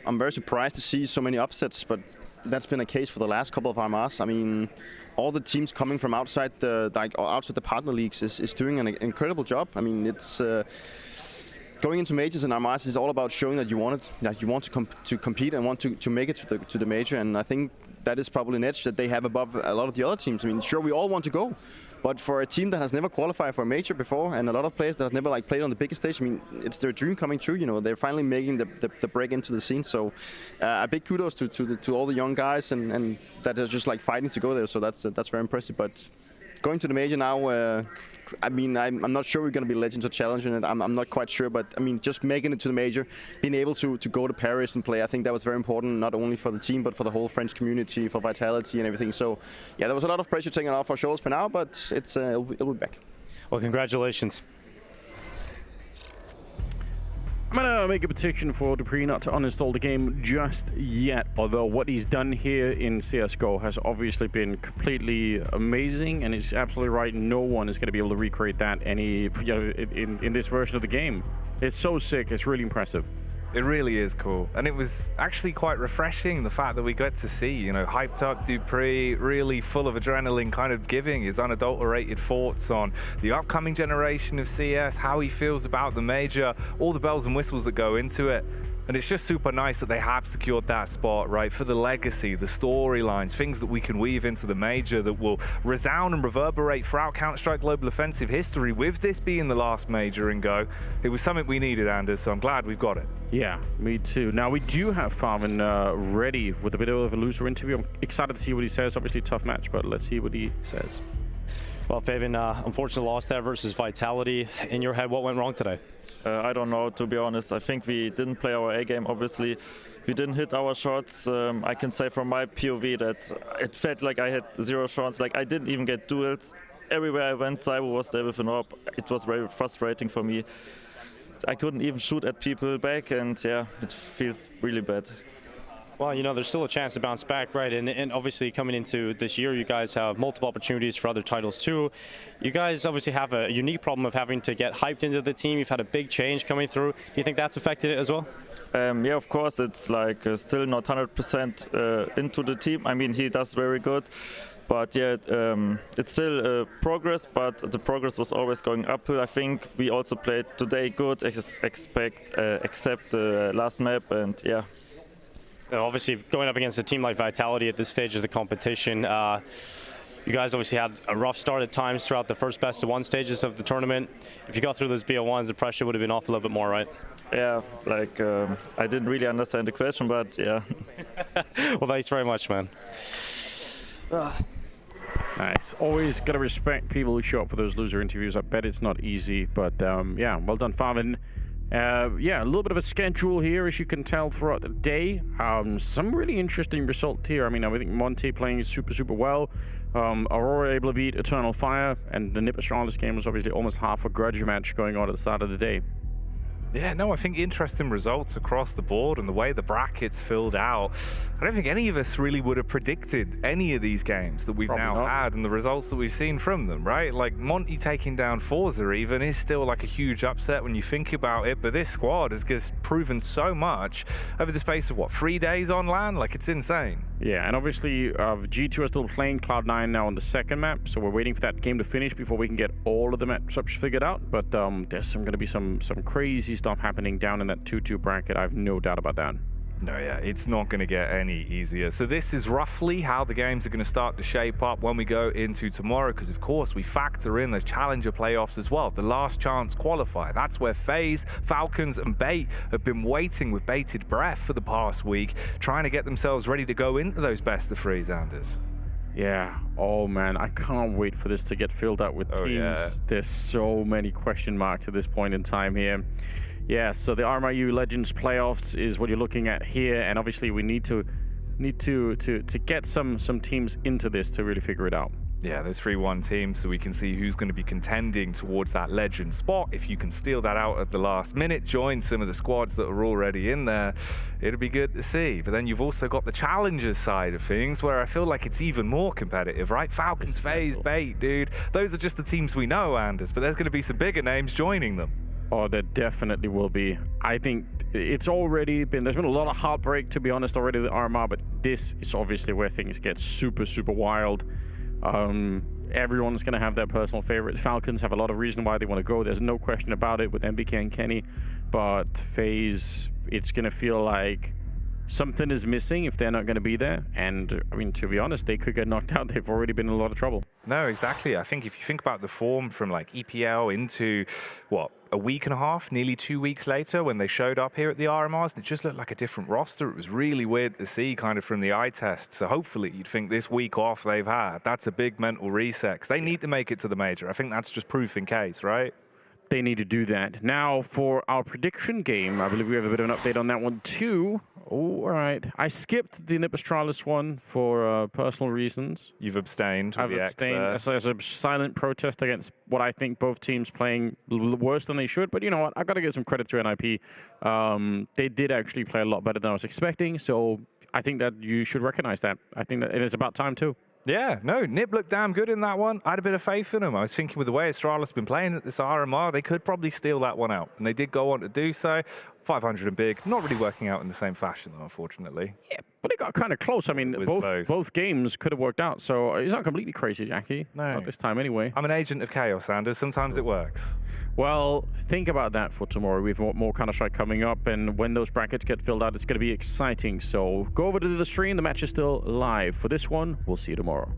very surprised to see so many upsets, but that's been the case for the last couple of RMRs. I mean, all the teams coming from outside the partner leagues is doing an incredible job. I mean, it's going into majors and RMRs is all about showing that you want to compete and want to make it to the major, and I think that is probably an edge that they have above a lot of the other teams. I mean, sure, we all want to go, but for a team that has never qualified for a major before, and a lot of players that have never played on the biggest stage, I mean, it's their dream coming true. They're finally making the break into the scene. So a big kudos to all the young guys and that are just fighting to go there. So that's very impressive. But going to the major now. I mean, I'm not sure we're going to be legends or challenging it. I'm not quite sure, but I mean, just making it to the major, being able to go to Paris and play, I think that was very important, not only for the team, but for the whole French community, for Vitality and everything. So, yeah, there was a lot of pressure taken off our shoulders for now, but it'll be back. Well, congratulations. I'm gonna make a petition for dupreeh not to uninstall the game just yet, although what he's done here in CSGO has obviously been completely amazing, and it's absolutely right, no one is gonna be able to recreate that in this version of the game. It's so sick, it's really impressive. It really is cool. And it was actually quite refreshing, the fact that we got to see, hyped up dupreeh, really full of adrenaline, kind of giving his unadulterated thoughts on the upcoming generation of CS, how he feels about the major, all the bells and whistles that go into it. And it's just super nice that they have secured that spot, right, for the legacy, the storylines, things that we can weave into the major that will resound and reverberate throughout Counter-Strike Global Offensive history. With this being the last major in Go, it was something we needed, Anders, so I'm glad we've got it. Yeah, me too. Now, we do have Farman ready with a bit of a loser interview. I'm excited to see what he says. Obviously, tough match, but let's see what he says. Well, Fabian, unfortunately lost there versus Vitality. In your head, what went wrong today? I don't know, to be honest. I think we didn't play our A game, obviously. We didn't hit our shots. I can say from my POV that it felt like I had 0 shots. Like, I didn't even get duels. Everywhere I went, Cyber was there with an AWP. It was very frustrating for me. I couldn't even shoot at people back, and yeah, it feels really bad. Well, there's still a chance to bounce back, right? And obviously coming into this year, you guys have multiple opportunities for other titles too. You guys obviously have a unique problem of having to get hyped into the team. You've had a big change coming through. Do you think that's affected it as well? Yeah, of course. It's like still not 100% into the team. I mean, he does very good. But yeah, it's still progress, but the progress was always going uphill. I think we also played today good, except the last map, and yeah. Obviously, going up against a team like Vitality at this stage of the competition, you guys obviously had a rough start at times throughout the first best-of-1 stages of the tournament. If you got through those BO1s, the pressure would have been off a little bit more, right? Yeah, like I didn't really understand the question, but yeah. Well, thanks very much, man. Nice. Always got to respect people who show up for those loser interviews. I bet it's not easy, but yeah, well done, Farman. Yeah, a little bit of a schedule here, as you can tell, throughout the day. Some really interesting results here. I mean, I think Monte playing super, super well. Aurora able to beat Eternal Fire, and the NiP Astralis game was obviously almost half a grudge match going on at the start of the day. Yeah, no, I think interesting results across the board and the way the brackets filled out. I don't think any of us really would have predicted any of these games that we've now had and the results that we've seen from them, right? Like Monte taking down FORZE even is still like a huge upset when you think about it, but this squad has just proven so much over the space of, 3 days on LAN? Like, it's insane. Yeah, and obviously G2 are still playing Cloud9 now on the second map, so we're waiting for that game to finish before we can get all of the matchups figured out. But there's going to be some crazy stuff happening down in that 2-2 bracket. I have no doubt about that. No, yeah, it's not going to get any easier. So this is roughly how the games are going to start to shape up when we go into tomorrow, because of course we factor in those challenger playoffs as well, the last chance qualifier. That's where FaZe, Falcons and Bait have been waiting with bated breath for the past week, trying to get themselves ready to go into those best of threes, Anders. Yeah, oh man, I can't wait for this to get filled out with teams. Yeah. There's so many question marks at this point in time here. Yeah, so the RMR EU Legends playoffs is what you're looking at here, and obviously we need to get some teams into this to really figure it out. Yeah, those 3-1 teams, so we can see who's going to be contending towards that legend spot. If you can steal that out at the last minute, join some of the squads that are already in there, it'll be good to see. But then you've also got the challengers side of things, where I feel like it's even more competitive, right? Falcons, FaZe, Bait, dude. Those are just the teams we know, Anders, but there's going to be some bigger names joining them. Oh, there definitely will be. I think it's already been, there's been a lot of heartbreak, to be honest, already with RMR, but this is obviously where things get super, super wild. Everyone's going to have their personal favorite. Falcons have a lot of reason why they want to go. There's no question about it with MBK and Kenny, but FaZe, it's going to feel like something is missing if they're not going to be there. And I mean, to be honest, they could get knocked out. They've already been in a lot of trouble. No, exactly. I think if you think about the form from like EPL into a week and a half, nearly 2 weeks later when they showed up here at the RMRs, it just looked like a different roster. It was really weird to see kind of from the eye test. So hopefully you'd think this week off they've had, that's a big mental reset. 'Cause they need to make it to the major. I think that's just proof in case, right? they need to do that. Now, for our prediction game, I believe we have a bit of an update on that one too. Oh, all right. I skipped the NIP Astralis one for personal reasons. You've abstained. I've abstained as a silent protest against what I think both teams playing worse than they should. But you know what? I got to give some credit to NIP. They did actually play a lot better than I was expecting. So I think that you should recognize that. I think that it is about time too. Yeah, no, Nib looked damn good in that one. I had a bit of faith in them. I was thinking with the way Astralis been playing at this RMR, they could probably steal that one out. And they did go on to do so. 500 and big, not really working out in the same fashion, though, unfortunately. Yeah, but it got kind of close. I mean, both games could have worked out. So it's not completely crazy, Jackie. No. Not this time anyway. I'm an agent of chaos, Anders. Sometimes it works. Well, think about that for tomorrow. We've got more Counter-Strike coming up, and when those brackets get filled out, it's going to be exciting. So go over to the stream. The match is still live. For this one, we'll see you tomorrow.